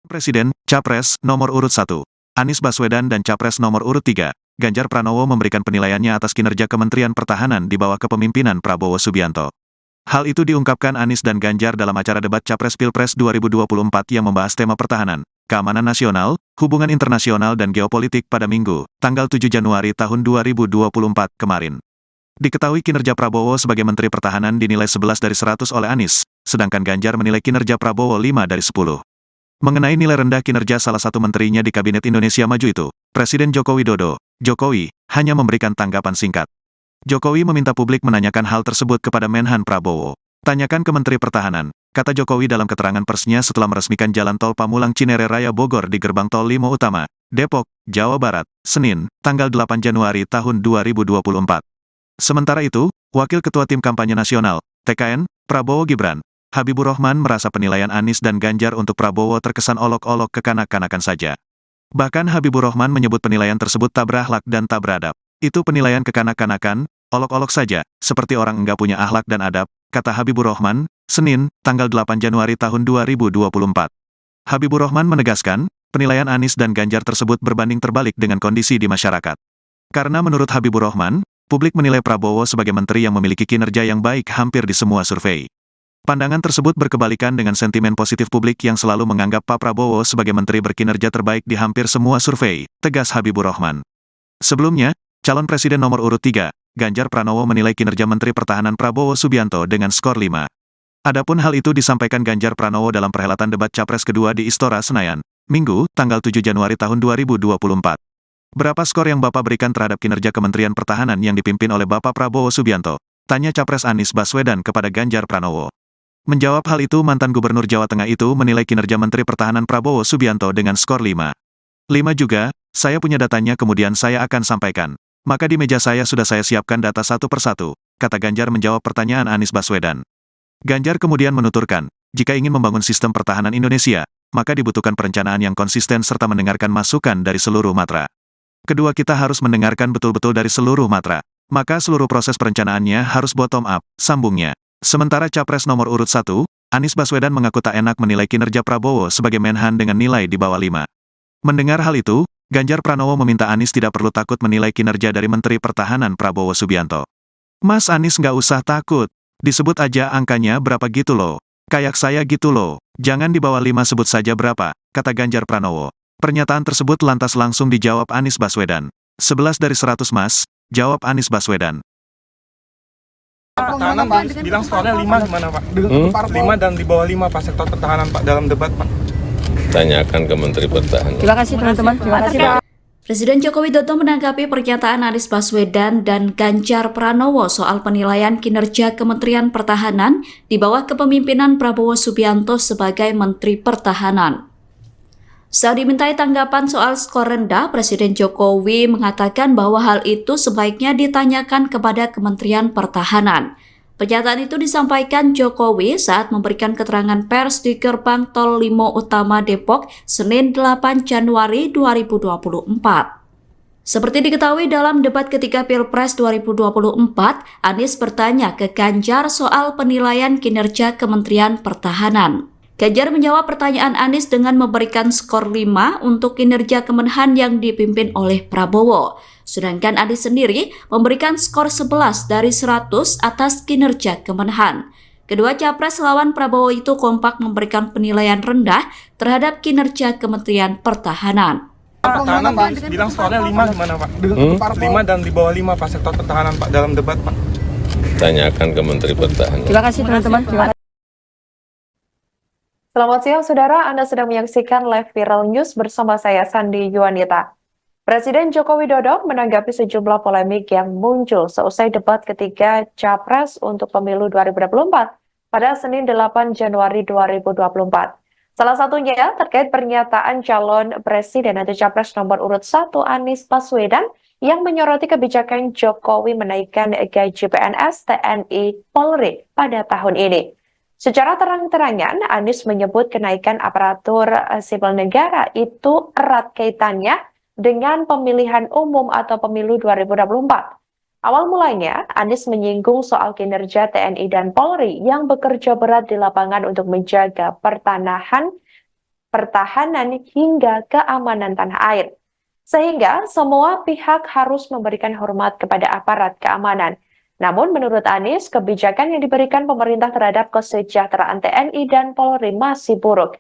Presiden, Capres, nomor urut 1. Anies Baswedan dan Capres nomor urut 3. Ganjar Pranowo memberikan penilaiannya atas kinerja Kementerian Pertahanan di bawah kepemimpinan Prabowo Subianto. Hal itu diungkapkan Anies dan Ganjar dalam acara debat Capres Pilpres 2024 yang membahas tema pertahanan, keamanan nasional, hubungan internasional dan geopolitik pada Minggu, tanggal 7 Januari tahun 2024 kemarin. Diketahui kinerja Prabowo sebagai Menteri Pertahanan dinilai 11 dari 100 oleh Anies, sedangkan Ganjar menilai kinerja Prabowo 5 dari 10. Mengenai nilai rendah kinerja salah satu menterinya di Kabinet Indonesia Maju itu, Presiden Joko Widodo, Jokowi, hanya memberikan tanggapan singkat. Jokowi meminta publik menanyakan hal tersebut kepada Menhan Prabowo. Tanyakan ke Menteri Pertahanan, kata Jokowi dalam keterangan persnya setelah meresmikan jalan tol Pamulang Cinere Raya Bogor di Gerbang Tol Limo Utama, Depok, Jawa Barat, Senin, tanggal 8 Januari tahun 2024. Sementara itu, Wakil Ketua Tim Kampanye Nasional, TKN, Prabowo Gibran, Habibur Rahman merasa penilaian Anies dan Ganjar untuk Prabowo terkesan olok-olok kekanak-kanakan saja. Bahkan Habibur Rahman menyebut penilaian tersebut tak berakhlak dan tak beradab. Itu penilaian kekanak-kanakan, olok-olok saja, seperti orang enggak punya akhlak dan adab, kata Habibur Rahman, Senin, tanggal 8 Januari tahun 2024. Habibur Rahman menegaskan, penilaian Anies dan Ganjar tersebut berbanding terbalik dengan kondisi di masyarakat. Karena menurut Habibur Rahman, publik menilai Prabowo sebagai menteri yang memiliki kinerja yang baik hampir di semua survei. Pandangan tersebut berkebalikan dengan sentimen positif publik yang selalu menganggap Pak Prabowo sebagai menteri berkinerja terbaik di hampir semua survei, tegas Habibur Rahman. Sebelumnya, calon presiden nomor urut 3, Ganjar Pranowo menilai kinerja Menteri Pertahanan Prabowo Subianto dengan skor 5. Adapun hal itu disampaikan Ganjar Pranowo dalam perhelatan debat Capres kedua di Istora Senayan, Minggu, tanggal 7 Januari tahun 2024. Berapa skor yang Bapak berikan terhadap kinerja Kementerian Pertahanan yang dipimpin oleh Bapak Prabowo Subianto? Tanya Capres Anies Baswedan kepada Ganjar Pranowo. Menjawab hal itu, mantan Gubernur Jawa Tengah itu menilai kinerja Menteri Pertahanan Prabowo Subianto dengan skor 5. 5 juga, saya punya datanya kemudian saya akan sampaikan. Maka di meja saya sudah saya siapkan data satu persatu, kata Ganjar menjawab pertanyaan Anies Baswedan. Ganjar kemudian menuturkan, jika ingin membangun sistem pertahanan Indonesia, maka dibutuhkan perencanaan yang konsisten serta mendengarkan masukan dari seluruh matra. Kedua, kita harus mendengarkan betul-betul dari seluruh matra. Maka seluruh proses perencanaannya harus bottom up, sambungnya. Sementara Capres nomor urut 1, Anies Baswedan mengaku tak enak menilai kinerja Prabowo sebagai Menhan dengan nilai di bawah 5. Mendengar hal itu, Ganjar Pranowo meminta Anies tidak perlu takut menilai kinerja dari Menteri Pertahanan Prabowo Subianto. Mas Anies nggak usah takut, disebut aja angkanya berapa gitu loh. Kayak saya gitu loh, jangan di bawah 5 sebut saja berapa, kata Ganjar Pranowo. Pernyataan tersebut lantas langsung dijawab Anies Baswedan. 11 dari 100 mas, jawab Anies Baswedan. Pertahanan Pak bilang skornya 5 gimana Pak? 5 dan di bawah 5 Pak sektor pertahanan Pak dalam debat Pak. Tanyakan ke Menteri Pertahanan. Terima kasih teman-teman. Terima kasih Pak. Presiden Joko Widodo menanggapi pernyataan Anies Baswedan dan Ganjar Pranowo soal penilaian kinerja Kementerian Pertahanan di bawah kepemimpinan Prabowo Subianto sebagai Menteri Pertahanan. Saat dimintai tanggapan soal skor rendah, Presiden Jokowi mengatakan bahwa hal itu sebaiknya ditanyakan kepada Kementerian Pertahanan. Pernyataan itu disampaikan Jokowi saat memberikan keterangan pers di Gerbang Tol Limo Utama Depok, Senin 8 Januari 2024. Seperti diketahui dalam debat ketiga Pilpres 2024, Anies bertanya ke Ganjar soal penilaian kinerja Kementerian Pertahanan. Ganjar menjawab pertanyaan Anies dengan memberikan skor 5 untuk kinerja Kemenhan yang dipimpin oleh Prabowo. Sedangkan Anies sendiri memberikan skor 11 dari 100 atas kinerja Kemenhan. Kedua capres lawan Prabowo itu kompak memberikan penilaian rendah terhadap kinerja Kementerian Pertahanan. Pertahanan Pak bilang skornya 5 gimana Pak? 5 dan di bawah 5 Pak sektor pertahanan Pak dalam debat Pak. Tanyakan ke Menteri Pertahanan. Terima kasih teman-teman. Selamat siang, Saudara. Anda sedang menyaksikan Live Viral News bersama saya, Sandi Yuwanita. Presiden Joko Widodo menanggapi sejumlah polemik yang muncul seusai debat ketiga Capres untuk pemilu 2024 pada Senin 8 Januari 2024. Salah satunya terkait pernyataan calon presiden atau Capres nomor urut 1 Anies Baswedan yang menyoroti kebijakan Jokowi menaikkan gaji PNS, TNI, Polri pada tahun ini. Secara terang-terangan, Anies menyebut kenaikan aparatur sipil negara itu erat kaitannya dengan pemilihan umum atau pemilu 2024. Awal mulanya, Anies menyinggung soal kinerja TNI dan Polri yang bekerja berat di lapangan untuk menjaga pertahanan pertahanan hingga keamanan tanah air. Sehingga semua pihak harus memberikan hormat kepada aparat keamanan. Namun menurut Anies, kebijakan yang diberikan pemerintah terhadap kesejahteraan TNI dan Polri masih buruk.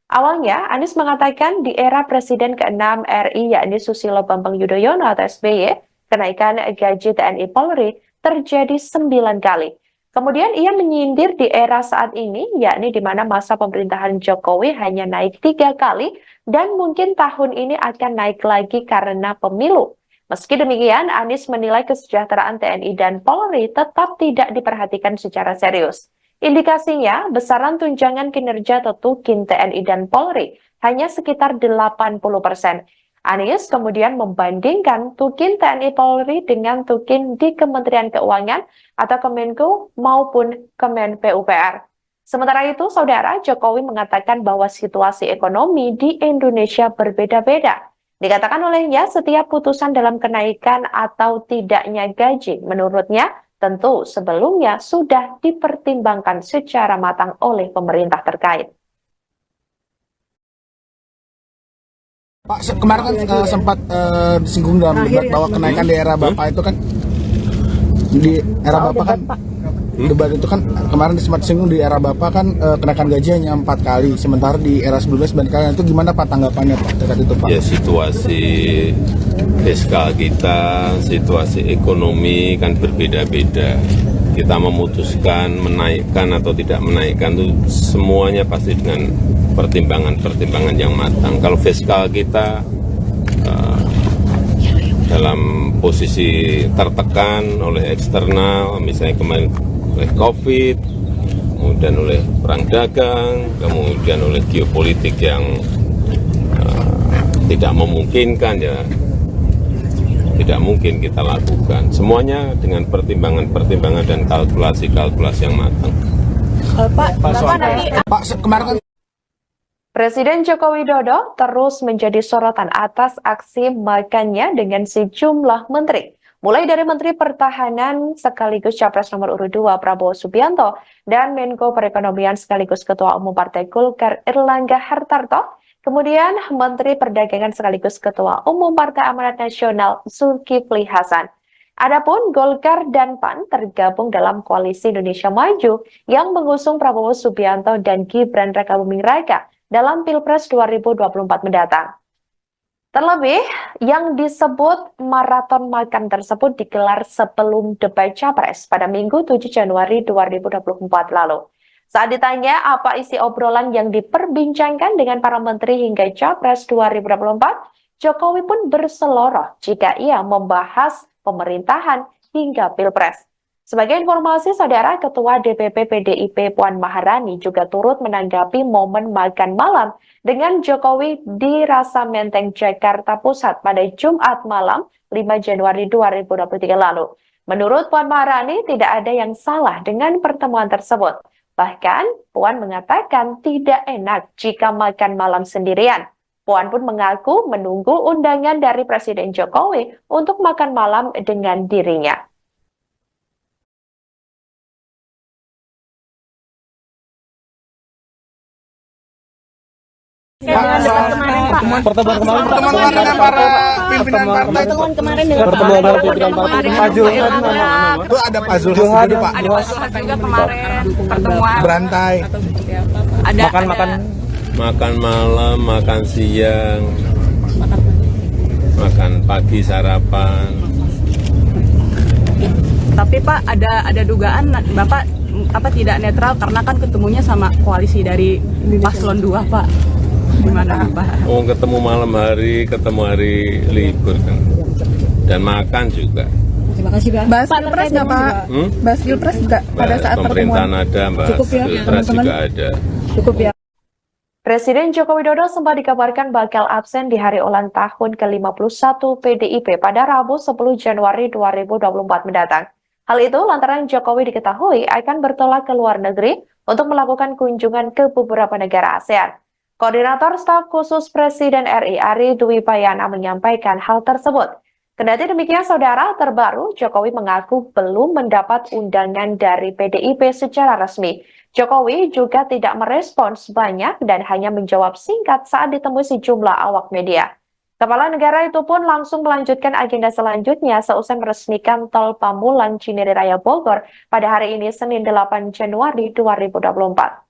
Awalnya, Anies mengatakan di era Presiden ke-6 RI yakni Susilo Bambang Yudhoyono atau SBY, kenaikan gaji TNI Polri terjadi 9 kali. Kemudian ia menyindir di era saat ini, yakni di mana masa pemerintahan Jokowi hanya naik 3 kali dan mungkin tahun ini akan naik lagi karena pemilu. Meski demikian, Anies menilai kesejahteraan TNI dan Polri tetap tidak diperhatikan secara serius. Indikasinya, besaran tunjangan kinerja Tukin TNI dan Polri hanya sekitar 80%. Anies kemudian membandingkan Tukin TNI Polri dengan Tukin di Kementerian Keuangan atau Kemenko maupun Kemen PUPR. Sementara itu, Saudara, Jokowi mengatakan bahwa situasi ekonomi di Indonesia berbeda-beda. Dikatakan olehnya, setiap putusan dalam kenaikan atau tidaknya gaji, menurutnya, tentu sebelumnya sudah dipertimbangkan secara matang oleh pemerintah terkait. Pak, kemarin kan sempat disinggung dalam debat bahwa kenaikan di era Bapak itu kan di era Bapak kan debat itu kan kemarin sempat disinggung di era Bapak kan kenaikan gaji hanya 4 kali, sementara di era sebelumnya 9 kali. Itu gimana Pak tanggapannya Pak terkait itu Pak? Ya, situasi fiskal kita, situasi ekonomi kan berbeda-beda. Kita memutuskan menaikkan atau tidak menaikkan itu semuanya pasti dengan pertimbangan-pertimbangan yang matang. Kalau fiskal kita dalam posisi tertekan oleh eksternal, misalnya kemarin oleh COVID, kemudian oleh perang dagang, kemudian oleh geopolitik yang tidak memungkinkan, ya tidak mungkin kita lakukan. Semuanya dengan pertimbangan-pertimbangan dan kalkulasi-kalkulasi yang matang. Pak, kemarin kan Presiden Joko Widodo terus menjadi sorotan atas aksi makannya dengan sejumlah menteri. Mulai dari Menteri Pertahanan sekaligus Capres nomor urut 2 Prabowo Subianto dan Menko Perekonomian sekaligus Ketua Umum Partai Golkar Erlangga Hartarto, kemudian Menteri Perdagangan sekaligus Ketua Umum Partai Amanat Nasional Zulkifli Hasan. Adapun Golkar dan PAN tergabung dalam Koalisi Indonesia Maju yang mengusung Prabowo Subianto dan Gibran Rakabuming Raka dalam Pilpres 2024 mendatang. Terlebih, yang disebut maraton makan tersebut digelar sebelum debat Capres pada Minggu 7 Januari 2024 lalu. Saat ditanya apa isi obrolan yang diperbincangkan dengan para menteri hingga Capres 2024, Jokowi pun berseloroh jika ia membahas pemerintahan hingga Pilpres. Sebagai informasi, Saudara, Ketua DPP PDIP Puan Maharani juga turut menanggapi momen makan malam dengan Jokowi di Rasa Menteng, Jakarta Pusat pada Jumat malam 5 Januari 2023 lalu. Menurut Puan Maharani, tidak ada yang salah dengan pertemuan tersebut. Bahkan, Puan mengatakan tidak enak jika makan malam sendirian. Puan pun mengaku menunggu undangan dari Presiden Jokowi untuk makan malam dengan dirinya. Pertemuan kemarin dengan para pimpinan partai itu. Pertemuan para pimpinan partai Pak Zulhas itu ada Pak Zulhas juga Pak. Ada Pak Zulhas juga kemarin pertemuan. Berantai. Ada Makan malam, makan siang, makan pagi sarapan. Tapi Pak ada dugaan Bapak tidak netral karena kan ketemunya sama koalisi dari Paslon 2 Pak. Gimana Pak? Oh, ketemu malam hari, ketemu hari libur kan. Dan makan juga. Terima kasih Pak. Bahas Pilpres nggak Pak? Bahas Pilpres nggak pada saat pemerintahan pertemuan? ada, Mbak. Cukup ya, Pilpres teman-teman? juga ada. Cukup ya. Presiden Joko Widodo sempat dikabarkan bakal absen di hari ulang tahun ke-51 PDIP pada Rabu 10 Januari 2024 mendatang. Hal itu lantaran Jokowi diketahui akan bertolak ke luar negeri untuk melakukan kunjungan ke beberapa negara ASEAN. Koordinator Staf Khusus Presiden RI Ari Dwi Payana menyampaikan hal tersebut. Kendati demikian, saudara, terbaru Jokowi mengaku belum mendapat undangan dari PDIP secara resmi. Jokowi juga tidak merespons banyak dan hanya menjawab singkat saat ditemui sejumlah awak media. Kepala negara itu pun langsung melanjutkan agenda selanjutnya seusai meresmikan tol Pamulang Cinere Raya Bogor pada hari ini Senin 8 Januari 2024.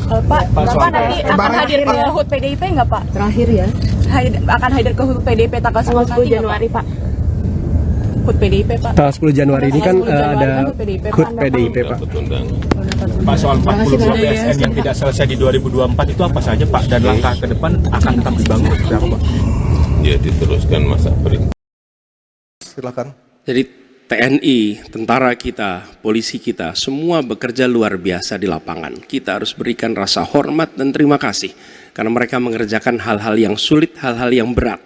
Pak, Bapak nanti akan hadir ke HUT PDIP nggak Pak? Terakhir ya. Akan hadir ke HUT PDIP tanggal 10 Januari Pak. HUT PDIP Pak. Tanggal 10 Januari ini kan ada HUT PDIP Pak. Pak, soal 42 PSN yang tidak selesai di 2024 itu apa saja Pak? Dan langkah ke depan akan tetap dibangun seperti apa Pak? Ya diteruskan masa perintah. Silakan. Jadi TNI, tentara kita, polisi kita, semua bekerja luar biasa di lapangan. Kita harus berikan rasa hormat dan terima kasih karena mereka mengerjakan hal-hal yang sulit, hal-hal yang berat.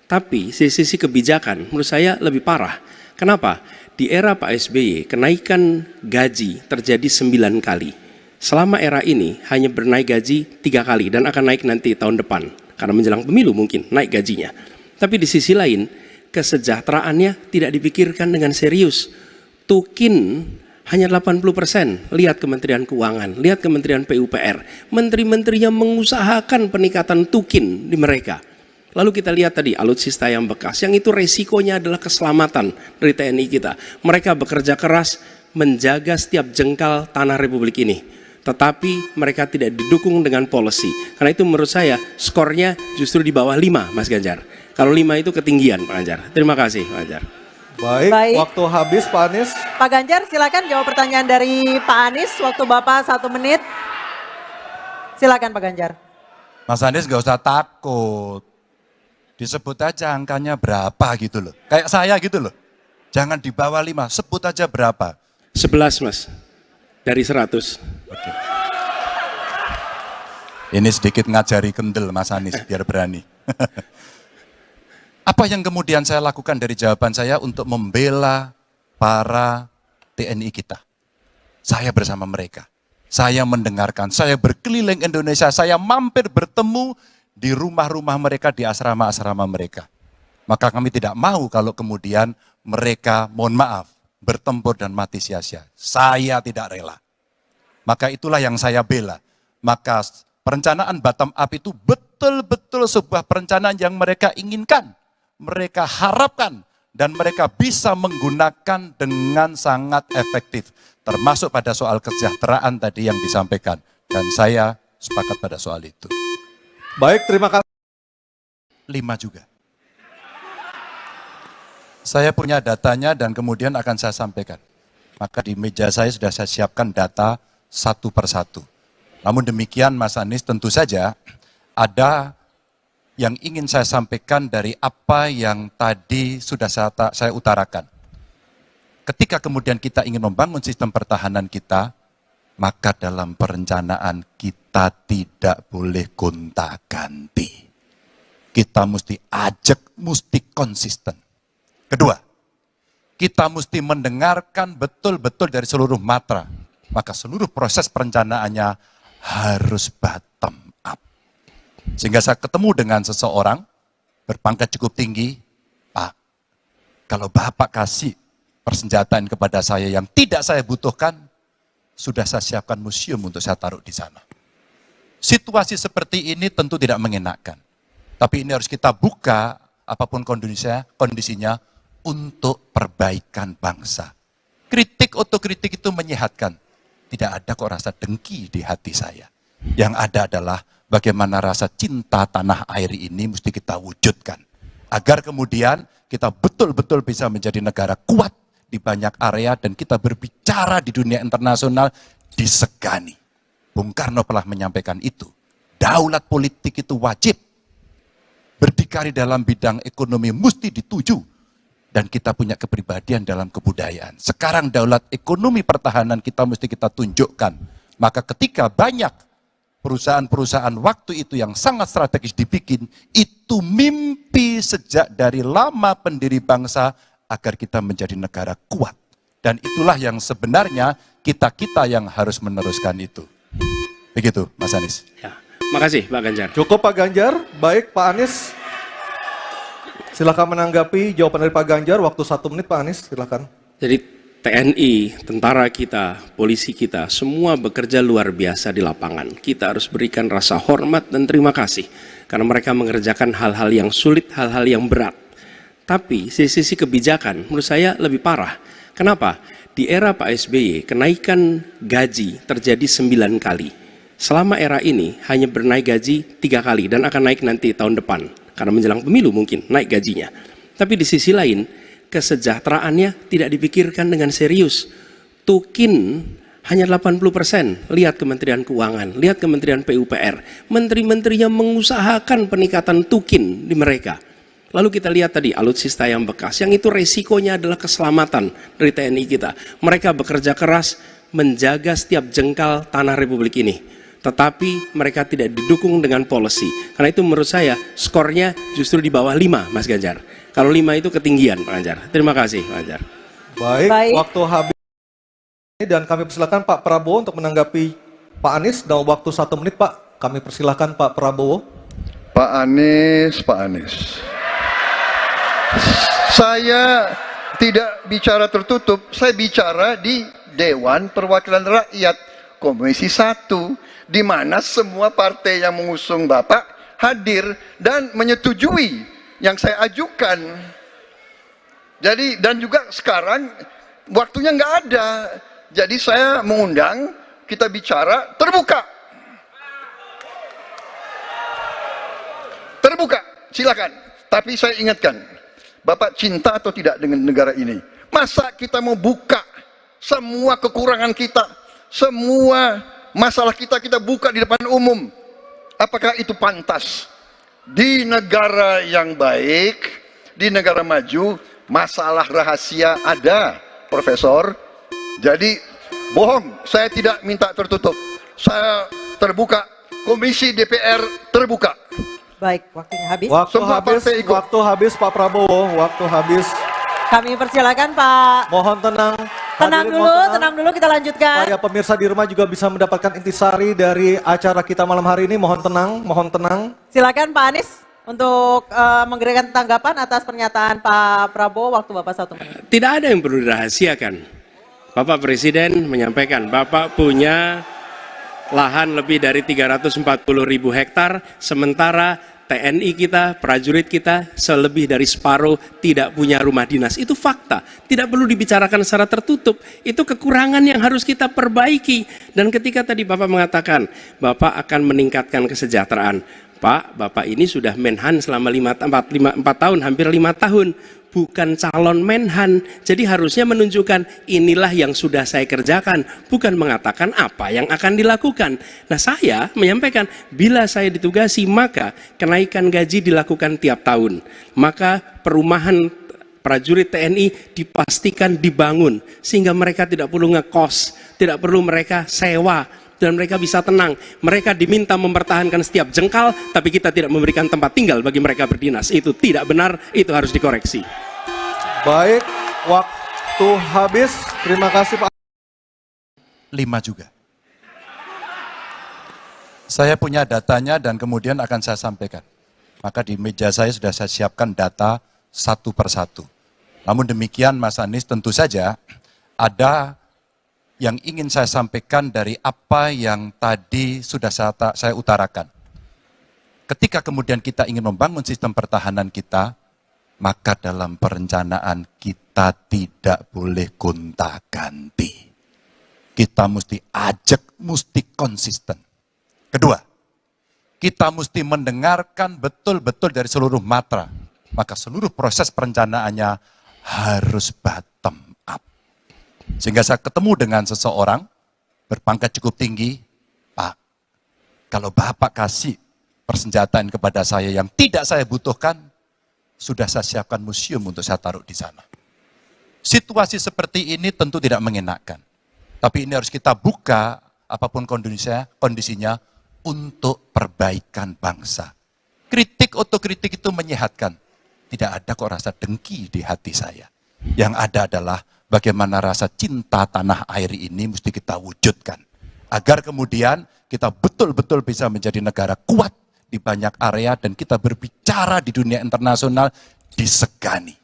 Tapi sisi kebijakan menurut saya lebih parah. Kenapa? Di era Pak SBY, kenaikan gaji terjadi 9 kali. Selama era ini hanya bernaik gaji 3 kali dan akan naik nanti tahun depan. Karena menjelang pemilu mungkin naik gajinya. Tapi di sisi lain, kesejahteraannya tidak dipikirkan dengan serius. Tukin hanya 80%. Lihat Kementerian Keuangan, lihat Kementerian PUPR. Menteri-menterinya mengusahakan peningkatan tukin di mereka. Lalu kita lihat tadi alutsista yang bekas, yang itu resikonya adalah keselamatan dari TNI kita. Mereka bekerja keras menjaga setiap jengkal tanah Republik ini. Tetapi mereka tidak didukung dengan policy. Karena itu menurut saya skornya justru di bawah 5, Mas Ganjar. Kalau 5 itu ketinggian, Pak Ganjar. Terima kasih, Pak Ganjar. Baik, waktu habis Pak Anies. Pak Ganjar, silakan jawab pertanyaan dari Pak Anies. Waktu Bapak 1 menit. Silakan Pak Ganjar. Mas Anies gak usah takut. Disebut aja angkanya berapa gitu loh. Kayak saya gitu loh. Jangan di bawah 5, sebut aja berapa. 11 Mas, dari 100. Oke. Ini sedikit ngajari kendel Mas Anies biar berani. Apa yang kemudian saya lakukan dari jawaban saya untuk membela para TNI kita? Saya bersama mereka. Saya mendengarkan, saya berkeliling Indonesia, saya mampir bertemu di rumah-rumah mereka, di asrama-asrama mereka. Maka kami tidak mau kalau kemudian mereka, mohon maaf, bertempur dan mati sia-sia. Saya tidak rela. Maka itulah yang saya bela. Maka perencanaan bottom up itu betul-betul sebuah perencanaan yang mereka inginkan. Mereka harapkan dan mereka bisa menggunakan dengan sangat efektif. Termasuk pada soal kesejahteraan tadi yang disampaikan. Dan saya sepakat pada soal itu. Baik, terima kasih. 5 juga. Saya punya datanya dan kemudian akan saya sampaikan. Maka di meja saya sudah saya siapkan data satu persatu. Namun demikian Mas Anies tentu saja ada yang ingin saya sampaikan dari apa yang tadi sudah saya utarakan. Ketika kemudian kita ingin membangun sistem pertahanan kita, maka dalam perencanaan kita tidak boleh gonta-ganti. Kita mesti ajak, mesti konsisten. Kedua, kita mesti mendengarkan betul-betul dari seluruh matra. Maka seluruh proses perencanaannya harus bottom up. Sehingga saya ketemu dengan seseorang berpangkat cukup tinggi, Pak, kalau Bapak kasih persenjataan kepada saya yang tidak saya butuhkan, sudah saya siapkan museum untuk saya taruh di sana. Situasi seperti ini tentu tidak mengenakan. Tapi ini harus kita buka, apapun kondisinya, untuk perbaikan bangsa. Kritik, otokritik itu menyehatkan. Tidak ada kok rasa dengki di hati saya. Yang ada adalah bagaimana rasa cinta tanah air ini mesti kita wujudkan. Agar kemudian kita betul-betul bisa menjadi negara kuat di banyak area dan kita berbicara di dunia internasional disegani. Bung Karno telah menyampaikan itu. Daulat politik itu wajib. Berdikari dalam bidang ekonomi mesti dituju. Dan kita punya kepribadian dalam kebudayaan. Sekarang daulat ekonomi pertahanan kita mesti kita tunjukkan. Maka ketika banyak perusahaan-perusahaan waktu itu yang sangat strategis dibikin, itu mimpi sejak dari lama pendiri bangsa agar kita menjadi negara kuat. Dan itulah yang sebenarnya kita-kita yang harus meneruskan itu. Begitu, Mas Anies. Ya. Makasih Pak Ganjar. Cukup Pak Ganjar. Baik Pak Anies. Silakan menanggapi jawaban dari Pak Ganjar. Waktu 1 menit Pak Anies, silakan. Jadi TNI, tentara kita, polisi kita, semua bekerja luar biasa di lapangan. Kita harus berikan rasa hormat dan terima kasih. Karena mereka mengerjakan hal-hal yang sulit, hal-hal yang berat. Tapi sisi kebijakan menurut saya lebih parah. Kenapa? Di era Pak SBY, kenaikan gaji terjadi 9 kali. Selama era ini hanya bernaik gaji 3 kali dan akan naik nanti tahun depan. Karena menjelang pemilu mungkin naik gajinya. Tapi di sisi lain, kesejahteraannya tidak dipikirkan dengan serius. Tukin hanya 80%. Lihat Kementerian Keuangan, lihat Kementerian PUPR. Menteri-menterinya mengusahakan peningkatan tukin di mereka. Lalu kita lihat tadi alutsista yang bekas, yang itu resikonya adalah keselamatan dari TNI kita. Mereka bekerja keras menjaga setiap jengkal tanah Republik ini. Tetapi mereka tidak didukung dengan policy. Karena itu menurut saya skornya justru di bawah 5, Mas Ganjar. Kalau 5 itu ketinggian, Pak Ganjar. Terima kasih, Pak Ganjar. Baik, waktu habis. Dan kami persilakan Pak Prabowo untuk menanggapi Pak Anies. Dalam waktu 1 menit Pak, kami persilakan Pak Prabowo. Pak Anies. Saya tidak bicara tertutup, saya bicara di Dewan Perwakilan Rakyat Komisi 1, di mana semua partai yang mengusung Bapak hadir dan menyetujui yang saya ajukan. Jadi, dan juga sekarang waktunya nggak ada, jadi saya mengundang kita bicara terbuka. Terbuka, silakan. Tapi saya ingatkan, Bapak cinta atau tidak dengan negara ini? Masa kita mau buka semua kekurangan kita, semua masalah kita buka di depan umum? Apakah itu pantas? Di negara yang baik, di negara maju, masalah rahasia ada, Profesor. Jadi bohong, saya tidak minta tertutup. Saya terbuka, Komisi DPR terbuka. Baik, waktunya habis. Waktu habis Pak Prabowo, waktu habis. Kami persilakan Pak. Mohon tenang. Tenang dulu, kita lanjutkan. Supaya pemirsa di rumah juga bisa mendapatkan intisari dari acara kita malam hari ini. Mohon tenang. Silakan Pak Anies untuk memberikan tanggapan atas pernyataan Pak Prabowo. Waktu Bapak 1 menit. Tidak ada yang perlu dirahasiakan. Bapak Presiden menyampaikan, Bapak punya lahan lebih dari 340.000 hektar, sementara TNI kita, prajurit kita, selebih dari separuh tidak punya rumah dinas. Itu fakta, tidak perlu dibicarakan secara tertutup. Itu kekurangan yang harus kita perbaiki. Dan ketika tadi Bapak mengatakan, Bapak akan meningkatkan kesejahteraan. Pak, Bapak ini sudah Menhan selama 4 tahun, hampir 5 tahun. Bukan calon Menhan, jadi harusnya menunjukkan inilah yang sudah saya kerjakan, bukan mengatakan apa yang akan dilakukan. Nah, saya menyampaikan bila saya ditugasi maka kenaikan gaji dilakukan tiap tahun, maka perumahan prajurit TNI dipastikan dibangun sehingga mereka tidak perlu ngekos, tidak perlu mereka sewa, dan mereka bisa tenang. Mereka diminta mempertahankan setiap jengkal, tapi kita tidak memberikan tempat tinggal bagi mereka berdinas. Itu tidak benar, itu harus dikoreksi. Baik, waktu habis. Terima kasih Pak. 5 juga. Saya punya datanya dan kemudian akan saya sampaikan. Maka di meja saya sudah saya siapkan data satu persatu. Namun demikian Mas Anies, tentu saja ada yang ingin saya sampaikan dari apa yang tadi sudah saya utarakan. Ketika kemudian kita ingin membangun sistem pertahanan kita, maka dalam perencanaan kita tidak boleh gonta-ganti. Kita mesti ajak, mesti konsisten. Kedua, kita mesti mendengarkan betul-betul dari seluruh matra. Maka seluruh proses perencanaannya harus bottom up. Sehingga saya ketemu dengan seseorang berpangkat cukup tinggi, Pak, kalau Bapak kasih persenjataan kepada saya yang tidak saya butuhkan, sudah saya siapkan museum untuk saya taruh di sana. Situasi seperti ini tentu tidak mengenakan. Tapi ini harus kita buka, apapun kondisinya, untuk perbaikan bangsa. Kritik, otokritik itu menyehatkan. Tidak ada kok rasa dengki di hati saya. Yang ada adalah bagaimana rasa cinta tanah air ini mesti kita wujudkan. Agar kemudian kita betul-betul bisa menjadi negara kuat di banyak area dan kita berbicara di dunia internasional disegani.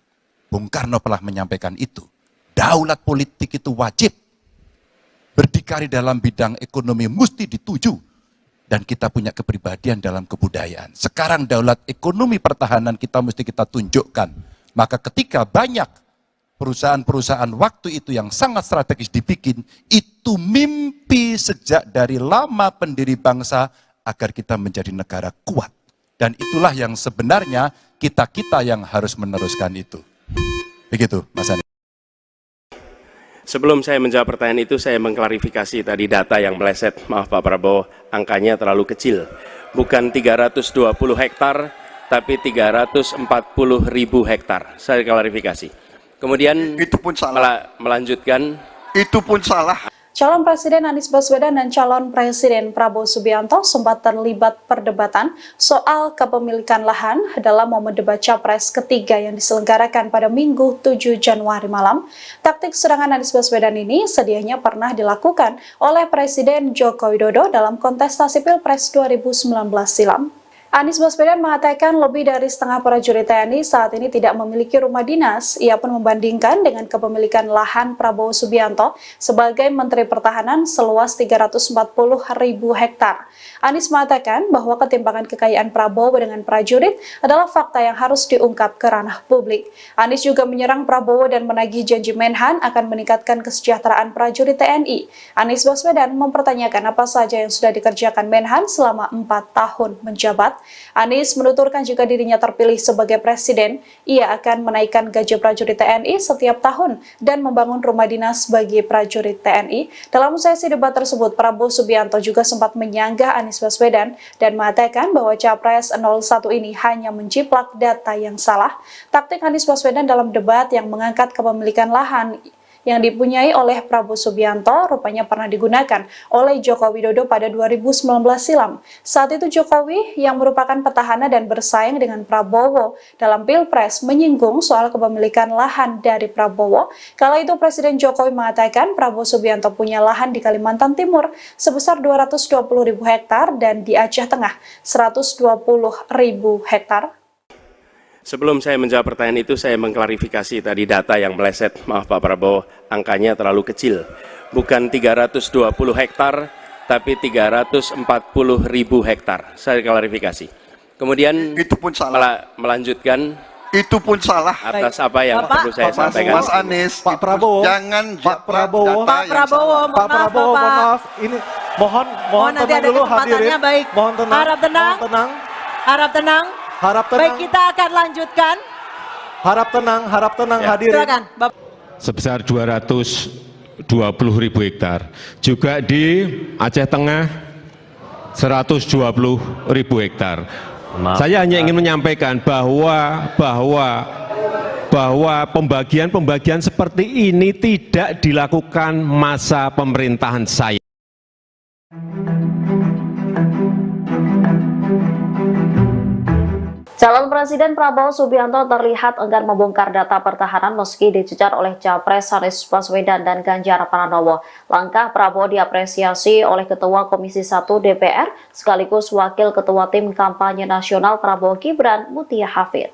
Bung Karno pernah menyampaikan itu. Daulat politik itu wajib. Berdikari dalam bidang ekonomi mesti dituju. Dan kita punya kepribadian dalam kebudayaan. Sekarang daulat ekonomi pertahanan kita mesti kita tunjukkan. Maka ketika banyak perusahaan-perusahaan waktu itu yang sangat strategis dibikin, itu mimpi sejak dari lama pendiri bangsa agar kita menjadi negara kuat. Dan itulah yang sebenarnya kita-kita yang harus meneruskan itu. Begitu, Mas Anies. Sebelum saya menjawab pertanyaan itu, saya mengklarifikasi tadi data yang meleset. Maaf Pak Prabowo, angkanya terlalu kecil. Bukan 320 hektar, tapi 340.000 hektar. Saya klarifikasi. Kemudian itu pun salah. Melanjutkan. Itu pun salah. Calon Presiden Anies Baswedan dan calon Presiden Prabowo Subianto sempat terlibat perdebatan soal kepemilikan lahan dalam momen debat Capres ketiga yang diselenggarakan pada Minggu 7 Januari malam. Taktik serangan Anies Baswedan ini sedianya pernah dilakukan oleh Presiden Joko Widodo dalam kontestasi Pilpres 2019 silam. Anies Baswedan mengatakan lebih dari setengah prajurit TNI saat ini tidak memiliki rumah dinas. Ia pun membandingkan dengan kepemilikan lahan Prabowo Subianto sebagai Menteri Pertahanan seluas 340.000 hektar. Anies mengatakan bahwa ketimpangan kekayaan Prabowo dengan prajurit adalah fakta yang harus diungkap ke ranah publik. Anies juga menyerang Prabowo dan menagih janji Menhan akan meningkatkan kesejahteraan prajurit TNI. Anies Baswedan mempertanyakan apa saja yang sudah dikerjakan Menhan selama 4 tahun menjabat. Anies menuturkan jika dirinya terpilih sebagai presiden, ia akan menaikkan gaji prajurit TNI setiap tahun dan membangun rumah dinas bagi prajurit TNI. Dalam sesi debat tersebut, Prabowo Subianto juga sempat menyanggah Anies Baswedan dan mengatakan bahwa Capres 01 ini hanya menjiplak data yang salah. Taktik Anies Baswedan dalam debat yang mengangkat kepemilikan lahan yang dipunyai oleh Prabowo Subianto rupanya pernah digunakan oleh Joko Widodo pada 2019 silam. Saat itu Jokowi yang merupakan petahana dan bersaing dengan Prabowo dalam Pilpres menyinggung soal kepemilikan lahan dari Prabowo. Kala itu Presiden Jokowi mengatakan Prabowo Subianto punya lahan di Kalimantan Timur sebesar 220.000 hektar dan di Aceh Tengah 120.000 hektar. Sebelum saya menjawab pertanyaan itu, saya mengklarifikasi tadi data yang meleset. Maaf Pak Prabowo, angkanya terlalu kecil. Bukan 320 hektar, tapi 340.000 hektar. Saya klarifikasi. Kemudian itu pun salah. Melanjutkan. Itu pun salah. Atas apa yang perlu saya sampaikan. Mas Anies, Pak Prabowo, jangan Pak Prabowo, Pak Prabowo, mohon maaf. Ini mohon nanti tenang ada dulu kesempatannya, hadirin. baik. Mohon tenang. Harap tenang. Mohon tenang. Harap tenang. Harap tenang. Baik, kita akan lanjutkan. Harap tenang hadirin. Silakan, Bapak. Sebesar 220.000 hektar. Juga di Aceh Tengah 120.000 hektar. Saya hanya ingin menyampaikan bahwa pembagian seperti ini tidak dilakukan masa pemerintahan saya. Calon Presiden Prabowo Subianto terlihat enggan membongkar data pertahanan meski dicecar oleh Capres Anies Baswedan dan Ganjar Pranowo. Langkah Prabowo diapresiasi oleh Ketua Komisi 1 DPR sekaligus Wakil Ketua Tim Kampanye Nasional Prabowo Gibran, Mutia Hafid.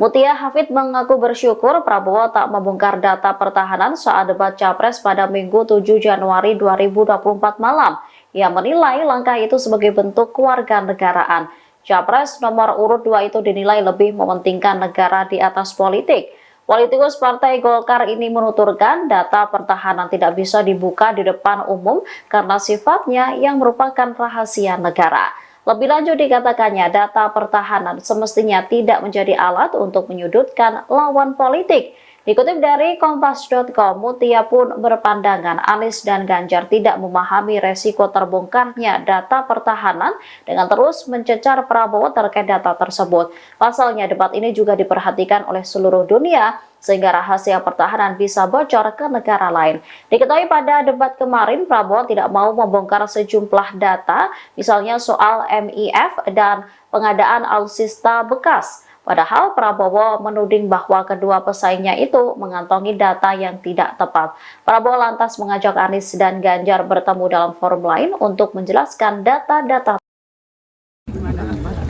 Mutia Hafid mengaku bersyukur Prabowo tak membongkar data pertahanan saat debat Capres pada Minggu 7 Januari 2024 malam. Ia menilai langkah itu sebagai bentuk kewarganegaraan. Capres nomor urut 2 itu dinilai lebih mementingkan negara di atas politik. Politikus Partai Golkar ini menuturkan data pertahanan tidak bisa dibuka di depan umum karena sifatnya yang merupakan rahasia negara. Lebih lanjut dikatakannya data pertahanan semestinya tidak menjadi alat untuk menyudutkan lawan politik. Dikutip dari Kompas.com, Mutia pun berpandangan Anies dan Ganjar tidak memahami resiko terbongkarnya data pertahanan dengan terus mencecar Prabowo terkait data tersebut. Pasalnya debat ini juga diperhatikan oleh seluruh dunia sehingga rahasia pertahanan bisa bocor ke negara lain. Diketahui pada debat kemarin Prabowo tidak mau membongkar sejumlah data, misalnya soal MIF dan pengadaan alutsista bekas. Padahal Prabowo menuding bahwa kedua pesaingnya itu mengantongi data yang tidak tepat. Prabowo lantas mengajak Anies dan Ganjar bertemu dalam forum lain untuk menjelaskan data-data.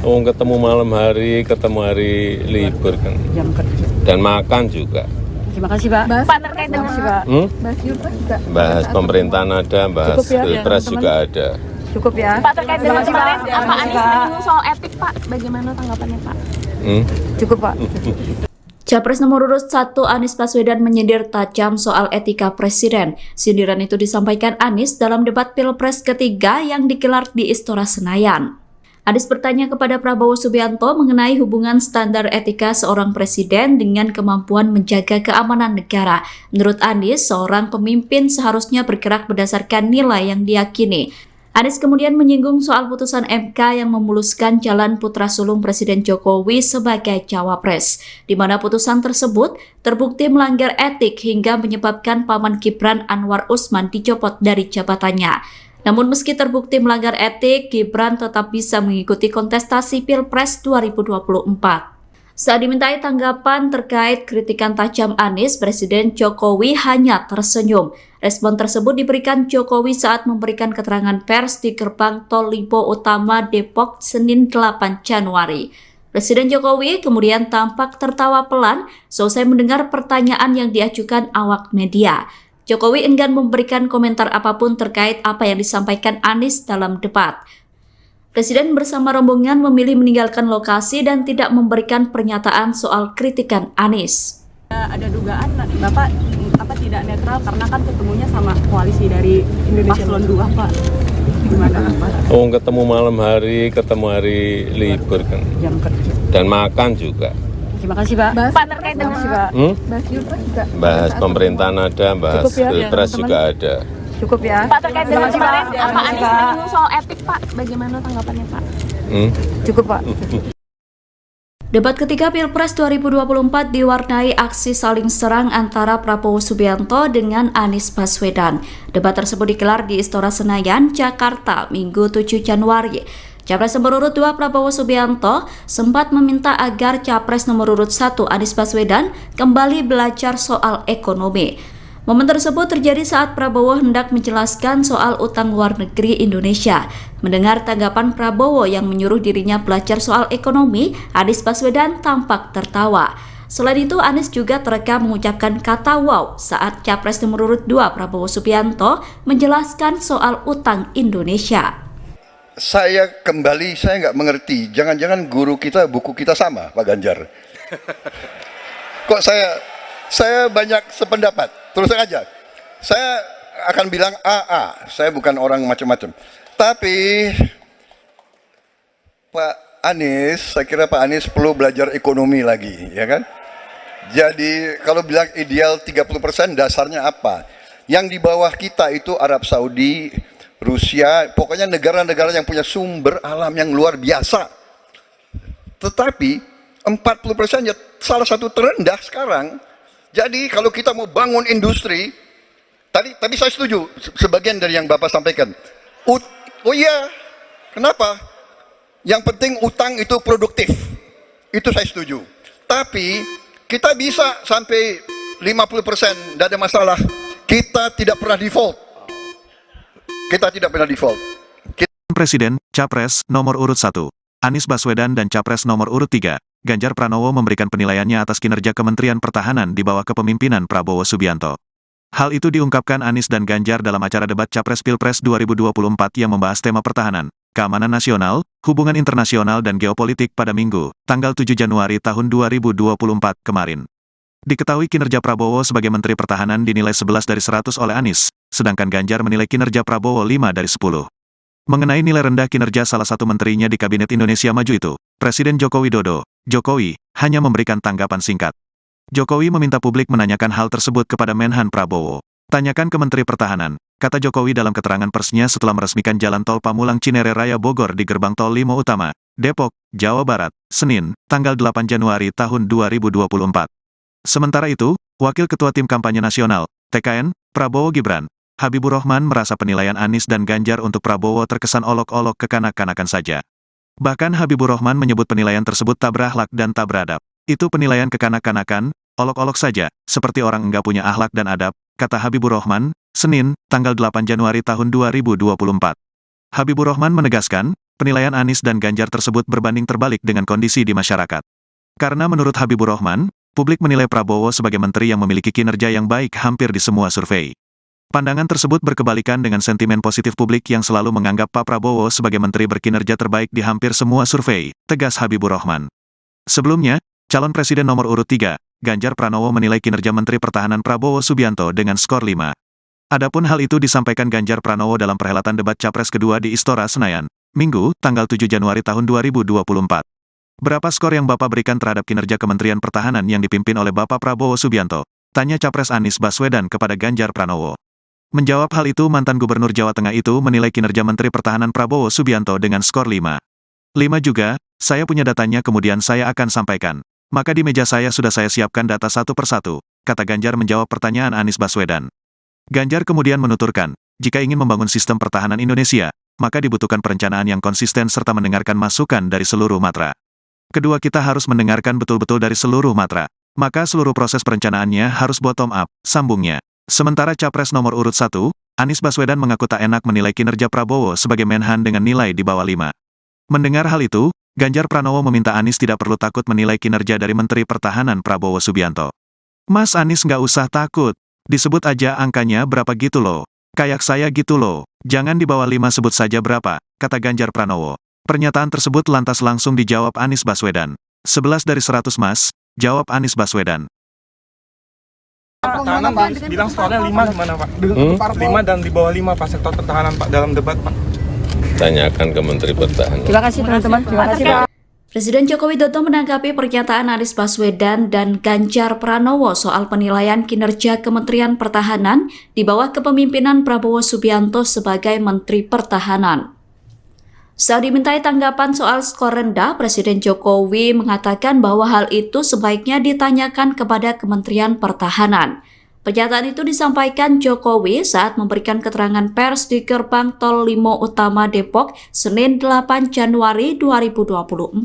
Ketemu malam hari, ketemu hari libur kan. Jam kerja. Dan makan juga. Terima kasih Pak. Pak terkait dengan bahas Pilpres juga. Bahas pemerintahan ada, bahas ya, Pilpres juga ada. Cukup ya. Pak terkait dengan kemarin Pak Anies menyinggung soal etik Pak, bagaimana tanggapannya Pak? Cukup Pak. Capres nomor urut 1 Anies Baswedan menyindir tajam soal etika presiden. Sindiran itu disampaikan Anies dalam debat Pilpres ketiga yang digelar di Istora Senayan. Anies bertanya kepada Prabowo Subianto mengenai hubungan standar etika seorang presiden dengan kemampuan menjaga keamanan negara. Menurut Anies, seorang pemimpin seharusnya bergerak berdasarkan nilai yang diyakini. Anies kemudian menyinggung soal putusan MK yang memuluskan jalan putra sulung Presiden Jokowi sebagai cawapres, di mana putusan tersebut terbukti melanggar etik hingga menyebabkan paman Gibran Anwar Usman dicopot dari jabatannya. Namun meski terbukti melanggar etik, Gibran tetap bisa mengikuti kontestasi Pilpres 2024. Saat dimintai tanggapan terkait kritikan tajam Anies, Presiden Jokowi hanya tersenyum. Respon tersebut diberikan Jokowi saat memberikan keterangan pers di gerbang Tol Lipo Utama Depok Senin 8 Januari. Presiden Jokowi kemudian tampak tertawa pelan selesai mendengar pertanyaan yang diajukan awak media. Jokowi enggan memberikan komentar apapun terkait apa yang disampaikan Anies dalam debat. Presiden bersama rombongan memilih meninggalkan lokasi dan tidak memberikan pernyataan soal kritikan Anies. Ada dugaan Bapak tidak netral karena kan ketemunya sama koalisi dari Paslon 2 Pak. Gimana Pak? Ketemu malam hari, ketemu hari libur kan. Jam kerja. Dan makan juga. Terima kasih Pak. Pak terkait dengan bahas Pilpres juga. Bahas pemerintahan ada, bahas Pilpres juga ada. Cukup ya. Pak terkait dengan kemarin Pak Anies menyinggung soal etik Pak, bagaimana tanggapannya Pak? Cukup Pak. Debat ketiga Pilpres 2024 diwarnai aksi saling serang antara Prabowo Subianto dengan Anies Baswedan. Debat tersebut digelar di Istora Senayan, Jakarta, Minggu 7 Januari. Capres nomor urut 2 Prabowo Subianto sempat meminta agar Capres nomor urut 1 Anies Baswedan kembali belajar soal ekonomi. Momen tersebut terjadi saat Prabowo hendak menjelaskan soal utang luar negeri Indonesia. Mendengar tanggapan Prabowo yang menyuruh dirinya belajar soal ekonomi, Anies Baswedan tampak tertawa. Selain itu, Anies juga terekam mengucapkan kata wow saat Capres nomor urut 2 Prabowo Subianto menjelaskan soal utang Indonesia. Saya nggak mengerti, jangan-jangan guru kita, buku kita sama, Pak Ganjar. Kok saya banyak sependapat, terus aja. Saya akan bilang AA, saya bukan orang macam-macam. Tapi Pak Anies, saya kira Pak Anies perlu belajar ekonomi lagi, ya kan? Jadi kalau bilang ideal 30%, dasarnya apa? Yang di bawah kita itu Arab Saudi, Rusia, pokoknya negara-negara yang punya sumber alam yang luar biasa. Tetapi 40% ya salah satu terendah sekarang. Jadi kalau kita mau bangun industri, tadi saya setuju sebagian dari yang Bapak sampaikan. Oh iya, kenapa? Yang penting utang itu produktif. Itu saya setuju. Tapi kita bisa sampai 50%, tidak ada masalah. Kita tidak pernah default. Presiden, Capres, nomor urut 1, Anies Baswedan dan Capres nomor urut 3, Ganjar Pranowo memberikan penilaiannya atas kinerja Kementerian Pertahanan di bawah kepemimpinan Prabowo Subianto. Hal itu diungkapkan Anies dan Ganjar dalam acara debat Capres Pilpres 2024 yang membahas tema pertahanan, keamanan nasional, hubungan internasional dan geopolitik pada Minggu, tanggal 7 Januari tahun 2024 kemarin. Diketahui kinerja Prabowo sebagai Menteri Pertahanan dinilai 11 dari 100 oleh Anies, sedangkan Ganjar menilai kinerja Prabowo 5 dari 10. Mengenai nilai rendah kinerja salah satu menterinya di Kabinet Indonesia Maju itu, Presiden Joko Widodo, Jokowi, hanya memberikan tanggapan singkat. Jokowi meminta publik menanyakan hal tersebut kepada Menhan Prabowo. Tanyakan ke Menteri Pertahanan, kata Jokowi dalam keterangan persnya setelah meresmikan Jalan Tol Pamulang Cinere Raya Bogor di Gerbang Tol Limo Utama, Depok, Jawa Barat, Senin, tanggal 8 Januari tahun 2024. Sementara itu, Wakil Ketua Tim Kampanye Nasional, TKN, Prabowo Gibran, Habibur Rahman merasa penilaian Anies dan Ganjar untuk Prabowo terkesan olok-olok kekanak-kanakan saja. Bahkan Habibur Rahman menyebut penilaian tersebut tak berakhlak dan tak beradab. Itu penilaian kekanak-kanakan, olok-olok saja, seperti orang enggak punya akhlak dan adab, kata Habibur Rahman, Senin, tanggal 8 Januari tahun 2024. Habibur Rahman menegaskan, penilaian Anies dan Ganjar tersebut berbanding terbalik dengan kondisi di masyarakat. Karena menurut Habibur Rahman, publik menilai Prabowo sebagai menteri yang memiliki kinerja yang baik hampir di semua survei. Pandangan tersebut berkebalikan dengan sentimen positif publik yang selalu menganggap Pak Prabowo sebagai menteri berkinerja terbaik di hampir semua survei, tegas Habibur Rahman. Sebelumnya, calon presiden nomor urut 3, Ganjar Pranowo menilai kinerja Menteri Pertahanan Prabowo Subianto dengan skor 5. Adapun hal itu disampaikan Ganjar Pranowo dalam perhelatan debat Capres kedua di Istora Senayan, Minggu, tanggal 7 Januari tahun 2024. Berapa skor yang Bapak berikan terhadap kinerja Kementerian Pertahanan yang dipimpin oleh Bapak Prabowo Subianto? Tanya Capres Anies Baswedan kepada Ganjar Pranowo. Menjawab hal itu, mantan Gubernur Jawa Tengah itu menilai kinerja Menteri Pertahanan Prabowo Subianto dengan skor 5. 5 juga, saya punya datanya kemudian saya akan sampaikan. Maka di meja saya sudah saya siapkan data satu persatu, kata Ganjar menjawab pertanyaan Anies Baswedan. Ganjar kemudian menuturkan, jika ingin membangun sistem pertahanan Indonesia, maka dibutuhkan perencanaan yang konsisten serta mendengarkan masukan dari seluruh matra. Kedua, kita harus mendengarkan betul-betul dari seluruh matra. Maka seluruh proses perencanaannya harus bottom up, sambungnya. Sementara Capres nomor urut 1, Anies Baswedan mengaku tak enak menilai kinerja Prabowo sebagai Menhan dengan nilai di bawah 5. Mendengar hal itu, Ganjar Pranowo meminta Anies tidak perlu takut menilai kinerja dari Menteri Pertahanan Prabowo Subianto. Mas Anies nggak usah takut, disebut aja angkanya berapa gitu loh. Kayak saya gitu loh, jangan di bawah 5 sebut saja berapa, kata Ganjar Pranowo. Pernyataan tersebut lantas langsung dijawab Anies Baswedan. 11 dari 100 mas, jawab Anies Baswedan. Pertahanan bilang skornya 5 gimana Pak? 5 dan di bawah 5 Pak sektor pertahanan Pak dalam debat Pak. Tanyakan ke Menteri Pertahanan. Terima kasih teman-teman. Terima kasih Pak. Presiden Joko Widodo menanggapi pernyataan Anies Baswedan dan Ganjar Pranowo soal penilaian kinerja Kementerian Pertahanan di bawah kepemimpinan Prabowo Subianto sebagai Menteri Pertahanan. Saat dimintai tanggapan soal skor rendah, Presiden Jokowi mengatakan bahwa hal itu sebaiknya ditanyakan kepada Kementerian Pertahanan. Pernyataan itu disampaikan Jokowi saat memberikan keterangan pers di Gerbang Tol Limo Utama Depok, Senin 8 Januari 2024.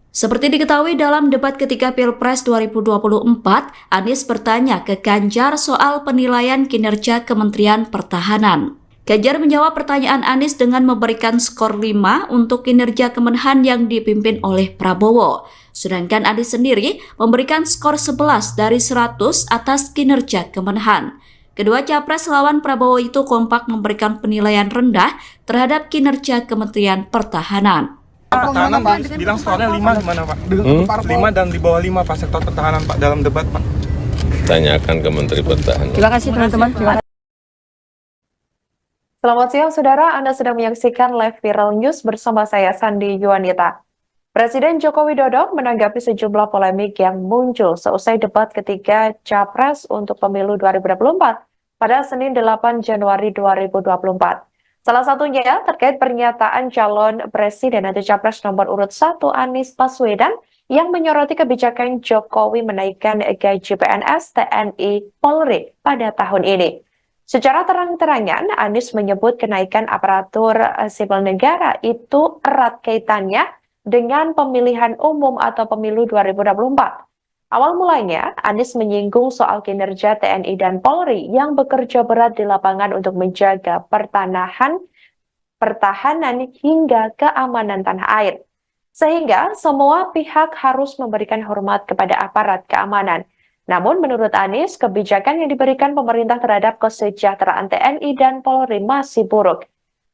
Seperti diketahui dalam debat ketiga Pilpres 2024, Anies bertanya ke Ganjar soal penilaian kinerja Kementerian Pertahanan. Ganjar menjawab pertanyaan Anies dengan memberikan skor 5 untuk kinerja Kemenhan yang dipimpin oleh Prabowo. Sedangkan Anies sendiri memberikan skor 11 dari 100 atas kinerja Kemenhan. Kedua capres lawan Prabowo itu kompak memberikan penilaian rendah terhadap kinerja Kementerian Pertahanan. Pertahanan bilang skornya 5 gimana Pak? 5 dan di bawah 5 Pak sektor pertahanan Pak dalam debat Pak. Tanyakan ke Menteri Pertahanan. Terima kasih teman-teman. Selamat siang, Saudara. Anda sedang menyaksikan Live Viral News bersama saya, Sandi Yuanita. Presiden Joko Widodo menanggapi sejumlah polemik yang muncul seusai debat ketiga Capres untuk pemilu 2024 pada Senin 8 Januari 2024. Salah satunya terkait pernyataan calon presiden atau Capres nomor urut 1 Anies Baswedan yang menyoroti kebijakan Jokowi menaikkan gaji PNS, TNI, Polri pada tahun ini. Secara terang-terangan, Anies menyebut kenaikan aparatur sipil negara itu erat kaitannya dengan pemilihan umum atau pemilu 2024. Awal mulanya, Anies menyinggung soal kinerja TNI dan Polri yang bekerja berat di lapangan untuk menjaga pertahanan hingga keamanan tanah air. Sehingga semua pihak harus memberikan hormat kepada aparat keamanan. Namun menurut Anies, kebijakan yang diberikan pemerintah terhadap kesejahteraan TNI dan Polri masih buruk.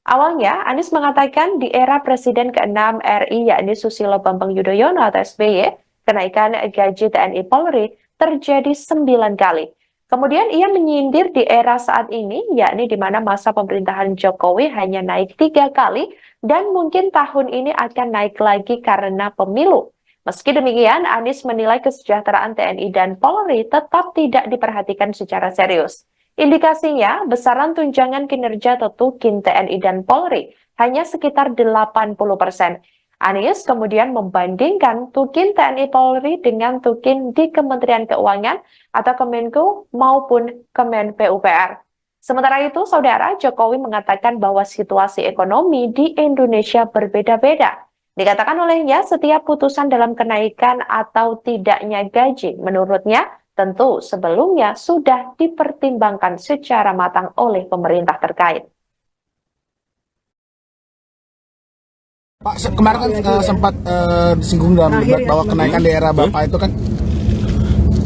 Awalnya, Anies mengatakan di era Presiden ke-6 RI yakni Susilo Bambang Yudhoyono atau SBY, kenaikan gaji TNI Polri terjadi 9 kali. Kemudian ia menyindir di era saat ini, yakni di mana masa pemerintahan Jokowi hanya naik 3 kali dan mungkin tahun ini akan naik lagi karena pemilu. Meski demikian, Anies menilai kesejahteraan TNI dan Polri tetap tidak diperhatikan secara serius. Indikasinya, besaran tunjangan kinerja Tukin TNI dan Polri hanya sekitar 80%. Anies kemudian membandingkan Tukin TNI Polri dengan Tukin di Kementerian Keuangan atau Kemenku maupun Kemen PUPR. Sementara itu, Saudara, Jokowi mengatakan bahwa situasi ekonomi di Indonesia berbeda-beda. Dikatakan olehnya, setiap putusan dalam kenaikan atau tidaknya gaji menurutnya tentu sebelumnya sudah dipertimbangkan secara matang oleh pemerintah terkait. Pak, kemarin kan sempat disinggung dalam debat bahwa kenaikan di era Bapak itu kan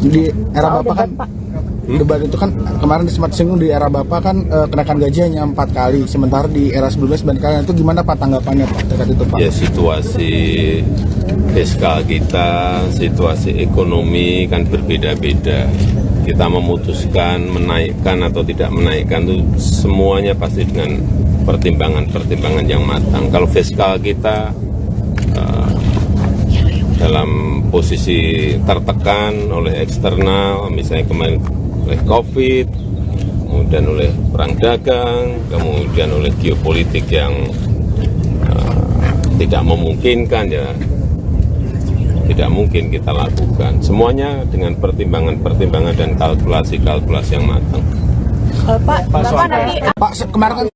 di era Bapak kan debat itu kan kemarin sempat disinggung di era Bapak kan kenaikan gaji hanya 4 kali, sementara di era sebelumnya 9 kali. Itu gimana Pak tanggapannya Pak terkait itu Pak? Ya, situasi fiskal kita, situasi ekonomi kan berbeda-beda. Kita memutuskan menaikkan atau tidak menaikkan itu semuanya pasti dengan pertimbangan-pertimbangan yang matang. Kalau fiskal kita dalam posisi tertekan oleh eksternal, misalnya kemarin oleh COVID, kemudian oleh perang dagang, kemudian oleh geopolitik yang tidak memungkinkan, ya tidak mungkin kita lakukan. Semuanya dengan pertimbangan-pertimbangan dan kalkulasi-kalkulasi yang matang. Pak, kemarin kan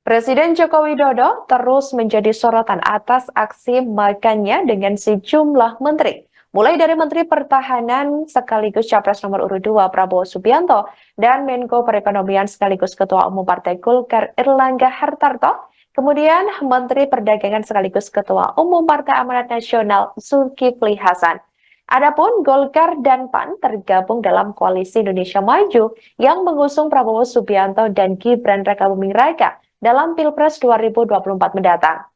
Presiden Joko Widodo terus menjadi sorotan atas aksi makannya dengan sejumlah menteri. Mulai dari Menteri Pertahanan sekaligus Capres nomor urut 2 Prabowo Subianto dan Menko Perekonomian sekaligus Ketua Umum Partai Golkar Erlangga Hartarto, kemudian Menteri Perdagangan sekaligus Ketua Umum Partai Amanat Nasional Zulkifli Hasan. Adapun Golkar dan PAN tergabung dalam Koalisi Indonesia Maju yang mengusung Prabowo Subianto dan Gibran Rakabuming Raka dalam Pilpres 2024 mendatang.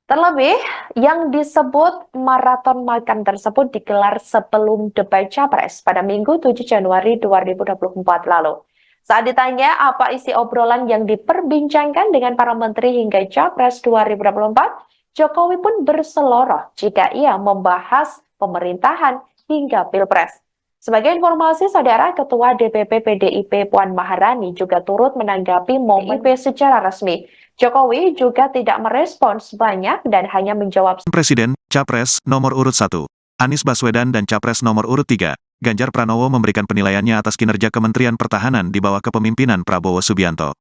Terlebih, yang disebut maraton makan tersebut digelar sebelum debat Capres pada Minggu 7 Januari 2024 lalu. Saat ditanya apa isi obrolan yang diperbincangkan dengan para menteri hingga Capres 2024, Jokowi pun berseloroh jika ia membahas pemerintahan hingga Pilpres. Sebagai informasi, saudara, Ketua DPP PDIP Puan Maharani juga turut menanggapi momen PDIP secara resmi. Jokowi juga tidak merespons banyak dan hanya menjawab. Presiden, Capres, nomor urut 1, Anies Baswedan dan Capres nomor urut 3, Ganjar Pranowo memberikan penilaiannya atas kinerja Kementerian Pertahanan di bawah kepemimpinan Prabowo Subianto.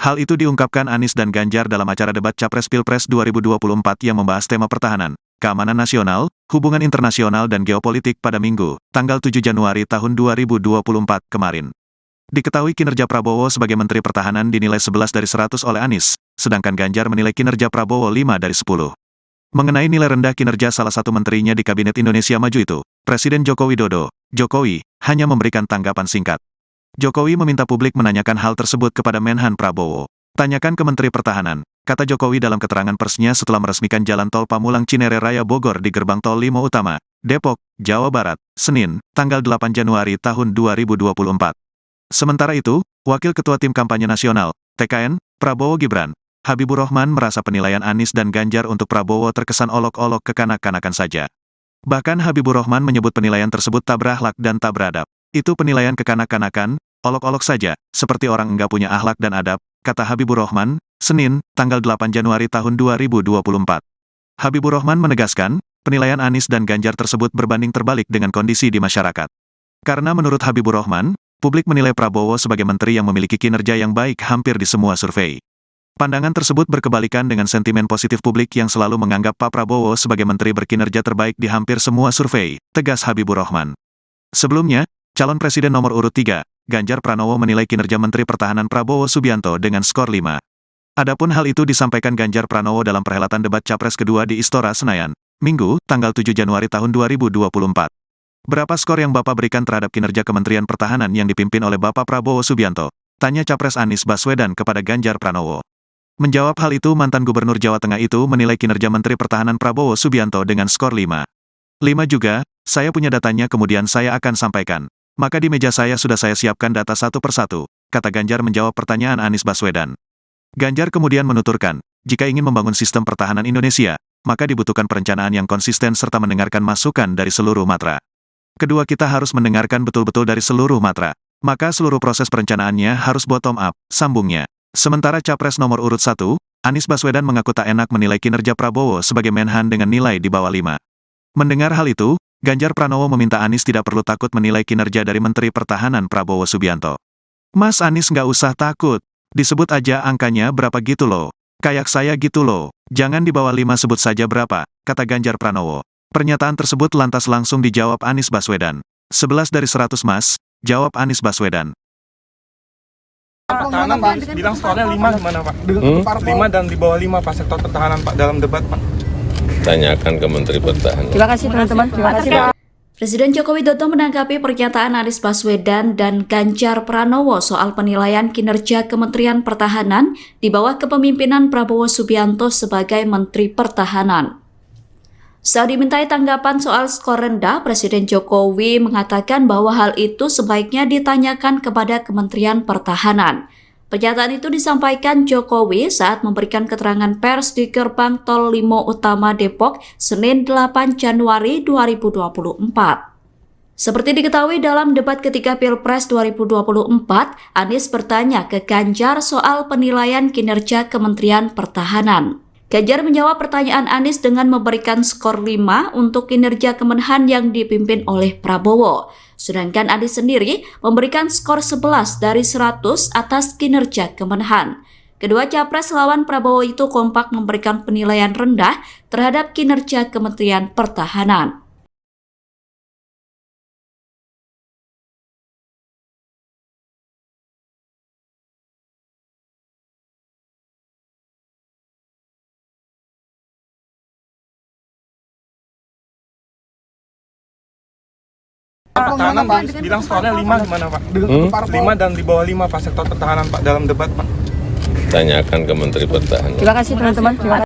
Hal itu diungkapkan Anies dan Ganjar dalam acara debat Capres Pilpres 2024 yang membahas tema pertahanan, keamanan nasional, hubungan internasional dan geopolitik pada Minggu, tanggal 7 Januari tahun 2024 kemarin. Diketahui kinerja Prabowo sebagai Menteri Pertahanan dinilai 11 dari 100 oleh Anies, sedangkan Ganjar menilai kinerja Prabowo 5 dari 10. Mengenai nilai rendah kinerja salah satu menterinya di Kabinet Indonesia Maju itu, Presiden Joko Widodo, Jokowi, hanya memberikan tanggapan singkat. Jokowi meminta publik menanyakan hal tersebut kepada Menhan Prabowo. Tanyakan ke Menteri Pertahanan, kata Jokowi dalam keterangan persnya setelah meresmikan Jalan Tol Pamulang Cinere Raya Bogor di Gerbang Tol Limo Utama, Depok, Jawa Barat, Senin, tanggal 8 Januari tahun 2024. Sementara itu, Wakil Ketua Tim Kampanye Nasional, TKN, Prabowo Gibran, Habibur Rahman merasa penilaian Anies dan Ganjar untuk Prabowo terkesan olok-olok kekanak-kanakan saja. Bahkan Habibur Rahman menyebut penilaian tersebut tak berakhlak dan tak beradab. Itu penilaian kekanak-kanakan, olok-olok saja, seperti orang enggak punya akhlak dan adab, kata Habibur Rahman, Senin, tanggal 8 Januari tahun 2024. Habibur Rahman menegaskan, penilaian Anies dan Ganjar tersebut berbanding terbalik dengan kondisi di masyarakat. Karena menurut Habibur Rahman, publik menilai Prabowo sebagai menteri yang memiliki kinerja yang baik hampir di semua survei. Pandangan tersebut berkebalikan dengan sentimen positif publik yang selalu menganggap Pak Prabowo sebagai menteri berkinerja terbaik di hampir semua survei, tegas Habibur Rahman. Sebelumnya, calon presiden nomor urut 3, Ganjar Pranowo menilai kinerja Menteri Pertahanan Prabowo Subianto dengan skor 5. Adapun hal itu disampaikan Ganjar Pranowo dalam perhelatan debat Capres kedua di Istora Senayan, Minggu, tanggal 7 Januari tahun 2024. Berapa skor yang Bapak berikan terhadap kinerja Kementerian Pertahanan yang dipimpin oleh Bapak Prabowo Subianto? Tanya Capres Anies Baswedan kepada Ganjar Pranowo. Menjawab hal itu, mantan Gubernur Jawa Tengah itu menilai kinerja Menteri Pertahanan Prabowo Subianto dengan skor 5. 5 juga, saya punya datanya kemudian saya akan sampaikan. Maka di meja saya sudah saya siapkan data satu persatu, kata Ganjar menjawab pertanyaan Anies Baswedan. Ganjar kemudian menuturkan, jika ingin membangun sistem pertahanan Indonesia, maka dibutuhkan perencanaan yang konsisten serta mendengarkan masukan dari seluruh matra. Kedua, kita harus mendengarkan betul-betul dari seluruh matra. Maka seluruh proses perencanaannya harus bottom up, sambungnya. Sementara Capres nomor urut 1, Anies Baswedan mengaku tak enak menilai kinerja Prabowo sebagai Menhan dengan nilai di bawah 5. Mendengar hal itu, Ganjar Pranowo meminta Anies tidak perlu takut menilai kinerja dari Menteri Pertahanan Prabowo Subianto. Mas Anies nggak usah takut, disebut aja angkanya berapa gitu loh. Kayak saya gitu loh, jangan di bawah 5 sebut saja berapa, kata Ganjar Pranowo. Pernyataan tersebut lantas langsung dijawab Anies Baswedan. 11 dari 100 mas, jawab Anies Baswedan. Pertahanan bilang skornya 5 gimana Pak? 5 dan di bawah 5 Pak sektor pertahanan Pak dalam debat Pak. Tanyakan ke Menteri Pertahanan. Terima kasih teman-teman. Terima kasih Pak. Presiden Joko Widodo menanggapi pernyataan Anies Baswedan dan Ganjar Pranowo soal penilaian kinerja Kementerian Pertahanan di bawah kepemimpinan Prabowo Subianto sebagai Menteri Pertahanan. Saat dimintai tanggapan soal skor rendah, Presiden Jokowi mengatakan bahwa hal itu sebaiknya ditanyakan kepada Kementerian Pertahanan. Pernyataan itu disampaikan Jokowi saat memberikan keterangan pers di Gerbang Tol Limo Utama Depok, Senin 8 Januari 2024. Seperti diketahui dalam debat ketiga Pilpres 2024, Anies bertanya ke Ganjar soal penilaian kinerja Kementerian Pertahanan. Ganjar menjawab pertanyaan Anies dengan memberikan skor 5 untuk kinerja Kemenhan yang dipimpin oleh Prabowo. Sedangkan Anies sendiri memberikan skor 11 dari 100 atas kinerja Kemenhan. Kedua capres lawan Prabowo itu kompak memberikan penilaian rendah terhadap kinerja Kementerian Pertahanan. Pertahanan bilang skornya 5 gimana Pak? 5 dan di bawah 5 Pak sektor pertahanan Pak dalam debat Pak. Tanyakan ke Menteri Pertahanan. Terima kasih teman-teman.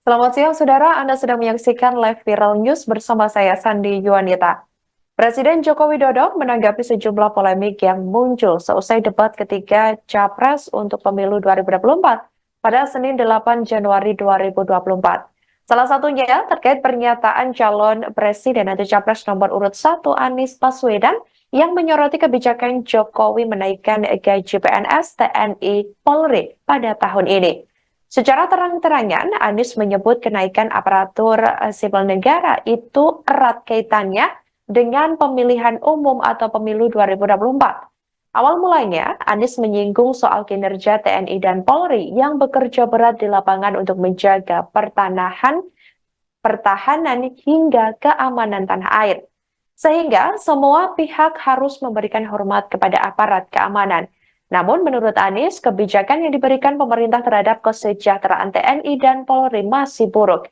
Selamat siang saudara, Anda sedang menyaksikan live viral news bersama saya Sandi Yuanita. Presiden Joko Widodo menanggapi sejumlah polemik yang muncul seusai debat ketiga Capres untuk pemilu 2024 pada Senin 8 Januari 2024. Salah satunya terkait pernyataan calon presiden atau capres nomor urut 1 Anies Baswedan yang menyoroti kebijakan Jokowi menaikkan gaji PNS, TNI, Polri pada tahun ini. Secara terang-terangan, Anies menyebut kenaikan aparatur sipil negara itu erat kaitannya dengan pemilihan umum atau pemilu 2024. Awal mulanya, Anies menyinggung soal kinerja TNI dan Polri yang bekerja berat di lapangan untuk menjaga pertahanan hingga keamanan tanah air. Sehingga semua pihak harus memberikan hormat kepada aparat keamanan. Namun menurut Anies, kebijakan yang diberikan pemerintah terhadap kesejahteraan TNI dan Polri masih buruk.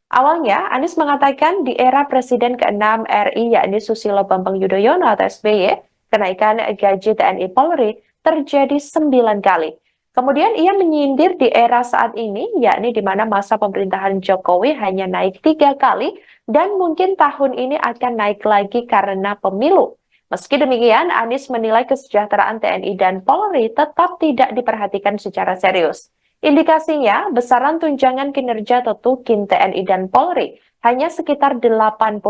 Awalnya, Anies mengatakan di era Presiden ke-6 RI yakni Susilo Bambang Yudhoyono atau SBY, kenaikan gaji TNI Polri terjadi 9 kali. Kemudian ia menyindir di era saat ini, yakni di mana masa pemerintahan Jokowi hanya naik 3 kali dan mungkin tahun ini akan naik lagi karena pemilu. Meski demikian, Anies menilai kesejahteraan TNI dan Polri tetap tidak diperhatikan secara serius. Indikasinya, besaran tunjangan kinerja atau tukin TNI dan Polri hanya sekitar 80%.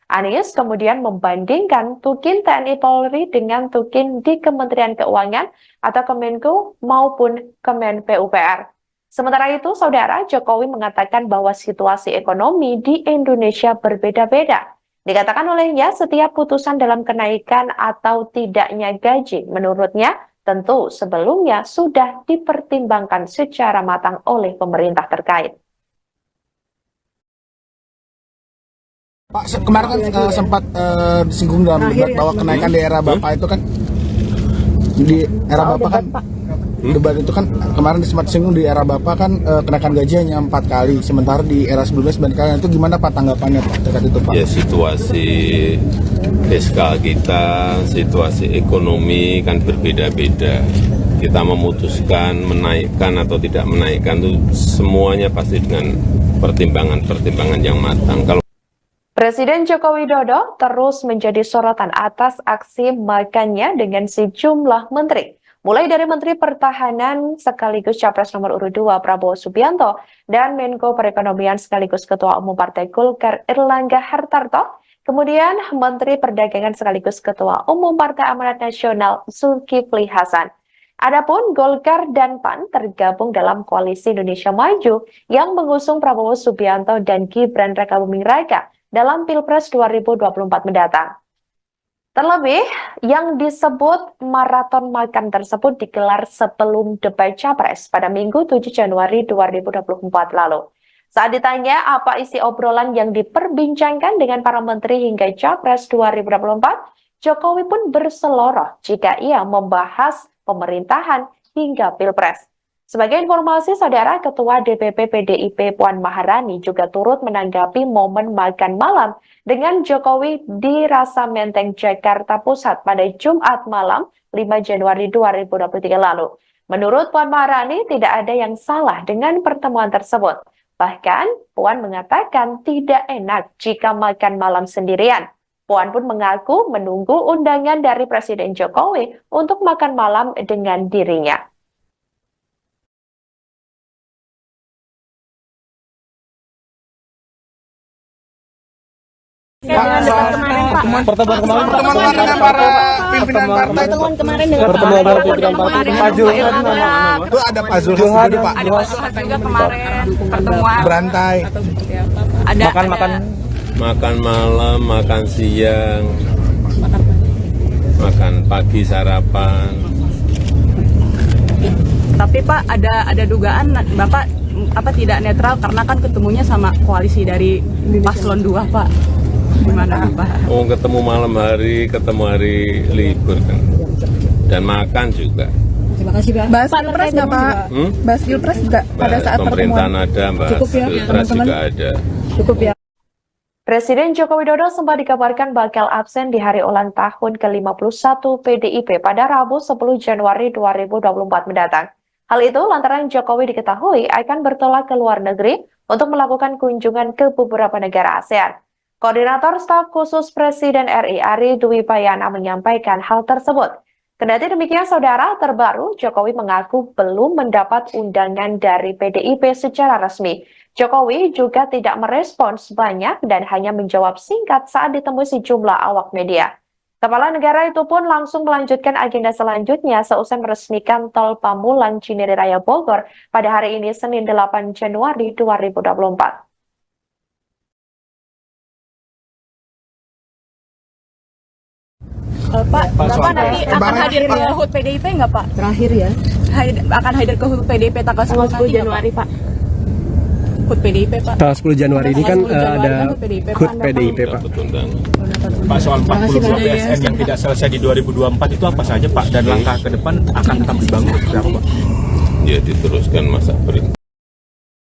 Anies kemudian membandingkan tukin TNI Polri dengan tukin di Kementerian Keuangan atau Kemenku maupun Kemen PUPR. Sementara itu, Saudara, Jokowi mengatakan bahwa situasi ekonomi di Indonesia berbeda-beda. Dikatakan olehnya, setiap putusan dalam kenaikan atau tidaknya gaji, menurutnya, tentu sebelumnya sudah dipertimbangkan secara matang oleh pemerintah terkait. Pak, kemarin kan sempat disinggung dalam debat bahwa kenaikan di era Bapak itu kan di era Bapak kan debat itu kan kemarin sempat disinggung di era Bapak kan kenaikan gaji hanya 4 kali, sementara di era sebelumnya 9 kali. Itu gimana Pak tanggapannya Pak terkait itu Pak? Ya, situasi fiskal kita, situasi ekonomi kan berbeda-beda. Kita memutuskan menaikkan atau tidak menaikkan itu semuanya pasti dengan pertimbangan-pertimbangan yang matang. Kalau Presiden Joko Widodo terus menjadi sorotan atas aksi makannya dengan sejumlah menteri. Mulai dari Menteri Pertahanan sekaligus Capres nomor urut 2 Prabowo Subianto dan Menko Perekonomian sekaligus Ketua Umum Partai Golkar Erlangga Hartarto, kemudian Menteri Perdagangan sekaligus Ketua Umum Partai Amanat Nasional Zulkifli Hasan. Adapun Golkar dan PAN tergabung dalam Koalisi Indonesia Maju yang mengusung Prabowo Subianto dan Gibran Rakabuming Raka dalam Pilpres 2024 mendatang. Terlebih, yang disebut maraton makan tersebut digelar sebelum debat Capres pada Minggu 7 Januari 2024 lalu. Saat ditanya apa isi obrolan yang diperbincangkan dengan para menteri hingga Capres 2024, Jokowi pun berseloroh jika ia membahas pemerintahan hingga Pilpres. Sebagai informasi, Saudara, Ketua DPP PDIP Puan Maharani juga turut menanggapi momen makan malam dengan Jokowi di Rasa Menteng, Jakarta Pusat pada Jumat malam 5 Januari 2023 lalu. Menurut Puan Maharani, tidak ada yang salah dengan pertemuan tersebut. Bahkan, Puan mengatakan tidak enak jika makan malam sendirian. Puan pun mengaku menunggu undangan dari Presiden Jokowi untuk makan malam dengan dirinya. Pertemuan kemarin dengan para pimpinan partai itu. Pertemuan para pimpinan partai Pak Zulhas. Itu ada Pak Zulhas juga, Pak. Ada Pak Zulhas juga kemarin pertemuan. Berantai. Ada Makan malam, makan siang, makan pagi sarapan. Tapi Pak ada dugaan Bapak tidak netral karena kan ketemunya sama koalisi dari Paslon 2, Pak. Gimana Pak? Oh, ketemu malam hari, ketemu hari libur kan. Dan makan juga. Terima kasih Pak. Bahas Pilpres nggak Pak? Bahas Pilpres juga pada saat pemerintahan pertemuan. ada, bahas Cukup ya, Pilpres teman-teman? juga ada. Cukup ya. Presiden Joko Widodo sempat dikabarkan bakal absen di hari ulang tahun ke-51 PDIP pada Rabu 10 Januari 2024 mendatang. Hal itu lantaran Jokowi diketahui akan bertolak ke luar negeri untuk melakukan kunjungan ke beberapa negara ASEAN. Koordinator Staf Khusus Presiden RI Ari Dwi Payana menyampaikan hal tersebut. Kendati demikian, Saudara, terbaru Jokowi mengaku belum mendapat undangan dari PDIP secara resmi. Jokowi juga tidak merespons banyak dan hanya menjawab singkat saat ditemui sejumlah awak media. Kepala negara itu pun langsung melanjutkan agenda selanjutnya seusai meresmikan Tol Pamulang Cinere Raya Bogor pada hari ini Senin 8 Januari 2024. Pak, Bapak nanti akan hadir ke HUT PDIP nggak Pak? Terakhir ya. Akan hadir ke HUT PDIP tanggal 10 Januari Pak? HUT PDIP Pak. Tanggal 10 Januari ini kan ada HUT PDIP Pak. Pak, soal 42 BSN yang tidak selesai di 2024 itu apa saja Pak? Dan langkah ke depan akan tetap dibangun seperti apa Pak? Ya diteruskan masa perintah.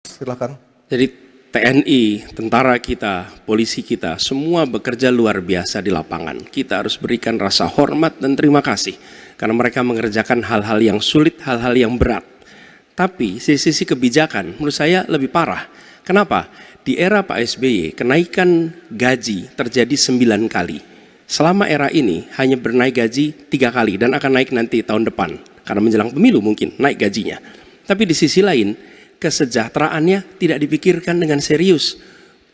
Silakan. Jadi TNI, tentara kita, polisi kita, semua bekerja luar biasa di lapangan. Kita harus berikan rasa hormat dan terima kasih karena mereka mengerjakan hal-hal yang sulit, hal-hal yang berat. Tapi sisi kebijakan menurut saya lebih parah. Kenapa? Di era Pak SBY, kenaikan gaji terjadi 9 kali. Selama era ini hanya bernaik gaji 3 kali dan akan naik nanti tahun depan. Karena menjelang pemilu mungkin naik gajinya. Tapi di sisi lain, kesejahteraannya tidak dipikirkan dengan serius.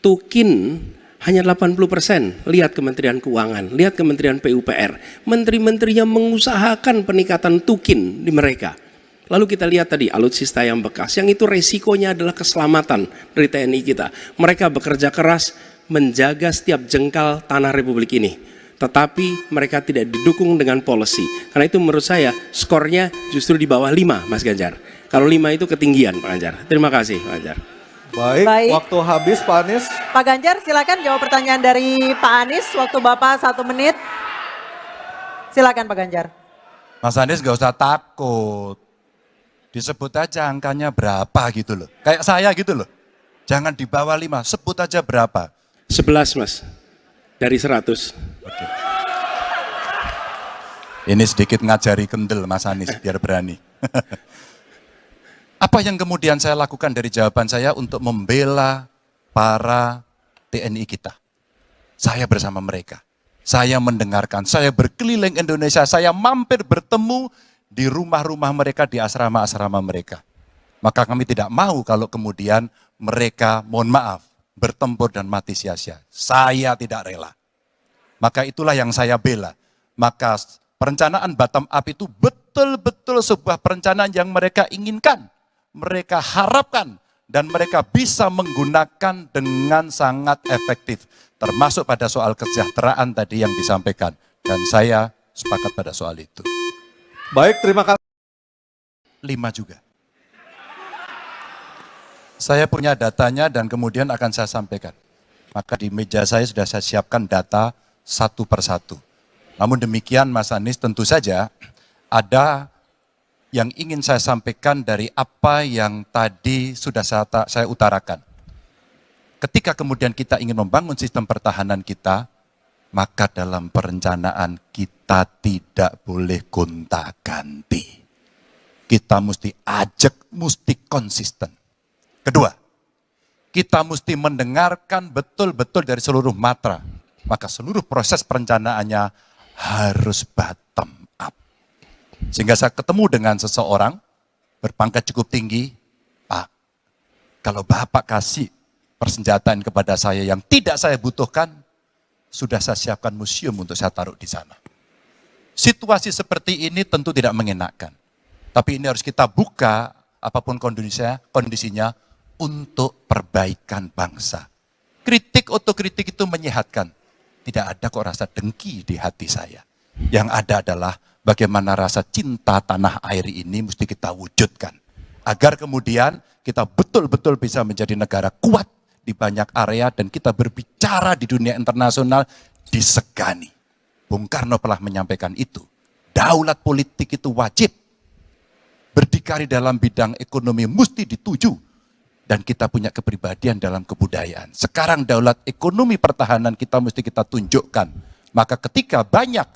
Tukin hanya 80%. Lihat Kementerian Keuangan, lihat Kementerian PUPR. Menteri-menterinya mengusahakan peningkatan tukin di mereka. Lalu kita lihat tadi alutsista yang bekas, yang itu resikonya adalah keselamatan dari TNI kita. Mereka bekerja keras menjaga setiap jengkal tanah Republik ini. Tetapi mereka tidak didukung dengan policy. Karena itu menurut saya skornya justru di bawah 5, Mas Ganjar. Kalau 5 itu ketinggian, Pak Ganjar. Terima kasih, Pak Ganjar. Baik, waktu habis Pak Anies. Pak Ganjar silakan jawab pertanyaan dari Pak Anies. Waktu Bapak 1 menit. Silakan Pak Ganjar. Mas Anies gak usah takut. Disebut aja angkanya berapa gitu loh. Kayak saya gitu loh. Jangan di bawah 5, sebut aja berapa. 11 Mas, dari 100. Oke. Ini sedikit ngajari kendel Mas Anies biar berani. Apa yang kemudian saya lakukan dari jawaban saya untuk membela para TNI kita? Saya bersama mereka. Saya mendengarkan, saya berkeliling Indonesia, saya mampir bertemu di rumah-rumah mereka, di asrama-asrama mereka. Maka kami tidak mau kalau kemudian mereka, mohon maaf, bertempur dan mati sia-sia. Saya tidak rela. Maka itulah yang saya bela. Maka perencanaan bottom up itu betul-betul sebuah perencanaan yang mereka inginkan. Mereka harapkan dan mereka bisa menggunakan dengan sangat efektif. Termasuk pada soal kesejahteraan tadi yang disampaikan. Dan saya sepakat pada soal itu. Baik, terima kasih. 5 juga. Saya punya datanya dan kemudian akan saya sampaikan. Maka di meja saya sudah saya siapkan data satu persatu. Namun demikian Mas Anies, tentu saja ada yang ingin saya sampaikan dari apa yang tadi sudah saya utarakan. Ketika kemudian kita ingin membangun sistem pertahanan kita, maka dalam perencanaan kita tidak boleh gonta-ganti. Kita mesti ajak, mesti konsisten. Kedua, kita mesti mendengarkan betul-betul dari seluruh matra. Maka seluruh proses perencanaannya harus bottom up. Sehingga saya ketemu dengan seseorang berpangkat cukup tinggi, Pak, kalau Bapak kasih persenjataan kepada saya yang tidak saya butuhkan, sudah saya siapkan museum untuk saya taruh di sana. Situasi seperti ini tentu tidak mengenakan. Tapi ini harus kita buka, apapun kondisinya, untuk perbaikan bangsa. Kritik otokritik itu menyehatkan. Tidak ada kok rasa dengki di hati saya. Yang ada adalah bagaimana rasa cinta tanah air ini mesti kita wujudkan. Agar kemudian kita betul-betul bisa menjadi negara kuat di banyak area dan kita berbicara di dunia internasional disegani. Bung Karno pernah menyampaikan itu. Daulat politik itu wajib. Berdikari dalam bidang ekonomi mesti dituju. Dan kita punya kepribadian dalam kebudayaan. Sekarang daulat ekonomi pertahanan kita mesti kita tunjukkan. Maka ketika banyak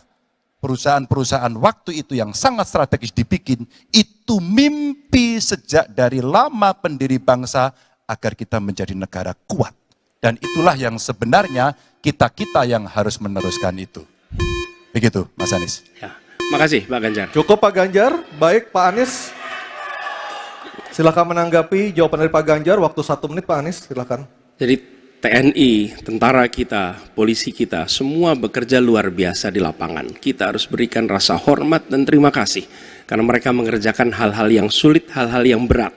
perusahaan-perusahaan waktu itu yang sangat strategis dibikin, itu mimpi sejak dari lama pendiri bangsa agar kita menjadi negara kuat. Dan itulah yang sebenarnya kita-kita yang harus meneruskan itu. Begitu Mas Anies. Ya, makasih Pak Ganjar. Cukup Pak Ganjar, baik Pak Anies. Silakan menanggapi jawaban dari Pak Ganjar, waktu 1 menit Pak Anies, silakan. Jadi TNI, tentara kita, polisi kita, semua bekerja luar biasa di lapangan. Kita harus berikan rasa hormat dan terima kasih. Karena mereka mengerjakan hal-hal yang sulit, hal-hal yang berat.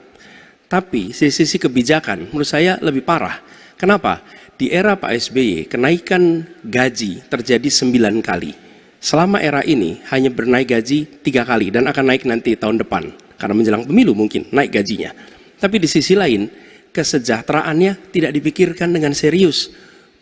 Tapi sisi kebijakan menurut saya lebih parah. Kenapa? Di era Pak SBY, kenaikan gaji terjadi 9 kali. Selama era ini hanya bernaik gaji 3 kali dan akan naik nanti tahun depan. Karena menjelang pemilu mungkin naik gajinya. Tapi di sisi lain, kesejahteraannya tidak dipikirkan dengan serius.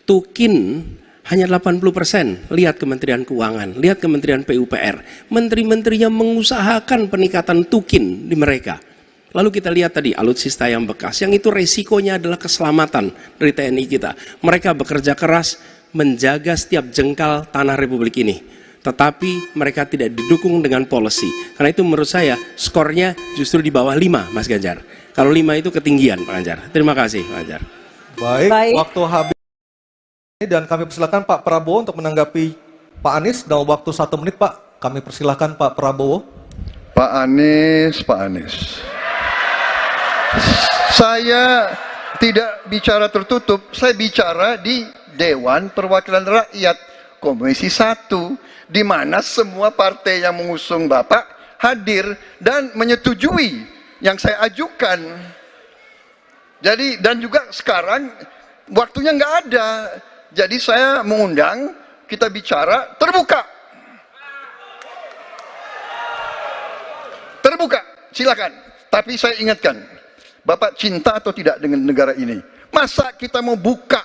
Tukin hanya 80%. Lihat Kementerian Keuangan, lihat Kementerian PUPR. Menteri-menterinya mengusahakan peningkatan tukin di mereka. Lalu kita lihat tadi alutsista yang bekas, yang itu resikonya adalah keselamatan dari TNI kita. Mereka bekerja keras menjaga setiap jengkal tanah Republik ini. Tetapi mereka tidak didukung dengan policy. Karena itu menurut saya skornya justru di bawah 5 Mas Ganjar. Kalau 5 itu ketinggian Pak Ganjar. Terima kasih Pak Ganjar. Baik, waktu habis dan kami persilakan Pak Prabowo untuk menanggapi Pak Anies dalam waktu 1 menit Pak. Kami persilakan Pak Prabowo. Pak Anies. Saya tidak bicara tertutup, saya bicara di Dewan Perwakilan Rakyat Komisi 1. Di mana semua partai yang mengusung Bapak hadir dan menyetujui yang saya ajukan. Jadi dan juga sekarang waktunya nggak ada. Jadi saya mengundang kita bicara terbuka. Terbuka, silakan. Tapi saya ingatkan, Bapak cinta atau tidak dengan negara ini? Masa kita mau buka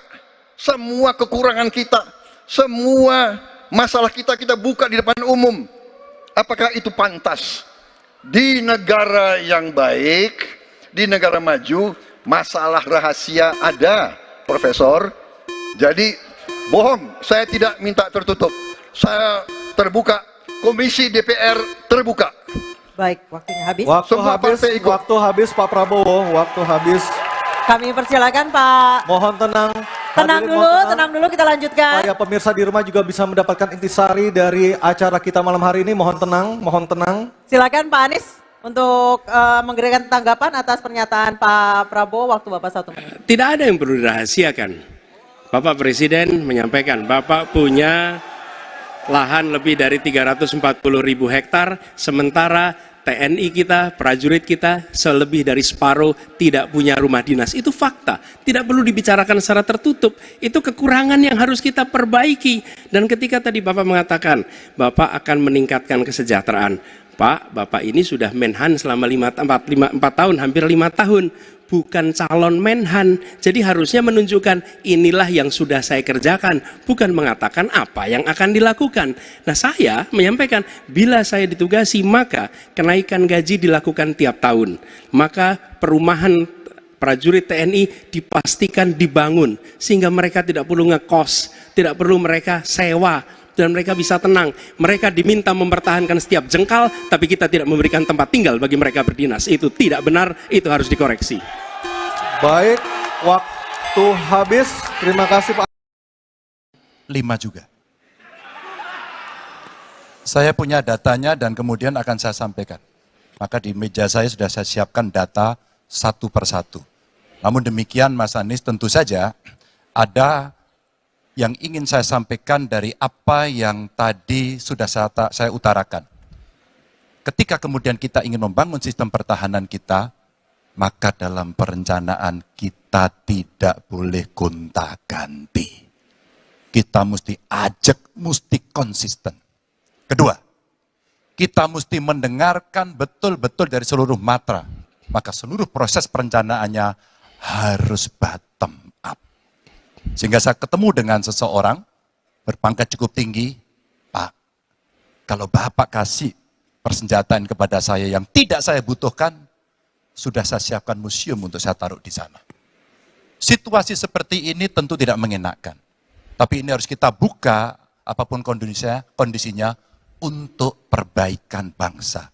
semua kekurangan kita, semua masalah kita buka di depan umum? Apakah itu pantas? Di negara yang baik, di negara maju, masalah rahasia ada, Profesor. Jadi bohong, saya tidak minta tertutup. Saya terbuka, Komisi DPR terbuka. Baik, waktunya habis. Waktu habis Pak Prabowo, waktu habis. Kami persilakan Pak. Mohon tenang. Tenang dulu, kita lanjutkan. Supaya pemirsa di rumah juga bisa mendapatkan intisari dari acara kita malam hari ini. Mohon tenang. Silakan Pak Anies untuk memberikan tanggapan atas pernyataan Pak Prabowo, waktu Bapak 1 menit. Tidak ada yang perlu dirahasiakan. Bapak Presiden menyampaikan, Bapak punya lahan lebih dari 340.000 hektar, sementara TNI kita, prajurit kita, selebih dari separuh tidak punya rumah dinas. Itu fakta, tidak perlu dibicarakan secara tertutup. Itu kekurangan yang harus kita perbaiki. Dan ketika tadi Bapak mengatakan, Bapak akan meningkatkan kesejahteraan. Pak, Bapak ini sudah Menhan selama 4 tahun, hampir 5 tahun. Bukan calon Menhan, jadi harusnya menunjukkan inilah yang sudah saya kerjakan, bukan mengatakan apa yang akan dilakukan. Nah, saya menyampaikan bila saya ditugasi maka kenaikan gaji dilakukan tiap tahun, maka perumahan prajurit TNI dipastikan dibangun sehingga mereka tidak perlu ngekos, tidak perlu mereka sewa, dan mereka bisa tenang. Mereka diminta mempertahankan setiap jengkal, tapi kita tidak memberikan tempat tinggal bagi mereka berdinas. Itu tidak benar, itu harus dikoreksi. Baik, waktu habis. Terima kasih Pak. 5 juga. Saya punya datanya dan kemudian akan saya sampaikan. Maka di meja saya sudah saya siapkan data satu persatu. Namun demikian Mas Anies, tentu saja ada yang ingin saya sampaikan dari apa yang tadi sudah saya utarakan. Ketika kemudian kita ingin membangun sistem pertahanan kita, maka dalam perencanaan kita tidak boleh gonta-ganti. Kita mesti ajak, mesti konsisten. Kedua, kita mesti mendengarkan betul-betul dari seluruh matra. Maka seluruh proses perencanaannya harus bottom up. Sehingga saya ketemu dengan seseorang berpangkat cukup tinggi, Pak, kalau Bapak kasih persenjataan kepada saya yang tidak saya butuhkan, sudah saya siapkan museum untuk saya taruh di sana. Situasi seperti ini tentu tidak mengenakan. Tapi ini harus kita buka, apapun kondisinya untuk perbaikan bangsa.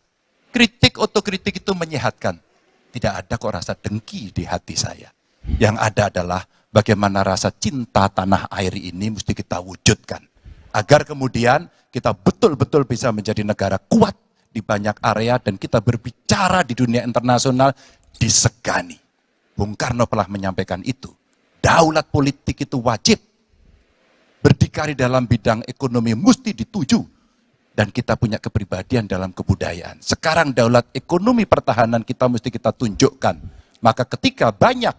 Kritik otokritik itu menyehatkan. Tidak ada kok rasa dengki di hati saya. Yang ada adalah bagaimana rasa cinta tanah air ini mesti kita wujudkan. Agar kemudian kita betul-betul bisa menjadi negara kuat di banyak area dan kita berbicara di dunia internasional disegani. Bung Karno telah menyampaikan itu. Daulat politik itu wajib. Berdikari dalam bidang ekonomi mesti dituju. Dan kita punya kepribadian dalam kebudayaan. Sekarang daulat ekonomi pertahanan kita mesti kita tunjukkan. Maka ketika banyak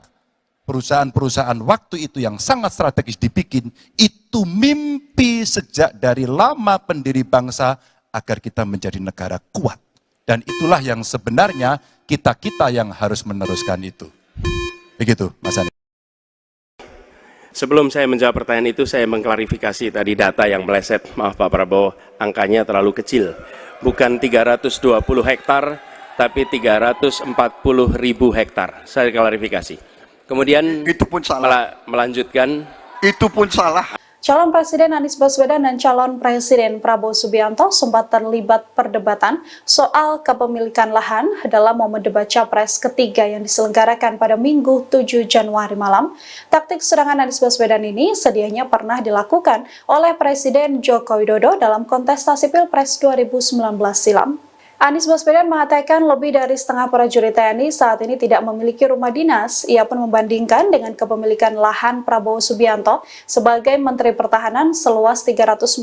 perusahaan-perusahaan waktu itu yang sangat strategis dibikin, itu mimpi sejak dari lama pendiri bangsa agar kita menjadi negara kuat. Dan itulah yang sebenarnya kita-kita yang harus meneruskan itu. Begitu, Mas Anies. Sebelum saya menjawab pertanyaan itu, saya mengklarifikasi tadi data yang meleset. Maaf Pak Prabowo, angkanya terlalu kecil. Bukan 320 hektar, tapi 340.000 hektar. Saya klarifikasi. Kemudian itu pun salah. Melanjutkan. Itu pun salah. Calon Presiden Anies Baswedan dan calon Presiden Prabowo Subianto sempat terlibat perdebatan soal kepemilikan lahan dalam momen debat Capres ketiga yang diselenggarakan pada Minggu 7 Januari malam. Taktik serangan Anies Baswedan ini sedianya pernah dilakukan oleh Presiden Joko Widodo dalam kontestasi Pilpres 2019 silam. Anies Baswedan mengatakan lebih dari setengah prajurit TNI saat ini tidak memiliki rumah dinas. Ia pun membandingkan dengan kepemilikan lahan Prabowo Subianto sebagai Menteri Pertahanan seluas 340.000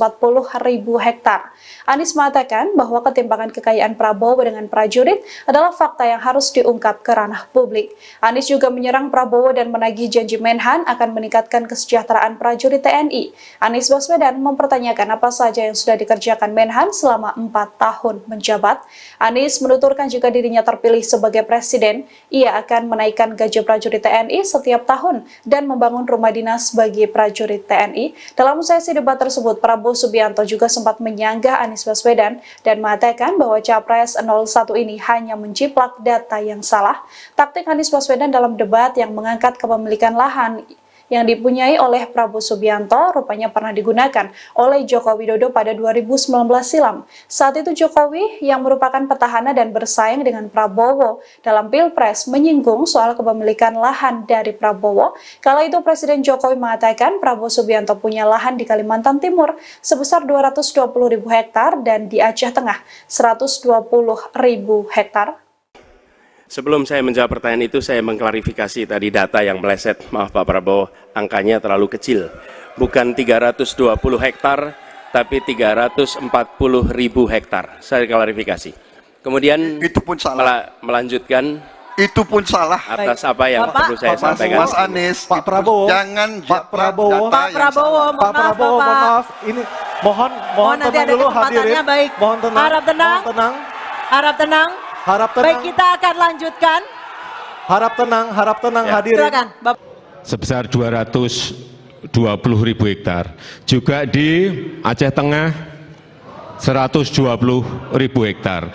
hektar. Anies mengatakan bahwa ketimpangan kekayaan Prabowo dengan prajurit adalah fakta yang harus diungkap ke ranah publik. Anies juga menyerang Prabowo dan menagih janji Menhan akan meningkatkan kesejahteraan prajurit TNI. Anies Baswedan mempertanyakan apa saja yang sudah dikerjakan Menhan selama 4 tahun menjabat. Anies menuturkan jika dirinya terpilih sebagai presiden, ia akan menaikkan gaji prajurit TNI setiap tahun dan membangun rumah dinas bagi prajurit TNI. Dalam sesi debat tersebut, Prabowo Subianto juga sempat menyanggah Anies Baswedan dan mengatakan bahwa Capres 01 ini hanya menjiplak data yang salah. Taktik Anies Baswedan dalam debat yang mengangkat kepemilikan lahan yang dipunyai oleh Prabowo Subianto rupanya pernah digunakan oleh Joko Widodo pada 2019 silam. Saat itu Jokowi yang merupakan petahana dan bersaing dengan Prabowo dalam Pilpres menyinggung soal kepemilikan lahan dari Prabowo. Kala itu Presiden Jokowi mengatakan Prabowo Subianto punya lahan di Kalimantan Timur sebesar 220.000 hektar dan di Aceh Tengah 120.000 hektar. Sebelum saya menjawab pertanyaan itu, saya mengklarifikasi tadi data yang meleset. Maaf Pak Prabowo, angkanya terlalu kecil. Bukan 320 hektar, tapi 340.000 hektar. Saya klarifikasi. Kemudian itu pun salah. Melanjutkan. Itu pun salah. Atas apa yang perlu saya sampaikan? Mas Anies, Pak Prabowo, jangan Pak Prabowo, mohon maaf, ini mohon nanti tenang ada dulu kesempatannya, hadirin. baik. Mohon tenang. Harap tenang. Mohon tenang. Harap tenang. Harap tenang. Baik, kita akan lanjutkan. Harap tenang Ya. hadirin. Silakan, Bapak. sebesar 220.000 hektar. Juga di Aceh Tengah 120.000 hektar.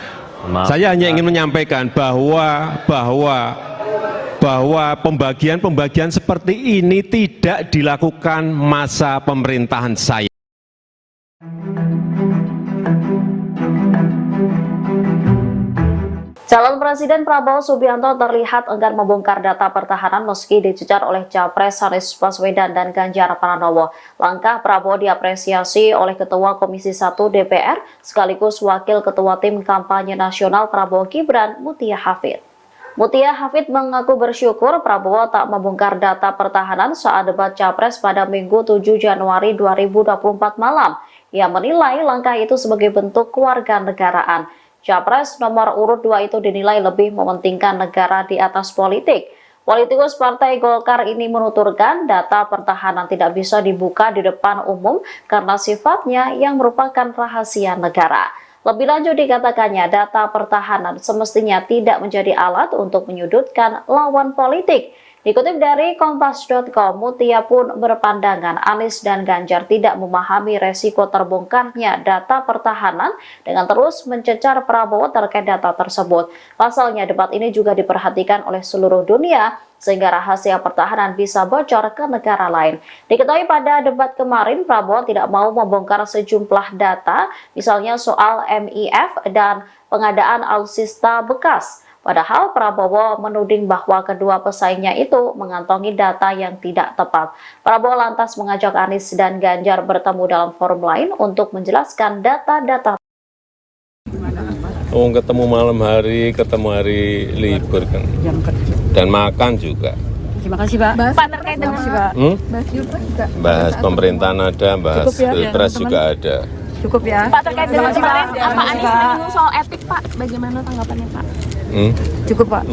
Saya hanya ingin menyampaikan bahwa pembagian seperti ini tidak dilakukan masa pemerintahan saya. Calon Presiden Prabowo Subianto terlihat enggan membongkar data pertahanan meski dicecar oleh Capres Anies Baswedan dan Ganjar Pranowo. Langkah Prabowo diapresiasi oleh Ketua Komisi 1 DPR sekaligus Wakil Ketua Tim Kampanye Nasional Prabowo Gibran, Mutia Hafid. Mutia Hafid mengaku bersyukur Prabowo tak membongkar data pertahanan saat debat Capres pada Minggu 7 Januari 2024 malam. Ia menilai langkah itu sebagai bentuk kewarganegaraan. Capres nomor urut 2 itu dinilai lebih mementingkan negara di atas politik. Politikus Partai Golkar ini menuturkan data pertahanan tidak bisa dibuka di depan umum karena sifatnya yang merupakan rahasia negara. Lebih lanjut dikatakannya data pertahanan semestinya tidak menjadi alat untuk menyudutkan lawan politik. Dikutip dari Kompas.com, Mutia pun berpandangan Anies dan Ganjar tidak memahami resiko terbongkarnya data pertahanan dengan terus mencecar Prabowo terkait data tersebut. Pasalnya debat ini juga diperhatikan oleh seluruh dunia sehingga rahasia pertahanan bisa bocor ke negara lain. Diketahui pada debat kemarin Prabowo tidak mau membongkar sejumlah data, misalnya soal MIF dan pengadaan alutsista bekas. Padahal Prabowo menuding bahwa kedua pesaingnya itu mengantongi data yang tidak tepat. Prabowo lantas mengajak Anies dan Ganjar bertemu dalam forum lain untuk menjelaskan data-data. Ketemu malam hari, ketemu hari libur kan. Dan makan juga. Terima kasih Pak. Pak terkait dengan bahas Pilpres juga. Bahas pemerintahan ada, bahas Pilpres juga ada. Cukup ya. Pak terkait dengan kemarin Pak Anies menyinggung soal etik Pak, bagaimana tanggapannya Pak? Cukup Pak.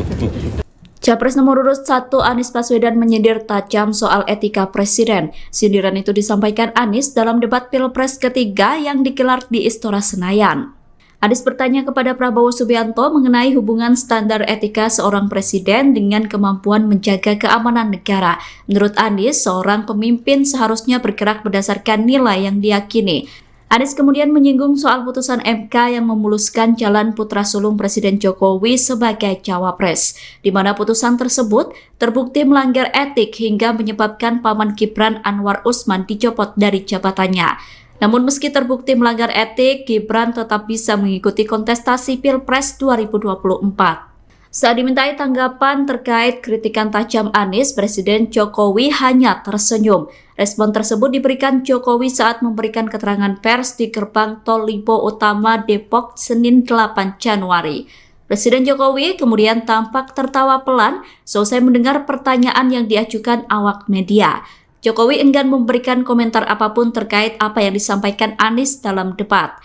Capres nomor urut 1 Anies Baswedan menyindir tajam soal etika presiden. Sindiran itu disampaikan Anies dalam debat Pilpres ketiga yang digelar di Istora Senayan. Anies bertanya kepada Prabowo Subianto mengenai hubungan standar etika seorang presiden dengan kemampuan menjaga keamanan negara. Menurut Anies, seorang pemimpin seharusnya bergerak berdasarkan nilai yang diyakini. Anies kemudian menyinggung soal putusan MK yang memuluskan jalan putra sulung Presiden Jokowi sebagai cawapres, di mana putusan tersebut terbukti melanggar etik hingga menyebabkan paman Gibran Anwar Usman dicopot dari jabatannya. Namun meski terbukti melanggar etik, Gibran tetap bisa mengikuti kontestasi Pilpres 2024. Saat dimintai tanggapan terkait kritikan tajam Anies, Presiden Jokowi hanya tersenyum. Respon tersebut diberikan Jokowi saat memberikan keterangan pers di gerbang Tol Lipo Utama Depok Senin 8 Januari. Presiden Jokowi kemudian tampak tertawa pelan selesai mendengar pertanyaan yang diajukan awak media. Jokowi enggan memberikan komentar apapun terkait apa yang disampaikan Anies dalam debat.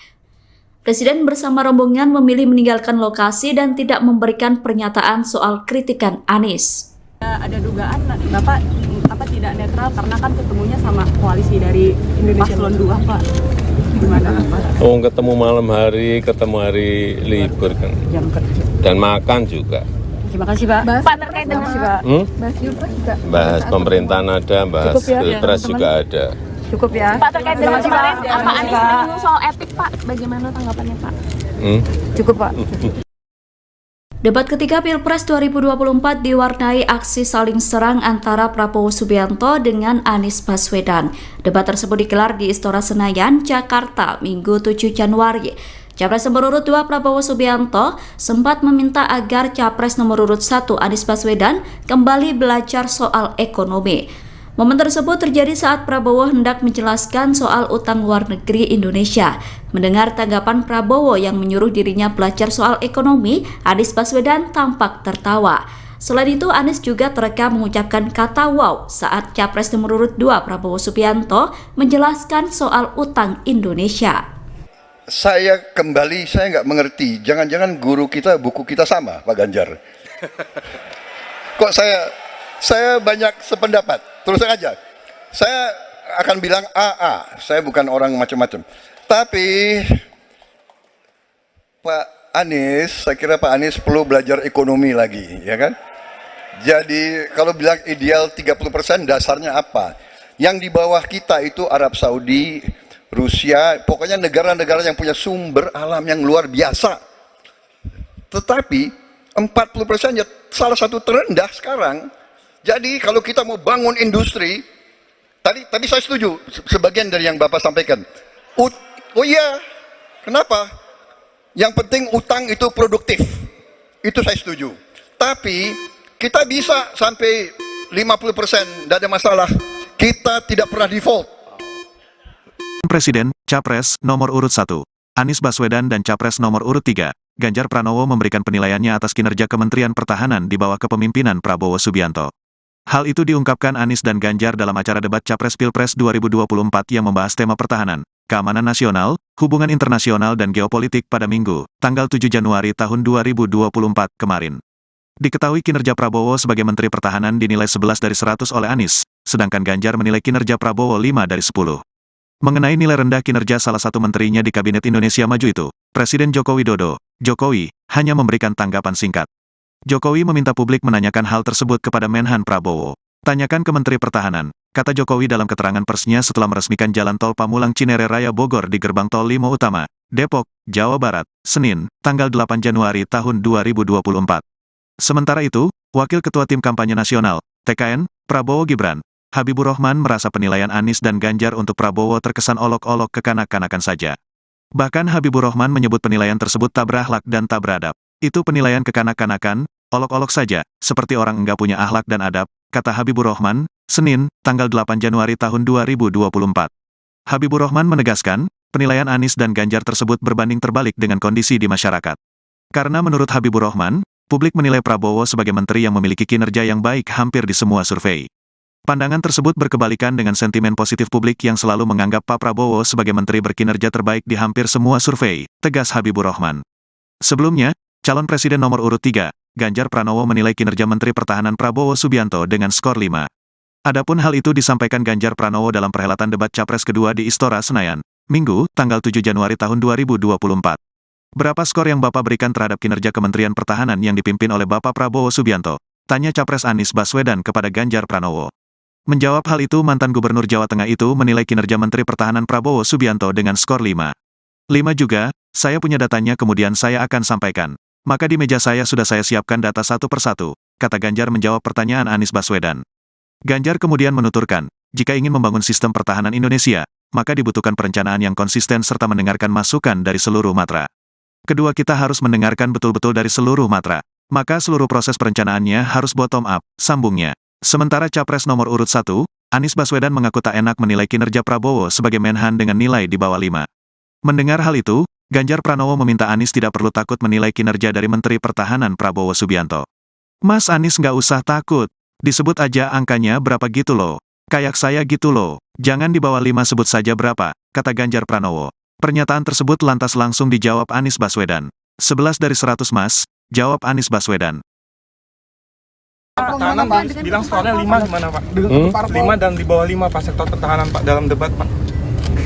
Presiden bersama rombongan memilih meninggalkan lokasi dan tidak memberikan pernyataan soal kritikan Anies. Ada dugaan Bapak tidak netral karena kan ketemunya sama koalisi dari Paslon 2 Pak. Gimana Pak? Ketemu malam hari, ketemu hari libur kan. Dan makan juga. Terima kasih Pak. Pak terkait dengan bahas Pilpres juga. Bahas pemerintahan ada, bahas Pilpres juga ada. Cukup ya. Pak terkait dengan kemarin Pak Anies menyinggung soal etik Pak, bagaimana tanggapannya Pak? Cukup Pak. Debat ketiga Pilpres 2024 diwarnai aksi saling serang antara Prabowo Subianto dengan Anies Baswedan. Debat tersebut digelar di Istora Senayan, Jakarta, Minggu 7 Januari. Capres nomor urut 2 Prabowo Subianto sempat meminta agar Capres nomor urut 1 Anies Baswedan kembali belajar soal ekonomi. Momen tersebut terjadi saat Prabowo hendak menjelaskan soal utang luar negeri Indonesia. Mendengar tanggapan Prabowo yang menyuruh dirinya belajar soal ekonomi, Anies Baswedan tampak tertawa. Selain itu, Anies juga terekam mengucapkan kata wow saat Capres nomor urut 2 Prabowo Subianto menjelaskan soal utang Indonesia. saya nggak mengerti. Jangan-jangan guru kita, buku kita sama, Pak Ganjar. Kok saya banyak sependapat. Terus aja. Saya akan bilang AA. Saya bukan orang macam-macam. Tapi Pak Anies, saya kira Pak Anies perlu belajar ekonomi lagi, ya kan? Jadi kalau bilang ideal 30%, dasarnya apa? Yang di bawah kita itu Arab Saudi, Rusia, pokoknya negara-negara yang punya sumber alam yang luar biasa. Tetapi 40% ya salah satu terendah sekarang. Jadi kalau kita mau bangun industri, tadi saya setuju sebagian dari yang Bapak sampaikan. Oh iya, kenapa? Yang penting utang itu produktif. Itu saya setuju. Tapi kita bisa sampai 50%, tidak ada masalah. Kita tidak pernah default. Presiden, Capres, nomor urut 1, Anies Baswedan dan Capres nomor urut 3, Ganjar Pranowo memberikan penilaiannya atas kinerja Kementerian Pertahanan di bawah kepemimpinan Prabowo Subianto. Hal itu diungkapkan Anies dan Ganjar dalam acara debat Capres Pilpres 2024 yang membahas tema pertahanan, keamanan nasional, hubungan internasional dan geopolitik pada Minggu, tanggal 7 Januari tahun 2024 kemarin. Diketahui kinerja Prabowo sebagai Menteri Pertahanan dinilai 11 dari 100 oleh Anies, sedangkan Ganjar menilai kinerja Prabowo 5 dari 10. Mengenai nilai rendah kinerja salah satu menterinya di Kabinet Indonesia Maju itu, Presiden Joko Widodo, Jokowi, hanya memberikan tanggapan singkat. Jokowi meminta publik menanyakan hal tersebut kepada Menhan Prabowo. Tanyakan ke Menteri Pertahanan, kata Jokowi dalam keterangan persnya setelah meresmikan Jalan Tol Pamulang Cinere Raya Bogor di Gerbang Tol Limo Utama, Depok, Jawa Barat, Senin, tanggal 8 Januari tahun 2024. Sementara itu, Wakil Ketua Tim Kampanye Nasional, TKN, Prabowo Gibran, Habibur Rahman merasa penilaian Anies dan Ganjar untuk Prabowo terkesan olok-olok kekanak-kanakan saja. Bahkan Habibur Rahman menyebut penilaian tersebut tak berakhlak dan tak beradab. Itu penilaian kekanak-kanakan, olok-olok saja, seperti orang enggak punya akhlak dan adab, kata Habibur Rahman, Senin, tanggal 8 Januari tahun 2024. Habibur Rahman menegaskan, penilaian Anies dan Ganjar tersebut berbanding terbalik dengan kondisi di masyarakat. Karena menurut Habibur Rahman, publik menilai Prabowo sebagai menteri yang memiliki kinerja yang baik hampir di semua survei. Pandangan tersebut berkebalikan dengan sentimen positif publik yang selalu menganggap Pak Prabowo sebagai menteri berkinerja terbaik di hampir semua survei, tegas Habibur Rahman. Sebelumnya, calon presiden nomor urut 3, Ganjar Pranowo menilai kinerja Menteri Pertahanan Prabowo Subianto dengan skor 5. Adapun hal itu disampaikan Ganjar Pranowo dalam perhelatan debat Capres kedua di Istora Senayan, Minggu, tanggal 7 Januari tahun 2024. Berapa skor yang Bapak berikan terhadap kinerja Kementerian Pertahanan yang dipimpin oleh Bapak Prabowo Subianto? Tanya Capres Anies Baswedan kepada Ganjar Pranowo. Menjawab hal itu, mantan Gubernur Jawa Tengah itu menilai kinerja Menteri Pertahanan Prabowo Subianto dengan skor 5. 5 juga, saya punya datanya kemudian saya akan sampaikan. Maka di meja saya sudah saya siapkan data satu persatu, kata Ganjar menjawab pertanyaan Anies Baswedan. Ganjar kemudian menuturkan, jika ingin membangun sistem pertahanan Indonesia, maka dibutuhkan perencanaan yang konsisten serta mendengarkan masukan dari seluruh matra. Kedua, kita harus mendengarkan betul-betul dari seluruh matra. Maka seluruh proses perencanaannya harus bottom up, sambungnya. Sementara Capres nomor urut 1, Anies Baswedan mengaku tak enak menilai kinerja Prabowo sebagai Menhan dengan nilai di bawah 5. Mendengar hal itu, Ganjar Pranowo meminta Anies tidak perlu takut menilai kinerja dari Menteri Pertahanan Prabowo Subianto. Mas Anies nggak usah takut, disebut aja angkanya berapa gitu loh. Kayak saya gitu loh, jangan di bawah 5 sebut saja berapa, kata Ganjar Pranowo. Pernyataan tersebut lantas langsung dijawab Anies Baswedan. 11 dari 100 mas, jawab Anies Baswedan. Pertahanan Pak, bilang skornya 5 gimana Pak? 5 dan di bawah 5 Pak sektor pertahanan Pak dalam debat Pak.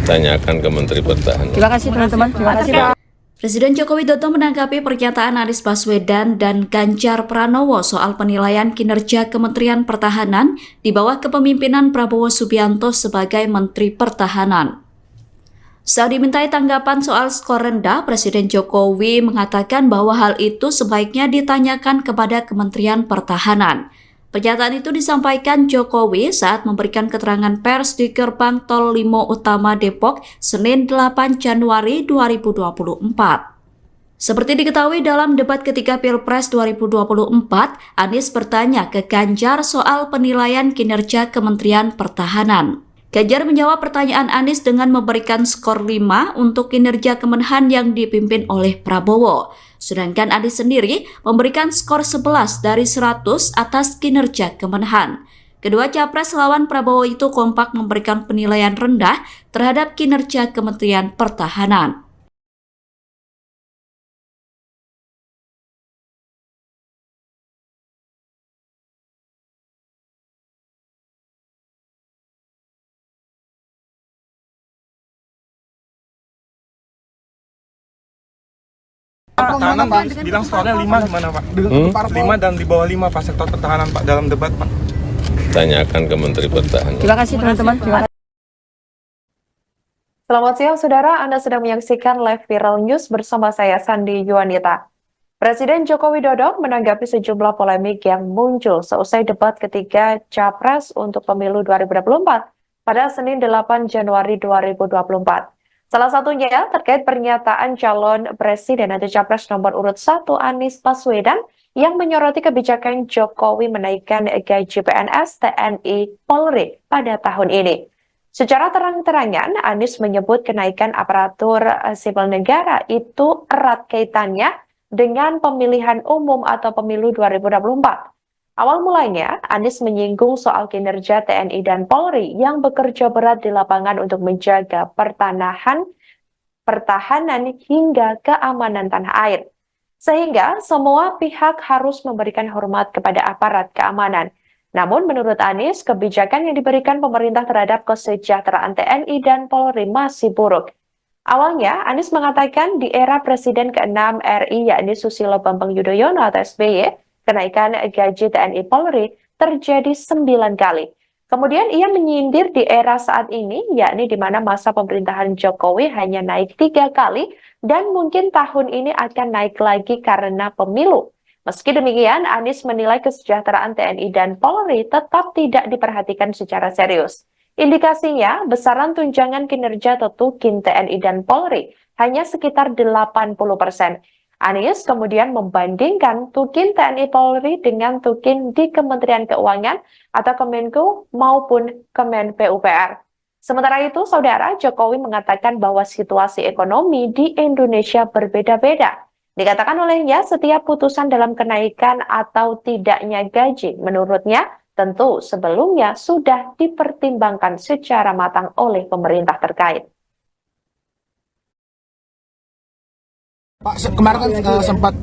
Tanyakan ke Menteri Pertahanan. Terima kasih teman-teman, terima kasih Pak. Presiden Joko Widodo menanggapi pernyataan Anies Baswedan dan Ganjar Pranowo soal penilaian kinerja Kementerian Pertahanan di bawah kepemimpinan Prabowo Subianto sebagai Menteri Pertahanan. Saat dimintai tanggapan soal skor rendah, Presiden Jokowi mengatakan bahwa hal itu sebaiknya ditanyakan kepada Kementerian Pertahanan. Pernyataan itu disampaikan Jokowi saat memberikan keterangan pers di Gerbang Tol Limo Utama Depok, Senin 8 Januari 2024. Seperti diketahui dalam debat ketiga Pilpres 2024, Anies bertanya ke Ganjar soal penilaian kinerja Kementerian Pertahanan. Ganjar menjawab pertanyaan Anies dengan memberikan skor 5 untuk kinerja Kemenhan yang dipimpin oleh Prabowo. Sedangkan Anies sendiri memberikan skor 11 dari 100 atas kinerja Kemenhan. Kedua capres lawan Prabowo itu kompak memberikan penilaian rendah terhadap kinerja Kementerian Pertahanan. pertahanan bilang skornya 5 gimana Pak? 5 dan di bawah 5 Pak sektor pertahanan Pak dalam debat Pak. Tanyakan ke Menteri Pertahanan. Terima kasih teman-teman. Selamat siang saudara, Anda sedang menyaksikan live viral news bersama saya Sandi Yuanita. Presiden Joko Widodo menanggapi sejumlah polemik yang muncul seusai debat ketiga Capres untuk pemilu 2024 pada Senin 8 Januari 2024. Salah satunya terkait pernyataan calon presiden atau Capres nomor urut 1 Anies Baswedan yang menyoroti kebijakan Jokowi menaikkan gaji PNS, TNI, Polri pada tahun ini. Secara terang-terangan, Anies menyebut kenaikan aparatur sipil negara itu erat kaitannya dengan pemilihan umum atau pemilu 2024. Awal mulanya, Anies menyinggung soal kinerja TNI dan Polri yang bekerja berat di lapangan untuk menjaga pertahanan hingga keamanan tanah air. Sehingga semua pihak harus memberikan hormat kepada aparat keamanan. Namun menurut Anies, kebijakan yang diberikan pemerintah terhadap kesejahteraan TNI dan Polri masih buruk. Awalnya, Anies mengatakan di era Presiden ke-6 RI yakni Susilo Bambang Yudhoyono atau SBY, kenaikan gaji TNI Polri terjadi 9 kali. Kemudian ia menyindir di era saat ini, yakni di mana masa pemerintahan Jokowi hanya naik 3 kali dan mungkin tahun ini akan naik lagi karena pemilu. Meski demikian, Anies menilai kesejahteraan TNI dan Polri tetap tidak diperhatikan secara serius. Indikasinya, besaran tunjangan kinerja Tukin TNI dan Polri hanya sekitar 80%. Anies kemudian membandingkan Tukin TNI Polri dengan Tukin di Kementerian Keuangan atau Kemenko maupun Kemen PUPR. Sementara itu, Saudara, Jokowi mengatakan bahwa situasi ekonomi di Indonesia berbeda-beda. Dikatakan olehnya, setiap putusan dalam kenaikan atau tidaknya gaji, menurutnya, tentu sebelumnya sudah dipertimbangkan secara matang oleh pemerintah terkait. Pak, kemarin kan sempat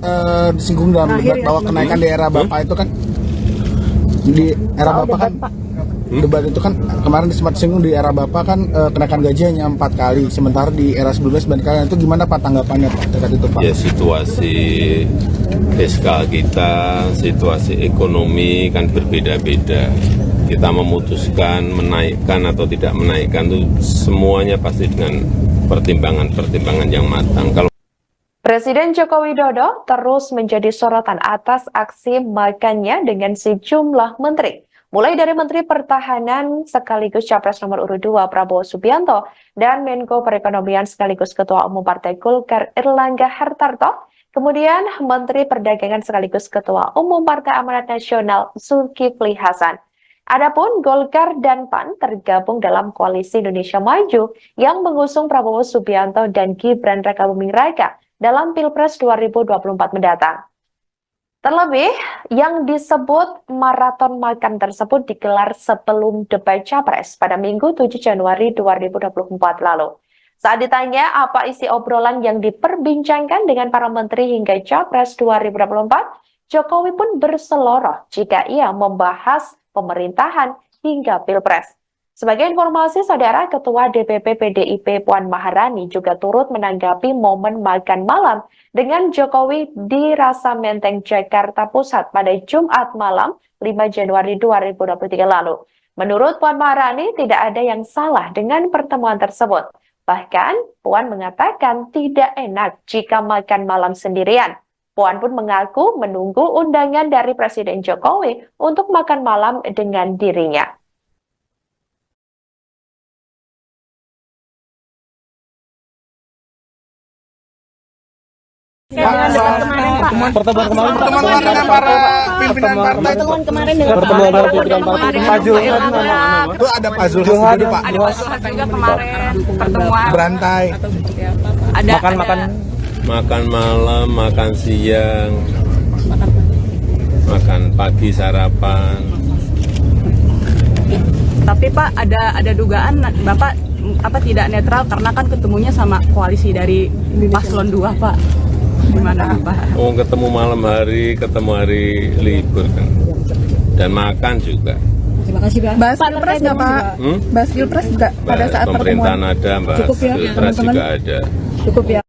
disinggung dalam debat bahwa kenaikan di era Bapak itu kan di era Bapak kan debat itu kan kemarin sempat disinggung di era Bapak kan kenaikan gaji hanya 4 kali, sementara di era sebelumnya 9 kali. Itu gimana Pak tanggapannya Pak terkait itu Pak? Ya situasi fiskal kita, situasi ekonomi kan berbeda-beda. Kita memutuskan menaikkan atau tidak menaikkan itu semuanya pasti dengan pertimbangan-pertimbangan yang matang. Kalau Presiden Joko Widodo terus menjadi sorotan atas aksi makannya dengan sejumlah menteri. Mulai dari Menteri Pertahanan sekaligus Capres nomor urut 2 Prabowo Subianto dan Menko Perekonomian sekaligus Ketua Umum Partai Golkar Erlangga Hartarto, kemudian Menteri Perdagangan sekaligus Ketua Umum Partai Amanat Nasional Zulkifli Hasan. Adapun Golkar dan PAN tergabung dalam Koalisi Indonesia Maju yang mengusung Prabowo Subianto dan Gibran Rakabuming Raka dalam Pilpres 2024 mendatang. Terlebih, yang disebut maraton makan tersebut digelar sebelum debat Capres pada Minggu 7 Januari 2024 lalu. Saat ditanya apa isi obrolan yang diperbincangkan dengan para menteri hingga Capres 2024, Jokowi pun berseloroh jika ia membahas pemerintahan hingga Pilpres. Sebagai informasi, Saudara, Ketua DPP PDIP Puan Maharani juga turut menanggapi momen makan malam dengan Jokowi di Rasa Menteng, Jakarta Pusat pada Jumat malam 5 Januari 2023 lalu. Menurut Puan Maharani, tidak ada yang salah dengan pertemuan tersebut. Bahkan, Puan mengatakan tidak enak jika makan malam sendirian. Puan pun mengaku menunggu undangan dari Presiden Jokowi untuk makan malam dengan dirinya. Pertemuan kemarin dengan para pimpinan partai itu pertemuan dengan pimpinan partai Pak Zulhad itu ada Pak Zulhad juga Pak. Ada Pak Zulhad juga kemarin pertemuan berantai. Ada makan malam, makan siang, makan pagi sarapan. Tapi Pak ada dugaan Bapak tidak netral karena kan ketemunya sama koalisi dari Paslon 2 Pak. Gimana Pak? Oh, ketemu malam hari, ketemu hari libur kan. Dan makan juga. Terima kasih Pak. Bahas Pilpres nggak Pak? Bahas Pilpres nggak pada saat pertemuan? Pemerintahan ada, bahas Pilpres juga ada. Cukup ya.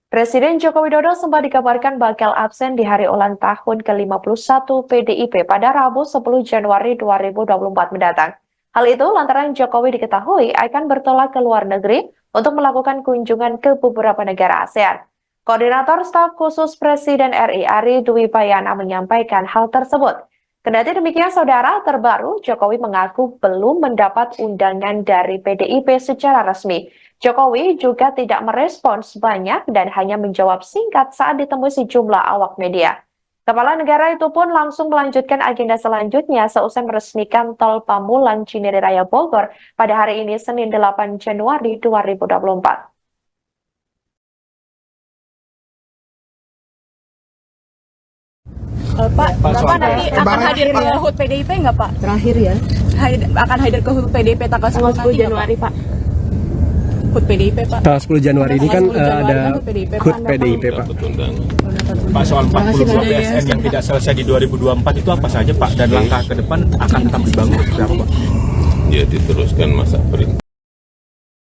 Presiden Joko Widodo sempat dikabarkan bakal absen di hari ulang tahun ke-51 PDIP pada Rabu 10 Januari 2024 mendatang. Hal itu lantaran Jokowi diketahui akan bertolak ke luar negeri untuk melakukan kunjungan ke beberapa negara ASEAN. Koordinator Staf Khusus Presiden RI Ari Dwi Payana menyampaikan hal tersebut. Kendati demikian, saudara, terbaru Jokowi mengaku belum mendapat undangan dari PDIP secara resmi. Jokowi juga tidak merespons banyak dan hanya menjawab singkat saat ditemui sejumlah awak media. Kepala negara itu pun langsung melanjutkan agenda selanjutnya seusai meresmikan tol Pamulang Cinere Raya Bogor pada hari ini Senin 8 Januari 2024. Pak, Bapak nanti akan hadir ke HUT PDIP nggak Pak? Terakhir ya. Akan hadir ke HUT PDIP tanggal 10 Januari Pak? HUT PDIP Pak. Tanggal 10 Januari ini kan ada HUT PDIP Pak. Pak, soal 42 BSN yang tidak selesai di 2024 itu apa saja Pak? Dan langkah ke depan akan tetap dibangun seperti apa Pak? Ya diteruskan masa perintah.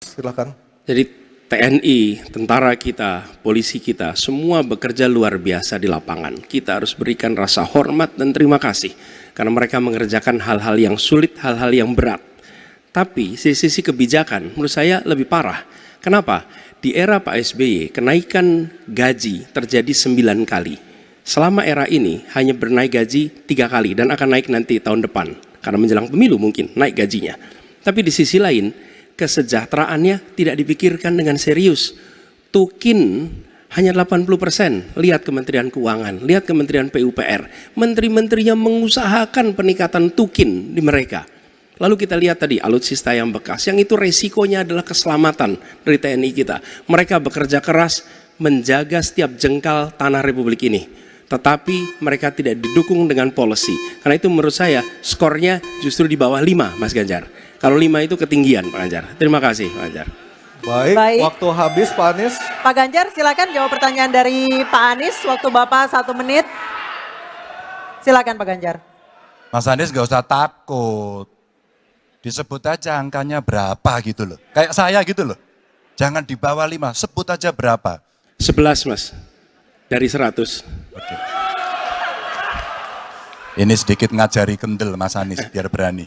Silakan. Jadi TNI, tentara kita, polisi kita, semua bekerja luar biasa di lapangan. Kita harus berikan rasa hormat dan terima kasih. Karena mereka mengerjakan hal-hal yang sulit, hal-hal yang berat. Tapi sisi kebijakan menurut saya lebih parah. Kenapa? Di era Pak SBY, kenaikan gaji terjadi 9 kali. Selama era ini hanya bernaik gaji 3 kali dan akan naik nanti tahun depan. Karena menjelang pemilu mungkin naik gajinya. Tapi di sisi lain, kesejahteraannya tidak dipikirkan dengan serius. Tukin hanya 80%. Lihat Kementerian Keuangan, lihat Kementerian PUPR. Menteri-menterinya mengusahakan peningkatan tukin di mereka. Lalu kita lihat tadi alutsista yang bekas, yang itu resikonya adalah keselamatan dari TNI kita. Mereka bekerja keras menjaga setiap jengkal tanah Republik ini. Tetapi mereka tidak didukung dengan policy. Karena itu menurut saya skornya justru di bawah 5 Mas Ganjar. Kalau 5 itu ketinggian Pak Ganjar. Terima kasih Pak Ganjar. Baik, waktu habis Pak Anies. Pak Ganjar silakan jawab pertanyaan dari Pak Anies. Waktu Bapak 1 menit. Silakan Pak Ganjar. Mas Anies gak usah takut. Disebut aja angkanya berapa gitu loh. Kayak saya gitu loh. Jangan di bawah 5, sebut aja berapa. 11 Mas, dari 100. Oke. Ini sedikit ngajari kendel Mas Anies biar berani.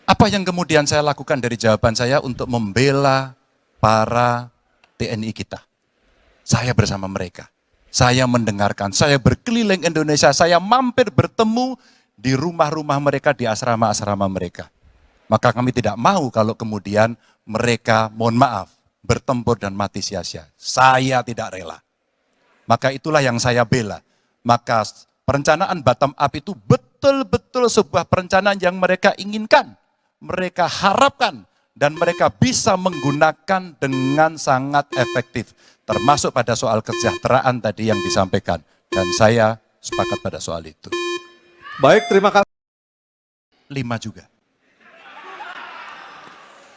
Apa yang kemudian saya lakukan dari jawaban saya untuk membela para TNI kita? Saya bersama mereka. Saya mendengarkan, saya berkeliling Indonesia, saya mampir bertemu di rumah-rumah mereka, di asrama-asrama mereka. Maka kami tidak mau kalau kemudian mereka, mohon maaf, bertempur dan mati sia-sia. Saya tidak rela. Maka itulah yang saya bela. Maka perencanaan bottom up itu betul-betul sebuah perencanaan yang mereka inginkan. Mereka harapkan dan mereka bisa menggunakan dengan sangat efektif. Termasuk pada soal kesejahteraan tadi yang disampaikan. Dan saya sepakat pada soal itu. Baik, terima kasih. 5 juga.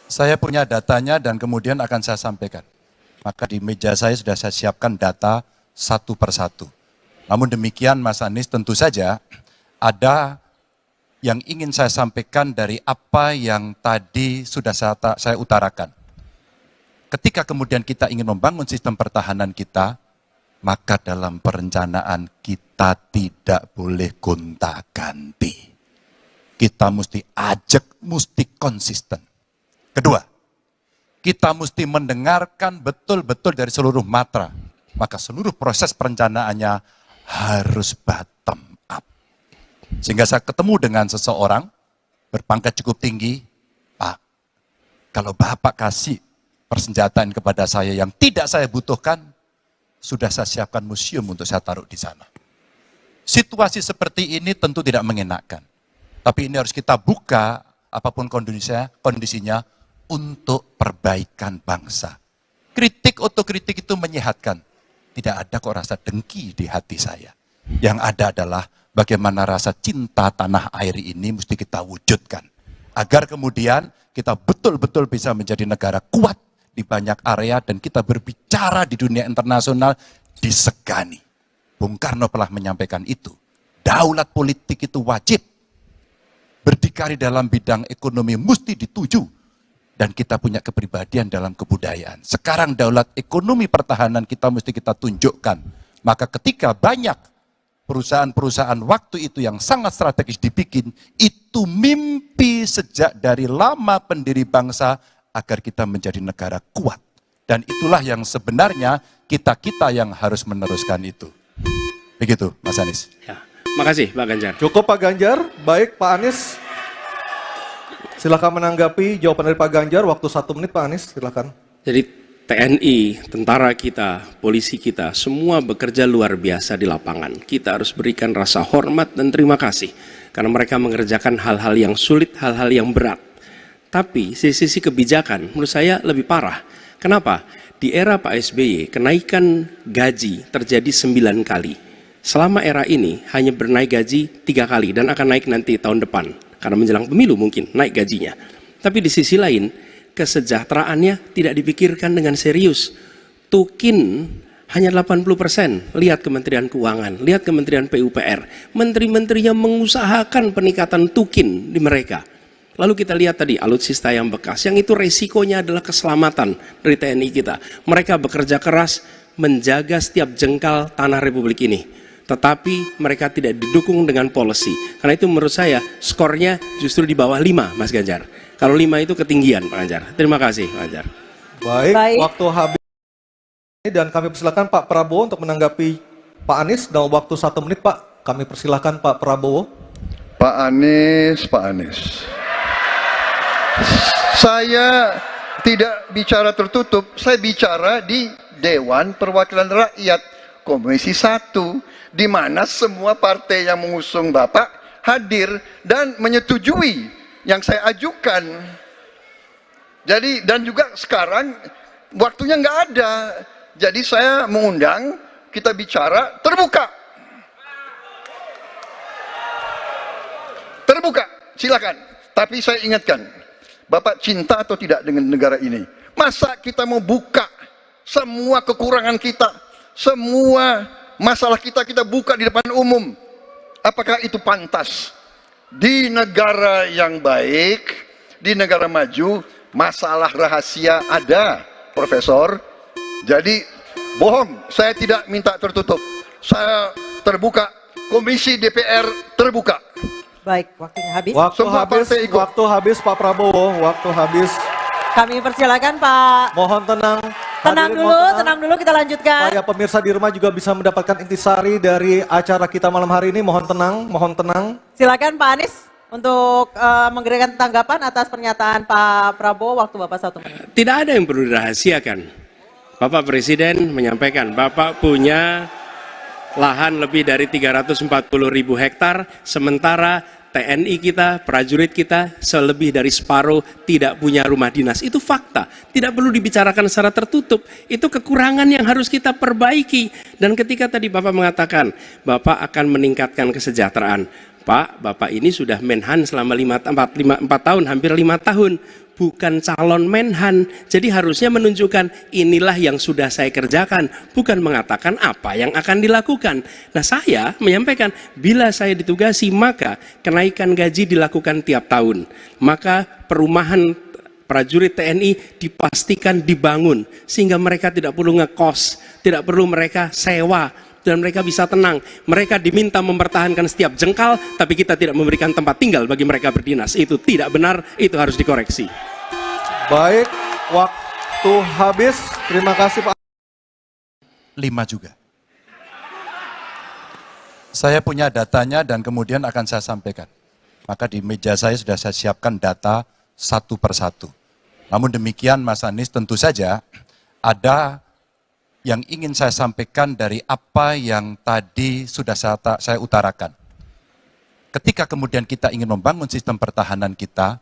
Saya punya datanya dan kemudian akan saya sampaikan. Maka di meja saya sudah saya siapkan data satu persatu. Namun demikian Mas Anies tentu saja ada yang ingin saya sampaikan dari apa yang tadi sudah saya utarakan. Ketika kemudian kita ingin membangun sistem pertahanan kita, maka dalam perencanaan kita tidak boleh gonta-ganti. Kita mesti ajak, mesti konsisten. Kedua, kita mesti mendengarkan betul-betul dari seluruh matra. Maka seluruh proses perencanaannya harus bottom up. Sehingga saya ketemu dengan seseorang berpangkat cukup tinggi, Pak, kalau Bapak kasih persenjataan kepada saya yang tidak saya butuhkan, sudah saya siapkan museum untuk saya taruh di sana. Situasi seperti ini tentu tidak mengenakan. Tapi ini harus kita buka, apapun kondisinya untuk perbaikan bangsa. Kritik, otokritik itu menyehatkan. Tidak ada kok rasa dengki di hati saya. Yang ada adalah bagaimana rasa cinta tanah air ini mesti kita wujudkan. Agar kemudian kita betul-betul bisa menjadi negara kuat di banyak area dan kita berbicara di dunia internasional disegani. Bung Karno telah menyampaikan itu. Daulat politik itu wajib. Berdikari dalam bidang ekonomi mesti dituju. dan kita punya kepribadian dalam kebudayaan. Sekarang daulat ekonomi pertahanan kita mesti kita tunjukkan. Maka ketika banyak perusahaan-perusahaan waktu itu yang sangat strategis dibikin, itu mimpi sejak dari lama pendiri bangsa agar kita menjadi negara kuat. Dan itulah yang sebenarnya kita-kita yang harus meneruskan itu. Begitu, Mas Anies. Ya, makasih Pak Ganjar. Cukup Pak Ganjar, baik Pak Anies. Silakan menanggapi jawaban dari Pak Ganjar, waktu 1 menit Pak Anies, silakan. Jadi TNI, tentara kita, polisi kita, semua bekerja luar biasa di lapangan. Kita harus berikan rasa hormat dan terima kasih. Karena mereka mengerjakan hal-hal yang sulit, hal-hal yang berat. Tapi sisi kebijakan menurut saya lebih parah. Kenapa? Di era Pak SBY, kenaikan gaji terjadi 9 kali. Selama era ini hanya bernaik gaji 3 kali dan akan naik nanti tahun depan. Karena menjelang pemilu mungkin naik gajinya. Tapi di sisi lain, kesejahteraannya tidak dipikirkan dengan serius. Tukin hanya 80%. Lihat Kementerian Keuangan, lihat Kementerian PUPR. Menteri-menterinya mengusahakan peningkatan tukin di mereka. Lalu kita lihat tadi alutsista yang bekas, yang itu resikonya adalah keselamatan dari TNI kita. Mereka bekerja keras menjaga setiap jengkal tanah Republik ini. Tetapi mereka tidak didukung dengan policy. Karena itu menurut saya skornya justru di bawah 5, Mas Ganjar. Kalau 5 itu ketinggian, Pak Ganjar. Terima kasih, Pak Ganjar. Baik, waktu habis. Dan kami persilakan Pak Prabowo untuk menanggapi Pak Anies dalam waktu 1 menit, Pak. Kami persilakan Pak Prabowo. Pak Anies. Saya tidak bicara tertutup, saya bicara di Dewan Perwakilan Rakyat Komisi 1, di mana semua partai yang mengusung Bapak hadir dan menyetujui yang saya ajukan. Jadi, dan juga sekarang waktunya nggak ada. Jadi saya mengundang kita bicara terbuka. Terbuka, silakan. Tapi saya ingatkan, Bapak cinta atau tidak dengan negara ini? Masa kita mau buka semua kekurangan kita, semua masalah kita buka di depan umum? Apakah itu pantas? Di negara yang baik, di negara maju, masalah rahasia ada, Profesor. Jadi bohong, saya tidak minta tertutup. Saya terbuka, Komisi DPR terbuka. Baik, waktunya habis. Waktu habis Pak Prabowo, waktu habis. Kami persilakan Pak. Mohon tenang. Tenang dulu, kita lanjutkan. Supaya pemirsa di rumah juga bisa mendapatkan intisari dari acara kita malam hari ini. Mohon tenang. Silakan Pak Anies untuk memberikan tanggapan atas pernyataan Pak Prabowo, waktu Bapak 1 menit. Tidak ada yang perlu dirahasiakan. Bapak Presiden menyampaikan, Bapak punya lahan lebih dari 340.000 hektar, sementara TNI kita, prajurit kita, selebih dari separuh tidak punya rumah dinas. Itu fakta, tidak perlu dibicarakan secara tertutup. Itu kekurangan yang harus kita perbaiki. Dan ketika tadi Bapak mengatakan, Bapak akan meningkatkan kesejahteraan. Pak, Bapak ini sudah Menhan selama 4 tahun, hampir 5 tahun. Bukan calon Menhan, jadi harusnya menunjukkan inilah yang sudah saya kerjakan, bukan mengatakan apa yang akan dilakukan. Nah, saya menyampaikan bila saya ditugasi maka kenaikan gaji dilakukan tiap tahun, maka perumahan prajurit TNI dipastikan dibangun sehingga mereka tidak perlu ngekos, tidak perlu mereka sewa, dan mereka bisa tenang. Mereka diminta mempertahankan setiap jengkal, tapi kita tidak memberikan tempat tinggal bagi mereka berdinas. Itu tidak benar, itu harus dikoreksi. Baik, waktu habis. Terima kasih Pak. 5 juga. Saya punya datanya dan kemudian akan saya sampaikan. Maka di meja saya sudah saya siapkan data satu persatu. Namun demikian Mas Anies, tentu saja ada yang ingin saya sampaikan dari apa yang tadi sudah saya utarakan. Ketika kemudian kita ingin membangun sistem pertahanan kita,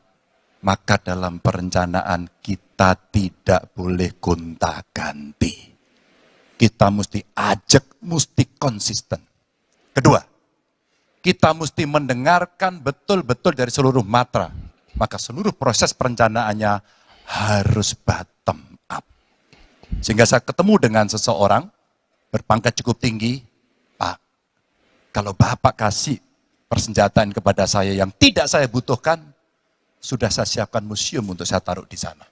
maka dalam perencanaan kita tidak boleh gonta-ganti. Kita mesti ajak, mesti konsisten. Kedua, kita mesti mendengarkan betul-betul dari seluruh matra. Maka seluruh proses perencanaannya harus bottom up. Sehingga saya ketemu dengan seseorang berpangkat cukup tinggi, Pak, kalau Bapak kasih persenjataan kepada saya yang tidak saya butuhkan, sudah saya siapkan museum untuk saya taruh di sana.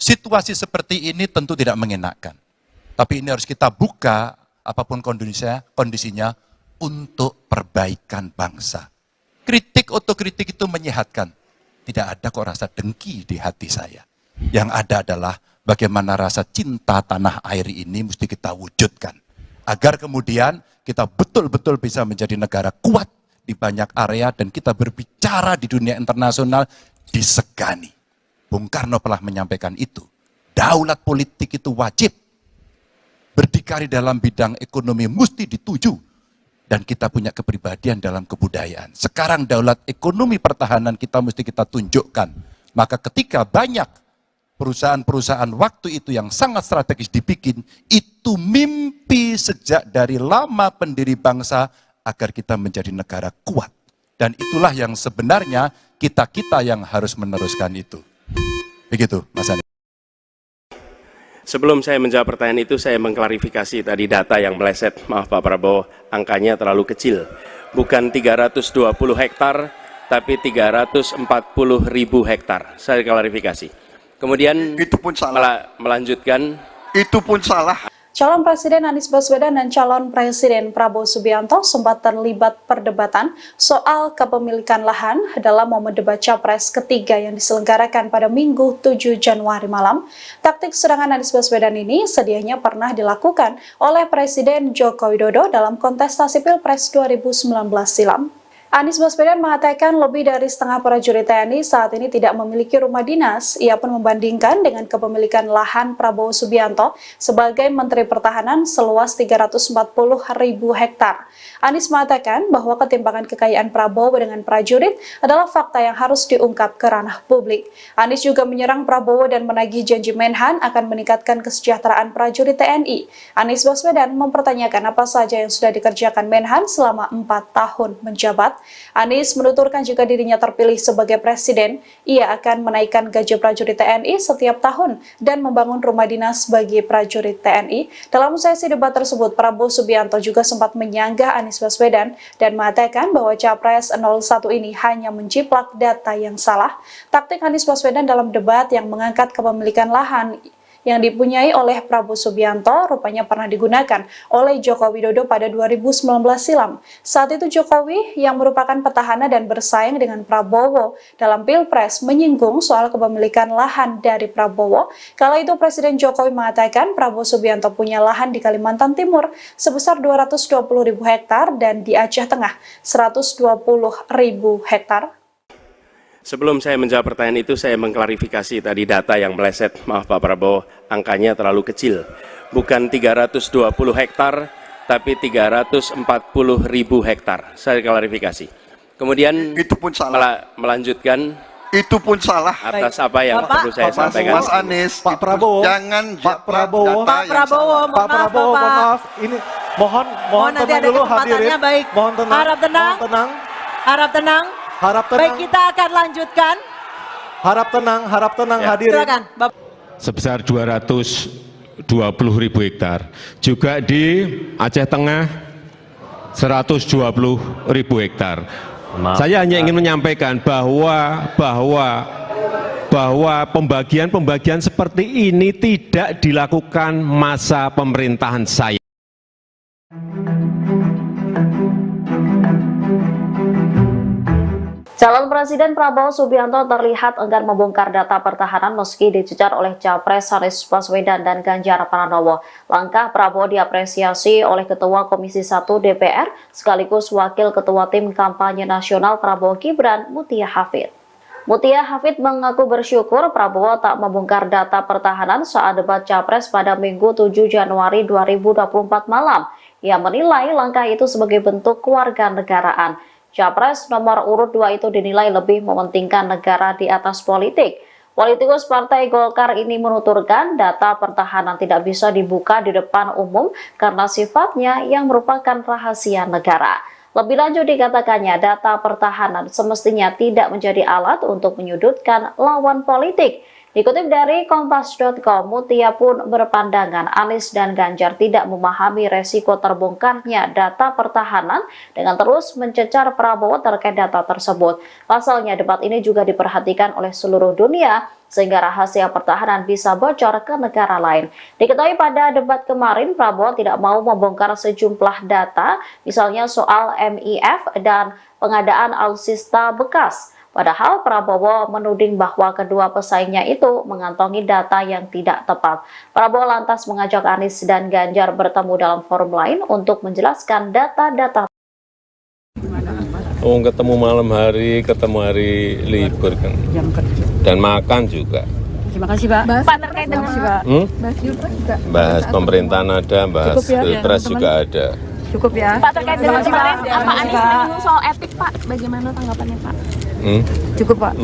Situasi seperti ini tentu tidak mengenakan. Tapi ini harus kita buka, apapun kondisinya untuk perbaikan bangsa. Kritik, otokritik itu menyehatkan. Tidak ada kok rasa dengki di hati saya. Yang ada adalah bagaimana rasa cinta tanah air ini mesti kita wujudkan. Agar kemudian kita betul-betul bisa menjadi negara kuat di banyak area dan kita berbicara di dunia internasional disegani. Bung Karno telah menyampaikan itu. Daulat politik itu wajib. Berdikari dalam bidang ekonomi mesti dituju. Dan kita punya kepribadian dalam kebudayaan. Sekarang daulat ekonomi pertahanan kita mesti kita tunjukkan. Maka ketika banyak perusahaan-perusahaan waktu itu yang sangat strategis dibikin, itu mimpi sejak dari lama pendiri bangsa agar kita menjadi negara kuat. Dan itulah yang sebenarnya kita-kita yang harus meneruskan itu. Begitu, Mas Anies. Sebelum saya menjawab pertanyaan itu, saya mengklarifikasi tadi data yang meleset. Maaf Pak Prabowo, angkanya terlalu kecil. Bukan 320 hektar, tapi 340.000 hektar. Saya klarifikasi. Kemudian itu pun salah. Melanjutkan. Itu pun salah. Calon Presiden Anies Baswedan dan calon Presiden Prabowo Subianto sempat terlibat perdebatan soal kepemilikan lahan dalam momen debat Capres ketiga yang diselenggarakan pada Minggu 7 Januari malam. Taktik serangan Anies Baswedan ini sedianya pernah dilakukan oleh Presiden Joko Widodo dalam kontestasi Pilpres 2019 silam. Anies Baswedan mengatakan lebih dari setengah prajurit TNI saat ini tidak memiliki rumah dinas. Ia pun membandingkan dengan kepemilikan lahan Prabowo Subianto sebagai Menteri Pertahanan seluas 340.000 hektar. Anies mengatakan bahwa ketimpangan kekayaan Prabowo dengan prajurit adalah fakta yang harus diungkap ke ranah publik. Anies juga menyerang Prabowo dan menagih janji Menhan akan meningkatkan kesejahteraan prajurit TNI. Anies Baswedan mempertanyakan apa saja yang sudah dikerjakan Menhan selama 4 tahun menjabat. Anies menuturkan jika dirinya terpilih sebagai presiden, ia akan menaikkan gaji prajurit TNI setiap tahun dan membangun rumah dinas bagi prajurit TNI. Dalam sesi debat tersebut, Prabowo Subianto juga sempat menyanggah Anies Baswedan dan mengatakan bahwa Capres 01 ini hanya menjiplak data yang salah. Taktik Anies Baswedan dalam debat yang mengangkat kepemilikan lahan yang dipunyai oleh Prabowo Subianto rupanya pernah digunakan oleh Joko Widodo pada 2019 silam. Saat itu Jokowi yang merupakan petahana dan bersaing dengan Prabowo dalam Pilpres menyinggung soal kepemilikan lahan dari Prabowo. Kala itu Presiden Jokowi mengatakan Prabowo Subianto punya lahan di Kalimantan Timur sebesar 220.000 hektar dan di Aceh Tengah 120.000 hektar. Sebelum saya menjawab pertanyaan itu, saya mengklarifikasi tadi data yang meleset. Maaf Pak Prabowo, angkanya terlalu kecil. Bukan 320 hektar, tapi 340.000 hektar. Saya klarifikasi. Kemudian itu pun salah. Melanjutkan. Itu pun salah. Atas apa yang perlu saya sampaikan. Mas Anies, Pak Prabowo, jangan Pak Prabowo, data yang salah. Pak Prabowo, mohon maaf. Ini mohon nanti tenang ada dulu kesempatannya, hadirin. baik. Mohon tenang. Harap tenang. Mohon tenang. Harap tenang. Harap tenang. Baik, kita akan lanjutkan. Harap tenang Ya. hadirin. Silakan, Bapak. sebesar 220.000 hektar. Juga di Aceh Tengah 120.000 hektar. Saya hanya ingin menyampaikan bahwa pembagian seperti ini tidak dilakukan masa pemerintahan saya. Calon Presiden Prabowo Subianto terlihat enggan membongkar data pertahanan meski dicecar oleh Capres Anies Baswedan dan Ganjar Pranowo. Langkah Prabowo diapresiasi oleh Ketua Komisi 1 DPR sekaligus Wakil Ketua Tim Kampanye Nasional Prabowo Gibran, Mutia Hafid. Mutia Hafid mengaku bersyukur Prabowo tak membongkar data pertahanan saat debat Capres pada Minggu 7 Januari 2024 malam. Ia menilai langkah itu sebagai bentuk kewarganegaraan. Capres nomor urut 2 itu dinilai lebih mementingkan negara di atas politik. Politikus Partai Golkar ini menuturkan data pertahanan tidak bisa dibuka di depan umum karena sifatnya yang merupakan rahasia negara. Lebih lanjut dikatakannya data pertahanan semestinya tidak menjadi alat untuk menyudutkan lawan politik. Dikutip dari Kompas.com, Mutia pun berpandangan Anies dan Ganjar tidak memahami resiko terbongkarnya data pertahanan dengan terus mencecar Prabowo terkait data tersebut. Pasalnya, debat ini juga diperhatikan oleh seluruh dunia, sehingga rahasia pertahanan bisa bocor ke negara lain. Diketahui pada debat kemarin, Prabowo tidak mau membongkar sejumlah data, misalnya soal MIF dan pengadaan alutsista bekas. Padahal Prabowo menuding bahwa kedua pesaingnya itu mengantongi data yang tidak tepat. Prabowo lantas mengajak Anies dan Ganjar bertemu dalam forum lain untuk menjelaskan data-data. Ketemu malam hari, ketemu hari libur kan. Dan makan juga. Terima kasih, Pak. Pak, terkait dengan Bahas Pilpres juga. Bahas pemerintahan ada, bahas Pilpres juga ada. Cukup ya. Pak, terkait dengan kemarin Pak Anies menyinggung soal etik, Pak. Bagaimana tanggapannya, Pak? Cukup, Pak.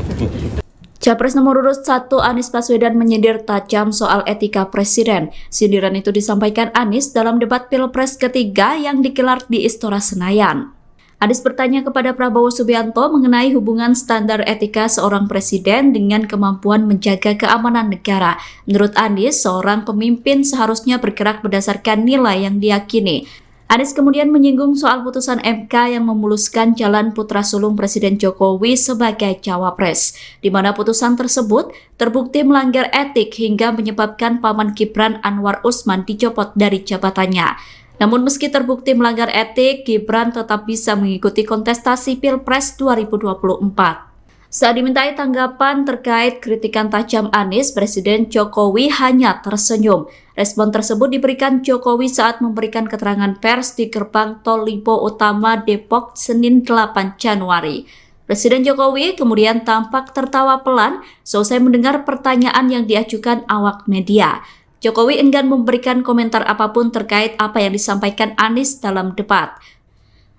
Capres nomor urut 1 Anies Baswedan menyindir tajam soal etika presiden. Sindiran itu disampaikan Anies dalam debat Pilpres ketiga yang digelar di Istora Senayan. Anies bertanya kepada Prabowo Subianto mengenai hubungan standar etika seorang presiden dengan kemampuan menjaga keamanan negara. Menurut Anies, seorang pemimpin seharusnya bergerak berdasarkan nilai yang diyakini. Anies kemudian menyinggung soal putusan MK yang memuluskan jalan putra sulung Presiden Jokowi sebagai cawapres, di mana putusan tersebut terbukti melanggar etik hingga menyebabkan paman Gibran Anwar Usman dicopot dari jabatannya. Namun meski terbukti melanggar etik, Gibran tetap bisa mengikuti kontestasi Pilpres 2024. Saat dimintai tanggapan terkait kritikan tajam Anies, Presiden Jokowi hanya tersenyum. Respon tersebut diberikan Jokowi saat memberikan keterangan pers di gerbang Tol Lipo Utama Depok Senin 8 Januari. Presiden Jokowi kemudian tampak tertawa pelan selesai mendengar pertanyaan yang diajukan awak media. Jokowi enggan memberikan komentar apapun terkait apa yang disampaikan Anies dalam debat.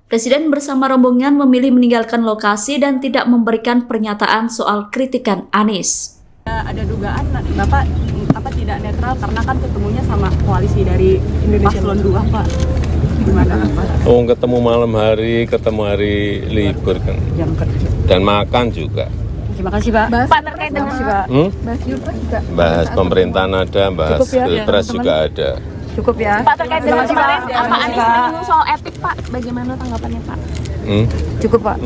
Presiden bersama rombongan memilih meninggalkan lokasi dan tidak memberikan pernyataan soal kritikan Anies. Ada dugaan Bapak tidak netral karena kan ketemunya sama koalisi dari Paslon 2, Pak. Gimana, Pak? Ketemu malam hari, ketemu hari libur kan. Dan makan juga. Terima kasih, Pak. Pak, terkait dengan Bahas Pilpres juga. Bahas pemerintahan ada, bahas Pilpres juga ada. Cukup ya. Pak, terkait dengan kemarin Pak Anies menyinggung soal etik, Pak. Bagaimana tanggapannya, Pak? Cukup, Pak.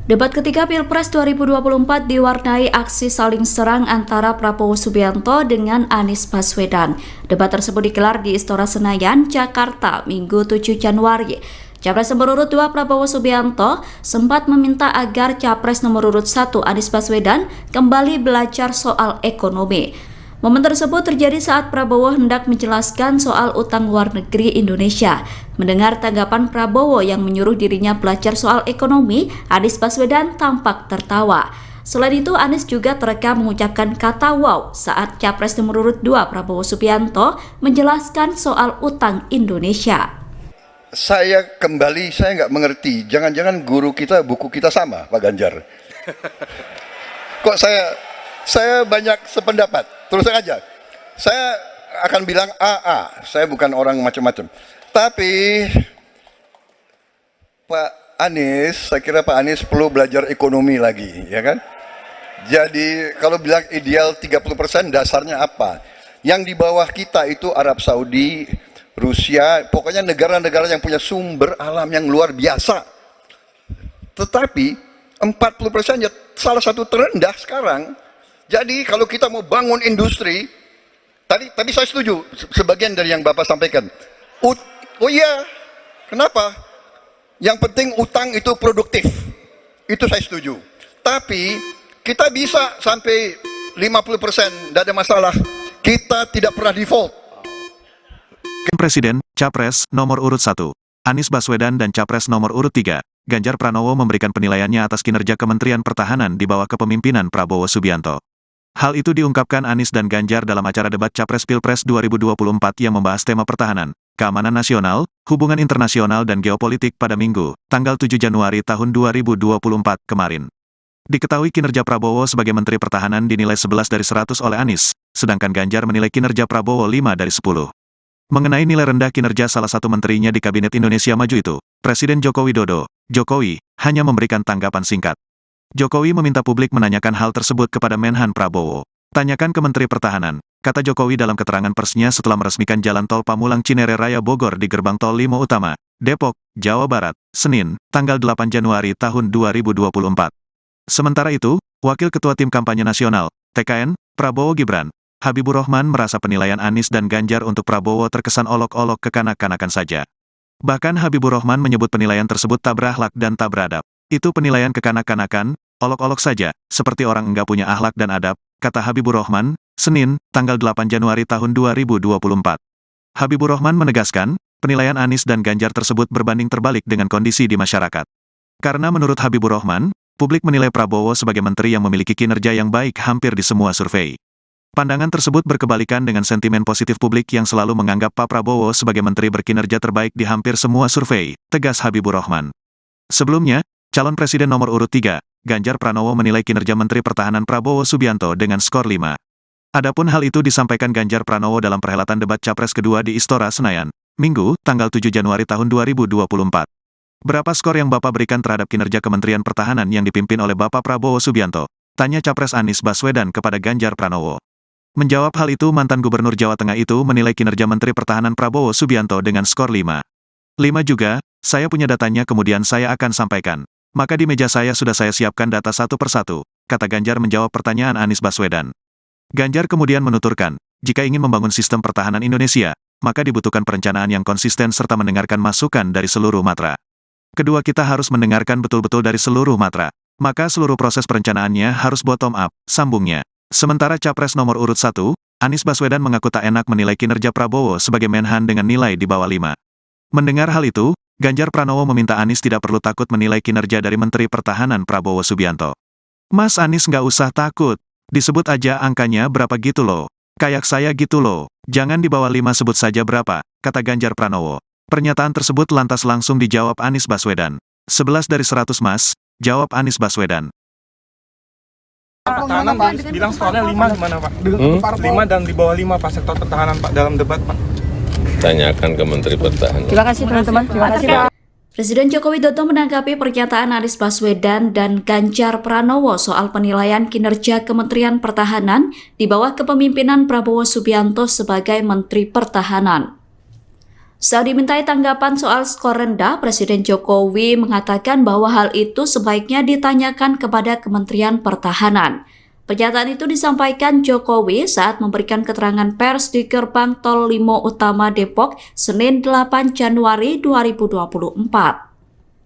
Debat ketiga Pilpres 2024 diwarnai aksi saling serang antara Prabowo Subianto dengan Anies Baswedan. Debat tersebut digelar di Istora Senayan, Jakarta, Minggu 7 Januari. Capres nomor urut 2 Prabowo Subianto sempat meminta agar Capres nomor urut 1 Anies Baswedan kembali belajar soal ekonomi. Momen tersebut terjadi saat Prabowo hendak menjelaskan soal utang luar negeri Indonesia. Mendengar tanggapan Prabowo yang menyuruh dirinya belajar soal ekonomi, Anies Baswedan tampak tertawa. Selain itu, Anies juga terekam mengucapkan kata wow saat Capres nomor urut 2 Prabowo Subianto menjelaskan soal utang Indonesia. Saya nggak mengerti, jangan-jangan guru kita, buku kita sama, Pak Ganjar. Kok saya banyak sependapat, terus aja. Saya akan bilang AA, saya bukan orang macam-macam. Tapi Pak Anies, saya kira Pak Anies perlu belajar ekonomi lagi, ya kan? Jadi kalau bilang ideal 30%, dasarnya apa? Yang di bawah kita itu Arab Saudi, Rusia, pokoknya negara-negara yang punya sumber alam yang luar biasa. Tetapi 40% ya salah satu terendah sekarang. Jadi kalau kita mau bangun industri, tadi saya setuju sebagian dari yang Bapak sampaikan. Oh iya, kenapa? Yang penting utang itu produktif. Itu saya setuju. Tapi kita bisa sampai 50%, tidak ada masalah. Kita tidak pernah default. Presiden, Capres, nomor urut 1, Anies Baswedan dan Capres nomor urut 3, Ganjar Pranowo memberikan penilaiannya atas kinerja Kementerian Pertahanan di bawah kepemimpinan Prabowo Subianto. Hal itu diungkapkan Anies dan Ganjar dalam acara debat Capres Pilpres 2024 yang membahas tema pertahanan, keamanan nasional, hubungan internasional dan geopolitik pada Minggu, tanggal 7 Januari tahun 2024 kemarin. Diketahui kinerja Prabowo sebagai Menteri Pertahanan dinilai 11 dari 100 oleh Anies, sedangkan Ganjar menilai kinerja Prabowo 5 dari 10. Mengenai nilai rendah kinerja salah satu menterinya di Kabinet Indonesia Maju itu, Presiden Joko Widodo, Jokowi, hanya memberikan tanggapan singkat. Jokowi meminta publik menanyakan hal tersebut kepada Menhan Prabowo. Tanyakan ke Menteri Pertahanan, kata Jokowi dalam keterangan persnya setelah meresmikan Jalan Tol Pamulang Cinere Raya Bogor di Gerbang Tol Limo Utama, Depok, Jawa Barat, Senin, tanggal 8 Januari tahun 2024. Sementara itu, Wakil Ketua Tim Kampanye Nasional, TKN, Prabowo Gibran, Habibur Rahman merasa penilaian Anies dan Ganjar untuk Prabowo terkesan olok-olok kekanak-kanakan saja. Bahkan Habibur Rahman menyebut penilaian tersebut tak berakhlak dan tak beradab. Itu penilaian kekanak-kanakan, olok-olok saja, seperti orang enggak punya akhlak dan adab, kata Habibur Rahman, Senin, tanggal 8 Januari tahun 2024. Habibur Rahman menegaskan, penilaian Anies dan Ganjar tersebut berbanding terbalik dengan kondisi di masyarakat. Karena menurut Habibur Rahman, publik menilai Prabowo sebagai menteri yang memiliki kinerja yang baik hampir di semua survei. Pandangan tersebut berkebalikan dengan sentimen positif publik yang selalu menganggap Pak Prabowo sebagai menteri berkinerja terbaik di hampir semua survei, tegas Habibur Rahman. Sebelumnya, calon presiden nomor urut 3, Ganjar Pranowo menilai kinerja Menteri Pertahanan Prabowo Subianto dengan skor 5. Adapun hal itu disampaikan Ganjar Pranowo dalam perhelatan debat Capres kedua di Istora Senayan, Minggu, tanggal 7 Januari tahun 2024. Berapa skor yang Bapak berikan terhadap kinerja Kementerian Pertahanan yang dipimpin oleh Bapak Prabowo Subianto? Tanya Capres Anies Baswedan kepada Ganjar Pranowo. Menjawab hal itu, mantan Gubernur Jawa Tengah itu menilai kinerja Menteri Pertahanan Prabowo Subianto dengan skor 5. 5 juga, saya punya datanya kemudian saya akan sampaikan. Maka di meja saya sudah saya siapkan data satu persatu, kata Ganjar menjawab pertanyaan Anies Baswedan. Ganjar kemudian menuturkan, jika ingin membangun sistem pertahanan Indonesia, maka dibutuhkan perencanaan yang konsisten serta mendengarkan masukan dari seluruh matra. Kedua, kita harus mendengarkan betul-betul dari seluruh matra, maka seluruh proses perencanaannya harus bottom up, sambungnya. Sementara Capres nomor urut 1, Anies Baswedan mengaku tak enak menilai kinerja Prabowo sebagai Menhan dengan nilai di bawah 5. Mendengar hal itu, Ganjar Pranowo meminta Anies tidak perlu takut menilai kinerja dari Menteri Pertahanan Prabowo Subianto. Mas Anies nggak usah takut, disebut aja angkanya berapa gitu loh. Kayak saya gitu loh, jangan di bawah 5 sebut saja berapa, kata Ganjar Pranowo. Pernyataan tersebut lantas langsung dijawab Anies Baswedan. 11 dari 100 mas, jawab Anies Baswedan. Pertahanan Pak, bilang skornya 5 gimana Pak? 5 dan di bawah 5 Pak sektor pertahanan Pak dalam debat Pak. Tanyakan ke Menteri Pertahanan. Terima kasih teman-teman. Terima kasih Pak. Presiden Joko Widodo menanggapi pernyataan Anies Baswedan dan Ganjar Pranowo soal penilaian kinerja Kementerian Pertahanan di bawah kepemimpinan Prabowo Subianto sebagai Menteri Pertahanan. Saat dimintai tanggapan soal skor rendah, Presiden Jokowi mengatakan bahwa hal itu sebaiknya ditanyakan kepada Kementerian Pertahanan. Pernyataan itu disampaikan Jokowi saat memberikan keterangan pers di Gerbang Tol Limo Utama Depok, Senin 8 Januari 2024.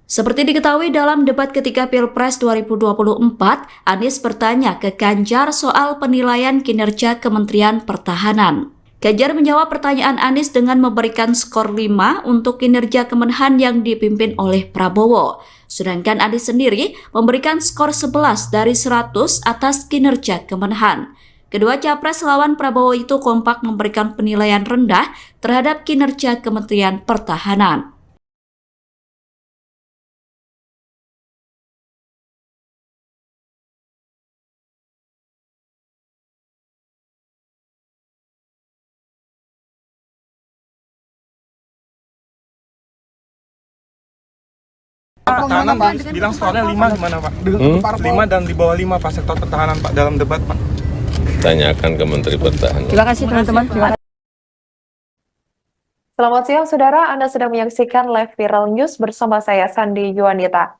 Seperti diketahui dalam debat ketiga Pilpres 2024, Anies bertanya ke Ganjar soal penilaian kinerja Kementerian Pertahanan. Ganjar menjawab pertanyaan Anies dengan memberikan skor 5 untuk kinerja Kemenhan yang dipimpin oleh Prabowo. Sedangkan Anies sendiri memberikan skor 11 dari 100 atas kinerja Kemenhan. Kedua capres lawan Prabowo itu kompak memberikan penilaian rendah terhadap kinerja Kementerian Pertahanan. Pertahanan Pak, bilang skornya 5 gimana Pak? 5 dan di bawah 5 Pak sektor pertahanan Pak dalam debat Pak. Tanyakan ke Menteri Pertahanan. Terima kasih teman-teman. Selamat siang saudara, Anda sedang menyaksikan live viral news bersama saya Sandi Yuanita.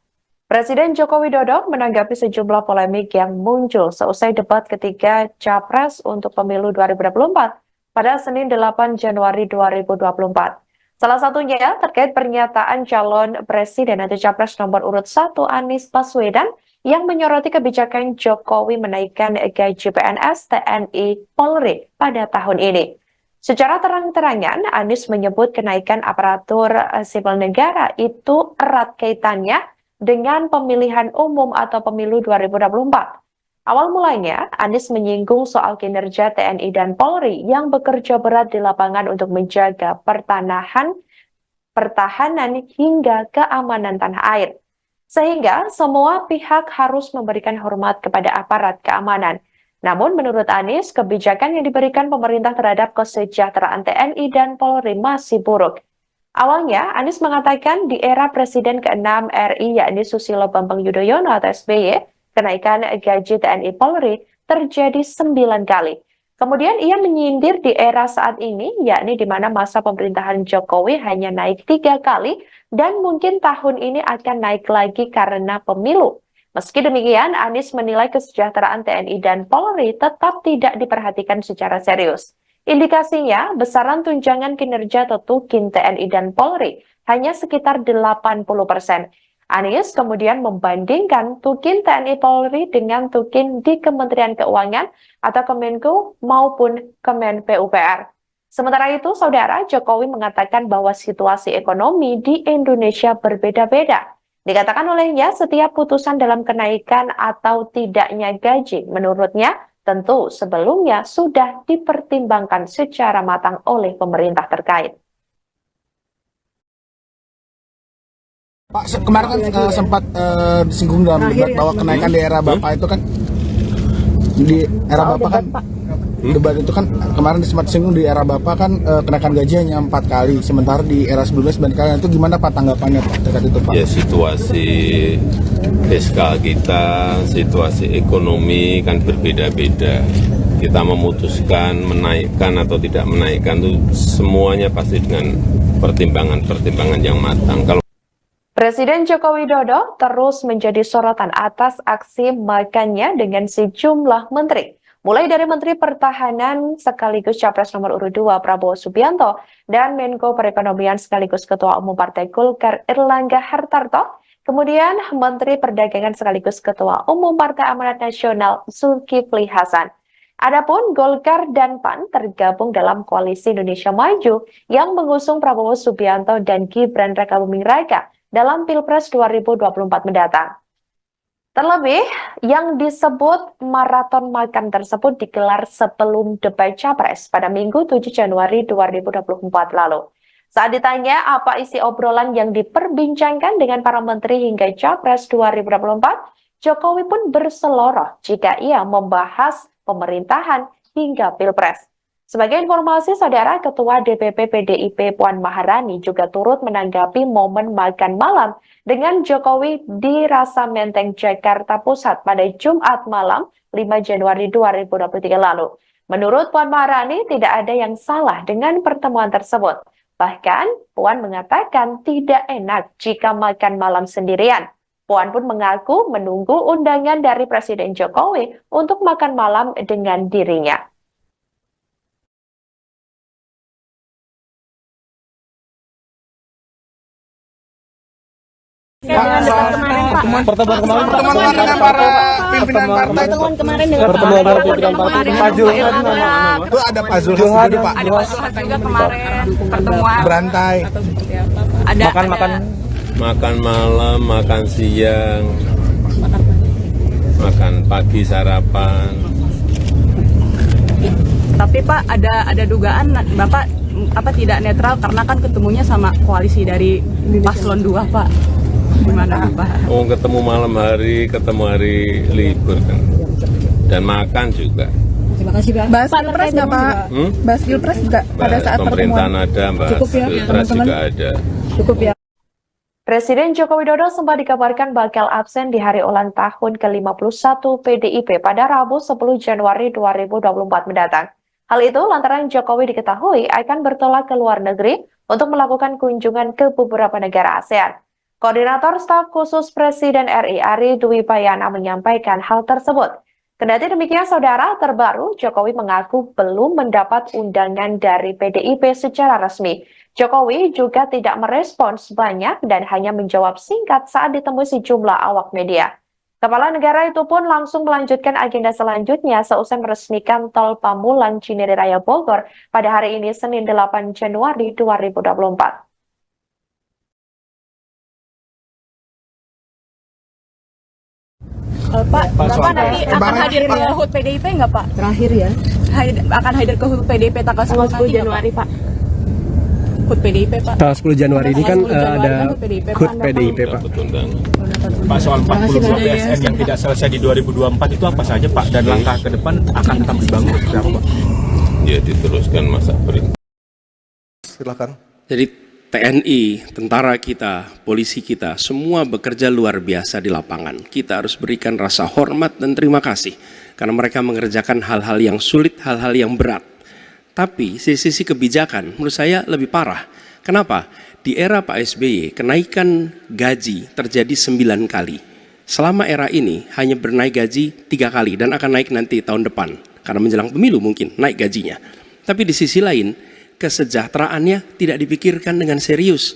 Presiden Joko Widodo menanggapi sejumlah polemik yang muncul seusai debat ketiga Capres untuk pemilu 2024 pada Senin 8 Januari 2024. Salah satunya terkait pernyataan calon presiden atau capres nomor urut 1 Anies Baswedan yang menyoroti kebijakan Jokowi menaikkan gaji PNS, TNI, Polri pada tahun ini. Secara terang-terangan, Anies menyebut kenaikan aparatur sipil negara itu erat kaitannya dengan pemilihan umum atau pemilu 2024. Awal mulanya, Anies menyinggung soal kinerja TNI dan Polri yang bekerja berat di lapangan untuk menjaga pertahanan hingga keamanan tanah air. Sehingga semua pihak harus memberikan hormat kepada aparat keamanan. Namun menurut Anies, kebijakan yang diberikan pemerintah terhadap kesejahteraan TNI dan Polri masih buruk. Awalnya, Anies mengatakan di era Presiden ke-6 RI yakni Susilo Bambang Yudhoyono atau SBY, kenaikan gaji TNI Polri terjadi 9 kali. Kemudian ia menyindir di era saat ini, yakni di mana masa pemerintahan Jokowi hanya naik 3 kali dan mungkin tahun ini akan naik lagi karena pemilu. Meski demikian, Anies menilai kesejahteraan TNI dan Polri tetap tidak diperhatikan secara serius. Indikasinya, besaran tunjangan kinerja Tukin TNI dan Polri hanya sekitar 80%. Anies kemudian membandingkan Tukin TNI Polri dengan Tukin di Kementerian Keuangan atau Kemenko maupun Kemen PUPR. Sementara itu, Saudara, Jokowi mengatakan bahwa situasi ekonomi di Indonesia berbeda-beda. Dikatakan olehnya, setiap putusan dalam kenaikan atau tidaknya gaji, menurutnya, tentu sebelumnya sudah dipertimbangkan secara matang oleh pemerintah terkait. Pak, kemarin kan sempat disinggung dalam debat bahwa kenaikan di era Bapak itu kan di era Bapak kan debat itu kan kemarin sempat disinggung di era Bapak kan kenaikan gaji hanya 4 kali, sementara di era sebelumnya 9 kali. Itu gimana Pak tanggapannya Pak terkait itu Pak? Ya, situasi fiskal kita, situasi ekonomi kan berbeda-beda. Kita memutuskan menaikkan atau tidak menaikkan itu semuanya pasti dengan pertimbangan-pertimbangan yang matang. Kalau Presiden Joko Widodo terus menjadi sorotan atas aksi makannya dengan sejumlah menteri. Mulai dari Menteri Pertahanan sekaligus Capres nomor urut 2 Prabowo Subianto dan Menko Perekonomian sekaligus Ketua Umum Partai Golkar Erlangga Hartarto, kemudian Menteri Perdagangan sekaligus Ketua Umum Partai Amanat Nasional Zulkifli Hasan. Adapun Golkar dan PAN tergabung dalam Koalisi Indonesia Maju yang mengusung Prabowo Subianto dan Gibran Rakabuming Raka dalam Pilpres 2024 mendatang. Terlebih, yang disebut maraton makan tersebut digelar sebelum debat Capres pada Minggu 7 Januari 2024 lalu. Saat ditanya apa isi obrolan yang diperbincangkan dengan para menteri hingga Capres 2024, Jokowi pun berseloroh jika ia membahas pemerintahan hingga Pilpres. Sebagai informasi, Saudara, Ketua DPP PDIP Puan Maharani juga turut menanggapi momen makan malam dengan Jokowi di Rasa Menteng, Jakarta Pusat pada Jumat malam 5 Januari 2023 lalu. Menurut Puan Maharani, tidak ada yang salah dengan pertemuan tersebut. Bahkan, Puan mengatakan tidak enak jika makan malam sendirian. Puan pun mengaku menunggu undangan dari Presiden Jokowi untuk makan malam dengan dirinya. Pertemuan kemarin dengan para pimpinan partai itu pertemuan para pimpinan partai Pak Zulhad itu ada Pak Zulhad juga Pak. Ada Pak Zulhad juga kemarin pertemuan berantai. Ada makan malam, makan siang, makan pagi sarapan. Tapi Pak ada dugaan Bapak tidak netral karena kan ketemunya sama koalisi dari Paslon 2 Pak. Gimana Pak? Oh, ketemu malam hari, ketemu hari libur kan. Dan makan juga. Terima kasih Pak. Bahas Pilpres nggak Pak? Bahas Pilpres nggak pada saat pemerintahan pertemuan? ada, bahas Pilpres juga ada. Cukup ya. Presiden Joko Widodo sempat dikabarkan bakal absen di hari ulang tahun ke-51 PDIP pada Rabu 10 Januari 2024 mendatang. Hal itu lantaran Jokowi diketahui akan bertolak ke luar negeri untuk melakukan kunjungan ke beberapa negara ASEAN. Koordinator Staf Khusus Presiden RI Ari Dwi Payana menyampaikan hal tersebut. Kendati demikian, Saudara, terbaru Jokowi mengaku belum mendapat undangan dari PDIP secara resmi. Jokowi juga tidak merespons banyak dan hanya menjawab singkat saat ditemui sejumlah awak media. Kepala negara itu pun langsung melanjutkan agenda selanjutnya seusai meresmikan Tol Pamulang Cinere Raya Bogor pada hari ini Senin 8 Januari 2024. Pak, Bapak nanti akan hadir ke HUT PDIP nggak Pak? Terakhir ya. Akan hadir ke HUT PDIP tanggal 10 Januari Pak? HUT PDIP Pak? Tanggal 10 Januari ini kan ada HUT PDIP Pak. Pak, soal 42 BSN yang tidak selesai di 2024 itu apa saja Pak? Dan langkah ke depan akan tetap dibangun seperti apa Pak? Ya, diteruskan masa perintah. Silakan. Jadi TNI, tentara kita, polisi kita, semua bekerja luar biasa di lapangan. Kita harus berikan rasa hormat dan terima kasih karena mereka mengerjakan hal-hal yang sulit, hal-hal yang berat. Tapi sisi kebijakan menurut saya lebih parah. Kenapa? Di era Pak SBY, kenaikan gaji terjadi 9 kali. Selama era ini hanya bernaik gaji 3 kali dan akan naik nanti tahun depan. Karena menjelang pemilu mungkin naik gajinya. Tapi di sisi lain, kesejahteraannya tidak dipikirkan dengan serius.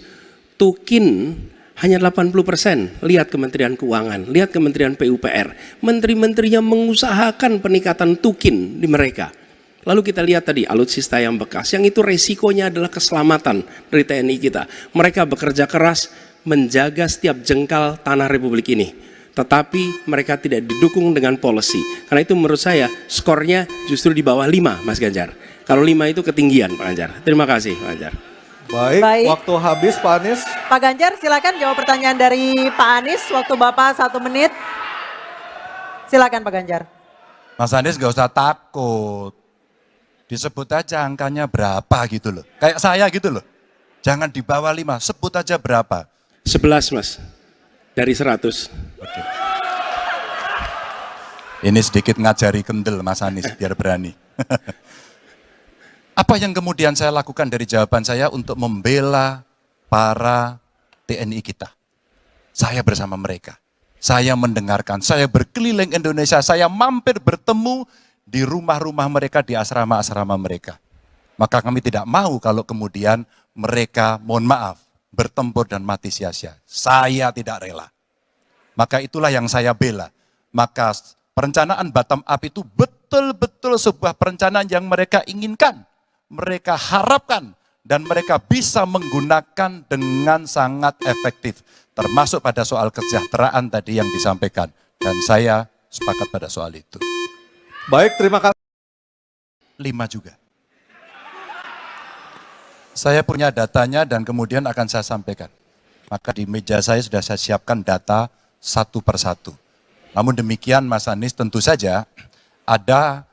Tukin hanya 80%. Lihat Kementerian Keuangan, lihat Kementerian PUPR. Menteri-menterinya mengusahakan peningkatan tukin di mereka. Lalu kita lihat tadi alutsista yang bekas, yang itu resikonya adalah keselamatan dari TNI kita. Mereka bekerja keras menjaga setiap jengkal tanah Republik ini. Tetapi mereka tidak didukung dengan policy. Karena itu menurut saya skornya justru di bawah 5, Mas Ganjar. Kalau 5 itu ketinggian, Pak Ganjar. Terima kasih, Pak Ganjar. Baik, waktu habis Pak Anies. Pak Ganjar silakan jawab pertanyaan dari Pak Anies. Waktu Bapak 1 menit. Silakan Pak Ganjar. Mas Anies gak usah takut. Disebut aja angkanya berapa gitu loh. Kayak saya gitu loh. Jangan di bawah 5, sebut aja berapa. 11 Mas, dari 100. Oke. Ini sedikit ngajari kendel Mas Anies biar berani. Apa yang kemudian saya lakukan dari jawaban saya untuk membela para TNI kita? Saya bersama mereka. Saya mendengarkan, saya berkeliling Indonesia, saya mampir bertemu di rumah-rumah mereka, di asrama-asrama mereka. Maka kami tidak mau kalau kemudian mereka, mohon maaf, bertempur dan mati sia-sia. Saya tidak rela. Maka itulah yang saya bela. Maka perencanaan bottom up itu betul-betul sebuah perencanaan yang mereka inginkan. Mereka harapkan dan mereka bisa menggunakan dengan sangat efektif. Termasuk pada soal kesejahteraan tadi yang disampaikan. Dan saya sepakat pada soal itu. Baik, terima kasih. 5 juga. Saya punya datanya dan kemudian akan saya sampaikan. Maka di meja saya sudah saya siapkan data satu persatu. Namun demikian Mas Anies tentu saja ada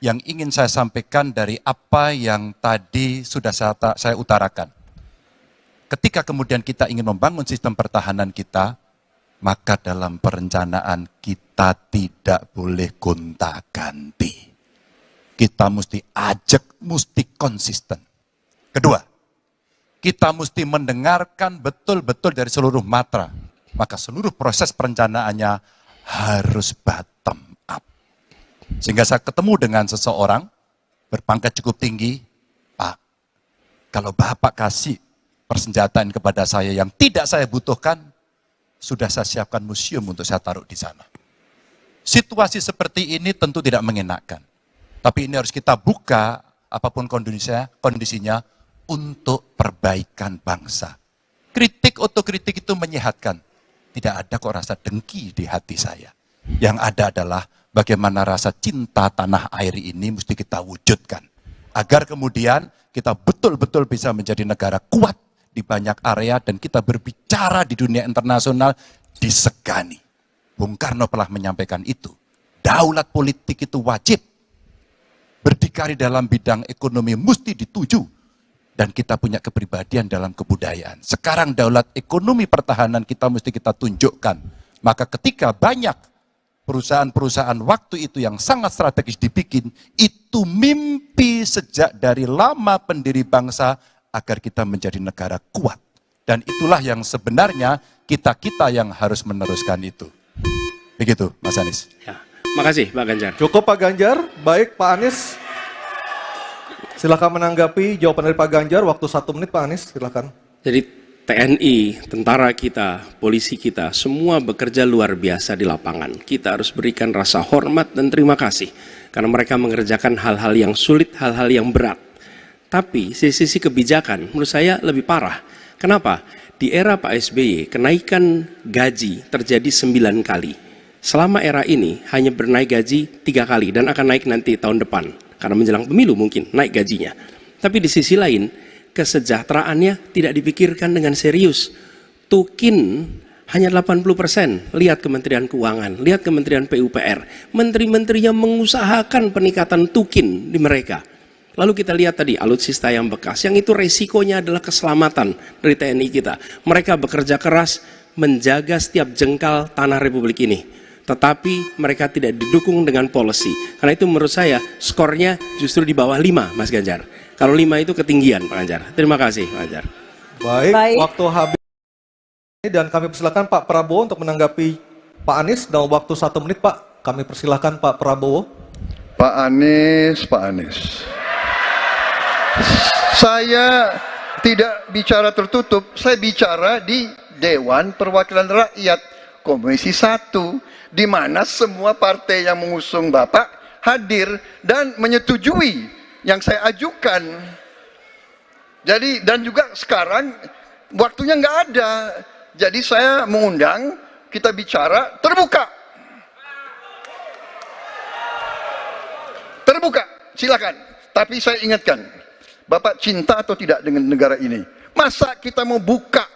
yang ingin saya sampaikan dari apa yang tadi sudah saya utarakan. Ketika kemudian kita ingin membangun sistem pertahanan kita, maka dalam perencanaan kita tidak boleh gonta-ganti. Kita mesti ajak, mesti konsisten. Kedua, kita mesti mendengarkan betul-betul dari seluruh matra. Maka seluruh proses perencanaannya harus bottom up. Sehingga saya ketemu dengan seseorang berpangkat cukup tinggi, Pak, kalau Bapak kasih persenjataan kepada saya yang tidak saya butuhkan, sudah saya siapkan museum untuk saya taruh di sana. Situasi seperti ini tentu tidak mengenakan. Tapi ini harus kita buka, apapun kondisinya, untuk perbaikan bangsa. Kritik, otokritik itu menyehatkan. Tidak ada kok rasa dengki di hati saya. Yang ada adalah bagaimana rasa cinta tanah air ini mesti kita wujudkan. Agar kemudian kita betul-betul bisa menjadi negara kuat di banyak area dan kita berbicara di dunia internasional disegani. Bung Karno pernah menyampaikan itu. Daulat politik itu wajib. Berdikari dalam bidang ekonomi mesti dituju. Dan kita punya kepribadian dalam kebudayaan. Sekarang daulat ekonomi pertahanan kita mesti kita tunjukkan. Maka ketika banyak perusahaan-perusahaan waktu itu yang sangat strategis dibikin, itu mimpi sejak dari lama pendiri bangsa agar kita menjadi negara kuat. Dan itulah yang sebenarnya kita-kita yang harus meneruskan itu. Begitu, Mas Anies. Ya, makasih Pak Ganjar. Cukup Pak Ganjar, baik Pak Anies. Silakan menanggapi jawaban dari Pak Ganjar, waktu 1 menit Pak Anies, silakan. Jadi TNI, tentara kita, polisi kita, semua bekerja luar biasa di lapangan. Kita harus berikan rasa hormat dan terima kasih. Karena mereka mengerjakan hal-hal yang sulit, hal-hal yang berat. Tapi sisi kebijakan menurut saya lebih parah. Kenapa? Di era Pak SBY, kenaikan gaji terjadi 9 kali. Selama era ini hanya bernaik gaji 3 kali dan akan naik nanti tahun depan. Karena menjelang pemilu mungkin naik gajinya. Tapi di sisi lain, kesejahteraannya tidak dipikirkan dengan serius. Tukin hanya 80%. Lihat Kementerian Keuangan, lihat Kementerian PUPR. Menteri-menterinya mengusahakan peningkatan tukin di mereka. Lalu kita lihat tadi alutsista yang bekas, yang itu resikonya adalah keselamatan dari TNI kita. Mereka bekerja keras menjaga setiap jengkal tanah Republik ini. Tetapi mereka tidak didukung dengan policy. Karena itu menurut saya skornya justru di bawah 5, Mas Ganjar. Kalau 5 itu ketinggian, Pak Ganjar. Terima kasih, Pak Ganjar. Baik, waktu habis. Dan kami persilakan Pak Prabowo untuk menanggapi Pak Anies dalam waktu 1 menit, Pak. Kami persilakan Pak Prabowo. Pak Anies. Saya tidak bicara tertutup, saya bicara di Dewan Perwakilan Rakyat Komisi 1, di mana semua partai yang mengusung Bapak hadir dan menyetujui yang saya ajukan. Jadi, dan juga sekarang waktunya nggak ada. Jadi saya mengundang kita bicara terbuka. Terbuka, silakan. Tapi saya ingatkan, Bapak cinta atau tidak dengan negara ini? Masa kita mau buka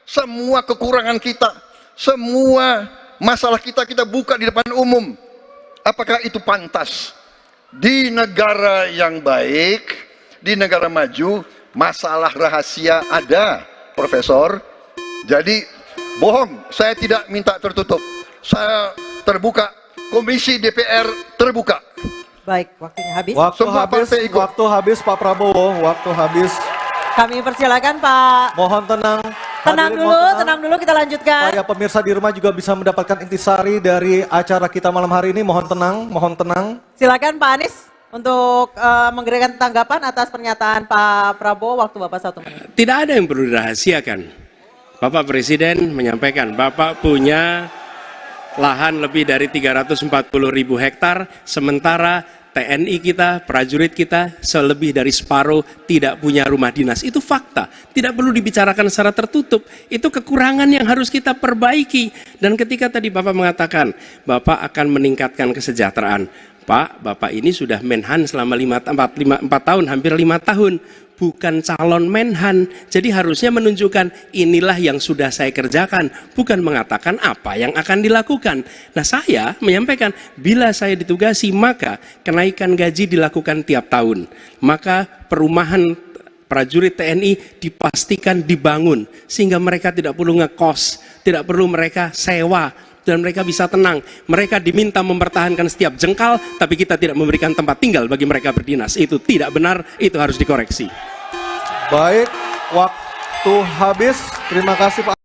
semua kekurangan kita, semua masalah kita buka di depan umum? Apakah itu pantas? Di negara yang baik, di negara maju, masalah rahasia ada, Profesor. Jadi bohong, saya tidak minta tertutup. Saya terbuka, Komisi DPR terbuka. Baik, waktunya habis. Waktu habis Pak Prabowo, waktu habis. Kami persilakan Pak. Mohon tenang. Tenang dulu, kita lanjutkan. Supaya pemirsa di rumah juga bisa mendapatkan intisari dari acara kita malam hari ini. Mohon tenang. Silakan Pak Anies untuk memberikan tanggapan atas pernyataan Pak Prabowo. Waktu Bapak 1 menit. Tidak ada yang perlu dirahasiakan. Bapak Presiden menyampaikan, Bapak punya lahan lebih dari 340.000 hektar, sementara TNI kita, prajurit kita, selebih dari separuh tidak punya rumah dinas. Itu fakta, tidak perlu dibicarakan secara tertutup. Itu kekurangan yang harus kita perbaiki. Dan ketika tadi Bapak mengatakan, Bapak akan meningkatkan kesejahteraan. Pak, Bapak ini sudah Menhan selama 4 tahun, hampir 5 tahun. Bukan calon Menhan, jadi harusnya menunjukkan inilah yang sudah saya kerjakan, bukan mengatakan apa yang akan dilakukan. Nah, saya menyampaikan bila saya ditugasi maka kenaikan gaji dilakukan tiap tahun, maka perumahan prajurit TNI dipastikan dibangun sehingga mereka tidak perlu ngekos, tidak perlu mereka sewa, dan mereka bisa tenang. Mereka diminta mempertahankan setiap jengkal, tapi kita tidak memberikan tempat tinggal bagi mereka berdinas. Itu tidak benar, itu harus dikoreksi. Baik, waktu habis. Terima kasih Pak.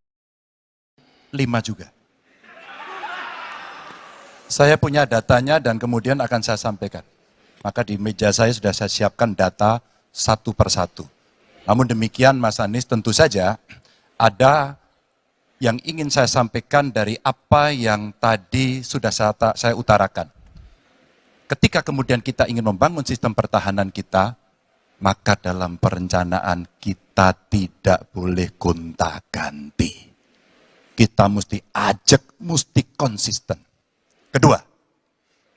5 juga. Saya punya datanya dan kemudian akan saya sampaikan. Maka di meja saya sudah saya siapkan data satu persatu. Namun demikian Mas Anies, tentu saja ada yang ingin saya sampaikan dari apa yang tadi sudah saya utarakan. Ketika kemudian kita ingin membangun sistem pertahanan kita, maka dalam perencanaan kita tidak boleh gonta-ganti. Kita mesti ajak, mesti konsisten. Kedua,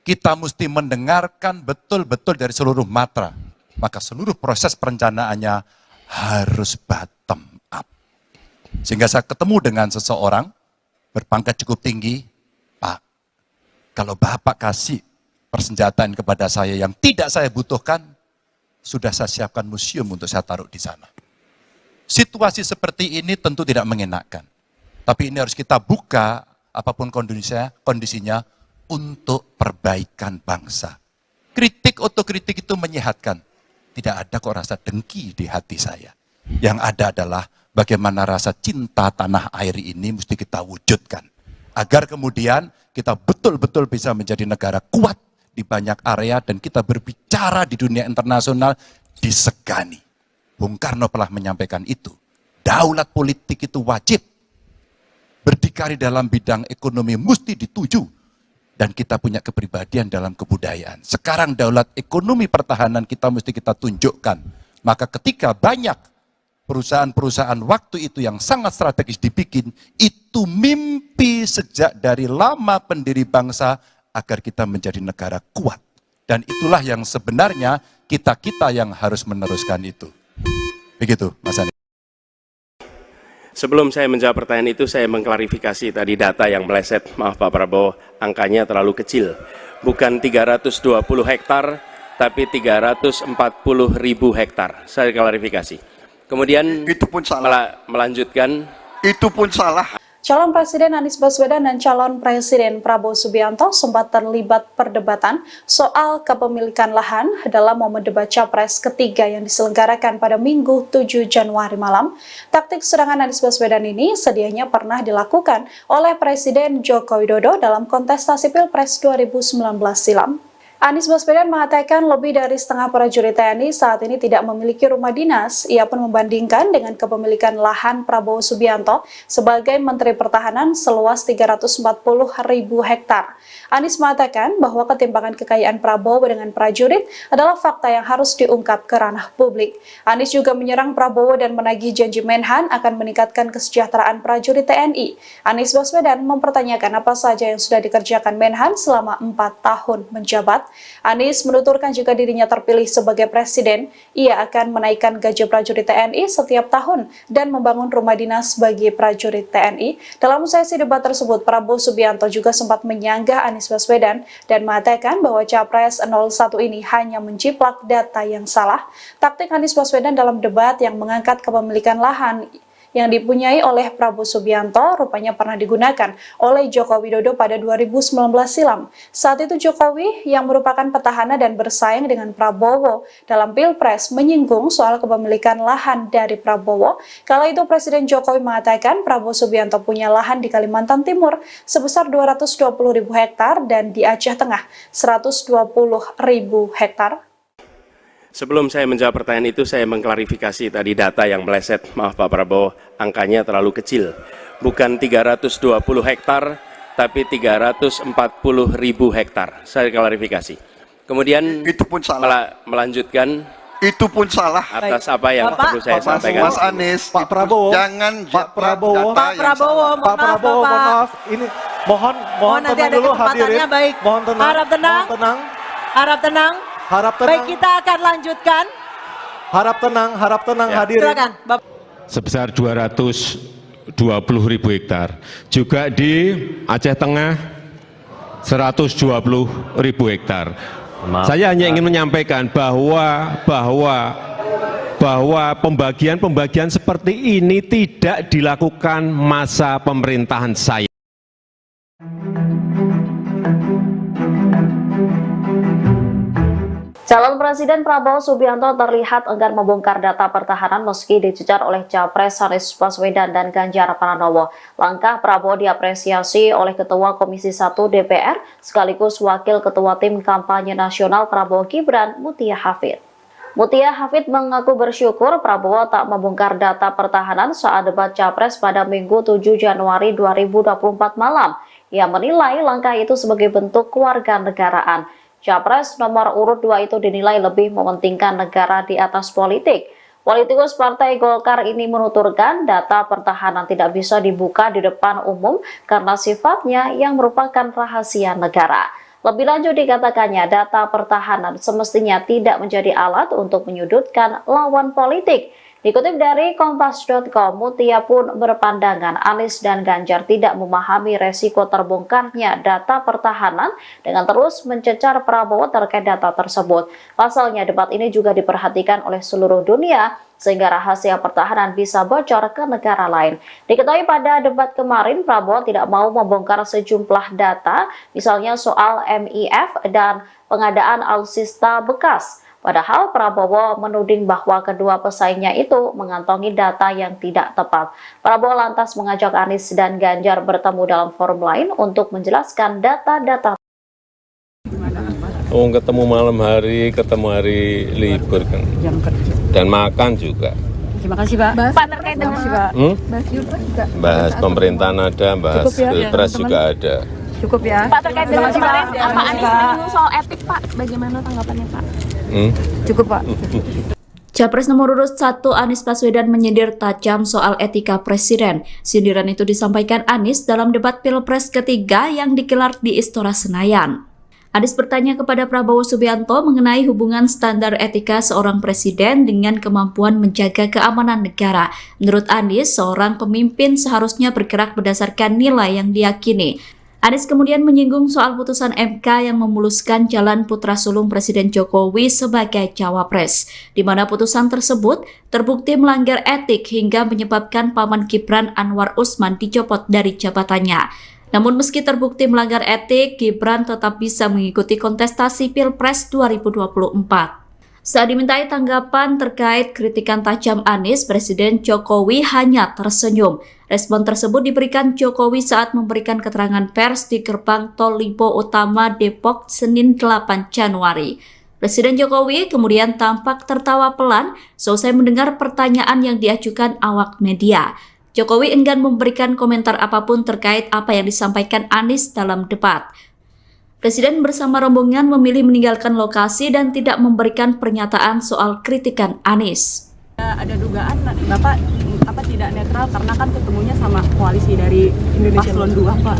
kita mesti mendengarkan betul-betul dari seluruh matra. Maka seluruh proses perencanaannya harus bottom up. Sehingga saya ketemu dengan seseorang berpangkat cukup tinggi, Pak, kalau Bapak kasih persenjataan kepada saya yang tidak saya butuhkan, sudah saya siapkan museum untuk saya taruh di sana. Situasi seperti ini tentu tidak mengenakan. Tapi ini harus kita buka, apapun kondisinya untuk perbaikan bangsa. Kritik, otokritik itu menyehatkan. Tidak ada kok rasa dengki di hati saya. Yang ada adalah bagaimana rasa cinta tanah air ini mesti kita wujudkan. Agar kemudian kita betul-betul bisa menjadi negara kuat di banyak area dan kita berbicara di dunia internasional disegani. Bung Karno telah menyampaikan itu. Daulat politik itu wajib. Berdikari dalam bidang ekonomi mesti dituju. Dan kita punya kepribadian dalam kebudayaan. Sekarang daulat ekonomi pertahanan kita mesti kita tunjukkan. Maka ketika banyak perusahaan-perusahaan waktu itu yang sangat strategis dibikin, itu mimpi sejak dari lama pendiri bangsa agar kita menjadi negara kuat. Dan itulah yang sebenarnya kita-kita yang harus meneruskan itu. Begitu, Mas Anies. Sebelum saya menjawab pertanyaan itu, saya mengklarifikasi tadi data yang meleset. Maaf Pak Prabowo, angkanya terlalu kecil. Bukan 320 hektar, tapi 340.000 hektar. Saya klarifikasi. Kemudian itu pun salah. Melanjutkan. Itu pun salah. Calon Presiden Anies Baswedan dan calon Presiden Prabowo Subianto sempat terlibat perdebatan soal kepemilikan lahan dalam momen debat Capres ketiga yang diselenggarakan pada Minggu 7 Januari malam. Taktik serangan Anies Baswedan ini sedianya pernah dilakukan oleh Presiden Joko Widodo dalam kontestasi Pilpres 2019 silam. Anies Baswedan mengatakan lebih dari setengah prajurit TNI saat ini tidak memiliki rumah dinas. Ia pun membandingkan dengan kepemilikan lahan Prabowo Subianto sebagai Menteri Pertahanan seluas 340.000 hektar. Anies mengatakan bahwa ketimpangan kekayaan Prabowo dengan prajurit adalah fakta yang harus diungkap ke ranah publik. Anies juga menyerang Prabowo dan menagih janji Menhan akan meningkatkan kesejahteraan prajurit TNI. Anies Baswedan mempertanyakan apa saja yang sudah dikerjakan Menhan selama 4 tahun menjabat. Anies menuturkan jika dirinya terpilih sebagai presiden, ia akan menaikkan gaji prajurit TNI setiap tahun dan membangun rumah dinas bagi prajurit TNI. Dalam sesi debat tersebut, Prabowo Subianto juga sempat menyanggah Anies Baswedan dan mengatakan bahwa Capres 01 ini hanya menjiplak data yang salah. Taktik Anies Baswedan dalam debat yang mengangkat kepemilikan lahan yang dipunyai oleh Prabowo Subianto rupanya pernah digunakan oleh Joko Widodo pada 2019 silam. Saat itu Jokowi yang merupakan petahana dan bersaing dengan Prabowo dalam Pilpres menyinggung soal kepemilikan lahan dari Prabowo. Kala itu Presiden Jokowi mengatakan Prabowo Subianto punya lahan di Kalimantan Timur sebesar 220.000 hektar dan di Aceh Tengah 120.000 hektar. Sebelum saya menjawab pertanyaan itu, saya mengklarifikasi tadi data yang meleset. Maaf Pak Prabowo, angkanya terlalu kecil. Bukan 320 hektar, tapi 340.000 hektar. Saya klarifikasi. Kemudian itu pun salah. Melanjutkan. Itu pun salah. Atas apa yang perlu saya sampaikan. Mas Anies, Pak Prabowo, jangan Pak Prabowo, Pak Prabowo, mohon maaf. Ini mohon nanti tenang ada dulu kesempatannya, hadirin. baik. Mohon tenang. Harap tenang. Mohon tenang. Harap tenang. Harap tenang. Baik, kita akan lanjutkan. Harap tenang Ya. hadirin. Silakan, Bapak. sebesar 220.000 hektar. Juga di Aceh Tengah 120.000 hektar. Saya hanya ingin menyampaikan bahwa pembagian seperti ini tidak dilakukan masa pemerintahan saya. Calon Presiden Prabowo Subianto terlihat enggan membongkar data pertahanan meski dicecar oleh Capres Anies Baswedan dan Ganjar Pranowo. Langkah Prabowo diapresiasi oleh Ketua Komisi 1 DPR sekaligus Wakil Ketua Tim Kampanye Nasional Prabowo Gibran, Mutia Hafid. Mutia Hafid mengaku bersyukur Prabowo tak membongkar data pertahanan saat debat Capres pada Minggu 7 Januari 2024 malam. Ia menilai langkah itu sebagai bentuk kewarganegaraan. Capres nomor urut 2 itu dinilai lebih mementingkan negara di atas politik. Politikus Partai Golkar ini menuturkan data pertahanan tidak bisa dibuka di depan umum karena sifatnya yang merupakan rahasia negara. Lebih lanjut dikatakannya data pertahanan semestinya tidak menjadi alat untuk menyudutkan lawan politik. Dikutip dari Kompas.com, Mutia pun berpandangan Anies dan Ganjar tidak memahami resiko terbongkarnya data pertahanan dengan terus mencecar Prabowo terkait data tersebut. Pasalnya debat ini juga diperhatikan oleh seluruh dunia sehingga rahasia pertahanan bisa bocor ke negara lain. Diketahui pada debat kemarin Prabowo tidak mau membongkar sejumlah data, misalnya soal MIF dan pengadaan alutsista bekas. Padahal Prabowo menuding bahwa kedua pesaingnya itu mengantongi data yang tidak tepat. Prabowo lantas mengajak Anies dan Ganjar bertemu dalam forum lain untuk menjelaskan data-data. Ketemu malam hari, ketemu hari libur kan. Dan makan juga. Terima kasih Pak. Pak terkait dengan bahas Pilpres juga. Bahas pemerintahan ada, bahas Pilpres juga ada. Cukup ya. Pak terkait dengan kemarin Pak Anies menyinggung soal etik Pak, bagaimana tanggapannya Pak? Cukup Pak. Capres nomor urut 1 Anies Baswedan menyindir tajam soal etika presiden. Sindiran itu disampaikan Anies dalam debat Pilpres ketiga yang digelar di Istora Senayan. Anies bertanya kepada Prabowo Subianto mengenai hubungan standar etika seorang presiden dengan kemampuan menjaga keamanan negara. Menurut Anies, seorang pemimpin seharusnya bergerak berdasarkan nilai yang diyakini. Anies kemudian menyinggung soal putusan MK yang memuluskan jalan putra sulung Presiden Jokowi sebagai cawapres, di mana putusan tersebut terbukti melanggar etik hingga menyebabkan paman Gibran Anwar Usman dicopot dari jabatannya. Namun meski terbukti melanggar etik, Gibran tetap bisa mengikuti kontestasi Pilpres 2024. Saat dimintai tanggapan terkait kritikan tajam Anies, Presiden Jokowi hanya tersenyum. Respon tersebut diberikan Jokowi saat memberikan keterangan pers di gerbang Tol Lipo Utama Depok Senin 8 Januari. Presiden Jokowi kemudian tampak tertawa pelan selesai mendengar pertanyaan yang diajukan awak media. Jokowi enggan memberikan komentar apapun terkait apa yang disampaikan Anies dalam debat. Presiden bersama rombongan memilih meninggalkan lokasi dan tidak memberikan pernyataan soal kritikan Anies. Ada dugaan Bapak tidak netral karena kan ketemunya sama koalisi dari Paslon 2, Pak.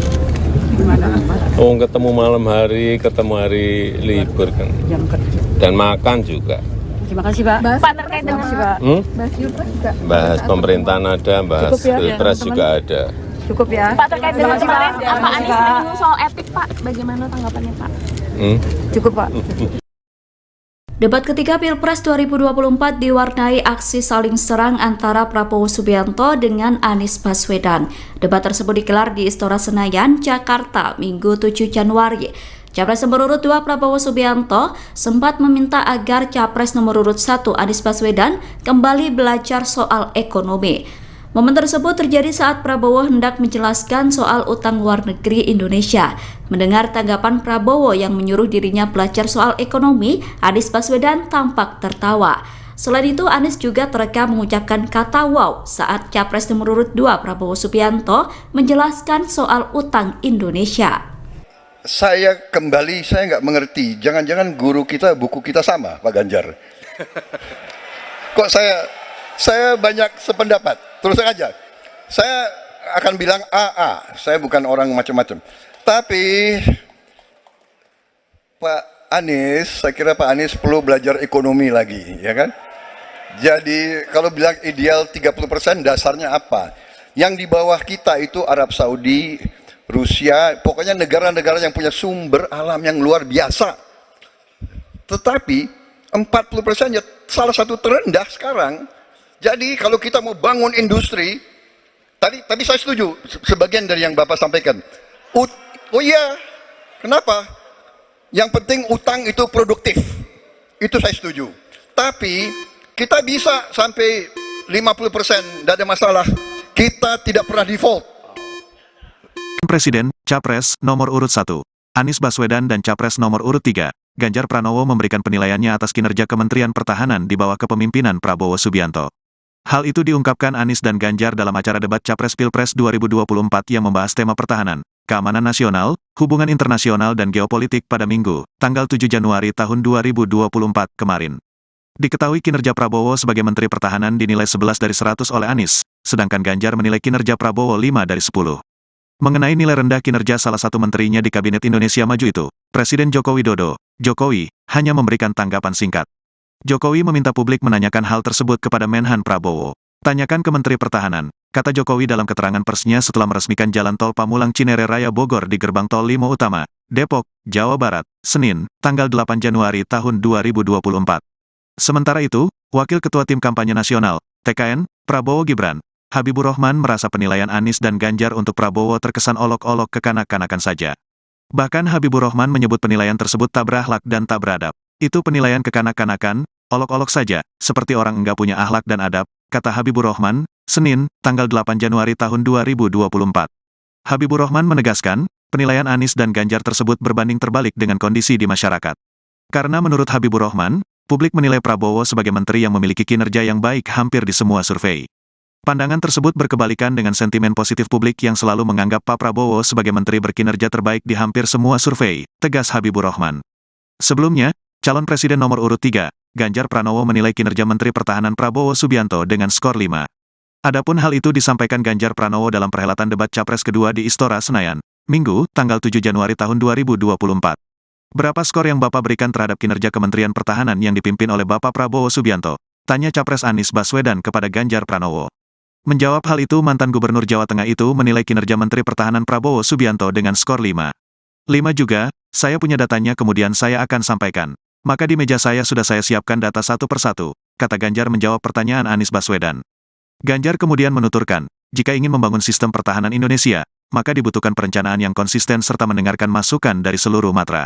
Gimana, Pak? Oh, ketemu malam hari, ketemu hari libur kan. Dan makan juga. Terima kasih, Pak. Pak, terkait dengan Bahas Pilpres juga. Bahas pemerintahan ada, bahas Pilpres juga ada. Cukup ya. Pak, terkait dengan kemarin Pak Anies menyinggung soal etik, Pak. Bagaimana tanggapannya, Pak? Cukup, Pak. Debat ketiga Pilpres 2024 diwarnai aksi saling serang antara Prabowo Subianto dengan Anies Baswedan. Debat tersebut digelar di Istora Senayan, Jakarta, Minggu 7 Januari. Capres nomor urut 2 Prabowo Subianto sempat meminta agar Capres nomor urut 1 Anies Baswedan kembali belajar soal ekonomi. Momen tersebut terjadi saat Prabowo hendak menjelaskan soal utang luar negeri Indonesia. Mendengar tanggapan Prabowo yang menyuruh dirinya belajar soal ekonomi, Anies Baswedan tampak tertawa. Selain itu, Anies juga terekam mengucapkan kata wow saat Capres nomor urut 2 Prabowo Subianto menjelaskan soal utang Indonesia. Saya nggak mengerti, jangan-jangan guru kita, buku kita sama, Pak Ganjar. Kok saya banyak sependapat. Terus aja, saya akan bilang AA, saya bukan orang macam-macam. Tapi Pak Anies, saya kira Pak Anies perlu belajar ekonomi lagi, ya kan? Jadi kalau bilang ideal 30%, dasarnya apa? Yang di bawah kita itu Arab Saudi, Rusia, pokoknya negara-negara yang punya sumber alam yang luar biasa. Tetapi 40% ya salah satu terendah sekarang. Jadi kalau kita mau bangun industri, tadi saya setuju sebagian dari yang Bapak sampaikan. Oh iya, kenapa? Yang penting utang itu produktif. Itu saya setuju. Tapi kita bisa sampai 50%, tidak ada masalah. Kita tidak pernah default. Presiden, Capres, nomor urut 1, Anies Baswedan dan Capres nomor urut 3, Ganjar Pranowo memberikan penilaiannya atas kinerja Kementerian Pertahanan di bawah kepemimpinan Prabowo Subianto. Hal itu diungkapkan Anies dan Ganjar dalam acara debat Capres Pilpres 2024 yang membahas tema pertahanan, keamanan nasional, hubungan internasional dan geopolitik pada Minggu, tanggal 7 Januari tahun 2024 kemarin. Diketahui kinerja Prabowo sebagai Menteri Pertahanan dinilai 11 dari 100 oleh Anies, sedangkan Ganjar menilai kinerja Prabowo 5 dari 10. Mengenai nilai rendah kinerja salah satu menterinya di Kabinet Indonesia Maju itu, Presiden Joko Widodo, Jokowi, hanya memberikan tanggapan singkat. Jokowi meminta publik menanyakan hal tersebut kepada Menhan Prabowo. Tanyakan ke Menteri Pertahanan, kata Jokowi dalam keterangan persnya setelah meresmikan jalan tol Pamulang Cinere Raya Bogor di gerbang tol Limo Utama, Depok, Jawa Barat, Senin, tanggal 8 Januari tahun 2024. Sementara itu, Wakil Ketua Tim Kampanye Nasional, TKN, Prabowo Gibran, Habibur Rahman merasa penilaian Anies dan Ganjar untuk Prabowo terkesan olok-olok kekanak-kanakan saja. Bahkan Habibur Rahman menyebut penilaian tersebut tak berakhlak dan tak beradab. Itu penilaian kekanak-kanakan, olok-olok saja, seperti orang enggak punya akhlak dan adab, kata Habibur Rahman, Senin, tanggal 8 Januari tahun 2024. Habibur Rahman menegaskan, penilaian Anies dan Ganjar tersebut berbanding terbalik dengan kondisi di masyarakat. Karena menurut Habibur Rahman, publik menilai Prabowo sebagai menteri yang memiliki kinerja yang baik hampir di semua survei. Pandangan tersebut berkebalikan dengan sentimen positif publik yang selalu menganggap Pak Prabowo sebagai menteri berkinerja terbaik di hampir semua survei, tegas Habibur Rahman. Sebelumnya, calon presiden nomor urut 3, Ganjar Pranowo menilai kinerja Menteri Pertahanan Prabowo Subianto dengan skor 5. Adapun hal itu disampaikan Ganjar Pranowo dalam perhelatan debat Capres kedua di Istora Senayan, Minggu, tanggal 7 Januari tahun 2024. Berapa skor yang Bapak berikan terhadap kinerja Kementerian Pertahanan yang dipimpin oleh Bapak Prabowo Subianto? Tanya Capres Anies Baswedan kepada Ganjar Pranowo. Menjawab hal itu, mantan Gubernur Jawa Tengah itu menilai kinerja Menteri Pertahanan Prabowo Subianto dengan skor 5. 5 juga, saya punya datanya kemudian saya akan sampaikan. Maka di meja saya sudah saya siapkan data satu persatu, kata Ganjar menjawab pertanyaan Anies Baswedan. Ganjar kemudian menuturkan, jika ingin membangun sistem pertahanan Indonesia, maka dibutuhkan perencanaan yang konsisten serta mendengarkan masukan dari seluruh matra.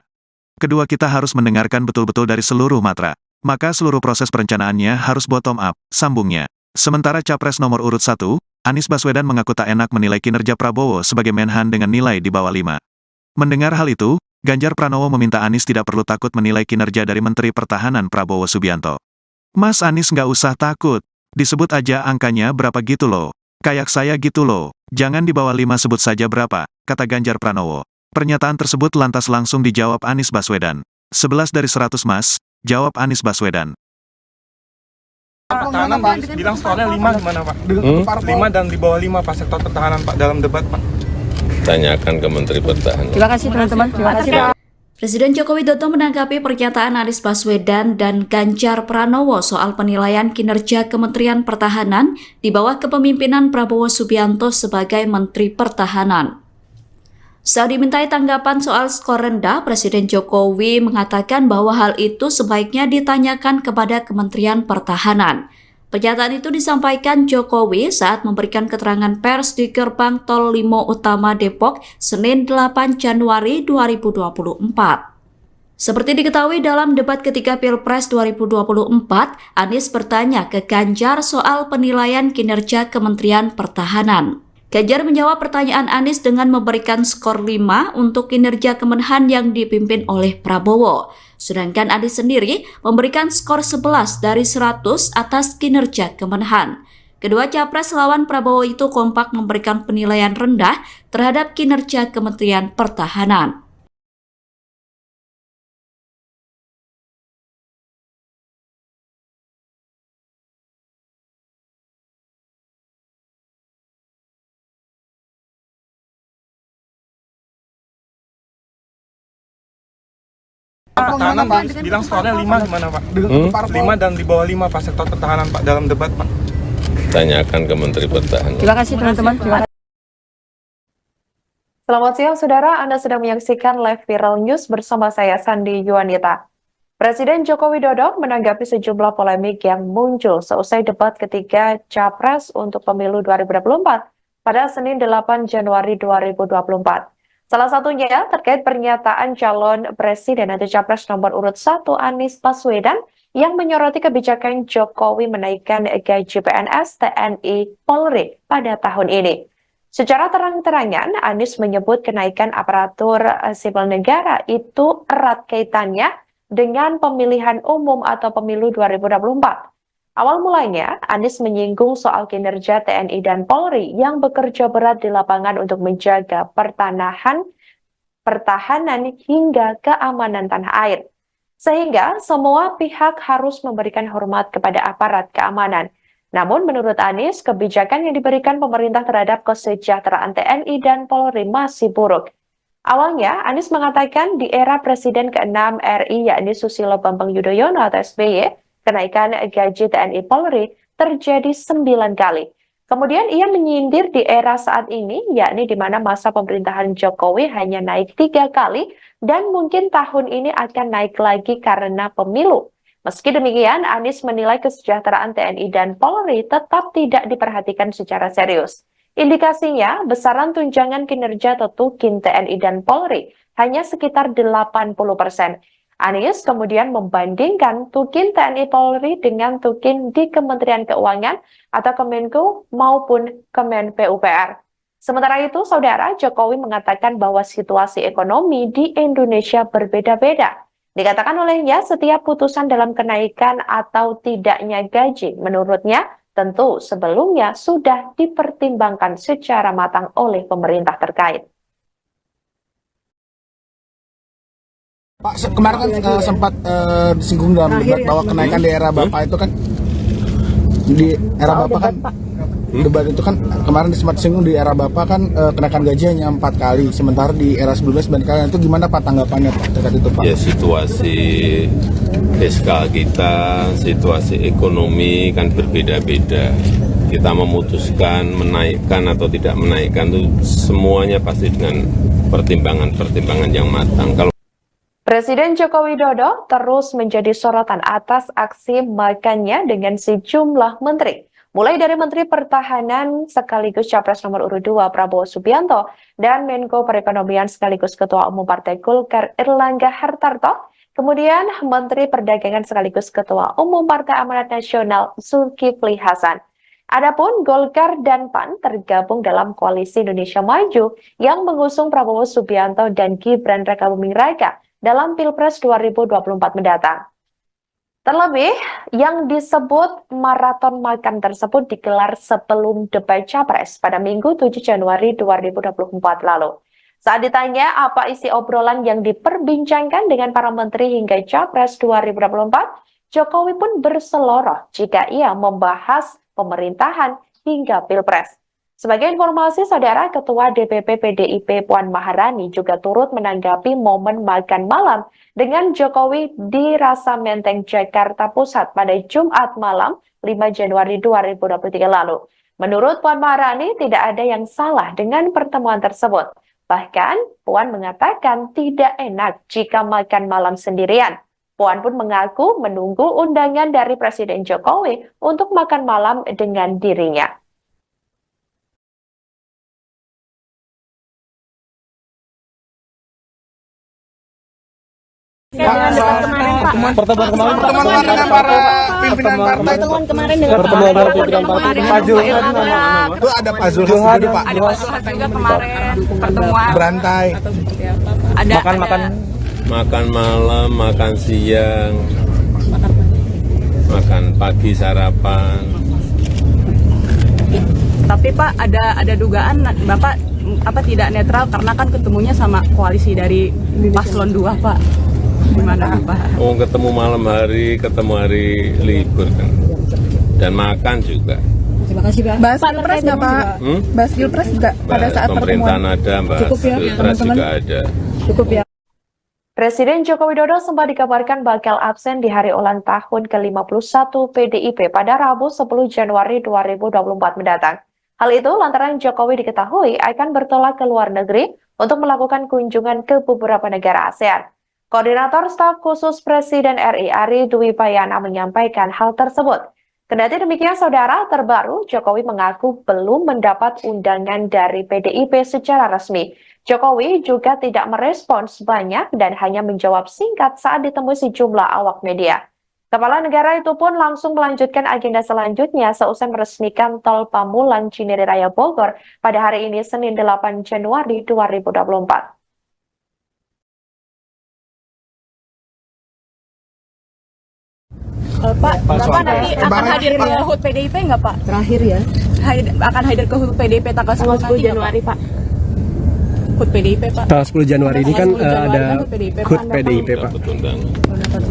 Kedua, kita harus mendengarkan betul-betul dari seluruh matra. Maka seluruh proses perencanaannya harus bottom up, sambungnya. Sementara Capres nomor urut 1, Anies Baswedan mengaku tak enak menilai kinerja Prabowo sebagai Menhan dengan nilai di bawah 5. Mendengar hal itu, Ganjar Pranowo meminta Anies tidak perlu takut menilai kinerja dari Menteri Pertahanan Prabowo Subianto. Mas Anies nggak usah takut, disebut aja angkanya berapa gitu loh. Kayak saya gitu loh, jangan di bawah 5 sebut saja berapa, kata Ganjar Pranowo. Pernyataan tersebut lantas langsung dijawab Anies Baswedan. 11 dari 100 mas, jawab Anies Baswedan. Pertahanan Pak bilang skornya 5 gimana Pak? 5 dan di bawah 5 Pak sektor pertahanan Pak dalam debat Pak. Tanyakan ke Menteri Pertahanan. Terima kasih teman-teman. Terima kasih Pak. Presiden Joko Widodo menanggapi pernyataan Anies Baswedan dan Ganjar Pranowo soal penilaian kinerja Kementerian Pertahanan di bawah kepemimpinan Prabowo Subianto sebagai Menteri Pertahanan. Saat dimintai tanggapan soal skor rendah, Presiden Jokowi mengatakan bahwa hal itu sebaiknya ditanyakan kepada Kementerian Pertahanan. Pernyataan itu disampaikan Jokowi saat memberikan keterangan pers di Gerbang Tol Limo Utama Depok, Senin 8 Januari 2024. Seperti diketahui dalam debat ketiga Pilpres 2024, Anies bertanya ke Ganjar soal penilaian kinerja Kementerian Pertahanan. Ganjar menjawab pertanyaan Anies dengan memberikan skor 5 untuk kinerja Kemenhan yang dipimpin oleh Prabowo. Sedangkan Anies sendiri memberikan skor 11 dari 100 atas kinerja Kemenhan. Kedua capres lawan Prabowo itu kompak memberikan penilaian rendah terhadap kinerja Kementerian Pertahanan. Pertahanan Pak bilang skornya 5 gimana Pak? 5 dan di bawah 5 Pak sektor pertahanan Pak dalam debat Pak. Tanyakan ke Menteri Pertahanan. Terima kasih teman-teman. Selamat siang saudara, Anda sedang menyaksikan live viral news bersama saya Sandi Yuanita. Presiden Joko Widodo menanggapi sejumlah polemik yang muncul seusai debat ketiga Capres untuk pemilu 2024 pada Senin 8 Januari 2024. Salah satunya terkait pernyataan calon presiden atau capres nomor urut 1 Anies Baswedan yang menyoroti kebijakan Jokowi menaikkan gaji PNS, TNI, Polri pada tahun ini. Secara terang-terangan, Anies menyebut kenaikan aparatur sipil negara itu erat kaitannya dengan pemilihan umum atau pemilu 2024. Awal mulanya, Anies menyinggung soal kinerja TNI dan Polri yang bekerja berat di lapangan untuk menjaga pertahanan hingga keamanan tanah air. Sehingga semua pihak harus memberikan hormat kepada aparat keamanan. Namun menurut Anies, kebijakan yang diberikan pemerintah terhadap kesejahteraan TNI dan Polri masih buruk. Awalnya, Anies mengatakan di era Presiden ke-6 RI yakni Susilo Bambang Yudhoyono atau SBY, kenaikan gaji TNI Polri terjadi 9 kali. Kemudian ia menyindir di era saat ini, yakni di mana masa pemerintahan Jokowi hanya naik 3 kali dan mungkin tahun ini akan naik lagi karena pemilu. Meski demikian, Anies menilai kesejahteraan TNI dan Polri tetap tidak diperhatikan secara serius. Indikasinya, besaran tunjangan kinerja atau tukin TNI dan Polri hanya sekitar 80%. Anies kemudian membandingkan tukin TNI Polri dengan tukin di Kementerian Keuangan atau Kemenko maupun Kemen PUPR. Sementara itu, saudara, Jokowi mengatakan bahwa situasi ekonomi di Indonesia berbeda-beda. Dikatakan olehnya, setiap putusan dalam kenaikan atau tidaknya gaji, menurutnya, tentu sebelumnya sudah dipertimbangkan secara matang oleh pemerintah terkait. Pak, kemarin kan sempat disinggung dalam debat bahwa kenaikan di era Bapak itu kan di era Bapak kan debat itu kan kemarin sempat disinggung di era Bapak kan kenaikan gaji hanya 4 kali, sementara di era sebelumnya 9 kali. Itu gimana Pak tanggapannya Pak terkait itu Pak? Ya, situasi fiskal kita, situasi ekonomi kan berbeda-beda. kita memutuskan menaikkan atau tidak menaikkan itu semuanya pasti dengan pertimbangan-pertimbangan yang matang. Kalau Presiden Joko Widodo terus menjadi sorotan atas aksi makannya dengan sejumlah menteri. Mulai dari Menteri Pertahanan sekaligus Capres nomor urut 2 Prabowo Subianto dan Menko Perekonomian sekaligus Ketua Umum Partai Golkar Erlangga Hartarto, kemudian Menteri Perdagangan sekaligus Ketua Umum Partai Amanat Nasional Zulkifli Hasan. Adapun Golkar dan PAN tergabung dalam Koalisi Indonesia Maju yang mengusung Prabowo Subianto dan Gibran Rakabuming Raka dalam Pilpres 2024 mendatang. Terlebih, yang disebut maraton makan tersebut digelar sebelum debat Capres pada Minggu 7 Januari 2024 lalu. Saat ditanya apa isi obrolan yang diperbincangkan dengan para menteri hingga Capres 2024, Jokowi pun berseloroh jika ia membahas pemerintahan hingga Pilpres. Sebagai informasi, Saudara, Ketua DPP PDIP Puan Maharani juga turut menanggapi momen makan malam dengan Jokowi di Rasa Menteng, Jakarta Pusat pada Jumat malam 5 Januari 2023 lalu. Menurut Puan Maharani, tidak ada yang salah dengan pertemuan tersebut. Bahkan, Puan mengatakan tidak enak jika makan malam sendirian. Puan pun mengaku menunggu undangan dari Presiden Jokowi untuk makan malam dengan dirinya. Pertemuan kemarin dengan para pimpinan partai itu. Pertemuan para pimpinan partai. Pak Zulhas itu ada Pak Zulhas juga, Pak. Ada Pak Zulhas juga kemarin pertemuan. Berantai. Ada makan malam, makan siang, makan pagi sarapan. Tapi Pak ada dugaan Bapak tidak netral karena kan ketemunya sama koalisi dari Paslon 2, Pak. Gimana Pak? Oh, ketemu malam hari, ketemu hari libur kan. Dan makan juga. Terima kasih Pak. Bahas Pilpres nggak Pak? Bahas Pilpres nggak pada saat pemerintahan pertemuan? ada, bahas Pilpres juga ada. Cukup ya. Presiden Joko Widodo sempat dikabarkan bakal absen di hari ulang tahun ke-51 PDIP pada Rabu 10 Januari 2024 mendatang. Hal itu lantaran Jokowi diketahui akan bertolak ke luar negeri untuk melakukan kunjungan ke beberapa negara ASEAN. Koordinator Staf Khusus Presiden RI Ari Dwi Payana menyampaikan hal tersebut. Kendati demikian, Saudara, terbaru Jokowi mengaku belum mendapat undangan dari PDIP secara resmi. Jokowi juga tidak merespons banyak dan hanya menjawab singkat saat ditemui sejumlah awak media. Kepala negara itu pun langsung melanjutkan agenda selanjutnya seusai meresmikan Tol Pamulang Cinere Raya Bogor pada hari ini Senin 8 Januari 2024. Pak, Bapak nanti akan hadir ke HUT PDIP nggak Pak? Terakhir ya. Akan hadir ke HUT PDIP tanggal 10 Januari Pak? HUT PDIP Pak. Tanggal 10 Januari ini kan ada HUT PDIP Pak.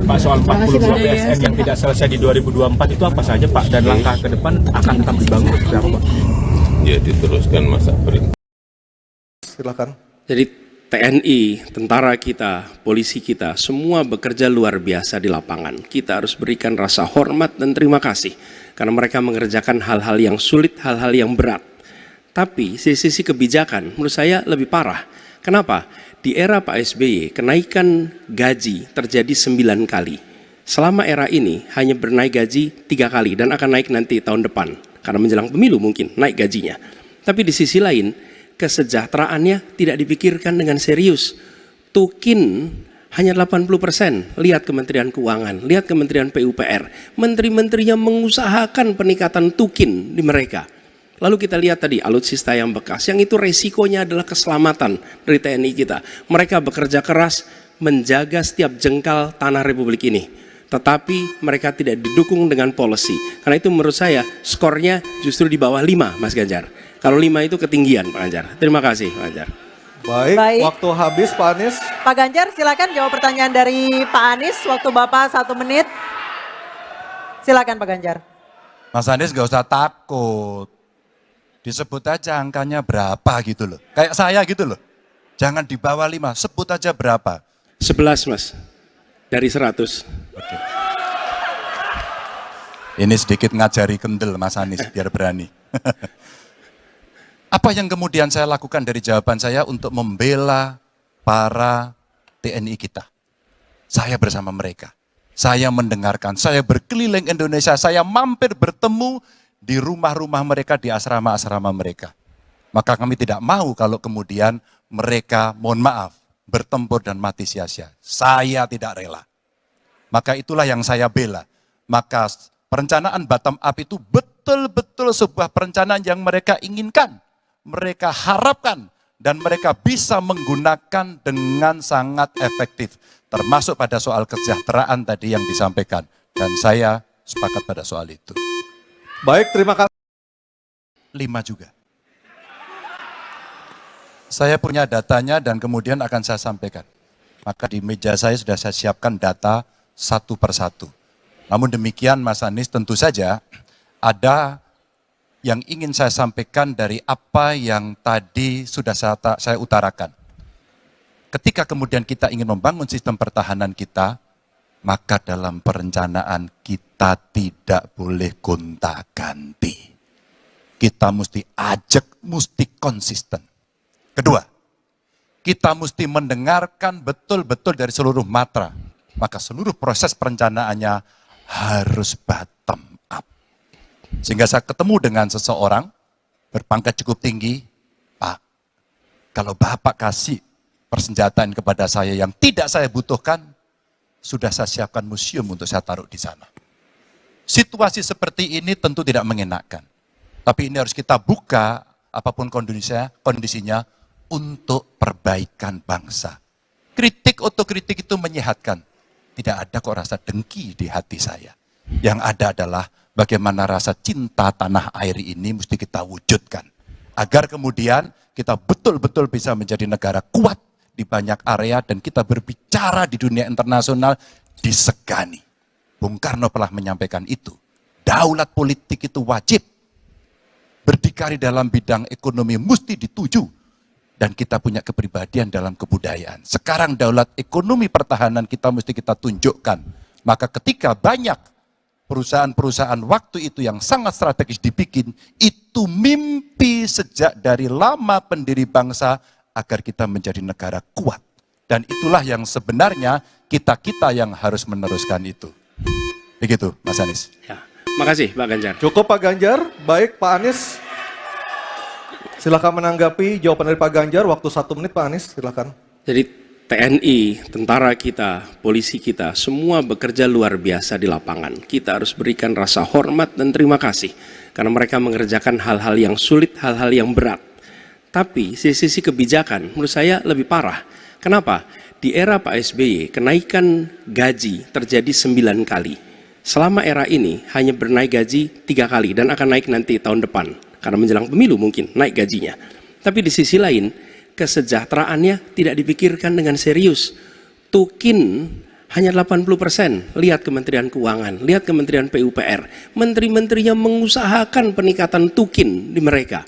Pak, soal 42 PSN yang tidak selesai di 2024 itu apa saja Pak? Dan langkah ke depan akan tetap dibangun seperti apa Pak? Ya diteruskan masa perintah. Silakan. Jadi TNI, tentara kita, polisi kita, semua bekerja luar biasa di lapangan. Kita harus berikan rasa hormat dan terima kasih. Karena mereka mengerjakan hal-hal yang sulit, hal-hal yang berat. Tapi sisi kebijakan menurut saya lebih parah. Kenapa? Di era Pak SBY, kenaikan gaji terjadi 9 kali. Selama era ini hanya bernaik gaji 3 kali dan akan naik nanti tahun depan. Karena menjelang pemilu mungkin naik gajinya. Tapi di sisi lain, kesejahteraannya tidak dipikirkan dengan serius. Tukin hanya 80%. Lihat Kementerian Keuangan, lihat Kementerian PUPR. Menteri-menterinya mengusahakan peningkatan tukin di mereka. Lalu kita lihat tadi alutsista yang bekas, yang itu resikonya adalah keselamatan dari TNI kita. Mereka bekerja keras menjaga setiap jengkal tanah Republik ini. Tetapi mereka tidak didukung dengan policy. Karena itu menurut saya skornya justru di bawah 5, Mas Ganjar. Kalau 5 itu ketinggian, Pak Ganjar. Terima kasih, Pak Ganjar. Baik, waktu habis Pak Anies. Pak Ganjar silakan jawab pertanyaan dari Pak Anies. Waktu Bapak 1 menit. Silakan Pak Ganjar. Mas Anies gak usah takut. Disebut aja angkanya berapa gitu loh. Kayak saya gitu loh. Jangan di bawah 5, sebut aja berapa. 11 Mas, dari 100. Oke. Ini sedikit ngajari kendel Mas Anies biar berani. Apa yang kemudian saya lakukan dari jawaban saya untuk membela para TNI kita? Saya bersama mereka. Saya mendengarkan, saya berkeliling Indonesia, saya mampir bertemu di rumah-rumah mereka, di asrama-asrama mereka. Maka kami tidak mau kalau kemudian mereka, mohon maaf, bertempur dan mati sia-sia. Saya tidak rela. Maka itulah yang saya bela. Maka perencanaan bottom up itu betul-betul sebuah perencanaan yang mereka inginkan, mereka harapkan, dan mereka bisa menggunakan dengan sangat efektif. Termasuk pada soal kesejahteraan tadi yang disampaikan. Dan saya sepakat pada soal itu. Baik, terima kasih. 5 juga. Saya punya datanya dan kemudian akan saya sampaikan. Maka di meja saya sudah saya siapkan data satu persatu. Namun demikian Mas Anies, tentu saja ada yang ingin saya sampaikan dari apa yang tadi sudah saya utarakan. Ketika kemudian kita ingin membangun sistem pertahanan kita, maka dalam perencanaan kita tidak boleh gonta-ganti. Kita mesti ajak, mesti konsisten. Kedua, kita mesti mendengarkan betul-betul dari seluruh matra. Maka seluruh proses perencanaannya harus bottom up. Sehingga saya ketemu dengan seseorang berpangkat cukup tinggi, Pak, kalau Bapak kasih persenjataan kepada saya yang tidak saya butuhkan, sudah saya siapkan museum untuk saya taruh di sana. Situasi seperti ini tentu tidak mengenakan. Tapi ini harus kita buka, apapun kondisinya, untuk perbaikan bangsa. Kritik otokritik itu menyehatkan. Tidak ada kok rasa dengki di hati saya. Yang ada adalah bagaimana rasa cinta tanah air ini mesti kita wujudkan. Agar kemudian kita betul-betul bisa menjadi negara kuat di banyak area dan kita berbicara di dunia internasional disegani. Bung Karno pernah menyampaikan itu. Daulat politik itu wajib. Berdikari dalam bidang ekonomi mesti dituju. Dan kita punya kepribadian dalam kebudayaan. Sekarang daulat ekonomi pertahanan kita mesti kita tunjukkan. Maka ketika banyak perusahaan-perusahaan waktu itu yang sangat strategis dibikin, itu mimpi sejak dari lama pendiri bangsa agar kita menjadi negara kuat. Dan itulah yang sebenarnya kita-kita yang harus meneruskan itu. Begitu, Mas Anies. Ya, makasih Pak Ganjar. Cukup Pak Ganjar. Baik, Pak Anies. Silakan menanggapi jawaban dari Pak Ganjar. Waktu 1 menit, Pak Anies. Silakan. Jadi TNI, tentara kita, polisi kita, semua bekerja luar biasa di lapangan. Kita harus berikan rasa hormat dan terima kasih. Karena mereka mengerjakan hal-hal yang sulit, hal-hal yang berat. Tapi sisi kebijakan menurut saya lebih parah. Kenapa? Di era Pak SBY, kenaikan gaji terjadi 9 kali. Selama era ini hanya bernaik gaji 3 kali dan akan naik nanti tahun depan. Karena menjelang pemilu mungkin naik gajinya. Tapi di sisi lain, kesejahteraannya tidak dipikirkan dengan serius. Tukin hanya 80%. Lihat Kementerian Keuangan, lihat Kementerian PUPR. Menteri-menterinya mengusahakan peningkatan tukin di mereka.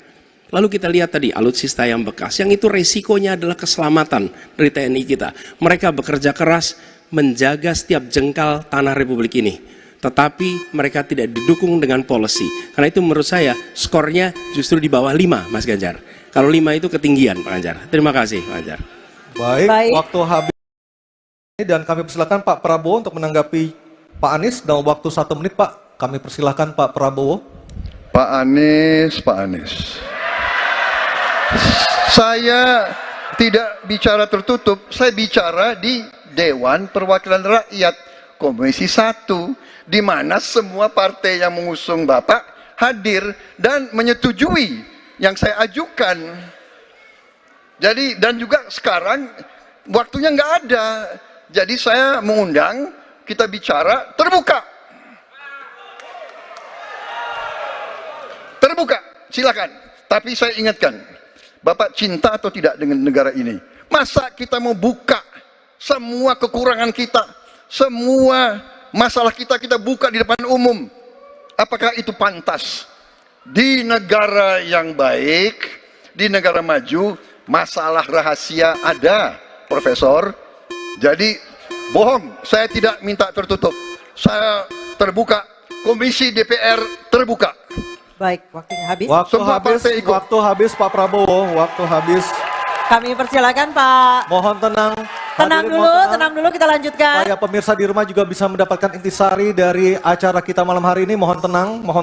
Lalu kita lihat tadi alutsista yang bekas, yang itu resikonya adalah keselamatan dari TNI kita. Mereka bekerja keras menjaga setiap jengkal tanah Republik ini. Tetapi mereka tidak didukung dengan policy. Karena itu menurut saya skornya justru di bawah 5, Mas Ganjar. Kalau 5 itu ketinggian, Pak Ganjar. Terima kasih, Pak Ganjar. Baik, waktu habis. Dan kami persilakan Pak Prabowo untuk menanggapi Pak Anies dalam waktu 1 menit, Pak. Kami persilakan Pak Prabowo. Pak Anies. Saya tidak bicara tertutup, saya bicara di Dewan Perwakilan Rakyat Komisi 1, di mana semua partai yang mengusung Bapak hadir dan menyetujui yang saya ajukan. Jadi, dan juga sekarang waktunya nggak ada. Jadi saya mengundang, kita bicara terbuka. Terbuka, silakan. Tapi saya ingatkan, Bapak cinta atau tidak dengan negara ini? Masa kita mau buka semua kekurangan kita, semua masalah kita buka di depan umum? Apakah itu pantas? Di negara yang baik, di negara maju, masalah rahasia ada, Profesor. Jadi bohong, saya tidak minta tertutup. Saya terbuka Komisi DPR terbuka. Baik, waktunya habis. Waktu habis Pak Prabowo, waktu habis. Kami persilakan Pak. Mohon tenang. Tenang dulu, kita lanjutkan. Supaya pemirsa di rumah juga bisa mendapatkan intisari dari acara kita malam hari ini. Mohon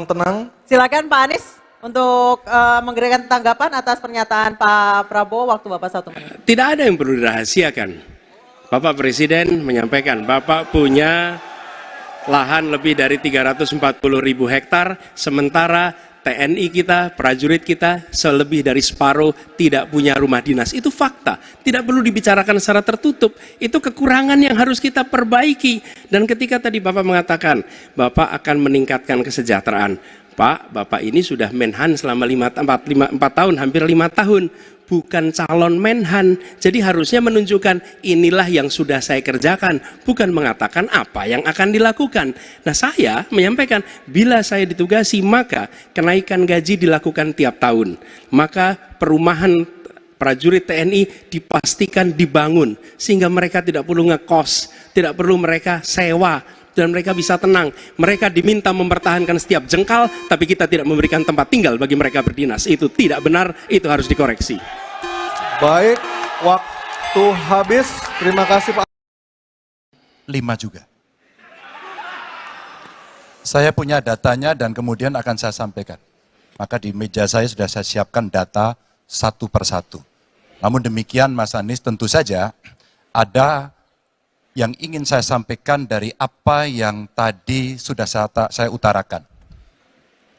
tenang. Silakan Pak Anies untuk memberikan tanggapan atas pernyataan Pak Prabowo. Waktu Bapak 1 menit. Tidak ada yang perlu dirahasiakan. Bapak Presiden menyampaikan, Bapak punya lahan lebih dari 340.000 hektar, sementara TNI kita, prajurit kita, selebih dari separuh tidak punya rumah dinas. Itu fakta, tidak perlu dibicarakan secara tertutup. Itu kekurangan yang harus kita perbaiki. Dan ketika tadi Bapak mengatakan, Bapak akan meningkatkan kesejahteraan. Pak, Bapak ini sudah Menhan selama 4 tahun, hampir 5 tahun. Bukan calon Menhan, jadi harusnya menunjukkan inilah yang sudah saya kerjakan, bukan mengatakan apa yang akan dilakukan. Nah, saya menyampaikan bila saya ditugasi maka kenaikan gaji dilakukan tiap tahun, maka perumahan prajurit TNI dipastikan dibangun sehingga mereka tidak perlu ngekos, tidak perlu mereka sewa, dan mereka bisa tenang. Mereka diminta mempertahankan setiap jengkal, tapi kita tidak memberikan tempat tinggal bagi mereka berdinas. Itu tidak benar, itu harus dikoreksi. Baik, waktu habis. Terima kasih Pak. 5 juga. Saya punya datanya dan kemudian akan saya sampaikan. Maka di meja saya sudah saya siapkan data satu persatu. Namun demikian Mas Anies, tentu saja ada yang ingin saya sampaikan dari apa yang tadi sudah saya utarakan.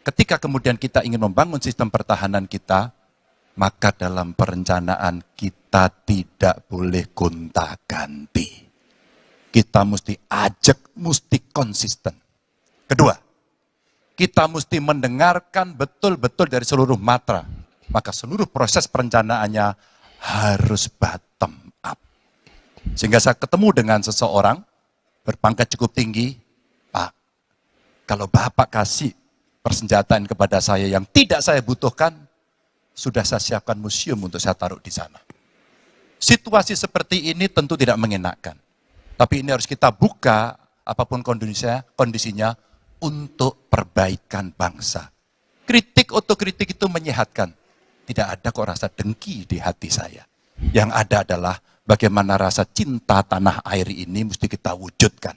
Ketika kemudian kita ingin membangun sistem pertahanan kita, maka dalam perencanaan kita tidak boleh gonta-ganti. Kita mesti ajak, mesti konsisten. Kedua, kita mesti mendengarkan betul-betul dari seluruh matra. Maka seluruh proses perencanaannya harus bottom up. Sehingga saya ketemu dengan seseorang berpangkat cukup tinggi, Pak, kalau Bapak kasih persenjataan kepada saya yang tidak saya butuhkan, sudah saya siapkan museum untuk saya taruh di sana. Situasi seperti ini tentu tidak mengenakan. Tapi ini harus kita buka, apapun kondisinya untuk perbaikan bangsa. Kritik, otokritik itu menyehatkan. Tidak ada kok rasa dengki di hati saya. Yang ada adalah bagaimana rasa cinta tanah air ini mesti kita wujudkan.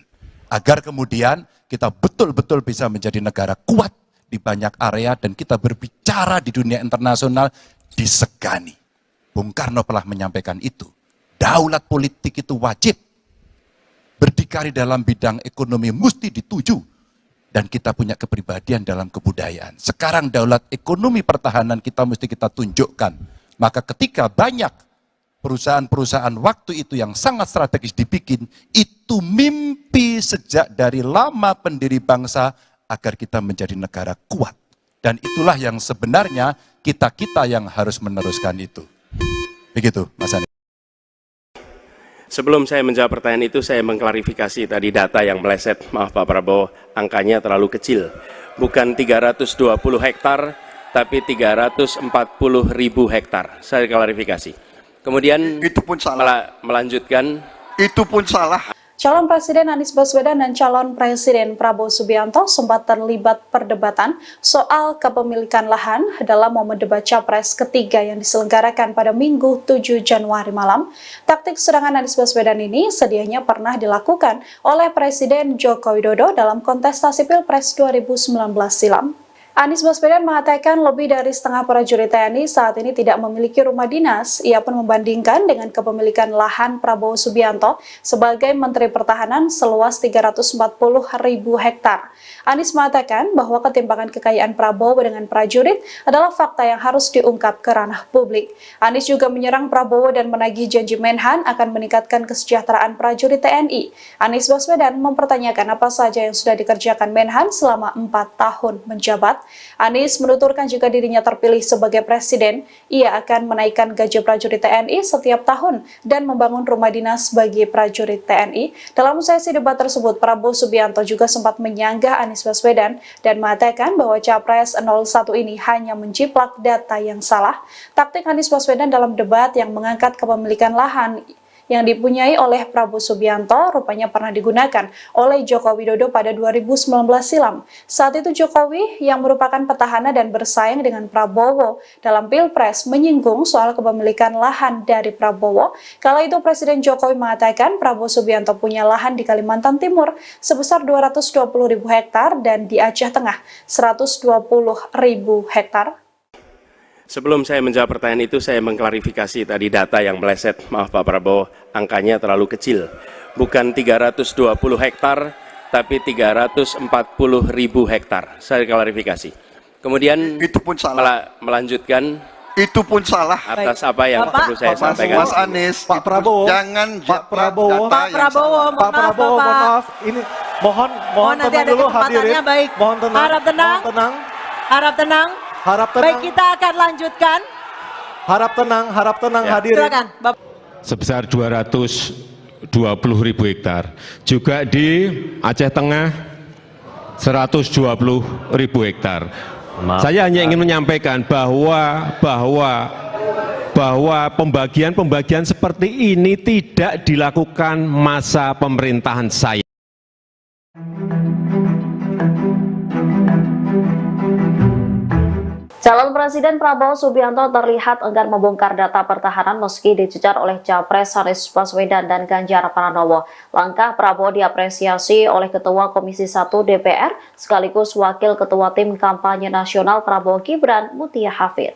Agar kemudian kita betul-betul bisa menjadi negara kuat di banyak area dan kita berbicara di dunia internasional disegani. Bung Karno pernah menyampaikan itu. Daulat politik itu wajib. Berdikari dalam bidang ekonomi mesti dituju. Dan kita punya kepribadian dalam kebudayaan. Sekarang daulat ekonomi pertahanan kita mesti kita tunjukkan. Maka ketika banyak perusahaan-perusahaan waktu itu yang sangat strategis dibikin, itu mimpi sejak dari lama pendiri bangsa agar kita menjadi negara kuat. Dan itulah yang sebenarnya kita-kita yang harus meneruskan itu. Begitu, Mas Anies. Sebelum saya menjawab pertanyaan itu, saya mengklarifikasi tadi data yang meleset. Maaf Pak Prabowo, angkanya terlalu kecil. Bukan 320 hektar, tapi 340.000 hektar. Saya klarifikasi. Kemudian itu pun salah. Melanjutkan. Itu pun salah. Calon Presiden Anies Baswedan dan calon Presiden Prabowo Subianto sempat terlibat perdebatan soal kepemilikan lahan dalam momen debat Capres ketiga yang diselenggarakan pada Minggu 7 Januari malam. Taktik serangan Anies Baswedan ini sedianya pernah dilakukan oleh Presiden Joko Widodo dalam kontestasi Pilpres 2019 silam. Anies Baswedan mengatakan lebih dari setengah prajurit TNI saat ini tidak memiliki rumah dinas. Ia pun membandingkan dengan kepemilikan lahan Prabowo Subianto sebagai Menteri Pertahanan seluas 340.000 hektar. Anies mengatakan bahwa ketimpangan kekayaan Prabowo dengan prajurit adalah fakta yang harus diungkap ke ranah publik. Anies juga menyerang Prabowo dan menagih janji Menhan akan meningkatkan kesejahteraan prajurit TNI. Anies Baswedan mempertanyakan apa saja yang sudah dikerjakan Menhan selama 4 tahun menjabat. Anies menuturkan jika dirinya terpilih sebagai presiden, ia akan menaikkan gaji prajurit TNI setiap tahun dan membangun rumah dinas bagi prajurit TNI. Dalam sesi debat tersebut, Prabowo Subianto juga sempat menyanggah Anies Baswedan dan mengatakan bahwa Capres 01 ini hanya menjiplak data yang salah. Taktik Anies Baswedan dalam debat yang mengangkat kepemilikan lahan yang dipunyai oleh Prabowo Subianto rupanya pernah digunakan oleh Joko Widodo pada 2019 silam. Saat itu Jokowi yang merupakan petahana dan bersaing dengan Prabowo dalam Pilpres menyinggung soal kepemilikan lahan dari Prabowo. Kala itu Presiden Jokowi mengatakan Prabowo Subianto punya lahan di Kalimantan Timur sebesar 220.000 hektar dan di Aceh Tengah 120.000 hektar. Sebelum saya menjawab pertanyaan itu, saya mengklarifikasi tadi data yang meleset. Maaf Pak Prabowo, angkanya terlalu kecil. Bukan 320 hektar, tapi 340.000 hektar. Saya klarifikasi. Kemudian itu pun salah. Melanjutkan. Itu pun salah. Atas apa yang perlu saya sampaikan. Mas Anies, Pak Prabowo, jangan Pak Prabowo, mohon maaf, ini mohon nanti tenang ada dulu kesempatannya, hadirin. baik. Mohon tenang. Harap tenang. Mohon tenang. Harap tenang. Harap tenang. Baik, kita akan lanjutkan. Harap tenang Ya. hadirin. Silakan, Bapak. sebesar 220.000 hektar. Juga di Aceh Tengah 120.000 hektar. Saya hanya ingin menyampaikan bahwa pembagian seperti ini tidak dilakukan masa pemerintahan saya. Calon Presiden Prabowo Subianto terlihat enggan membongkar data pertahanan meski dicecar oleh Capres Anies Baswedan dan Ganjar Pranowo. Langkah Prabowo diapresiasi oleh Ketua Komisi 1 DPR sekaligus Wakil Ketua Tim Kampanye Nasional Prabowo Gibran, Mutia Hafid.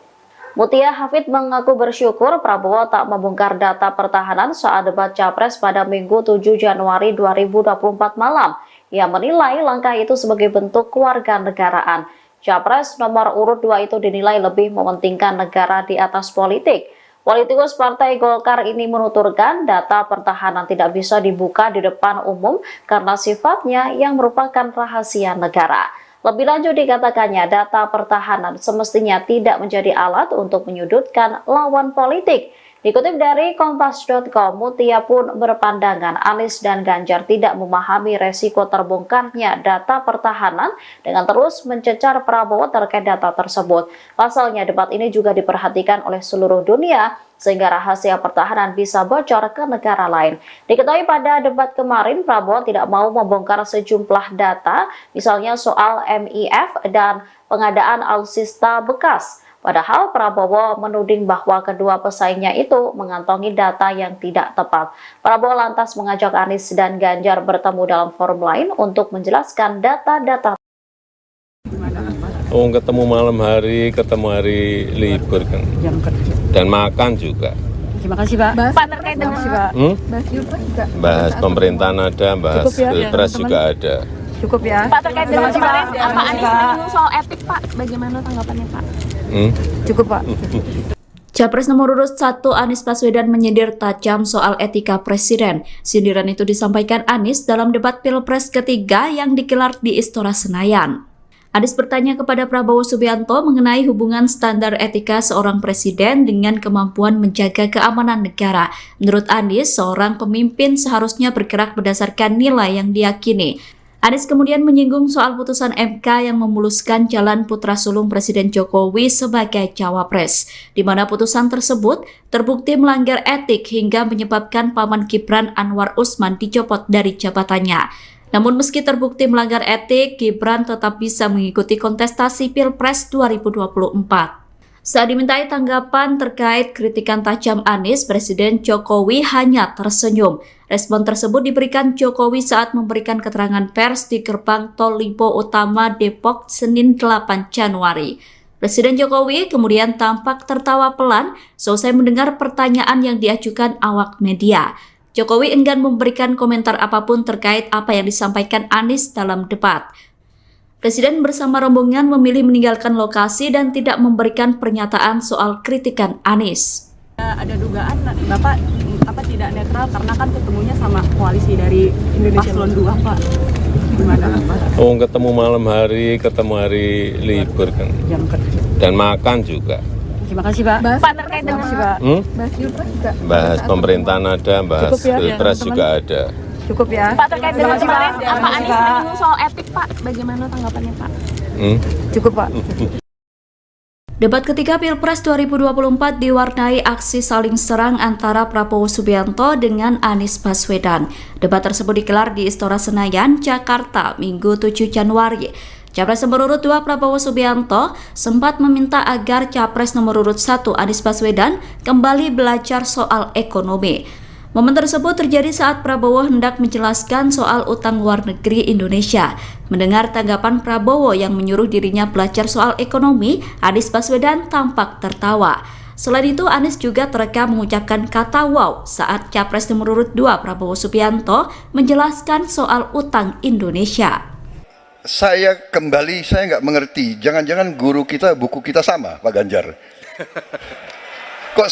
Mutia Hafid mengaku bersyukur Prabowo tak membongkar data pertahanan saat debat Capres pada Minggu 7 Januari 2024 malam. Ia menilai langkah itu sebagai bentuk kewarganegaraan. Capres nomor urut 2 itu dinilai lebih mementingkan negara di atas politik. Politikus Partai Golkar ini menuturkan data pertahanan tidak bisa dibuka di depan umum karena sifatnya yang merupakan rahasia negara. Lebih lanjut dikatakannya data pertahanan semestinya tidak menjadi alat untuk menyudutkan lawan politik. Dikutip dari Kompas.com, Mutia pun berpandangan Anies dan Ganjar tidak memahami resiko terbongkarnya data pertahanan dengan terus mencecar Prabowo terkait data tersebut. Pasalnya debat ini juga diperhatikan oleh seluruh dunia sehingga rahasia pertahanan bisa bocor ke negara lain. Diketahui pada debat kemarin Prabowo tidak mau membongkar sejumlah data, misalnya soal MIF dan pengadaan alutsista bekas. Padahal Prabowo menuding bahwa kedua pesaingnya itu mengantongi data yang tidak tepat. Prabowo lantas mengajak Anies dan Ganjar bertemu dalam forum lain untuk menjelaskan data-data. Ketemu malam hari, ketemu hari libur kan. Dan makan juga. Terima kasih, Pak. Pak, terkait dengan Bahas Pilpres juga. Bahas pemerintahan ada, bahas Pilpres juga ada. Cukup ya. Pak, terkait dengan kemarin Pak Anies menyinggung soal etik, Pak. Bagaimana tanggapannya, Pak? Cukup, Pak. Capres nomor urut 1 Anies Baswedan menyindir tajam soal etika presiden. Sindiran itu disampaikan Anies dalam debat Pilpres ketiga yang digelar di Istora Senayan. Anies bertanya kepada Prabowo Subianto mengenai hubungan standar etika seorang presiden dengan kemampuan menjaga keamanan negara. Menurut Anies, seorang pemimpin seharusnya bergerak berdasarkan nilai yang diyakini. Anies kemudian menyinggung soal putusan MK yang memuluskan jalan putra sulung Presiden Jokowi sebagai cawapres, di mana putusan tersebut terbukti melanggar etik hingga menyebabkan paman Gibran Anwar Usman dicopot dari jabatannya. Namun meski terbukti melanggar etik, Gibran tetap bisa mengikuti kontestasi Pilpres 2024. Saat dimintai tanggapan terkait kritikan tajam Anies, Presiden Jokowi hanya tersenyum. Respon tersebut diberikan Jokowi saat memberikan keterangan pers di gerbang Tol Lipo Utama Depok Senin 8 Januari. Presiden Jokowi kemudian tampak tertawa pelan selesai mendengar pertanyaan yang diajukan awak media. Jokowi enggan memberikan komentar apapun terkait apa yang disampaikan Anies dalam debat. Presiden bersama rombongan memilih meninggalkan lokasi dan tidak memberikan pernyataan soal kritikan Anies. Ada dugaan Bapak tidak netral karena kan ketemunya sama koalisi dari Paslon 2, Pak. Gimana, Pak? Ketemu malam hari, ketemu hari libur kan. Dan makan juga. Terima kasih, Pak. Pak, terkait dengan Bahas Pilpres juga. Bahas pemerintahan ada, bahas Pilpres juga ada. Cukup ya. Pak, terkait dengan kemarin Pak Anies menyinggung soal etik, Pak. Bagaimana tanggapannya, Pak? Cukup, Pak. Debat ketiga Pilpres 2024 diwarnai aksi saling serang antara Prabowo Subianto dengan Anies Baswedan. Debat tersebut digelar di Istora Senayan, Jakarta, Minggu 7 Januari. Capres nomor urut 2 Prabowo Subianto sempat meminta agar Capres nomor urut 1 Anies Baswedan kembali belajar soal ekonomi. Momen tersebut terjadi saat Prabowo hendak menjelaskan soal utang luar negeri Indonesia. Mendengar tanggapan Prabowo yang menyuruh dirinya belajar soal ekonomi, Anies Baswedan tampak tertawa. Selain itu, Anies juga terekam mengucapkan kata wow saat Capres nomor urut 2 Prabowo Subianto menjelaskan soal utang Indonesia. Saya nggak mengerti, jangan-jangan guru kita, buku kita sama, Pak Ganjar. Kok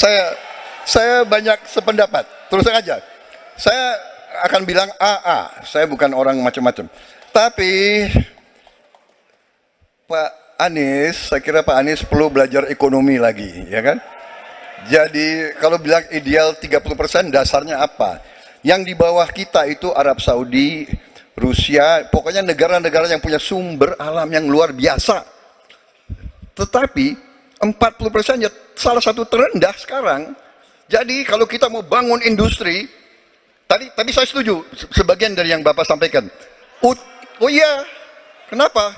saya banyak sependapat, terus aja. Saya akan bilang AA, saya bukan orang macam-macam. Tapi Pak Anies, saya kira Pak Anies perlu belajar ekonomi lagi, ya kan? Jadi kalau bilang ideal 30%, dasarnya apa? Yang di bawah kita itu Arab Saudi, Rusia, pokoknya negara-negara yang punya sumber alam yang luar biasa. Tetapi 40% ya salah satu terendah sekarang. Jadi kalau kita mau bangun industri, tadi saya setuju sebagian dari yang Bapak sampaikan. Oh iya, kenapa?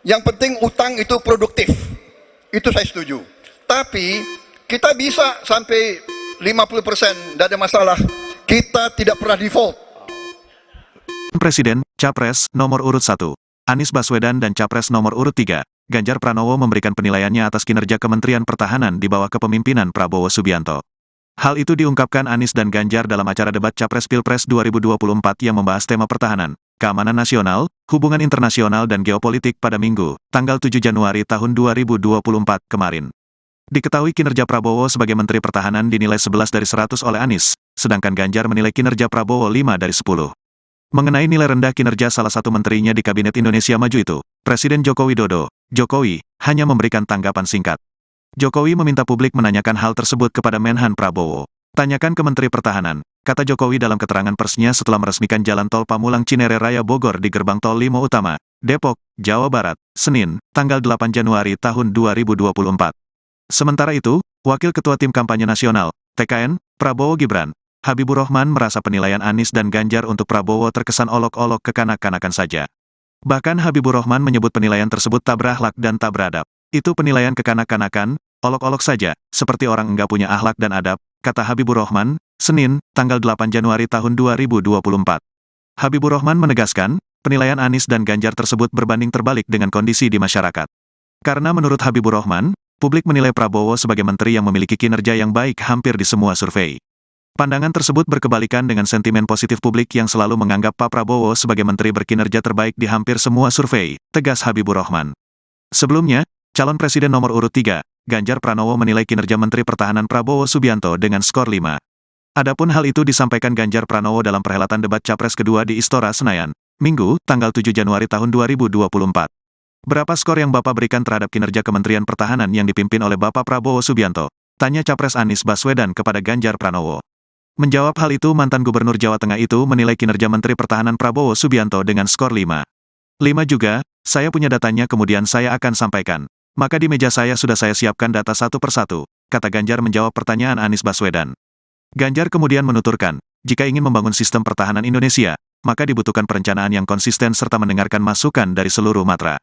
Yang penting utang itu produktif. Itu saya setuju. Tapi kita bisa sampai 50%, tidak ada masalah. Kita tidak pernah default. Presiden, Capres, nomor urut 1, Anies Baswedan dan Capres nomor urut 3, Ganjar Pranowo memberikan penilaiannya atas kinerja Kementerian Pertahanan di bawah kepemimpinan Prabowo Subianto. Hal itu diungkapkan Anies dan Ganjar dalam acara debat Capres Pilpres 2024 yang membahas tema pertahanan, keamanan nasional, hubungan internasional dan geopolitik pada Minggu, tanggal 7 Januari tahun 2024 kemarin. Diketahui kinerja Prabowo sebagai Menteri Pertahanan dinilai 11 dari 100 oleh Anies, sedangkan Ganjar menilai kinerja Prabowo 5 dari 10. Mengenai nilai rendah kinerja salah satu menterinya di Kabinet Indonesia Maju itu, Presiden Joko Widodo, Jokowi, hanya memberikan tanggapan singkat. Jokowi meminta publik menanyakan hal tersebut kepada Menhan Prabowo. Tanyakan ke Menteri Pertahanan, kata Jokowi dalam keterangan persnya setelah meresmikan Jalan Tol Pamulang Cinere Raya Bogor di Gerbang Tol Limo Utama, Depok, Jawa Barat, Senin, tanggal 8 Januari tahun 2024. Sementara itu, Wakil Ketua Tim Kampanye Nasional, TKN, Prabowo Gibran, Habibur Rahman merasa penilaian Anies dan Ganjar untuk Prabowo terkesan olok-olok kekanak-kanakan saja. Bahkan Habibur Rahman menyebut penilaian tersebut tak berakhlak dan tak beradab. Itu penilaian kekanak-kanakan, olok-olok saja, seperti orang enggak punya akhlak dan adab, kata Habibur Rahman, Senin, tanggal 8 Januari tahun 2024. Habibur Rahman menegaskan, penilaian Anies dan Ganjar tersebut berbanding terbalik dengan kondisi di masyarakat. Karena menurut Habibur Rahman, publik menilai Prabowo sebagai menteri yang memiliki kinerja yang baik hampir di semua survei. Pandangan tersebut berkebalikan dengan sentimen positif publik yang selalu menganggap Pak Prabowo sebagai menteri berkinerja terbaik di hampir semua survei, tegas Habibur Rahman. Sebelumnya, calon presiden nomor urut 3, Ganjar Pranowo menilai kinerja Menteri Pertahanan Prabowo Subianto dengan skor 5. Adapun hal itu disampaikan Ganjar Pranowo dalam perhelatan debat Capres kedua di Istora Senayan, Minggu, tanggal 7 Januari tahun 2024. Berapa skor yang Bapak berikan terhadap kinerja Kementerian Pertahanan yang dipimpin oleh Bapak Prabowo Subianto? Tanya Capres Anies Baswedan kepada Ganjar Pranowo. Menjawab hal itu, mantan Gubernur Jawa Tengah itu menilai kinerja Menteri Pertahanan Prabowo Subianto dengan skor 5. 5 juga, saya punya datanya kemudian saya akan sampaikan. Maka di meja saya sudah saya siapkan data satu persatu, kata Ganjar menjawab pertanyaan Anies Baswedan. Ganjar kemudian menuturkan, jika ingin membangun sistem pertahanan Indonesia, maka dibutuhkan perencanaan yang konsisten serta mendengarkan masukan dari seluruh matra.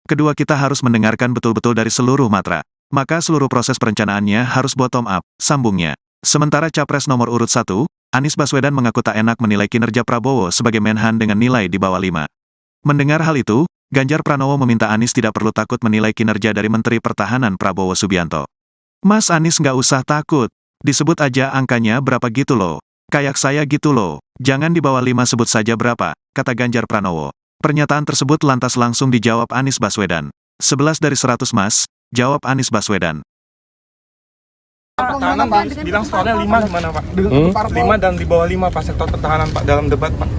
Kedua, kita harus mendengarkan betul-betul dari seluruh matra. Maka seluruh proses perencanaannya harus bottom up, sambungnya. Sementara Capres nomor urut 1, Anies Baswedan mengaku tak enak menilai kinerja Prabowo sebagai Menhan dengan nilai di bawah 5. Mendengar hal itu, Ganjar Pranowo meminta Anies tidak perlu takut menilai kinerja dari Menteri Pertahanan Prabowo Subianto. Mas Anies nggak usah takut, disebut aja angkanya berapa gitu loh. Kayak saya gitu loh, jangan di bawah 5 sebut saja berapa, kata Ganjar Pranowo. Pernyataan tersebut lantas langsung dijawab Anies Baswedan. 11 dari 100 mas, jawab Anies Baswedan. Pertahanan Pak bilang skornya 5 gimana Pak? 5 dan di bawah 5 Pak sektor pertahanan Pak dalam debat Pak.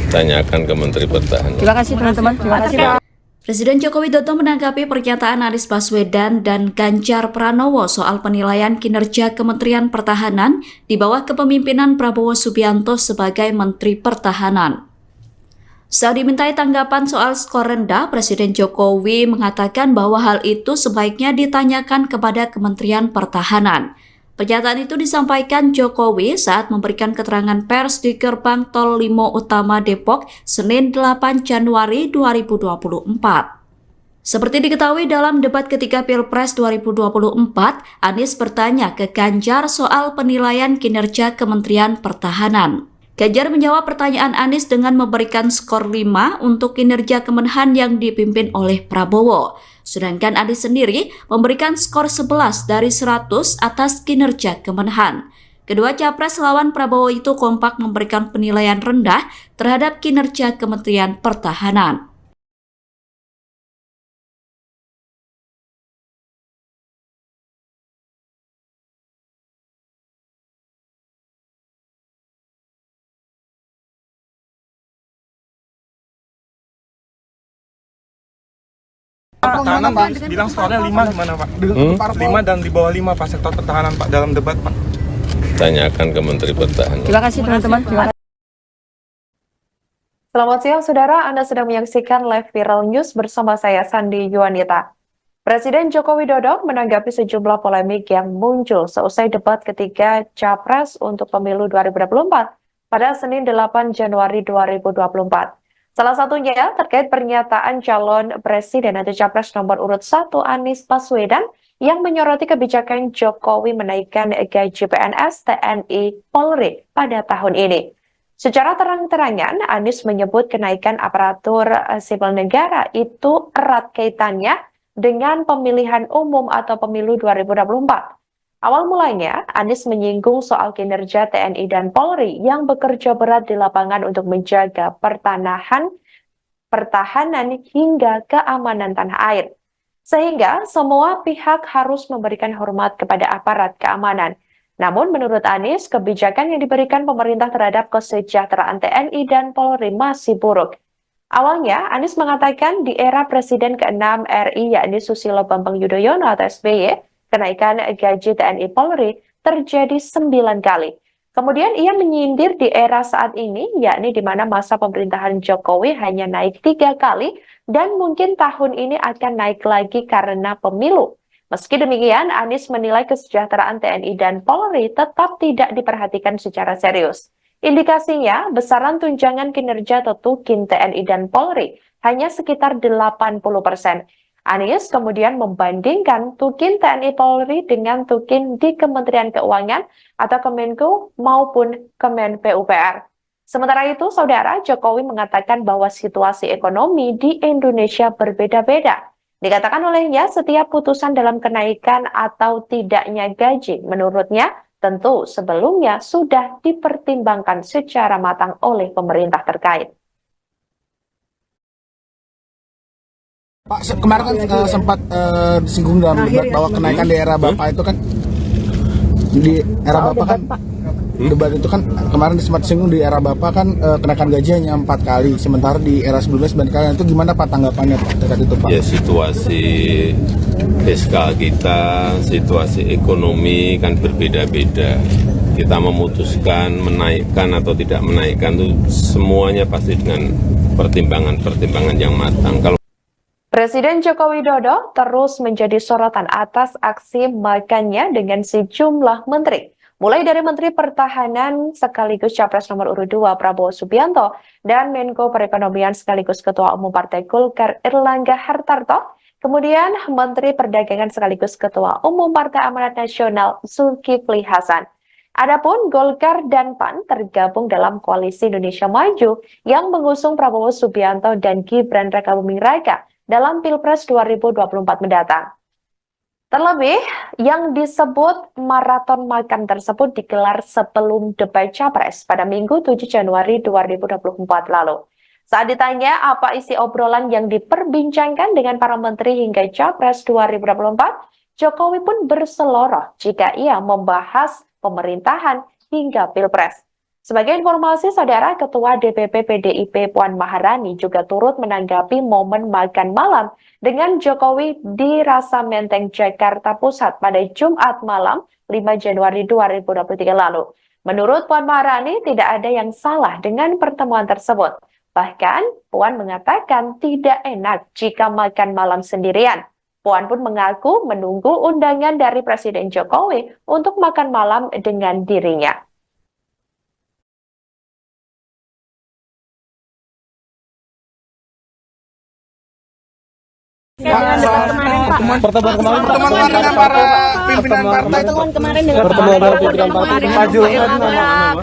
Tanyakan ke Menteri Pertahanan. Terima kasih teman-teman. Terima kasih Pak. Presiden Joko Widodo menanggapi pernyataan Anies Baswedan dan Ganjar Pranowo soal penilaian kinerja Kementerian Pertahanan di bawah kepemimpinan Prabowo Subianto sebagai Menteri Pertahanan. Saat dimintai tanggapan soal skor rendah, Presiden Jokowi mengatakan bahwa hal itu sebaiknya ditanyakan kepada Kementerian Pertahanan. Pernyataan itu disampaikan Jokowi saat memberikan keterangan pers di gerbang Tol Limo Utama Depok, Senin 8 Januari 2024. Seperti diketahui dalam debat ketiga Pilpres 2024, Anies bertanya ke Ganjar soal penilaian kinerja Kementerian Pertahanan. Ganjar menjawab pertanyaan Anies dengan memberikan skor 5 untuk kinerja Kemenhan yang dipimpin oleh Prabowo. Sedangkan Anies sendiri memberikan skor 11 dari 100 atas kinerja Kemenhan. Kedua capres lawan Prabowo itu kompak memberikan penilaian rendah terhadap kinerja Kementerian Pertahanan. Pertahanan Pak bilang skornya 5 gimana Pak? 5 dan di bawah 5 Pak sektor pertahanan Pak dalam debat Pak. Tanyakan ke Menteri Pertahanan. Terima kasih teman-teman. Selamat siang saudara, Anda sedang menyaksikan live viral news bersama saya Sandi Yuanita. Presiden Joko Widodo menanggapi sejumlah polemik yang muncul seusai debat ketiga Capres untuk pemilu 2024 pada Senin 8 Januari 2024. Salah satunya terkait pernyataan calon presiden atau capres nomor urut 1 Anies Baswedan yang menyoroti kebijakan Jokowi menaikkan gaji PNS, TNI, Polri pada tahun ini. Secara terang-terangan, Anies menyebut kenaikan aparatur sipil negara itu erat kaitannya dengan pemilihan umum atau pemilu 2024. Awal mulanya, Anies menyinggung soal kinerja TNI dan Polri yang bekerja berat di lapangan untuk menjaga pertahanan hingga keamanan tanah air. Sehingga semua pihak harus memberikan hormat kepada aparat keamanan. Namun menurut Anies, kebijakan yang diberikan pemerintah terhadap kesejahteraan TNI dan Polri masih buruk. Awalnya, Anies mengatakan di era Presiden ke-6 RI yakni Susilo Bambang Yudhoyono atau SBY, kenaikan gaji TNI Polri terjadi 9 kali. Kemudian ia menyindir di era saat ini, yakni di mana masa pemerintahan Jokowi hanya naik 3 kali dan mungkin tahun ini akan naik lagi karena pemilu. Meski demikian, Anies menilai kesejahteraan TNI dan Polri tetap tidak diperhatikan secara serius. Indikasinya, besaran tunjangan kinerja atau tukin TNI dan Polri hanya sekitar 80%. Anies kemudian membandingkan tukin TNI Polri dengan tukin di Kementerian Keuangan atau Kemenko maupun Kemen PUPR. Sementara itu, Saudara, Jokowi mengatakan bahwa situasi ekonomi di Indonesia berbeda-beda. Dikatakan olehnya, setiap putusan dalam kenaikan atau tidaknya gaji, menurutnya, tentu sebelumnya sudah dipertimbangkan secara matang oleh pemerintah terkait. Pak, kemarin kan sempat disinggung dalam debat bahwa kenaikan di era Bapak itu kan di era Bapak kan debat itu kan kemarin sempat disinggung di era Bapak kan kenaikan gaji hanya 4 kali, sementara di era sebelumnya 9 kali. Itu gimana Pak tanggapannya Pak terkait itu Pak? Ya situasi fiskal kita, situasi ekonomi kan berbeda-beda. Kita memutuskan menaikkan atau tidak menaikkan itu semuanya pasti dengan pertimbangan-pertimbangan yang matang. Kalau Presiden Joko Widodo terus menjadi sorotan atas aksi makannya dengan sejumlah menteri. Mulai dari Menteri Pertahanan sekaligus Capres nomor urut 2 Prabowo Subianto dan Menko Perekonomian sekaligus Ketua Umum Partai Golkar Erlangga Hartarto, kemudian Menteri Perdagangan sekaligus Ketua Umum Partai Amanat Nasional Zulkifli Hasan. Adapun Golkar dan PAN tergabung dalam Koalisi Indonesia Maju yang mengusung Prabowo Subianto dan Gibran Rakabuming Raka dalam Pilpres 2024 mendatang. Terlebih, yang disebut maraton makan tersebut digelar sebelum debat Capres pada Minggu 7 Januari 2024 lalu. Saat ditanya apa isi obrolan yang diperbincangkan dengan para menteri hingga Capres 2024, Jokowi pun berseloroh jika ia membahas pemerintahan hingga Pilpres. Sebagai informasi, Saudara, Ketua DPP PDIP Puan Maharani juga turut menanggapi momen makan malam dengan Jokowi di Rasa Menteng, Jakarta Pusat pada Jumat malam 5 Januari 2023 lalu. Menurut Puan Maharani, tidak ada yang salah dengan pertemuan tersebut. Bahkan, Puan mengatakan tidak enak jika makan malam sendirian. Puan pun mengaku menunggu undangan dari Presiden Jokowi untuk makan malam dengan dirinya. Pertemuan kemarin dengan para pimpinan partai itu pertemuan dengan pimpinan partai Pak Zulhas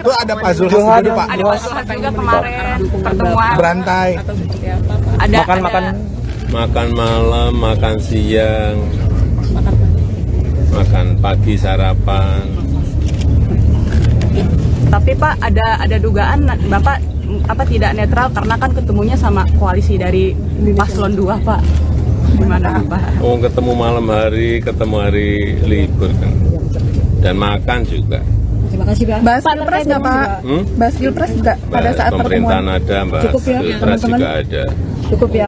itu ada Pak Zulhas juga Pak. Ada Pak Zulhas juga kemarin pertemuan. Berantai. Ada Makan malam, makan siang, makan pagi sarapan. Tapi Pak ada dugaan Bapak tidak netral karena kan ketemunya sama koalisi dari Paslon 2 Pak. Gimana Pak? Oh, ketemu malam hari, ketemu hari libur kan. Dan makan juga. Terima kasih Pak. Bahas Pilpres nggak Pak? Bahas Pilpres nggak pada saat pemerintahan pertemuan? ada, Mbak. Cukup ya, Pilpres juga ada. Cukup ya.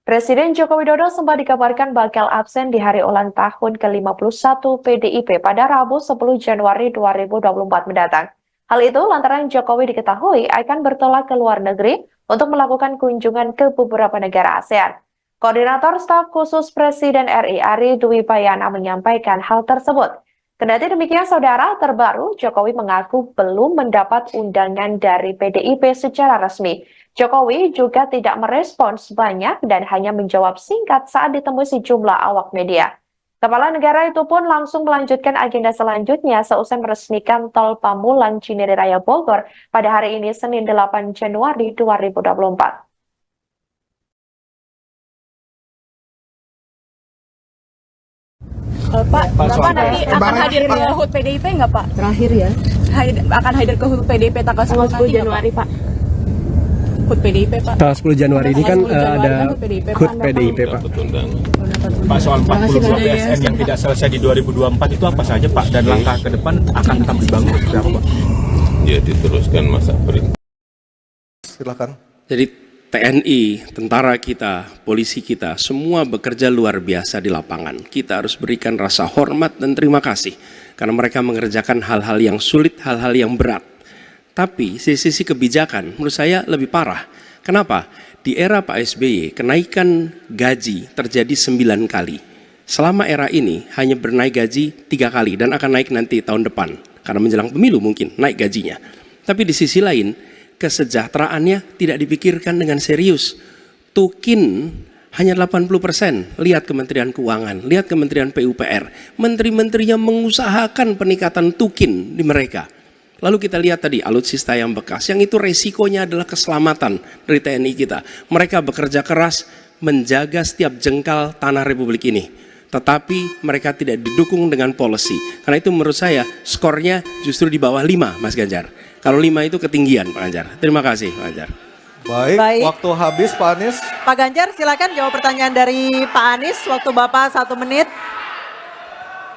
Presiden Joko Widodo sempat dikabarkan bakal absen di hari ulang tahun ke-51 PDIP pada Rabu 10 Januari 2024 mendatang. Hal itu lantaran Jokowi diketahui akan bertolak ke luar negeri untuk melakukan kunjungan ke beberapa negara ASEAN. Koordinator Staf Khusus Presiden RI Ari Dwi Payana menyampaikan hal tersebut. Kendati demikian, saudara, terbaru Jokowi mengaku belum mendapat undangan dari PDIP secara resmi. Jokowi juga tidak merespons banyak dan hanya menjawab singkat saat ditemui sejumlah awak media. Kepala negara itu pun langsung melanjutkan agenda selanjutnya seusai meresmikan Tol Pamulang Cinere Raya Bogor pada hari ini Senin 8 Januari 2024. Pak, Bapak nanti akan hadir ke HUT PDIP nggak Pak? Terakhir ya. Akan hadir ke HUT PDIP tanggal 10 Januari Pak? HUT PDIP Pak. Tanggal 10 Januari ini kan ada HUT PDIP Pak. Pak, soal 40 ASN yang tidak selesai di 2024 itu apa saja Pak? Dan langkah ke depan akan tetap dibangun seperti apa Pak? Ya diteruskan masa perintah. Silakan. Jadi TNI, tentara kita, polisi kita, semua bekerja luar biasa di lapangan. Kita harus berikan rasa hormat dan terima kasih. Karena mereka mengerjakan hal-hal yang sulit, hal-hal yang berat. Tapi sisi kebijakan menurut saya lebih parah. Kenapa? Di era Pak SBY, kenaikan gaji terjadi 9 kali. Selama era ini hanya bernaik gaji 3 kali dan akan naik nanti tahun depan. Karena menjelang pemilu mungkin naik gajinya. Tapi di sisi lain, kesejahteraannya tidak dipikirkan dengan serius. Tukin hanya 80%. Lihat Kementerian Keuangan, lihat Kementerian PUPR. Menteri-menterinya mengusahakan peningkatan tukin di mereka. Lalu kita lihat tadi alutsista yang bekas, yang itu resikonya adalah keselamatan dari TNI kita. Mereka bekerja keras menjaga setiap jengkal tanah Republik ini. Tetapi mereka tidak didukung dengan policy. Karena itu menurut saya skornya justru di bawah 5 Mas Ganjar. Kalau 5 itu ketinggian Pak Ganjar. Terima kasih Pak Ganjar. Baik, waktu habis Pak Anies. Pak Ganjar silakan jawab pertanyaan dari Pak Anies. Waktu Bapak 1 menit.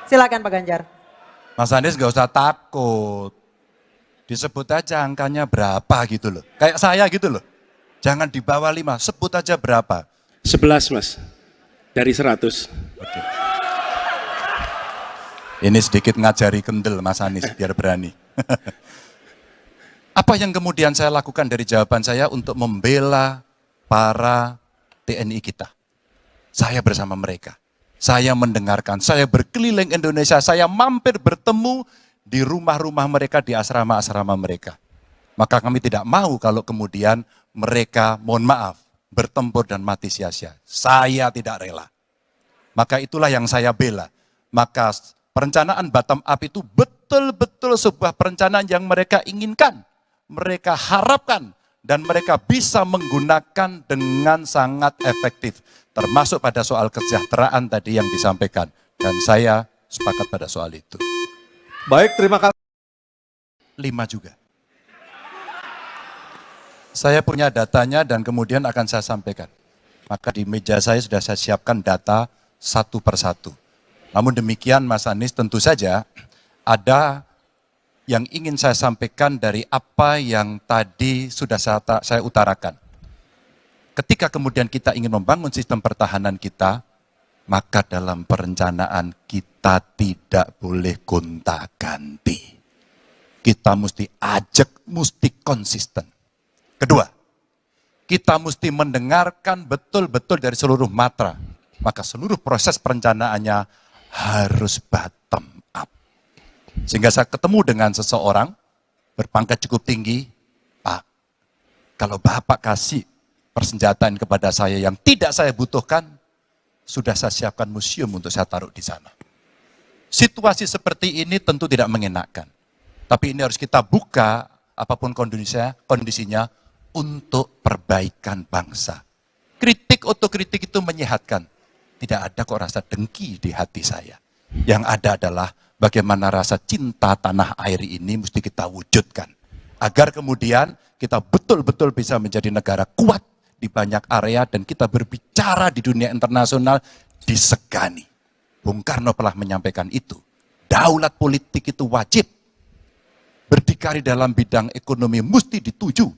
Silakan Pak Ganjar. Mas Anies gak usah takut. Disebut aja angkanya berapa gitu loh. Kayak saya gitu loh. Jangan di bawah 5, sebut aja berapa. 11 Mas, dari 100. Oke. Ini sedikit ngajari kendel Mas Anies biar berani. Apa yang kemudian saya lakukan dari jawaban saya untuk membela para TNI kita? Saya bersama mereka. Saya mendengarkan, saya berkeliling Indonesia, saya mampir bertemu di rumah-rumah mereka, di asrama-asrama mereka. Maka kami tidak mau kalau kemudian mereka, mohon maaf, bertempur dan mati sia-sia. Saya tidak rela. Maka itulah yang saya bela. Maka perencanaan bottom up itu betul-betul sebuah perencanaan yang mereka inginkan. Mereka harapkan dan mereka bisa menggunakan dengan sangat efektif. Termasuk pada soal kesejahteraan tadi yang disampaikan. Dan saya sepakat pada soal itu. Baik, terima kasih. 5 juga. Saya punya datanya dan kemudian akan saya sampaikan. Maka di meja saya sudah saya siapkan data satu persatu. Namun demikian Mas Anies tentu saja ada yang ingin saya sampaikan dari apa yang tadi sudah saya utarakan. Ketika kemudian kita ingin membangun sistem pertahanan kita, maka dalam perencanaan kita tidak boleh gonta-ganti. Kita mesti ajak, mesti konsisten. Kedua, kita mesti mendengarkan betul-betul dari seluruh matra. Maka seluruh proses perencanaannya harus bottom up. Sehingga saya ketemu dengan seseorang berpangkat cukup tinggi, Pak, kalau Bapak kasih persenjataan kepada saya yang tidak saya butuhkan, sudah saya siapkan museum untuk saya taruh di sana. Situasi seperti ini tentu tidak mengenakan. Tapi ini harus kita buka, apapun kondisinya untuk perbaikan bangsa. Kritik otokritik itu menyehatkan. Tidak ada kok rasa dengki di hati saya. Yang ada adalah bagaimana rasa cinta tanah air ini mesti kita wujudkan. Agar kemudian kita betul-betul bisa menjadi negara kuat di banyak area dan kita berbicara di dunia internasional disegani. Bung Karno telah menyampaikan itu. Daulat politik itu wajib. Berdikari dalam bidang ekonomi mesti dituju.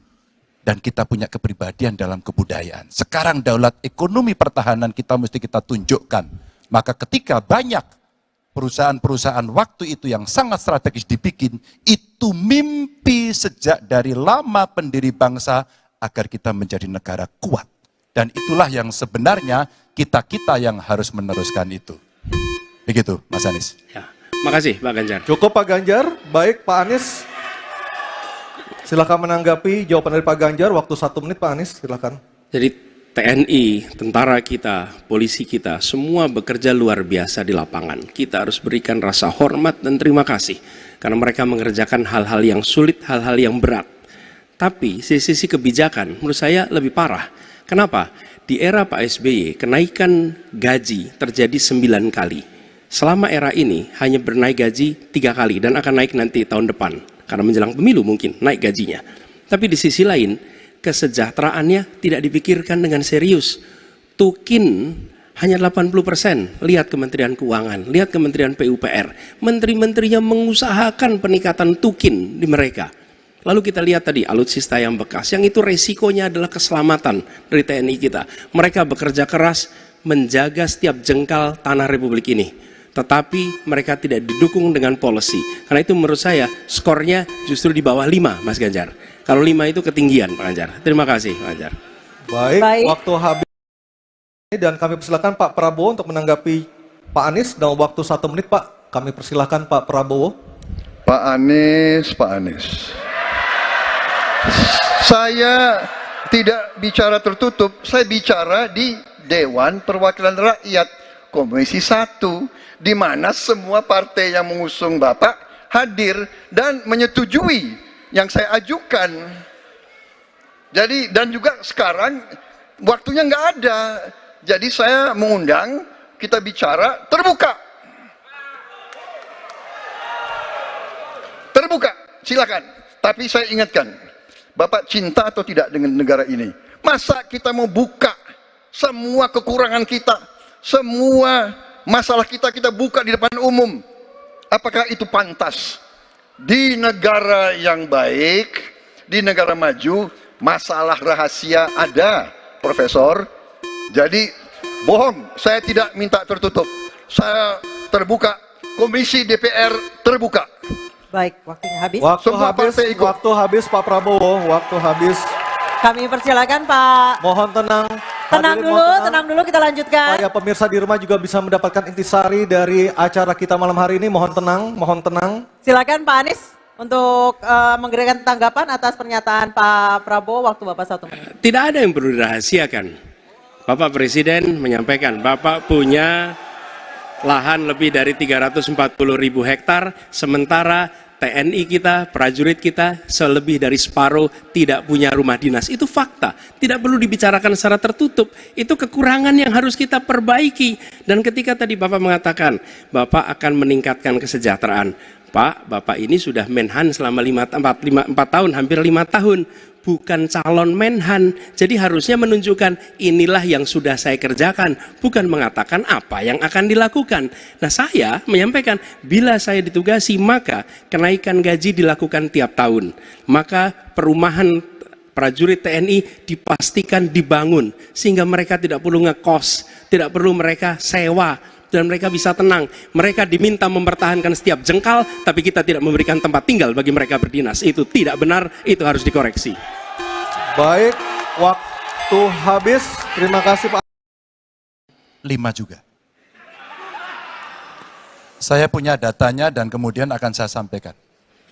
Dan kita punya kepribadian dalam kebudayaan. Sekarang daulat ekonomi pertahanan kita mesti kita tunjukkan. Maka ketika banyak perusahaan-perusahaan waktu itu yang sangat strategis dibikin, itu mimpi sejak dari lama pendiri bangsa agar kita menjadi negara kuat. Dan itulah yang sebenarnya kita-kita yang harus meneruskan itu. Begitu, Mas Anies. Ya, makasih Pak Ganjar. Cukup Pak Ganjar, baik Pak Anies. Silakan menanggapi jawaban dari Pak Ganjar, waktu 1 menit Pak Anies, silakan. Jadi TNI, tentara kita, polisi kita, semua bekerja luar biasa di lapangan. Kita harus berikan rasa hormat dan terima kasih. Karena mereka mengerjakan hal-hal yang sulit, hal-hal yang berat. Tapi sisi kebijakan menurut saya lebih parah. Kenapa? Di era Pak SBY, kenaikan gaji terjadi 9 kali. Selama era ini hanya bernaik gaji 3 kali dan akan naik nanti tahun depan. Karena menjelang pemilu mungkin naik gajinya. Tapi di sisi lain, kesejahteraannya tidak dipikirkan dengan serius. Tukin hanya 80%. Lihat Kementerian Keuangan, lihat Kementerian PUPR. Menteri-menterinya mengusahakan peningkatan tukin di mereka. Lalu kita lihat tadi alutsista yang bekas, yang itu resikonya adalah keselamatan dari TNI kita. Mereka bekerja keras menjaga setiap jengkal tanah Republik ini. Tetapi mereka tidak didukung dengan policy. Karena itu menurut saya skornya justru di bawah 5, Mas Ganjar. Kalau 5 itu ketinggian, Pak Ganjar. Terima kasih, Pak Ganjar. Baik, waktu habis. Dan kami persilakan Pak Prabowo untuk menanggapi Pak Anies dalam waktu 1 menit, Pak. Kami persilakan Pak Prabowo. Pak Anies. Saya tidak bicara tertutup, saya bicara di Dewan Perwakilan Rakyat Komisi 1. Di mana semua partai yang mengusung Bapak hadir dan menyetujui yang saya ajukan. Jadi dan juga sekarang waktunya nggak ada. Jadi saya mengundang kita bicara terbuka. Terbuka, silakan. Tapi saya ingatkan, Bapak cinta atau tidak dengan negara ini? Masa kita mau buka semua kekurangan kita, semua masalah kita buka di depan umum? Apakah itu pantas? Di negara yang baik, di negara maju, masalah rahasia ada, Profesor. Jadi bohong, saya tidak minta tertutup. Saya terbuka, Komisi DPR terbuka. Baik, waktunya habis. Waktu habis Pak Prabowo, waktu habis. Kami persilakan Pak. Mohon tenang. Tenang dulu, kita lanjutkan. Supaya pemirsa di rumah juga bisa mendapatkan intisari dari acara kita malam hari ini. Mohon tenang. Silakan Pak Anies untuk memberikan tanggapan atas pernyataan Pak Prabowo, waktu Bapak 1 menit. Tidak ada yang perlu dirahasiakan. Bapak Presiden menyampaikan, Bapak punya lahan lebih dari 340.000 hektar, sementara TNI kita, prajurit kita, selebih dari separuh tidak punya rumah dinas. Itu fakta, tidak perlu dibicarakan secara tertutup. Itu kekurangan yang harus kita perbaiki. Dan ketika tadi Bapak mengatakan, Bapak akan meningkatkan kesejahteraan. Pak, Bapak ini sudah Menhan selama 4 tahun, hampir 5 tahun. Bukan calon Menhan, jadi harusnya menunjukkan inilah yang sudah saya kerjakan, bukan mengatakan apa yang akan dilakukan. Nah, saya menyampaikan bila saya ditugasi maka kenaikan gaji dilakukan tiap tahun, maka perumahan prajurit TNI dipastikan dibangun sehingga mereka tidak perlu ngekos, tidak perlu mereka sewa, dan mereka bisa tenang. Mereka diminta mempertahankan setiap jengkal, tapi kita tidak memberikan tempat tinggal bagi mereka berdinas. Itu tidak benar, itu harus dikoreksi. Baik, Waktu habis. Terima kasih Pak. 5 juga. Saya punya datanya dan kemudian akan saya sampaikan.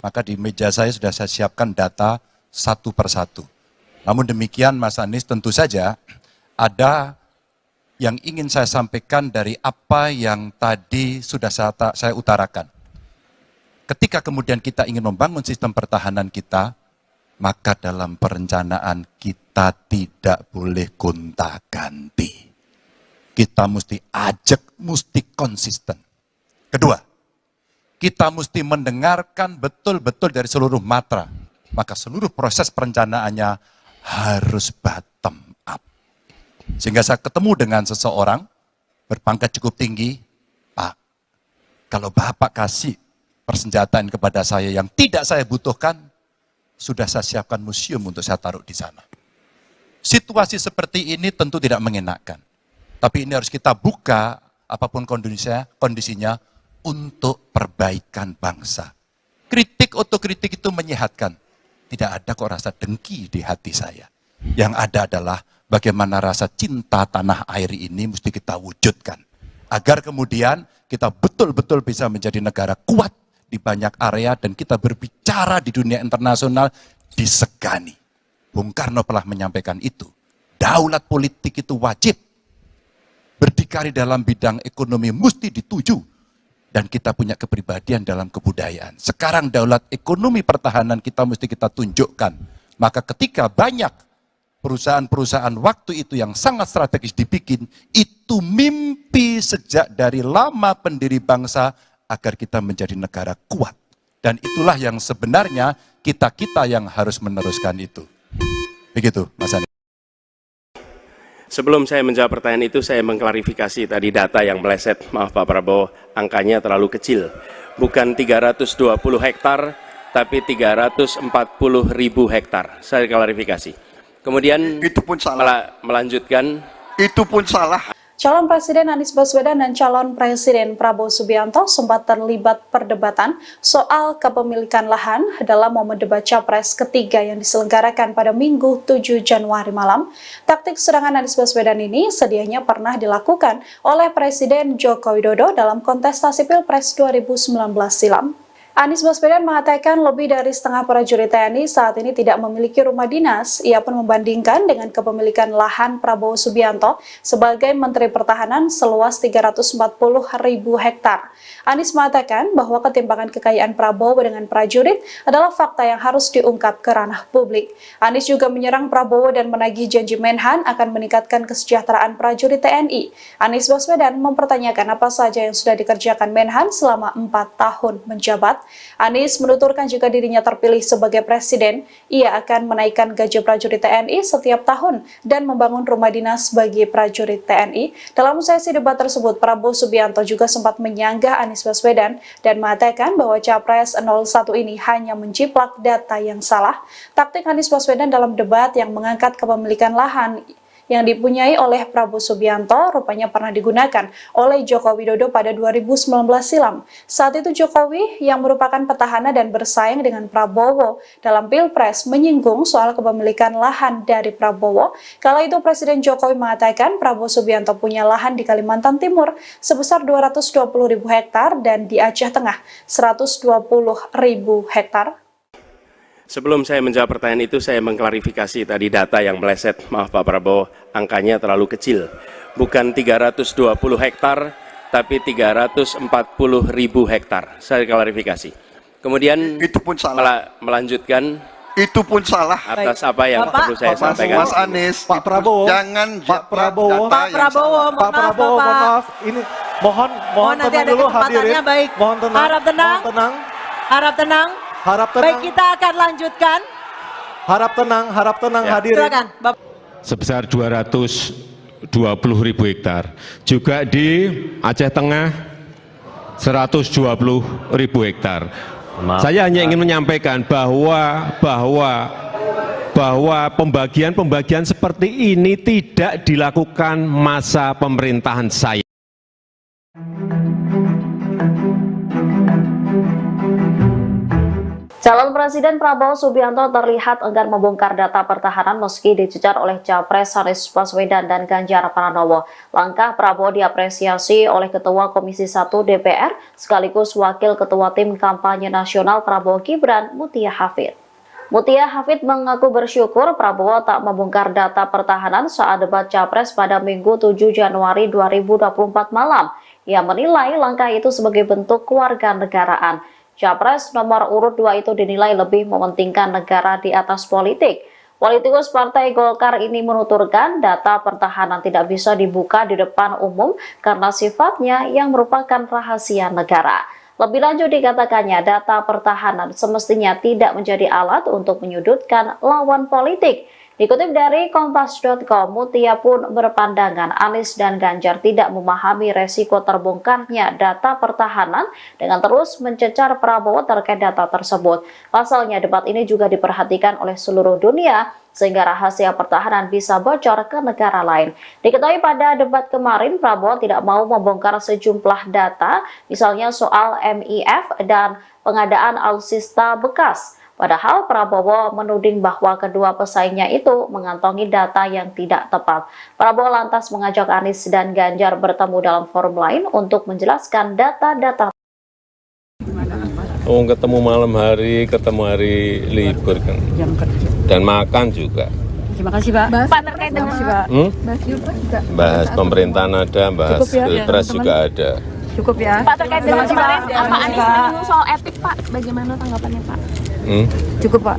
Maka di meja saya sudah saya siapkan data satu persatu. Namun demikian Mas Anies, tentu saja ada yang ingin saya sampaikan dari apa yang tadi sudah saya utarakan. Ketika kemudian kita ingin membangun sistem pertahanan kita, maka dalam perencanaan kita tidak boleh gonta-ganti. Kita mesti ajak, mesti konsisten. Kedua, kita mesti mendengarkan betul-betul dari seluruh matra. Maka seluruh proses perencanaannya harus bottom up. Sehingga saya ketemu dengan seseorang berpangkat cukup tinggi, Pak, kalau Bapak kasih persenjataan kepada saya yang tidak saya butuhkan, sudah saya siapkan museum untuk saya taruh di sana. Situasi seperti ini tentu tidak mengenakan. Tapi ini harus kita buka, apapun kondisinya, untuk perbaikan bangsa. Kritik otokritik itu menyehatkan. Tidak ada kok rasa dengki di hati saya. Yang ada adalah bagaimana rasa cinta tanah air ini mesti kita wujudkan. Agar kemudian kita betul-betul bisa menjadi negara kuat di banyak area dan kita berbicara di dunia internasional disegani. Bung Karno telah menyampaikan itu. Daulat politik itu wajib. Berdikari dalam bidang ekonomi mesti dituju. Dan kita punya kepribadian dalam kebudayaan. Sekarang daulat ekonomi pertahanan kita mesti kita tunjukkan. Maka ketika banyak perusahaan-perusahaan waktu itu yang sangat strategis dibikin, itu mimpi sejak dari lama pendiri bangsa agar kita menjadi negara kuat. Dan itulah yang sebenarnya kita-kita yang harus meneruskan itu. Begitu, Mas Anies. Sebelum saya menjawab pertanyaan itu, saya mengklarifikasi tadi data yang meleset. Maaf Pak Prabowo, angkanya terlalu kecil. Bukan 320 hektar, tapi 340.000 hektar. Saya klarifikasi. Kemudian itu pun salah. Melanjutkan. Itu pun salah. Calon Presiden Anies Baswedan dan calon Presiden Prabowo Subianto sempat terlibat perdebatan soal kepemilikan lahan dalam momen debat Capres ketiga yang diselenggarakan pada Minggu 7 Januari malam. Taktik serangan Anies Baswedan ini sedianya pernah dilakukan oleh Presiden Joko Widodo dalam kontestasi Pilpres 2019 silam. Anies Baswedan mengatakan lebih dari setengah prajurit TNI saat ini tidak memiliki rumah dinas. Ia pun membandingkan dengan kepemilikan lahan Prabowo Subianto sebagai Menteri Pertahanan seluas 340.000 hektar. Anies mengatakan bahwa ketimpangan kekayaan Prabowo dengan prajurit adalah fakta yang harus diungkap ke ranah publik. Anies juga menyerang Prabowo dan menagih janji Menhan akan meningkatkan kesejahteraan prajurit TNI. Anies Baswedan mempertanyakan apa saja yang sudah dikerjakan Menhan selama 4 tahun menjabat. Anies menuturkan jika dirinya terpilih sebagai presiden, ia akan menaikkan gaji prajurit TNI setiap tahun dan membangun rumah dinas bagi prajurit TNI. Dalam sesi debat tersebut, Prabowo Subianto juga sempat menyanggah Anies Baswedan dan mengatakan bahwa Capres 01 ini hanya menjiplak data yang salah. Taktik Anies Baswedan dalam debat yang mengangkat kepemilikan lahan yang dipunyai oleh Prabowo Subianto rupanya pernah digunakan oleh Joko Widodo pada 2019 silam. Saat itu Jokowi yang merupakan petahana dan bersaing dengan Prabowo dalam Pilpres menyinggung soal kepemilikan lahan dari Prabowo. Kala itu Presiden Jokowi mengatakan Prabowo Subianto punya lahan di Kalimantan Timur sebesar 220.000 hektar dan di Aceh Tengah 120.000 hektar. Sebelum saya menjawab pertanyaan itu, saya mengklarifikasi tadi data yang meleset. Maaf Pak Prabowo, angkanya terlalu kecil. Bukan 320 hektar, tapi 340.000 hektar. Saya klarifikasi. Kemudian itu pun salah. Melanjutkan. Itu pun salah. Atas apa yang perlu saya sampaikan. Mas Anies, Pak Prabowo, jangan Pak Prabowo, mohon maaf. Ini mohon nanti tenang ada dulu hadirin. kesempatannya, baik. Mohon tenang. Harap tenang. Mohon tenang. Harap tenang. Harap tenang. Baik, kita akan lanjutkan. Harap tenang Ya. hadirin. Silakan, Bapak. Sebesar 220.000 hektar. Juga di Aceh Tengah 120.000 hektar. Saya hanya ingin menyampaikan bahwa pembagian seperti ini tidak dilakukan masa pemerintahan saya. Calon Presiden Prabowo Subianto terlihat enggan membongkar data pertahanan meski dicecar oleh Capres Anies Baswedan dan Ganjar Pranowo. Langkah Prabowo diapresiasi oleh Ketua Komisi 1 DPR sekaligus Wakil Ketua Tim Kampanye Nasional Prabowo Gibran, Mutia Hafid. Mutia Hafid mengaku bersyukur Prabowo tak membongkar data pertahanan saat debat Capres pada Minggu 7 Januari 2024 malam. Ia menilai langkah itu sebagai bentuk kewarganegaraan. Capres nomor urut 2 itu dinilai lebih mementingkan negara di atas politik. Politikus Partai Golkar ini menuturkan data pertahanan tidak bisa dibuka di depan umum karena sifatnya yang merupakan rahasia negara. Lebih lanjut dikatakannya data pertahanan semestinya tidak menjadi alat untuk menyudutkan lawan politik. Dikutip dari Kompas.com, Mutia pun berpandangan Anies dan Ganjar tidak memahami resiko terbongkarnya data pertahanan dengan terus mencecar Prabowo terkait data tersebut. Pasalnya debat ini juga diperhatikan oleh seluruh dunia sehingga rahasia pertahanan bisa bocor ke negara lain. Diketahui pada debat kemarin Prabowo tidak mau membongkar sejumlah data, misalnya soal MIF dan pengadaan alutsista bekas. Padahal Prabowo menuding bahwa kedua pesaingnya itu mengantongi data yang tidak tepat. Prabowo lantas mengajak Anies dan Ganjar bertemu dalam forum lain untuk menjelaskan data-data. Ketemu malam hari, ketemu hari libur kan. Dan makan juga. Terima kasih Pak. Pak terkait dengan Bahas pemerintahan ada, bahas pilpres juga ada. Cukup ya. Pak terkait dengan kemarin Pak Anies menyinggung soal etik Pak, bagaimana tanggapannya Pak? Cukup Pak.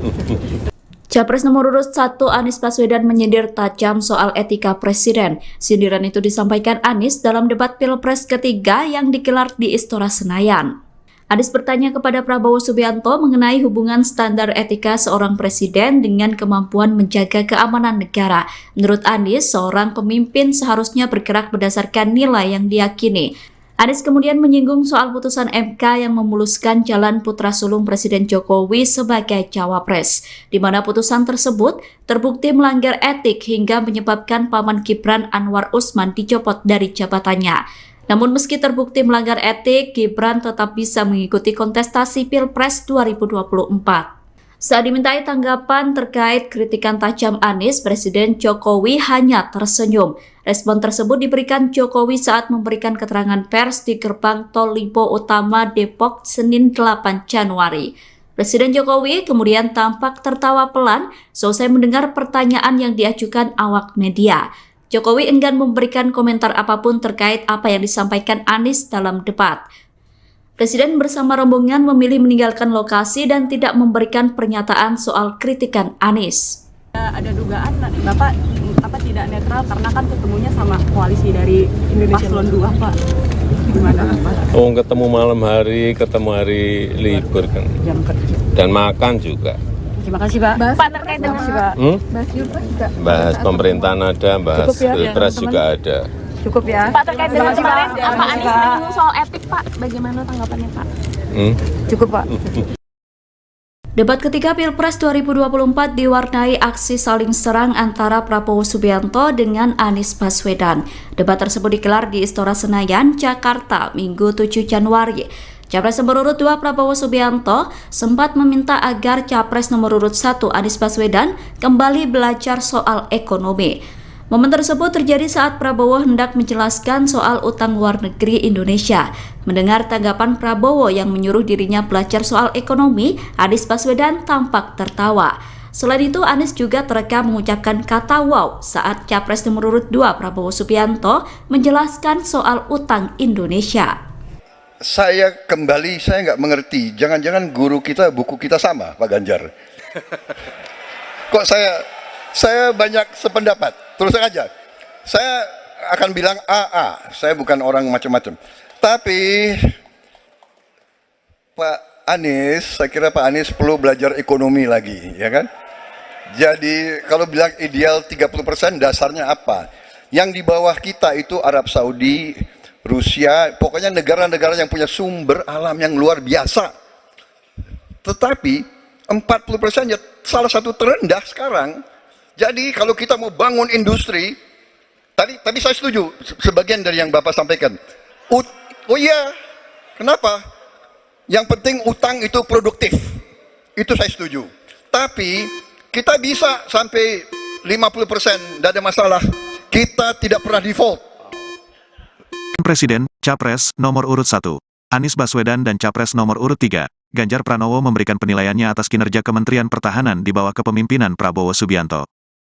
Capres nomor urut 1 Anies Baswedan menyindir tajam soal etika presiden. Sindiran itu disampaikan Anies dalam debat Pilpres ketiga yang digelar di Istora Senayan. Anies bertanya kepada Prabowo Subianto mengenai hubungan standar etika seorang presiden dengan kemampuan menjaga keamanan negara. Menurut Anies, seorang pemimpin seharusnya bergerak berdasarkan nilai yang diyakini. Anies kemudian menyinggung soal putusan MK yang memuluskan jalan putra sulung Presiden Jokowi sebagai cawapres, di mana putusan tersebut terbukti melanggar etik hingga menyebabkan paman Gibran Anwar Usman dicopot dari jabatannya. Namun meski terbukti melanggar etik, Gibran tetap bisa mengikuti kontestasi Pilpres 2024. Saat dimintai tanggapan terkait kritikan tajam Anies, Presiden Jokowi hanya tersenyum. Respon tersebut diberikan Jokowi saat memberikan keterangan pers di gerbang Tol Lipo Utama Depok Senin 8 Januari. Presiden Jokowi kemudian tampak tertawa pelan selesai mendengar pertanyaan yang diajukan awak media. Jokowi enggan memberikan komentar apapun terkait apa yang disampaikan Anies dalam debat. Presiden bersama rombongan memilih meninggalkan lokasi dan tidak memberikan pernyataan soal kritikan Anies. Ada dugaan Bapak tidak netral karena kan ketemunya sama koalisi dari Paslon 2 Pak. Gimana Pak? Ketemu malam hari, ketemu hari libur kan. Dan makan juga. Terima kasih Pak. Pak terkait dengan Bahas pemerintahan ada, bahas pilpres juga ada. Cukup ya. Pak terkait dengan kemarin Pak Anies menyinggung soal etik Pak, bagaimana tanggapannya Pak? Cukup Pak. Debat ketiga Pilpres 2024 diwarnai aksi saling serang antara Prabowo Subianto dengan Anies Baswedan. Debat tersebut digelar di Istora Senayan, Jakarta, Minggu 7 Januari. Capres nomor urut 2 Prabowo Subianto sempat meminta agar Capres nomor urut 1 Anies Baswedan kembali belajar soal ekonomi. Momen tersebut terjadi saat Prabowo hendak menjelaskan soal utang luar negeri Indonesia. Mendengar tanggapan Prabowo yang menyuruh dirinya belajar soal ekonomi, Anies Baswedan tampak tertawa. Selain itu, Anies juga terekam mengucapkan kata wow saat Capres nomor urut 2 Prabowo Subianto menjelaskan soal utang Indonesia. Saya nggak mengerti. Jangan-jangan guru kita, buku kita sama, Pak Ganjar. Kok saya banyak sependapat. Terus aja. Saya akan bilang AA. Saya bukan orang macam-macam. Tapi Pak Anies, saya kira Pak Anies perlu belajar ekonomi lagi, ya kan? Jadi kalau bilang ideal 30%, dasarnya apa? Yang di bawah kita itu Arab Saudi, Rusia, pokoknya negara-negara yang punya sumber alam yang luar biasa. Tetapi 40% ya salah satu terendah sekarang. Jadi kalau kita mau bangun industri, tadi saya setuju sebagian dari yang Bapak sampaikan. Oh iya, kenapa? Yang penting utang itu produktif. itu saya setuju. Tapi kita bisa sampai 50%, tidak ada masalah. Kita tidak pernah default. Presiden, Capres, nomor urut 1, Anies Baswedan dan Capres nomor urut 3, Ganjar Pranowo memberikan penilaiannya atas kinerja Kementerian Pertahanan di bawah kepemimpinan Prabowo Subianto.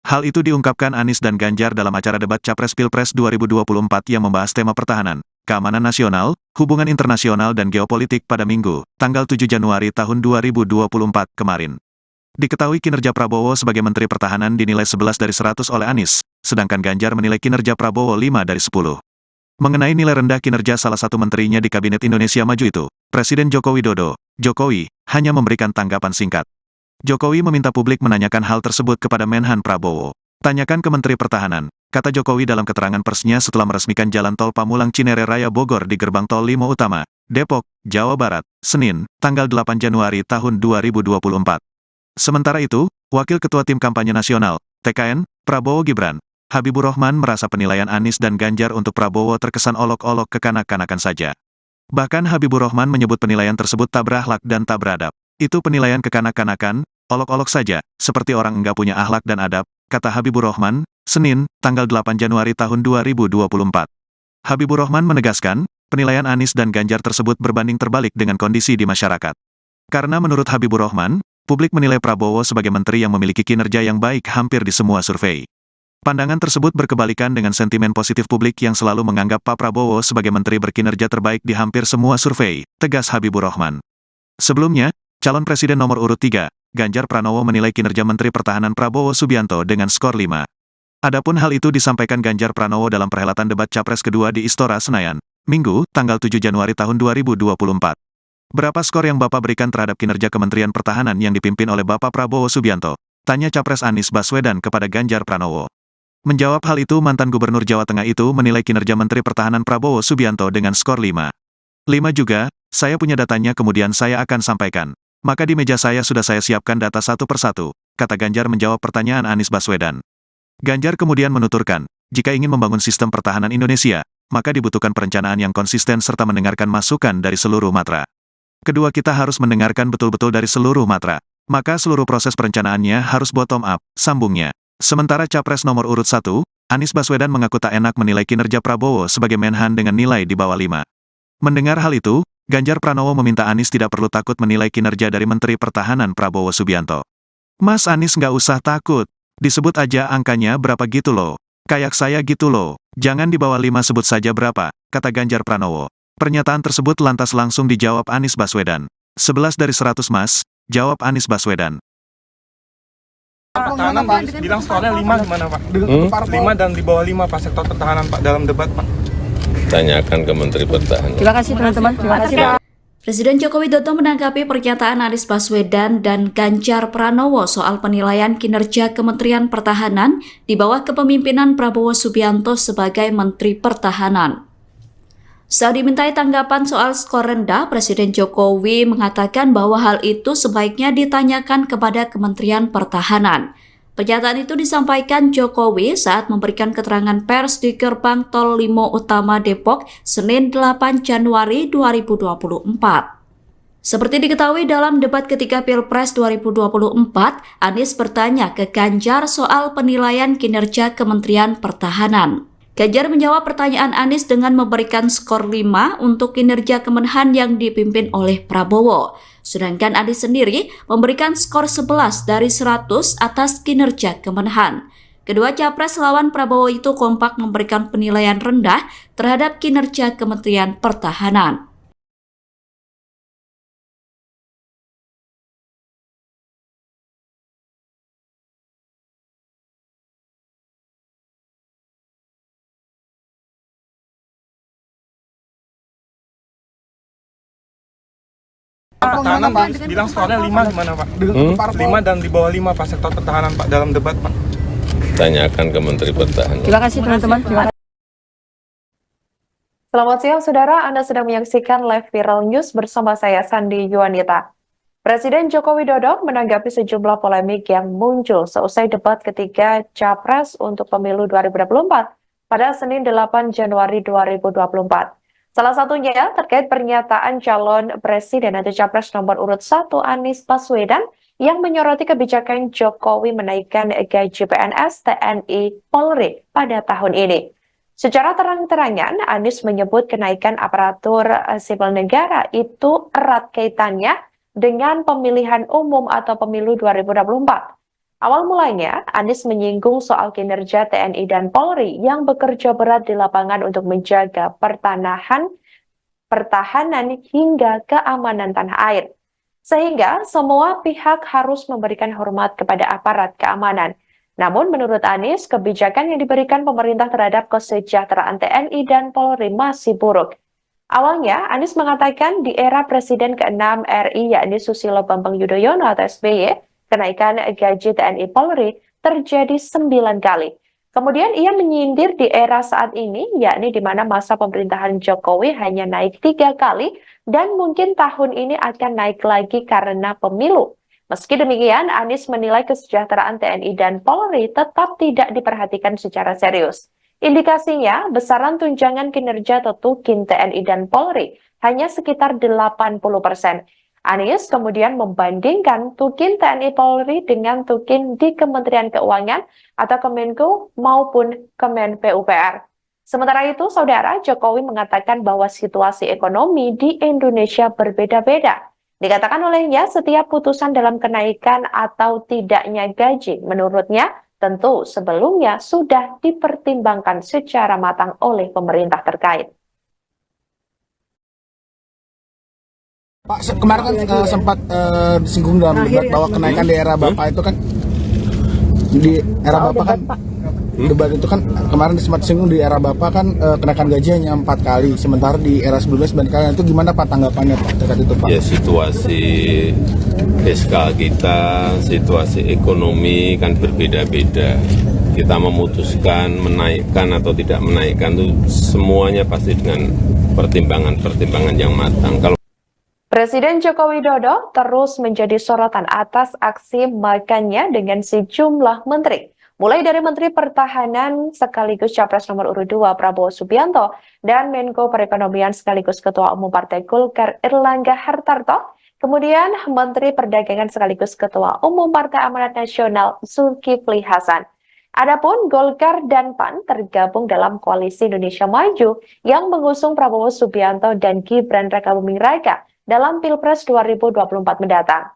Hal itu diungkapkan Anies dan Ganjar dalam acara debat Capres Pilpres 2024 yang membahas tema pertahanan, keamanan nasional, hubungan internasional dan geopolitik pada Minggu, tanggal 7 Januari tahun 2024 kemarin. Diketahui kinerja Prabowo sebagai Menteri Pertahanan dinilai 11 dari 100 oleh Anies, sedangkan Ganjar menilai kinerja Prabowo 5 dari 10. Mengenai nilai rendah kinerja salah satu menterinya di Kabinet Indonesia Maju itu, Presiden Joko Widodo, Jokowi, hanya memberikan tanggapan singkat. Jokowi meminta publik menanyakan hal tersebut kepada Menhan Prabowo. Tanyakan ke Menteri Pertahanan, kata Jokowi dalam keterangan persnya setelah meresmikan Jalan Tol Pamulang Cinere Raya Bogor di Gerbang Tol Limo Utama, Depok, Jawa Barat, Senin, tanggal 8 Januari tahun 2024. Sementara itu, Wakil Ketua Tim Kampanye Nasional, TKN, Prabowo Gibran, Habibur Rahman merasa penilaian Anies dan Ganjar untuk Prabowo terkesan olok-olok kekanak-kanakan saja. Bahkan Habibur Rahman menyebut penilaian tersebut tak berakhlak dan tak beradab. Itu penilaian kekanak-kanakan, olok-olok saja, seperti orang enggak punya akhlak dan adab, kata Habibur Rahman, Senin, tanggal 8 Januari tahun 2024. Habibur Rahman menegaskan, penilaian Anies dan Ganjar tersebut berbanding terbalik dengan kondisi di masyarakat. Karena menurut Habibur Rahman, publik menilai Prabowo sebagai menteri yang memiliki kinerja yang baik hampir di semua survei. Pandangan tersebut berkebalikan dengan sentimen positif publik yang selalu menganggap Pak Prabowo sebagai menteri berkinerja terbaik di hampir semua survei, tegas Habibur Rahman. Sebelumnya, calon presiden nomor urut 3, Ganjar Pranowo menilai kinerja Menteri Pertahanan Prabowo Subianto dengan skor 5. Adapun hal itu disampaikan Ganjar Pranowo dalam perhelatan debat Capres kedua di Istora Senayan, Minggu, tanggal 7 Januari tahun 2024. Berapa skor yang Bapak berikan terhadap kinerja Kementerian Pertahanan yang dipimpin oleh Bapak Prabowo Subianto? Tanya Capres Anies Baswedan kepada Ganjar Pranowo. Menjawab hal itu, mantan Gubernur Jawa Tengah itu menilai kinerja Menteri Pertahanan Prabowo Subianto dengan skor 5. 5 juga, saya punya datanya kemudian saya akan sampaikan. Maka di meja saya sudah saya siapkan data satu persatu, kata Ganjar menjawab pertanyaan Anies Baswedan. Ganjar kemudian menuturkan, jika ingin membangun sistem pertahanan Indonesia, maka dibutuhkan perencanaan yang konsisten serta mendengarkan masukan dari seluruh matra. Kedua, kita harus mendengarkan betul-betul dari seluruh matra. Maka seluruh proses perencanaannya harus bottom up, sambungnya. Sementara Capres nomor urut 1, Anies Baswedan mengaku tak enak menilai kinerja Prabowo sebagai Menhan dengan nilai di bawah 5. Mendengar hal itu, Ganjar Pranowo meminta Anies tidak perlu takut menilai kinerja dari Menteri Pertahanan Prabowo Subianto. Mas Anies nggak usah takut, disebut aja angkanya berapa gitu loh. Kayak saya gitu loh, jangan di bawah 5 sebut saja berapa, kata Ganjar Pranowo. Pernyataan tersebut lantas langsung dijawab Anies Baswedan. 11 dari 100 mas, jawab Anies Baswedan. Pertahanan bilang skornya 5 gimana Pak? 5 dan di bawah 5 Pak sektor pertahanan Pak dalam debat Pak. Tanyakan ke Menteri Pertahanan. Terima kasih teman-teman. Terima kasih Pak. Presiden Joko Widodo menanggapi pernyataan Anies Baswedan dan Ganjar Pranowo soal penilaian kinerja Kementerian Pertahanan di bawah kepemimpinan Prabowo Subianto sebagai Menteri Pertahanan. Saat dimintai tanggapan soal skor rendah, Presiden Jokowi mengatakan bahwa hal itu sebaiknya ditanyakan kepada Kementerian Pertahanan. Pernyataan itu disampaikan Jokowi saat memberikan keterangan pers di Gerbang Tol Limo Utama Depok, Senin 8 Januari 2024. Seperti diketahui dalam debat ketiga Pilpres 2024, Anies bertanya ke Ganjar soal penilaian kinerja Kementerian Pertahanan. Ganjar menjawab pertanyaan Anies dengan memberikan skor 5 untuk kinerja Kemenhan yang dipimpin oleh Prabowo. Sedangkan Anies sendiri memberikan skor 11 dari 100 atas kinerja Kemenhan. Kedua capres lawan Prabowo itu kompak memberikan penilaian rendah terhadap kinerja Kementerian Pertahanan. Pertahanan bilang skornya 5 gimana Pak? 5 dan di bawah 5 Pak sektor pertahanan Pak dalam debat Pak. Tanyakan ke Menteri Pertahanan. Terima kasih teman-teman. Selamat siang saudara, Anda sedang menyaksikan live viral news bersama saya Sandi Yuanita. Presiden Joko Widodo menanggapi sejumlah polemik yang muncul seusai debat ketiga Capres untuk pemilu 2024 pada Senin 8 Januari 2024. Salah satunya terkait pernyataan calon presiden atau capres nomor urut 1 Anies Baswedan yang menyoroti kebijakan Jokowi menaikkan gaji PNS, TNI, Polri pada tahun ini. Secara terang-terangan, Anies menyebut kenaikan aparatur sipil negara itu erat kaitannya dengan pemilihan umum atau pemilu 2024. Awal mulanya, Anies menyinggung soal kinerja TNI dan Polri yang bekerja berat di lapangan untuk menjaga pertahanan hingga keamanan tanah air. Sehingga semua pihak harus memberikan hormat kepada aparat keamanan. Namun menurut Anies, kebijakan yang diberikan pemerintah terhadap kesejahteraan TNI dan Polri masih buruk. Awalnya, Anies mengatakan di era Presiden ke-6 RI yakni Susilo Bambang Yudhoyono atau SBY, kenaikan gaji TNI Polri terjadi 9 kali. Kemudian ia menyindir di era saat ini, yakni di mana masa pemerintahan Jokowi hanya naik 3 kali dan mungkin tahun ini akan naik lagi karena pemilu. Meski demikian, Anies menilai kesejahteraan TNI dan Polri tetap tidak diperhatikan secara serius. Indikasinya, besaran tunjangan kinerja Tukin TNI dan Polri hanya sekitar 80%. Anies kemudian membandingkan Tukin TNI Polri dengan Tukin di Kementerian Keuangan atau Kemenko maupun Kemen PUPR. Sementara itu, Saudara, Jokowi mengatakan bahwa situasi ekonomi di Indonesia berbeda-beda. Dikatakan olehnya, setiap putusan dalam kenaikan atau tidaknya gaji, menurutnya, tentu sebelumnya sudah dipertimbangkan secara matang oleh pemerintah terkait. Pak, kemarin kan sempat disinggung dalam debat bahwa kenaikan di era Bapak itu kan di era Bapak kan debat itu kan kemarin sempat disinggung di era Bapak kan kenaikan gaji hanya 4 kali, sementara di era sebelumnya 9 kali. Itu gimana Pak tanggapannya Pak terkait itu Pak? Ya, situasi fiskal kita, situasi ekonomi kan berbeda-beda. Kita memutuskan menaikkan atau tidak menaikkan itu semuanya pasti dengan pertimbangan-pertimbangan yang matang. Kalau Presiden Joko Widodo terus menjadi sorotan atas aksi makannya dengan sejumlah menteri. Mulai dari Menteri Pertahanan sekaligus Capres nomor urut 2 Prabowo Subianto dan Menko Perekonomian sekaligus Ketua Umum Partai Golkar Erlangga Hartarto, kemudian Menteri Perdagangan sekaligus Ketua Umum Partai Amanat Nasional Zulkifli Hasan. Adapun Golkar dan PAN tergabung dalam Koalisi Indonesia Maju yang mengusung Prabowo Subianto dan Gibran Rakabuming Raka dalam Pilpres 2024 mendatang.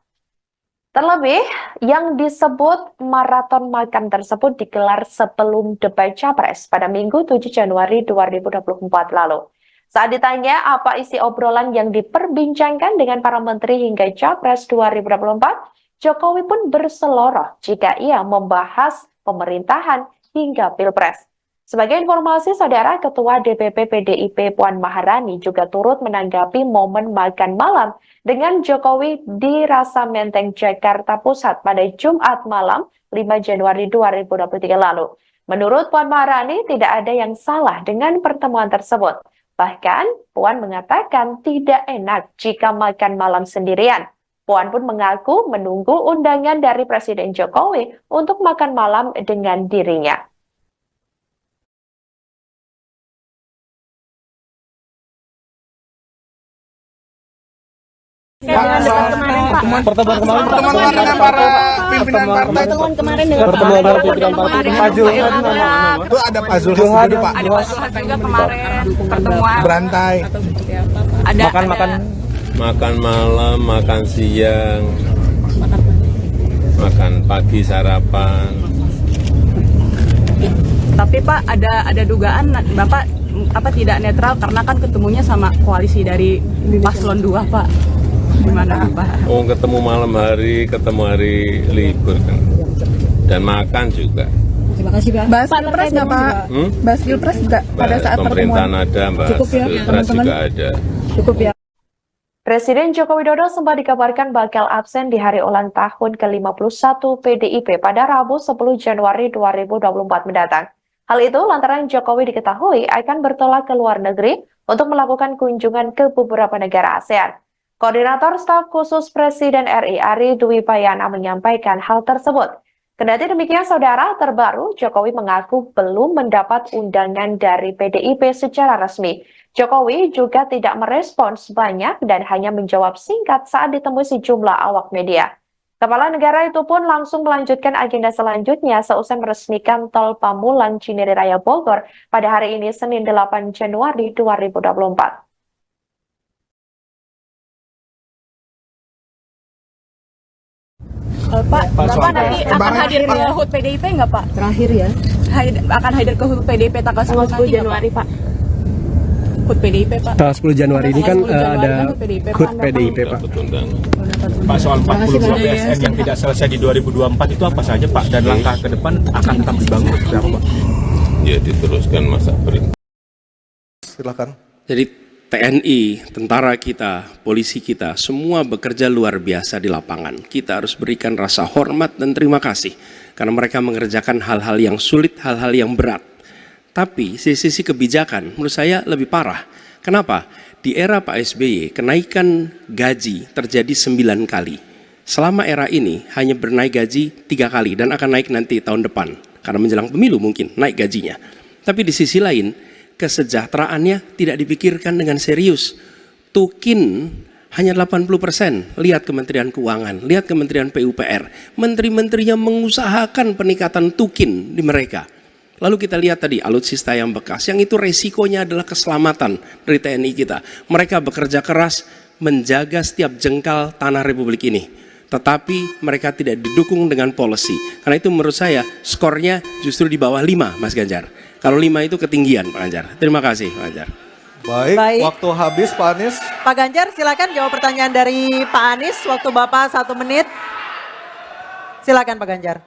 Terlebih, yang disebut maraton makan tersebut digelar sebelum debat Capres pada Minggu 7 Januari 2024 lalu. Saat ditanya apa isi obrolan yang diperbincangkan dengan para menteri hingga Capres 2024, Jokowi pun berseloroh jika ia membahas pemerintahan hingga Pilpres. Sebagai informasi, Saudara, Ketua DPP PDIP Puan Maharani juga turut menanggapi momen makan malam dengan Jokowi di Rasa Menteng, Jakarta Pusat pada Jumat malam 5 Januari 2023 lalu. Menurut Puan Maharani, tidak ada yang salah dengan pertemuan tersebut. Bahkan, Puan mengatakan tidak enak jika makan malam sendirian. Puan pun mengaku menunggu undangan dari Presiden Jokowi untuk makan malam dengan dirinya. Pertemuan kemarin dengan para pimpinan partai itu pertemuan para pimpinan partai Pak Zulhas itu ada Pak Zulhas juga Pak. Ada Pak Zulhas juga kemarin pertemuan. Berantai. Ada makan malam, makan siang, makan pagi sarapan. Tapi Pak ada dugaan Bapak tidak netral karena kan ketemunya sama koalisi dari Paslon 2 Pak. Gimana Pak? Oh, ketemu malam hari, ketemu hari libur kan. Dan makan juga. Terima kasih Pak. Bahas Pilpres nggak Pak? Bahas Pilpres nggak pada saat pemerintahan pertemuan? ada, bahas Cukup ya, Pilpres juga ada. Cukup ya. Presiden Joko Widodo sempat dikabarkan bakal absen di hari ulang tahun ke-51 PDIP pada Rabu 10 Januari 2024 mendatang. Hal itu lantaran Jokowi diketahui akan bertolak ke luar negeri untuk melakukan kunjungan ke beberapa negara ASEAN. Koordinator Staf Khusus Presiden RI Ari Dwi Payana menyampaikan hal tersebut. Kendati demikian, saudara, terbaru Jokowi mengaku belum mendapat undangan dari PDIP secara resmi. Jokowi juga tidak merespons banyak dan hanya menjawab singkat saat ditemui sejumlah awak media. Kepala negara itu pun langsung melanjutkan agenda selanjutnya seusai meresmikan Tol Pamulang Cinere Raya Bogor pada hari ini Senin 8 Januari 2024. Pak, Bapak nanti akan hadir ke HUT PDIP nggak Pak? Terakhir ya. Akan hadir ke HUT PDIP tanggal 10 Januari Pak? HUT PDIP Pak. Tanggal 10 Januari ini kan ada HUT PDIP Pak. Pak, soal 42 BSN yang tidak selesai di 2024 itu apa saja Pak? Dan langkah ke depan akan tetap dibangun seperti apa Pak? Ya diteruskan masa perintah. Silakan. Jadi TNI, tentara kita, polisi kita, semua bekerja luar biasa di lapangan. Kita harus berikan rasa hormat dan terima kasih karena mereka mengerjakan hal-hal yang sulit, hal-hal yang berat. Tapi sisi kebijakan menurut saya lebih parah. Kenapa? Di era Pak SBY, kenaikan gaji terjadi 9 kali. Selama era ini hanya bernaik gaji 3 kali dan akan naik nanti tahun depan. Karena menjelang pemilu mungkin naik gajinya. Tapi di sisi lain, kesejahteraannya tidak dipikirkan dengan serius. Tukin hanya 80%. Lihat Kementerian Keuangan, lihat Kementerian PUPR. Menteri-menterinya mengusahakan peningkatan tukin di mereka. Lalu kita lihat tadi alutsista yang bekas, yang itu resikonya adalah keselamatan dari TNI kita. Mereka bekerja keras menjaga setiap jengkal tanah Republik ini. Tetapi mereka tidak didukung dengan policy. Karena itu menurut saya skornya justru di bawah 5 Mas Ganjar. Kalau 5 itu ketinggian Pak Ganjar. Terima kasih Pak Ganjar. Baik, waktu habis Pak Anies. Pak Ganjar silakan jawab pertanyaan dari Pak Anies. Waktu Bapak 1 menit. Silakan Pak Ganjar.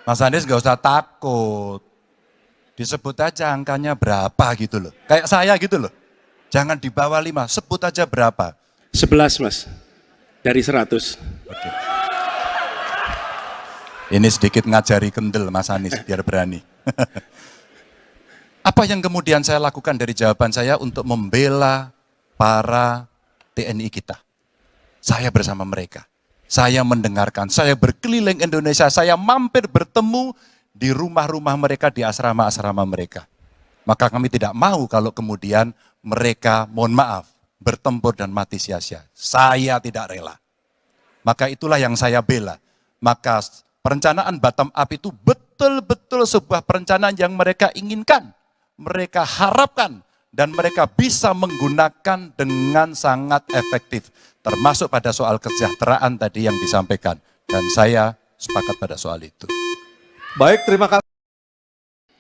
Mas Anies gak usah takut. Disebut aja angkanya berapa gitu loh. Kayak saya gitu loh. Jangan di bawah 5, sebut aja berapa. 11 Mas. Dari 100. Oke. Ini sedikit ngajari kendel Mas Anies biar berani. Apa yang kemudian saya lakukan dari jawaban saya untuk membela para TNI kita? Saya bersama mereka. Saya mendengarkan, saya berkeliling Indonesia, saya mampir bertemu di rumah-rumah mereka, di asrama-asrama mereka. Maka kami tidak mau kalau kemudian mereka, mohon maaf, bertempur dan mati sia-sia. Saya tidak rela. Maka itulah yang saya bela. Maka perencanaan bottom up itu betul-betul sebuah perencanaan yang mereka inginkan. Mereka harapkan dan mereka bisa menggunakan dengan sangat efektif. Termasuk pada soal kesejahteraan tadi yang disampaikan. Dan saya sepakat pada soal itu. Baik, terima kasih.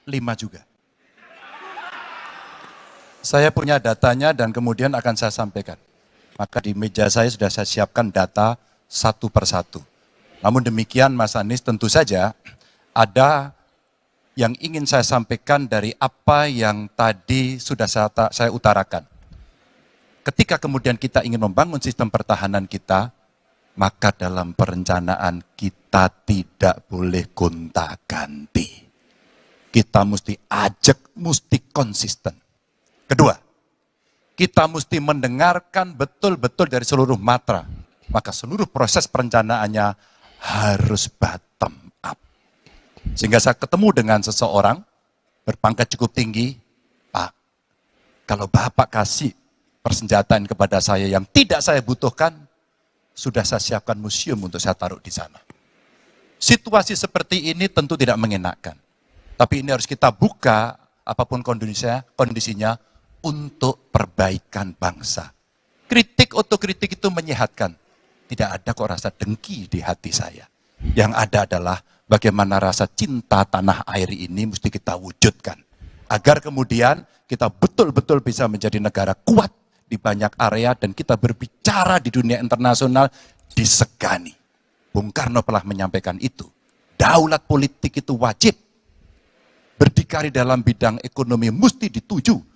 5 juga. Saya punya datanya dan kemudian akan saya sampaikan. Maka di meja saya sudah saya siapkan data satu persatu. Namun demikian Mas Anies tentu saja ada yang ingin saya sampaikan dari apa yang tadi sudah saya utarakan. Ketika kemudian kita ingin membangun sistem pertahanan kita, maka dalam perencanaan kita tidak boleh gonta-ganti. Kita mesti ajak, mesti konsisten. Kedua, kita mesti mendengarkan betul-betul dari seluruh matra. Maka seluruh proses perencanaannya harus bottom up. Sehingga saya ketemu dengan seseorang berpangkat cukup tinggi, Pak, kalau Bapak kasih persenjataan kepada saya yang tidak saya butuhkan, sudah saya siapkan museum untuk saya taruh di sana. Situasi seperti ini tentu tidak mengenakan. Tapi ini harus kita buka, apapun kondisinya, untuk perbaikan bangsa. Kritik otokritik itu menyehatkan. Tidak ada kok rasa dengki di hati saya. Yang ada adalah bagaimana rasa cinta tanah air ini mesti kita wujudkan. Agar kemudian kita betul-betul bisa menjadi negara kuat di banyak area dan kita berbicara di dunia internasional disegani. Bung Karno pernah menyampaikan itu. Daulat politik itu wajib. Berdikari dalam bidang ekonomi mesti dituju.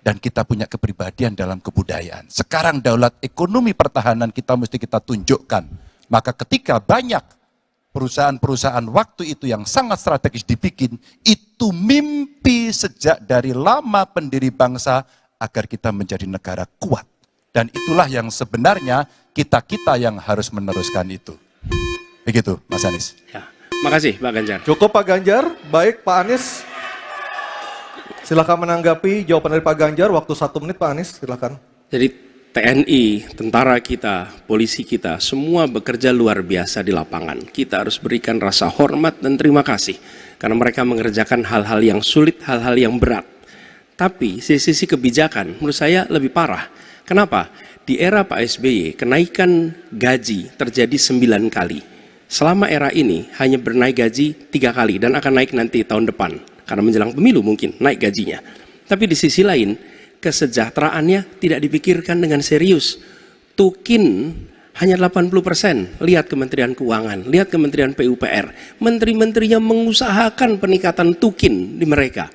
Dan kita punya kepribadian dalam kebudayaan. Sekarang daulat ekonomi pertahanan kita mesti kita tunjukkan. Maka ketika banyak perusahaan-perusahaan waktu itu yang sangat strategis dibikin, itu mimpi sejak dari lama pendiri bangsa agar kita menjadi negara kuat. Dan itulah yang sebenarnya kita-kita yang harus meneruskan itu. Begitu Mas Anies. Ya. Makasih Pak Ganjar. Cukup Pak Ganjar. Baik Pak Anies. Silakan menanggapi jawaban dari Pak Ganjar. Waktu 1 menit Pak Anies, silakan. Jadi TNI, tentara kita, polisi kita, semua bekerja luar biasa di lapangan. Kita harus berikan rasa hormat dan terima kasih. Karena mereka mengerjakan hal-hal yang sulit, hal-hal yang berat. Tapi sisi kebijakan menurut saya lebih parah. Kenapa? Di era Pak SBY, kenaikan gaji terjadi 9 kali. Selama era ini hanya bernaik gaji 3 kali dan akan naik nanti tahun depan. Karena menjelang pemilu mungkin naik gajinya. Tapi di sisi lain, kesejahteraannya tidak dipikirkan dengan serius. Tukin hanya 80%. Lihat Kementerian Keuangan, lihat Kementerian PUPR. Menteri-menterinya mengusahakan peningkatan tukin di mereka.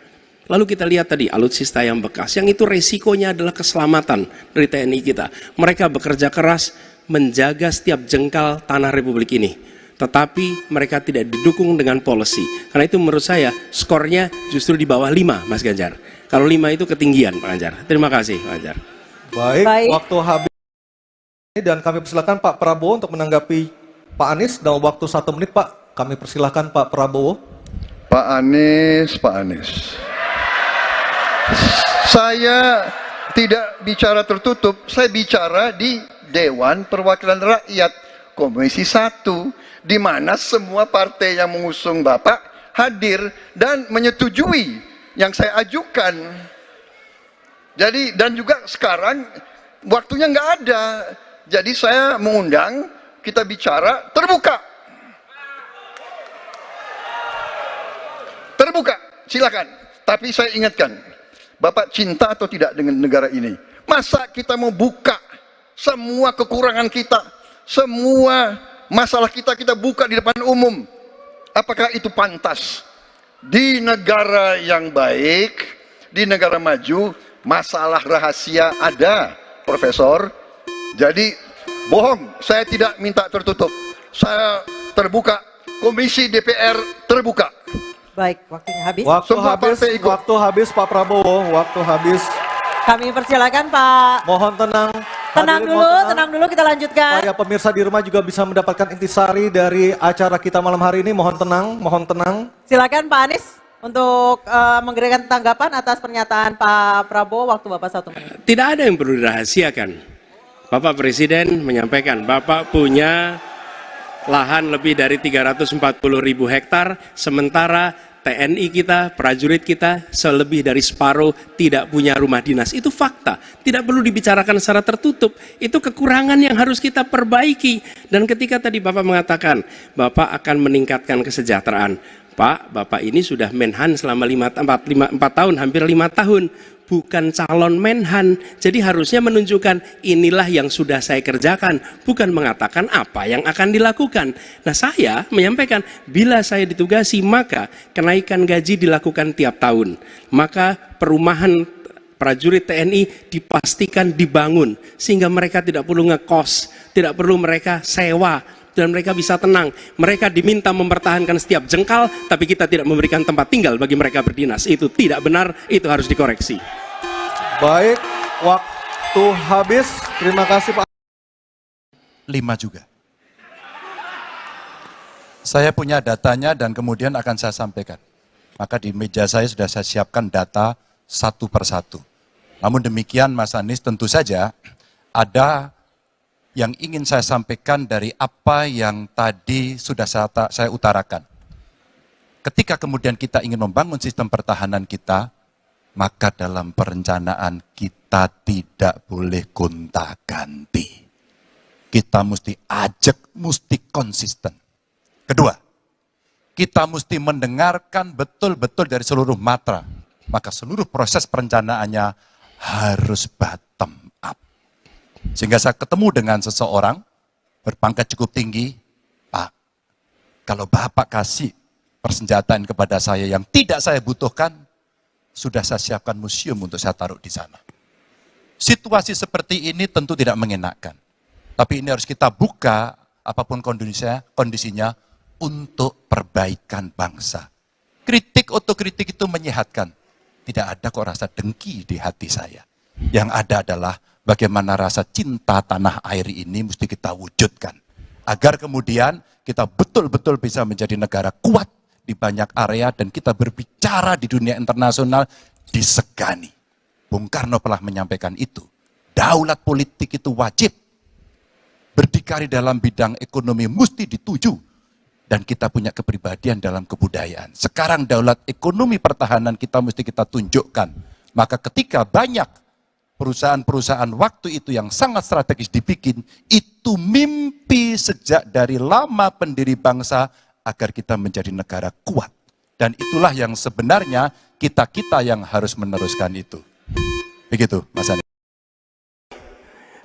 Lalu kita lihat tadi alutsista yang bekas, yang itu resikonya adalah keselamatan dari TNI kita. Mereka bekerja keras menjaga setiap jengkal tanah Republik ini. Tetapi mereka tidak didukung dengan policy. Karena itu menurut saya skornya justru di bawah 5, Mas Ganjar. Kalau 5 itu ketinggian, Pak Ganjar. Terima kasih, Pak Ganjar. Baik, waktu habis. Dan kami persilakan Pak Prabowo untuk menanggapi Pak Anies dalam waktu 1 menit, Pak. Kami persilakan Pak Prabowo. Pak Anies. Saya tidak bicara tertutup, saya bicara di Dewan Perwakilan Rakyat, Komisi 1, di mana semua partai yang mengusung Bapak hadir dan menyetujui yang saya ajukan. Jadi dan juga sekarang waktunya nggak ada. Jadi saya mengundang kita bicara terbuka. Terbuka, silakan. Tapi saya ingatkan, Bapak cinta atau tidak dengan negara ini? Masa kita mau buka semua kekurangan kita, semua masalah kita buka di depan umum? Apakah itu pantas? Di negara yang baik, di negara maju, masalah rahasia ada, Profesor. Jadi bohong, saya tidak minta tertutup. Saya terbuka, Komisi DPR terbuka. Baik, waktunya habis. Waktu habis Pak Prabowo, waktu habis. Kami persilakan Pak. Mohon tenang. Tenang dulu, kita lanjutkan. Supaya pemirsa di rumah juga bisa mendapatkan intisari dari acara kita malam hari ini. Mohon tenang. Silakan Pak Anies untuk memberikan tanggapan atas pernyataan Pak Prabowo. Waktu Bapak 1 menit. Tidak ada yang perlu dirahasiakan. Bapak Presiden menyampaikan, Bapak punya lahan lebih dari 340.000 hektar, sementara TNI kita, prajurit kita, selebih dari separuh tidak punya rumah dinas. Itu fakta, tidak perlu dibicarakan secara tertutup. Itu kekurangan yang harus kita perbaiki. Dan ketika tadi Bapak mengatakan, Bapak akan meningkatkan kesejahteraan. Pak, Bapak ini sudah Menhan selama 4 tahun, hampir 5 tahun. Bukan calon Menhan, jadi harusnya menunjukkan inilah yang sudah saya kerjakan, bukan mengatakan apa yang akan dilakukan. Nah, saya menyampaikan bila saya ditugasi maka kenaikan gaji dilakukan tiap tahun, maka perumahan prajurit TNI dipastikan dibangun sehingga mereka tidak perlu ngekos, tidak perlu mereka sewa, dan mereka bisa tenang. Mereka diminta mempertahankan setiap jengkal, tapi kita tidak memberikan tempat tinggal bagi mereka berdinas. Itu tidak benar, itu harus dikoreksi. Baik, waktu habis. Terima kasih Pak. 5 juga. Saya punya datanya dan kemudian akan saya sampaikan. Maka di meja saya sudah saya siapkan data satu persatu. Namun demikian Mas Anies, tentu saja ada yang ingin saya sampaikan dari apa yang tadi sudah saya utarakan. Ketika kemudian kita ingin membangun sistem pertahanan kita, maka dalam perencanaan kita tidak boleh gonta-ganti. Kita mesti ajak, mesti konsisten. Kedua, kita mesti mendengarkan betul-betul dari seluruh matra. Maka seluruh proses perencanaannya harus bottom up. Sehingga saya ketemu dengan seseorang berpangkat cukup tinggi, Pak, kalau Bapak kasih persenjataan kepada saya yang tidak saya butuhkan, sudah saya siapkan museum untuk saya taruh di sana. Situasi seperti ini tentu tidak mengenakan. Tapi ini harus kita buka apapun kondisinya untuk perbaikan bangsa. Kritik otokritik itu menyehatkan. Tidak ada kok rasa dengki di hati saya. Yang ada adalah bagaimana rasa cinta tanah air ini mesti kita wujudkan. Agar kemudian kita betul-betul bisa menjadi negara kuat di banyak area dan kita berbicara di dunia internasional disegani. Bung Karno pernah menyampaikan itu. Daulat politik itu wajib. Berdikari dalam bidang ekonomi mesti dituju. Dan kita punya kepribadian dalam kebudayaan. Sekarang daulat ekonomi pertahanan kita mesti kita tunjukkan. Maka ketika banyak perusahaan-perusahaan waktu itu yang sangat strategis dibikin, itu mimpi sejak dari lama pendiri bangsa agar kita menjadi negara kuat. Dan itulah yang sebenarnya kita-kita yang harus meneruskan itu. Begitu, Mas Anies.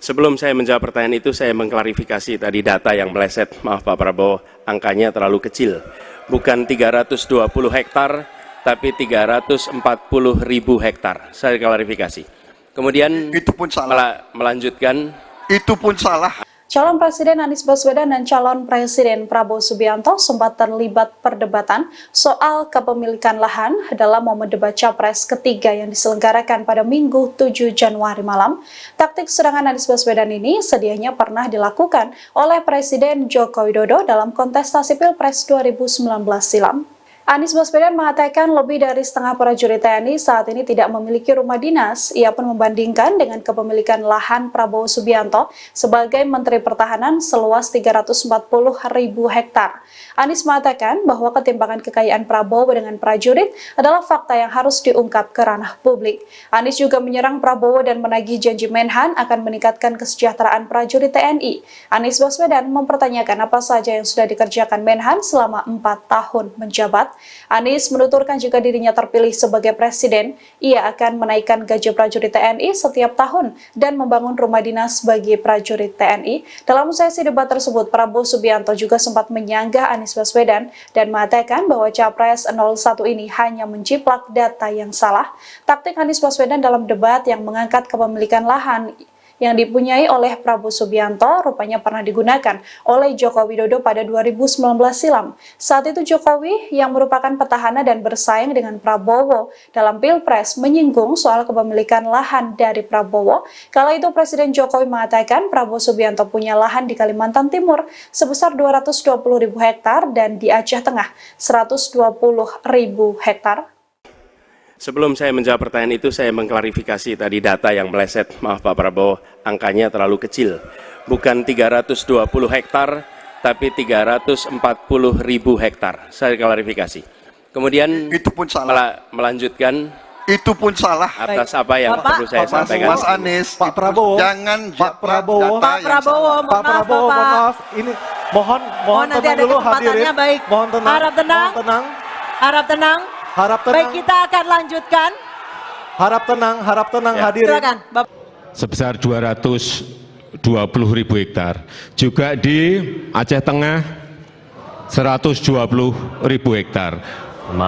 Sebelum saya menjawab pertanyaan itu, saya mengklarifikasi tadi data yang meleset. Maaf Pak Prabowo, angkanya terlalu kecil. Bukan 320 hektar, tapi 340.000 hektar. Saya klarifikasi. Kemudian itu pun salah. Melanjutkan. Itu pun salah. Calon Presiden Anies Baswedan dan calon Presiden Prabowo Subianto sempat terlibat perdebatan soal kepemilikan lahan dalam momen debat Capres ketiga yang diselenggarakan pada Minggu 7 Januari malam. Taktik serangan Anies Baswedan ini sedianya pernah dilakukan oleh Presiden Joko Widodo dalam kontestasi Pilpres 2019 silam. Anies Baswedan mengatakan lebih dari setengah prajurit TNI saat ini tidak memiliki rumah dinas. Ia pun membandingkan dengan kepemilikan lahan Prabowo Subianto sebagai Menteri Pertahanan seluas 340.000 hektar. Anies mengatakan bahwa ketimpangan kekayaan Prabowo dengan prajurit adalah fakta yang harus diungkap ke ranah publik. Anies juga menyerang Prabowo dan menagih janji Menhan akan meningkatkan kesejahteraan prajurit TNI. Anies Baswedan mempertanyakan apa saja yang sudah dikerjakan Menhan selama 4 tahun menjabat. Anies menuturkan jika dirinya terpilih sebagai presiden, ia akan menaikkan gaji prajurit TNI setiap tahun dan membangun rumah dinas bagi prajurit TNI. Dalam sesi debat tersebut, Prabowo Subianto juga sempat menyanggah Anies Baswedan dan mengatakan bahwa Capres 01 ini hanya menjiplak data yang salah. Taktik Anies Baswedan dalam debat yang mengangkat kepemilikan lahan yang dipunyai oleh Prabowo Subianto rupanya pernah digunakan oleh Joko Widodo pada 2019 silam. Saat itu Jokowi yang merupakan petahana dan bersaing dengan Prabowo dalam Pilpres menyinggung soal kepemilikan lahan dari Prabowo. Kala itu Presiden Jokowi mengatakan Prabowo Subianto punya lahan di Kalimantan Timur sebesar 220.000 hektar dan di Aceh Tengah 120.000 hektar. Sebelum saya menjawab pertanyaan itu, saya mengklarifikasi tadi data yang meleset. Maaf Pak Prabowo, angkanya terlalu kecil. Bukan 320 hektar, tapi 340.000 hektar. Saya klarifikasi. Kemudian itu pun salah. Melanjutkan. Itu pun salah. Atas apa yang perlu saya sampaikan. Mas Anies, Pak Prabowo, jangan Pak Prabowo, mohon maaf. Ini mohon nanti tenang ada dulu kesempatannya, hadirin. baik. Mohon tenang. Harap tenang. Mohon tenang. Harap tenang. Harap tenang. Baik, kita akan lanjutkan. Harap tenang Ya. hadirin. Silakan, Bapak. sebesar 220.000 hektar. Juga di Aceh Tengah 120.000 hektar.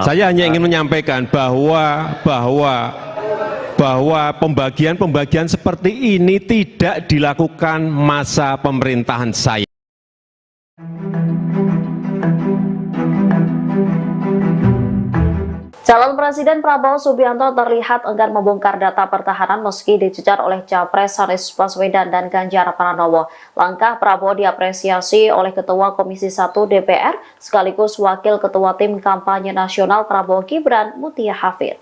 Saya hanya ingin menyampaikan bahwa pembagian seperti ini tidak dilakukan masa pemerintahan saya. Calon Presiden Prabowo Subianto terlihat enggan membongkar data pertahanan meski dicecar oleh Capres Anies Baswedan dan Ganjar Pranowo. Langkah Prabowo diapresiasi oleh Ketua Komisi 1 DPR sekaligus Wakil Ketua Tim Kampanye Nasional Prabowo Gibran, Mutia Hafid.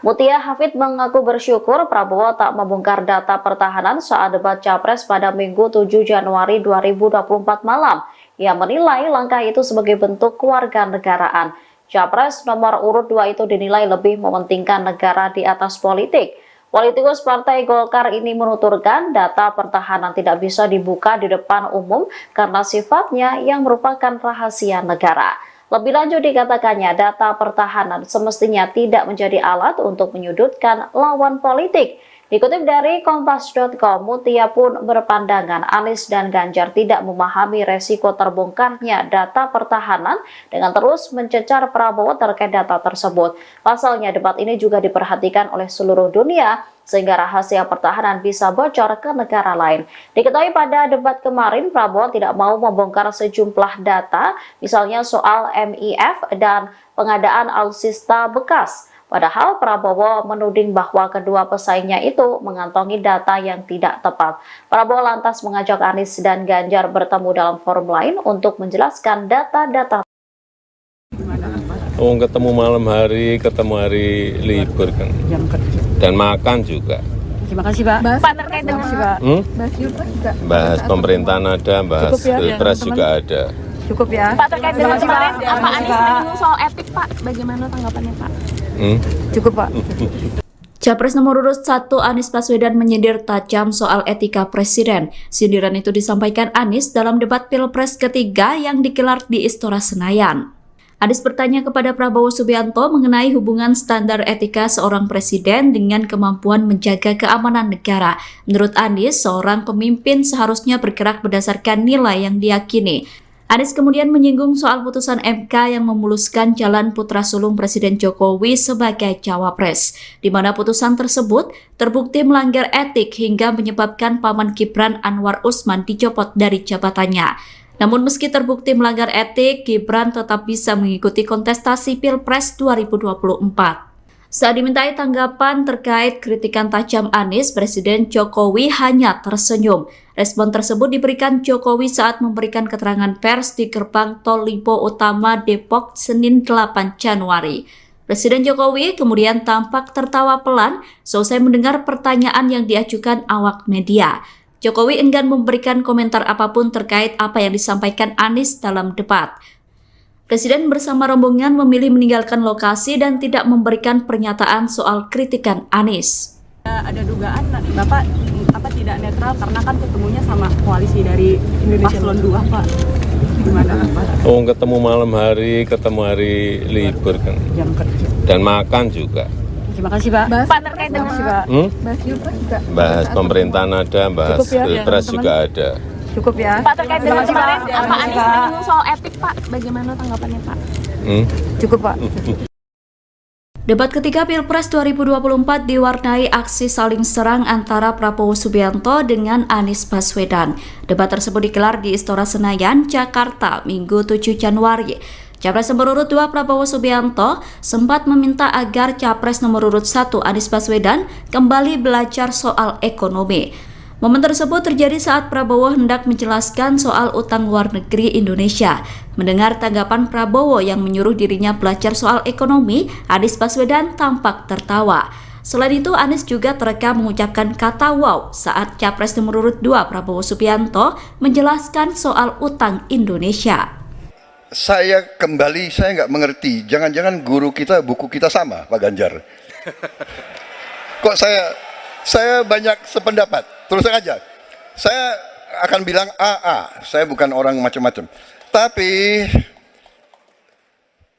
Mutia Hafid mengaku bersyukur Prabowo tak membongkar data pertahanan saat debat Capres pada Minggu 7 Januari 2024 malam. Ia menilai langkah itu sebagai bentuk kewarganegaraan. Capres nomor urut 2 itu dinilai lebih mementingkan negara di atas politik. Politikus Partai Golkar ini menuturkan data pertahanan tidak bisa dibuka di depan umum karena sifatnya yang merupakan rahasia negara. Lebih lanjut dikatakannya data pertahanan semestinya tidak menjadi alat untuk menyudutkan lawan politik. Dikutip dari Kompas.com, Mutia pun berpandangan Anies dan Ganjar tidak memahami resiko terbongkarnya data pertahanan dengan terus mencecar Prabowo terkait data tersebut. Pasalnya debat ini juga diperhatikan oleh seluruh dunia sehingga rahasia pertahanan bisa bocor ke negara lain. Diketahui pada debat kemarin Prabowo tidak mau membongkar sejumlah data, misalnya soal MIF dan pengadaan alutsista bekas. Padahal Prabowo menuding bahwa kedua pesaingnya itu mengantongi data yang tidak tepat. Prabowo lantas mengajak Anies dan Ganjar bertemu dalam forum lain untuk menjelaskan data-data. Ketemu malam hari, ketemu hari libur kan. Dan makan juga. Terima kasih Pak. Pak terkait dengan Bahas Pilpres juga. Bahas pemerintahan ada, bahas Cukup ya, Pilpres juga ada. Cukup ya. Pak terkait dengan kemarin Pak Anies Pak. menyinggung soal etik Pak, bagaimana tanggapannya Pak? Cukup Pak. Capres nomor urut 1 Anies Baswedan menyindir tajam soal etika presiden. Sindiran itu disampaikan Anies dalam debat Pilpres ketiga yang digelar di Istora Senayan. Anies bertanya kepada Prabowo Subianto mengenai hubungan standar etika seorang presiden dengan kemampuan menjaga keamanan negara. Menurut Anies, seorang pemimpin seharusnya bergerak berdasarkan nilai yang diyakini. Anies kemudian menyinggung soal putusan MK yang memuluskan jalan putra sulung Presiden Jokowi sebagai cawapres, di mana putusan tersebut terbukti melanggar etik hingga menyebabkan paman Gibran Anwar Usman dicopot dari jabatannya. Namun meski terbukti melanggar etik, Gibran tetap bisa mengikuti kontestasi Pilpres 2024. Saat dimintai tanggapan terkait kritikan tajam Anies, Presiden Jokowi hanya tersenyum. Respon tersebut diberikan Jokowi saat memberikan keterangan pers di gerbang Tol Lipo Utama Depok Senin 8 Januari. Presiden Jokowi kemudian tampak tertawa pelan selesai mendengar pertanyaan yang diajukan awak media. Jokowi enggan memberikan komentar apapun terkait apa yang disampaikan Anies dalam debat. Presiden bersama rombongan memilih meninggalkan lokasi dan tidak memberikan pernyataan soal kritikan Anies. Ada dugaan Bapak tidak netral karena kan ketemunya sama koalisi dari Paslon 2 Pak. Gimana Pak? Ketemu malam hari, ketemu hari libur kan. Dan makan juga. Terima kasih Pak. Pak terkait dengan Bahas Pilpres juga. Bahas pemerintahan ada, bahas Cukup ya, Pilpres juga ada. Cukup ya. Pak terkait dengan kemarin Pak. Pak Anies menyinggung soal etik Pak, bagaimana tanggapannya Pak? Cukup Pak. Debat ketiga Pilpres 2024 diwarnai aksi saling serang antara Prabowo Subianto dengan Anies Baswedan. Debat tersebut digelar di Istora Senayan, Jakarta, Minggu 7 Januari. Capres nomor urut 2 Prabowo Subianto sempat meminta agar Capres nomor urut 1 Anies Baswedan kembali belajar soal ekonomi. Momen tersebut terjadi saat Prabowo hendak menjelaskan soal utang luar negeri Indonesia. Mendengar tanggapan Prabowo yang menyuruh dirinya belajar soal ekonomi, Anies Baswedan tampak tertawa. Selain itu, Anies juga terekam mengucapkan kata wow saat Capres nomor urut 2 Prabowo Subianto menjelaskan soal utang Indonesia. Saya nggak mengerti. Jangan-jangan guru kita, buku kita sama, Pak Ganjar. Kok saya banyak sependapat. Terus aja. Saya akan bilang AA. Saya bukan orang macam-macam. Tapi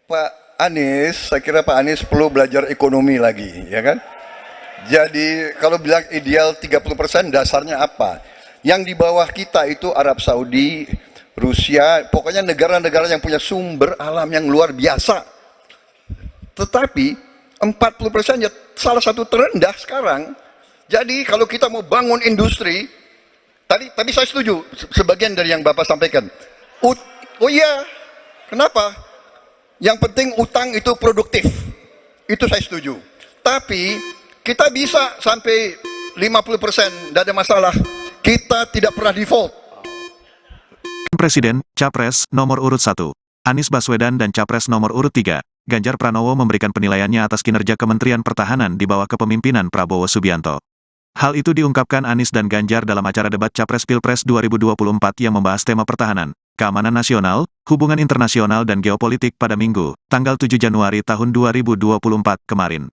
Pak Anies, saya kira Pak Anies perlu belajar ekonomi lagi, ya kan? Jadi kalau bilang ideal 30%, dasarnya apa? Yang di bawah kita itu Arab Saudi, Rusia, pokoknya negara-negara yang punya sumber alam yang luar biasa. Tetapi 40% ya salah satu terendah sekarang. Jadi kalau kita mau bangun industri, tadi saya setuju sebagian dari yang Bapak sampaikan. Oh iya, kenapa? Yang penting utang itu produktif. Itu saya setuju. Tapi kita bisa sampai 50%, tidak ada masalah. Kita tidak pernah default. Presiden, Capres, nomor urut 1, Anies Baswedan dan Capres nomor urut 3, Ganjar Pranowo memberikan penilaiannya atas kinerja Kementerian Pertahanan di bawah kepemimpinan Prabowo Subianto. Hal itu diungkapkan Anies dan Ganjar dalam acara debat Capres Pilpres 2024 yang membahas tema pertahanan, keamanan nasional, hubungan internasional dan geopolitik pada Minggu, tanggal 7 Januari tahun 2024 kemarin.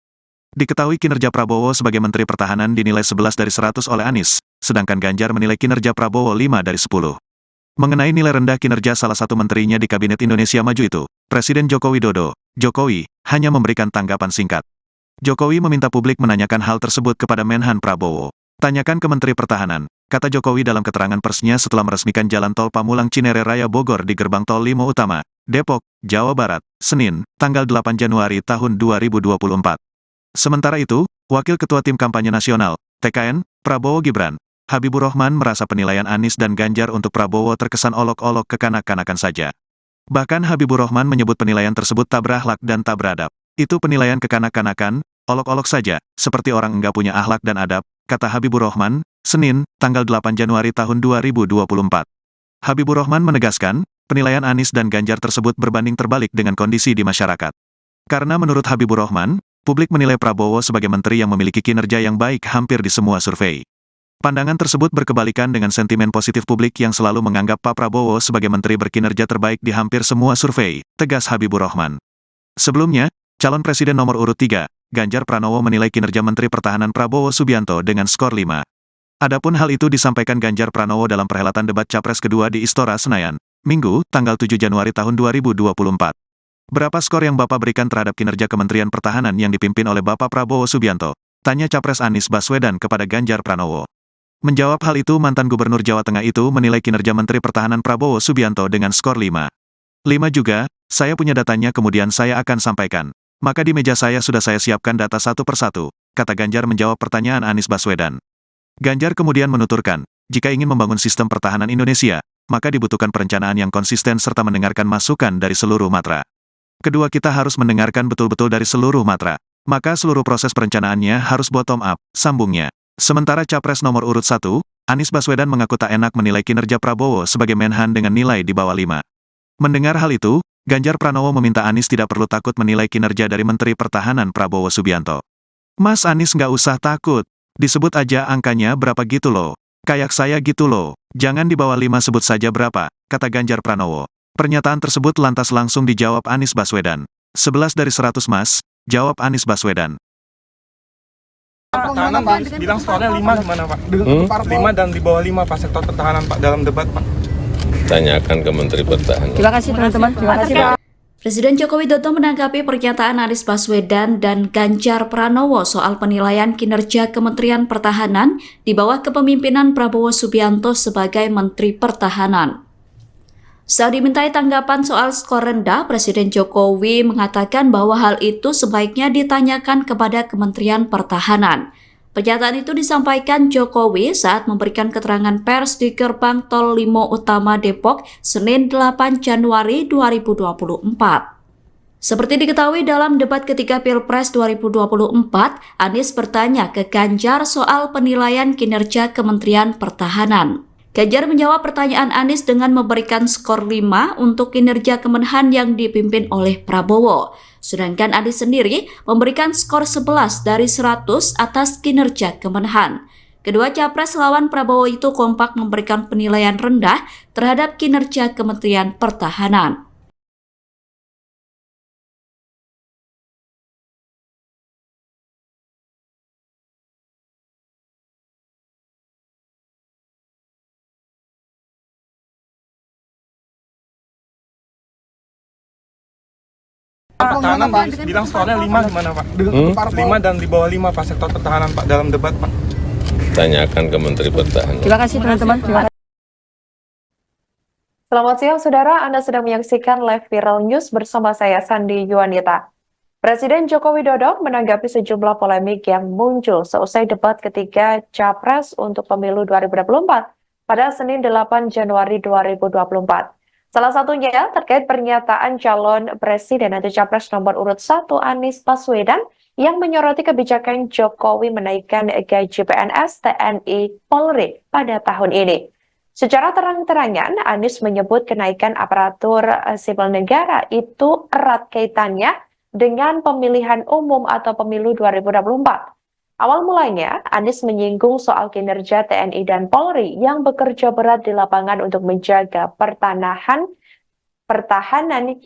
Diketahui kinerja Prabowo sebagai Menteri Pertahanan dinilai 11 dari 100 oleh Anies, sedangkan Ganjar menilai kinerja Prabowo 5 dari 10. Mengenai nilai rendah kinerja salah satu menterinya di Kabinet Indonesia Maju itu, Presiden Joko Widodo, Jokowi, hanya memberikan tanggapan singkat. Jokowi meminta publik menanyakan hal tersebut kepada Menhan Prabowo. Tanyakan ke Menteri Pertahanan, kata Jokowi dalam keterangan persnya setelah meresmikan Jalan Tol Pamulang Cinere Raya Bogor di Gerbang Tol Limo Utama, Depok, Jawa Barat, Senin, tanggal 8 Januari tahun 2024. Sementara itu, Wakil Ketua Tim Kampanye Nasional, TKN, Prabowo Gibran, Habibur Rahman merasa penilaian Anies dan Ganjar untuk Prabowo terkesan olok-olok kekanak-kanakan saja. Bahkan Habibur Rahman menyebut penilaian tersebut tak berakhlak dan tak beradab. Itu penilaian kekanak-kanakan, olok-olok saja, seperti orang enggak punya akhlak dan adab, kata Habibur Rahman, Senin, tanggal 8 Januari tahun 2024. Habibur Rahman menegaskan, penilaian Anies dan Ganjar tersebut berbanding terbalik dengan kondisi di masyarakat. Karena menurut Habibur Rahman, publik menilai Prabowo sebagai menteri yang memiliki kinerja yang baik hampir di semua survei. Pandangan tersebut berkebalikan dengan sentimen positif publik yang selalu menganggap Pak Prabowo sebagai menteri berkinerja terbaik di hampir semua survei, tegas Habibur Rahman. Sebelumnya, calon presiden nomor urut 3, Ganjar Pranowo menilai kinerja Menteri Pertahanan Prabowo Subianto dengan skor 5. Adapun hal itu disampaikan Ganjar Pranowo dalam perhelatan debat Capres kedua di Istora Senayan, Minggu, tanggal 7 Januari tahun 2024. Berapa skor yang Bapak berikan terhadap kinerja Kementerian Pertahanan yang dipimpin oleh Bapak Prabowo Subianto? Tanya Capres Anies Baswedan kepada Ganjar Pranowo. Menjawab hal itu, mantan Gubernur Jawa Tengah itu menilai kinerja Menteri Pertahanan Prabowo Subianto dengan skor 5. 5 juga, saya punya datanya kemudian saya akan sampaikan. Maka di meja saya sudah saya siapkan data satu persatu, kata Ganjar menjawab pertanyaan Anies Baswedan. Ganjar kemudian menuturkan, jika ingin membangun sistem pertahanan Indonesia, maka dibutuhkan perencanaan yang konsisten serta mendengarkan masukan dari seluruh matra. Kedua, kita harus mendengarkan betul-betul dari seluruh matra. Maka seluruh proses perencanaannya harus bottom up, sambungnya. Sementara Capres nomor urut 1, Anies Baswedan mengaku tak enak menilai kinerja Prabowo sebagai Menhan dengan nilai di bawah 5. Mendengar hal itu, Ganjar Pranowo meminta Anies tidak perlu takut menilai kinerja dari Menteri Pertahanan Prabowo Subianto. Mas Anies nggak usah takut, disebut aja angkanya berapa gitu loh. Kayak saya gitu loh, jangan di bawah 5 sebut saja berapa, kata Ganjar Pranowo. Pernyataan tersebut lantas langsung dijawab Anies Baswedan. 11 dari 100 mas, jawab Anies Baswedan. Pertahanan bilang skornya 5 gimana Pak? 5 dan di bawah 5 Pak sektor pertahanan Pak dalam debat Pak. Tanyakan ke Menteri Pertahanan. Terima kasih teman-teman. Terima kasih Pak. Presiden Joko Widodo menanggapi pernyataan Anies Baswedan dan Ganjar Pranowo soal penilaian kinerja Kementerian Pertahanan di bawah kepemimpinan Prabowo Subianto sebagai Menteri Pertahanan. Saat dimintai tanggapan soal skor rendah, Presiden Jokowi mengatakan bahwa hal itu sebaiknya ditanyakan kepada Kementerian Pertahanan. Pernyataan itu disampaikan Jokowi saat memberikan keterangan pers di Gerbang Tol Limo Utama Depok, Senin 8 Januari 2024. Seperti diketahui dalam debat ketiga Pilpres 2024, Anies bertanya ke Ganjar soal penilaian kinerja Kementerian Pertahanan. Ganjar menjawab pertanyaan Anies dengan memberikan skor 5 untuk kinerja Kemenhan yang dipimpin oleh Prabowo. Sedangkan Anies sendiri memberikan skor 11 dari 100 atas kinerja Kemenhan. Kedua capres lawan Prabowo itu kompak memberikan penilaian rendah terhadap kinerja Kementerian Pertahanan. Pertahanan bilang skornya 5 gimana Pak? 5 dan di bawah 5 Pak sektor pertahanan Pak dalam debat Pak. Tanyakan ke Menteri Pertahanan. Terima kasih teman-teman. Selamat siang saudara, Anda sedang menyaksikan live viral news bersama saya Sandi Yuanita. Presiden Joko Widodo menanggapi sejumlah polemik yang muncul seusai debat ketiga Capres untuk pemilu 2024 pada Senin 8 Januari 2024. Salah satunya terkait pernyataan calon presiden atau capres nomor urut 1 Anies Baswedan yang menyoroti kebijakan Jokowi menaikkan gaji PNS, TNI, Polri pada tahun ini. Secara terang-terangan, Anies menyebut kenaikan aparatur sipil negara itu erat kaitannya dengan pemilihan umum atau pemilu 2024. Awal mulanya, Anies menyinggung soal kinerja TNI dan Polri yang bekerja berat di lapangan untuk menjaga pertahanan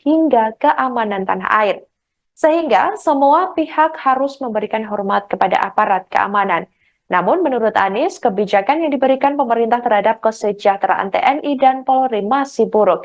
hingga keamanan tanah air. Sehingga semua pihak harus memberikan hormat kepada aparat keamanan. Namun menurut Anies, kebijakan yang diberikan pemerintah terhadap kesejahteraan TNI dan Polri masih buruk.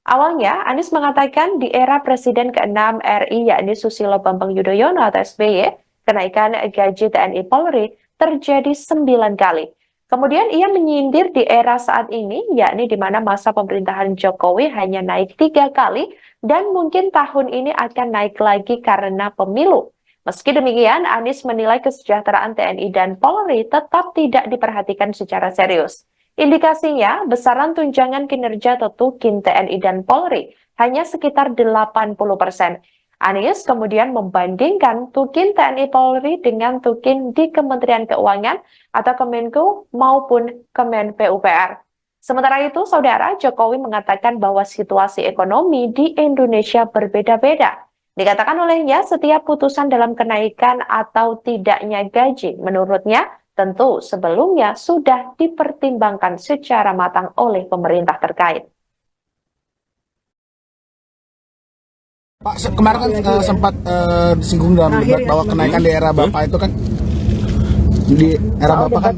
Awalnya, Anies mengatakan di era Presiden ke-6 RI yakni Susilo Bambang Yudhoyono atau SBY, kenaikan gaji TNI Polri terjadi 9 kali. Kemudian ia menyindir di era saat ini, yakni di mana masa pemerintahan Jokowi hanya naik 3 kali dan mungkin tahun ini akan naik lagi karena pemilu. Meski demikian, Anies menilai kesejahteraan TNI dan Polri tetap tidak diperhatikan secara serius. Indikasinya, besaran tunjangan kinerja Tetukin TNI dan Polri hanya sekitar 80%. Anies kemudian membandingkan Tukin TNI Polri dengan Tukin di Kementerian Keuangan atau Kemenko maupun Kemen PUPR. Sementara itu, Saudara, Jokowi mengatakan bahwa situasi ekonomi di Indonesia berbeda-beda. Dikatakan olehnya, setiap putusan dalam kenaikan atau tidaknya gaji, menurutnya, tentu sebelumnya sudah dipertimbangkan secara matang oleh pemerintah terkait. Pak, kemarin kan sempat disinggung dalam debat bahwa kenaikan di era Bapak itu kan di era Bapak kan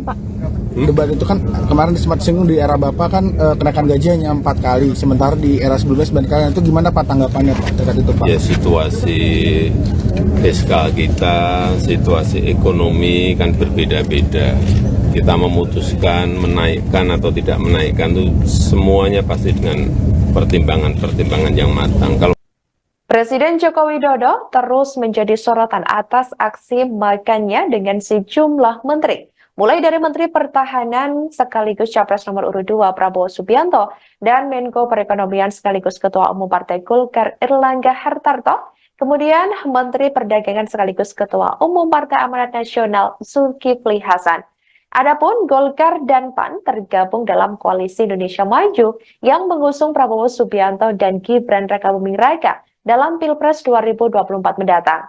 debat itu kan kemarin sempat disinggung di era Bapak kan kenaikan gaji hanya 4 kali, sementara di era sebelumnya 9 kali. Itu gimana Pak tanggapannya Pak terkait itu Pak? Ya, situasi fiskal kita, situasi ekonomi kan berbeda-beda. Kita memutuskan menaikkan atau tidak menaikkan itu semuanya pasti dengan pertimbangan-pertimbangan yang matang. Kalau Presiden Joko Widodo terus menjadi sorotan atas aksi makannya dengan sejumlah menteri. Mulai dari Menteri Pertahanan sekaligus Capres nomor urut 2 Prabowo Subianto dan Menko Perekonomian sekaligus Ketua Umum Partai Golkar Erlangga Hartarto, kemudian Menteri Perdagangan sekaligus Ketua Umum Partai Amanat Nasional Zulkifli Hasan. Adapun Golkar dan PAN tergabung dalam Koalisi Indonesia Maju yang mengusung Prabowo Subianto dan Gibran Rakabuming Raka dalam Pilpres 2024 mendatang.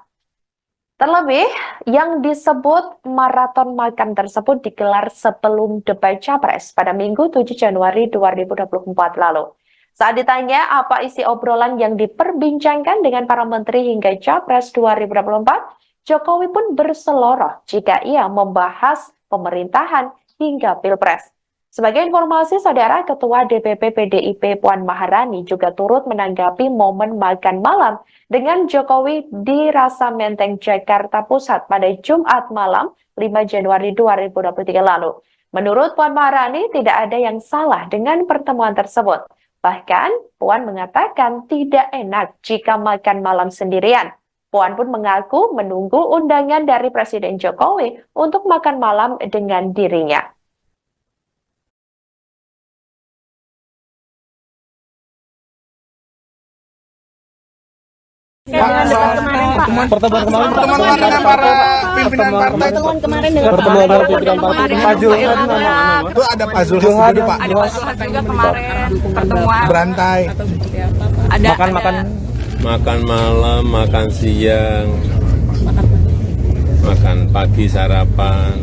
Terlebih, yang disebut maraton makan tersebut digelar sebelum debat Capres pada Minggu 7 Januari 2024 lalu. Saat ditanya apa isi obrolan yang diperbincangkan dengan para menteri hingga Capres 2024, Jokowi pun berseloroh jika ia membahas pemerintahan hingga Pilpres. Sebagai informasi, Saudara, Ketua DPP PDIP Puan Maharani juga turut menanggapi momen makan malam dengan Jokowi di Rasa Menteng, Jakarta Pusat pada Jumat malam 5 Januari 2023 lalu. Menurut Puan Maharani, tidak ada yang salah dengan pertemuan tersebut. Bahkan, Puan mengatakan tidak enak jika makan malam sendirian. Puan pun mengaku menunggu undangan dari Presiden Jokowi untuk makan malam dengan dirinya. Pertemuan kemarin dengan para pimpinan partai itu pertemuan para pimpinan partai Pak Zulhas itu ada Pak Zulhas juga Pak. Ada Pak Zulhas juga kemarin pertemuan Berantai. ada makan malam, makan siang, makan pagi sarapan.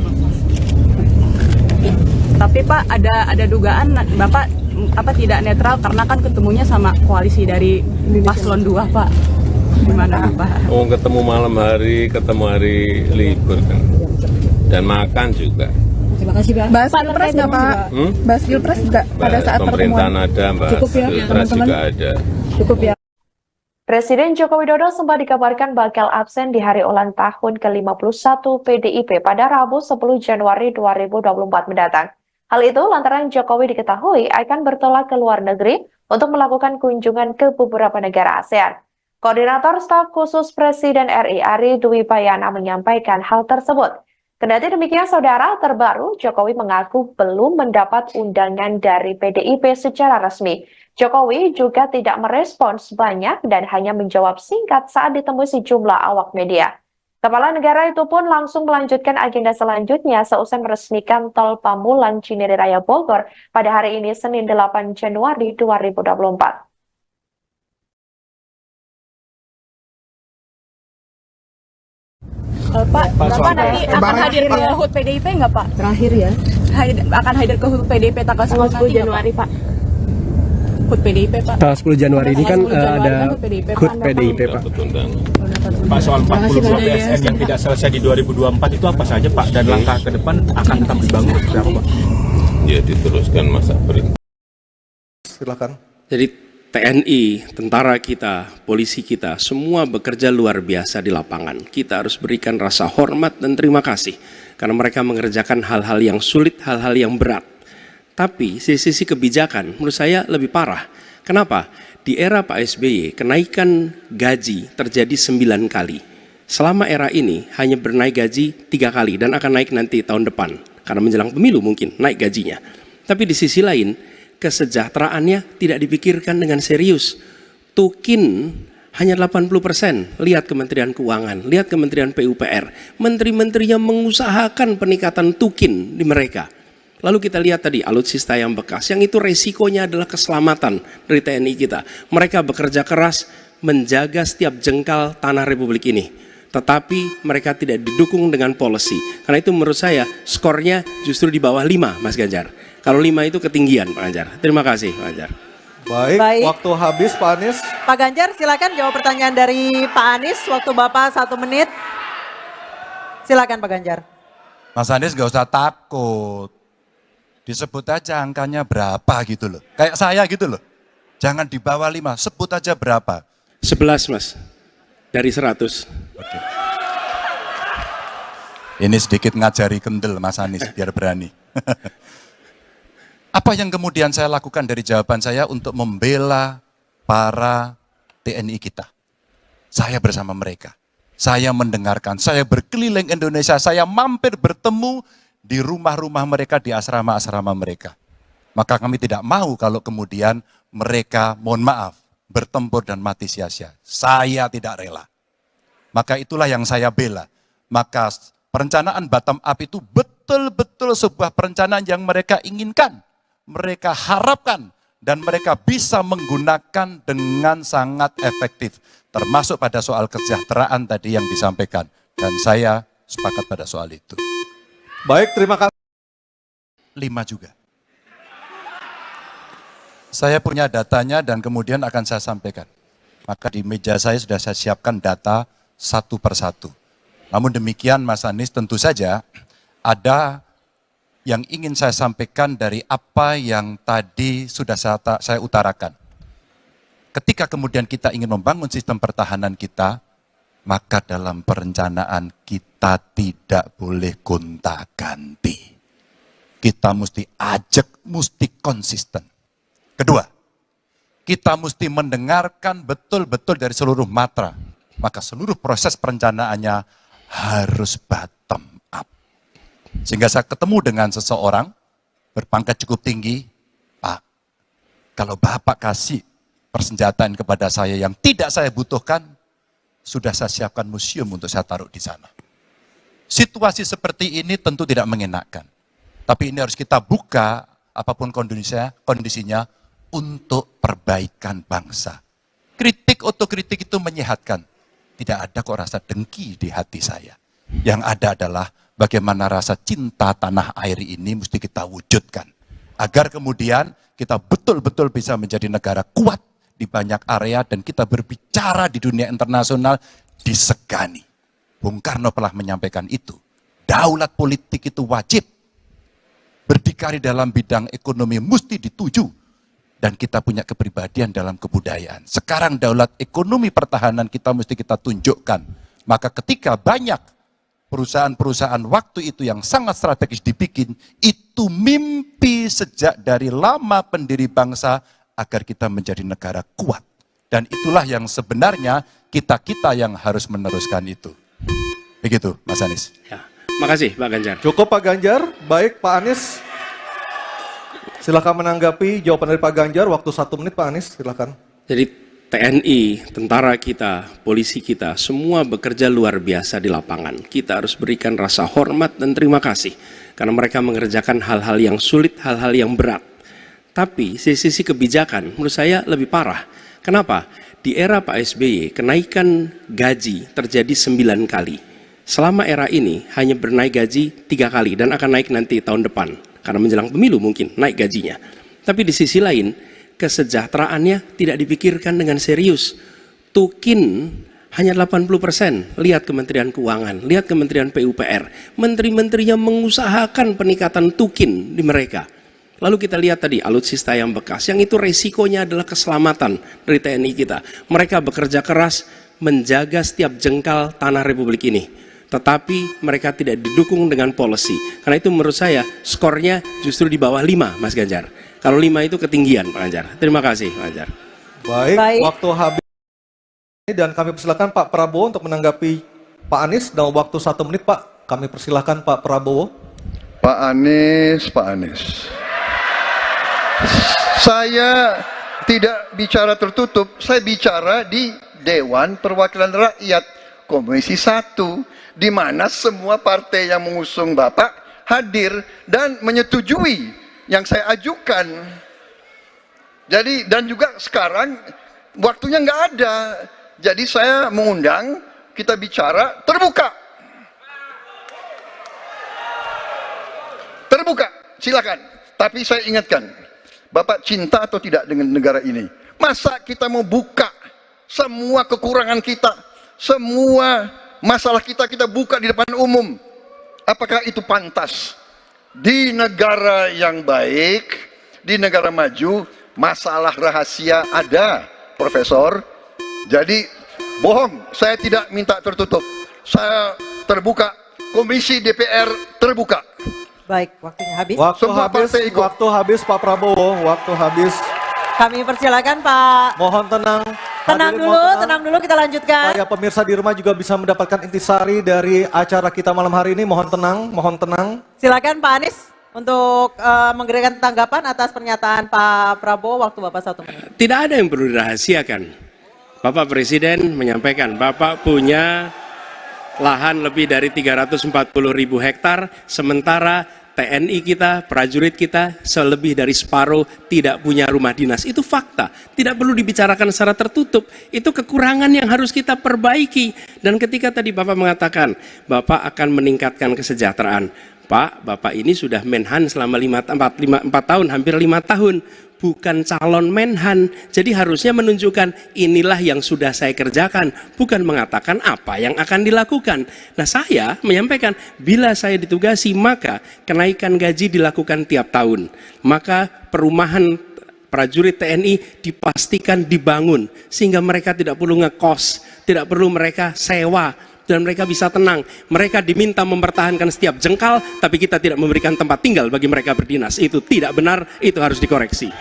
Tapi Pak ada dugaan Bapak tidak netral karena kan ketemunya sama koalisi dari Paslon 2 Pak. Gimana Pak? Oh, ketemu malam hari, ketemu hari libur kan. Dan makan juga. Terima kasih Pak. Bahas Pilpres nggak Pak? Bahas Pilpres nggak pada saat pemerintahan pertemuan? ada, bahas Cukup ya, Pilpres juga ada. Cukup ya. Presiden Joko Widodo sempat dikabarkan bakal absen di hari ulang tahun ke-51 PDIP pada Rabu 10 Januari 2024 mendatang. Hal itu lantaran Jokowi diketahui akan bertolak ke luar negeri untuk melakukan kunjungan ke beberapa negara ASEAN. Koordinator Staf Khusus Presiden RI Ari Dwi Payana menyampaikan hal tersebut. Kendati demikian, Saudara, terbaru Jokowi mengaku belum mendapat undangan dari PDIP secara resmi. Jokowi juga tidak merespons banyak dan hanya menjawab singkat saat ditemui sejumlah awak media. Kepala negara itu pun langsung melanjutkan agenda selanjutnya seusai meresmikan Tol Pamulang Cinere Raya Bogor pada hari ini Senin 8 Januari 2024. Pak, Bapak nanti akan hadir ke HUT PDIP nggak Pak? Terakhir ya. Akan hadir ke HUT PDIP tanggal 10 Januari Pak? HUT PDIP Pak. Tanggal 10 Januari ini kan ada HUT PDIP Pak. Pak, soal 42 BSN yang tidak selesai di 2024 itu apa saja Pak? Dan langkah ke depan akan tetap dibangun seperti apa Pak? Ya, diteruskan masa perintah. Silakan. Jadi TNI, tentara kita, polisi kita, semua bekerja luar biasa di lapangan. Kita harus berikan rasa hormat dan terima kasih karena mereka mengerjakan hal-hal yang sulit, hal-hal yang berat. Tapi sisi kebijakan menurut saya lebih parah. Kenapa? Di era Pak SBY, kenaikan gaji terjadi 9 kali. Selama era ini hanya bernaik gaji 3 kali dan akan naik nanti tahun depan. Karena menjelang pemilu mungkin naik gajinya. Tapi di sisi lain, kesejahteraannya tidak dipikirkan dengan serius. Tukin Hanya 80%, lihat Kementerian Keuangan, lihat Kementerian PUPR, menteri-menterinya mengusahakan peningkatan tukin di mereka. Lalu kita lihat tadi alutsista yang bekas, yang itu resikonya adalah keselamatan dari TNI kita. Mereka bekerja keras menjaga setiap jengkal tanah Republik ini. Tetapi mereka tidak didukung dengan policy. Karena itu menurut saya skornya justru di bawah 5, Mas Ganjar. Kalau 5 itu ketinggian, Pak Ganjar. Terima kasih, Pak Ganjar. Baik, waktu habis Pak Anies. Pak Ganjar silakan jawab pertanyaan dari Pak Anies. Waktu Bapak 1 menit. Silakan Pak Ganjar. Mas Anies gak usah takut. Disebut aja angkanya berapa gitu loh. Kayak saya gitu loh. Jangan di bawah 5, sebut aja berapa. 11 Mas, dari 100. Oke. Ini sedikit ngajari kendel Mas Anies biar berani. Apa yang kemudian saya lakukan dari jawaban saya untuk membela para TNI kita? Saya bersama mereka. Saya mendengarkan, saya berkeliling Indonesia, saya mampir bertemu di rumah-rumah mereka, di asrama-asrama mereka. Maka kami tidak mau kalau kemudian mereka, mohon maaf, bertempur dan mati sia-sia. Saya tidak rela. Maka itulah yang saya bela. Maka perencanaan bottom up itu betul-betul sebuah perencanaan yang mereka inginkan. Mereka harapkan dan mereka bisa menggunakan dengan sangat efektif. Termasuk pada soal kesejahteraan tadi yang disampaikan. Dan saya sepakat pada soal itu. Baik, terima kasih. 5 juga. Saya punya datanya dan kemudian akan saya sampaikan. Maka di meja saya sudah saya siapkan data satu persatu. Namun demikian Mas Anies tentu saja ada yang ingin saya sampaikan dari apa yang tadi sudah saya utarakan. Ketika kemudian kita ingin membangun sistem pertahanan kita, maka dalam perencanaan kita tidak boleh gonta-ganti. Kita mesti ajak, mesti konsisten. Kedua, kita mesti mendengarkan betul-betul dari seluruh matra. Maka seluruh proses perencanaannya harus bottom up. Sehingga saya ketemu dengan seseorang berpangkat cukup tinggi, Pak, kalau Bapak kasih persenjataan kepada saya yang tidak saya butuhkan, sudah saya siapkan museum untuk saya taruh di sana. Situasi seperti ini tentu tidak mengenakan. Tapi ini harus kita buka, apapun kondisinya, untuk perbaikan bangsa. Kritik otokritik itu menyehatkan. Tidak ada kok rasa dengki di hati saya. Yang ada adalah bagaimana rasa cinta tanah air ini mesti kita wujudkan. Agar kemudian kita betul-betul bisa menjadi negara kuat di banyak area dan kita berbicara di dunia internasional disegani. Bung Karno telah menyampaikan itu. Daulat politik itu wajib. Berdikari dalam bidang ekonomi mesti dituju. Dan kita punya kepribadian dalam kebudayaan. Sekarang daulat ekonomi pertahanan kita mesti kita tunjukkan. Maka ketika banyak perusahaan-perusahaan waktu itu yang sangat strategis dibikin, itu mimpi sejak dari lama pendiri bangsa agar kita menjadi negara kuat. Dan itulah yang sebenarnya kita-kita yang harus meneruskan itu. Begitu, Mas Anies. Ya, makasih Pak Ganjar. Cukup Pak Ganjar. Baik, Pak Anies. Silakan menanggapi jawaban dari Pak Ganjar. Waktu 1 menit, Pak Anies. Silakan. Jadi TNI, tentara kita, polisi kita, semua bekerja luar biasa di lapangan. Kita harus berikan rasa hormat dan terima kasih. Karena mereka mengerjakan hal-hal yang sulit, hal-hal yang berat. Tapi sisi kebijakan menurut saya lebih parah. Kenapa? Di era Pak SBY, kenaikan gaji terjadi 9 kali. Selama era ini hanya bernaik gaji 3 kali dan akan naik nanti tahun depan. Karena menjelang pemilu mungkin naik gajinya. Tapi di sisi lain, kesejahteraannya tidak dipikirkan dengan serius. Tukin hanya 80%. Lihat Kementerian Keuangan, lihat Kementerian PUPR. Menteri-menterinya mengusahakan peningkatan tukin di mereka. Lalu kita lihat tadi alutsista yang bekas, yang itu resikonya adalah keselamatan dari TNI kita. Mereka bekerja keras menjaga setiap jengkal tanah Republik ini. Tetapi mereka tidak didukung dengan policy. Karena itu menurut saya skornya justru di bawah 5, Mas Ganjar. Kalau 5 itu ketinggian, Pak Ganjar. Terima kasih, Pak Ganjar. Baik, waktu habis. Dan kami persilakan Pak Prabowo untuk menanggapi Pak Anies dalam waktu 1 menit, Pak. Kami persilakan Pak Prabowo. Pak Anies. Saya tidak bicara tertutup, saya bicara di Dewan Perwakilan Rakyat Komisi 1, di mana semua partai yang mengusung Bapak hadir dan menyetujui yang saya ajukan. Jadi, dan juga sekarang waktunya nggak ada. Jadi saya mengundang, kita bicara terbuka. Terbuka, silakan. Tapi saya ingatkan, Bapak cinta atau tidak dengan negara ini? Masa kita mau buka semua kekurangan kita, semua masalah kita buka di depan umum? Apakah itu pantas? Di negara yang baik, di negara maju, masalah rahasia ada, Profesor. Jadi bohong, saya tidak minta tertutup. Saya terbuka, Komisi DPR terbuka. Baik, waktunya habis. Waktu habis Pak Prabowo, waktu habis. Kami persilakan Pak. Mohon tenang. Tenang dulu, kita lanjutkan. Supaya pemirsa di rumah juga bisa mendapatkan intisari dari acara kita malam hari ini. Mohon tenang. Silakan Pak Anies untuk memberikan tanggapan atas pernyataan Pak Prabowo. Waktu Bapak 1 menit. Tidak ada yang perlu dirahasiakan. Bapak Presiden menyampaikan, Bapak punya lahan lebih dari 340.000 hektar, sementara TNI kita, prajurit kita, selebih dari separuh tidak punya rumah dinas. Itu fakta, tidak perlu dibicarakan secara tertutup. Itu kekurangan yang harus kita perbaiki. Dan ketika tadi Bapak mengatakan, Bapak akan meningkatkan kesejahteraan. Pak, Bapak ini sudah Menhan selama 4 tahun, hampir 5 tahun. Bukan calon Menhan, jadi harusnya menunjukkan inilah yang sudah saya kerjakan, bukan mengatakan apa yang akan dilakukan. Nah, saya menyampaikan bila saya ditugasi maka kenaikan gaji dilakukan tiap tahun, maka perumahan prajurit TNI dipastikan dibangun sehingga mereka tidak perlu ngekos, tidak perlu mereka sewa, dan mereka bisa tenang. Mereka diminta mempertahankan setiap jengkal, tapi kita tidak memberikan tempat tinggal bagi mereka berdinas. Itu tidak benar, itu harus dikoreksi.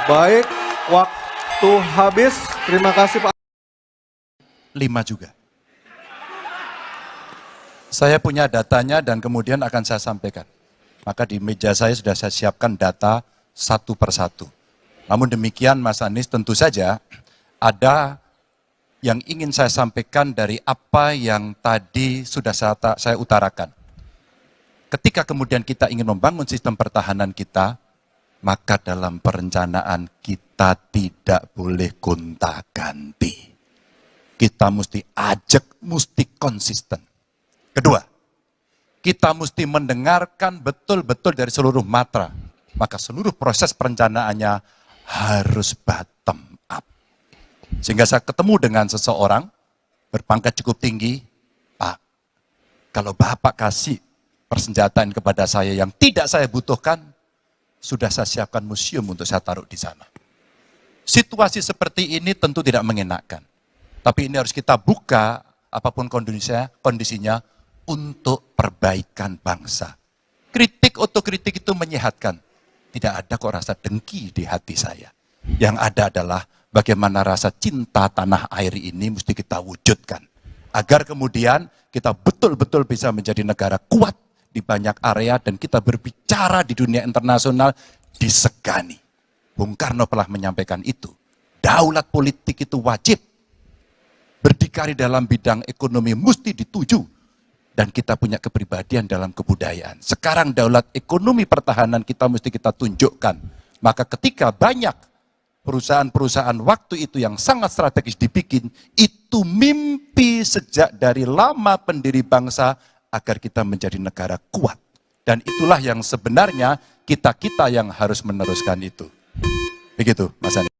Baik, waktu habis. Terima kasih Pak. 5 juga. Saya punya datanya dan kemudian akan saya sampaikan. Maka di meja saya sudah saya siapkan data satu persatu. Namun demikian Mas Anies, tentu saja ada yang ingin saya sampaikan dari apa yang tadi sudah saya utarakan. Ketika kemudian kita ingin membangun sistem pertahanan kita, maka dalam perencanaan kita tidak boleh gonta-ganti. Kita mesti ajak, mesti konsisten. Kedua, kita mesti mendengarkan betul-betul dari seluruh matra. Maka seluruh proses perencanaannya harus bottom up. Sehingga saya ketemu dengan seseorang berpangkat cukup tinggi, Pak, kalau Bapak kasih persenjataan kepada saya yang tidak saya butuhkan, sudah saya siapkan museum untuk saya taruh di sana. Situasi seperti ini tentu tidak mengenakan. Tapi ini harus kita buka, apapun kondisinya untuk perbaikan bangsa. Kritik otokritik itu menyehatkan. Tidak ada kok rasa dengki di hati saya. Yang ada adalah bagaimana rasa cinta tanah air ini mesti kita wujudkan. Agar kemudian kita betul-betul bisa menjadi negara kuat di banyak area dan kita berbicara di dunia internasional disegani. Bung Karno telah menyampaikan itu. Daulat politik itu wajib. Berdikari dalam bidang ekonomi mesti dituju. Dan kita punya kepribadian dalam kebudayaan. Sekarang daulat ekonomi pertahanan kita mesti kita tunjukkan. Maka ketika banyak perusahaan-perusahaan waktu itu yang sangat strategis dibikin, itu mimpi sejak dari lama pendiri bangsa agar kita menjadi negara kuat. Dan itulah yang sebenarnya kita-kita yang harus meneruskan itu. Begitu, Mas Anies.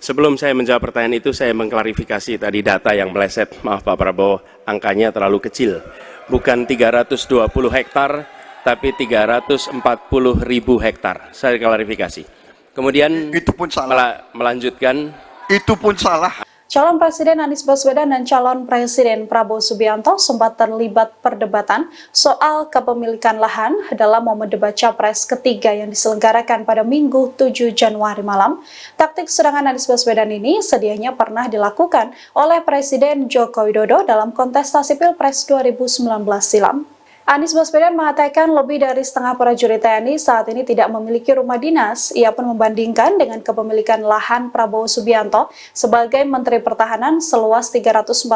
Sebelum saya menjawab pertanyaan itu, saya mengklarifikasi tadi data yang meleset. Maaf Pak Prabowo, angkanya terlalu kecil. Bukan 320 hektar, tapi 340.000 hektar. Saya klarifikasi. Kemudian itu pun salah. Melanjutkan. Itu pun salah. Calon Presiden Anies Baswedan dan calon Presiden Prabowo Subianto sempat terlibat perdebatan soal kepemilikan lahan dalam momen debat Capres ketiga yang diselenggarakan pada Minggu 7 Januari malam. Taktik serangan Anies Baswedan ini sedianya pernah dilakukan oleh Presiden Joko Widodo dalam kontestasi Pilpres 2019 silam. Anies Baswedan mengatakan lebih dari setengah prajurit TNI saat ini tidak memiliki rumah dinas. Ia pun membandingkan dengan kepemilikan lahan Prabowo Subianto sebagai Menteri Pertahanan seluas 340.000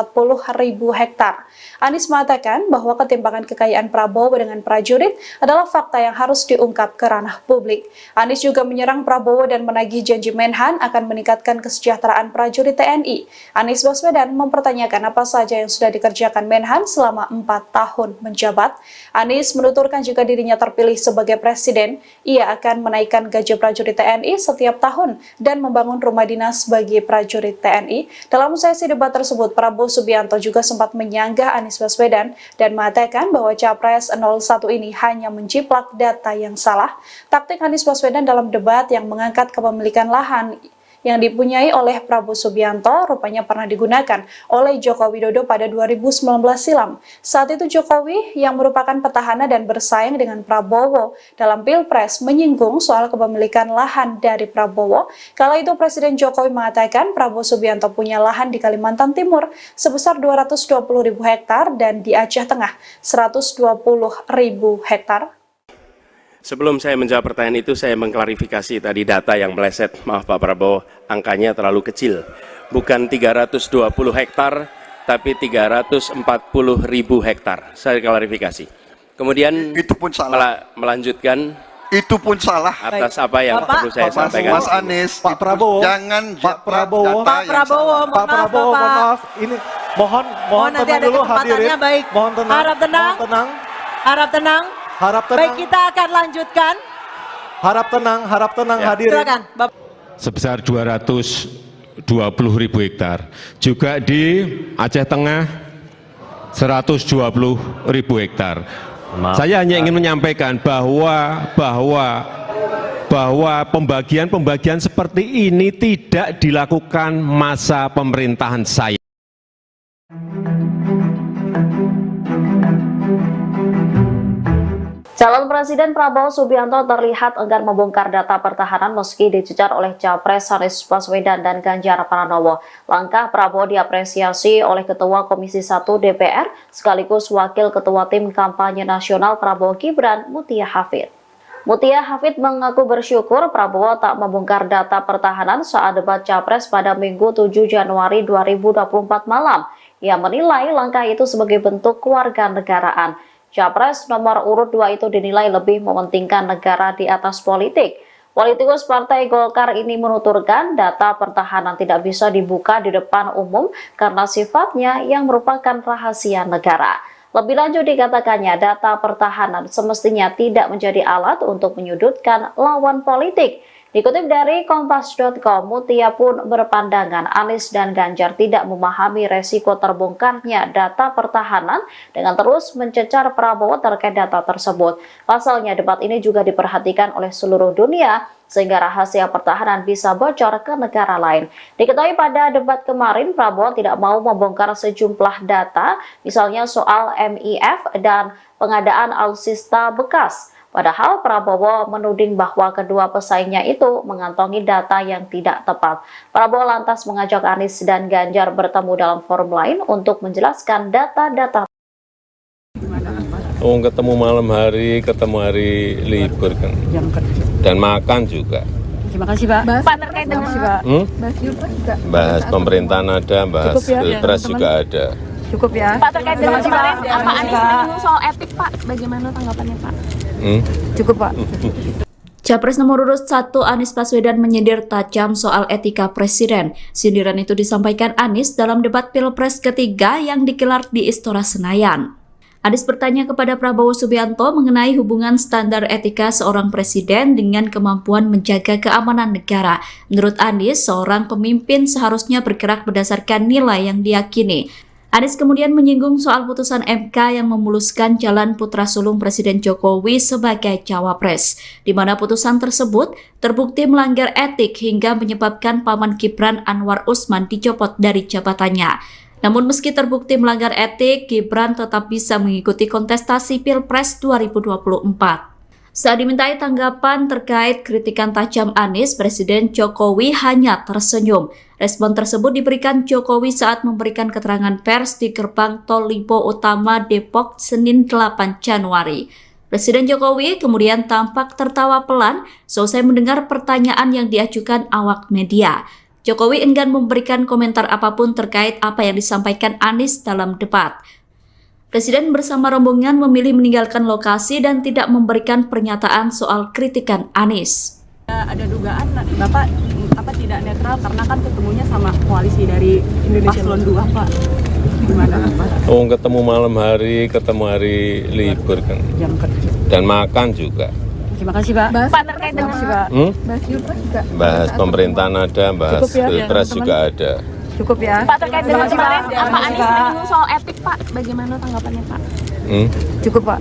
hektar. Anies mengatakan bahwa ketimpangan kekayaan Prabowo dengan prajurit adalah fakta yang harus diungkap ke ranah publik. Anies juga menyerang Prabowo dan menagih janji Menhan akan meningkatkan kesejahteraan prajurit TNI. Anies Baswedan mempertanyakan apa saja yang sudah dikerjakan Menhan selama 4 tahun menjabat. Anies menuturkan jika dirinya terpilih sebagai presiden, ia akan menaikkan gaji prajurit TNI setiap tahun dan membangun rumah dinas bagi prajurit TNI. Dalam sesi debat tersebut, Prabowo Subianto juga sempat menyanggah Anies Baswedan dan mengatakan bahwa Capres 01 ini hanya menjiplak data yang salah. Taktik Anies Baswedan dalam debat yang mengangkat kepemilikan lahan yang dipunyai oleh Prabowo Subianto rupanya pernah digunakan oleh Joko Widodo pada 2019 silam. Saat itu Jokowi yang merupakan petahana dan bersaing dengan Prabowo dalam Pilpres menyinggung soal kepemilikan lahan dari Prabowo. Kala itu Presiden Jokowi mengatakan Prabowo Subianto punya lahan di Kalimantan Timur sebesar 220.000 hektar dan di Aceh Tengah 120.000 hektar. Sebelum saya menjawab pertanyaan itu, saya mengklarifikasi tadi data yang meleset. Maaf Pak Prabowo, angkanya terlalu kecil. Bukan 320 hektar, tapi 340.000 hektar. Saya klarifikasi. Kemudian itu pun salah. Melanjutkan. Itu pun salah. Atas apa yang perlu saya sampaikan. Mas Anies, Pak Prabowo, jangan Pak Prabowo, Pak Prabowo, mohon maaf. Ini mohon nanti tenang ada dulu kesempatannya, hadirin. baik. Mohon tenang. Harap tenang. Mohon tenang. Harap tenang. Harap tenang. Baik, kita akan lanjutkan. Harap tenang Ya. hadirin. Silakan, Bapak. sebesar 220.000 hektar. Juga di Aceh Tengah 120.000 hektar. Saya hanya ingin menyampaikan bahwa pembagian seperti ini tidak dilakukan masa pemerintahan saya. Calon Presiden Prabowo Subianto terlihat enggan membongkar data pertahanan meski dicecar oleh Capres Anies Baswedan dan Ganjar Pranowo. Langkah Prabowo diapresiasi oleh Ketua Komisi 1 DPR sekaligus Wakil Ketua Tim Kampanye Nasional Prabowo Gibran, Mutia Hafid. Mutia Hafid mengaku bersyukur Prabowo tak membongkar data pertahanan saat debat Capres pada Minggu 7 Januari 2024 malam. Ia menilai langkah itu sebagai bentuk kewarganegaraan. Capres nomor urut 2 itu dinilai lebih mementingkan negara di atas politik. Politikus Partai Golkar ini menuturkan data pertahanan tidak bisa dibuka di depan umum karena sifatnya yang merupakan rahasia negara. Lebih lanjut dikatakannya data pertahanan semestinya tidak menjadi alat untuk menyudutkan lawan politik. Dikutip dari Kompas.com, Mutia pun berpandangan Anies dan Ganjar tidak memahami resiko terbongkarnya data pertahanan dengan terus mencecar Prabowo terkait data tersebut. Pasalnya debat ini juga diperhatikan oleh seluruh dunia sehingga rahasia pertahanan bisa bocor ke negara lain. Diketahui pada debat kemarin Prabowo tidak mau membongkar sejumlah data, misalnya soal MIF dan pengadaan alutsista bekas. Padahal Prabowo menuding bahwa kedua pesaingnya itu mengantongi data yang tidak tepat. Prabowo lantas mengajak Anies dan Ganjar bertemu dalam forum lain untuk menjelaskan data-data. Ketemu malam hari, ketemu hari libur kan. Dan makan juga. Terima kasih Pak. Pak terkait dengan Bahas Pilpres juga. Bahas pemerintahan ada, bahas Pilpres juga ada. Cukup ya. Pak terkait dengan kemarin Pak Anies menyinggung soal etik Pak, bagaimana tanggapannya Pak? Cukup Pak. Capres nomor urut 1 Anies Baswedan menyindir tajam soal etika presiden. Sindiran itu disampaikan Anies dalam debat Pilpres ketiga yang digelar di Istora Senayan. Anies bertanya kepada Prabowo Subianto mengenai hubungan standar etika seorang presiden dengan kemampuan menjaga keamanan negara. Menurut Anies, seorang pemimpin seharusnya bergerak berdasarkan nilai yang diyakini. Anies kemudian menyinggung soal putusan MK yang memuluskan jalan putra sulung Presiden Jokowi sebagai cawapres, di mana putusan tersebut terbukti melanggar etik hingga menyebabkan paman Gibran Anwar Usman dicopot dari jabatannya. Namun meski terbukti melanggar etik, Gibran tetap bisa mengikuti kontestasi Pilpres 2024. Saat dimintai tanggapan terkait kritikan tajam Anies, Presiden Jokowi hanya tersenyum. Respon tersebut diberikan Jokowi saat memberikan keterangan pers di gerbang Tol Lipo Utama Depok Senin 8 Januari. Presiden Jokowi kemudian tampak tertawa pelan selesai mendengar pertanyaan yang diajukan awak media. Jokowi enggan memberikan komentar apapun terkait apa yang disampaikan Anies dalam debat. Presiden bersama rombongan memilih meninggalkan lokasi dan tidak memberikan pernyataan soal kritikan Anies. Ada dugaan Bapak tidak netral karena kan ketemunya sama koalisi dari Paslon 2, Pak. Gimana, Pak? Oh, ketemu malam hari, ketemu hari libur kan. Jam kerja. Dan makan juga. Terima kasih, Pak. Pak terkait dengan Bahas Pilpres juga. Bahas pemerintahan ada, bahas ya, Pilpres juga ada. Cukup ya. Pak terkait dengan kemarin Pak Anies menyinggung soal etik, Pak. Bagaimana tanggapannya, Pak? Cukup, Pak.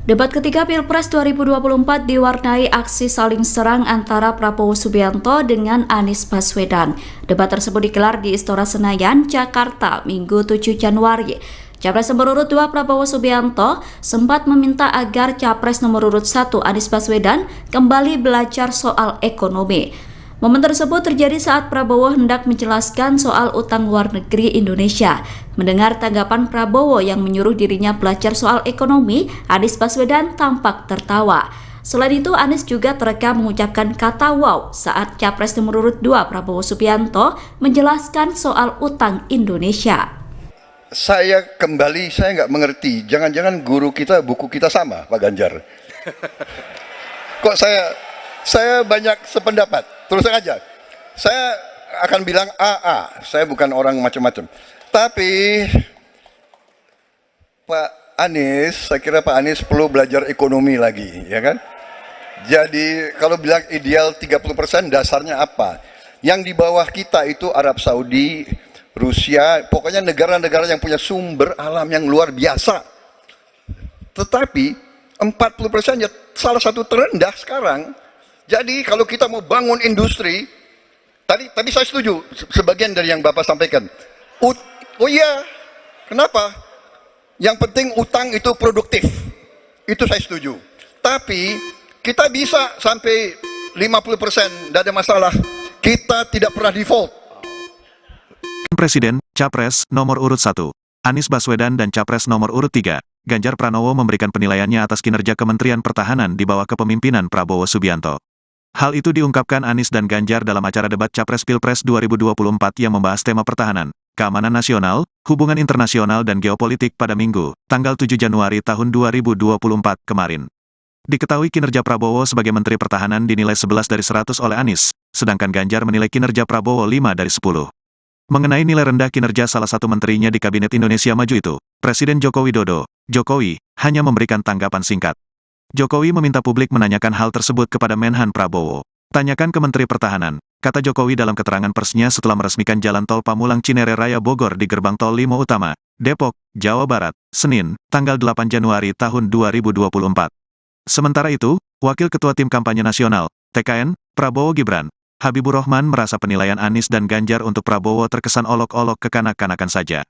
Debat ketiga Pilpres 2024 diwarnai aksi saling serang antara Prabowo Subianto dengan Anies Baswedan. Debat tersebut digelar di Istora Senayan, Jakarta, Minggu 7 Januari. Capres nomor urut 2 Prabowo Subianto sempat meminta agar Capres nomor urut 1 Anies Baswedan kembali belajar soal ekonomi. Momen tersebut terjadi saat Prabowo hendak menjelaskan soal utang luar negeri Indonesia. Mendengar tanggapan Prabowo yang menyuruh dirinya belajar soal ekonomi, Anies Baswedan tampak tertawa. Selain itu, Anies juga terekam mengucapkan kata wow saat Capres nomor urut 2 Prabowo Subianto menjelaskan soal utang Indonesia. Saya nggak mengerti. Jangan-jangan guru kita, buku kita sama, Pak Ganjar. Kok saya banyak sependapat. Terus aja. Saya akan bilang AA. Saya bukan orang macam-macam. Tapi Pak Anies, saya kira Pak Anies perlu belajar ekonomi lagi, ya kan? Jadi kalau bilang ideal 30%, dasarnya apa? Yang di bawah kita itu Arab Saudi, Rusia, pokoknya negara-negara yang punya sumber alam yang luar biasa. Tetapi 40% ya salah satu terendah sekarang. Jadi kalau kita mau bangun industri, tadi saya setuju sebagian dari yang Bapak sampaikan. Oh iya, kenapa? Yang penting utang itu produktif. Itu saya setuju. Tapi kita bisa sampai 50%, tidak ada masalah. Kita tidak pernah default. Presiden, Capres, nomor urut 1, Anies Baswedan dan Capres nomor urut 3, Ganjar Pranowo memberikan penilaiannya atas kinerja Kementerian Pertahanan di bawah kepemimpinan Prabowo Subianto. Hal itu diungkapkan Anies dan Ganjar dalam acara debat Capres Pilpres 2024 yang membahas tema pertahanan, keamanan nasional, hubungan internasional dan geopolitik pada Minggu, tanggal 7 Januari tahun 2024 kemarin. Diketahui kinerja Prabowo sebagai Menteri Pertahanan dinilai 11 dari 100 oleh Anies, sedangkan Ganjar menilai kinerja Prabowo 5 dari 10. Mengenai nilai rendah kinerja salah satu menterinya di Kabinet Indonesia Maju itu, Presiden Joko Widodo, Jokowi, hanya memberikan tanggapan singkat. Jokowi meminta publik menanyakan hal tersebut kepada Menhan Prabowo. Tanyakan ke Menteri Pertahanan, kata Jokowi dalam keterangan persnya setelah meresmikan Jalan Tol Pamulang Cinere Raya Bogor di Gerbang Tol Limo Utama, Depok, Jawa Barat, Senin, tanggal 8 Januari tahun 2024. Sementara itu, Wakil Ketua Tim Kampanye Nasional, TKN, Prabowo Gibran, Habibur Rahman merasa penilaian Anies dan Ganjar untuk Prabowo terkesan olok-olok kekanak-kanakan saja.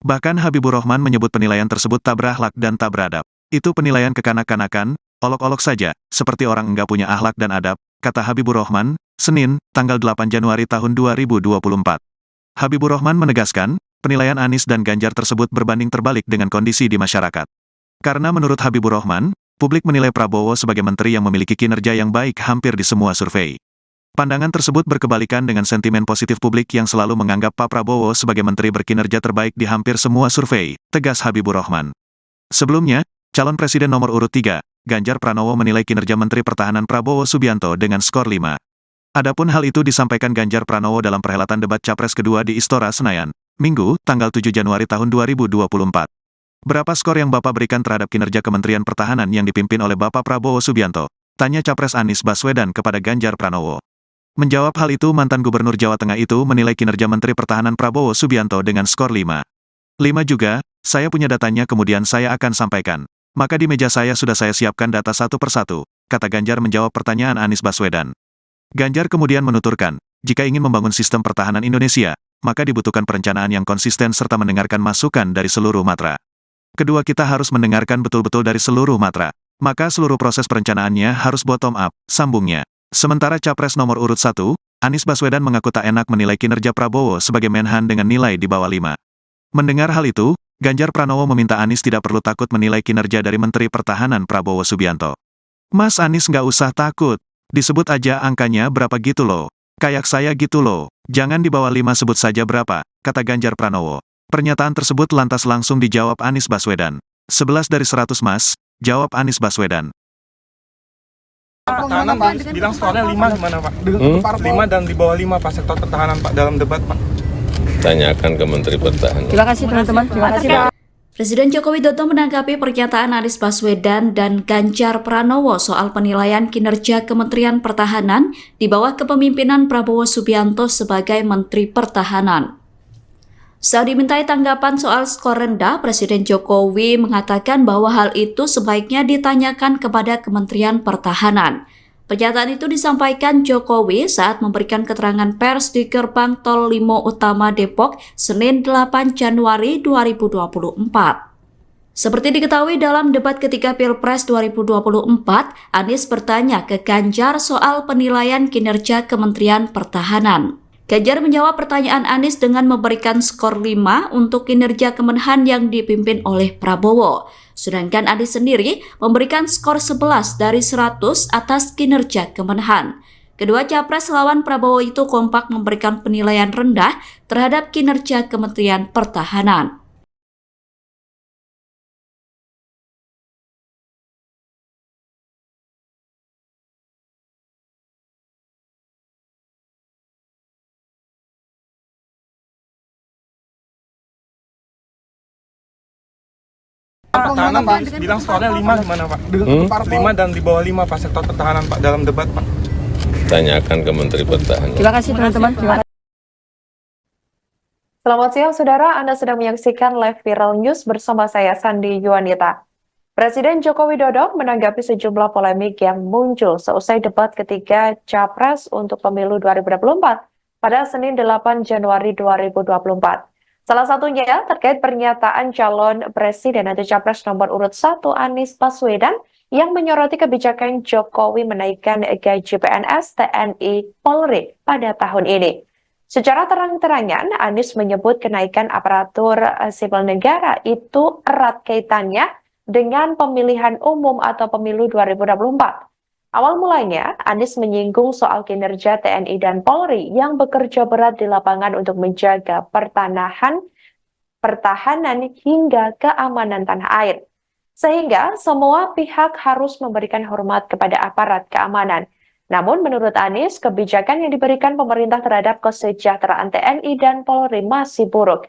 Bahkan Habibur Rahman menyebut penilaian tersebut tak berakhlak dan tak beradab. Itu penilaian kekanak-kanakan, olok-olok saja, seperti orang enggak punya akhlak dan adab, kata Habibur Rahman, Senin, tanggal 8 Januari tahun 2024. Habibur Rahman menegaskan, penilaian Anies dan Ganjar tersebut berbanding terbalik dengan kondisi di masyarakat. Karena menurut Habibur Rahman, publik menilai Prabowo sebagai menteri yang memiliki kinerja yang baik hampir di semua survei. Pandangan tersebut berkebalikan dengan sentimen positif publik yang selalu menganggap Pak Prabowo sebagai menteri berkinerja terbaik di hampir semua survei, tegas Habibur Rahman. Sebelumnya, calon presiden nomor urut 3, Ganjar Pranowo menilai kinerja Menteri Pertahanan Prabowo Subianto dengan skor 5. Adapun hal itu disampaikan Ganjar Pranowo dalam perhelatan debat Capres kedua di Istora Senayan, Minggu, tanggal 7 Januari tahun 2024. Berapa skor yang Bapak berikan terhadap kinerja Kementerian Pertahanan yang dipimpin oleh Bapak Prabowo Subianto? Tanya Capres Anies Baswedan kepada Ganjar Pranowo. Menjawab hal itu, mantan Gubernur Jawa Tengah itu menilai kinerja Menteri Pertahanan Prabowo Subianto dengan skor 5. 5 juga, saya punya datanya kemudian saya akan sampaikan. Maka di meja saya sudah saya siapkan data satu persatu, kata Ganjar menjawab pertanyaan Anies Baswedan. Ganjar kemudian menuturkan, jika ingin membangun sistem pertahanan Indonesia, maka dibutuhkan perencanaan yang konsisten serta mendengarkan masukan dari seluruh matra. Kedua, kita harus mendengarkan betul-betul dari seluruh matra. Maka seluruh proses perencanaannya harus bottom up, sambungnya. Sementara Capres nomor urut 1, Anies Baswedan mengaku tak enak menilai kinerja Prabowo sebagai Menhan dengan nilai di bawah 5. Mendengar hal itu, Ganjar Pranowo meminta Anies tidak perlu takut menilai kinerja dari Menteri Pertahanan Prabowo Subianto. Mas Anies nggak usah takut, disebut aja angkanya berapa gitu loh. Kayak saya gitu loh, jangan di bawah 5 sebut saja berapa, kata Ganjar Pranowo. Pernyataan tersebut lantas langsung dijawab Anies Baswedan. 11 dari 100 mas, jawab Anies Baswedan. Pertahanan bilang skornya 5 gimana Pak? 5 dan di bawah 5 Pak sektor pertahanan Pak dalam debat Pak. Tanyakan ke Menteri Pertahanan. Terima kasih teman-teman. Terima kasih Pak. Presiden Joko Widodo menanggapi pernyataan Anies Baswedan dan Ganjar Pranowo soal penilaian kinerja Kementerian Pertahanan di bawah kepemimpinan Prabowo Subianto sebagai Menteri Pertahanan. Saat dimintai tanggapan soal skor rendah, Presiden Jokowi mengatakan bahwa hal itu sebaiknya ditanyakan kepada Kementerian Pertahanan. Pernyataan itu disampaikan Jokowi saat memberikan keterangan pers di gerbang Tol Limo Utama Depok, Senin 8 Januari 2024. Seperti diketahui dalam debat ketiga Pilpres 2024, Anies bertanya ke Ganjar soal penilaian kinerja Kementerian Pertahanan. Ganjar menjawab pertanyaan Anies dengan memberikan skor 5 untuk kinerja Kemenhan yang dipimpin oleh Prabowo. Sedangkan Anies sendiri memberikan skor 11 dari 100 atas kinerja Kemenhan. Kedua capres lawan Prabowo itu kompak memberikan penilaian rendah terhadap kinerja Kementerian Pertahanan. Pertahanan bilang skornya 5 gimana Pak? 5 dan di bawah 5 Pak sektor pertahanan Pak dalam debat Pak. Tanyakan ke Menteri Pertahanan. Terima kasih teman-teman. Selamat siang saudara, Anda sedang menyaksikan live viral news bersama saya Sandi Yuanita. Presiden Joko Widodo menanggapi sejumlah polemik yang muncul seusai debat ketiga Capres untuk pemilu 2024 pada Senin 8 Januari 2024. Salah satunya terkait pernyataan calon presiden atau capres nomor urut 1 Anies Baswedan yang menyoroti kebijakan Jokowi menaikkan gaji PNS, TNI, Polri pada tahun ini. Secara terang-terangan, Anies menyebut kenaikan aparatur sipil negara itu erat kaitannya dengan pemilihan umum atau pemilu 2024. Awal mulanya, Anies menyinggung soal kinerja TNI dan Polri yang bekerja berat di lapangan untuk menjaga pertahanan hingga keamanan tanah air. Sehingga semua pihak harus memberikan hormat kepada aparat keamanan. Namun menurut Anies, kebijakan yang diberikan pemerintah terhadap kesejahteraan TNI dan Polri masih buruk.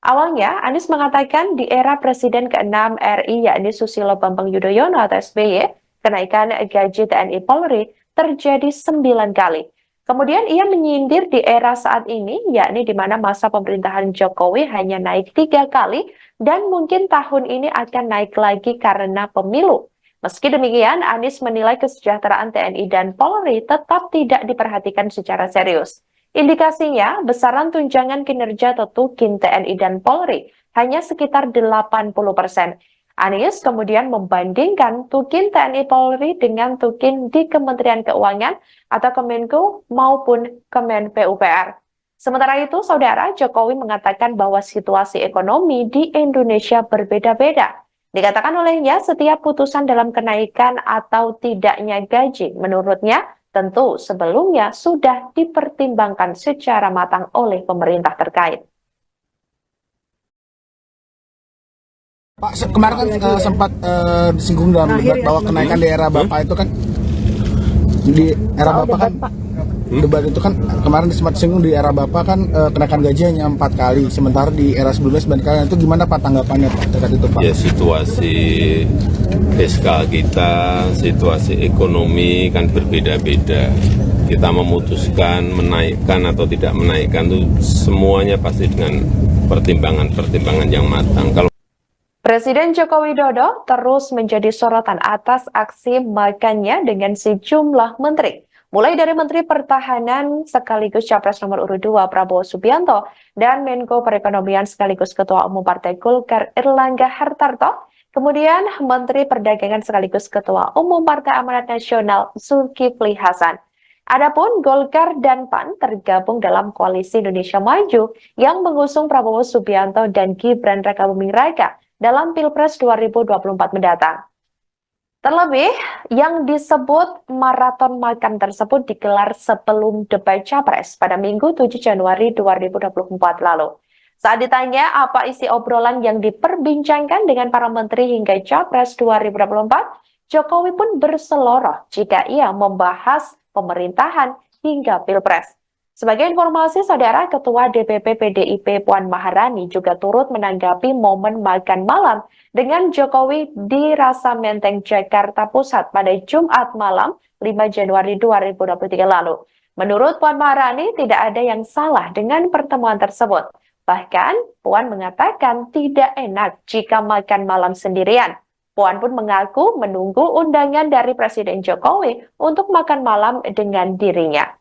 Awalnya, Anies mengatakan di era Presiden ke-6 RI yakni Susilo Bambang Yudhoyono atau SBY, kenaikan gaji TNI Polri terjadi 9 kali. Kemudian ia menyindir di era saat ini, yakni di mana masa pemerintahan Jokowi hanya naik 3 kali dan mungkin tahun ini akan naik lagi karena pemilu. Meski demikian, Anies menilai kesejahteraan TNI dan Polri tetap tidak diperhatikan secara serius. Indikasinya, besaran tunjangan kinerja Tukin TNI dan Polri hanya sekitar 80%. Anies kemudian membandingkan Tukin TNI Polri dengan Tukin di Kementerian Keuangan atau Kemenko maupun Kemen PUPR. Sementara itu, Saudara, Jokowi mengatakan bahwa situasi ekonomi di Indonesia berbeda-beda. Dikatakan olehnya, setiap putusan dalam kenaikan atau tidaknya gaji, menurutnya, tentu sebelumnya sudah dipertimbangkan secara matang oleh pemerintah terkait. Pak, kemarin kan sempat disinggung dalam debat bahwa kenaikan di era Bapak itu kan di era Bapak kan debat itu kan kemarin sempat disinggung di era Bapak kan kenaikan gaji hanya 4 kali, sementara di era sebelumnya 9 kali. Itu gimana Pak tanggapannya Pak terkait itu Pak? Ya situasi fiskal kita, situasi ekonomi kan berbeda-beda. Kita memutuskan menaikkan atau tidak menaikkan itu semuanya pasti dengan pertimbangan-pertimbangan yang matang. Kalau Presiden Joko Widodo terus menjadi sorotan atas aksi makannya dengan sejumlah menteri. Mulai dari Menteri Pertahanan sekaligus Capres nomor urut 2 Prabowo Subianto dan Menko Perekonomian sekaligus Ketua Umum Partai Golkar Erlangga Hartarto, kemudian Menteri Perdagangan sekaligus Ketua Umum Partai Amanat Nasional Zulkifli Hasan. Adapun Golkar dan PAN tergabung dalam Koalisi Indonesia Maju yang mengusung Prabowo Subianto dan Gibran Rakabuming Raka dalam Pilpres 2024 mendatang. Terlebih, yang disebut maraton makan tersebut digelar sebelum debat Capres pada Minggu 7 Januari 2024 lalu. Saat ditanya apa isi obrolan yang diperbincangkan dengan para menteri hingga Capres 2024, Jokowi pun berseloroh jika ia membahas pemerintahan hingga Pilpres. Sebagai informasi, Saudara, Ketua DPP PDIP Puan Maharani juga turut menanggapi momen makan malam dengan Jokowi di Rasa Menteng, Jakarta Pusat pada Jumat malam 5 Januari 2023 lalu. Menurut Puan Maharani, tidak ada yang salah dengan pertemuan tersebut. Bahkan, Puan mengatakan tidak enak jika makan malam sendirian. Puan pun mengaku menunggu undangan dari Presiden Jokowi untuk makan malam dengan dirinya.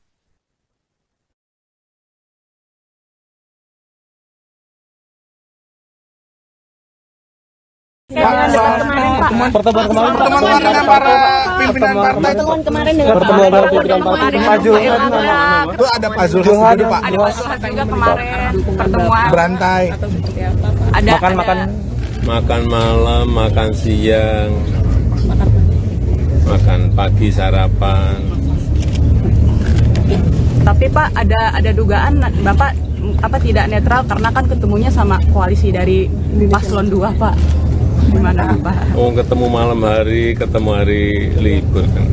Pertemuan kemarin dengan para pimpinan partai itu. Pertemuan para pimpinan partai Pak Zulhas. Itu ada Pak Zulhas juga, Pak. Ada Pak Zulhas juga kemarin pertemuan. Berantai. Ada Makan malam, makan siang, makan pagi sarapan. Tapi Pak ada dugaan Bapak tidak netral karena kan ketemunya sama koalisi dari Paslon 2, Pak. Gimana Pak? Oh, ketemu malam hari, ketemu hari libur kan.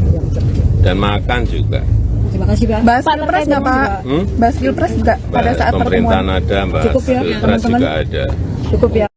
Dan makan juga. Terima kasih Pak. Bahas Pilpres nggak Pak? Bahas Pilpres nggak pada saat pertemuan? Pemerintahan ada, bahas Pilpres juga ada. Cukup ya.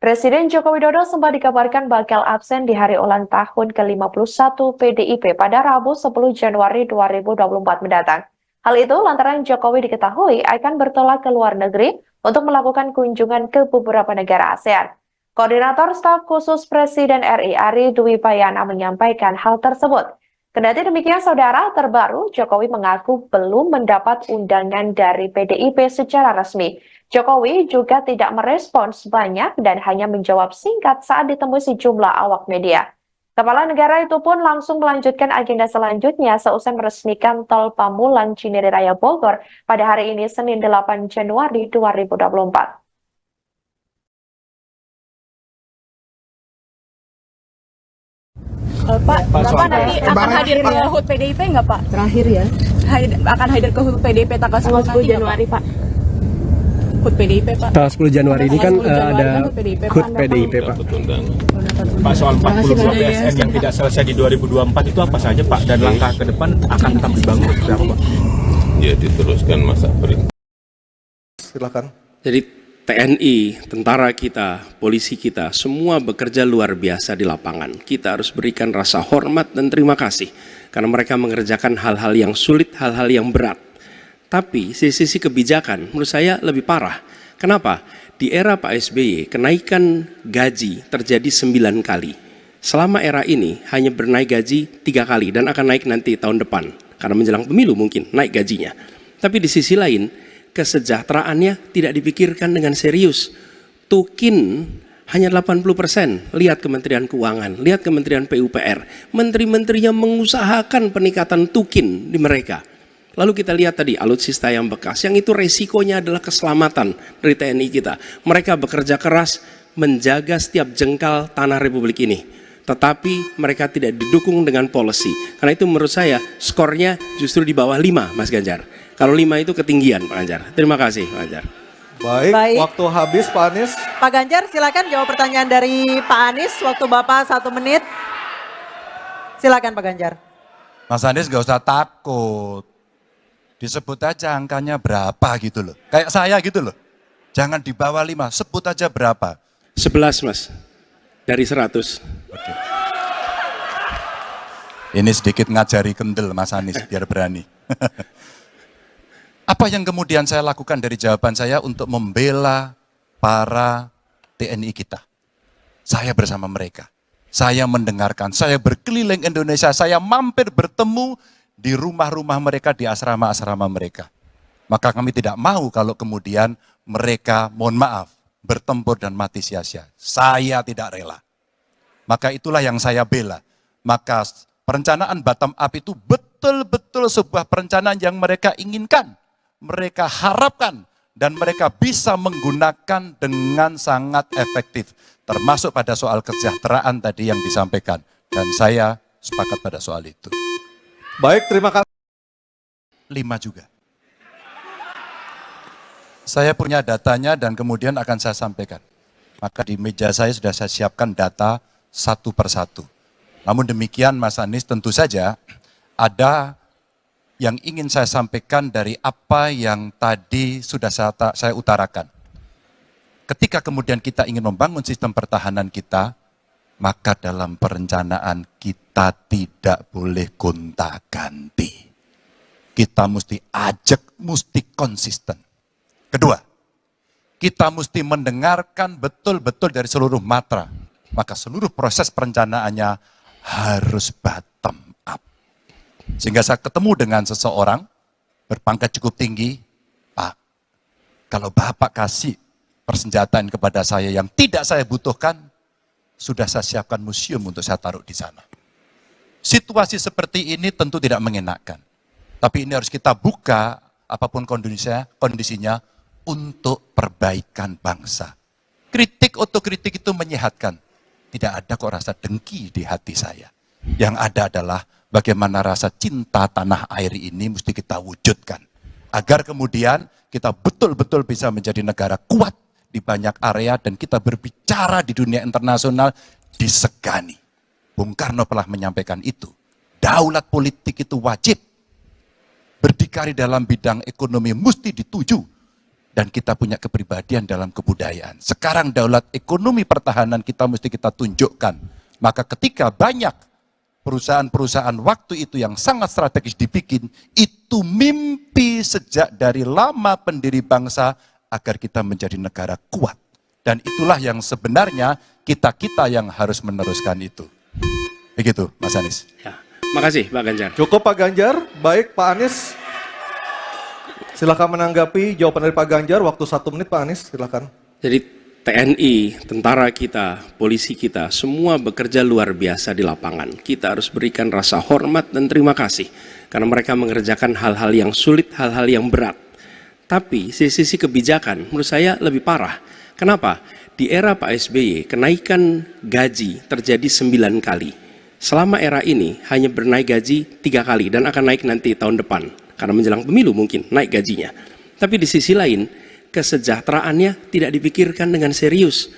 Presiden Joko Widodo sempat dikabarkan bakal absen di hari ulang tahun ke-51 PDIP pada Rabu 10 Januari 2024 mendatang. Hal itu lantaran Jokowi diketahui akan bertolak ke luar negeri untuk melakukan kunjungan ke beberapa negara ASEAN. Koordinator Staf Khusus Presiden RI Ari Dwi Payana menyampaikan hal tersebut. Kendati demikian, Saudara, terbaru Jokowi mengaku belum mendapat undangan dari PDIP secara resmi. Jokowi juga tidak merespons banyak dan hanya menjawab singkat saat ditemui sejumlah awak media. Kepala negara itu pun langsung melanjutkan agenda selanjutnya seusai meresmikan Tol Pamulang Cinere Raya Bogor pada hari ini Senin 8 Januari 2024. Pak, Bapak nanti akan hadir ke HUT PDIP nggak Pak? Terakhir ya. Akan hadir ke HUT PDIP tanggal 10 Januari Pak? HUT PDIP Pak. Tanggal 10 Januari ini kan ada HUT PDIP Pak. Pak, soal 42 BSN yang tidak selesai di 2024 itu apa saja Pak? Dan langkah ke depan akan tetap dibangun seperti apa Pak? Ya diteruskan masa perintah. Silakan. Jadi TNI, tentara kita, polisi kita, semua bekerja luar biasa di lapangan. Kita harus berikan rasa hormat dan terima kasih karena mereka mengerjakan hal-hal yang sulit, hal-hal yang berat. Tapi sisi kebijakan menurut saya lebih parah. Kenapa? Di era Pak SBY, kenaikan gaji terjadi 9 kali. Selama era ini hanya bernaik gaji 3 kali dan akan naik nanti tahun depan. Karena menjelang pemilu mungkin naik gajinya. Tapi di sisi lain, kesejahteraannya tidak dipikirkan dengan serius. Tukin hanya 80%. Lihat Kementerian Keuangan, lihat Kementerian PUPR. Menteri-menterinya mengusahakan peningkatan tukin di mereka. Lalu kita lihat tadi alutsista yang bekas, yang itu resikonya adalah keselamatan dari TNI kita. Mereka bekerja keras menjaga setiap jengkal tanah Republik ini. Tetapi mereka tidak didukung dengan policy. Karena itu menurut saya skornya justru di bawah 5, Mas Ganjar. Kalau 5 itu ketinggian, Pak Ganjar. Terima kasih, Pak Ganjar. Baik, waktu habis Pak Anies. Pak Ganjar, silakan jawab pertanyaan dari Pak Anies. Waktu Bapak 1 menit. Silakan Pak Ganjar. Mas Anies gak usah takut. Disebut aja angkanya berapa gitu loh. Kayak saya gitu loh. Jangan di bawah 5, sebut aja berapa. 11 Mas, dari 100. Oke. Ini sedikit ngajari kendel Mas Anies biar berani. Apa yang kemudian saya lakukan dari jawaban saya untuk membela para TNI kita? Saya bersama mereka. Saya mendengarkan, saya berkeliling Indonesia, saya mampir bertemu di rumah-rumah mereka, di asrama-asrama mereka. Maka kami tidak mau kalau kemudian mereka, mohon maaf, bertempur dan mati sia-sia. Saya tidak rela. Maka itulah yang saya bela. Maka perencanaan bottom up itu betul betul-betul sebuah perencanaan yang mereka inginkan, mereka harapkan, dan mereka bisa menggunakan dengan sangat efektif. Termasuk pada soal kesejahteraan tadi yang disampaikan. Dan saya sepakat pada soal itu. Baik, terima kasih. 5 juga. Saya punya datanya dan kemudian akan saya sampaikan. Maka di meja saya sudah saya siapkan data satu persatu. Namun demikian Mas Anies, tentu saja ada yang ingin saya sampaikan dari apa yang tadi sudah saya utarakan. Ketika kemudian kita ingin membangun sistem pertahanan kita, maka dalam perencanaan kita tidak boleh gonta-ganti. Kita mesti ajak, mesti konsisten. Kedua, kita mesti mendengarkan betul-betul dari seluruh matra. Maka seluruh proses perencanaannya harus bottom up. Sehingga saya ketemu dengan seseorang berpangkat cukup tinggi, Pak, kalau Bapak kasih persenjataan kepada saya yang tidak saya butuhkan, sudah saya siapkan museum untuk saya taruh di sana. Situasi seperti ini tentu tidak mengenakan. Tapi ini harus kita buka, apapun kondisinya, untuk perbaikan bangsa. Kritik otokritik itu menyehatkan. Tidak ada kok rasa dengki di hati saya. Yang ada adalah bagaimana rasa cinta tanah air ini mesti kita wujudkan. Agar kemudian kita betul-betul bisa menjadi negara kuat di banyak area dan kita berbicara di dunia internasional disegani. Bung Karno telah menyampaikan itu. Daulat politik itu wajib. Berdikari dalam bidang ekonomi mesti dituju. Dan kita punya kepribadian dalam kebudayaan. Sekarang daulat ekonomi pertahanan kita mesti kita tunjukkan. Maka ketika banyak perusahaan-perusahaan waktu itu yang sangat strategis dibikin, itu mimpi sejak dari lama pendiri bangsa agar kita menjadi negara kuat. Dan itulah yang sebenarnya kita-kita yang harus meneruskan itu. Begitu, Mas Anies. Ya, makasih Pak Ganjar. Cukup Pak Ganjar. Baik, Pak Anies. Silakan menanggapi jawaban dari Pak Ganjar. Waktu 1 menit, Pak Anies. Silakan. Jadi TNI, tentara kita, polisi kita, semua bekerja luar biasa di lapangan. Kita harus berikan rasa hormat dan terima kasih. Karena mereka mengerjakan hal-hal yang sulit, hal-hal yang berat. Tapi sisi kebijakan menurut saya lebih parah. Kenapa? Di era Pak SBY, kenaikan gaji terjadi 9 kali. Selama era ini hanya bernaik gaji 3 kali dan akan naik nanti tahun depan. Karena menjelang pemilu mungkin naik gajinya. Tapi di sisi lain, kesejahteraannya tidak dipikirkan dengan serius.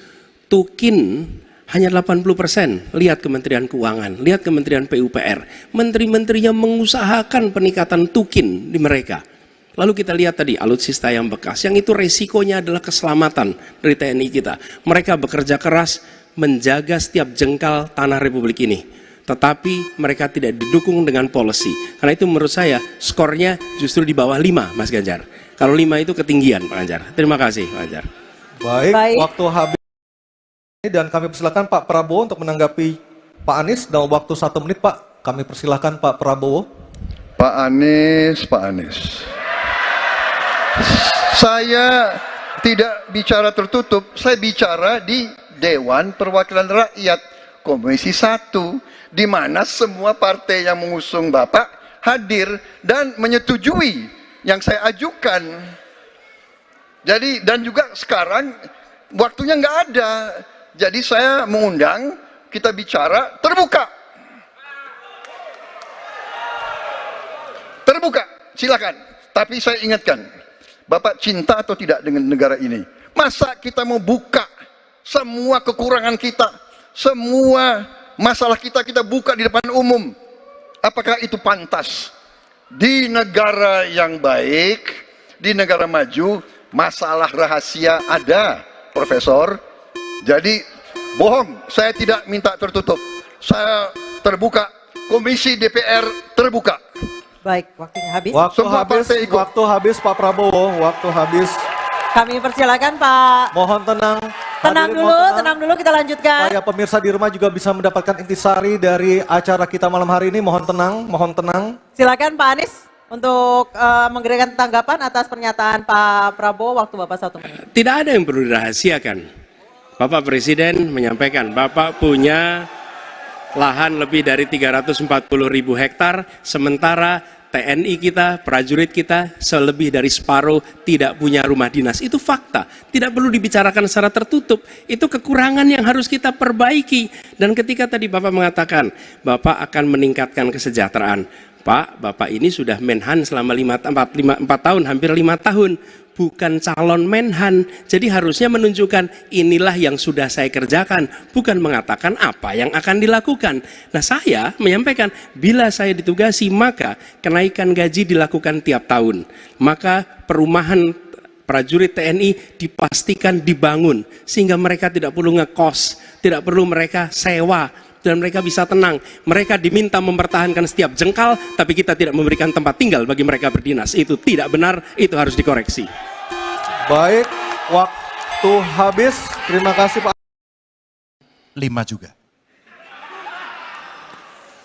Tukin hanya 80%. Lihat Kementerian Keuangan, lihat Kementerian PUPR. Menteri-menterinya mengusahakan peningkatan tukin di mereka. Lalu kita lihat tadi alutsista yang bekas, yang itu resikonya adalah keselamatan dari TNI kita. Mereka bekerja keras menjaga setiap jengkal tanah Republik ini. Tetapi mereka tidak didukung dengan policy. Karena itu menurut saya skornya justru di bawah 5, Mas Ganjar. Kalau 5 itu ketinggian, Pak Ganjar. Terima kasih, Pak Ganjar. Baik, waktu habis. Dan kami persilakan Pak Prabowo untuk menanggapi Pak Anies. Dalam waktu 1 menit, Pak. Kami persilakan Pak Prabowo. Pak Anies. Saya tidak bicara tertutup, saya bicara di Dewan Perwakilan Rakyat Komisi 1, di mana semua partai yang mengusung Bapak hadir dan menyetujui yang saya ajukan. Jadi, dan juga sekarang waktunya nggak ada. Jadi saya mengundang, kita bicara terbuka. Terbuka, silakan. Tapi saya ingatkan, Bapak cinta atau tidak dengan negara ini? Masa kita mau buka semua kekurangan kita, semua masalah kita buka di depan umum? Apakah itu pantas? Di negara yang baik, di negara maju, masalah rahasia ada, Profesor. Jadi bohong, saya tidak minta tertutup. Saya terbuka, Komisi DPR terbuka. Baik, waktunya habis. Waktu habis Pak Prabowo, waktu habis. Kami persilakan Pak. Mohon tenang. Tenang dulu, kita lanjutkan. Supaya pemirsa di rumah juga bisa mendapatkan intisari dari acara kita malam hari ini. Mohon tenang. Silakan Pak Anies untuk memberikan tanggapan atas pernyataan Pak Prabowo. Waktu Bapak 1 menit. Tidak ada yang perlu dirahasiakan. Bapak Presiden menyampaikan, Bapak punya lahan lebih dari 340.000 hektar, sementara TNI kita, prajurit kita, selebih dari separuh tidak punya rumah dinas. Itu fakta, tidak perlu dibicarakan secara tertutup. Itu kekurangan yang harus kita perbaiki. Dan ketika tadi Bapak mengatakan, Bapak akan meningkatkan kesejahteraan. Pak, Bapak ini sudah Menhan selama 4 tahun, hampir 5 tahun. Bukan calon Menhan, jadi harusnya menunjukkan inilah yang sudah saya kerjakan, bukan mengatakan apa yang akan dilakukan. Nah, saya menyampaikan bila saya ditugasi maka kenaikan gaji dilakukan tiap tahun, maka perumahan prajurit TNI dipastikan dibangun sehingga mereka tidak perlu ngekos, tidak perlu mereka sewa, dan mereka bisa tenang. Mereka diminta mempertahankan setiap jengkal, tapi kita tidak memberikan tempat tinggal bagi mereka berdinas. Itu tidak benar, itu harus dikoreksi. Baik, waktu habis. Terima kasih Pak. 5 juga.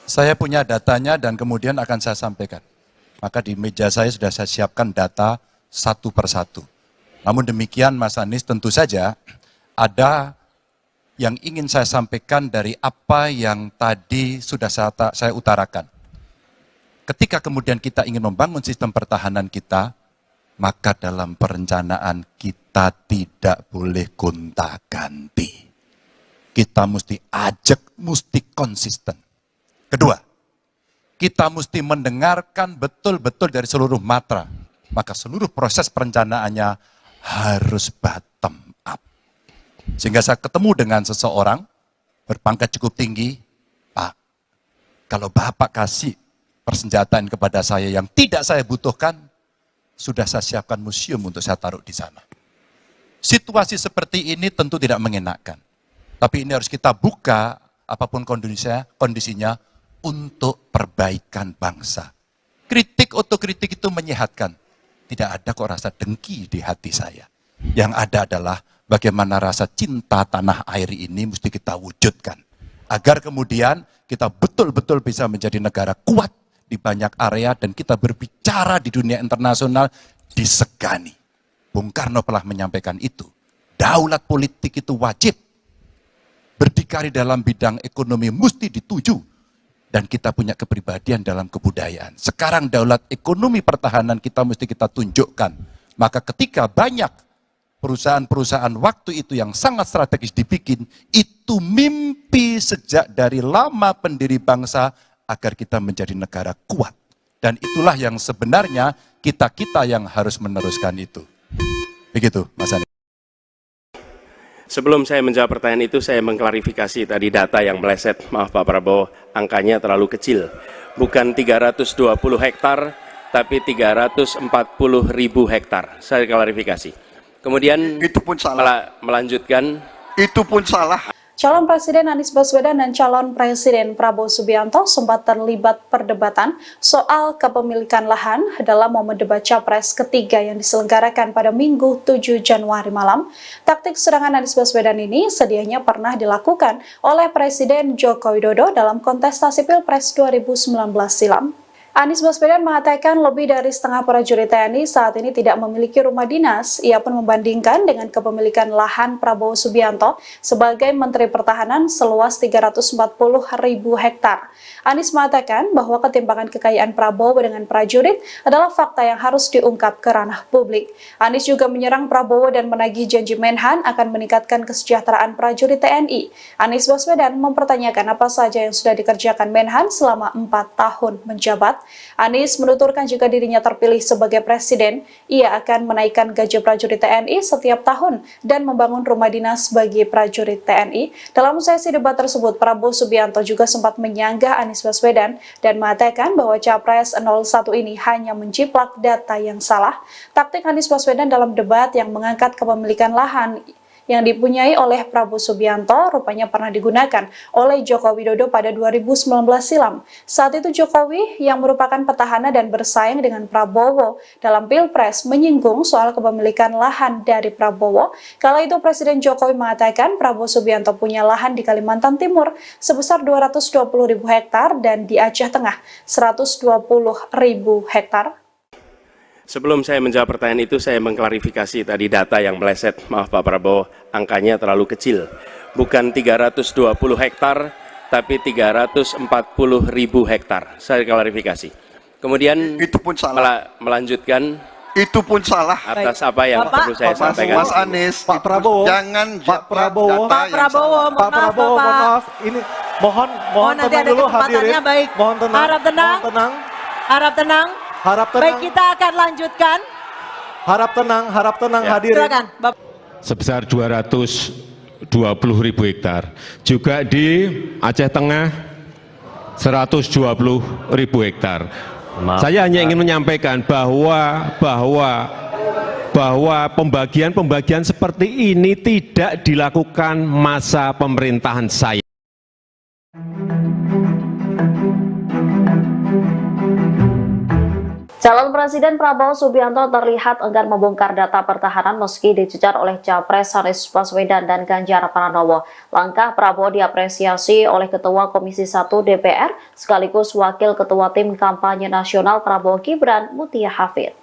Saya punya datanya dan kemudian akan saya sampaikan. Maka di meja saya sudah saya siapkan data satu persatu. Namun demikian Mas Anies, tentu saja ada yang ingin saya sampaikan dari apa yang tadi sudah saya utarakan. Ketika kemudian kita ingin membangun sistem pertahanan kita, maka dalam perencanaan kita tidak boleh gonta-ganti. Kita mesti ajak, mesti konsisten. Kedua, kita mesti mendengarkan betul-betul dari seluruh matra. Maka seluruh proses perencanaannya harus bottom up. Sehingga saya ketemu dengan seseorang berpangkat cukup tinggi, Pak, kalau Bapak kasih persenjataan kepada saya yang tidak saya butuhkan, sudah saya siapkan museum untuk saya taruh di sana. Situasi seperti ini tentu tidak mengenakan. Tapi ini harus kita buka, apapun kondisinya, untuk perbaikan bangsa. Kritik otokritik itu menyehatkan. Tidak ada kok rasa dengki di hati saya. Yang ada adalah bagaimana rasa cinta tanah air ini mesti kita wujudkan. Agar kemudian kita betul-betul bisa menjadi negara kuat di banyak area dan kita berbicara di dunia internasional disegani. Bung Karno pernah menyampaikan itu. Daulat politik itu wajib. Berdikari dalam bidang ekonomi mesti dituju. Dan kita punya kepribadian dalam kebudayaan. Sekarang daulat ekonomi pertahanan kita mesti kita tunjukkan. Maka ketika banyak perusahaan-perusahaan waktu itu yang sangat strategis dibikin, itu mimpi sejak dari lama pendiri bangsa agar kita menjadi negara kuat. Dan itulah yang sebenarnya kita-kita yang harus meneruskan itu. Begitu, Mas Anies. Sebelum saya menjawab pertanyaan itu, saya mengklarifikasi tadi data yang meleset. Maaf Pak Prabowo, angkanya terlalu kecil. Bukan 320 hektar, tapi 340.000 hektar. Saya klarifikasi. Kemudian itu pun salah. Melanjutkan. Itu pun salah. Calon Presiden Anies Baswedan dan calon Presiden Prabowo Subianto sempat terlibat perdebatan soal kepemilikan lahan dalam momen debat Capres ketiga yang diselenggarakan pada Minggu 7 Januari malam. Taktik serangan Anies Baswedan ini sedianya pernah dilakukan oleh Presiden Joko Widodo dalam kontestasi Pilpres 2019 silam. Anies Baswedan mengatakan lebih dari setengah prajurit TNI saat ini tidak memiliki rumah dinas. Ia pun membandingkan dengan kepemilikan lahan Prabowo Subianto sebagai Menteri Pertahanan seluas 340.000 hektar. Anies mengatakan bahwa ketimpangan kekayaan Prabowo dengan prajurit adalah fakta yang harus diungkap ke ranah publik. Anies juga menyerang Prabowo dan menagih janji Menhan akan meningkatkan kesejahteraan prajurit TNI. Anies Baswedan mempertanyakan apa saja yang sudah dikerjakan Menhan selama 4 tahun menjabat. Anies menuturkan jika dirinya terpilih sebagai presiden, ia akan menaikkan gaji prajurit TNI setiap tahun dan membangun rumah dinas bagi prajurit TNI. Dalam sesi debat tersebut, Prabowo Subianto juga sempat menyanggah Anies Baswedan dan mengatakan bahwa Capres 01 ini hanya menjiplak data yang salah. Taktik Anies Baswedan dalam debat yang mengangkat kepemilikan lahan yang dipunyai oleh Prabowo Subianto rupanya pernah digunakan oleh Joko Widodo pada 2019 silam. Saat itu Jokowi yang merupakan petahana dan bersaing dengan Prabowo dalam Pilpres menyinggung soal kepemilikan lahan dari Prabowo. Kala itu Presiden Jokowi mengatakan Prabowo Subianto punya lahan di Kalimantan Timur sebesar 220.000 hektar dan di Aceh Tengah 120.000 hektar. Sebelum saya menjawab pertanyaan itu, saya mengklarifikasi tadi data yang meleset. Maaf Pak Prabowo, angkanya terlalu kecil. Bukan 320 hektar, tapi 340.000 hektar. Saya klarifikasi. Kemudian itu pun salah. Melanjutkan. Itu pun salah. Atas apa yang perlu saya sampaikan? Mas Anies, Pak Prabowo, jangan Pak Prabowo, mohon maaf, ini mohon nanti tenang ada dulu kesempatannya, hadirin. baik. Mohon tenang. Harap tenang. Mohon tenang. Harap tenang. Harap tenang. Baik, kita akan lanjutkan. Harap tenang Ya. hadirin. Silakan, Bapak. sebesar 220.000 hektar. Juga di Aceh Tengah 120.000 hektar. Saya hanya ingin menyampaikan bahwa pembagian seperti ini tidak dilakukan masa pemerintahan saya. Calon Presiden Prabowo Subianto terlihat enggan membongkar data pertahanan meski dicecar oleh Capres Anies Baswedan dan Ganjar Pranowo. Langkah Prabowo diapresiasi oleh Ketua Komisi 1 DPR sekaligus Wakil Ketua Tim Kampanye Nasional Prabowo Gibran, Mutia Hafid.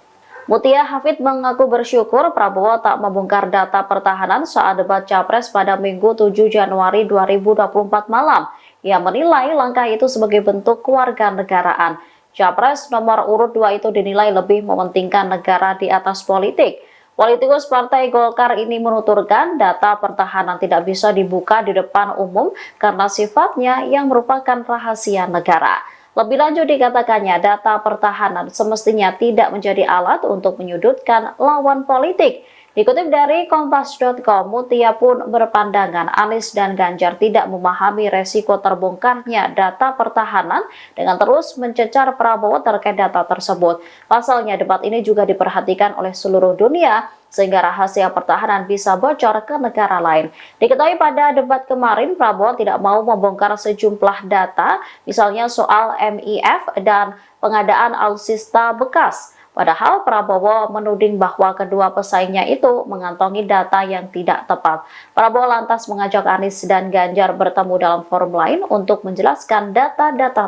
Mutia Hafid mengaku bersyukur Prabowo tak membongkar data pertahanan saat debat Capres pada Minggu 7 Januari 2024 malam. Ia menilai langkah itu sebagai bentuk kewarganegaraan. Capres nomor urut 2 itu dinilai lebih mementingkan negara di atas politik. Politikus Partai Golkar ini menuturkan data pertahanan tidak bisa dibuka di depan umum karena sifatnya yang merupakan rahasia negara. Lebih lanjut dikatakannya data pertahanan semestinya tidak menjadi alat untuk menyudutkan lawan politik. Dikutip dari Kompas.com, Mutia pun berpandangan Anies dan Ganjar tidak memahami resiko terbongkarnya data pertahanan dengan terus mencecar Prabowo terkait data tersebut. Pasalnya debat ini juga diperhatikan oleh seluruh dunia sehingga rahasia pertahanan bisa bocor ke negara lain. Diketahui pada debat kemarin Prabowo tidak mau membongkar sejumlah data, misalnya soal MIF dan pengadaan alutsista bekas. Padahal Prabowo menuding bahwa kedua pesaingnya itu mengantongi data yang tidak tepat. Prabowo lantas mengajak Anies dan Ganjar bertemu dalam forum lain untuk menjelaskan data-data.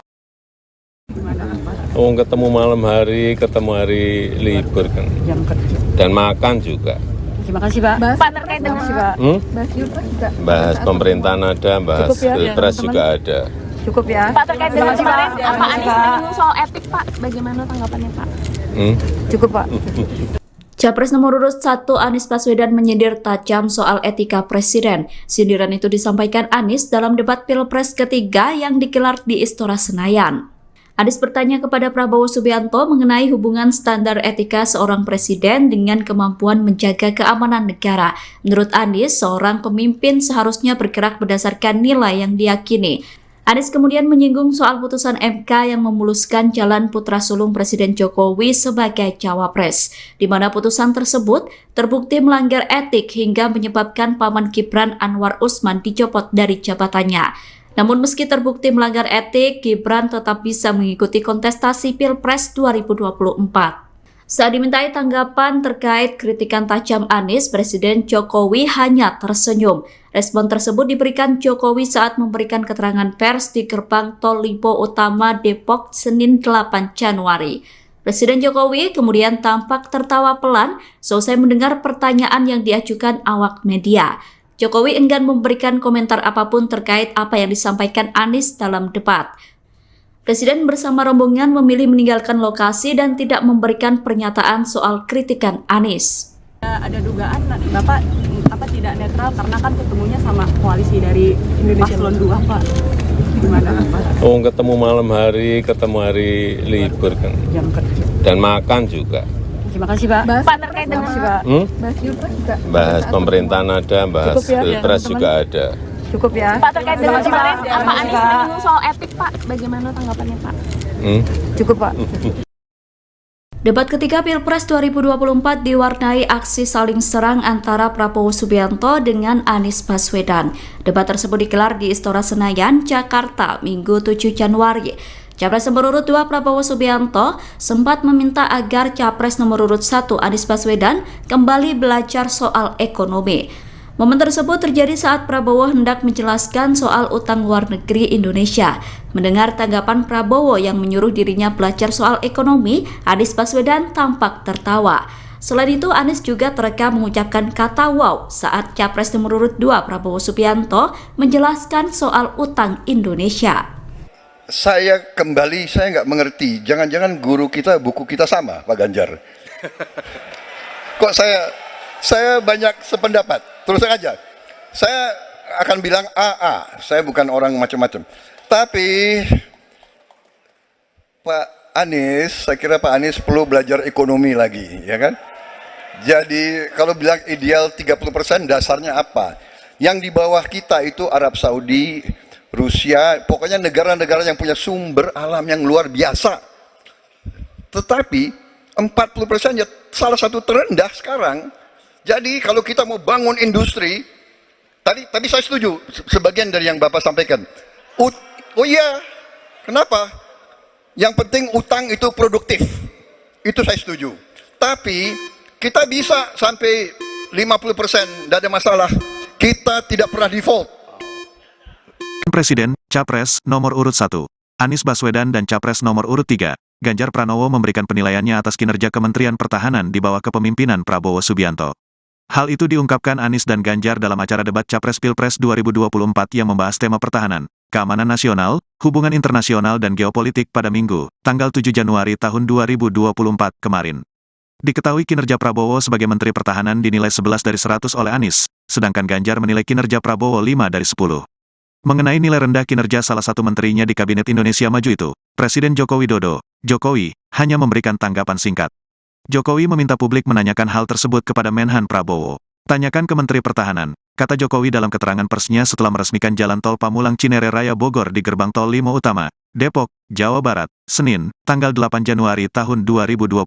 Ketemu malam hari, ketemu hari libur kan. Dan makan juga. Terima kasih, Pak. Pak, terkait dengan Bahas Pilpres juga. Bahas pemerintahan ada, bahas Pilpres juga ada. Cukup ya. Pak, terkait dengan kemarin Pak Anies menyinggung soal etik, Pak. Bagaimana tanggapannya, Pak? Cukup, Pak. Capres nomor urut 1 Anies Baswedan menyindir tajam soal etika presiden. Sindiran itu disampaikan Anies dalam debat Pilpres ketiga yang digelar di Istora Senayan. Anies bertanya kepada Prabowo Subianto mengenai hubungan standar etika seorang presiden dengan kemampuan menjaga keamanan negara. Menurut Anies, seorang pemimpin seharusnya bergerak berdasarkan nilai yang diyakini. Anies kemudian menyinggung soal putusan MK yang memuluskan jalan putra sulung Presiden Jokowi sebagai cawapres, di mana putusan tersebut terbukti melanggar etik hingga menyebabkan paman Gibran Anwar Usman dicopot dari jabatannya. Namun meski terbukti melanggar etik, Gibran tetap bisa mengikuti kontestasi Pilpres 2024. Saat dimintai tanggapan terkait kritikan tajam Anies, Presiden Jokowi hanya tersenyum. Respon tersebut diberikan Jokowi saat memberikan keterangan pers di gerbang Tol Lipo Utama Depok Senin 8 Januari. Presiden Jokowi kemudian tampak tertawa pelan selesai mendengar pertanyaan yang diajukan awak media. Jokowi enggan memberikan komentar apapun terkait apa yang disampaikan Anies dalam debat. Presiden bersama rombongan memilih meninggalkan lokasi dan tidak memberikan pernyataan soal kritikan Anies. Ada dugaan Bapak tidak netral karena kan ketemunya sama koalisi dari Paslon 2, Pak. Gimana, Pak? Ketemu malam hari, ketemu hari libur kan. Dan makan juga. Terima kasih, Pak. Pak, terkait dengan Bahas Pilpres juga. Bahas pemerintahan ada, bahas Pilpres juga ada. Cukup ya. Pak, terkait dengan kemarin Pak Anies menyinggung soal etik, Pak. Bagaimana tanggapannya, Pak? Cukup, Pak. Debat ketiga Pilpres 2024 diwarnai aksi saling serang antara Prabowo Subianto dengan Anies Baswedan. Debat tersebut digelar di Istora Senayan, Jakarta, Minggu 7 Januari. Capres nomor urut 2 Prabowo Subianto sempat meminta agar Capres nomor urut 1 Anies Baswedan kembali belajar soal ekonomi. Momen tersebut terjadi saat Prabowo hendak menjelaskan soal utang luar negeri Indonesia. Mendengar tanggapan Prabowo yang menyuruh dirinya belajar soal ekonomi, Anies Baswedan tampak tertawa. Selain itu, Anies juga terekam mengucapkan kata wow saat Capres nomor urut 2 Prabowo Subianto menjelaskan soal utang Indonesia. Saya nggak mengerti, jangan-jangan guru kita, buku kita sama, Pak Ganjar. Kok saya banyak sependapat, terus aja. Saya akan bilang AA, saya bukan orang macam-macam. Tapi Pak Anies, saya kira Pak Anies perlu belajar ekonomi lagi, ya kan? Jadi kalau bilang ideal 30%, dasarnya apa? Yang di bawah kita itu Arab Saudi, Rusia, pokoknya negara-negara yang punya sumber alam yang luar biasa. Tetapi 40% ya salah satu terendah sekarang. Jadi kalau kita mau bangun industri, tadi saya setuju sebagian dari yang Bapak sampaikan. Oh iya, kenapa? Yang penting utang itu produktif. Itu saya setuju. Tapi kita bisa sampai 50%, tidak ada masalah. Kita tidak pernah default. Presiden, Capres, nomor urut 1, Anies Baswedan dan Capres nomor urut 3, Ganjar Pranowo memberikan penilaiannya atas kinerja Kementerian Pertahanan di bawah kepemimpinan Prabowo Subianto. Hal itu diungkapkan Anies dan Ganjar dalam acara debat Capres Pilpres 2024 yang membahas tema pertahanan, keamanan nasional, hubungan internasional dan geopolitik pada Minggu, tanggal 7 Januari tahun 2024 kemarin. Diketahui kinerja Prabowo sebagai Menteri Pertahanan dinilai 11 dari 100 oleh Anies, sedangkan Ganjar menilai kinerja Prabowo 5 dari 10. Mengenai nilai rendah kinerja salah satu menterinya di Kabinet Indonesia Maju itu, Presiden Joko Widodo, Jokowi, hanya memberikan tanggapan singkat. Jokowi meminta publik menanyakan hal tersebut kepada Menhan Prabowo. Tanyakan ke Menteri Pertahanan, kata Jokowi dalam keterangan persnya setelah meresmikan Jalan Tol Pamulang Cinere Raya Bogor di Gerbang Tol Limo Utama, Depok, Jawa Barat, Senin, tanggal 8 Januari tahun 2024.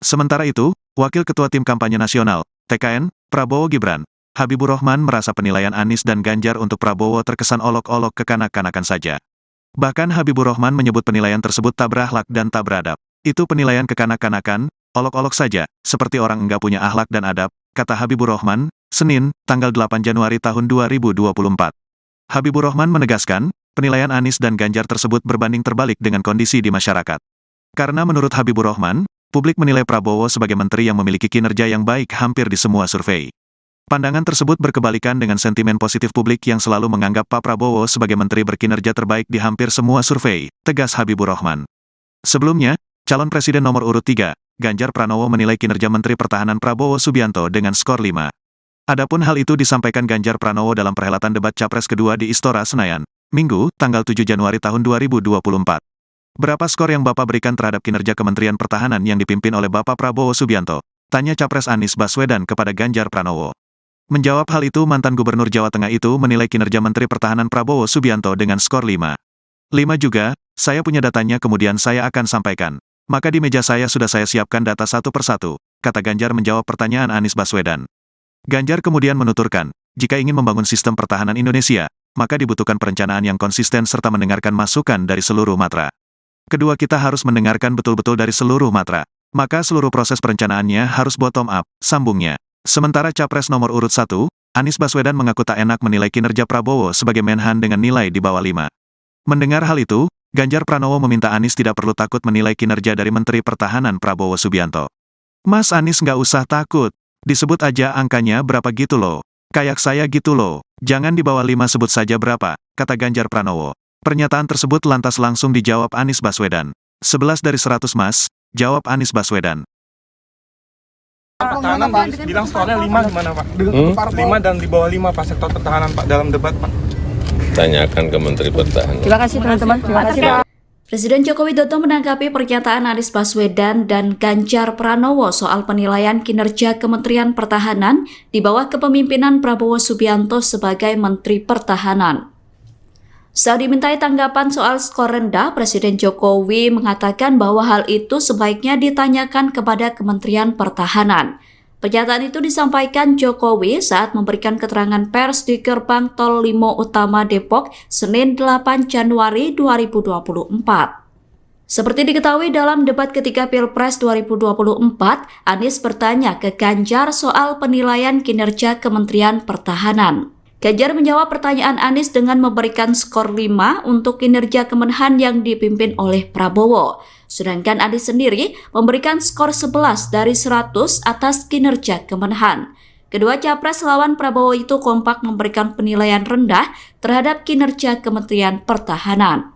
Sementara itu, Wakil Ketua Tim Kampanye Nasional, TKN, Prabowo Gibran, Habibur Rahman merasa penilaian Anies dan Ganjar untuk Prabowo terkesan olok-olok kekanak-kanakan saja. Bahkan Habibur Rahman menyebut penilaian tersebut tak berakhlak dan tak beradab. Itu penilaian kekanak-kanakan, olok-olok saja, seperti orang enggak punya akhlak dan adab, kata Habibur Rahman, Senin, tanggal 8 Januari tahun 2024. Habibur Rahman menegaskan, penilaian Anies dan Ganjar tersebut berbanding terbalik dengan kondisi di masyarakat. Karena menurut Habibur Rahman, publik menilai Prabowo sebagai menteri yang memiliki kinerja yang baik hampir di semua survei. Pandangan tersebut berkebalikan dengan sentimen positif publik yang selalu menganggap Pak Prabowo sebagai menteri berkinerja terbaik di hampir semua survei, tegas Habibur Rahman. Sebelumnya, calon presiden nomor urut 3, Ganjar Pranowo menilai kinerja Menteri Pertahanan Prabowo Subianto dengan skor 5. Adapun hal itu disampaikan Ganjar Pranowo dalam perhelatan debat Capres kedua di Istora Senayan, Minggu, tanggal 7 Januari tahun 2024. Berapa skor yang Bapak berikan terhadap kinerja Kementerian Pertahanan yang dipimpin oleh Bapak Prabowo Subianto? Tanya Capres Anies Baswedan kepada Ganjar Pranowo. Menjawab hal itu, mantan Gubernur Jawa Tengah itu menilai kinerja Menteri Pertahanan Prabowo Subianto dengan skor 5. 5 juga, saya punya datanya kemudian saya akan sampaikan. Maka di meja saya sudah saya siapkan data satu persatu, kata Ganjar menjawab pertanyaan Anies Baswedan. Ganjar kemudian menuturkan, jika ingin membangun sistem pertahanan Indonesia, maka dibutuhkan perencanaan yang konsisten serta mendengarkan masukan dari seluruh matra. Kedua, kita harus mendengarkan betul-betul dari seluruh matra. Maka seluruh proses perencanaannya harus bottom up, sambungnya. Sementara Capres nomor urut 1, Anies Baswedan mengaku tak enak menilai kinerja Prabowo sebagai Menhan dengan nilai di bawah 5. Mendengar hal itu, Ganjar Pranowo meminta Anies tidak perlu takut menilai kinerja dari Menteri Pertahanan Prabowo Subianto. Mas Anies nggak usah takut, disebut aja angkanya berapa gitu loh. Kayak saya gitu loh, jangan di bawah 5 sebut saja berapa, kata Ganjar Pranowo. Pernyataan tersebut lantas langsung dijawab Anies Baswedan. 11 dari 100 mas, jawab Anies Baswedan. Pertahanan bilang skornya 5 gimana Pak? 5 dan di bawah 5 Pak sektor pertahanan Pak dalam debat Pak. Tanyakan ke Menteri Pertahanan. Terima kasih teman-teman. Terima kasih Pak. Presiden Joko Widodo menanggapi pernyataan Anies Baswedan dan Ganjar Pranowo soal penilaian kinerja Kementerian Pertahanan di bawah kepemimpinan Prabowo Subianto sebagai Menteri Pertahanan. Saat dimintai tanggapan soal skor rendah, Presiden Jokowi mengatakan bahwa hal itu sebaiknya ditanyakan kepada Kementerian Pertahanan. Pernyataan itu disampaikan Jokowi saat memberikan keterangan pers di Gerbang Tol Limo Utama Depok, Senin 8 Januari 2024. Seperti diketahui dalam debat ketiga Pilpres 2024, Anies bertanya ke Ganjar soal penilaian kinerja Kementerian Pertahanan. Ganjar menjawab pertanyaan Anies dengan memberikan skor 5 untuk kinerja Kemenhan yang dipimpin oleh Prabowo. Sedangkan Anies sendiri memberikan skor 11 dari 100 atas kinerja Kemenhan. Kedua capres lawan Prabowo itu kompak memberikan penilaian rendah terhadap kinerja Kementerian Pertahanan.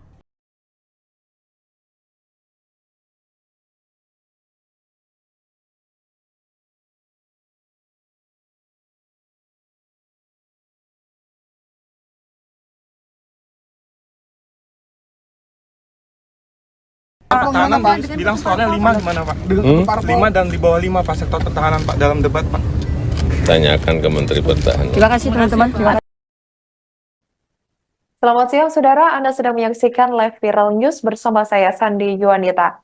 Pertahanan Pak bilang skornya 5 gimana Pak? 5 dan di bawah 5 Pak sektor pertahanan Pak dalam debat Pak. Tanyakan ke Menteri Pertahanan. Terima kasih teman-teman. Selamat siang saudara, Anda sedang menyaksikan live viral news bersama saya Sandi Yuanita.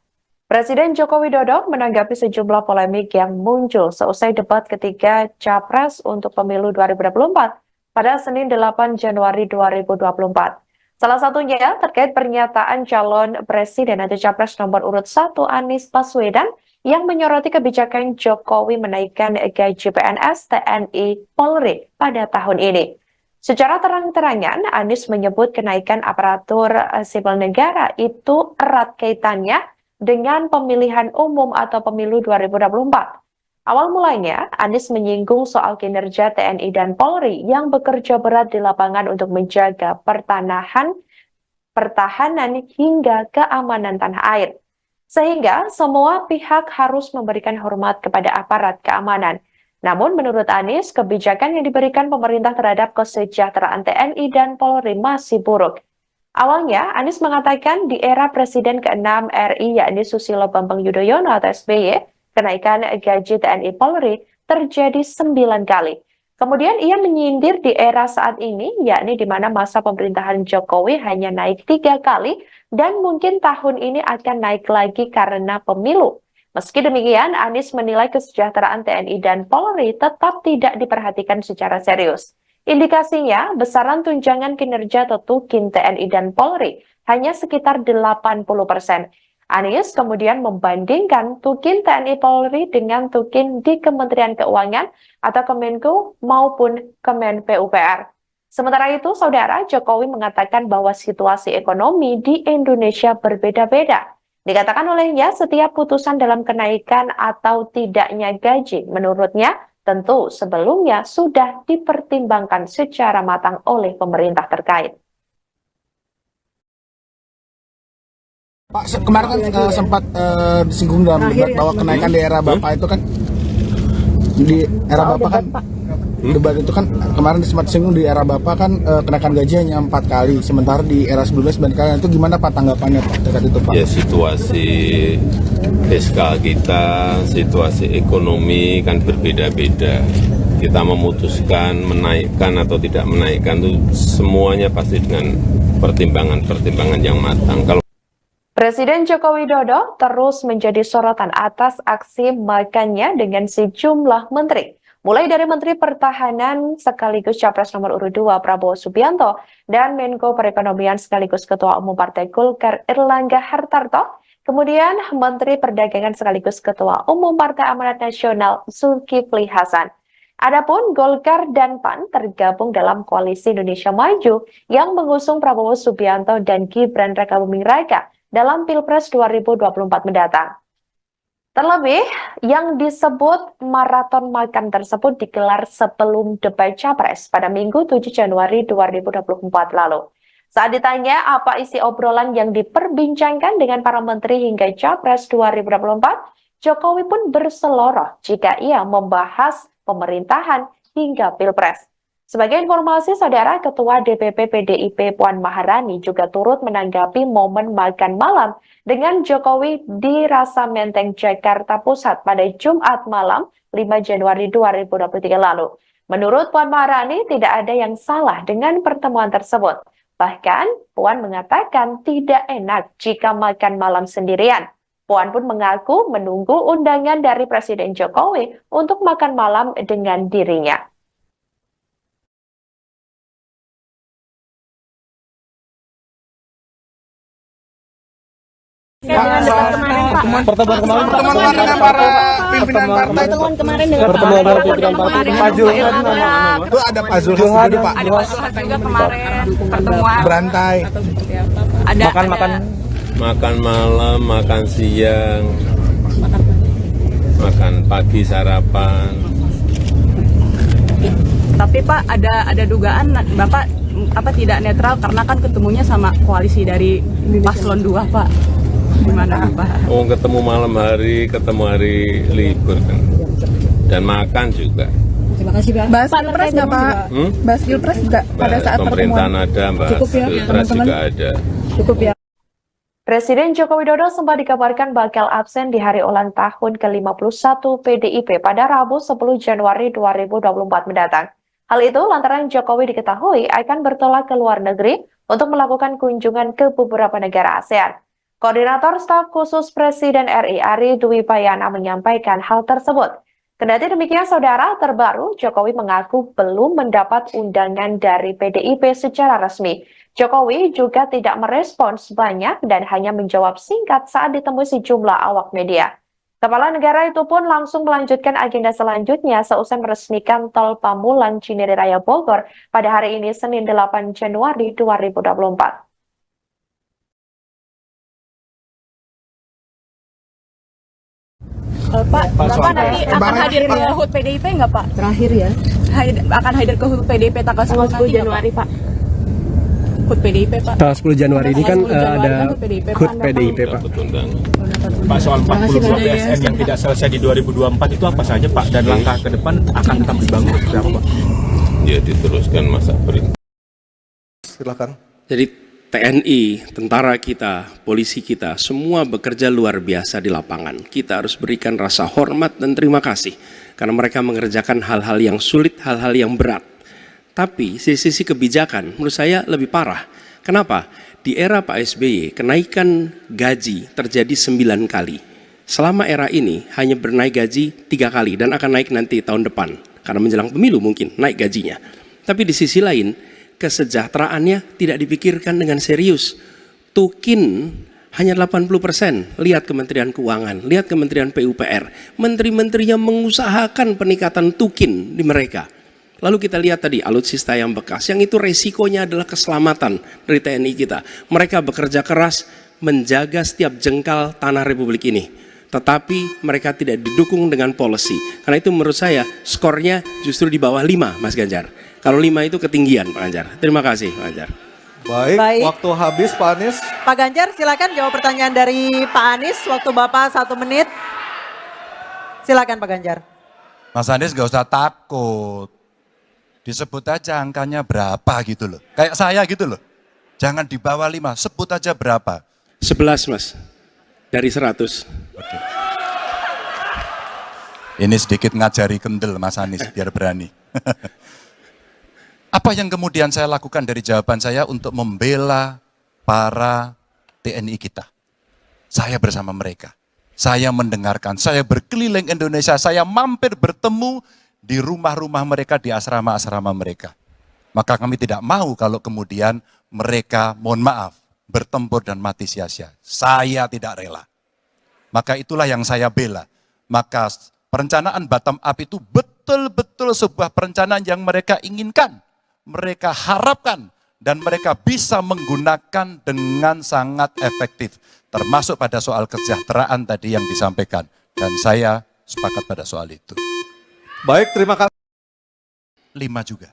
Presiden Joko Widodo menanggapi sejumlah polemik yang muncul seusai debat ketiga Capres untuk pemilu 2024 pada Senin 8 Januari 2024. Salah satunya terkait pernyataan calon presiden atau capres nomor urut 1 Anies Baswedan yang menyoroti kebijakan Jokowi menaikkan gaji PNS, TNI, Polri pada tahun ini. Secara terang-terangan, Anies menyebut kenaikan aparatur sipil negara itu erat kaitannya dengan pemilihan umum atau pemilu 2024. Awal mulanya, Anies menyinggung soal kinerja TNI dan Polri yang bekerja berat di lapangan untuk menjaga pertahanan hingga keamanan tanah air. Sehingga semua pihak harus memberikan hormat kepada aparat keamanan. Namun menurut Anies, kebijakan yang diberikan pemerintah terhadap kesejahteraan TNI dan Polri masih buruk. Awalnya, Anies mengatakan di era Presiden ke-6 RI yakni Susilo Bambang Yudhoyono atau SBY, kenaikan gaji TNI Polri terjadi 9 kali. Kemudian ia menyindir di era saat ini, yakni di mana masa pemerintahan Jokowi hanya naik 3 kali dan mungkin tahun ini akan naik lagi karena pemilu. Meski demikian, Anies menilai kesejahteraan TNI dan Polri tetap tidak diperhatikan secara serius. Indikasinya, besaran tunjangan kinerja Tukin TNI dan Polri hanya sekitar 80%. Anies kemudian membandingkan Tukin TNI Polri dengan Tukin di Kementerian Keuangan atau Kemenko maupun Kemen PUPR. Sementara itu, Saudara, Jokowi mengatakan bahwa situasi ekonomi di Indonesia berbeda-beda. Dikatakan olehnya, setiap putusan dalam kenaikan atau tidaknya gaji, menurutnya, tentu sebelumnya sudah dipertimbangkan secara matang oleh pemerintah terkait. Pak, kemarin kan sempat disinggung dalam debat bahwa kenaikan di era Bapak itu kan di era Bapak kan debat itu kan kemarin sempat disinggung di era Bapak kan kenaikan gaji hanya 4 kali, sementara di era sebelumnya 9 kali. Itu gimana Pak tanggapannya Pak terkait itu Pak? Ya situasi fiskal kita, situasi ekonomi kan berbeda-beda. Kita memutuskan menaikkan atau tidak menaikkan itu semuanya pasti dengan pertimbangan-pertimbangan yang matang. Kalau Presiden Joko Widodo terus menjadi sorotan atas aksi makannya dengan sejumlah menteri. Mulai dari Menteri Pertahanan sekaligus Capres nomor urut 2 Prabowo Subianto dan Menko Perekonomian sekaligus Ketua Umum Partai Golkar Erlangga Hartarto, kemudian Menteri Perdagangan sekaligus Ketua Umum Partai Amanat Nasional Zulkifli Hasan. Adapun Golkar dan PAN tergabung dalam Koalisi Indonesia Maju yang mengusung Prabowo Subianto dan Gibran Rakabuming Raka dalam Pilpres 2024 mendatang. Terlebih, yang disebut maraton makan tersebut digelar sebelum debat Capres pada Minggu 7 Januari 2024 lalu. Saat ditanya apa isi obrolan yang diperbincangkan dengan para menteri hingga Capres 2024, Jokowi pun berseloroh jika ia membahas pemerintahan hingga Pilpres. Sebagai informasi, Saudara, Ketua DPP PDIP Puan Maharani juga turut menanggapi momen makan malam dengan Jokowi di Rasa Menteng, Jakarta Pusat pada Jumat malam 5 Januari 2023 lalu. Menurut Puan Maharani, tidak ada yang salah dengan pertemuan tersebut. Bahkan, Puan mengatakan tidak enak jika makan malam sendirian. Puan pun mengaku menunggu undangan dari Presiden Jokowi untuk makan malam dengan dirinya. Pertemuan kemarin dengan para pimpinan partai itu pertemuan para pimpinan partai Pak Zulhas itu ada Pak Zulhas juga Pak. Ada Pak Zulhas juga kemarin pertemuan berantai ada makan makan malam, makan siang, makan pagi sarapan. Tapi Pak ada dugaan Bapak tidak netral karena kan ketemunya sama koalisi dari paslon 2 Pak. Gimana Pak? Oh, ketemu malam hari, ketemu hari libur kan. Dan makan juga. Terima kasih Pak. Bahas Pilpres nggak Pak? Bahas Pilpres nggak pada saat pemerintahan ada, bahas Pilpres juga ada. Cukup ya. Presiden Joko Widodo sempat dikabarkan bakal absen di hari ulang tahun ke-51 PDIP pada Rabu 10 Januari 2024 mendatang. Hal itu lantaran Jokowi diketahui akan bertolak ke luar negeri untuk melakukan kunjungan ke beberapa negara ASEAN. Koordinator Staf Khusus Presiden RI Ari Dwi Payana menyampaikan hal tersebut. Kendati demikian, saudara, terbaru Jokowi mengaku belum mendapat undangan dari PDIP secara resmi. Jokowi juga tidak merespons banyak dan hanya menjawab singkat saat ditemui sejumlah awak media. Kepala negara itu pun langsung melanjutkan agenda selanjutnya seusai meresmikan tol Pamulang Cinere Raya Bogor pada hari ini Senin 8 Januari 2024. Pak, Bapak nanti akan hadir ke HUT PDIP nggak Pak? Terakhir ya. Akan hadir ke HUT PDIP tanggal 10 Januari Pak? HUT PDIP Pak? Tanggal 10 Januari ini kan ada HUT PDIP Pak. Pak, soal 42 BSN yang tidak selesai di 2024 itu apa saja Pak? Dan langkah ke depan akan tetap dibangun seperti apa Pak? Ya diteruskan masa perintah. Silakan. Jadi TNI, tentara kita, polisi kita, semua bekerja luar biasa di lapangan. Kita harus berikan rasa hormat dan terima kasih karena mereka mengerjakan hal-hal yang sulit, hal-hal yang berat. Tapi sisi kebijakan menurut saya lebih parah. Kenapa? Di era Pak SBY, kenaikan gaji terjadi 9 kali. Selama era ini hanya bernaik gaji 3 kali dan akan naik nanti tahun depan. Karena menjelang pemilu mungkin naik gajinya. Tapi di sisi lain, kesejahteraannya tidak dipikirkan dengan serius. Tukin hanya 80%. Lihat Kementerian Keuangan, lihat Kementerian PUPR. Menteri-menterinya mengusahakan peningkatan tukin di mereka. Lalu kita lihat tadi alutsista yang bekas, yang itu resikonya adalah keselamatan dari TNI kita. Mereka bekerja keras menjaga setiap jengkal tanah Republik ini. Tetapi mereka tidak didukung dengan policy. Karena itu menurut saya skornya justru di bawah 5 Mas Ganjar. Kalau 5 itu ketinggian Pak Ganjar. Terima kasih Pak Ganjar. Baik, waktu habis Pak Anies. Pak Ganjar silakan jawab pertanyaan dari Pak Anies. Waktu Bapak 1 menit. Silakan Pak Ganjar. Mas Anies gak usah takut. Disebut aja angkanya berapa gitu loh. Kayak saya gitu loh. Jangan di bawah 5, sebut aja berapa. 11 Mas, dari 100. Oke. Ini sedikit ngajari kendel Mas Anies biar berani. Apa yang kemudian saya lakukan dari jawaban saya untuk membela para TNI kita? Saya bersama mereka. Saya mendengarkan, saya berkeliling Indonesia, saya mampir bertemu di rumah-rumah mereka, di asrama-asrama mereka. Maka kami tidak mau kalau kemudian mereka, mohon maaf, bertempur dan mati sia-sia. Saya tidak rela. Maka itulah yang saya bela. Maka perencanaan bottom up itu betul-betul sebuah perencanaan yang mereka inginkan. Mereka harapkan dan mereka bisa menggunakan dengan sangat efektif. Termasuk pada soal kesejahteraan tadi yang disampaikan. Dan saya sepakat pada soal itu. Baik, terima kasih. 5 juga.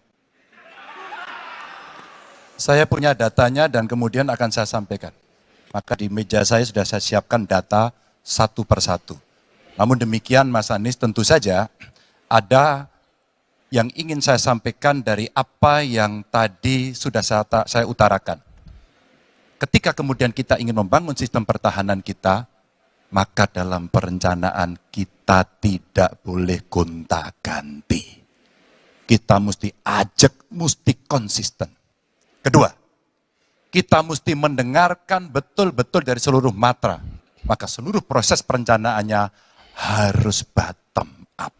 Saya punya datanya dan kemudian akan saya sampaikan. Maka di meja saya sudah saya siapkan data satu persatu. Namun demikian Mas Anies tentu saja ada yang ingin saya sampaikan dari apa yang tadi sudah saya utarakan. Ketika kemudian kita ingin membangun sistem pertahanan kita, maka dalam perencanaan kita tidak boleh gonta-ganti. Kita mesti ajak, mesti konsisten. Kedua, kita mesti mendengarkan betul-betul dari seluruh matra. Maka seluruh proses perencanaannya harus bottom up.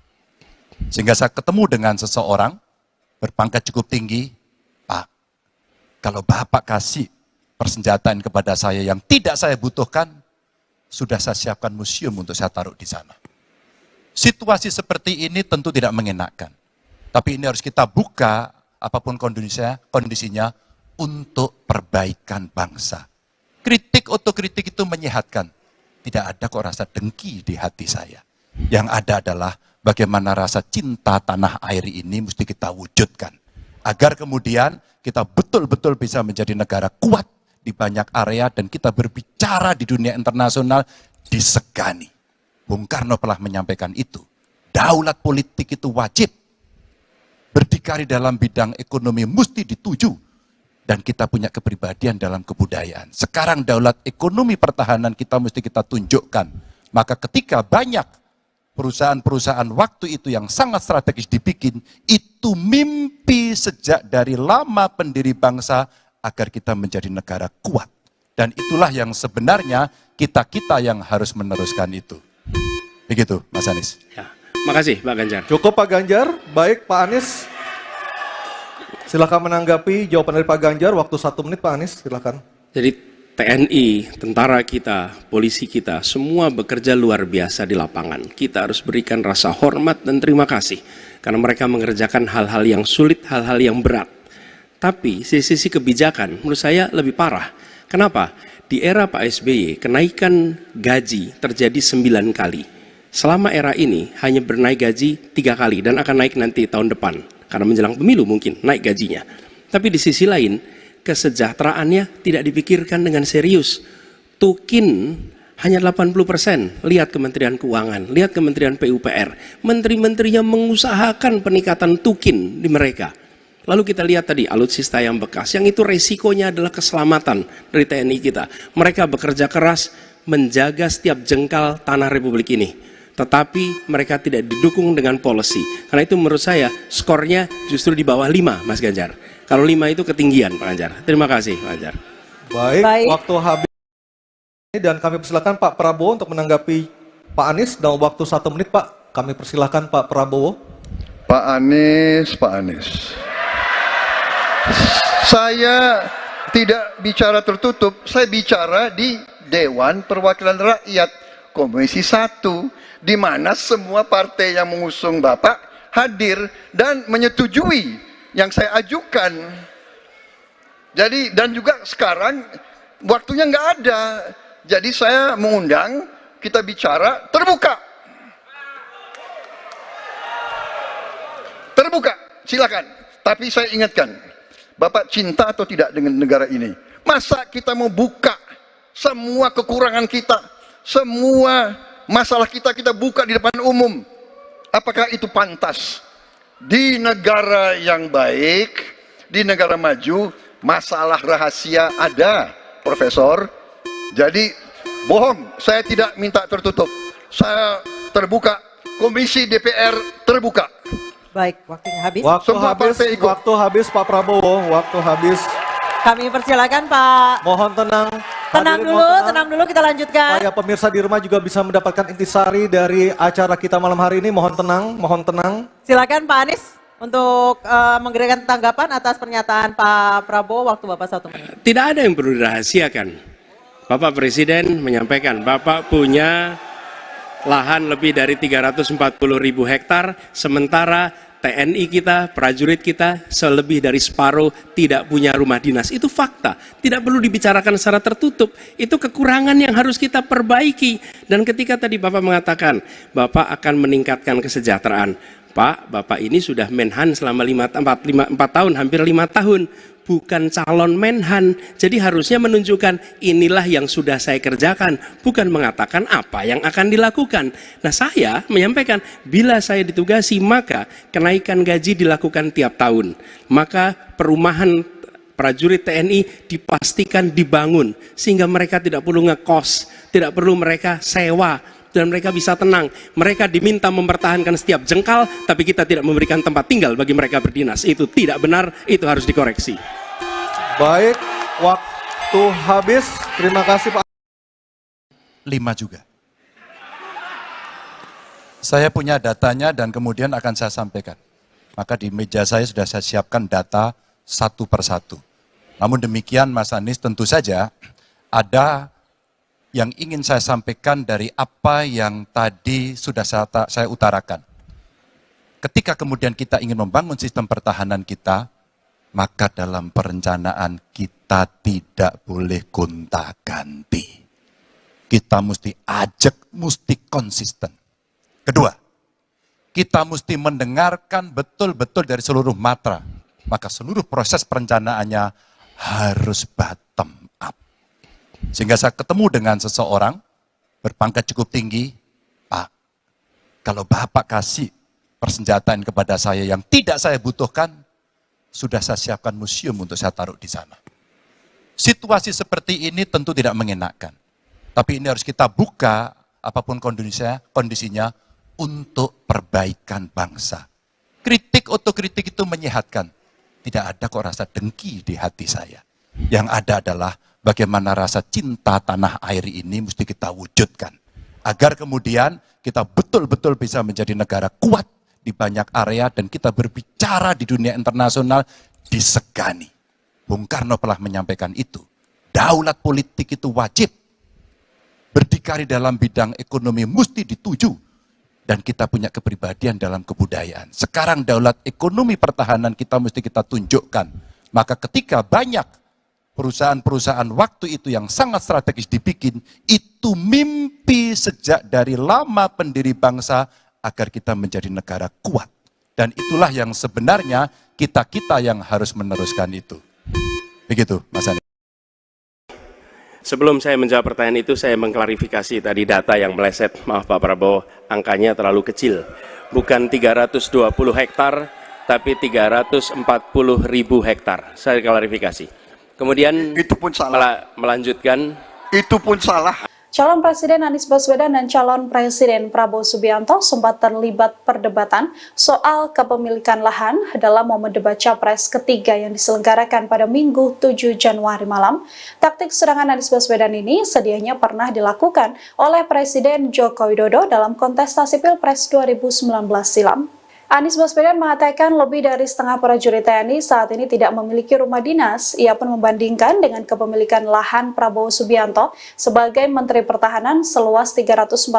Sehingga saya ketemu dengan seseorang berpangkat cukup tinggi, Pak, kalau Bapak kasih persenjataan kepada saya yang tidak saya butuhkan, sudah saya siapkan museum untuk saya taruh di sana. Situasi seperti ini tentu tidak mengenakan. Tapi ini harus kita buka, apapun kondisinya, untuk perbaikan bangsa. kritik, otokritik itu menyehatkan. Tidak ada kok rasa dengki di hati saya. Yang ada adalah bagaimana rasa cinta tanah air ini mesti kita wujudkan. Agar kemudian kita betul-betul bisa menjadi negara kuat di banyak area dan kita berbicara di dunia internasional disegani. Bung Karno telah menyampaikan itu. Daulat politik itu wajib. Berdikari dalam bidang ekonomi mesti dituju. Dan kita punya kepribadian dalam kebudayaan. Sekarang daulat ekonomi pertahanan kita mesti kita tunjukkan. Maka ketika banyak perusahaan-perusahaan waktu itu yang sangat strategis dibikin, itu mimpi sejak dari lama pendiri bangsa agar kita menjadi negara kuat. Dan itulah yang sebenarnya kita-kita yang harus meneruskan itu. Begitu, Mas Anies. Ya, makasih Pak Ganjar. Cukup Pak Ganjar, baik Pak Anies. Silakan menanggapi jawaban dari Pak Ganjar, waktu 1 menit Pak Anies, silakan. Jadi TNI, tentara kita, polisi kita, semua bekerja luar biasa di lapangan. Kita harus berikan rasa hormat dan terima kasih. Karena mereka mengerjakan hal-hal yang sulit, hal-hal yang berat. Tapi sisi kebijakan menurut saya lebih parah. Kenapa? Di era Pak SBY, kenaikan gaji terjadi 9 kali. Selama era ini hanya bernaik gaji 3 kali dan akan naik nanti tahun depan. Karena menjelang pemilu mungkin naik gajinya. Tapi di sisi lain, kesejahteraannya tidak dipikirkan dengan serius. Tukin hanya 80%. Lihat Kementerian Keuangan, lihat Kementerian PUPR. Menteri-menterinya mengusahakan peningkatan tukin di mereka. Lalu kita lihat tadi alutsista yang bekas, yang itu resikonya adalah keselamatan dari TNI kita. Mereka bekerja keras menjaga setiap jengkal tanah Republik ini. Tetapi mereka tidak didukung dengan policy. Karena itu menurut saya skornya justru di bawah 5, Mas Ganjar. Kalau 5 itu ketinggian, Pak Ganjar. Terima kasih, Pak Ganjar. Baik, waktu habis. Dan kami persilakan Pak Prabowo untuk menanggapi Pak Anies dalam waktu 1 menit, Pak. Kami persilakan Pak Prabowo. Pak Anies. Saya tidak bicara tertutup, saya bicara di Dewan Perwakilan Rakyat, Komisi 1. Di mana semua partai yang mengusung Bapak hadir dan menyetujui yang saya ajukan. Jadi dan juga sekarang waktunya nggak ada. Jadi saya mengundang kita bicara terbuka. Terbuka, silakan. Tapi saya ingatkan, Bapak cinta atau tidak dengan negara ini? Masa kita mau buka semua kekurangan kita, semua masalah kita buka di depan umum? Apakah itu pantas? Di negara yang baik, di negara maju, masalah rahasia ada, Profesor. Jadi bohong, saya tidak minta tertutup. Saya terbuka, Komisi DPR terbuka. Baik, waktunya habis. Waktu habis Pak Prabowo, waktu habis. Kami persilakan Pak. Mohon tenang. Tenang dulu, kita lanjutkan. Supaya pemirsa di rumah juga bisa mendapatkan intisari dari acara kita malam hari ini. Mohon tenang. Silakan Pak Anies untuk memberikan tanggapan atas pernyataan Pak Prabowo waktu Bapak 1 menit. Tidak ada yang perlu dirahasiakan. Bapak Presiden menyampaikan, Bapak punya lahan lebih dari 340.000 hektar, sementara TNI kita, prajurit kita, selebih dari separuh tidak punya rumah dinas. Itu fakta, tidak perlu dibicarakan secara tertutup. Itu kekurangan yang harus kita perbaiki. Dan ketika tadi Bapak mengatakan, Bapak akan meningkatkan kesejahteraan. Pak, Bapak ini sudah Menhan selama 4 tahun, hampir 5 tahun. Bukan calon Menhan, jadi harusnya menunjukkan inilah yang sudah saya kerjakan, bukan mengatakan apa yang akan dilakukan. Nah, saya menyampaikan bila saya ditugasi maka kenaikan gaji dilakukan tiap tahun, maka perumahan prajurit TNI dipastikan dibangun sehingga mereka tidak perlu ngekos, tidak perlu mereka sewa, dan mereka bisa tenang. Mereka diminta mempertahankan setiap jengkal, tapi kita tidak memberikan tempat tinggal bagi mereka berdinas. Itu tidak benar, itu harus dikoreksi. Baik, waktu habis. Terima kasih Pak. 5 juga. Saya punya datanya dan kemudian akan saya sampaikan. Maka di meja saya sudah saya siapkan data satu persatu. Namun demikian Mas Anies, tentu saja ada yang ingin saya sampaikan dari apa yang tadi sudah saya utarakan. Ketika kemudian kita ingin membangun sistem pertahanan kita, maka dalam perencanaan kita kita tidak boleh gonta-ganti. Kita mesti ajak, mesti konsisten. Kedua, kita mesti mendengarkan betul-betul dari seluruh matra. Maka seluruh proses perencanaannya harus bottom up. Sehingga saya ketemu dengan seseorang berpangkat cukup tinggi, Pak, kalau Bapak kasih persenjataan kepada saya yang tidak saya butuhkan, sudah saya siapkan museum untuk saya taruh di sana. Situasi seperti ini tentu tidak mengenakan. Tapi ini harus kita buka, apapun kondisinya untuk perbaikan bangsa. Kritik, otokritik itu menyehatkan. Tidak ada kok rasa dengki di hati saya. Yang ada adalah bagaimana rasa cinta tanah air ini mesti kita wujudkan. Agar kemudian kita betul-betul bisa menjadi negara kuat di banyak area dan kita berbicara di dunia internasional disegani. Bung Karno pernah menyampaikan itu. Daulat politik itu wajib. Berdikari dalam bidang ekonomi mesti dituju. Dan kita punya kepribadian dalam kebudayaan. Sekarang daulat ekonomi pertahanan kita mesti kita tunjukkan. Maka ketika banyak perusahaan-perusahaan waktu itu yang sangat strategis dibikin, itu mimpi sejak dari lama pendiri bangsa agar kita menjadi negara kuat. Dan itulah yang sebenarnya kita-kita yang harus meneruskan itu. Begitu, Mas Anies. Sebelum saya menjawab pertanyaan itu, saya mengklarifikasi tadi data yang meleset. Maaf Pak Prabowo, angkanya terlalu kecil. Bukan 320 hektar, tapi 340.000 hektar. Saya klarifikasi. Kemudian itu pun salah. Melanjutkan. Itu pun salah. Calon Presiden Anies Baswedan dan calon Presiden Prabowo Subianto sempat terlibat perdebatan soal kepemilikan lahan dalam momen debat Capres ketiga yang diselenggarakan pada Minggu 7 Januari malam. Taktik serangan Anies Baswedan ini sedianya pernah dilakukan oleh Presiden Joko Widodo dalam kontestasi Pilpres 2019 silam. Anies Baswedan mengatakan lebih dari setengah prajurit TNI saat ini tidak memiliki rumah dinas. Ia pun membandingkan dengan kepemilikan lahan Prabowo Subianto sebagai Menteri Pertahanan seluas 340.000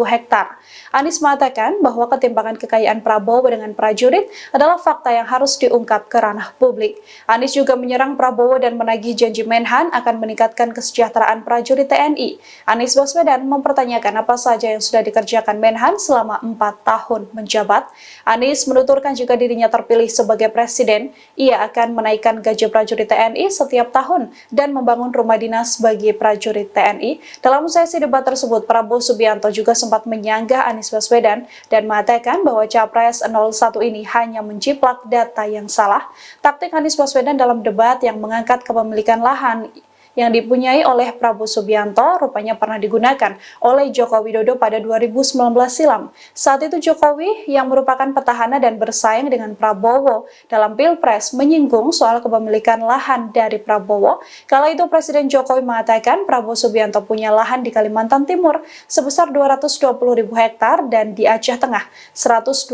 hektar. Anies mengatakan bahwa ketimpangan kekayaan Prabowo dengan prajurit adalah fakta yang harus diungkap ke ranah publik. Anies juga menyerang Prabowo dan menagih janji Menhan akan meningkatkan kesejahteraan prajurit TNI. Anies Baswedan mempertanyakan apa saja yang sudah dikerjakan Menhan selama 4 tahun menjabat. Anies menuturkan jika dirinya terpilih sebagai presiden, ia akan menaikkan gaji prajurit TNI setiap tahun dan membangun rumah dinas bagi prajurit TNI. Dalam sesi debat tersebut, Prabowo Subianto juga sempat menyanggah Anies Baswedan dan mengatakan bahwa Capres 01 ini hanya menjiplak data yang salah. Taktik Anies Baswedan dalam debat yang mengangkat kepemilikan lahan yang dipunyai oleh Prabowo Subianto rupanya pernah digunakan oleh Joko Widodo pada 2019 silam. Saat itu Jokowi yang merupakan petahana dan bersaing dengan Prabowo dalam Pilpres menyinggung soal kepemilikan lahan dari Prabowo. Kala itu Presiden Jokowi mengatakan Prabowo Subianto punya lahan di Kalimantan Timur sebesar 220.000 hektar dan di Aceh Tengah 120.000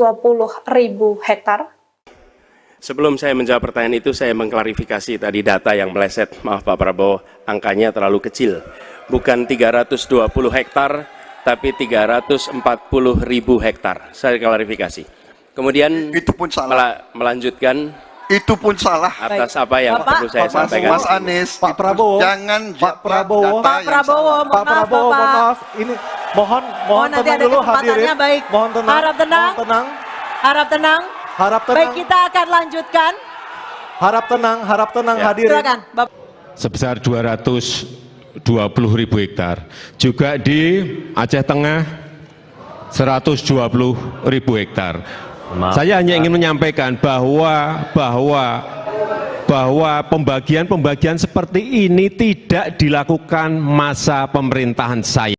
hektar. Sebelum saya menjawab pertanyaan itu, saya mengklarifikasi tadi data yang meleset. Maaf Pak Prabowo, angkanya terlalu kecil. Bukan 320 hektar, tapi 340.000 hektar. Saya klarifikasi. Kemudian itu pun salah. Melanjutkan. Itu pun salah. Atas apa yang perlu saya sampaikan. Mas Anies, Pak Prabowo, jangan Pak Prabowo, Pak Prabowo, Pak Prabowo, mohon maaf. Ini mohon nanti tenang ada dulu kesempatannya, hadirin. baik. Mohon tenang. Harap tenang. Mohon tenang. Harap tenang. Harap tenang. Baik, kita akan lanjutkan. Harap tenang Ya. hadirin. Silakan, Bapak. sebesar 220.000 hektar. Juga di Aceh Tengah 120.000 hektar. Saya hanya ingin menyampaikan bahwa pembagian seperti ini tidak dilakukan masa pemerintahan saya.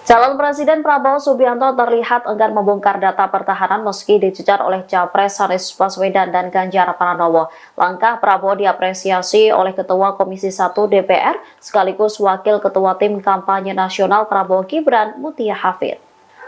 Calon Presiden Prabowo Subianto terlihat enggan membongkar data pertahanan meski dicecar oleh Capres Anies Baswedan dan Ganjar Pranowo. Langkah Prabowo diapresiasi oleh Ketua Komisi 1 DPR sekaligus Wakil Ketua Tim Kampanye Nasional Prabowo Gibran, Mutia Hafid.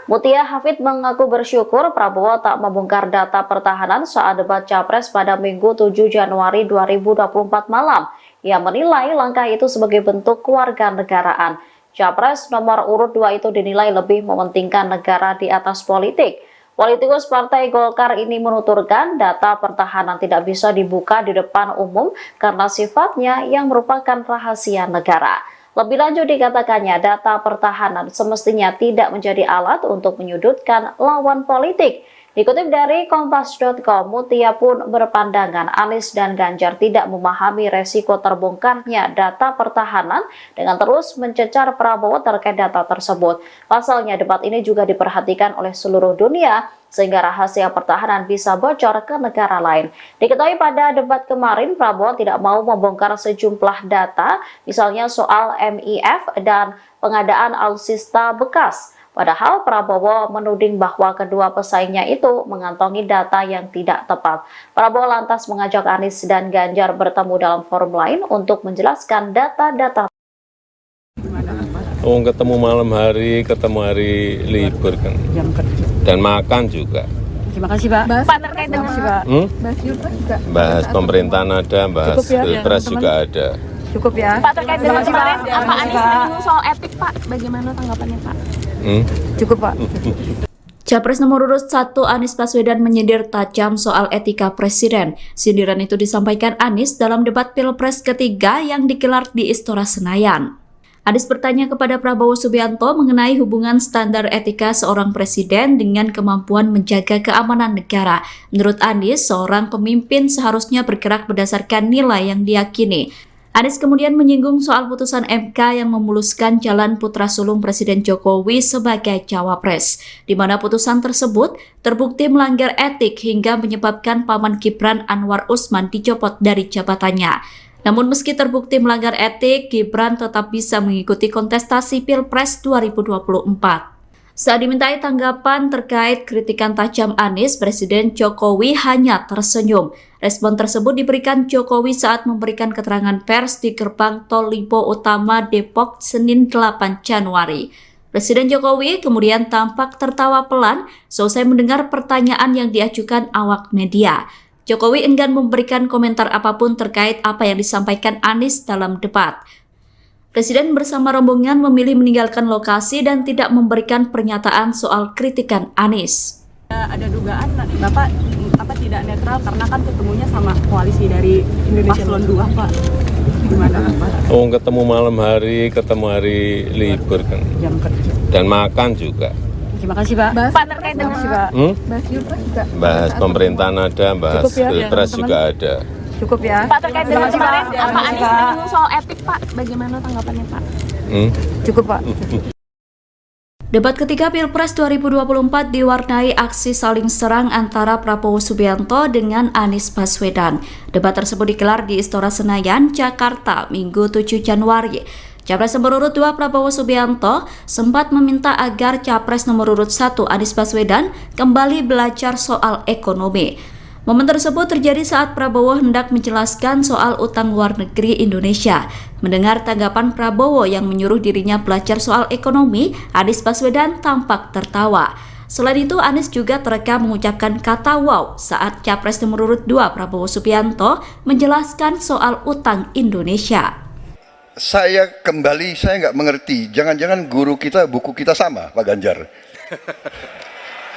Mutia Hafid mengaku bersyukur Prabowo tak membongkar data pertahanan saat debat Capres pada Minggu 7 Januari 2024 malam. Ia menilai langkah itu sebagai bentuk kewarganegaraan. Capres nomor urut 2 itu dinilai lebih mementingkan negara di atas politik. Politikus Partai Golkar ini menuturkan data pertahanan tidak bisa dibuka di depan umum karena sifatnya yang merupakan rahasia negara. Lebih lanjut dikatakannya data pertahanan semestinya tidak menjadi alat untuk menyudutkan lawan politik. Dikutip dari Kompas.com, Mutia pun berpandangan Anies dan Ganjar tidak memahami resiko terbongkarnya data pertahanan dengan terus mencecar Prabowo terkait data tersebut. Pasalnya debat ini juga diperhatikan oleh seluruh dunia sehingga rahasia pertahanan bisa bocor ke negara lain. Diketahui pada debat kemarin Prabowo tidak mau membongkar sejumlah data, misalnya soal MIF dan pengadaan alutsista bekas. Padahal Prabowo menuding bahwa kedua pesaingnya itu mengantongi data yang tidak tepat. Prabowo lantas mengajak Anies dan Ganjar bertemu dalam forum lain untuk menjelaskan data-data. Ketemu malam hari, ketemu hari libur kan. Dan makan juga. Terima kasih Pak. Pak terkait dengan Bahas Pilpres juga. Bahas pemerintahan ada, bahas Pilpres juga ada. Cukup ya. Pak terkait dengan kemarin Pak Anies menyinggung soal etik Pak, bagaimana tanggapannya Pak? Cukup Pak. Capres nomor urut 1 Anies Baswedan menyindir tajam soal etika presiden. Sindiran itu disampaikan Anies dalam debat Pilpres ketiga yang digelar di Istora Senayan. Anies bertanya kepada Prabowo Subianto mengenai hubungan standar etika seorang presiden dengan kemampuan menjaga keamanan negara. Menurut Anies, seorang pemimpin seharusnya bergerak berdasarkan nilai yang diyakini. Anies kemudian menyinggung soal putusan MK yang memuluskan jalan putra sulung Presiden Jokowi sebagai cawapres, di mana putusan tersebut terbukti melanggar etik hingga menyebabkan paman Gibran Anwar Usman dicopot dari jabatannya. Namun meski terbukti melanggar etik, Gibran tetap bisa mengikuti kontestasi Pilpres 2024. Saat dimintai tanggapan terkait kritikan tajam Anies, Presiden Jokowi hanya tersenyum. Respon tersebut diberikan Jokowi saat memberikan keterangan pers di gerbang Tol Lipo Utama Depok Senin 8 Januari. Presiden Jokowi kemudian tampak tertawa pelan selesai mendengar pertanyaan yang diajukan awak media. Jokowi enggan memberikan komentar apapun terkait apa yang disampaikan Anies dalam debat. Presiden bersama rombongan memilih meninggalkan lokasi dan tidak memberikan pernyataan soal kritikan Anies. Ada dugaan Bapak tidak netral karena kan ketemunya sama koalisi dari Paslon 2 Pak. Gimana Pak? Ketemu malam hari, ketemu hari libur kan. Dan makan juga. Terima kasih Pak. Pak terkait dengan Bahas Pilpres juga. Bahas pemerintahan ada, bahas Pilpres juga ada. Cukup ya. Pak terkait dengan kemarin Pak Anies menyinggung soal etik Pak, bagaimana tanggapannya Pak? Cukup Pak. Debat ketiga Pilpres 2024 diwarnai aksi saling serang antara Prabowo Subianto dengan Anies Baswedan. Debat tersebut digelar di Istora Senayan, Jakarta, Minggu 7 Januari. Capres nomor urut 2 Prabowo Subianto sempat meminta agar Capres nomor urut 1 Anies Baswedan kembali belajar soal ekonomi. Momen tersebut terjadi saat Prabowo hendak menjelaskan soal utang luar negeri Indonesia. Mendengar tanggapan Prabowo yang menyuruh dirinya belajar soal ekonomi, Anies Baswedan tampak tertawa. Selain itu, Anies juga terekam mengucapkan kata wow saat Capres nomor urut 2 Prabowo Subianto menjelaskan soal utang Indonesia. Saya nggak mengerti. Jangan-jangan guru kita, buku kita sama, Pak Ganjar.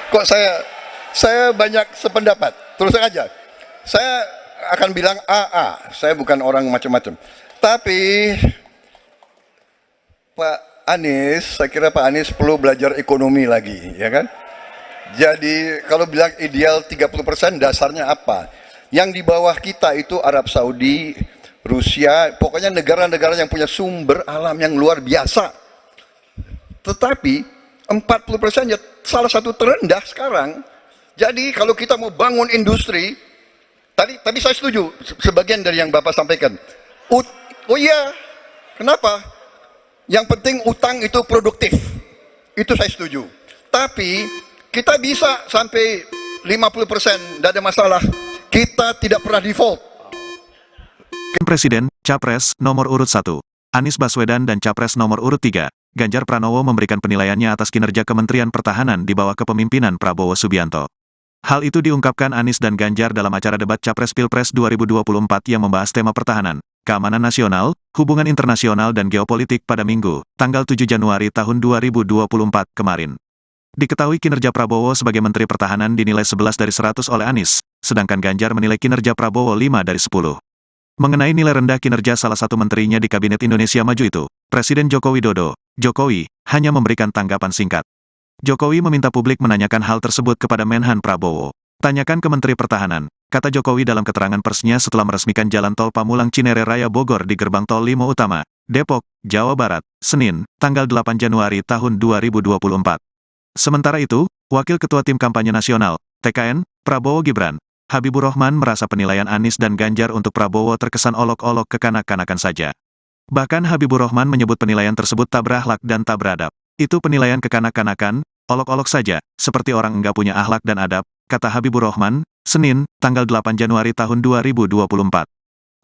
Kok saya banyak sependapat. Terus aja, saya akan bilang AA, saya bukan orang macam-macam. Tapi Pak Anies, saya kira Pak Anies perlu belajar ekonomi lagi, ya kan? Jadi kalau bilang ideal 30%, dasarnya apa? Yang di bawah kita itu Arab Saudi, Rusia, pokoknya negara-negara yang punya sumber alam yang luar biasa. Tetapi 40% ya salah satu terendah sekarang. Jadi kalau kita mau bangun industri, tadi saya setuju sebagian dari yang Bapak sampaikan. Oh iya, kenapa? Yang penting utang itu produktif. Itu saya setuju. Tapi kita bisa sampai 50%, tidak ada masalah. Kita tidak pernah default. Presiden, Capres, nomor urut 1, Anies Baswedan dan Capres nomor urut 3, Ganjar Pranowo memberikan penilaiannya atas kinerja Kementerian Pertahanan di bawah kepemimpinan Prabowo Subianto. Hal itu diungkapkan Anies dan Ganjar dalam acara debat Capres Pilpres 2024 yang membahas tema pertahanan, keamanan nasional, hubungan internasional dan geopolitik pada Minggu, tanggal 7 Januari tahun 2024 kemarin. Diketahui kinerja Prabowo sebagai Menteri Pertahanan dinilai 11 dari 100 oleh Anies, sedangkan Ganjar menilai kinerja Prabowo 5 dari 10. Mengenai nilai rendah kinerja salah satu menterinya di Kabinet Indonesia Maju itu, Presiden Joko Widodo, Jokowi, hanya memberikan tanggapan singkat. Jokowi meminta publik menanyakan hal tersebut kepada Menhan Prabowo. Tanyakan ke Menteri Pertahanan, kata Jokowi dalam keterangan persnya setelah meresmikan Jalan Tol Pamulang Cinere Raya Bogor di Gerbang Tol Limo Utama, Depok, Jawa Barat, Senin, tanggal 8 Januari tahun 2024. Sementara itu, Wakil Ketua Tim Kampanye Nasional, TKN, Prabowo Gibran, Habibur Rahman merasa penilaian Anies dan Ganjar untuk Prabowo terkesan olok-olok kekanak-kanakan saja. Bahkan Habibur Rahman menyebut penilaian tersebut tak berakhlak dan tak beradab. Itu penilaian kekanak-kanakan, olok-olok saja, seperti orang enggak punya akhlak dan adab, kata Habibur Rahman, Senin, tanggal 8 Januari tahun 2024.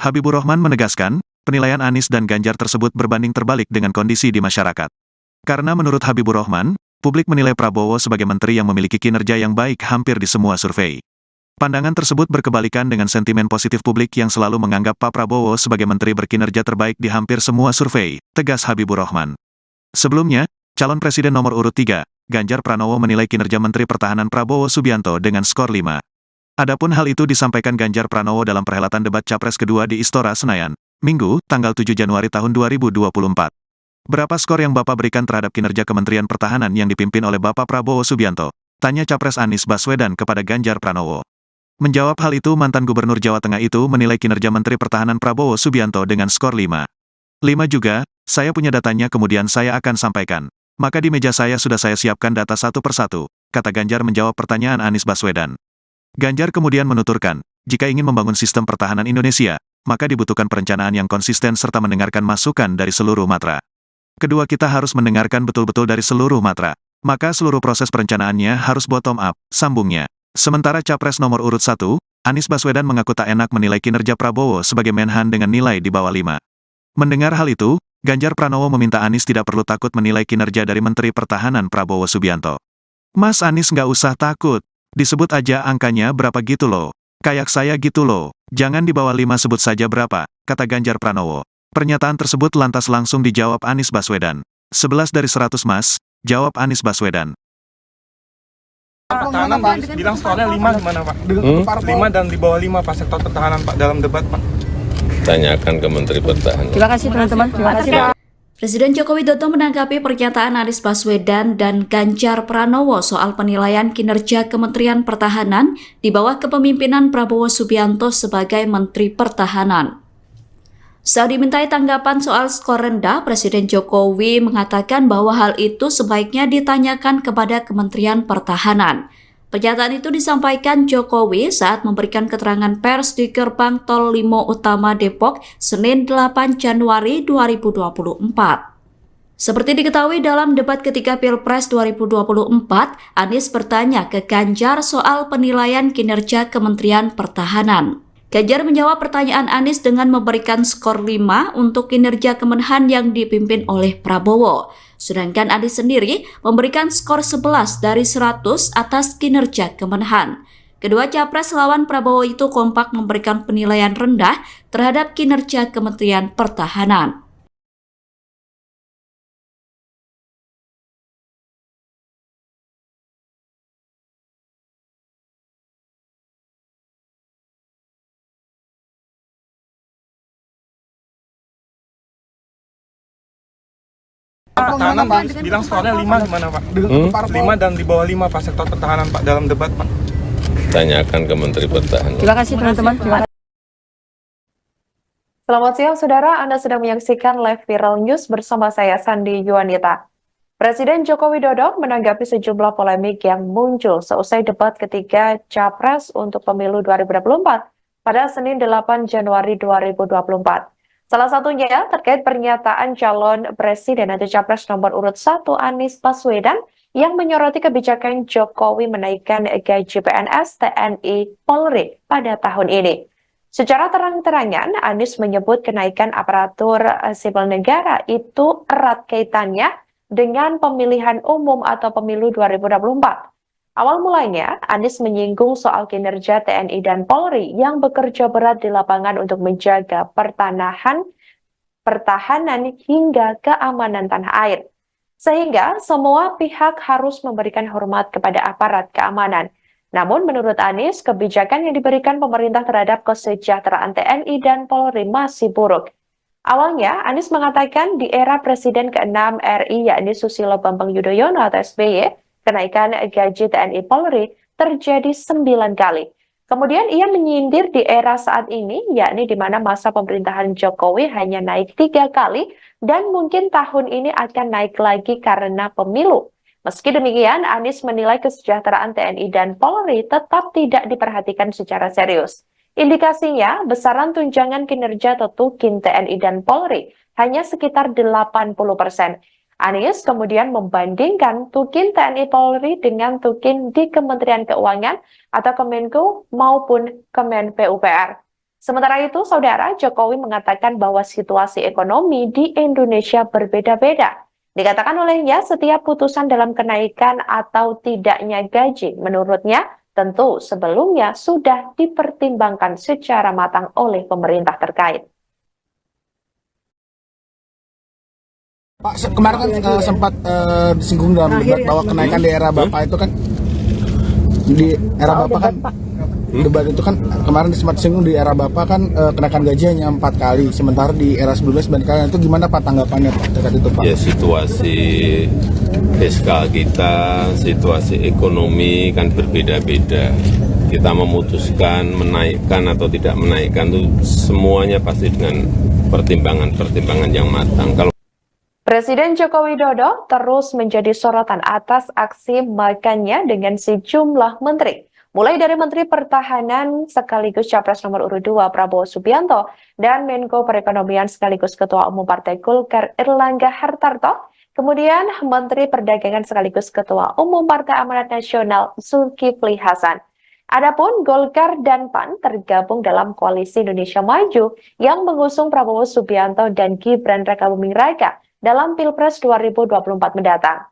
Habibur Rahman menegaskan, penilaian Anies dan Ganjar tersebut berbanding terbalik dengan kondisi di masyarakat. Karena menurut Habibur Rahman, publik menilai Prabowo sebagai menteri yang memiliki kinerja yang baik hampir di semua survei. Pandangan tersebut berkebalikan dengan sentimen positif publik yang selalu menganggap Pak Prabowo sebagai menteri berkinerja terbaik di hampir semua survei, tegas Habibur Rahman. Sebelumnya, calon presiden nomor urut 3, Ganjar Pranowo menilai kinerja Menteri Pertahanan Prabowo Subianto dengan skor 5. Adapun hal itu disampaikan Ganjar Pranowo dalam perhelatan debat Capres kedua di Istora Senayan, Minggu, tanggal 7 Januari tahun 2024. Berapa skor yang Bapak berikan terhadap kinerja Kementerian Pertahanan yang dipimpin oleh Bapak Prabowo Subianto? Tanya Capres Anies Baswedan kepada Ganjar Pranowo. Menjawab hal itu, mantan Gubernur Jawa Tengah itu menilai kinerja Menteri Pertahanan Prabowo Subianto dengan skor 5. 5 juga, saya punya datanya kemudian saya akan sampaikan. Maka di meja saya sudah saya siapkan data satu persatu, kata Ganjar menjawab pertanyaan Anies Baswedan. Ganjar kemudian menuturkan, jika ingin membangun sistem pertahanan Indonesia, maka dibutuhkan perencanaan yang konsisten serta mendengarkan masukan dari seluruh matra. Kedua, kita harus mendengarkan betul-betul dari seluruh matra, maka seluruh proses perencanaannya harus bottom up, sambungnya. Sementara Capres nomor urut 1, Anies Baswedan mengaku tak enak menilai kinerja Prabowo sebagai Menhan dengan nilai di bawah 5. Mendengar hal itu, Ganjar Pranowo meminta Anies tidak perlu takut menilai kinerja dari Menteri Pertahanan Prabowo Subianto. Mas Anies nggak usah takut, disebut aja angkanya berapa gitu loh. Kayak saya gitu loh, jangan di bawah 5 sebut saja berapa, kata Ganjar Pranowo. Pernyataan tersebut lantas langsung dijawab Anies Baswedan. 11 dari 100 mas, jawab Anies Baswedan. Pertahanan Pak, bilang skornya 5 gimana Pak? 5 dan di bawah 5 Pak sektor pertahanan Pak dalam debat Pak. Tanyakan ke Menteri Pertahanan. Terima kasih teman-teman. Terima kasih Pak. Presiden Joko Widodo menanggapi pernyataan Anies Baswedan dan Ganjar Pranowo soal penilaian kinerja Kementerian Pertahanan di bawah kepemimpinan Prabowo Subianto sebagai Menteri Pertahanan. Saat dimintai tanggapan soal skor rendah, Presiden Jokowi mengatakan bahwa hal itu sebaiknya ditanyakan kepada Kementerian Pertahanan. Pernyataan itu disampaikan Jokowi saat memberikan keterangan pers di Gerbang Tol Limo Utama Depok, Senin 8 Januari 2024. Seperti diketahui dalam debat ketiga Pilpres 2024, Anies bertanya ke Ganjar soal penilaian kinerja Kementerian Pertahanan. Ganjar menjawab pertanyaan Anies dengan memberikan skor 5 untuk kinerja Kemenhan yang dipimpin oleh Prabowo. Sedangkan Anies sendiri memberikan skor 11 dari 100 atas kinerja Kemenhan. Kedua capres lawan Prabowo itu kompak memberikan penilaian rendah terhadap kinerja Kementerian Pertahanan. Pertahanan Pak, bilang skornya 5 gimana Pak? 5 dan di bawah 5 Pak sektor pertahanan Pak dalam debat Pak. Tanyakan ke Menteri Pertahanan. Terima kasih teman-teman. Selamat siang saudara, Anda sedang menyaksikan live viral news bersama saya Sandi Yuanita. Presiden Joko Widodo menanggapi sejumlah polemik yang muncul seusai debat ketiga Capres untuk pemilu 2024 pada Senin 8 Januari 2024. Salah satunya terkait pernyataan calon presiden atau capres nomor urut 1 Anies Baswedan yang menyoroti kebijakan Jokowi menaikkan gaji PNS, TNI, Polri pada tahun ini. Secara terang-terangan, Anies menyebut kenaikan aparatur sipil negara itu erat kaitannya dengan pemilihan umum atau pemilu 2024. Awal mulanya, Anies menyinggung soal kinerja TNI dan Polri yang bekerja berat di lapangan untuk menjaga pertahanan hingga keamanan tanah air. sehingga semua pihak harus memberikan hormat kepada aparat keamanan. Namun menurut Anies, kebijakan yang diberikan pemerintah terhadap kesejahteraan TNI dan Polri masih buruk. Awalnya, Anies mengatakan di era Presiden ke-6 RI yakni Susilo Bambang Yudhoyono atau SBY, kenaikan gaji TNI Polri terjadi 9 kali. Kemudian ia menyindir di era saat ini, yakni di mana masa pemerintahan Jokowi hanya naik 3 kali dan mungkin tahun ini akan naik lagi karena pemilu. Meski demikian, Anies menilai kesejahteraan TNI dan Polri tetap tidak diperhatikan secara serius. Indikasinya, besaran tunjangan kinerja Tukin TNI dan Polri hanya sekitar 80%. Anies kemudian membandingkan Tukin TNI Polri dengan Tukin di Kementerian Keuangan atau Kemenko maupun Kemen PUPR. Sementara itu, Saudara, Jokowi mengatakan bahwa situasi ekonomi di Indonesia berbeda-beda. Dikatakan olehnya, setiap putusan dalam kenaikan atau tidaknya gaji, menurutnya, tentu sebelumnya sudah dipertimbangkan secara matang oleh pemerintah terkait. Pak, kemarin kan sempat disinggung dalam debat bahwa kenaikan di era Bapak itu kan, di era Bapak kan, debat itu kan kemarin sempat disinggung di era Bapak kan kenaikan gaji hanya 4 kali, sementara di era sebelumnya 9 kali. Itu gimana Pak tanggapannya Pak terkait itu Pak? Ya, situasi fiskal kita, situasi ekonomi kan berbeda-beda. Kita memutuskan menaikkan atau tidak menaikkan itu semuanya pasti dengan pertimbangan-pertimbangan yang matang. Kalau Presiden Joko Widodo terus menjadi sorotan atas aksi makannya dengan sejumlah menteri. Mulai dari Menteri Pertahanan sekaligus Capres nomor urut 2 Prabowo Subianto dan Menko Perekonomian sekaligus Ketua Umum Partai Golkar Erlangga Hartarto, kemudian Menteri Perdagangan sekaligus Ketua Umum Partai Amanat Nasional Zulkifli Hasan. Adapun Golkar dan PAN tergabung dalam Koalisi Indonesia Maju yang mengusung Prabowo Subianto dan Gibran Rakabuming Raka dalam Pilpres 2024 mendatang.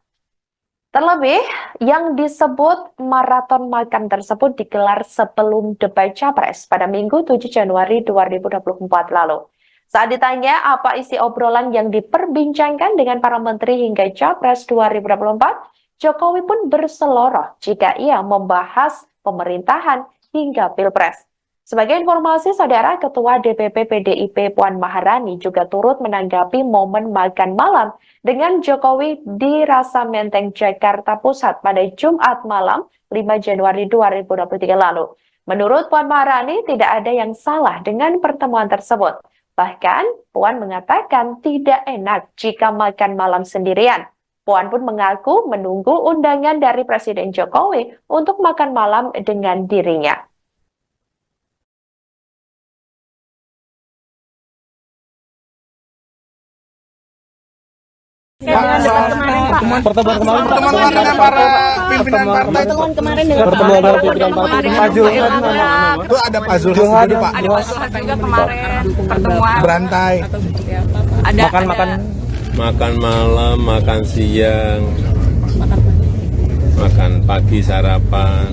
Terlebih, yang disebut maraton makan tersebut digelar sebelum debat Capres pada Minggu 7 Januari 2024 lalu. Saat ditanya apa isi obrolan yang diperbincangkan dengan para menteri hingga Capres 2024, Jokowi pun berseloroh jika ia membahas pemerintahan hingga Pilpres. Sebagai informasi, Saudara, Ketua DPP PDIP Puan Maharani juga turut menanggapi momen makan malam dengan Jokowi di Rasa Menteng, Jakarta Pusat pada Jumat malam 5 Januari 2023 lalu. Menurut Puan Maharani, tidak ada yang salah dengan pertemuan tersebut. Bahkan, Puan mengatakan tidak enak jika makan malam sendirian. Puan pun mengaku menunggu undangan dari Presiden Jokowi untuk makan malam dengan dirinya. Dengan debat kemarin Pak. Pertemuan dengan para pimpinan partai itu. Pertemuan dengan pimpinan partai Pak Zulhas. Itu ada Pak Zulhas juga Pak. Ada Pak Zulhas juga kemarin pertemuan. Berantai. Ada makan malam, makan siang, makan pagi sarapan.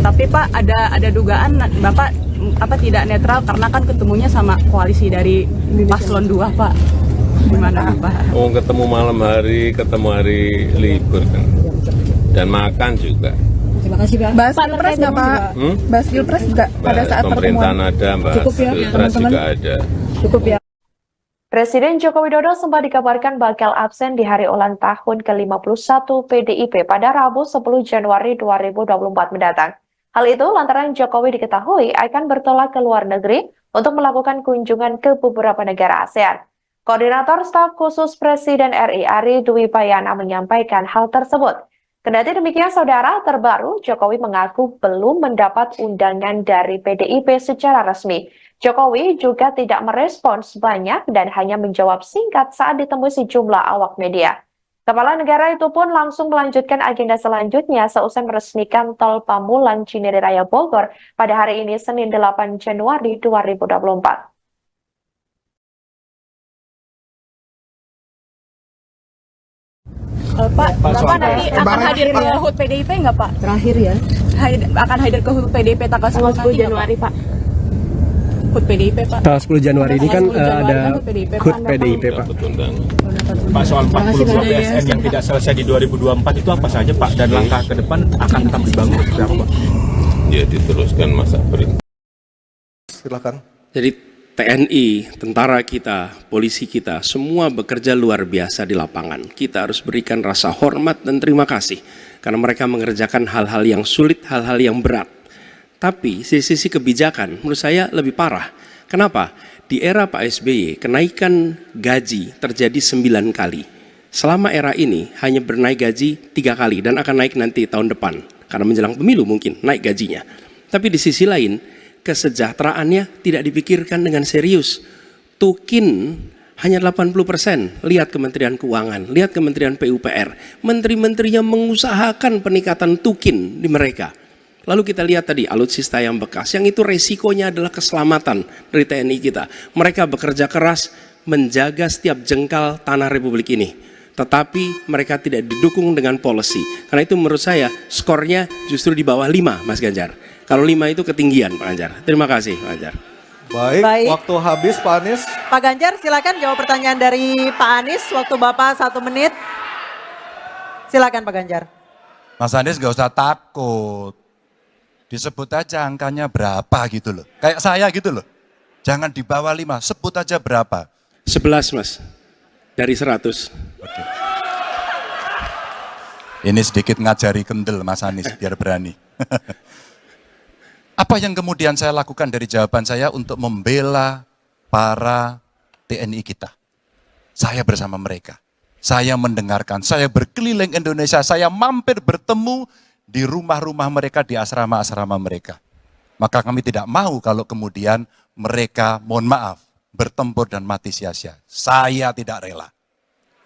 Tapi Pak ada dugaan Bapak tidak netral karena kan ketemunya sama koalisi dari Paslon 2 Pak. Gimana Pak? Oh, ketemu malam hari, ketemu hari libur kan. Dan makan juga. Terima kasih Pak. Bahas Pilpres nggak Pak? Bahas Pilpres nggak pada saat pemerintahan pertemuan? ada, bahas Pilpres juga ada. Cukup ya. Presiden Joko Widodo sempat dikabarkan bakal absen di hari ulang tahun ke-51 PDIP pada Rabu 10 Januari 2024 mendatang. Hal itu lantaran Jokowi diketahui akan bertolak ke luar negeri untuk melakukan kunjungan ke beberapa negara ASEAN. Koordinator Staf Khusus Presiden RI Ari Dwi Payana menyampaikan hal tersebut. Kendati demikian, Saudara, terbaru Jokowi mengaku belum mendapat undangan dari PDIP secara resmi. Jokowi juga tidak merespons banyak dan hanya menjawab singkat saat ditemui sejumlah awak media. Kepala negara itu pun langsung melanjutkan agenda selanjutnya seusai meresmikan Tol Pamulang Cinere Raya Bogor pada hari ini Senin 8 Januari 2024. Pak, Bapak nanti akan hadir ke HUT PDIP nggak Pak? Terakhir ya. Akan hadir ke HUT PDIP tanggal 10 Januari Pak. HUT PDIP Pak. Tanggal 10 Januari ini kan ada HUT PDIP Pak. Pak, soal 42 BSN yang tidak selesai di 2024 itu apa saja Pak? Dan langkah ke depan akan tetap dibangun seperti apa Pak? Ya diteruskan masa berikutnya. Silakan. Jadi TNI, tentara kita, polisi kita, semua bekerja luar biasa di lapangan. Kita harus berikan rasa hormat dan terima kasih. Karena mereka mengerjakan hal-hal yang sulit, hal-hal yang berat. Tapi sisi kebijakan menurut saya lebih parah. Kenapa? Di era Pak SBY, kenaikan gaji terjadi 9 kali. Selama era ini hanya bernaik gaji 3 kali dan akan naik nanti tahun depan. Karena menjelang pemilu mungkin naik gajinya. Tapi di sisi lain, kesejahteraannya tidak dipikirkan dengan serius. Tukin hanya 80%. Lihat Kementerian Keuangan, lihat Kementerian PUPR. Menteri-menterinya mengusahakan peningkatan tukin di mereka. Lalu kita lihat tadi alutsista yang bekas, yang itu resikonya adalah keselamatan dari TNI kita. Mereka bekerja keras menjaga setiap jengkal tanah Republik ini. Tetapi mereka tidak didukung dengan policy. Karena itu menurut saya skornya justru di bawah 5, Mas Ganjar. Kalau 5 itu ketinggian, Pak Ganjar. Terima kasih, Pak Ganjar. Baik, waktu habis Pak Anies. Pak Ganjar silakan jawab pertanyaan dari Pak Anies. Waktu Bapak 1 menit. Silakan Pak Ganjar. Mas Anies gak usah takut. Disebut aja angkanya berapa gitu loh. Kayak saya gitu loh. Jangan di bawah 5, sebut aja berapa. 11 Mas, dari 100. Oke. Ini sedikit ngajari kendel Mas Anies biar berani. Apa yang kemudian saya lakukan dari jawaban saya untuk membela para TNI kita? Saya bersama mereka. Saya mendengarkan, saya berkeliling Indonesia, saya mampir bertemu di rumah-rumah mereka, di asrama-asrama mereka. Maka kami tidak mau kalau kemudian mereka, mohon maaf, bertempur dan mati sia-sia. Saya tidak rela.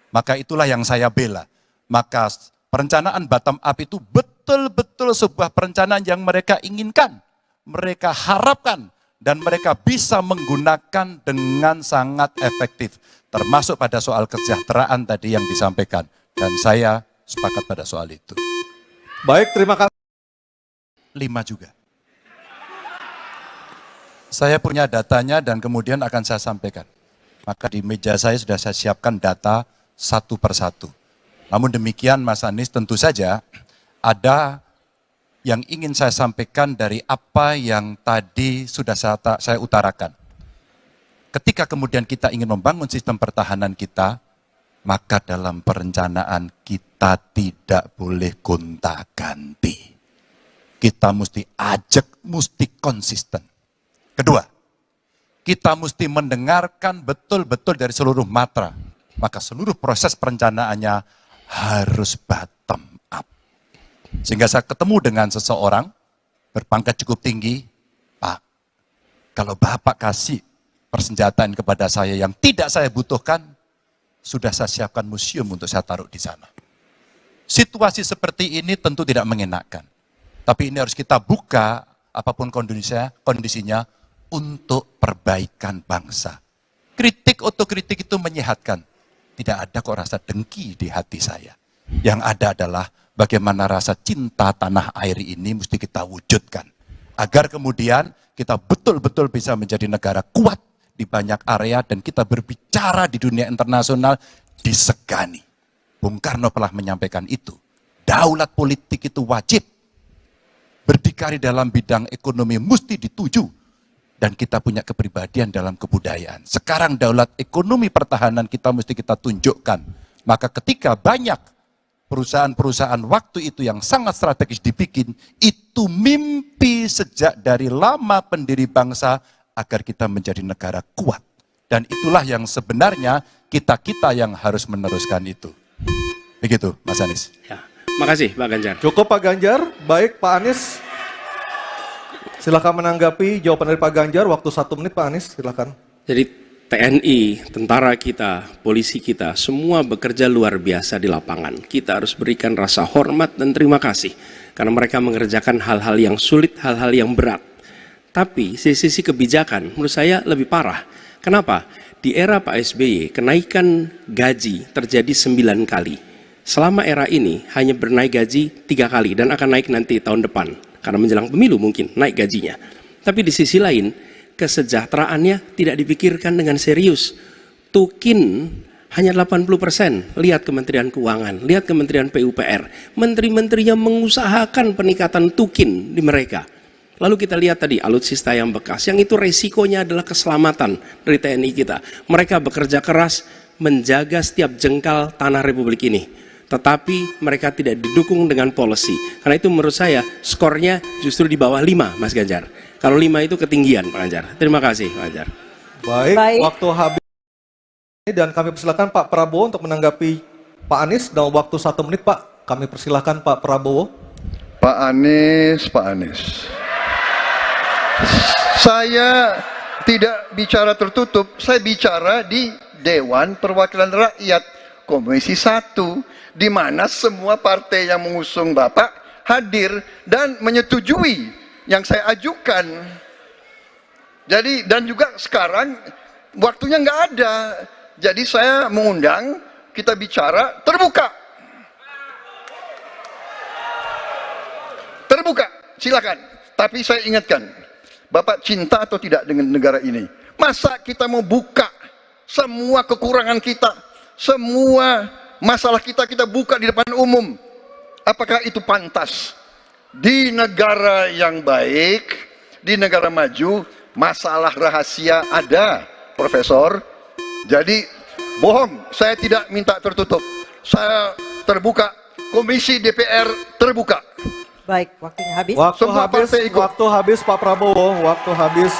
Maka itulah yang saya bela. Maka perencanaan bottom up itu betul-betul sebuah perencanaan yang mereka inginkan. Mereka harapkan dan mereka bisa menggunakan dengan sangat efektif. Termasuk pada soal kesejahteraan tadi yang disampaikan. Dan saya sepakat pada soal itu. Baik, terima kasih. 5 juga. Saya punya datanya dan kemudian akan saya sampaikan. Maka di meja saya sudah saya siapkan data satu persatu. Namun demikian Mas Anies tentu saja ada yang ingin saya sampaikan dari apa yang tadi sudah saya utarakan. Ketika kemudian kita ingin membangun sistem pertahanan kita, maka dalam perencanaan kita tidak boleh gonta-ganti. Kita mesti ajak, mesti konsisten. Kedua, kita mesti mendengarkan betul-betul dari seluruh matra. Maka seluruh proses perencanaannya harus bottom up. Sehingga saya ketemu dengan seseorang berpangkat cukup tinggi, Pak, kalau Bapak kasih persenjataan kepada saya yang tidak saya butuhkan, sudah saya siapkan museum untuk saya taruh di sana. Situasi seperti ini tentu tidak mengenakan. Tapi ini harus kita buka, apapun kondisinya, untuk perbaikan bangsa. Kritik otokritik itu menyehatkan. Tidak ada kok rasa dengki di hati saya. Yang ada adalah bagaimana rasa cinta tanah air ini mesti kita wujudkan. Agar kemudian kita betul-betul bisa menjadi negara kuat di banyak area dan kita berbicara di dunia internasional disegani. Bung Karno telah menyampaikan itu. Daulat politik itu wajib. Berdikari dalam bidang ekonomi mesti dituju. Dan kita punya kepribadian dalam kebudayaan. Sekarang daulat ekonomi pertahanan kita mesti kita tunjukkan. Maka ketika banyak perusahaan-perusahaan waktu itu yang sangat strategis dibikin, itu mimpi sejak dari lama pendiri bangsa agar kita menjadi negara kuat. Dan itulah yang sebenarnya kita-kita yang harus meneruskan itu. Begitu Mas Anies. Ya, makasih Pak Ganjar. Cukup Pak Ganjar, baik Pak Anies. Silakan menanggapi jawaban dari Pak Ganjar, waktu 1 menit Pak Anies, silakan. Jadi TNI, tentara kita, polisi kita, semua bekerja luar biasa di lapangan. Kita harus berikan rasa hormat dan terima kasih. Karena mereka mengerjakan hal-hal yang sulit, hal-hal yang berat. Tapi sisi kebijakan menurut saya lebih parah. Kenapa? Di era Pak SBY, kenaikan gaji terjadi 9 kali. Selama era ini hanya bernaik gaji 3 kali dan akan naik nanti tahun depan. Karena menjelang pemilu mungkin naik gajinya. Tapi di sisi lain, kesejahteraannya tidak dipikirkan dengan serius. Tukin hanya 80%. Lihat Kementerian Keuangan, lihat Kementerian PUPR. Menteri-menterinya mengusahakan peningkatan tukin di mereka. Lalu kita lihat tadi alutsista yang bekas, yang itu resikonya adalah keselamatan dari TNI kita. Mereka bekerja keras menjaga setiap jengkal tanah Republik ini. Tetapi mereka tidak didukung dengan policy. Karena itu menurut saya skornya justru di bawah 5, Mas Ganjar. Kalau 5 itu ketinggian, Pak Ganjar. Terima kasih, Pak Ganjar. Baik, waktu habis. Dan kami persilakan Pak Prabowo untuk menanggapi Pak Anies dalam waktu 1 menit, Pak. Kami persilakan Pak Prabowo. Pak Anies. Saya tidak bicara tertutup, saya bicara di Dewan Perwakilan Rakyat Komisi 1, di mana semua partai yang mengusung Bapak hadir dan menyetujui yang saya ajukan. Jadi, dan juga sekarang waktunya nggak ada. Jadi saya mengundang, kita bicara terbuka. Terbuka, silakan. Tapi saya ingatkan, Bapak cinta atau tidak dengan negara ini? Masa kita mau buka semua kekurangan kita, semua masalah kita buka di depan umum? Apakah itu pantas? Di negara yang baik, di negara maju, masalah rahasia ada, Profesor. Jadi bohong, saya tidak minta tertutup. Saya terbuka, Komisi DPR terbuka. Baik, waktunya habis. Waktu habis Pak Prabowo, waktu habis.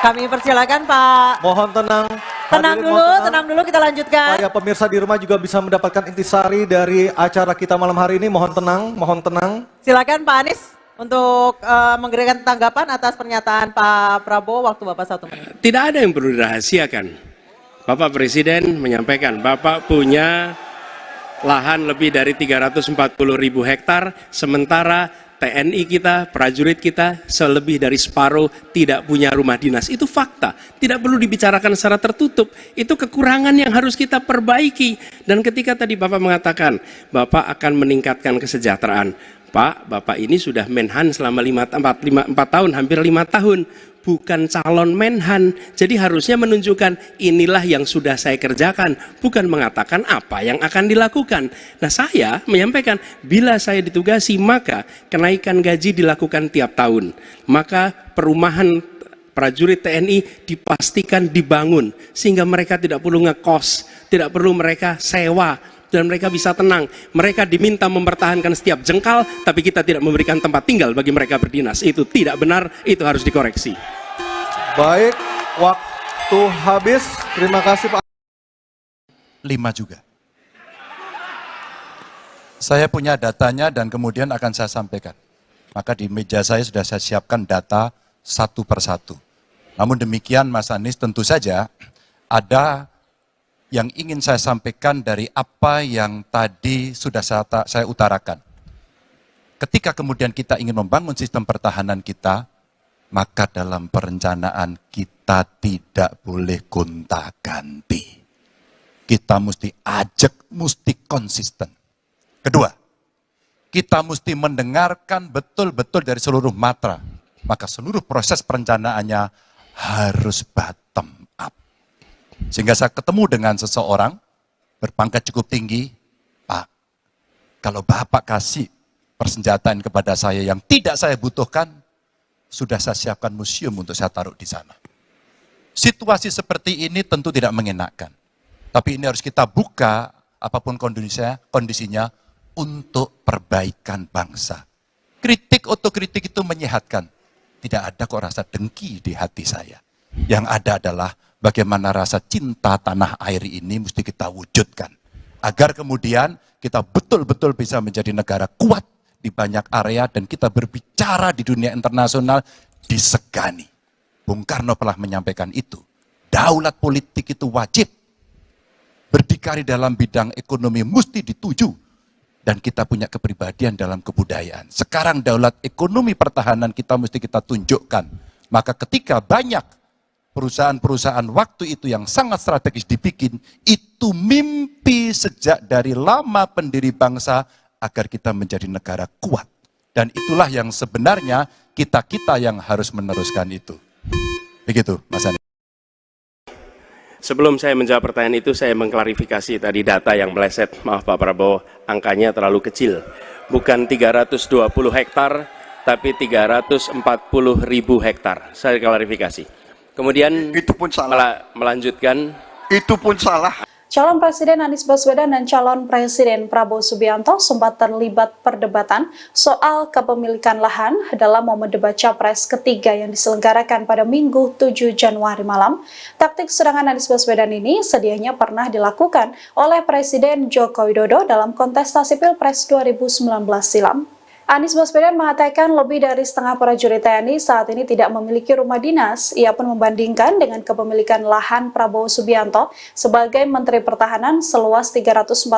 Kami persilakan Pak. Mohon tenang. Tenang dulu, kita lanjutkan. Supaya pemirsa di rumah juga bisa mendapatkan intisari dari acara kita malam hari ini. Mohon tenang. Silakan Pak Anies untuk memberikan tanggapan atas pernyataan Pak Prabowo waktu Bapak 1 menit. Tidak ada yang perlu dirahasiakan. Bapak Presiden menyampaikan, Bapak punya lahan lebih dari 340.000 hektar, sementara TNI kita, prajurit kita, selebih dari separuh tidak punya rumah dinas. Itu fakta, tidak perlu dibicarakan secara tertutup. Itu kekurangan yang harus kita perbaiki. Dan ketika tadi Bapak mengatakan, Bapak akan meningkatkan kesejahteraan. Pak, Bapak ini sudah Menhan selama 4 tahun, hampir 5 tahun. Bukan calon Menhan, jadi harusnya menunjukkan inilah yang sudah saya kerjakan, bukan mengatakan apa yang akan dilakukan. Nah, saya menyampaikan bila saya ditugasi maka kenaikan gaji dilakukan tiap tahun, maka perumahan prajurit TNI dipastikan dibangun sehingga mereka tidak perlu ngekos, tidak perlu mereka sewa, dan mereka bisa tenang. Mereka diminta mempertahankan setiap jengkal, tapi kita tidak memberikan tempat tinggal bagi mereka berdinas. Itu tidak benar, itu harus dikoreksi. Baik, waktu habis. Terima kasih Pak. 5 juga. Saya punya datanya dan kemudian akan saya sampaikan. Maka di meja saya sudah saya siapkan data satu persatu. Namun demikian Mas Anies, tentu saja ada yang ingin saya sampaikan dari apa yang tadi sudah saya utarakan. Ketika kemudian kita ingin membangun sistem pertahanan kita, maka dalam perencanaan kita tidak boleh gonta-ganti. Kita mesti ajak, mesti konsisten. Kedua, kita mesti mendengarkan betul-betul dari seluruh matra. Maka seluruh proses perencanaannya harus bottom up. Sehingga saya ketemu dengan seseorang berpangkat cukup tinggi, Pak, kalau Bapak kasih persenjataan kepada saya yang tidak saya butuhkan, sudah saya siapkan museum untuk saya taruh di sana. Situasi seperti ini tentu tidak mengenakan. Tapi ini harus kita buka, apapun kondisinya, untuk perbaikan bangsa. Kritik, otokritik itu menyehatkan. Tidak ada kok rasa dengki di hati saya. Yang ada adalah bagaimana rasa cinta tanah air ini mesti kita wujudkan. Agar kemudian kita betul-betul bisa menjadi negara kuat di banyak area dan kita berbicara di dunia internasional disegani. Bung Karno pernah menyampaikan itu. Daulat politik itu wajib. Berdikari dalam bidang ekonomi mesti dituju. Dan kita punya kepribadian dalam kebudayaan. Sekarang daulat ekonomi pertahanan kita mesti kita tunjukkan. Maka ketika banyak perusahaan-perusahaan waktu itu yang sangat strategis dibikin, itu mimpi sejak dari lama pendiri bangsa agar kita menjadi negara kuat. Dan itulah yang sebenarnya kita-kita yang harus meneruskan itu. Begitu, Mas Anies. Sebelum saya menjawab pertanyaan itu, saya mengklarifikasi tadi data yang meleset. Maaf Pak Prabowo, angkanya terlalu kecil. Bukan 320 hektar, tapi 340.000 hektar. Saya klarifikasi. Kemudian itu pun salah. Melanjutkan. Itu pun salah. Calon Presiden Anies Baswedan dan calon Presiden Prabowo Subianto sempat terlibat perdebatan soal kepemilikan lahan dalam momen debat Capres ketiga yang diselenggarakan pada Minggu 7 Januari malam. Taktik serangan Anies Baswedan ini sedianya pernah dilakukan oleh Presiden Joko Widodo dalam kontestasi Pilpres 2019 silam. Anies Baswedan mengatakan lebih dari setengah prajurit TNI saat ini tidak memiliki rumah dinas. Ia pun membandingkan dengan kepemilikan lahan Prabowo Subianto sebagai Menteri Pertahanan seluas 340.000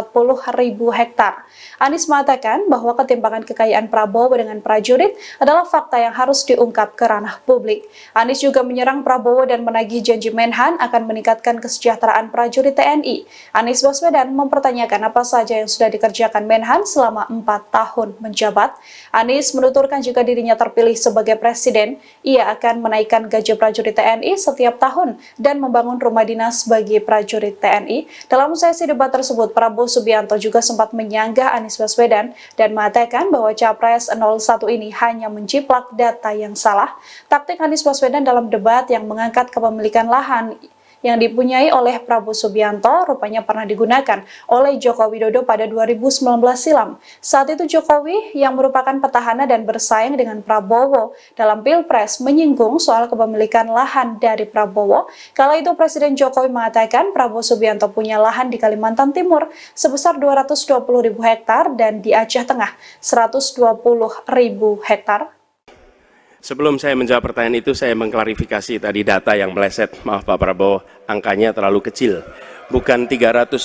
hektar. Anies mengatakan bahwa ketimpangan kekayaan Prabowo dengan prajurit adalah fakta yang harus diungkap ke ranah publik. Anies juga menyerang Prabowo dan menagih janji Menhan akan meningkatkan kesejahteraan prajurit TNI. Anies Baswedan mempertanyakan apa saja yang sudah dikerjakan Menhan selama 4 tahun menjabat. Anies menuturkan jika dirinya terpilih sebagai presiden, ia akan menaikkan gaji prajurit TNI setiap tahun dan membangun rumah dinas bagi prajurit TNI. Dalam sesi debat tersebut, Prabowo Subianto juga sempat menyanggah Anies Baswedan dan mengatakan bahwa Capres 01 ini hanya menjiplak data yang salah. Taktik Anies Baswedan dalam debat yang mengangkat kepemilikan lahan yang dipunyai oleh Prabowo Subianto rupanya pernah digunakan oleh Joko Widodo pada 2019 silam. Saat itu Jokowi yang merupakan petahana dan bersaing dengan Prabowo dalam Pilpres menyinggung soal kepemilikan lahan dari Prabowo. Kala itu Presiden Jokowi mengatakan Prabowo Subianto punya lahan di Kalimantan Timur sebesar 220.000 hektar dan di Aceh Tengah 120.000 hektar. Sebelum saya menjawab pertanyaan itu, saya mengklarifikasi tadi data yang meleset. Maaf Pak Prabowo, angkanya terlalu kecil. Bukan 320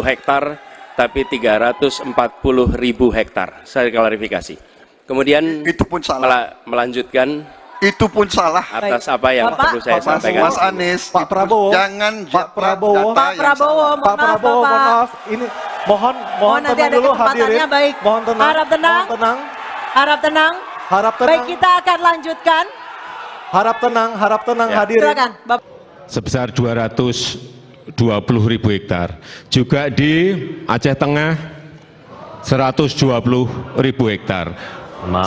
hektar, tapi 340.000 hektar. Saya klarifikasi. Kemudian itu pun salah. Melanjutkan. Itu pun salah. Atas apa yang perlu saya sampaikan. Mas Anies, Pak Prabowo, jangan Pak Prabowo, mohon maaf. Ini mohon nanti tenang ada dulu kesempatannya, hadirin. baik. Mohon tenang. Harap tenang. Mohon tenang. Harap tenang. Harap tenang. Baik, kita akan lanjutkan. Harap tenang Ya. hadirin. Silakan, Bapak. sebesar 220.000 hektar. Juga di Aceh Tengah 120.000 hektar.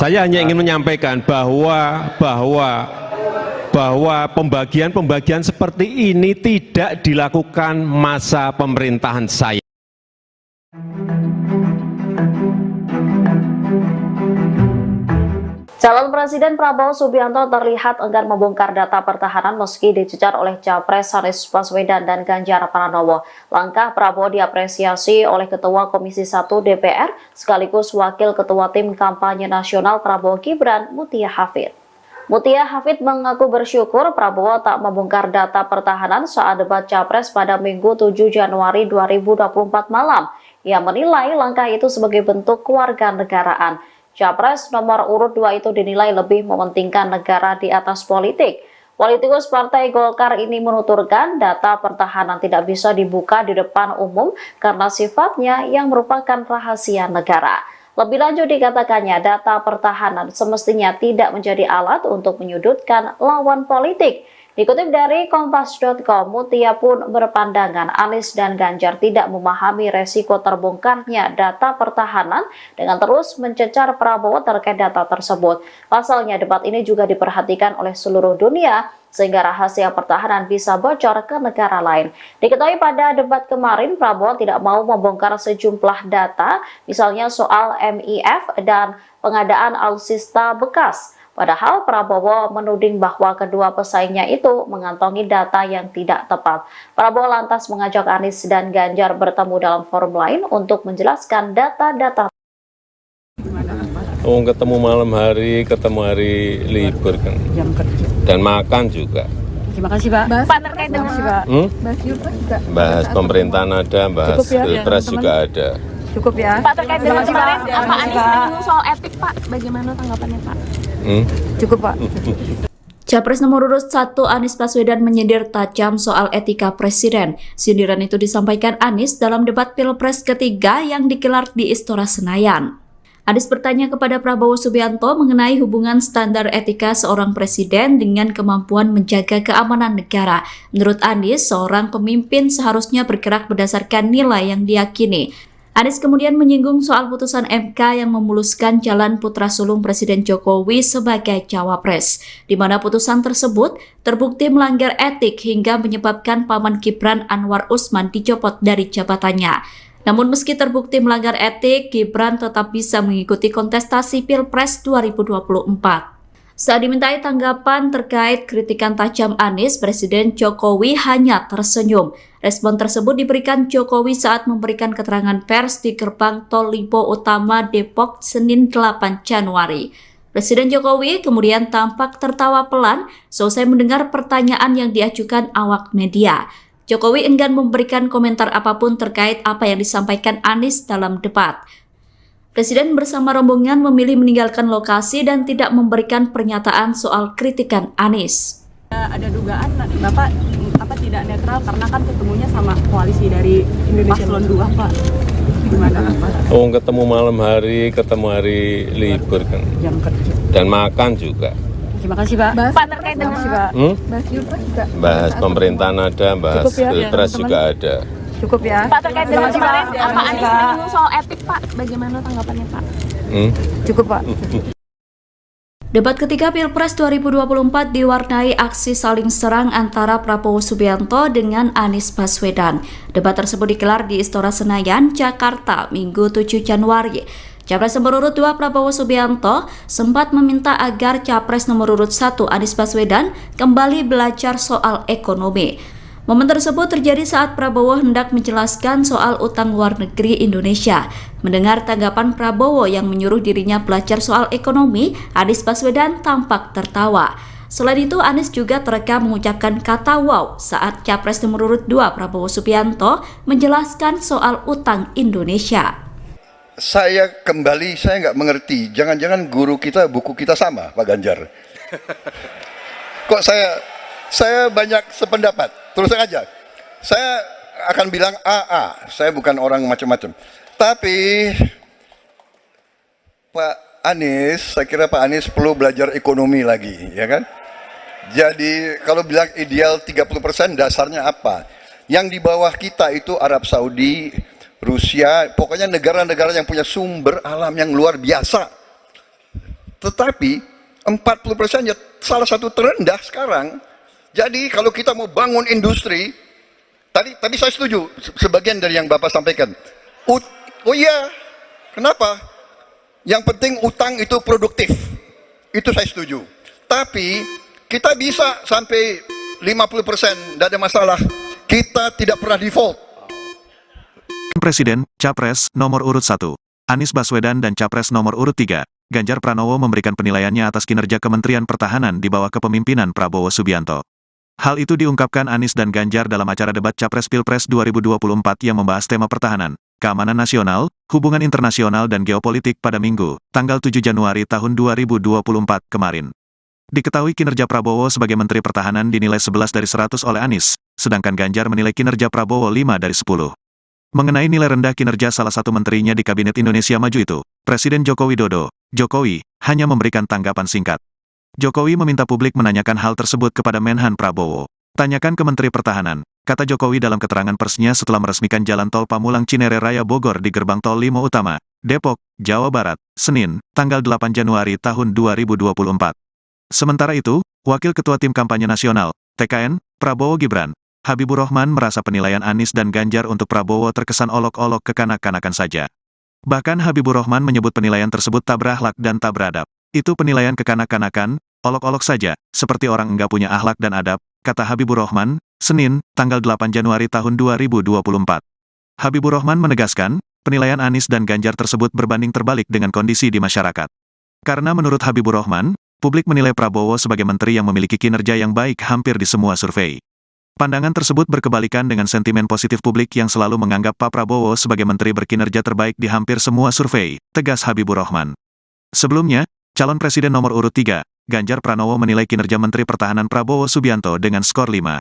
Saya hanya ingin menyampaikan bahwa pembagian seperti ini tidak dilakukan masa pemerintahan saya. Calon Presiden Prabowo Subianto terlihat enggan membongkar data pertahanan meski dicecar oleh Capres Anies Baswedan dan Ganjar Pranowo. Langkah Prabowo diapresiasi oleh Ketua Komisi 1 DPR sekaligus Wakil Ketua Tim Kampanye Nasional Prabowo Gibran, Mutia Hafid. Mutia Hafid mengaku bersyukur Prabowo tak membongkar data pertahanan saat debat Capres pada Minggu 7 Januari 2024 malam. Ia menilai langkah itu sebagai bentuk kewarganegaraan. Capres nomor urut 2 itu dinilai lebih mementingkan negara di atas politik. Politikus Partai Golkar ini menuturkan data pertahanan tidak bisa dibuka di depan umum karena sifatnya yang merupakan rahasia negara. Lebih lanjut dikatakannya data pertahanan semestinya tidak menjadi alat untuk menyudutkan lawan politik. Dikutip dari Kompas.com, Mutia pun berpandangan Anies dan Ganjar tidak memahami resiko terbongkarnya data pertahanan dengan terus mencecar Prabowo terkait data tersebut. Pasalnya debat ini juga diperhatikan oleh seluruh dunia sehingga rahasia pertahanan bisa bocor ke negara lain. Diketahui pada debat kemarin Prabowo tidak mau membongkar sejumlah data, misalnya soal MIF dan pengadaan alutsista bekas. Padahal Prabowo menuding bahwa kedua pesaingnya itu mengantongi data yang tidak tepat. Prabowo lantas mengajak Anies dan Ganjar bertemu dalam forum lain untuk menjelaskan data-data. Ketemu malam hari, ketemu hari libur kan. Dan makan juga. Terima kasih Pak. Pak terkait dengan Bahas Pilpres juga. Bahas pemerintahan ada, bahas Pilpres juga ada. Cukup ya. Pak terkait dengan kemarin Pak Anies menyinggung soal etik Pak, bagaimana tanggapannya Pak? Cukup Pak. Capres nomor urut 1 Anies Baswedan menyindir tajam soal etika presiden. Sindiran itu disampaikan Anies dalam debat Pilpres ketiga yang digelar di Istora Senayan. Anies bertanya kepada Prabowo Subianto mengenai hubungan standar etika seorang presiden dengan kemampuan menjaga keamanan negara. Menurut Anies, seorang pemimpin seharusnya bergerak berdasarkan nilai yang diyakini. Anies kemudian menyinggung soal putusan MK yang memuluskan jalan putra sulung Presiden Jokowi sebagai cawapres, di mana putusan tersebut terbukti melanggar etik hingga menyebabkan Paman Gibran Anwar Usman dicopot dari jabatannya. Namun meski terbukti melanggar etik, Gibran tetap bisa mengikuti kontestasi Pilpres 2024. Saat dimintai tanggapan terkait kritikan tajam Anies, Presiden Jokowi hanya tersenyum. Respon tersebut diberikan Jokowi saat memberikan keterangan pers di gerbang Tol Lipo Utama Depok Senin 8 Januari. Presiden Jokowi kemudian tampak tertawa pelan selesai mendengar pertanyaan yang diajukan awak media. Jokowi enggan memberikan komentar apapun terkait apa yang disampaikan Anies dalam debat. Presiden bersama rombongan memilih meninggalkan lokasi dan tidak memberikan pernyataan soal kritikan Anies. Ada dugaan Bapak tidak netral karena kan ketemunya sama koalisi dari Paslon 2, Pak. Gimana, Pak? Oh, ketemu malam hari, ketemu hari libur kan. Dan makan juga. Terima kasih, Pak. Pak, terkait dengan Bahas Pilpres juga. Bahas pemerintahan ada, bahas Pilpres juga ada. Cukup ya. Pak, terkait dengan kemarin Pak Anies menyinggung soal etik, Pak. Bagaimana tanggapannya, Pak? Cukup, Pak. Debat ketiga Pilpres 2024 diwarnai aksi saling serang antara Prabowo Subianto dengan Anies Baswedan. Debat tersebut digelar di Istora Senayan, Jakarta, Minggu 7 Januari. Capres nomor urut 2 Prabowo Subianto sempat meminta agar Capres nomor urut 1 Anies Baswedan kembali belajar soal ekonomi. Momen tersebut terjadi saat Prabowo hendak menjelaskan soal utang luar negeri Indonesia. Mendengar tanggapan Prabowo yang menyuruh dirinya belajar soal ekonomi, Anies Baswedan tampak tertawa. Selain itu, Anies juga terekam mengucapkan kata wow saat Capres nomor urut 2 Prabowo Subianto menjelaskan soal utang Indonesia. Saya nggak mengerti, jangan-jangan guru kita, buku kita sama, Pak Ganjar. Kok saya banyak sependapat. Terus aja, saya akan bilang AA, saya bukan orang macam-macam. Tapi Pak Anies, saya kira Pak Anies perlu belajar ekonomi lagi, ya kan? Jadi kalau bilang ideal 30%, dasarnya apa? Yang di bawah kita itu Arab Saudi, Rusia, pokoknya negara-negara yang punya sumber alam yang luar biasa. Tetapi 40% ya salah satu terendah sekarang. Jadi kalau kita mau bangun industri, tadi saya setuju sebagian dari yang Bapak sampaikan. Oh iya, kenapa? Yang penting utang itu produktif. Itu saya setuju. Tapi kita bisa sampai 50%, tidak ada masalah. Kita tidak pernah default. Presiden, Capres, nomor urut 1, Anies Baswedan dan Capres nomor urut 3, Ganjar Pranowo memberikan penilaiannya atas kinerja Kementerian Pertahanan di bawah kepemimpinan Prabowo Subianto. Hal itu diungkapkan Anies dan Ganjar dalam acara debat Capres Pilpres 2024 yang membahas tema pertahanan, keamanan nasional, hubungan internasional dan geopolitik pada Minggu, tanggal 7 Januari tahun 2024 kemarin. Diketahui kinerja Prabowo sebagai Menteri Pertahanan dinilai 11 dari 100 oleh Anies, sedangkan Ganjar menilai kinerja Prabowo 5 dari 10. Mengenai nilai rendah kinerja salah satu menterinya di Kabinet Indonesia Maju itu, Presiden Joko Widodo, Jokowi, hanya memberikan tanggapan singkat. Jokowi meminta publik menanyakan hal tersebut kepada Menhan Prabowo. Tanyakan ke Menteri Pertahanan, kata Jokowi dalam keterangan persnya setelah meresmikan Jalan Tol Pamulang Cinere Raya Bogor di Gerbang Tol Limo Utama, Depok, Jawa Barat, Senin, tanggal 8 Januari tahun 2024. Sementara itu, Wakil Ketua Tim Kampanye Nasional, TKN, Prabowo Gibran, Habibur Rahman merasa penilaian Anies dan Ganjar untuk Prabowo terkesan olok-olok kekanak-kanakan saja. Bahkan Habibur Rahman menyebut penilaian tersebut tak berakhlak dan tak beradab. Itu penilaian kekanak-kanakan, olok-olok saja, seperti orang enggak punya akhlak dan adab, kata Habibur Rahman, Senin, tanggal 8 Januari tahun 2024. Habibur Rahman menegaskan, penilaian Anies dan Ganjar tersebut berbanding terbalik dengan kondisi di masyarakat. Karena menurut Habibur Rahman, publik menilai Prabowo sebagai menteri yang memiliki kinerja yang baik hampir di semua survei. Pandangan tersebut berkebalikan dengan sentimen positif publik yang selalu menganggap Pak Prabowo sebagai menteri berkinerja terbaik di hampir semua survei, tegas Habibur Rahman. Sebelumnya, calon presiden nomor urut 3, Ganjar Pranowo menilai kinerja Menteri Pertahanan Prabowo Subianto dengan skor 5.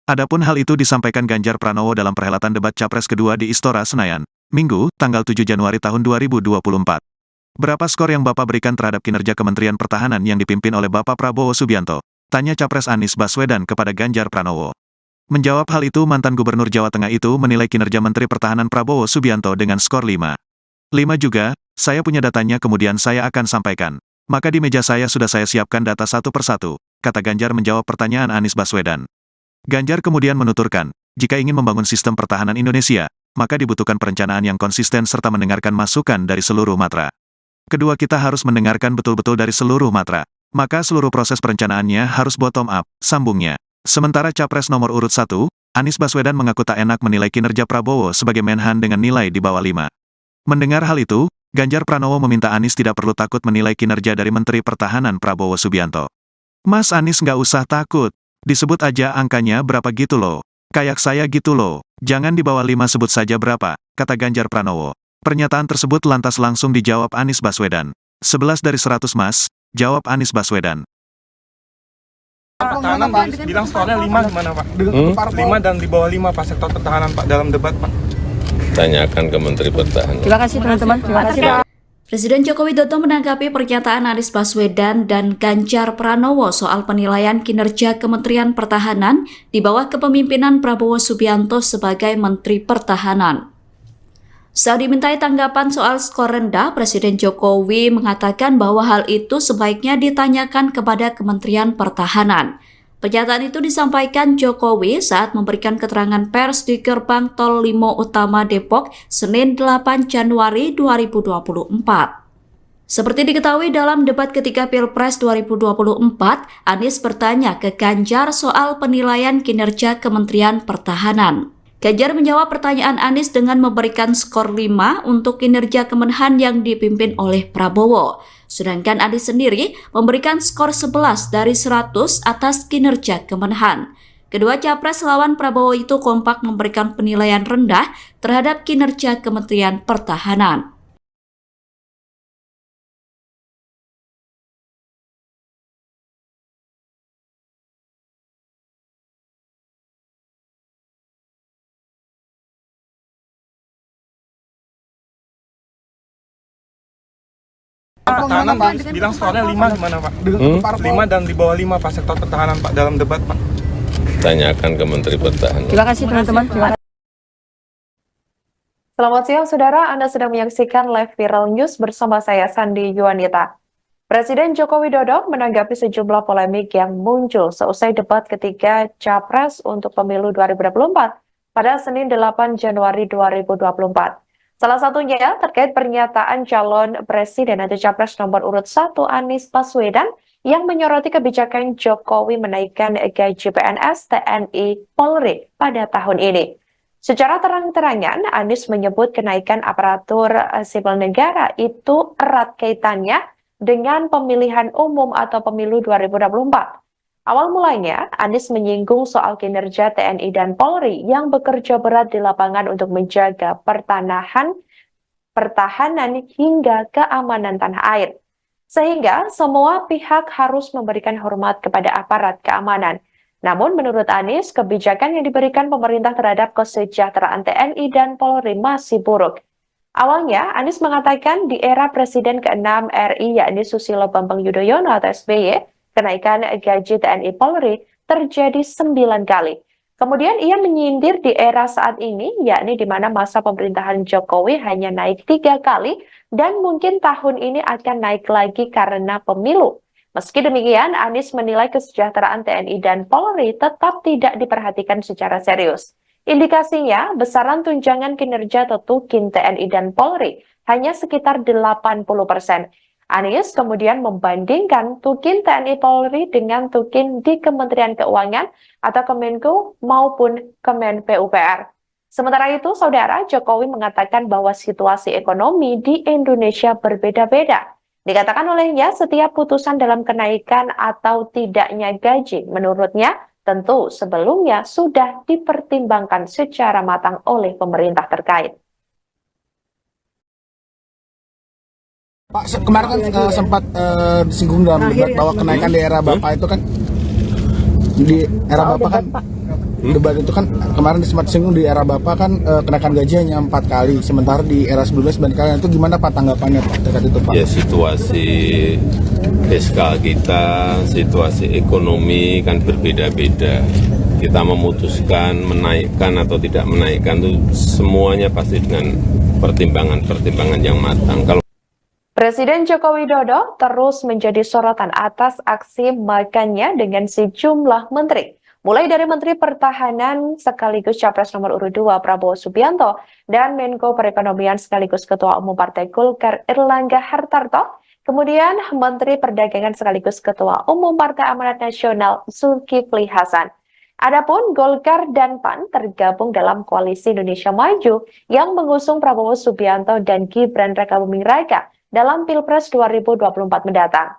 Adapun hal itu disampaikan Ganjar Pranowo dalam perhelatan debat Capres kedua di Istora Senayan, Minggu, tanggal 7 Januari tahun 2024. Berapa skor yang Bapak berikan terhadap kinerja Kementerian Pertahanan yang dipimpin oleh Bapak Prabowo Subianto? Tanya Capres Anies Baswedan kepada Ganjar Pranowo. Menjawab hal itu, mantan Gubernur Jawa Tengah itu menilai kinerja Menteri Pertahanan Prabowo Subianto dengan skor 5. 5 juga, saya punya datanya kemudian saya akan sampaikan. Maka di meja saya sudah saya siapkan data satu persatu, kata Ganjar menjawab pertanyaan Anies Baswedan. Ganjar kemudian menuturkan, jika ingin membangun sistem pertahanan Indonesia, maka dibutuhkan perencanaan yang konsisten serta mendengarkan masukan dari seluruh matra. Kedua, kita harus mendengarkan betul-betul dari seluruh matra. Maka seluruh proses perencanaannya harus bottom up, sambungnya. Sementara Capres nomor urut 1, Anies Baswedan mengaku tak enak menilai kinerja Prabowo sebagai Menhan dengan nilai di bawah 5. Mendengar hal itu, Ganjar Pranowo meminta Anies tidak perlu takut menilai kinerja dari Menteri Pertahanan Prabowo Subianto. Mas Anies nggak usah takut, disebut aja angkanya berapa gitu loh. Kayak saya gitu loh, jangan di bawah 5 sebut saja berapa, kata Ganjar Pranowo. Pernyataan tersebut lantas langsung dijawab Anies Baswedan. 11 dari 100 mas, jawab Anies Baswedan. Pertahanan Pak, bilang skornya 5 gimana Pak? 5 dan di bawah 5 Pak sektor pertahanan Pak dalam debat Pak. Tanyakan ke Menteri Pertahanan. Terima kasih teman-teman. Terima kasih Pak. Presiden Joko Widodo menanggapi pernyataan Anies Baswedan dan Ganjar Pranowo soal penilaian kinerja Kementerian Pertahanan di bawah kepemimpinan Prabowo Subianto sebagai Menteri Pertahanan. Saat dimintai tanggapan soal skor rendah, Presiden Jokowi mengatakan bahwa hal itu sebaiknya ditanyakan kepada Kementerian Pertahanan. Pernyataan itu disampaikan Jokowi saat memberikan keterangan pers di Gerbang Tol Limo Utama Depok, Senin 8 Januari 2024. Seperti diketahui dalam debat ketiga Pilpres 2024, Anies bertanya ke Ganjar soal penilaian kinerja Kementerian Pertahanan. Ganjar menjawab pertanyaan Anies dengan memberikan skor 5 untuk kinerja Kemenhan yang dipimpin oleh Prabowo. Sedangkan Anies sendiri memberikan skor 11 dari 100 atas kinerja Kemenhan. Kedua capres lawan Prabowo itu kompak memberikan penilaian rendah terhadap kinerja Kementerian Pertahanan. Pertahanan Pak, bilang skornya 5 gimana Pak? 5 dan di bawah 5 Pak sektor pertahanan Pak dalam debat Pak. Tanyakan ke Menteri Pertahanan. Terima kasih teman-teman. Selamat siang saudara, Anda sedang menyaksikan live viral news bersama saya Sandi Yuanita. Presiden Joko Widodo menanggapi sejumlah polemik yang muncul seusai debat ketiga Capres untuk pemilu 2024 pada Senin 8 Januari 2024. Salah satunya terkait pernyataan calon presiden atau capres nomor urut 1 Anies Baswedan yang menyoroti kebijakan Jokowi menaikkan gaji PNS, TNI, Polri pada tahun ini. Secara terang-terangan, Anies menyebut kenaikan aparatur sipil negara itu erat kaitannya dengan pemilihan umum atau pemilu 2024. Awal mulanya, Anies menyinggung soal kinerja TNI dan Polri yang bekerja berat di lapangan untuk menjaga pertahanan hingga keamanan tanah air. Sehingga semua pihak harus memberikan hormat kepada aparat keamanan. Namun menurut Anies, kebijakan yang diberikan pemerintah terhadap kesejahteraan TNI dan Polri masih buruk. Awalnya, Anies mengatakan di era Presiden ke-6 RI yakni Susilo Bambang Yudhoyono atau SBY, kenaikan gaji TNI Polri terjadi 9 kali. Kemudian ia menyindir di era saat ini, yakni di mana masa pemerintahan Jokowi hanya naik 3 kali dan mungkin tahun ini akan naik lagi karena pemilu. Meski demikian, Anies menilai kesejahteraan TNI dan Polri tetap tidak diperhatikan secara serius. Indikasinya, besaran tunjangan kinerja Tukin TNI dan Polri hanya sekitar 80%. Anies kemudian membandingkan Tukin TNI Polri dengan Tukin di Kementerian Keuangan atau Kemenko maupun Kemen PUPR. Sementara itu, Saudara, Jokowi mengatakan bahwa situasi ekonomi di Indonesia berbeda-beda. Dikatakan olehnya, setiap putusan dalam kenaikan atau tidaknya gaji, menurutnya, tentu sebelumnya sudah dipertimbangkan secara matang oleh pemerintah terkait. Pak, kemarin kan sempat disinggung dalam debat bahwa kenaikan di era Bapak itu kan di era Bapak kan debat itu kan kemarin sempat singgung di era Bapak kan kenaikan gaji hanya 4 kali, sementara di era sebelumnya 9 kali. Itu gimana Pak tanggapannya Pak terkait itu Pak? Ya situasi fiskal kita, situasi ekonomi kan berbeda-beda. Kita memutuskan menaikkan atau tidak menaikkan itu semuanya pasti dengan pertimbangan-pertimbangan yang matang. Kalau Presiden Joko Widodo terus menjadi sorotan atas aksi makannya dengan sejumlah menteri. Mulai dari Menteri Pertahanan sekaligus Capres nomor urut 2 Prabowo Subianto dan Menko Perekonomian sekaligus Ketua Umum Partai Golkar Erlangga Hartarto, kemudian Menteri Perdagangan sekaligus Ketua Umum Partai Amanat Nasional Zulkifli Hasan. Adapun Golkar dan PAN tergabung dalam Koalisi Indonesia Maju yang mengusung Prabowo Subianto dan Gibran Rakabuming Raka dalam Pilpres 2024 mendatang.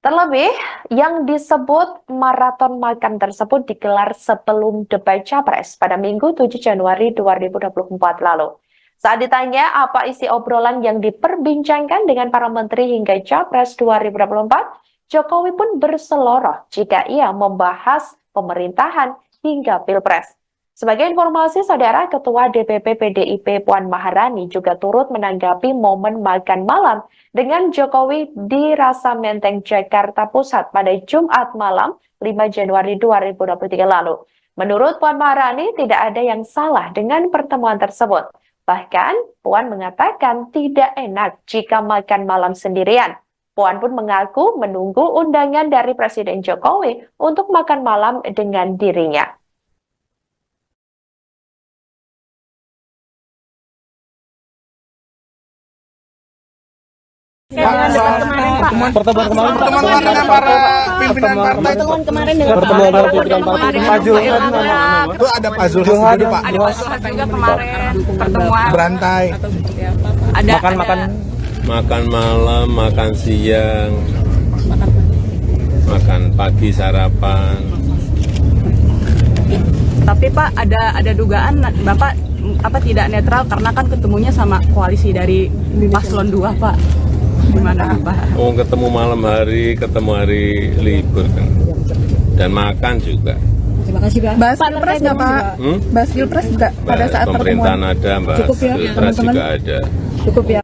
Terlebih, yang disebut maraton makan tersebut digelar sebelum debat Capres pada Minggu 7 Januari 2024 lalu. Saat ditanya apa isi obrolan yang diperbincangkan dengan para menteri hingga Capres 2024, Jokowi pun berseloroh jika ia membahas pemerintahan hingga Pilpres. Sebagai informasi, Saudara, Ketua DPP PDIP Puan Maharani juga turut menanggapi momen makan malam dengan Jokowi di Rasa Menteng, Jakarta Pusat pada Jumat malam 5 Januari 2023 lalu. Menurut Puan Maharani, tidak ada yang salah dengan pertemuan tersebut. Bahkan, Puan mengatakan tidak enak jika makan malam sendirian. Puan pun mengaku menunggu undangan dari Presiden Jokowi untuk makan malam dengan dirinya. Pertemuan kemarin dengan para pimpinan partai itu pertemuan para pimpinan partai Pak Zulhad itu ada Pak Zulhad juga Pak. Ada Pak Zulhad juga kemarin pertemuan. Berantai. Ada makan malam, makan siang, makan pagi sarapan. Tapi Pak ada dugaan Bapak tidak netral karena kan ketemunya sama koalisi dari Paslon 2 Pak. Gimana Pak? Oh, ketemu malam hari, ketemu hari libur kan. Dan makan juga. Terima kasih Pak. Bahas Pilpres nggak Pak? Bahas Pilpres nggak pada saat pemerintahan pertemuan? ada, bahas Pilpres juga ada. Cukup ya.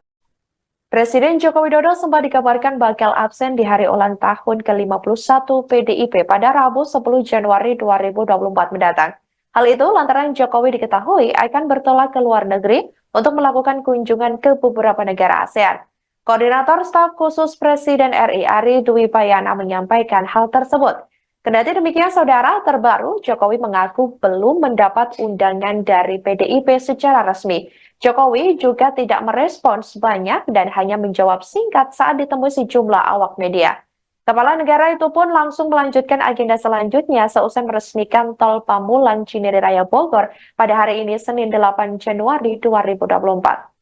Presiden Joko Widodo sempat dikabarkan bakal absen di hari ulang tahun ke-51 PDIP pada Rabu 10 Januari 2024 mendatang. Hal itu lantaran Jokowi diketahui akan bertolak ke luar negeri untuk melakukan kunjungan ke beberapa negara ASEAN. Koordinator Staf Khusus Presiden RI Ari Dwi Payana menyampaikan hal tersebut. Kendati demikian, Saudara, terbaru Jokowi mengaku belum mendapat undangan dari PDIP secara resmi. Jokowi juga tidak merespons banyak dan hanya menjawab singkat saat ditemui sejumlah awak media. Kepala negara itu pun langsung melanjutkan agenda selanjutnya seusai meresmikan Tol Pamulang Cinere Raya Bogor pada hari ini Senin 8 Januari 2024.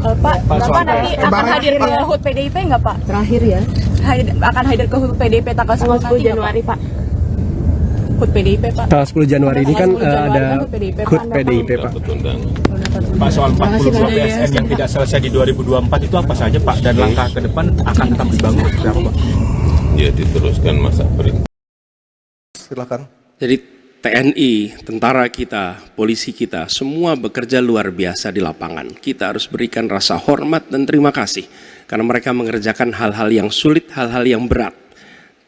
Pak, Bapak nanti akan hadir ke HUT PDIP nggak Pak? Terakhir ya. Akan hadir ke HUT PDIP tanggal 10 Januari Pak? HUT PDIP Pak? Tanggal 10 Januari ini kan ada HUT PDIP Pak. Pak, soal 42 BSN yang tidak selesai di 2024 itu apa saja Pak? Dan langkah ke depan akan tetap dibangun seperti apa Pak? Ya diteruskan masa perintah. Silakan. Jadi TNI, tentara kita, polisi kita, semua bekerja luar biasa di lapangan. Kita harus berikan rasa hormat dan terima kasih. Karena mereka mengerjakan hal-hal yang sulit, hal-hal yang berat.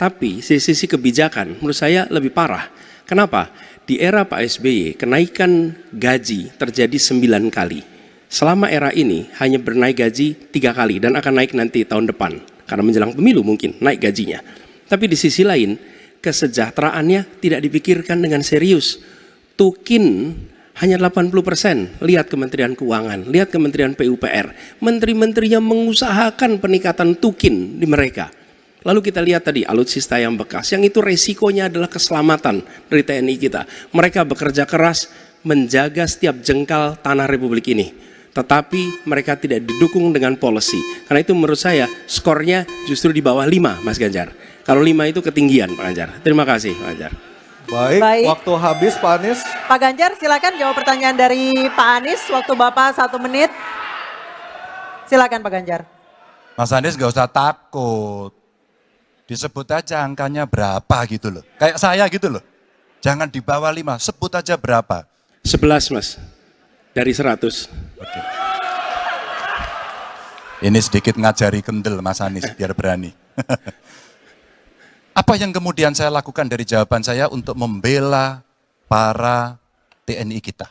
Tapi sisi kebijakan menurut saya lebih parah. Kenapa? Di era Pak SBY, kenaikan gaji terjadi 9 kali. Selama era ini hanya bernaik gaji 3 kali dan akan naik nanti tahun depan. Karena menjelang pemilu mungkin naik gajinya. Tapi di sisi lain, kesejahteraannya tidak dipikirkan dengan serius. Tukin hanya 80%. Lihat Kementerian Keuangan, lihat Kementerian PUPR. Menteri-menterinya mengusahakan peningkatan tukin di mereka. Lalu kita lihat tadi alutsista yang bekas, yang itu resikonya adalah keselamatan dari TNI kita. Mereka bekerja keras menjaga setiap jengkal tanah Republik ini. Tetapi mereka tidak didukung dengan policy. Karena itu menurut saya skornya justru di bawah 5 Mas Ganjar. Kalau 5 itu ketinggian Pak Ganjar. Terima kasih Pak Ganjar. Baik, waktu habis Pak Anies. Pak Ganjar silakan jawab pertanyaan dari Pak Anies. Waktu Bapak 1 menit. Silakan Pak Ganjar. Mas Anies gak usah takut. Disebut aja angkanya berapa gitu loh. Kayak saya gitu loh. Jangan di bawah 5, sebut aja berapa. 11 Mas, dari 100. Oke. Ini sedikit ngajari kendel Mas Anies, biar berani. Apa yang kemudian saya lakukan dari jawaban saya untuk membela para TNI kita?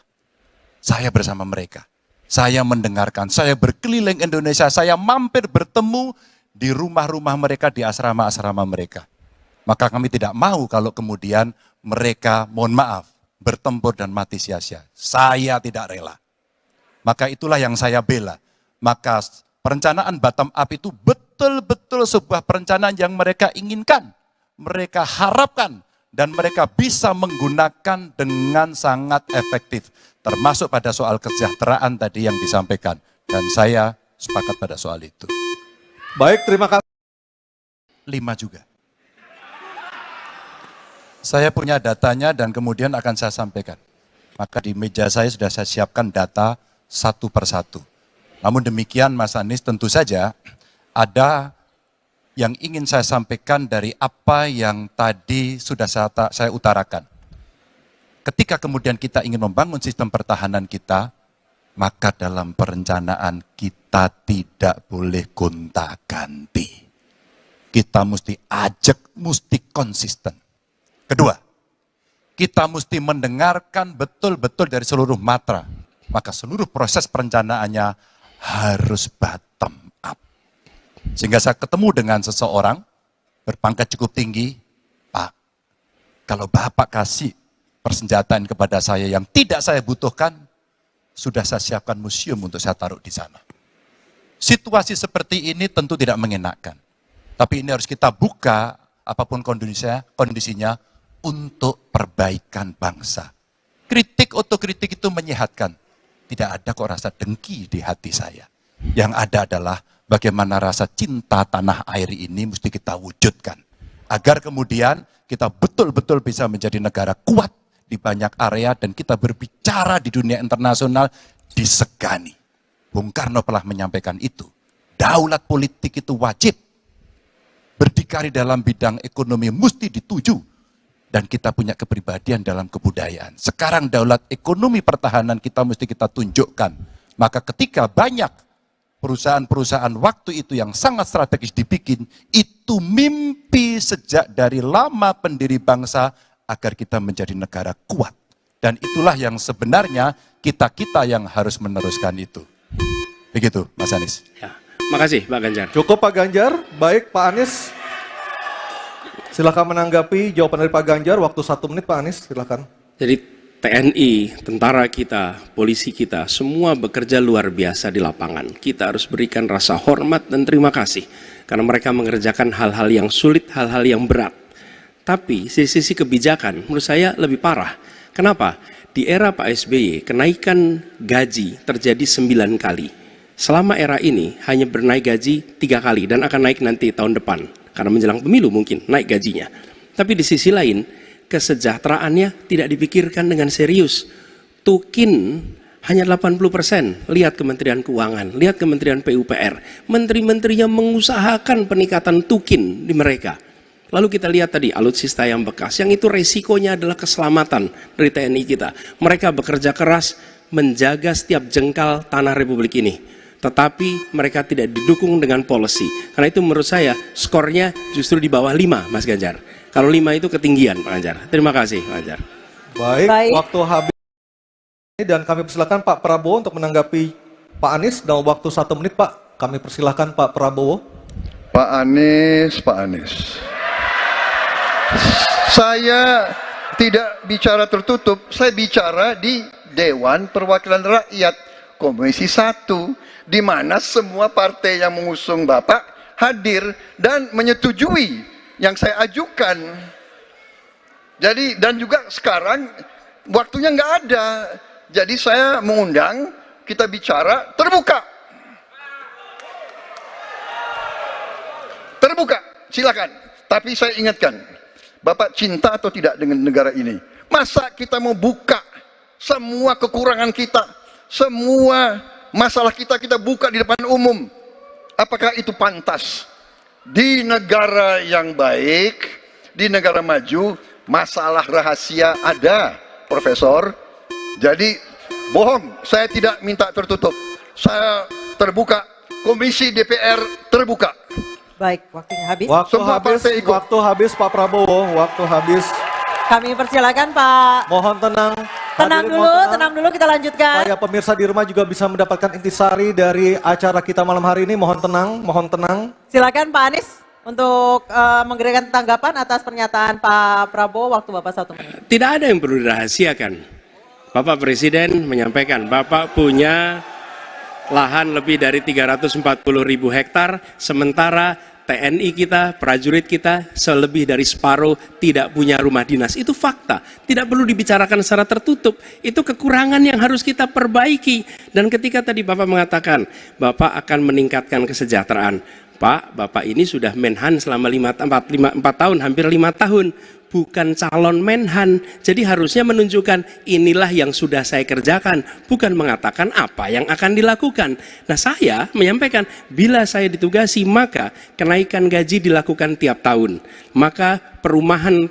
Saya bersama mereka. Saya mendengarkan, saya berkeliling Indonesia, saya mampir bertemu di rumah-rumah mereka, di asrama-asrama mereka. Maka kami tidak mau kalau kemudian mereka, mohon maaf, bertempur dan mati sia-sia. Saya tidak rela. Maka itulah yang saya bela. Maka perencanaan bottom up itu betul-betul sebuah perencanaan yang mereka inginkan, mereka harapkan, dan mereka bisa menggunakan dengan sangat efektif. Termasuk pada soal kesejahteraan tadi yang disampaikan. Dan saya sepakat pada soal itu. Baik, terima kasih. 5 juga. Saya punya datanya dan kemudian akan saya sampaikan. Maka di meja saya sudah saya siapkan data satu persatu. Namun demikian Mas Anies, tentu saja ada yang ingin saya sampaikan dari apa yang tadi sudah saya utarakan. Ketika kemudian kita ingin membangun sistem pertahanan kita, maka dalam perencanaan kita tidak boleh gonta-ganti. Kita mesti ajak, mesti konsisten. Kedua, kita mesti mendengarkan betul-betul dari seluruh matra. Maka seluruh proses perencanaannya harus bottom up. Sehingga saya ketemu dengan seseorang berpangkat cukup tinggi, Pak, kalau Bapak kasih persenjataan kepada saya yang tidak saya butuhkan, sudah saya siapkan museum untuk saya taruh di sana. Situasi seperti ini tentu tidak mengenakan. Tapi ini harus kita buka, apapun kondisinya, untuk perbaikan bangsa. Kritik, otokritik itu menyehatkan. Tidak ada kok rasa dengki di hati saya. Yang ada adalah bagaimana rasa cinta tanah air ini mesti kita wujudkan. Agar kemudian kita betul-betul bisa menjadi negara kuat di banyak area dan kita berbicara di dunia internasional disegani. Bung Karno telah menyampaikan itu. Daulat politik itu wajib. Berdikari dalam bidang ekonomi mesti dituju. Dan kita punya kepribadian dalam kebudayaan. Sekarang daulat ekonomi pertahanan kita mesti kita tunjukkan. Maka ketika banyak perusahaan-perusahaan waktu itu yang sangat strategis dibikin, itu mimpi sejak dari lama pendiri bangsa agar kita menjadi negara kuat. Dan itulah yang sebenarnya kita-kita yang harus meneruskan itu. Begitu, Mas Anies. Ya, makasih Pak Ganjar. Cukup Pak Ganjar. Baik, Pak Anies. Silakan menanggapi jawaban dari Pak Ganjar. Waktu 1 menit, Pak Anies. Silakan. Jadi TNI, tentara kita, polisi kita, semua bekerja luar biasa di lapangan. Kita harus berikan rasa hormat dan terima kasih. Karena mereka mengerjakan hal-hal yang sulit, hal-hal yang berat. Tapi sisi kebijakan menurut saya lebih parah. Kenapa? Di era Pak SBY, kenaikan gaji terjadi 9 kali. Selama era ini hanya bernaik gaji 3 kali dan akan naik nanti tahun depan. Karena menjelang pemilu mungkin naik gajinya. Tapi di sisi lain, kesejahteraannya tidak dipikirkan dengan serius. Tukin hanya 80%. Lihat Kementerian Keuangan, lihat Kementerian PUPR. Menteri-menterinya mengusahakan peningkatan tukin di mereka. Lalu kita lihat tadi alutsista yang bekas, yang itu resikonya adalah keselamatan dari TNI kita. Mereka bekerja keras menjaga setiap jengkal tanah Republik ini. Tetapi mereka tidak didukung dengan policy. Karena itu menurut saya skornya justru di bawah 5, Mas Ganjar. Kalau 5 itu ketinggian, Pak Ganjar. Terima kasih, Pak Ganjar. Baik, waktu habis. Dan kami persilakan Pak Prabowo untuk menanggapi Pak Anies dalam waktu 1 menit, Pak. Kami persilakan Pak Prabowo. Pak Anies. Saya tidak bicara tertutup, saya bicara di Dewan Perwakilan Rakyat Komisi 1, di mana semua partai yang mengusung Bapak hadir dan menyetujui yang saya ajukan. Jadi, dan juga sekarang waktunya nggak ada. Jadi saya mengundang, kita bicara terbuka. Terbuka, silakan. Tapi saya ingatkan, Bapak cinta atau tidak dengan negara ini? Masa kita mau buka semua kekurangan kita, semua masalah kita buka di depan umum? Apakah itu pantas? Di negara yang baik, di negara maju, masalah rahasia ada, Profesor. Jadi bohong, saya tidak minta tertutup. Saya terbuka, Komisi DPR terbuka. Baik, waktunya habis. Waktu habis Pak Prabowo, waktu habis. Kami persilakan Pak. Mohon tenang. Tenang Hadirin, dulu, mohon tenang dulu, kita lanjutkan. Supaya pemirsa di rumah juga bisa mendapatkan intisari dari acara kita malam hari ini. Mohon tenang, mohon tenang. Silakan Pak Anies untuk memberikan tanggapan atas pernyataan Pak Prabowo waktu Bapak 1 menit. Tidak ada yang perlu dirahasiakan. Bapak Presiden menyampaikan, Bapak punya lahan lebih dari 340.000 hektar, sementara TNI kita, prajurit kita, selebih dari separuh tidak punya rumah dinas. Itu fakta, tidak perlu dibicarakan secara tertutup. Itu kekurangan yang harus kita perbaiki. Dan ketika tadi Bapak mengatakan, Bapak akan meningkatkan kesejahteraan. Pak, Bapak ini sudah Menhan selama 4 tahun, hampir 5 tahun. Bukan calon Menhan, jadi harusnya menunjukkan inilah yang sudah saya kerjakan, bukan mengatakan apa yang akan dilakukan. Nah, saya menyampaikan bila saya ditugasi maka kenaikan gaji dilakukan tiap tahun, maka perumahan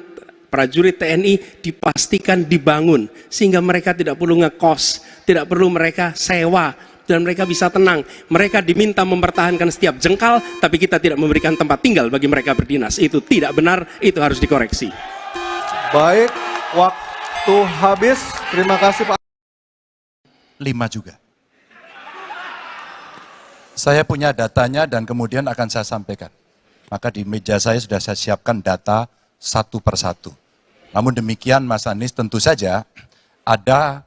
prajurit TNI dipastikan dibangun sehingga mereka tidak perlu ngekos, tidak perlu mereka sewa, dan mereka bisa tenang. Mereka diminta mempertahankan setiap jengkal, tapi kita tidak memberikan tempat tinggal bagi mereka berdinas. Itu tidak benar, itu harus dikoreksi. Baik, waktu habis. Terima kasih Pak. 5 juga. Saya punya datanya dan kemudian akan saya sampaikan. Maka di meja saya sudah saya siapkan data satu persatu. Namun demikian Mas Anies, tentu saja ada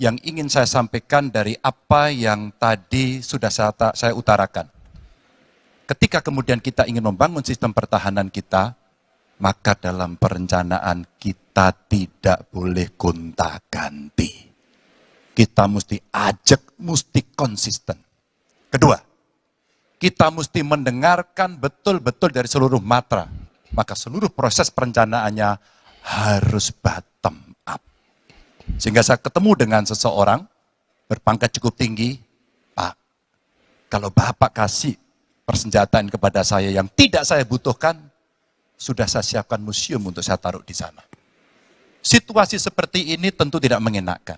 yang ingin saya sampaikan dari apa yang tadi sudah saya utarakan. Ketika kemudian kita ingin membangun sistem pertahanan kita, maka dalam perencanaan kita tidak boleh gonta-ganti. Kita mesti ajak, mesti konsisten. Kedua, kita mesti mendengarkan betul-betul dari seluruh matra. Maka seluruh proses perencanaannya harus bottom up. Sehingga saya ketemu dengan seseorang berpangkat cukup tinggi, Pak, kalau Bapak kasih persenjataan kepada saya yang tidak saya butuhkan, sudah saya siapkan museum untuk saya taruh di sana. Situasi seperti ini tentu tidak mengenakan.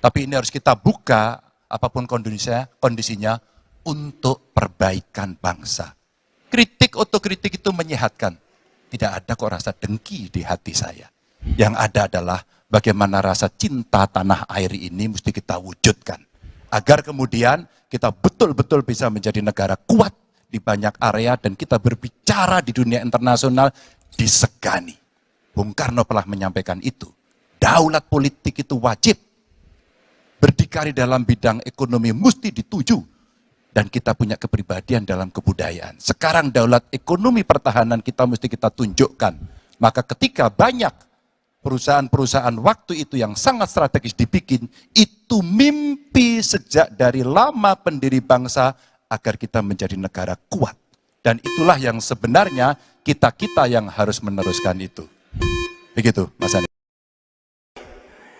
Tapi ini harus kita buka, apapun kondisinya, untuk perbaikan bangsa. Kritik, otokritik itu menyehatkan. Tidak ada kok rasa dengki di hati saya. Yang ada adalah bagaimana rasa cinta tanah air ini mesti kita wujudkan. Agar kemudian kita betul-betul bisa menjadi negara kuat di banyak area dan kita berbicara di dunia internasional disegani. Bung Karno telah menyampaikan itu. Daulat politik itu wajib. Berdikari dalam bidang ekonomi mesti dituju. Dan kita punya kepribadian dalam kebudayaan. Sekarang daulat ekonomi pertahanan kita mesti kita tunjukkan. Maka ketika banyak perusahaan-perusahaan waktu itu yang sangat strategis dibikin, itu mimpi sejak dari lama pendiri bangsa agar kita menjadi negara kuat. Dan itulah yang sebenarnya kita-kita yang harus meneruskan itu. Begitu, Mas Anies.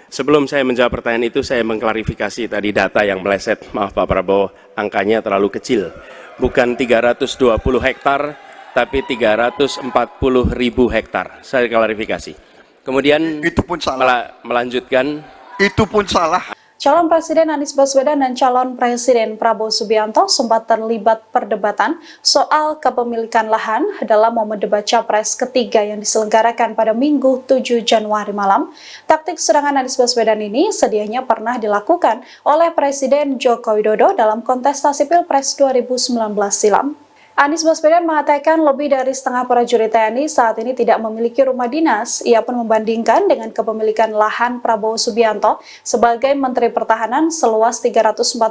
Sebelum saya menjawab pertanyaan itu, saya mengklarifikasi tadi data yang meleset. Maaf Pak Prabowo, angkanya terlalu kecil. Bukan 320 hektar, tapi 340.000 hektar. Saya klarifikasi. Kemudian itu pun salah. Melanjutkan. Itu pun salah. Calon Presiden Anies Baswedan dan calon Presiden Prabowo Subianto sempat terlibat perdebatan soal kepemilikan lahan dalam momen debat Capres ketiga yang diselenggarakan pada Minggu 7 Januari malam. Taktik serangan Anies Baswedan ini sedianya pernah dilakukan oleh Presiden Joko Widodo dalam kontestasi Pilpres 2019 silam. Anies Baswedan mengatakan lebih dari setengah prajurit TNI saat ini tidak memiliki rumah dinas. Ia pun membandingkan dengan kepemilikan lahan Prabowo Subianto sebagai Menteri Pertahanan seluas 340.000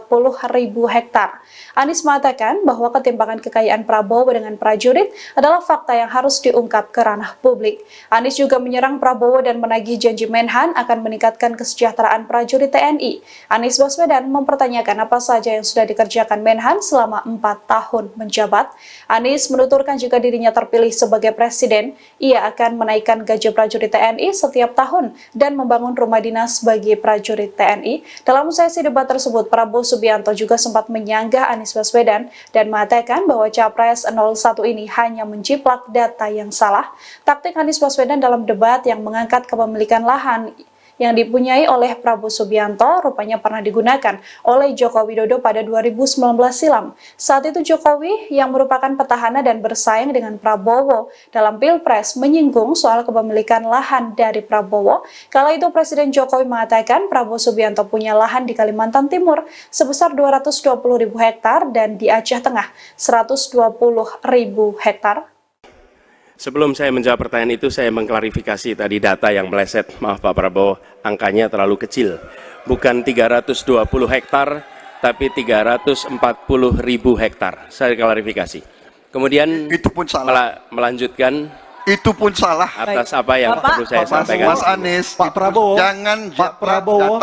hektar. Anies mengatakan bahwa ketimpangan kekayaan Prabowo dengan prajurit adalah fakta yang harus diungkap ke ranah publik. Anies juga menyerang Prabowo dan menagih janji Menhan akan meningkatkan kesejahteraan prajurit TNI. Anies Baswedan mempertanyakan apa saja yang sudah dikerjakan Menhan selama 4 tahun menjabat. Anies menuturkan jika dirinya terpilih sebagai presiden, ia akan menaikkan gaji prajurit TNI setiap tahun dan membangun rumah dinas bagi prajurit TNI. Dalam sesi debat tersebut, Prabowo Subianto juga sempat menyanggah Anies Baswedan dan mengatakan bahwa Capres 01 ini hanya menjiplak data yang salah. Taktik Anies Baswedan dalam debat yang mengangkat kepemilikan lahan yang dipunyai oleh Prabowo Subianto rupanya pernah digunakan oleh Joko Widodo pada 2019 silam. Saat itu Jokowi yang merupakan petahana dan bersaing dengan Prabowo dalam Pilpres menyinggung soal kepemilikan lahan dari Prabowo. Kala itu Presiden Jokowi mengatakan Prabowo Subianto punya lahan di Kalimantan Timur sebesar 220.000 hektar dan di Aceh Tengah 120.000 hektar. Sebelum saya menjawab pertanyaan itu, saya mengklarifikasi tadi data yang meleset. Maaf Pak Prabowo, angkanya terlalu kecil. Bukan 320 hektar, tapi 340.000 hektar. Saya klarifikasi. Kemudian itu pun salah. Melanjutkan. Itu pun salah. Atas apa yang perlu saya sampaikan. Mas Anies, Pak Prabowo, jangan Pak Prabowo,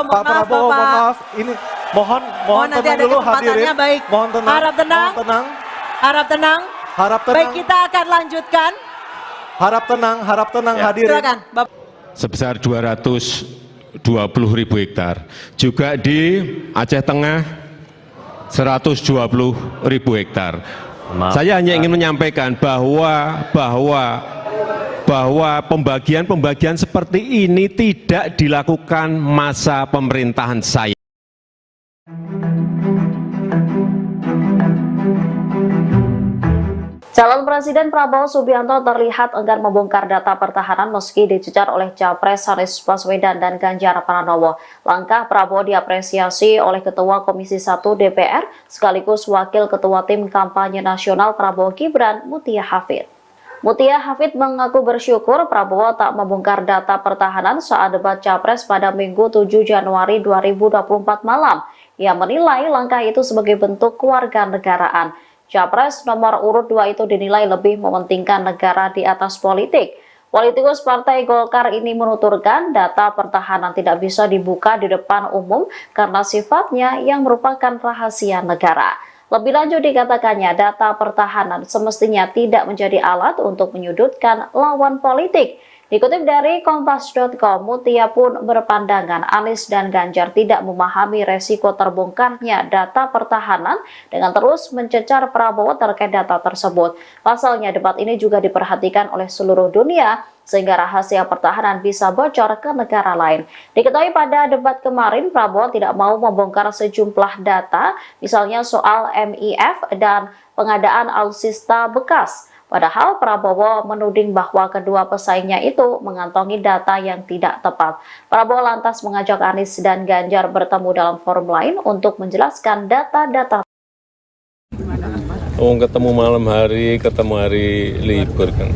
mohon maaf, ini mohon nanti tenang ada dulu kesempatannya, hadirin. baik. Mohon tenang. Harap tenang. Mohon tenang. Harap tenang. Harap tenang. Baik, kita akan lanjutkan. Harap tenang Ya. hadirin. Silakan, Bapak. sebesar 220.000 hektar. Juga di Aceh Tengah 120.000 hektar. Saya hanya ingin menyampaikan bahwa pembagian seperti ini tidak dilakukan masa pemerintahan saya. Calon Presiden Prabowo Subianto terlihat enggan membongkar data pertahanan meski dicecar oleh Capres Anies Baswedan dan Ganjar Pranowo. Langkah Prabowo diapresiasi oleh Ketua Komisi 1 DPR sekaligus Wakil Ketua Tim Kampanye Nasional Prabowo Gibran, Mutia Hafid. Mutia Hafid mengaku bersyukur Prabowo tak membongkar data pertahanan saat debat Capres pada Minggu 7 Januari 2024 malam. Ia menilai langkah itu sebagai bentuk kewarganegaraan. Capres nomor urut 2 itu dinilai lebih mementingkan negara di atas politik. Politikus Partai Golkar ini menuturkan data pertahanan tidak bisa dibuka di depan umum karena sifatnya yang merupakan rahasia negara. Lebih lanjut dikatakannya data pertahanan semestinya tidak menjadi alat untuk menyudutkan lawan politik. Dikutip dari Kompas.com, Mutia pun berpandangan Anies dan Ganjar tidak memahami resiko terbongkarnya data pertahanan dengan terus mencecar Prabowo terkait data tersebut. Pasalnya debat ini juga diperhatikan oleh seluruh dunia sehingga rahasia pertahanan bisa bocor ke negara lain. Diketahui pada debat kemarin Prabowo tidak mau membongkar sejumlah data, misalnya soal MIF dan pengadaan alutsista bekas. Padahal Prabowo menuding bahwa kedua pesaingnya itu mengantongi data yang tidak tepat. Prabowo lantas mengajak Anies dan Ganjar bertemu dalam forum lain untuk menjelaskan data-data. Ketemu malam hari, ketemu hari libur kan.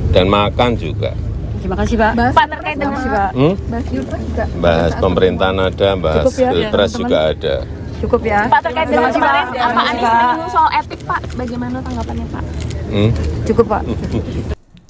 Dan makan juga. Terima kasih Pak. Pak terkait dengan Bahas Pilpres juga. Bahas pemerintahan ada, bahas Pilpres juga ada. Cukup ya. Pak terkait dengan kemarin Pak Anies menyinggung soal etik Pak, bagaimana tanggapannya Pak? Cukup Pak.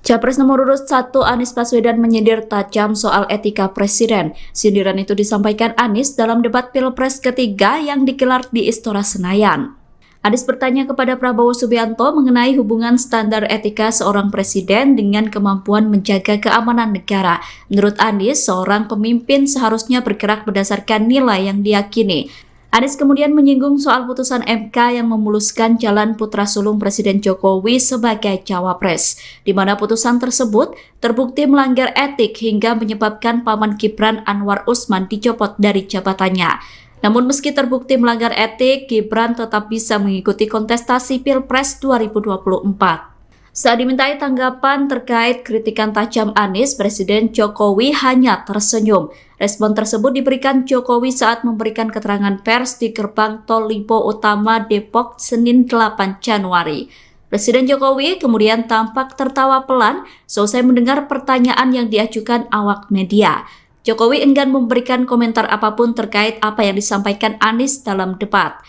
Capres nomor urut 1 Anies Baswedan menyindir tajam soal etika presiden. Sindiran itu disampaikan Anies dalam debat Pilpres ketiga yang digelar di Istora Senayan. Anies bertanya kepada Prabowo Subianto mengenai hubungan standar etika seorang presiden dengan kemampuan menjaga keamanan negara. Menurut Anies, seorang pemimpin seharusnya bergerak berdasarkan nilai yang diyakini. Anies kemudian menyinggung soal putusan MK yang memuluskan jalan putra sulung Presiden Jokowi sebagai cawapres, di mana putusan tersebut terbukti melanggar etik hingga menyebabkan paman Gibran Anwar Usman dicopot dari jabatannya. Namun meski terbukti melanggar etik, Gibran tetap bisa mengikuti kontestasi Pilpres 2024. Saat dimintai tanggapan terkait kritikan tajam Anies, Presiden Jokowi hanya tersenyum. Respon tersebut diberikan Jokowi saat memberikan keterangan pers di gerbang Tol Lipo Utama Depok Senin 8 Januari. Presiden Jokowi kemudian tampak tertawa pelan selesai mendengar pertanyaan yang diajukan awak media. Jokowi enggan memberikan komentar apapun terkait apa yang disampaikan Anies dalam debat.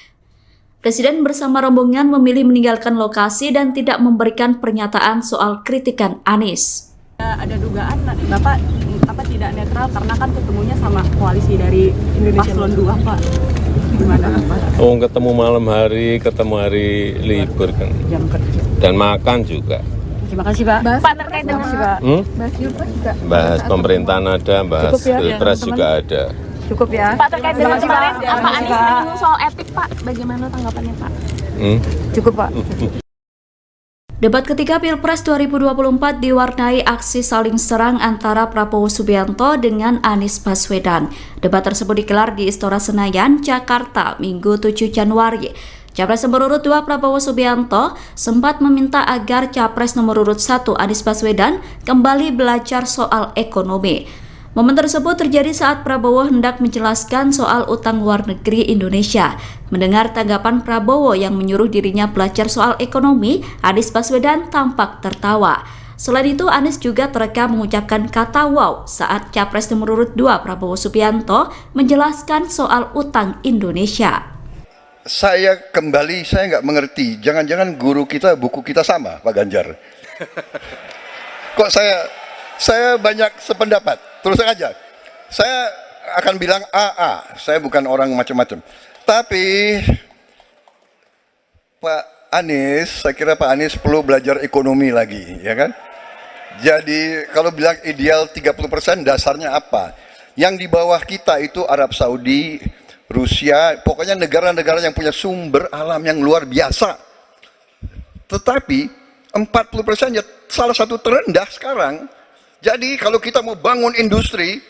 Presiden bersama rombongan memilih meninggalkan lokasi dan tidak memberikan pernyataan soal kritikan Anies. Ada dugaan Bapak tidak netral karena kan ketemunya sama koalisi dari Paslon 2 Pak. Gimana Pak? Oh, ketemu malam hari, ketemu hari libur kan. Dan makan juga. Terima kasih Pak. Pak terkait dengan Bahas Pilpres juga. Bahas pemerintahan ada, bahas Pilpres juga ada. cukup ya. Pak terkait dengan kemarin Pak Anies menyinggung soal etik Pak, bagaimana tanggapannya Pak? Cukup Pak. Debat ketiga Pilpres 2024 diwarnai aksi saling serang antara Prabowo Subianto dengan Anies Baswedan. Debat tersebut digelar di Istora Senayan, Jakarta, Minggu 7 Januari. Capres nomor urut 2 Prabowo Subianto sempat meminta agar Capres nomor urut 1 Anies Baswedan kembali belajar soal ekonomi. Momen tersebut terjadi saat Prabowo hendak menjelaskan soal utang luar negeri Indonesia. Mendengar tanggapan Prabowo yang menyuruh dirinya belajar soal ekonomi, Anies Baswedan tampak tertawa. Selain itu, Anies juga terekam mengucapkan kata wow saat Capres nomor urut 2 Prabowo Subianto menjelaskan soal utang Indonesia. Saya nggak mengerti, jangan-jangan guru kita, buku kita sama, Pak Ganjar. Kok saya banyak sependapat, terus aja. Saya akan bilang AA, saya bukan orang macam-macam. Tapi Pak Anies, saya kira Pak Anies perlu belajar ekonomi lagi, ya kan? Jadi kalau bilang ideal 30%, dasarnya apa? Yang di bawah kita itu Arab Saudi, Rusia, pokoknya negara-negara yang punya sumber alam yang luar biasa. Tetapi 40% ya salah satu terendah sekarang. Jadi kalau kita mau bangun industri,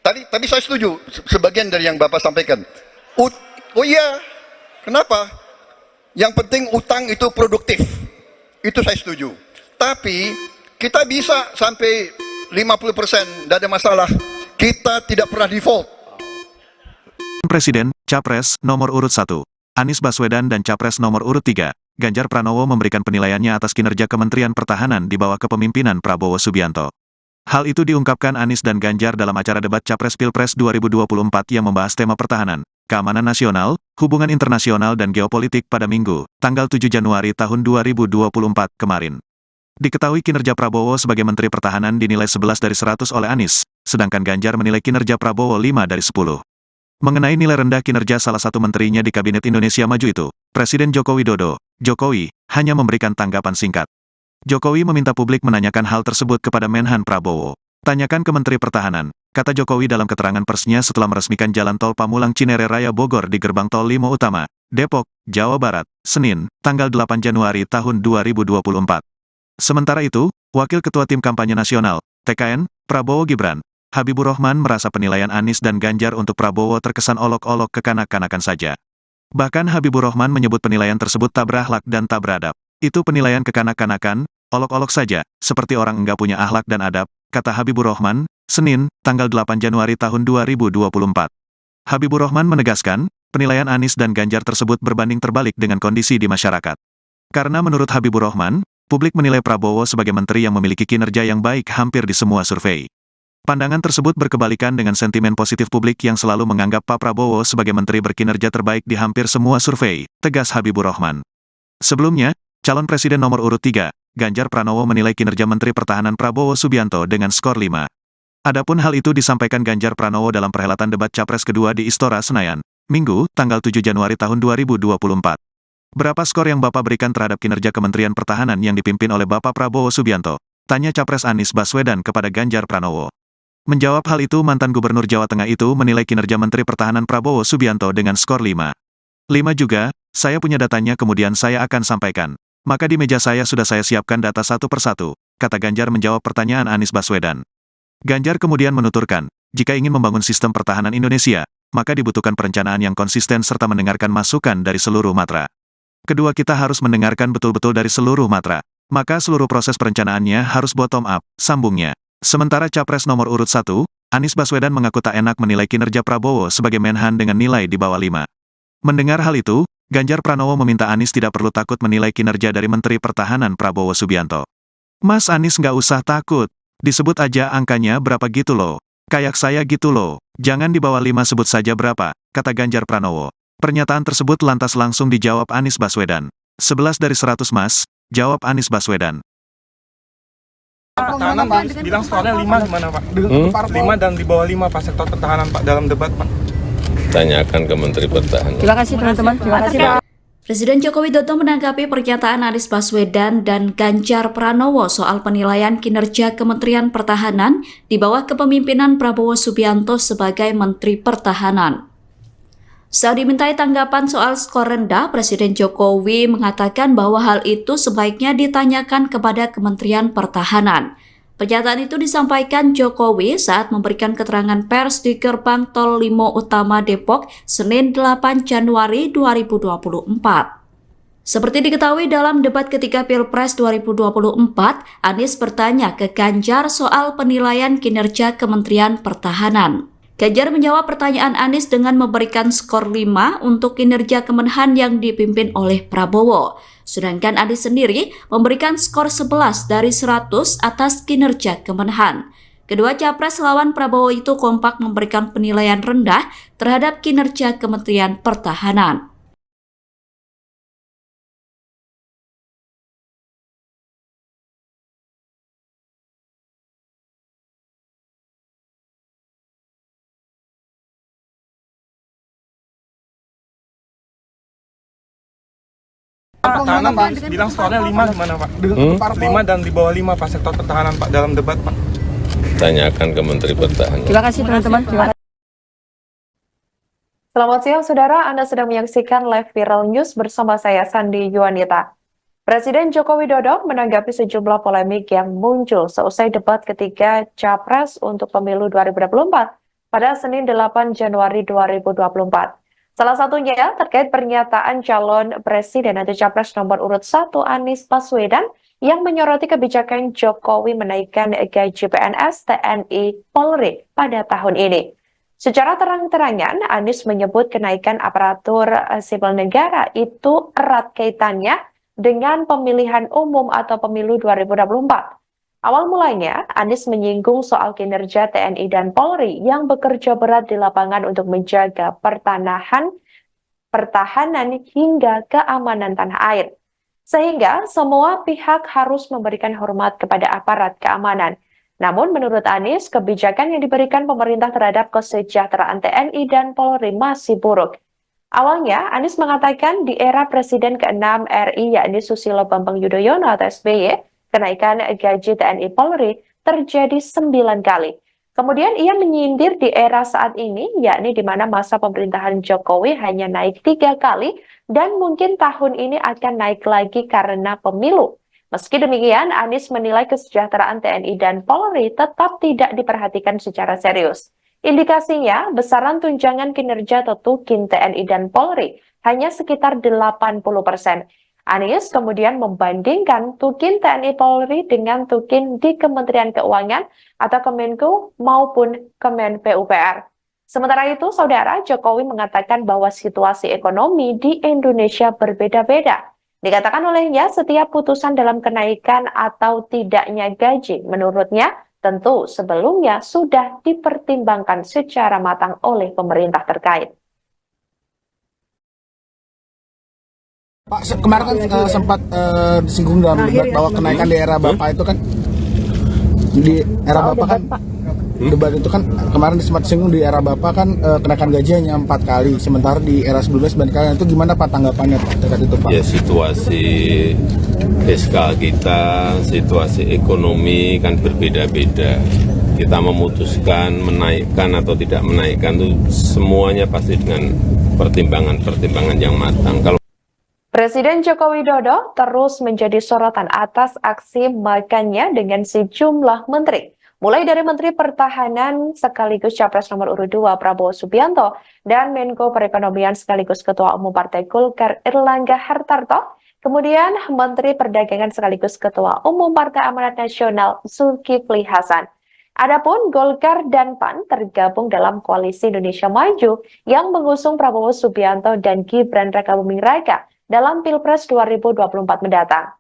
tadi saya setuju sebagian dari yang Bapak sampaikan. Oh iya, kenapa? Yang penting utang itu produktif. Itu saya setuju. Tapi kita bisa sampai 50%, tidak ada masalah. Kita tidak pernah default. Presiden, Capres, nomor urut 1, Anies Baswedan dan Capres nomor urut 3, Ganjar Pranowo memberikan penilaiannya atas kinerja Kementerian Pertahanan di bawah kepemimpinan Prabowo Subianto. Hal itu diungkapkan Anies dan Ganjar dalam acara debat Capres Pilpres 2024 yang membahas tema pertahanan, keamanan nasional, hubungan internasional dan geopolitik pada Minggu, tanggal 7 Januari tahun 2024 kemarin. Diketahui kinerja Prabowo sebagai Menteri Pertahanan dinilai 11 dari 100 oleh Anies, sedangkan Ganjar menilai kinerja Prabowo 5 dari 10. Mengenai nilai rendah kinerja salah satu menterinya di Kabinet Indonesia Maju itu, Presiden Joko Widodo, Jokowi, hanya memberikan tanggapan singkat. Jokowi meminta publik menanyakan hal tersebut kepada Menhan Prabowo. Tanyakan ke Menteri Pertahanan, kata Jokowi dalam keterangan persnya setelah meresmikan jalan tol Pamulang Cinere Raya Bogor di Gerbang Tol Limo Utama, Depok, Jawa Barat, Senin, tanggal 8 Januari tahun 2024. Sementara itu, Wakil Ketua Tim Kampanye Nasional, TKN, Prabowo Gibran, Habibur Rahman merasa penilaian Anies dan Ganjar untuk Prabowo terkesan olok-olok kekanak-kanakan saja. Bahkan Habibur Rahman menyebut penilaian tersebut tak berakhlak dan tak beradab. Itu penilaian kekanak-kanakan, olok-olok saja, seperti orang enggak punya akhlak dan adab, kata Habibur Rahman, Senin, tanggal 8 Januari tahun 2024. Habibur Rahman menegaskan, penilaian Anies dan Ganjar tersebut berbanding terbalik dengan kondisi di masyarakat. Karena menurut Habibur Rahman, publik menilai Prabowo sebagai menteri yang memiliki kinerja yang baik hampir di semua survei. Pandangan tersebut berkebalikan dengan sentimen positif publik yang selalu menganggap Pak Prabowo sebagai menteri berkinerja terbaik di hampir semua survei, tegas Habibur Rahman. Sebelumnya, calon presiden nomor urut 3, Ganjar Pranowo menilai kinerja Menteri Pertahanan Prabowo Subianto dengan skor 5. Adapun hal itu disampaikan Ganjar Pranowo dalam perhelatan debat Capres kedua di Istora Senayan, Minggu, tanggal 7 Januari tahun 2024. Berapa skor yang Bapak berikan terhadap kinerja Kementerian Pertahanan yang dipimpin oleh Bapak Prabowo Subianto? Tanya Capres Anies Baswedan kepada Ganjar Pranowo. Menjawab hal itu, mantan Gubernur Jawa Tengah itu menilai kinerja Menteri Pertahanan Prabowo Subianto dengan skor 5. 5 juga, saya punya datanya kemudian saya akan sampaikan. Maka di meja saya sudah saya siapkan data satu persatu, kata Ganjar menjawab pertanyaan Anies Baswedan. Ganjar kemudian menuturkan, jika ingin membangun sistem pertahanan Indonesia, maka dibutuhkan perencanaan yang konsisten serta mendengarkan masukan dari seluruh matra. Kedua, kita harus mendengarkan betul-betul dari seluruh matra. Maka seluruh proses perencanaannya harus bottom up, sambungnya. Sementara Capres nomor urut 1, Anies Baswedan mengaku tak enak menilai kinerja Prabowo sebagai Menhan dengan nilai di bawah 5. Mendengar hal itu, Ganjar Pranowo meminta Anies tidak perlu takut menilai kinerja dari Menteri Pertahanan Prabowo Subianto. Mas Anies nggak usah takut, disebut aja angkanya berapa gitu loh. Kayak saya gitu loh, jangan di bawah 5 sebut saja berapa, kata Ganjar Pranowo. Pernyataan tersebut lantas langsung dijawab Anies Baswedan. 11 dari 100 mas, jawab Anies Baswedan. Pertahanan bilang skornya 5 gimana Pak? 5 dan di bawah 5 Pak sektor pertahanan Pak dalam debat Pak. Tanyakan ke Menteri Pertahanan. Terima kasih teman-teman. Terima kasih Pak. Presiden Joko Widodo menanggapi pernyataan Anies Baswedan dan Ganjar Pranowo soal penilaian kinerja Kementerian Pertahanan di bawah kepemimpinan Prabowo Subianto sebagai Menteri Pertahanan. Saat dimintai tanggapan soal skor rendah, Presiden Jokowi mengatakan bahwa hal itu sebaiknya ditanyakan kepada Kementerian Pertahanan. Pernyataan itu disampaikan Jokowi saat memberikan keterangan pers di Gerbang Tol Limo Utama Depok, Senin 8 Januari 2024. Seperti diketahui dalam debat ketiga Pilpres 2024, Anies bertanya ke Ganjar soal penilaian kinerja Kementerian Pertahanan. Ganjar menjawab pertanyaan Anies dengan memberikan skor 5 untuk kinerja Kemenhan yang dipimpin oleh Prabowo. Sedangkan Anies sendiri memberikan skor 11 dari 100 atas kinerja Kemenhan. Kedua capres lawan Prabowo itu kompak memberikan penilaian rendah terhadap kinerja Kementerian Pertahanan. Pertahanan bilang skornya 5 gimana Pak? 5 dan di bawah 5 Pak sektor pertahanan Pak dalam debat Pak. Tanyakan ke Menteri Pertahanan. Terima kasih teman-teman. Selamat siang saudara, Anda sedang menyaksikan live viral news bersama saya Sandi Yuanita. Presiden Joko Widodo menanggapi sejumlah polemik yang muncul seusai debat ketiga Capres untuk pemilu 2024 pada Senin 8 Januari 2024. Salah satunya terkait pernyataan calon presiden atau capres nomor urut 1 Anies Baswedan yang menyoroti kebijakan Jokowi menaikkan gaji PNS, TNI, Polri pada tahun ini. Secara terang-terangan, Anies menyebut kenaikan aparatur sipil negara itu erat kaitannya dengan pemilihan umum atau pemilu 2024. Awal mulanya, Anies menyinggung soal kinerja TNI dan Polri yang bekerja berat di lapangan untuk menjaga pertahanan hingga keamanan tanah air. Sehingga semua pihak harus memberikan hormat kepada aparat keamanan. Namun menurut Anies, kebijakan yang diberikan pemerintah terhadap kesejahteraan TNI dan Polri masih buruk. Awalnya, Anies mengatakan di era Presiden ke-6 RI yakni Susilo Bambang Yudhoyono atau SBY, kenaikan gaji TNI Polri terjadi 9 kali. Kemudian ia menyindir di era saat ini, yakni di mana masa pemerintahan Jokowi hanya naik 3 kali dan mungkin tahun ini akan naik lagi karena pemilu. Meski demikian, Anies menilai kesejahteraan TNI dan Polri tetap tidak diperhatikan secara serius. Indikasinya, besaran tunjangan kinerja atau tukin TNI dan Polri hanya sekitar 80%. Anies kemudian membandingkan tukin TNI Polri dengan tukin di Kementerian Keuangan atau Kemenku maupun Kemen PUPR. Sementara itu, Saudara, Jokowi mengatakan bahwa situasi ekonomi di Indonesia berbeda-beda. Dikatakan olehnya, setiap putusan dalam kenaikan atau tidaknya gaji, menurutnya, tentu sebelumnya sudah dipertimbangkan secara matang oleh pemerintah terkait. Pak, kemarin kan sempat disinggung dalam debat bahwa kenaikan di era Bapak itu kan di era Bapak kan debat itu kan kemarin sempat disinggung di era Bapak kan kenaikan gaji hanya 4 kali, sementara di era sebelumnya 9 kali. Itu gimana Pak tanggapannya Pak terkait itu Pak? Ya situasi fiskal kita, situasi ekonomi kan berbeda-beda. Kita memutuskan menaikkan atau tidak menaikkan itu semuanya pasti dengan pertimbangan-pertimbangan yang matang. Kalau Presiden Joko Widodo terus menjadi sorotan atas aksi makannya dengan sejumlah menteri. Mulai dari Menteri Pertahanan sekaligus Capres nomor urut 2 Prabowo Subianto dan Menko Perekonomian sekaligus Ketua Umum Partai Golkar Erlangga Hartarto, kemudian Menteri Perdagangan sekaligus Ketua Umum Partai Amanat Nasional Zulkifli Hasan. Adapun Golkar dan PAN tergabung dalam Koalisi Indonesia Maju yang mengusung Prabowo Subianto dan Gibran Rakabuming Raka dalam Pilpres 2024 mendatang.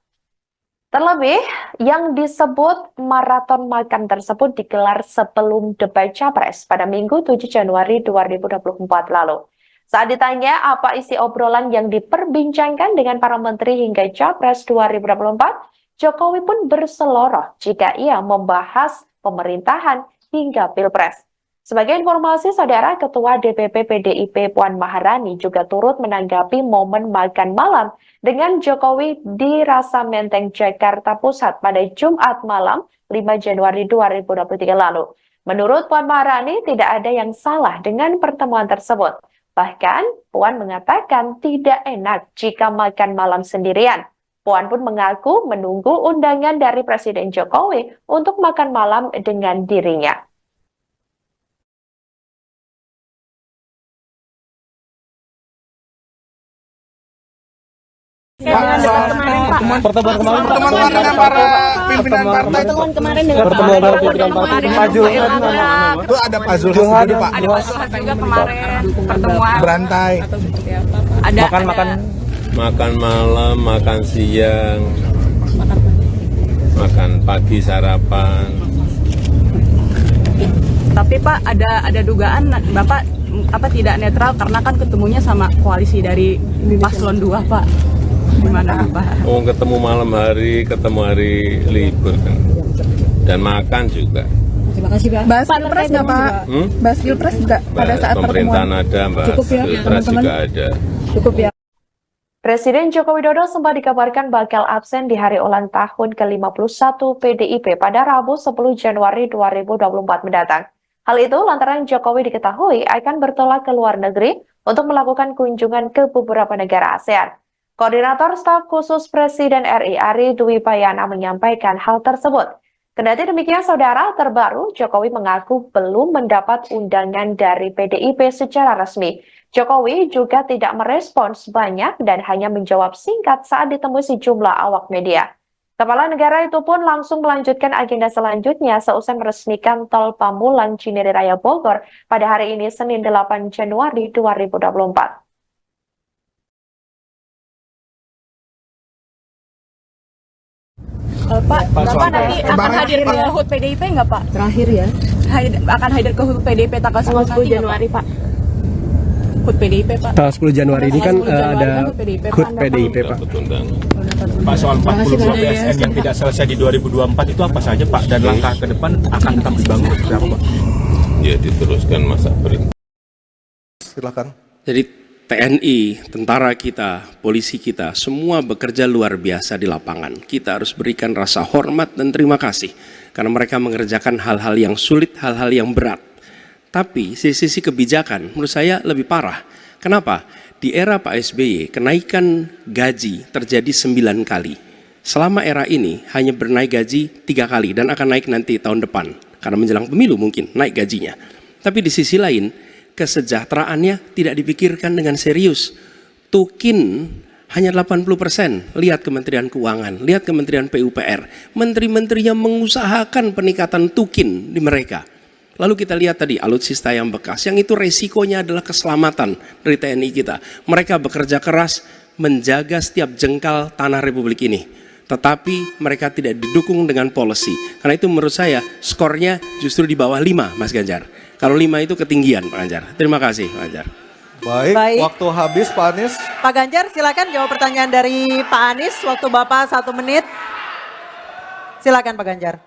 Terlebih, yang disebut maraton makan tersebut digelar sebelum debat Capres pada Minggu 7 Januari 2024 lalu. Saat ditanya apa isi obrolan yang diperbincangkan dengan para menteri hingga Capres 2024, Jokowi pun berseloroh jika ia membahas pemerintahan hingga Pilpres. Sebagai informasi, Saudara, Ketua DPP PDIP Puan Maharani juga turut menanggapi momen makan malam dengan Jokowi di Rasa Menteng, Jakarta Pusat pada Jumat malam 5 Januari 2023 lalu. Menurut Puan Maharani, tidak ada yang salah dengan pertemuan tersebut. Bahkan, Puan mengatakan tidak enak jika makan malam sendirian. Puan pun mengaku menunggu undangan dari Presiden Jokowi untuk makan malam dengan dirinya. Pertemuan kemarin dengan para pimpinan partai itu pertemuan dengan pimpinan partai Pak Zulhas itu ada Pak Zulhas juga Pak. Ada Pak Zulhas juga kemarin pertemuan. Berantai. Ada Makan malam, makan siang, makan pagi sarapan. Tapi Pak ada dugaan Bapak tidak netral karena kan ketemunya sama koalisi dari Paslon 2 Pak. Gimana Pak? Oh, ketemu malam hari, ketemu hari libur kan. Dan makan juga. Terima kasih Pak. Bahas Pilpres nggak Pak? Bahas Pilpres nggak pada saat pemerintahan pertemuan? ada, Mbak. Cukup ya, Pilpres juga ada. Cukup ya. Presiden Joko Widodo sempat dikabarkan bakal absen di hari ulang tahun ke-51 PDIP pada Rabu 10 Januari 2024 mendatang. Hal itu lantaran Jokowi diketahui akan bertolak ke luar negeri untuk melakukan kunjungan ke beberapa negara ASEAN. Koordinator Staf Khusus Presiden RI Ari Dwi Payana menyampaikan hal tersebut. Kendati demikian, Saudara, terbaru Jokowi mengaku belum mendapat undangan dari PDIP secara resmi. Jokowi juga tidak merespons banyak dan hanya menjawab singkat saat ditemui sejumlah awak media. Kepala negara itu pun langsung melanjutkan agenda selanjutnya seusai meresmikan Tol Pamulang Cinere Raya Bogor pada hari ini Senin 8 Januari 2024. Pak, Bapak nanti akan hadir ke HUT PDIP nggak Pak? Terakhir ya. Akan hadir ke HUT PDIP tanggal 10 Januari Pak? HUT PDIP Pak. Tanggal 10 Januari ini kan ada HUT PDIP Pak. Pak, soal 40 buah BSN yang tidak selesai di 2024 itu apa saja Pak? Dan langkah ke depan akan tetap dibangun seperti apa Pak? Ya diteruskan masa perintah. Silakan. Jadi TNI, tentara kita, polisi kita, semua bekerja luar biasa di lapangan. Kita harus berikan rasa hormat dan terima kasih. Karena mereka mengerjakan hal-hal yang sulit, hal-hal yang berat. Tapi sisi kebijakan menurut saya lebih parah. Kenapa? Di era Pak SBY, kenaikan gaji terjadi 9 kali. Selama era ini hanya bernaik gaji 3 kali dan akan naik nanti tahun depan. Karena menjelang pemilu mungkin naik gajinya. Tapi di sisi lain, kesejahteraannya tidak dipikirkan dengan serius. Tukin hanya 80%. Lihat Kementerian Keuangan, lihat Kementerian PUPR. Menteri-menterinya mengusahakan peningkatan tukin di mereka. Lalu kita lihat tadi alutsista yang bekas, yang itu resikonya adalah keselamatan dari TNI kita. Mereka bekerja keras menjaga setiap jengkal tanah Republik ini. Tetapi mereka tidak didukung dengan policy. Karena itu menurut saya skornya justru di bawah 5 Mas Ganjar. Kalau 5 itu ketinggian Pak Ganjar. Terima kasih Pak Ganjar. Baik, waktu habis Pak Anies. Pak Ganjar silakan jawab pertanyaan dari Pak Anies. Waktu Bapak 1 menit. Silakan Pak Ganjar.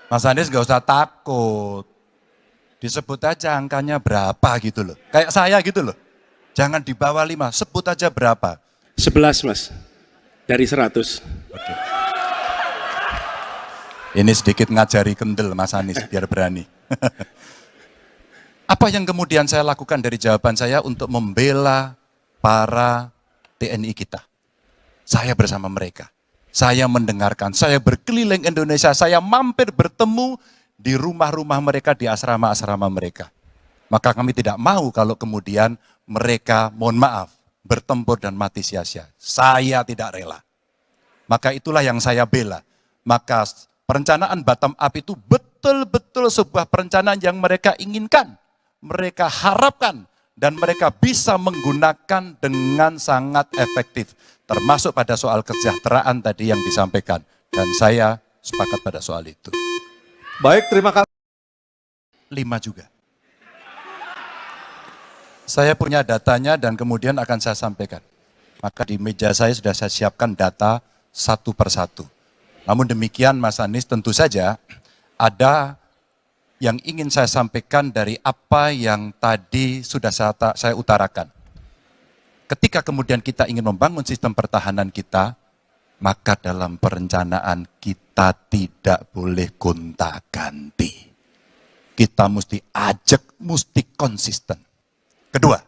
Mas Anies gak usah takut. Disebut aja angkanya berapa gitu loh. Kayak saya gitu loh. Jangan di bawah 5, sebut aja berapa. 11 Mas, dari 100. Oke. Ini sedikit ngajari kendel Mas Anies biar berani. Apa yang kemudian saya lakukan dari jawaban saya untuk membela para TNI kita? Saya bersama mereka. Saya mendengarkan, saya berkeliling Indonesia, saya mampir bertemu di rumah-rumah mereka, di asrama-asrama mereka. Maka kami tidak mau kalau kemudian mereka, mohon maaf, bertempur dan mati sia-sia. Saya tidak rela. Maka itulah yang saya bela. Maka perencanaan bottom up itu betul-betul sebuah perencanaan yang mereka inginkan. Mereka harapkan dan mereka bisa menggunakan dengan sangat efektif. Termasuk pada soal kesejahteraan tadi yang disampaikan. Dan saya sepakat pada soal itu. Baik, terima kasih. 5 juga. Saya punya datanya dan kemudian akan saya sampaikan. Maka di meja saya sudah saya siapkan data satu persatu. Namun demikian Mas Anies, tentu saja ada yang ingin saya sampaikan dari apa yang tadi sudah saya utarakan. Ketika kemudian kita ingin membangun sistem pertahanan kita, maka dalam perencanaan kita tidak boleh gonta-ganti. Kita mesti ajak, mesti konsisten. Kedua,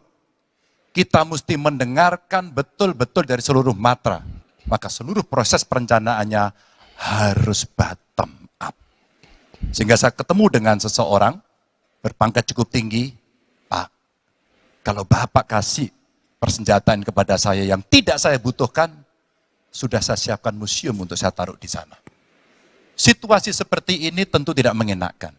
kita mesti mendengarkan betul-betul dari seluruh matra. Maka seluruh proses perencanaannya harus bottom up. Sehingga saya ketemu dengan seseorang berpangkat cukup tinggi, Pak, kalau Bapak kasih persenjataan kepada saya yang tidak saya butuhkan, sudah saya siapkan museum untuk saya taruh di sana. Situasi seperti ini tentu tidak mengenakan.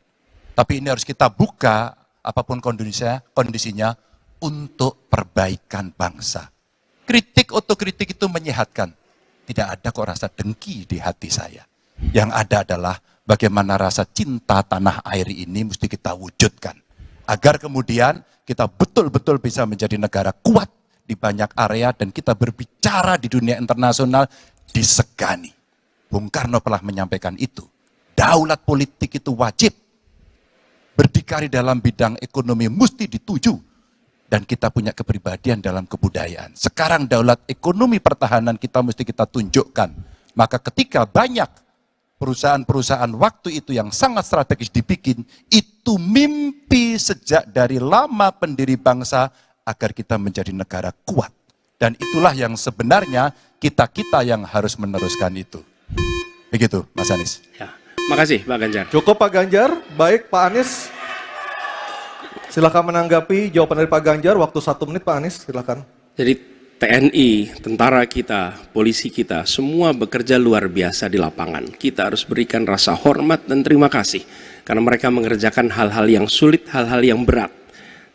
Tapi ini harus kita buka, apapun kondisinya, untuk perbaikan bangsa. Kritik otokritik itu menyehatkan. Tidak ada kok rasa dengki di hati saya. Yang ada adalah bagaimana rasa cinta tanah air ini mesti kita wujudkan. Agar kemudian kita betul-betul bisa menjadi negara kuat di banyak area dan kita berbicara di dunia internasional disegani. Bung Karno telah menyampaikan itu. Daulat politik itu wajib. Berdikari dalam bidang ekonomi mesti dituju. Dan kita punya kepribadian dalam kebudayaan. Sekarang daulat ekonomi pertahanan kita mesti kita tunjukkan. Maka ketika banyak perusahaan-perusahaan waktu itu yang sangat strategis dibikin, itu mimpi sejak dari lama pendiri bangsa agar kita menjadi negara kuat. Dan itulah yang sebenarnya kita-kita yang harus meneruskan itu. Begitu, Mas Anies. Ya, makasih Pak Ganjar. Cukup Pak Ganjar, baik Pak Anies. Silakan menanggapi jawaban dari Pak Ganjar, waktu 1 menit Pak Anies, silakan. Jadi TNI, tentara kita, polisi kita, semua bekerja luar biasa di lapangan. Kita harus berikan rasa hormat dan terima kasih. Karena mereka mengerjakan hal-hal yang sulit, hal-hal yang berat.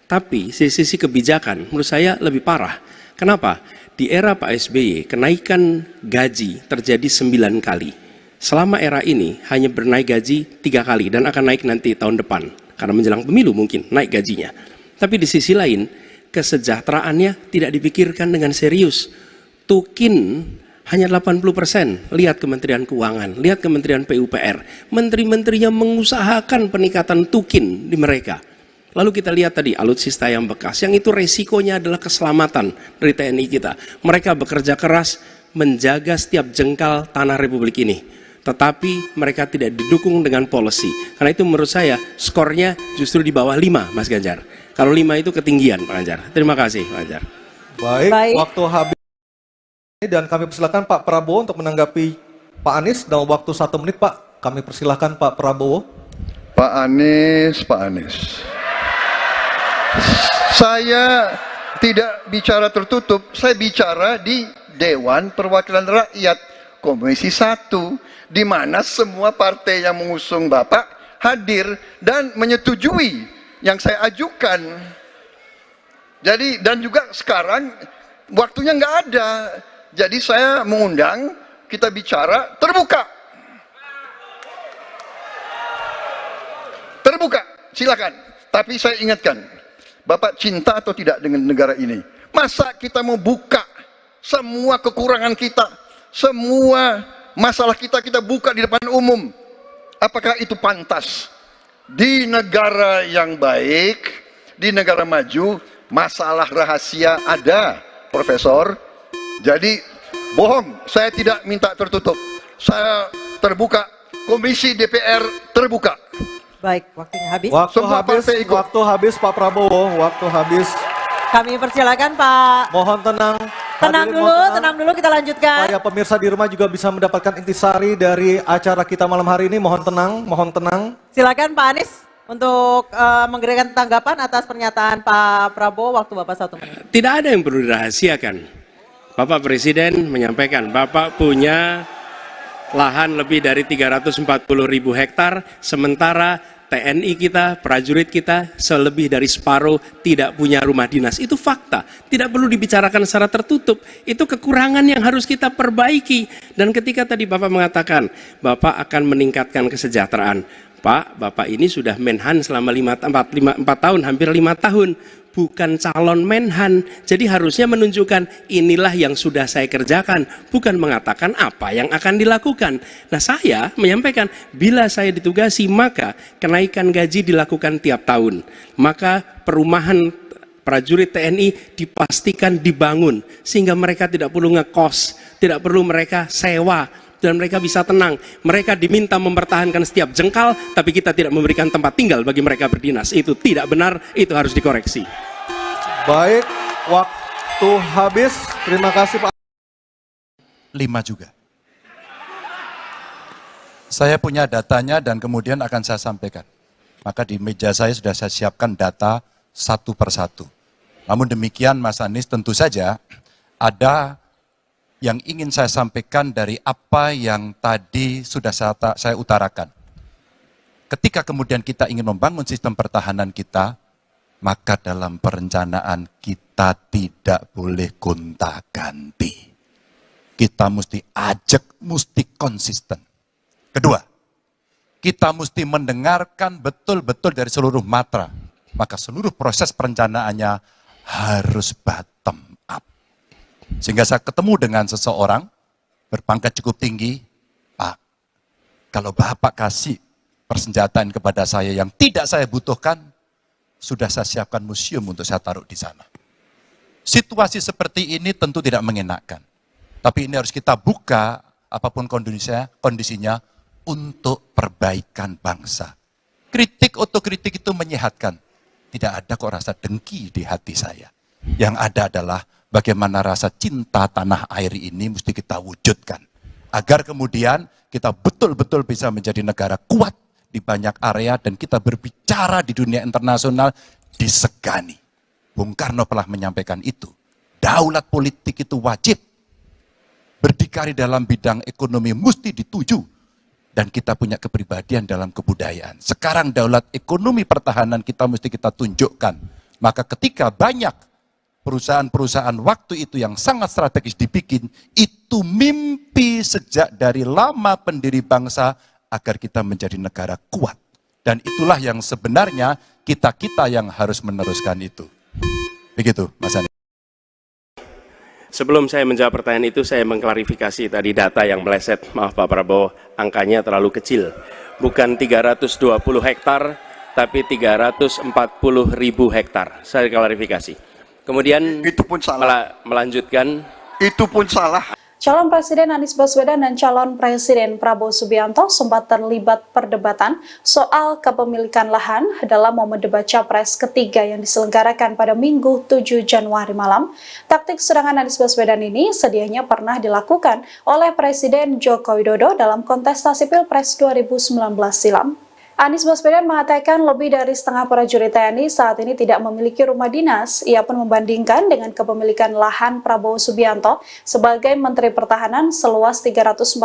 Tapi sisi kebijakan menurut saya lebih parah. Kenapa? Di era Pak SBY, kenaikan gaji terjadi 9 kali. Selama era ini hanya bernaik gaji 3 kali dan akan naik nanti tahun depan. Karena menjelang pemilu mungkin naik gajinya. Tapi di sisi lain, kesejahteraannya tidak dipikirkan dengan serius. Tukin hanya 80%. Lihat Kementerian Keuangan, lihat Kementerian PUPR. Menteri-menterinya mengusahakan peningkatan tukin di mereka. Lalu kita lihat tadi alutsista yang bekas, yang itu resikonya adalah keselamatan dari TNI kita. Mereka bekerja keras menjaga setiap jengkal tanah Republik ini. Tetapi mereka tidak didukung dengan policy. Karena itu menurut saya skornya justru di bawah 5, Mas Ganjar. Kalau 5 itu ketinggian, Pak Ganjar. Terima kasih, Pak Ganjar. Baik, waktu habis. Dan kami persilakan Pak Prabowo untuk menanggapi Pak Anies dalam waktu 1 menit, Pak. Kami persilakan Pak Prabowo. Pak Anies. Saya tidak bicara tertutup, saya bicara di Dewan Perwakilan Rakyat Komisi 1. Di mana semua partai yang mengusung Bapak hadir dan menyetujui yang saya ajukan. Jadi dan juga sekarang waktunya nggak ada. Jadi saya mengundang kita bicara terbuka. Terbuka, silakan. Tapi saya ingatkan, Bapak cinta atau tidak dengan negara ini? Masa kita mau buka semua kekurangan kita, semua masalah kita buka di depan umum? Apakah itu pantas? Di negara yang baik, di negara maju, masalah rahasia ada, Profesor. Jadi bohong, saya tidak minta tertutup. Saya terbuka, Komisi DPR terbuka. Baik, waktunya habis. Waktu habis Pak Prabowo, waktu habis. Kami persilakan Pak. Mohon tenang. Tenang dulu, kita lanjutkan. Supaya pemirsa di rumah juga bisa mendapatkan intisari dari acara kita malam hari ini. Mohon tenang. Silakan Pak Anies untuk memberikan tanggapan atas pernyataan Pak Prabowo, waktu Bapak 1 menit. Tidak ada yang perlu dirahasiakan. Bapak Presiden menyampaikan, Bapak punya lahan lebih dari 340.000 hektar, sementara TNI kita, prajurit kita, selebih dari separuh tidak punya rumah dinas. Itu fakta, tidak perlu dibicarakan secara tertutup. Itu kekurangan yang harus kita perbaiki. Dan ketika tadi Bapak mengatakan, Bapak akan meningkatkan kesejahteraan. Pak, Bapak ini sudah Menhan selama 4 tahun, hampir 5 tahun. bukan calon Menhan. Jadi harusnya menunjukkan inilah yang sudah saya kerjakan, bukan mengatakan apa yang akan dilakukan. Nah, saya menyampaikan bila saya ditugasi maka kenaikan gaji dilakukan tiap tahun. Maka perumahan prajurit TNI dipastikan dibangun sehingga mereka tidak perlu ngekos, tidak perlu mereka sewa, dan mereka bisa tenang. Mereka diminta mempertahankan setiap jengkal, tapi kita tidak memberikan tempat tinggal bagi mereka berdinas. Itu tidak benar, itu harus dikoreksi. Baik, waktu habis. Terima kasih Pak. 5 juga. Saya punya datanya dan kemudian akan saya sampaikan. Maka di meja saya sudah saya siapkan data satu persatu. Namun demikian Mas Anies, tentu saja ada yang ingin saya sampaikan dari apa yang tadi sudah saya utarakan. Ketika kemudian kita ingin membangun sistem pertahanan kita, maka dalam perencanaan kita tidak boleh gonta-ganti. Kita mesti ajak, mesti konsisten. Kedua, kita mesti mendengarkan betul-betul dari seluruh matra. Maka seluruh proses perencanaannya harus bottom up. Sehingga saya ketemu dengan seseorang berpangkat cukup tinggi, Pak, kalau Bapak kasih persenjataan kepada saya yang tidak saya butuhkan, sudah saya siapkan museum untuk saya taruh di sana. Situasi seperti ini tentu tidak mengenakan. Tapi ini harus kita buka apapun kondisinya untuk perbaikan bangsa. Kritik otokritik itu menyehatkan. Tidak ada kok rasa dengki di hati saya. Yang ada adalah bagaimana rasa cinta tanah air ini mesti kita wujudkan. Agar kemudian kita betul-betul bisa menjadi negara kuat di banyak area dan kita berbicara di dunia internasional disegani. Bung Karno telah menyampaikan itu. Daulat politik itu wajib. Berdikari dalam bidang ekonomi mesti dituju. Dan kita punya kepribadian dalam kebudayaan. Sekarang daulat ekonomi pertahanan kita mesti kita tunjukkan. Maka ketika banyak perusahaan-perusahaan waktu itu yang sangat strategis dibikin, itu mimpi sejak dari lama pendiri bangsa agar kita menjadi negara kuat. Dan itulah yang sebenarnya kita-kita yang harus meneruskan itu. Begitu, Mas Anies. Sebelum saya menjawab pertanyaan itu, saya mengklarifikasi tadi data yang meleset. Maaf Pak Prabowo, angkanya terlalu kecil. Bukan 320 hektar, tapi 340.000 hektar. Saya klarifikasi. Kemudian itu pun salah. Melanjutkan. Itu pun salah. Calon Presiden Anies Baswedan dan calon Presiden Prabowo Subianto sempat terlibat perdebatan soal kepemilikan lahan dalam momen debat Capres ketiga yang diselenggarakan pada Minggu 7 Januari malam. Taktik serangan Anies Baswedan ini sedianya pernah dilakukan oleh Presiden Joko Widodo dalam kontestasi Pilpres 2019 silam. Anies Baswedan mengatakan lebih dari setengah prajurit TNI saat ini tidak memiliki rumah dinas. Ia pun membandingkan dengan kepemilikan lahan Prabowo Subianto sebagai Menteri Pertahanan seluas 340.000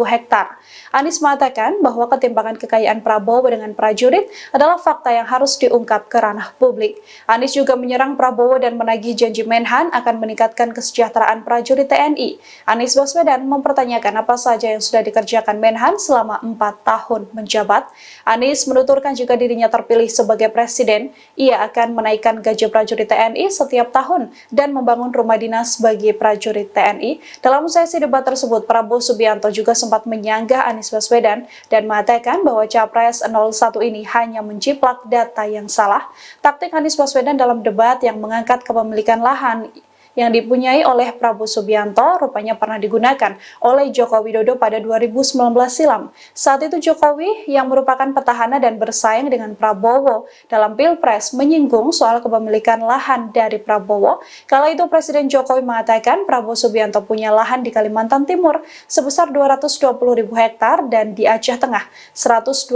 hektar. Anies mengatakan bahwa ketimpangan kekayaan Prabowo dengan prajurit adalah fakta yang harus diungkap ke ranah publik. Anies juga menyerang Prabowo dan menagih janji Menhan akan meningkatkan kesejahteraan prajurit TNI. Anies Baswedan mempertanyakan apa saja yang sudah dikerjakan Menhan selama 4 tahun menjabat. Anies menuturkan jika dirinya terpilih sebagai presiden, ia akan menaikkan gaji prajurit TNI setiap tahun dan membangun rumah dinas bagi prajurit TNI. Dalam sesi debat tersebut, Prabowo Subianto juga sempat menyanggah Anies Baswedan dan mengatakan bahwa Capres 01 ini hanya menjiplak data yang salah. Taktik Anies Baswedan dalam debat yang mengangkat kepemilikan lahan yang dipunyai oleh Prabowo Subianto rupanya pernah digunakan oleh Joko Widodo pada 2019 silam. Saat itu Jokowi yang merupakan petahana dan bersaing dengan Prabowo dalam Pilpres menyinggung soal kepemilikan lahan dari Prabowo. Kala itu Presiden Jokowi mengatakan Prabowo Subianto punya lahan di Kalimantan Timur sebesar 220.000 hektar dan di Aceh Tengah 120.000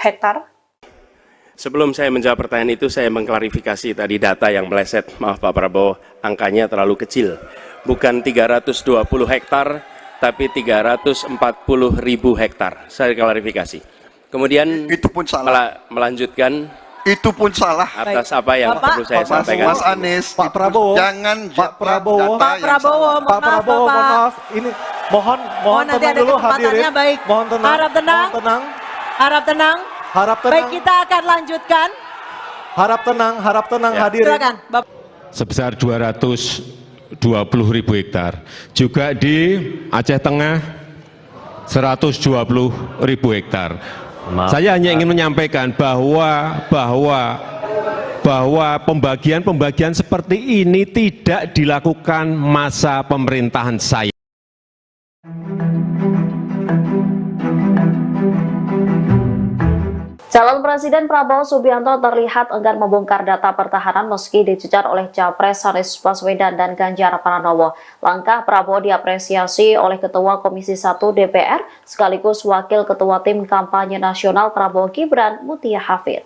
hektar. Sebelum saya menjawab pertanyaan itu, saya mengklarifikasi tadi data yang meleset. Maaf Pak Prabowo, angkanya terlalu kecil. Bukan 320 hektar, tapi 340.000 hektar. Saya klarifikasi. Kemudian itu pun salah. Melanjutkan. Itu pun salah. Atas apa yang perlu saya sampaikan. Mas Anies, Pak Prabowo, jangan Pak Prabowo, mohon maaf. Ini mohon nanti tenang ada dulu kesempatannya, hadirin. baik. Mohon tenang. Harap tenang. Mohon tenang. Harap tenang. Harap tenang. Baik, kita akan lanjutkan. Harap tenang hadirin. Silakan, Bapak. sebesar 220.000 hektar. Juga di Aceh Tengah 120.000 hektar. Saya hanya ingin menyampaikan bahwa pembagian seperti ini tidak dilakukan masa pemerintahan saya. Calon Presiden Prabowo Subianto terlihat enggan membongkar data pertahanan meski dicecar oleh Capres Anies Baswedan dan Ganjar Pranowo. Langkah Prabowo diapresiasi oleh Ketua Komisi 1 DPR sekaligus Wakil Ketua Tim Kampanye Nasional Prabowo Gibran, Mutia Hafid.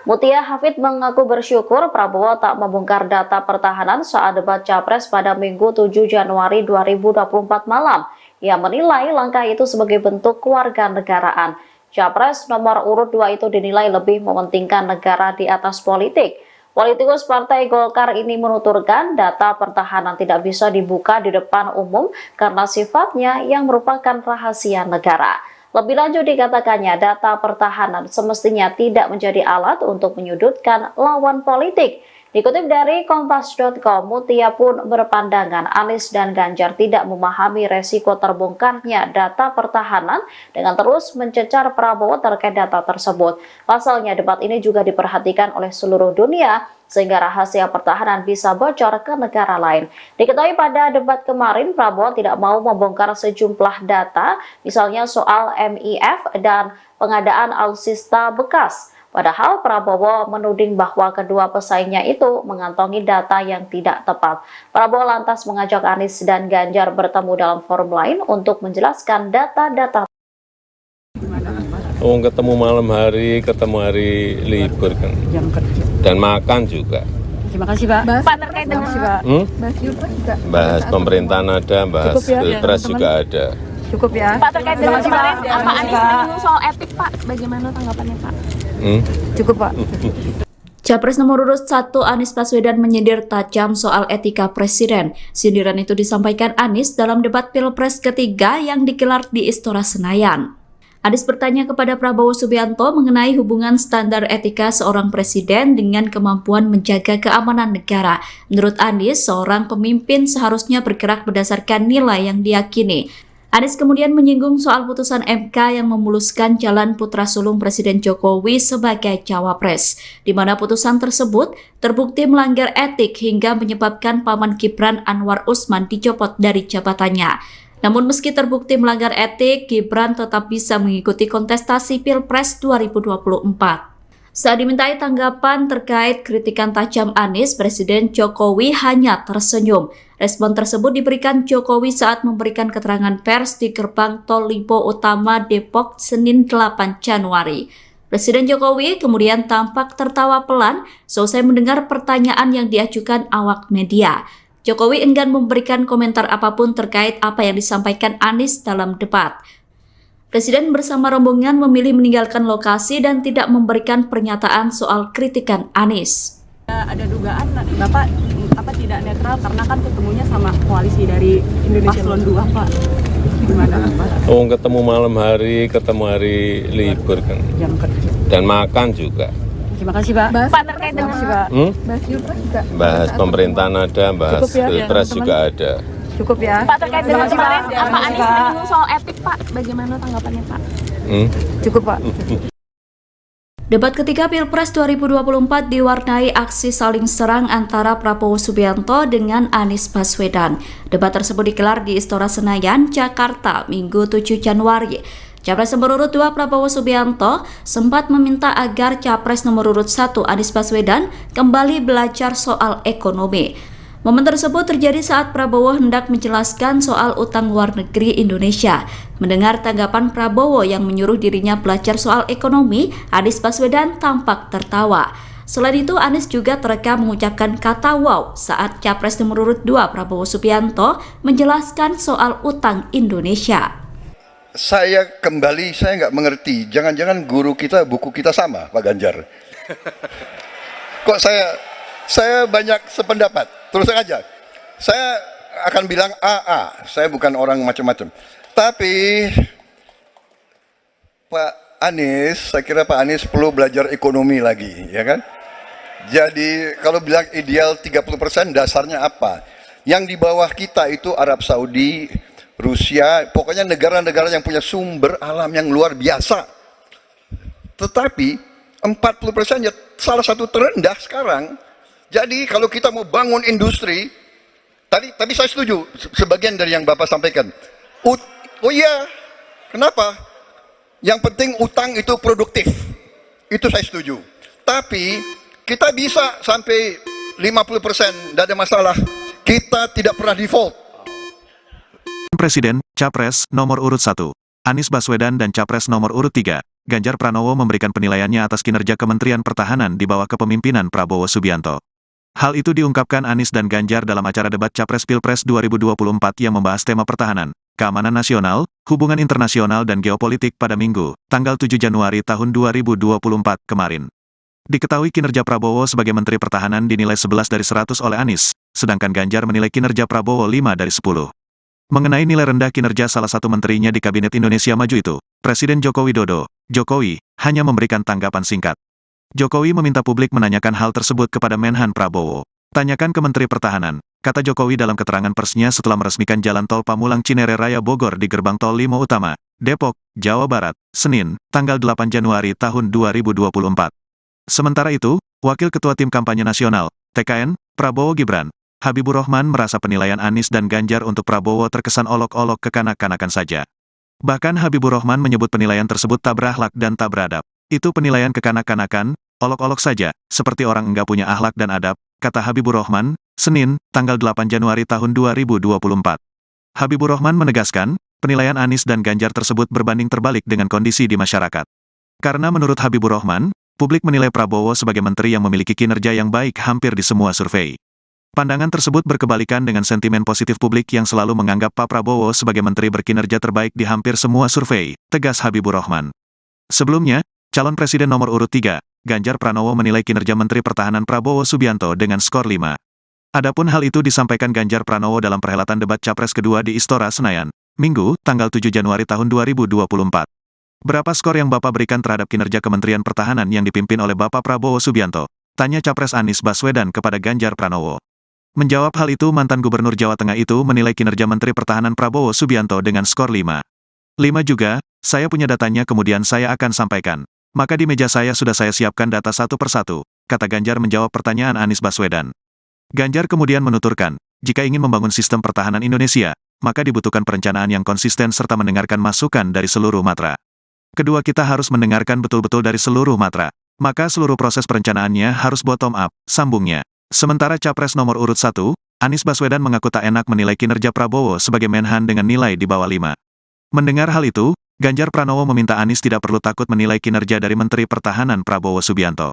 Mutia Hafid mengaku bersyukur Prabowo tak membongkar data pertahanan saat debat Capres pada Minggu 7 Januari 2024 malam. Ia menilai langkah itu sebagai bentuk kewarganegaraan. Capres nomor urut 2 itu dinilai lebih mementingkan negara di atas politik. Politikus Partai Golkar ini menuturkan data pertahanan tidak bisa dibuka di depan umum karena sifatnya yang merupakan rahasia negara. Lebih lanjut dikatakannya data pertahanan semestinya tidak menjadi alat untuk menyudutkan lawan politik. Dikutip dari Kompas.com, Mutia pun berpandangan Anies dan Ganjar tidak memahami resiko terbongkarnya data pertahanan dengan terus mencecar Prabowo terkait data tersebut. Pasalnya debat ini juga diperhatikan oleh seluruh dunia sehingga rahasia pertahanan bisa bocor ke negara lain. Diketahui pada debat kemarin Prabowo tidak mau membongkar sejumlah data, misalnya soal MIF dan pengadaan alutsista bekas. Padahal Prabowo menuding bahwa kedua pesaingnya itu mengantongi data yang tidak tepat. Prabowo lantas mengajak Anies dan Ganjar bertemu dalam forum lain untuk menjelaskan data-data. Ketemu malam hari, ketemu hari libur kan. Dan makan juga. Terima kasih, Pak. Pak, terkait dengan Bahas pemerintahan ada, bahas pilpres juga ada. Cukup ya. Pak, terkait dengan kemarin Pak Anies menyinggung soal etik, Pak. Bagaimana tanggapannya, Pak? Cukup, Pak. Capres nomor urut 1 Anies Baswedan menyindir tajam soal etika presiden. Sindiran itu disampaikan Anies dalam debat Pilpres ketiga yang digelar di Istora Senayan. Anies bertanya kepada Prabowo Subianto mengenai hubungan standar etika seorang presiden dengan kemampuan menjaga keamanan negara. Menurut Anies, seorang pemimpin seharusnya bergerak berdasarkan nilai yang diyakini. Anies kemudian menyinggung soal putusan MK yang memuluskan jalan putra sulung Presiden Jokowi sebagai cawapres, di mana putusan tersebut terbukti melanggar etik hingga menyebabkan Paman Gibran Anwar Usman dicopot dari jabatannya. Namun meski terbukti melanggar etik, Gibran tetap bisa mengikuti kontestasi Pilpres 2024. Saat dimintai tanggapan terkait kritikan tajam Anies, Presiden Jokowi hanya tersenyum. Respon tersebut diberikan Jokowi saat memberikan keterangan pers di gerbang Tol Lipo Utama Depok Senin 8 Januari. Presiden Jokowi kemudian tampak tertawa pelan selesai mendengar pertanyaan yang diajukan awak media. Jokowi enggan memberikan komentar apapun terkait apa yang disampaikan Anies dalam debat. Presiden bersama rombongan memilih meninggalkan lokasi dan tidak memberikan pernyataan soal kritikan Anies. Ada dugaan Bapak tidak netral karena kan ketemunya sama koalisi dari Paslon 2, Pak. Gimana, Pak? Ketemu malam hari, ketemu hari libur kan. Dan makan juga. Terima kasih, Pak. Pak, terkait dengan Bahas pemerintahan ada, bahas pilpres juga ada. Cukup ya. Pak, terkait dengan kemarin Pak Anies menyinggung soal etik, Pak. Bagaimana tanggapannya, Pak? Cukup, Pak. Debat ketiga Pilpres 2024 diwarnai aksi saling serang antara Prabowo Subianto dengan Anies Baswedan. Debat tersebut digelar di Istora Senayan, Jakarta, Minggu 7 Januari. Capres nomor urut 2 Prabowo Subianto sempat meminta agar Capres nomor urut 1 Anies Baswedan kembali belajar soal ekonomi. Momen tersebut terjadi saat Prabowo hendak menjelaskan soal utang luar negeri Indonesia. Mendengar tanggapan Prabowo yang menyuruh dirinya belajar soal ekonomi, Anies Baswedan tampak tertawa. Selain itu, Anies juga terekam mengucapkan kata wow saat Capres nomor urut 2 Prabowo Subianto menjelaskan soal utang Indonesia. Saya nggak mengerti. Jangan-jangan guru kita, buku kita sama, Pak Ganjar. Kok saya banyak sependapat. Terus aja. Saya akan bilang AA. Saya bukan orang macam-macam. Tapi Pak Anies, saya kira Pak Anies perlu belajar ekonomi lagi, ya kan? Jadi kalau bilang ideal 30%, dasarnya apa? Yang di bawah kita itu Arab Saudi, Rusia, pokoknya negara-negara yang punya sumber alam yang luar biasa. Tetapi 40% ya salah satu terendah sekarang. Jadi kalau kita mau bangun industri, tadi saya setuju sebagian dari yang Bapak sampaikan. Oh iya, kenapa? Yang penting utang itu produktif. Itu saya setuju. Tapi kita bisa sampai 50%, tidak ada masalah. Kita tidak pernah default. Presiden, Capres, nomor urut 1. Anies Baswedan dan Capres nomor urut 3. Ganjar Pranowo memberikan penilaiannya atas kinerja Kementerian Pertahanan di bawah kepemimpinan Prabowo Subianto. Hal itu diungkapkan Anies dan Ganjar dalam acara debat Capres Pilpres 2024 yang membahas tema pertahanan, keamanan nasional, hubungan internasional dan geopolitik pada Minggu, tanggal 7 Januari tahun 2024 kemarin. Diketahui kinerja Prabowo sebagai Menteri Pertahanan dinilai 11 dari 100 oleh Anies, sedangkan Ganjar menilai kinerja Prabowo 5 dari 10. Mengenai nilai rendah kinerja salah satu menterinya di Kabinet Indonesia Maju itu, Presiden Joko Widodo, Jokowi, hanya memberikan tanggapan singkat. Jokowi meminta publik menanyakan hal tersebut kepada Menhan Prabowo. Tanyakan ke Menteri Pertahanan, kata Jokowi dalam keterangan persnya setelah meresmikan Jalan Tol Pamulang Cinere Raya Bogor di Gerbang Tol Limo Utama, Depok, Jawa Barat, Senin, tanggal 8 Januari tahun 2024. Sementara itu, Wakil Ketua Tim Kampanye Nasional, TKN, Prabowo Gibran, Habibur Rahman merasa penilaian Anies dan Ganjar untuk Prabowo terkesan olok-olok kekanak-kanakan saja. Bahkan Habibur Rahman menyebut penilaian tersebut tak berakhlak dan tak beradab. Itu penilaian kekanak-kanakan, olok-olok saja, seperti orang enggak punya akhlak dan adab, kata Habibur Rahman, Senin, tanggal 8 Januari tahun 2024. Habibur Rahman menegaskan, penilaian Anies dan Ganjar tersebut berbanding terbalik dengan kondisi di masyarakat. Karena menurut Habibur Rahman, publik menilai Prabowo sebagai menteri yang memiliki kinerja yang baik hampir di semua survei. Pandangan tersebut berkebalikan dengan sentimen positif publik yang selalu menganggap Pak Prabowo sebagai menteri berkinerja terbaik di hampir semua survei, tegas Habibur Rahman. Sebelumnya, calon presiden nomor urut 3, Ganjar Pranowo menilai kinerja Menteri Pertahanan Prabowo Subianto dengan skor 5. Adapun hal itu disampaikan Ganjar Pranowo dalam perhelatan debat Capres kedua di Istora Senayan, Minggu, tanggal 7 Januari tahun 2024. Berapa skor yang Bapak berikan terhadap kinerja Kementerian Pertahanan yang dipimpin oleh Bapak Prabowo Subianto? Tanya Capres Anies Baswedan kepada Ganjar Pranowo. Menjawab hal itu, mantan Gubernur Jawa Tengah itu menilai kinerja Menteri Pertahanan Prabowo Subianto dengan skor 5. 5 juga, saya punya datanya kemudian saya akan sampaikan. Maka di meja saya sudah saya siapkan data satu persatu, kata Ganjar menjawab pertanyaan Anies Baswedan. Ganjar kemudian menuturkan, jika ingin membangun sistem pertahanan Indonesia, maka dibutuhkan perencanaan yang konsisten serta mendengarkan masukan dari seluruh matra. Kedua, kita harus mendengarkan betul-betul dari seluruh matra. Maka seluruh proses perencanaannya harus bottom up, sambungnya. Sementara Capres nomor urut 1, Anies Baswedan mengaku tak enak menilai kinerja Prabowo sebagai Menhan dengan nilai di bawah 5. Mendengar hal itu, Ganjar Pranowo meminta Anies tidak perlu takut menilai kinerja dari Menteri Pertahanan Prabowo Subianto.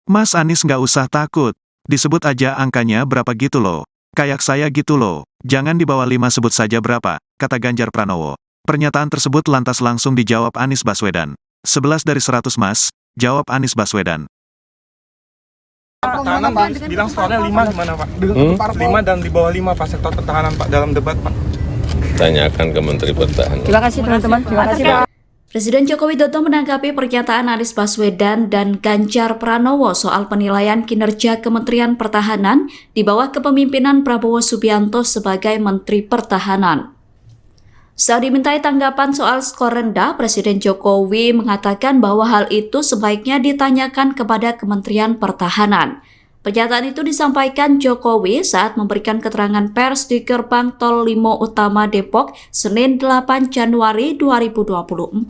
Mas Anies nggak usah takut, disebut aja angkanya berapa gitu loh. Kayak saya gitu loh, jangan di bawah 5 sebut saja berapa, kata Ganjar Pranowo. Pernyataan tersebut lantas langsung dijawab Anies Baswedan. 11 dari 100 mas, jawab Anies Baswedan. Pertahanan Pak, bilang skornya 5 gimana Pak? 5 dan di bawah 5 Pak sektor pertahanan Pak dalam debat Pak. Tanyakan ke Menteri Pertahanan. Terima kasih teman-teman. Terima kasih Pak. Presiden Joko Widodo menanggapi pernyataan Anies Baswedan dan Ganjar Pranowo soal penilaian kinerja Kementerian Pertahanan di bawah kepemimpinan Prabowo Subianto sebagai Menteri Pertahanan. Saat dimintai tanggapan soal skor rendah, Presiden Jokowi mengatakan bahwa hal itu sebaiknya ditanyakan kepada Kementerian Pertahanan. Pernyataan itu disampaikan Jokowi saat memberikan keterangan pers di Gerbang Tol Limo Utama Depok, Senin 8 Januari 2024.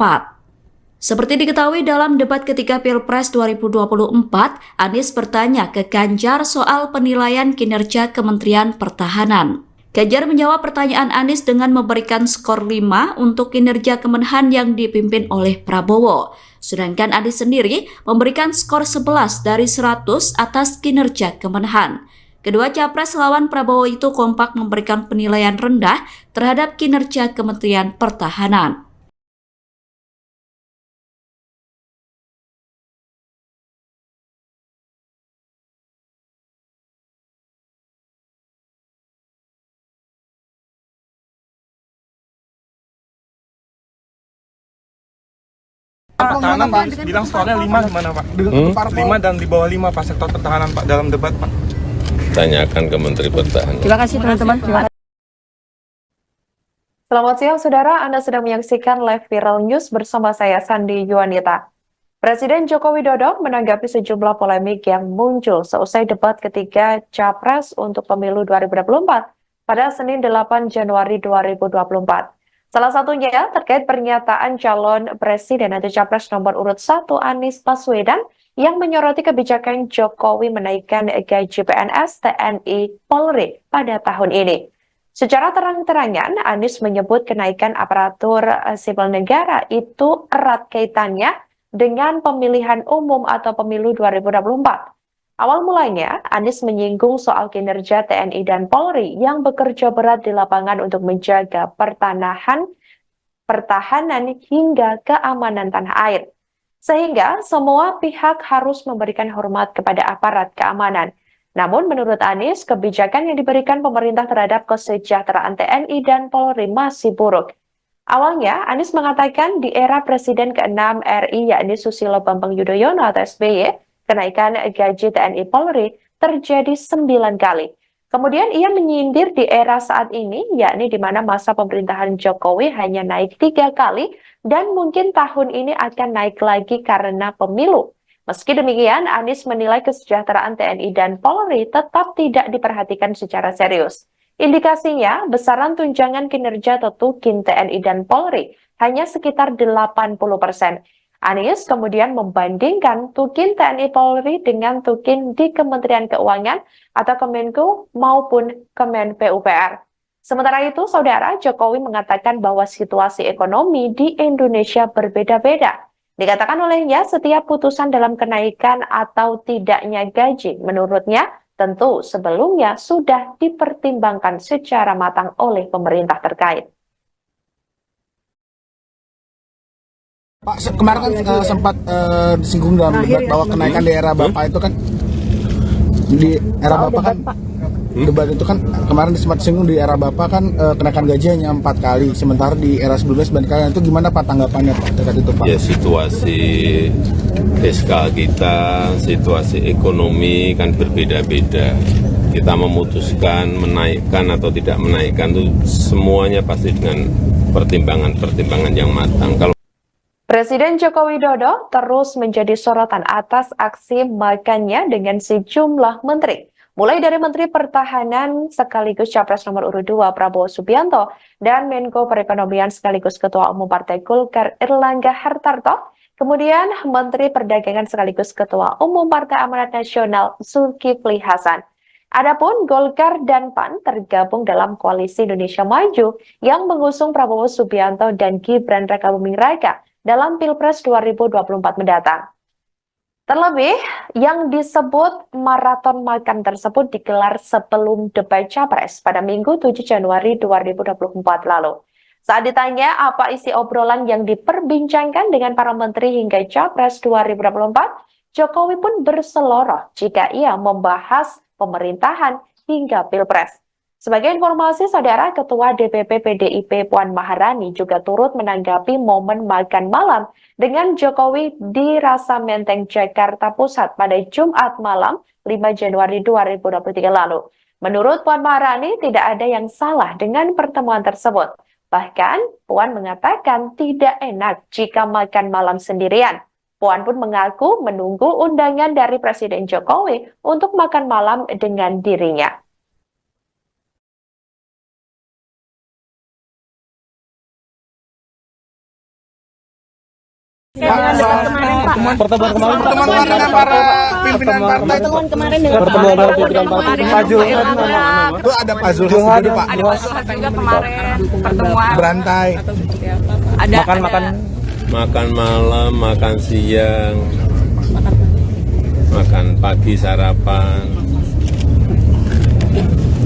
Seperti diketahui dalam debat ketiga Pilpres 2024, Anies bertanya ke Ganjar soal penilaian kinerja Kementerian Pertahanan. Ganjar menjawab pertanyaan Anies dengan memberikan skor 5 untuk kinerja Kemenhan yang dipimpin oleh Prabowo. Sedangkan Anies sendiri memberikan skor 11 dari 100 atas kinerja Kemenhan. Kedua capres lawan Prabowo itu kompak memberikan penilaian rendah terhadap kinerja Kementerian Pertahanan. pertahanan Pak bilang skornya 5 gimana Pak? 5 dan di bawah 5 Pak sektor pertahanan Pak dalam debat Pak. Tanyakan ke Menteri Pertahanan. Terima kasih teman-teman. Selamat siang saudara, Anda sedang menyaksikan live viral news bersama saya Sandi Yuanita. Presiden Joko Widodo menanggapi sejumlah polemik yang muncul seusai debat ketiga Capres untuk pemilu 2024 pada Senin 8 Januari 2024. Salah satunya terkait pernyataan calon presiden atau Capres nomor urut 1 Anies Baswedan yang menyoroti kebijakan Jokowi menaikkan gaji PNS, TNI, Polri pada tahun ini. Secara terang-terangan, Anies menyebut kenaikan aparatur sipil negara itu erat kaitannya dengan pemilihan umum atau pemilu 2024. Awal mulanya, Anies menyinggung soal kinerja TNI dan Polri yang bekerja berat di lapangan untuk menjaga pertahanan hingga keamanan tanah air. Sehingga semua pihak harus memberikan hormat kepada aparat keamanan. Namun menurut Anies, kebijakan yang diberikan pemerintah terhadap kesejahteraan TNI dan Polri masih buruk. Awalnya, Anies mengatakan di era Presiden ke-6 RI yakni Susilo Bambang Yudhoyono atau SBY, kenaikan gaji TNI Polri terjadi 9 kali. Kemudian ia menyindir di era saat ini, yakni di mana masa pemerintahan Jokowi hanya naik 3 kali dan mungkin tahun ini akan naik lagi karena pemilu. Meski demikian, Anies menilai kesejahteraan TNI dan Polri tetap tidak diperhatikan secara serius. Indikasinya, besaran tunjangan kinerja Tukin TNI dan Polri hanya sekitar 80%. Anies kemudian membandingkan Tukin TNI Polri dengan Tukin di Kementerian Keuangan atau Kemenko maupun Kemen PUPR. Sementara itu, Saudara, Jokowi mengatakan bahwa situasi ekonomi di Indonesia berbeda-beda. Dikatakan olehnya, setiap putusan dalam kenaikan atau tidaknya gaji, menurutnya, tentu sebelumnya sudah dipertimbangkan secara matang oleh pemerintah terkait. Pak, kemarin kan sempat disinggung dalam debat bahwa kenaikan di era Bapak itu kan, di era Bapak kan, debat itu kan kemarin sempat disinggung di era Bapak kan kenaikan gaji hanya 4 kali, sementara di era sebelumnya 9 kali. Itu gimana Pak tanggapannya Pak terkait itu Pak? Ya situasi fiskal kita, situasi ekonomi kan berbeda-beda. Kita memutuskan menaikkan atau tidak menaikkan itu semuanya pasti dengan pertimbangan-pertimbangan yang matang. Kalau Presiden Joko Widodo terus menjadi sorotan atas aksi makannya dengan sejumlah menteri. Mulai dari Menteri Pertahanan sekaligus Capres nomor urut 2 Prabowo Subianto dan Menko Perekonomian sekaligus Ketua Umum Partai Golkar Erlangga Hartarto, kemudian Menteri Perdagangan sekaligus Ketua Umum Partai Amanat Nasional Zulkifli Hasan. Adapun Golkar dan PAN tergabung dalam Koalisi Indonesia Maju yang mengusung Prabowo Subianto dan Gibran Rakabuming Raka dalam Pilpres 2024 mendatang. Terlebih, yang disebut maraton makan tersebut digelar sebelum debat Capres pada Minggu 7 Januari 2024 lalu. Saat ditanya apa isi obrolan yang diperbincangkan dengan para menteri hingga Capres 2024, Jokowi pun berseloroh jika ia membahas pemerintahan hingga Pilpres. Sebagai informasi, Saudara, Ketua DPP PDIP Puan Maharani juga turut menanggapi momen makan malam dengan Jokowi di Rasa Menteng, Jakarta Pusat pada Jumat malam 5 Januari 2023 lalu. Menurut Puan Maharani, tidak ada yang salah dengan pertemuan tersebut. Bahkan, Puan mengatakan tidak enak jika makan malam sendirian. Puan pun mengaku menunggu undangan dari Presiden Jokowi untuk makan malam dengan dirinya. Pertemuan kemarin dengan para pimpinan partai itu. Pertemuan para pimpinan partai Pak Zulhas. Itu ada Pak Zulhas juga Pak. Ada Pak Zulhas juga kemarin pertemuan. Berantai. Ada makan malam, makan siang, makan pagi sarapan.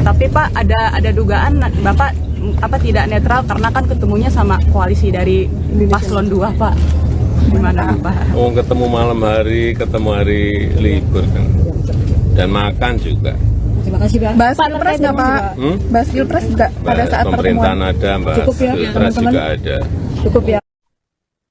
Tapi Pak ada dugaan Bapak tidak netral karena kan ketemunya sama koalisi dari Paslon 2 Pak. Gimana Pak? Oh, ketemu malam hari, ketemu hari libur kan. Dan makan juga. Terima kasih Pak. Bahas Pilpres nggak Pak? Bahas Pilpres nggak pada saat pemerintahan pertemuan? ada, bahas Cukup ya, Pilpres juga ada. Cukup ya.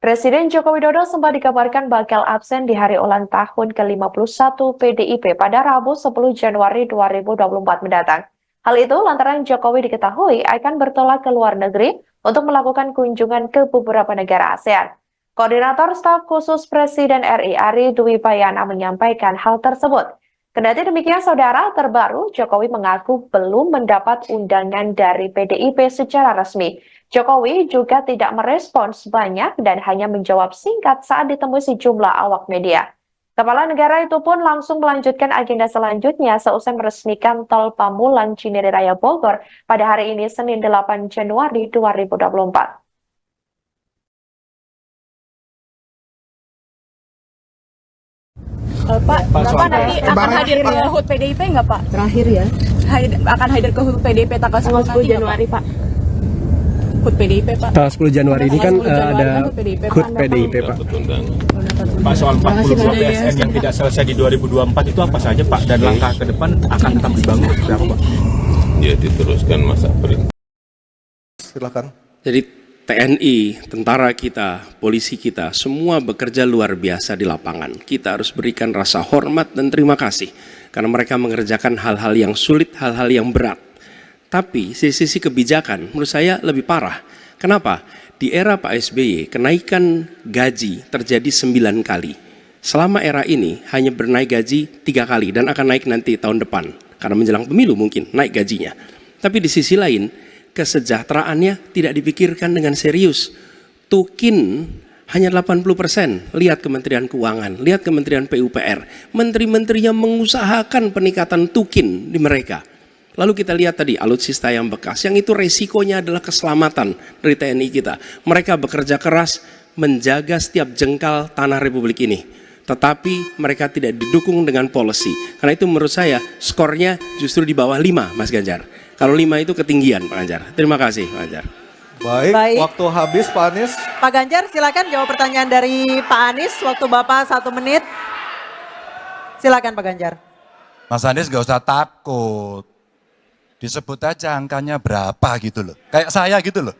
Presiden Joko Widodo sempat dikabarkan bakal absen di hari ulang tahun ke-51 PDIP pada Rabu 10 Januari 2024 mendatang. Hal itu lantaran Jokowi diketahui akan bertolak ke luar negeri untuk melakukan kunjungan ke beberapa negara ASEAN. Koordinator Staf Khusus Presiden RI Ari Dwi Payana menyampaikan hal tersebut. Kendati demikian, saudara, terbaru Jokowi mengaku belum mendapat undangan dari PDIP secara resmi. Jokowi juga tidak merespons banyak dan hanya menjawab singkat saat ditemui sejumlah awak media. Kepala negara itu pun langsung melanjutkan agenda selanjutnya seusai meresmikan Tol Pamulang Cinere Raya Bogor pada hari ini Senin 8 Januari 2024. Pak, Bapak nanti akan hadir ke HUT PDIP nggak Pak? Terakhir ya. Akan hadir ke HUT PDIP tanggal 10 Januari Pak? HUT PDIP Pak? Tanggal 10 Januari ini kan ada HUT PDIP Pak. Pak, soal 42 PSN yang tidak selesai di 2024 itu apa saja Pak? Dan langkah ke depan akan tetap dibangun seperti apa Pak? Ya diteruskan masa perintah. Silakan. Jadi TNI, tentara kita, polisi kita, semua bekerja luar biasa di lapangan. Kita harus berikan rasa hormat dan terima kasih karena mereka mengerjakan hal-hal yang sulit, hal-hal yang berat. Tapi sisi kebijakan menurut saya lebih parah. Kenapa? Di era Pak SBY, kenaikan gaji terjadi 9 kali. Selama era ini hanya bernaik gaji 3 kali dan akan naik nanti tahun depan. Karena menjelang pemilu mungkin naik gajinya. Tapi di sisi lain, kesejahteraannya tidak dipikirkan dengan serius. Tukin hanya 80%. Lihat Kementerian Keuangan, lihat Kementerian PUPR. Menteri-menterinya mengusahakan peningkatan tukin di mereka. Lalu kita lihat tadi alutsista yang bekas, yang itu resikonya adalah keselamatan dari TNI kita. Mereka bekerja keras menjaga setiap jengkal tanah Republik ini. Tetapi mereka tidak didukung dengan policy. Karena itu menurut saya skornya justru di bawah 5 Mas Ganjar. Kalau 5 itu ketinggian Pak Ganjar. Terima kasih Pak Ganjar. Baik, waktu habis Pak Anies. Pak Ganjar silakan jawab pertanyaan dari Pak Anies. Waktu Bapak 1 menit. Silakan Pak Ganjar. Mas Anies gak usah takut. Disebut aja angkanya berapa gitu loh. Kayak saya gitu loh.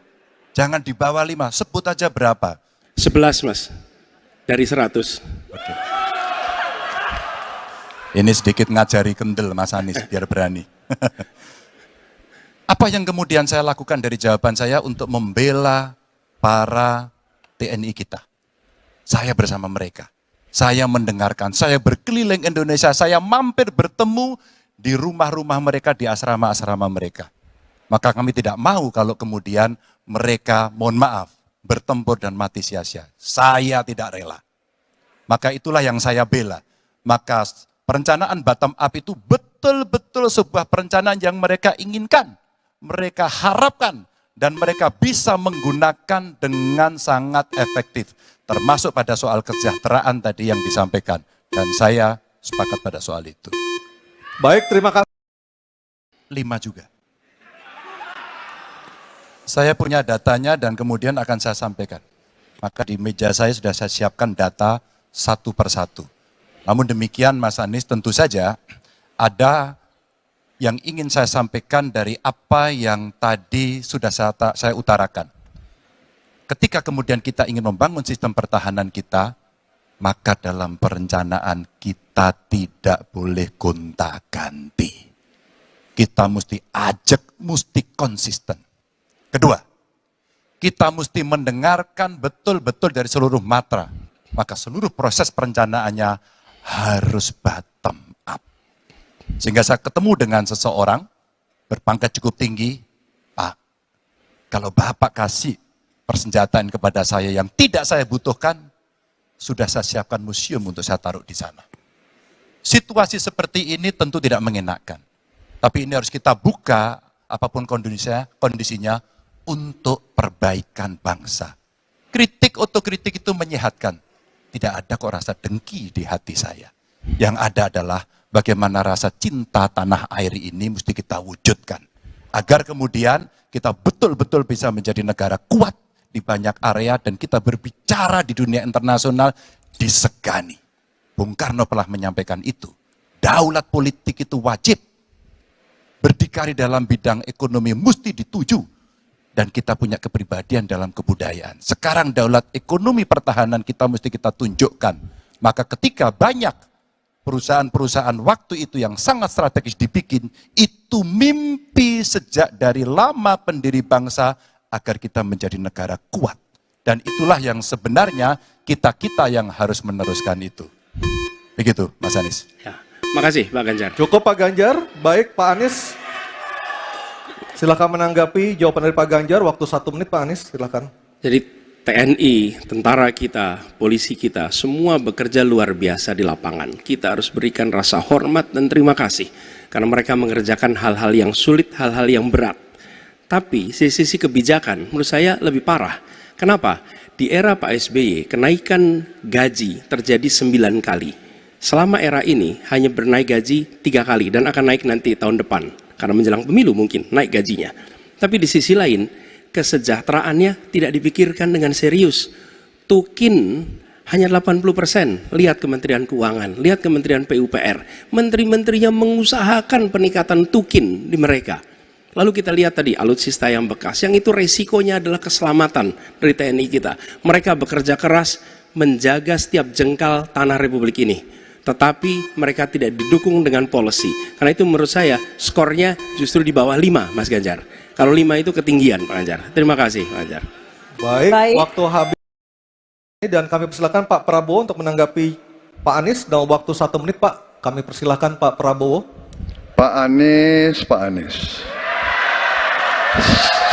Jangan di bawah 5, sebut aja berapa. 11 Mas, dari 100. Oke. Ini sedikit ngajari kendel Mas Anies biar berani. Apa yang kemudian saya lakukan dari jawaban saya untuk membela para TNI kita? Saya bersama mereka. Saya mendengarkan, saya berkeliling Indonesia, saya mampir bertemu di rumah-rumah mereka, di asrama-asrama mereka. Maka kami tidak mau kalau kemudian mereka, mohon maaf, bertempur dan mati sia-sia. Saya tidak rela. Maka itulah yang saya bela. Maka perencanaan bottom up itu betul-betul sebuah perencanaan yang mereka inginkan. Mereka harapkan dan mereka bisa menggunakan dengan sangat efektif. Termasuk pada soal kesejahteraan tadi yang disampaikan. Dan saya sepakat pada soal itu. Baik, terima kasih. 5 juga. Saya punya datanya dan kemudian akan saya sampaikan. Maka di meja saya sudah saya siapkan data satu persatu. Namun demikian Mas Anies tentu saja ada yang ingin saya sampaikan dari apa yang tadi sudah saya utarakan. Ketika kemudian kita ingin membangun sistem pertahanan kita, maka dalam perencanaan kita tidak boleh gonta-ganti. Kita mesti ajak, mesti konsisten. Kedua, kita mesti mendengarkan betul-betul dari seluruh matra. Maka seluruh proses perencanaannya harus bottom up. Sehingga saya ketemu dengan seseorang berpangkat cukup tinggi, Pak, kalau Bapak kasih persenjataan kepada saya yang tidak saya butuhkan, sudah saya siapkan museum untuk saya taruh di sana. Situasi seperti ini tentu tidak mengenakan. Tapi ini harus kita buka, apapun kondisinya, untuk perbaikan bangsa. Kritik otokritik itu menyehatkan. Tidak ada kok rasa dengki di hati saya. Yang ada adalah bagaimana rasa cinta tanah air ini mesti kita wujudkan. Agar kemudian kita betul-betul bisa menjadi negara kuat di banyak area dan kita berbicara di dunia internasional disegani. Bung Karno pernah menyampaikan itu. Daulat politik itu wajib. Berdikari dalam bidang ekonomi mesti dituju. dan kita punya kepribadian dalam kebudayaan. Sekarang daulat ekonomi pertahanan kita mesti kita tunjukkan. Maka ketika banyak perusahaan-perusahaan waktu itu yang sangat strategis dibikin, itu mimpi sejak dari lama pendiri bangsa agar kita menjadi negara kuat. Dan itulah yang sebenarnya kita-kita yang harus meneruskan itu. Begitu, Mas Anies. Ya, makasih Pak Ganjar. Cukup Pak Ganjar, baik Pak Anies. Silakan menanggapi jawaban dari Pak Ganjar, waktu 1 menit Pak Anies, silakan. Jadi TNI, tentara kita, polisi kita, semua bekerja luar biasa di lapangan. Kita harus berikan rasa hormat dan terima kasih. Karena mereka mengerjakan hal-hal yang sulit, hal-hal yang berat. Tapi sisi kebijakan menurut saya lebih parah. Kenapa? Di era Pak SBY, kenaikan gaji terjadi 9 kali. Selama era ini hanya bernaik gaji 3 kali dan akan naik nanti tahun depan. Karena menjelang pemilu mungkin naik gajinya. Tapi di sisi lain, kesejahteraannya tidak dipikirkan dengan serius. Tukin hanya 80%. Lihat Kementerian Keuangan, lihat Kementerian PUPR. Menteri-menterinya mengusahakan peningkatan tukin di mereka. Lalu kita lihat tadi alutsista yang bekas, yang itu resikonya adalah keselamatan dari TNI kita. Mereka bekerja keras menjaga setiap jengkal tanah Republik ini. Tetapi mereka tidak didukung dengan policy. Karena itu menurut saya skornya justru di bawah 5, Mas Ganjar. Kalau 5 itu ketinggian, Pak Ganjar. Terima kasih, Pak Ganjar. Baik, waktu habis. Dan kami persilakan Pak Prabowo untuk menanggapi Pak Anies. Dalam waktu 1 menit Pak, kami persilakan Pak Prabowo. Pak Anies.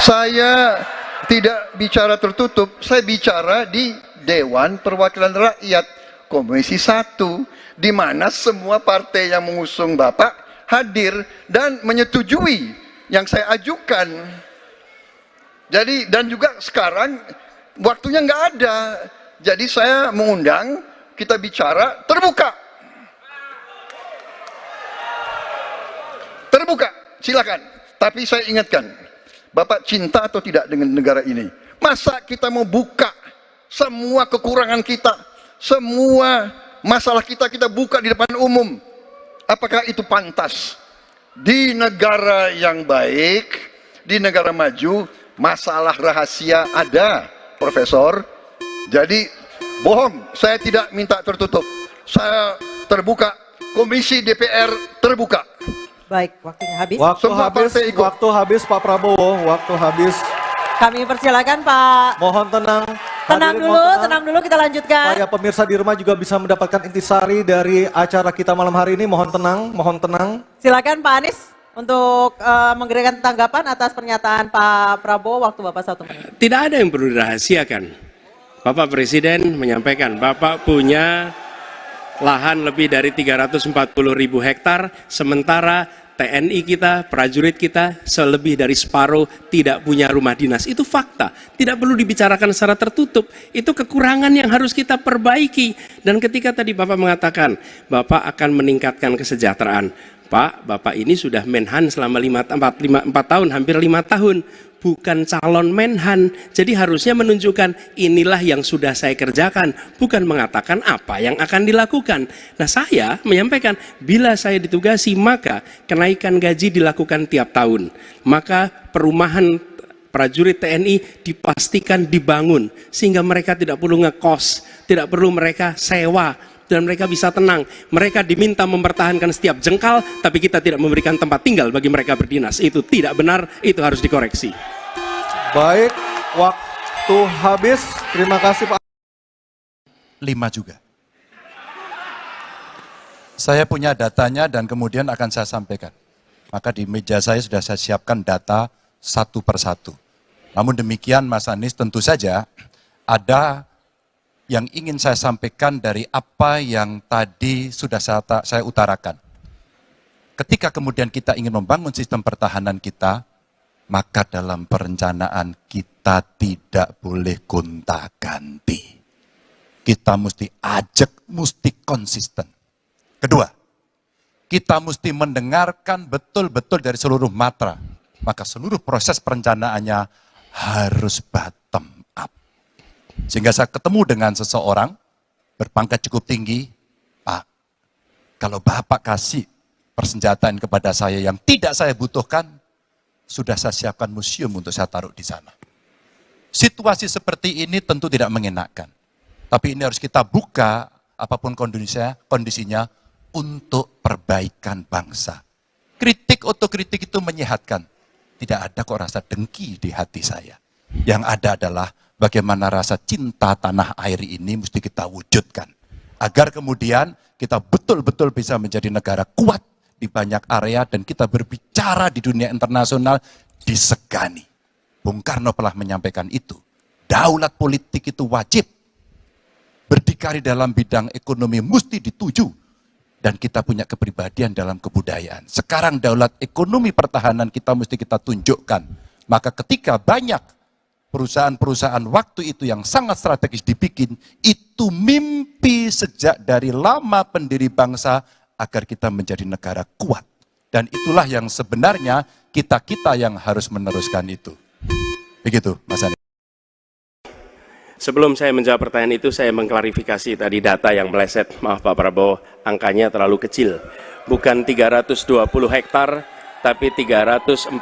Saya tidak bicara tertutup, saya bicara di Dewan Perwakilan Rakyat, Komisi 1. Di mana semua partai yang mengusung Bapak hadir dan menyetujui yang saya ajukan. Jadi dan juga sekarang waktunya nggak ada. Jadi saya mengundang kita bicara terbuka. Terbuka, silakan. Tapi saya ingatkan, Bapak cinta atau tidak dengan negara ini? Masa kita mau buka semua kekurangan kita, semua masalah kita buka di depan umum? Apakah itu pantas? Di negara yang baik, di negara maju, masalah rahasia ada, Profesor. Jadi bohong, saya tidak minta tertutup. Saya terbuka, Komisi DPR terbuka. Baik, waktunya habis. Waktu habis Pak Prabowo, waktu habis. Kami persilakan Pak. Mohon tenang. Tenang dulu, kita lanjutkan. Supaya pemirsa di rumah juga bisa mendapatkan intisari dari acara kita malam hari ini. Mohon tenang. Silakan Pak Anies untuk memberikan tanggapan atas pernyataan Pak Prabowo waktu Bapak 1 menit. Tidak ada yang perlu dirahasiakan. Bapak Presiden menyampaikan, Bapak punya lahan lebih dari 340.000 hektar, sementara TNI kita, prajurit kita, selebih dari separuh tidak punya rumah dinas. Itu fakta, tidak perlu dibicarakan secara tertutup. Itu kekurangan yang harus kita perbaiki. Dan ketika tadi Bapak mengatakan, Bapak akan meningkatkan kesejahteraan. Pak, Bapak ini sudah Menhan selama 4 tahun, hampir 5 tahun. Bukan calon Menhan, jadi harusnya menunjukkan inilah yang sudah saya kerjakan, bukan mengatakan apa yang akan dilakukan. Nah, saya menyampaikan bila saya ditugasi maka kenaikan gaji dilakukan tiap tahun, maka perumahan prajurit TNI dipastikan dibangun sehingga mereka tidak perlu ngekos, tidak perlu mereka sewa, dan mereka bisa tenang. Mereka diminta mempertahankan setiap jengkal, tapi kita tidak memberikan tempat tinggal bagi mereka berdinas. Itu tidak benar, itu harus dikoreksi. Baik, waktu habis. Terima kasih Pak. 5 juga. Saya punya datanya dan kemudian akan saya sampaikan. Maka di meja saya sudah saya siapkan data satu persatu. Namun demikian Mas Anies, tentu saja ada yang ingin saya sampaikan dari apa yang tadi sudah saya utarakan. Ketika kemudian kita ingin membangun sistem pertahanan kita, maka dalam perencanaan kita tidak boleh gonta-ganti. Kita mesti ajak, mesti konsisten. Kedua, kita mesti mendengarkan betul-betul dari seluruh matra. Maka seluruh proses perencanaannya harus bottom up. Sehingga saya ketemu dengan seseorang berpangkat cukup tinggi, Pak, kalau Bapak kasih persenjataan kepada saya yang tidak saya butuhkan, sudah saya siapkan museum untuk saya taruh di sana. Situasi seperti ini tentu tidak mengenakan. Tapi ini harus kita buka apapun kondisinya untuk perbaikan bangsa. Kritik otokritik itu menyehatkan. Tidak ada kok rasa dengki di hati saya. Yang ada adalah bagaimana rasa cinta tanah air ini mesti kita wujudkan. Agar kemudian kita betul-betul bisa menjadi negara kuat di banyak area dan kita berbicara di dunia internasional disegani. Bung Karno pernah menyampaikan itu. Daulat politik itu wajib. Berdikari dalam bidang ekonomi mesti dituju. Dan kita punya kepribadian dalam kebudayaan. Sekarang daulat ekonomi pertahanan kita mesti kita tunjukkan. Maka ketika banyak perusahaan-perusahaan waktu itu yang sangat strategis dibikin, itu mimpi sejak dari lama pendiri bangsa agar kita menjadi negara kuat. Dan itulah yang sebenarnya kita-kita yang harus meneruskan itu. Begitu, Mas Anies. Sebelum saya menjawab pertanyaan itu, saya mengklarifikasi tadi data yang meleset. Maaf Pak Prabowo, angkanya terlalu kecil. Bukan 320 hektar, tapi 340.000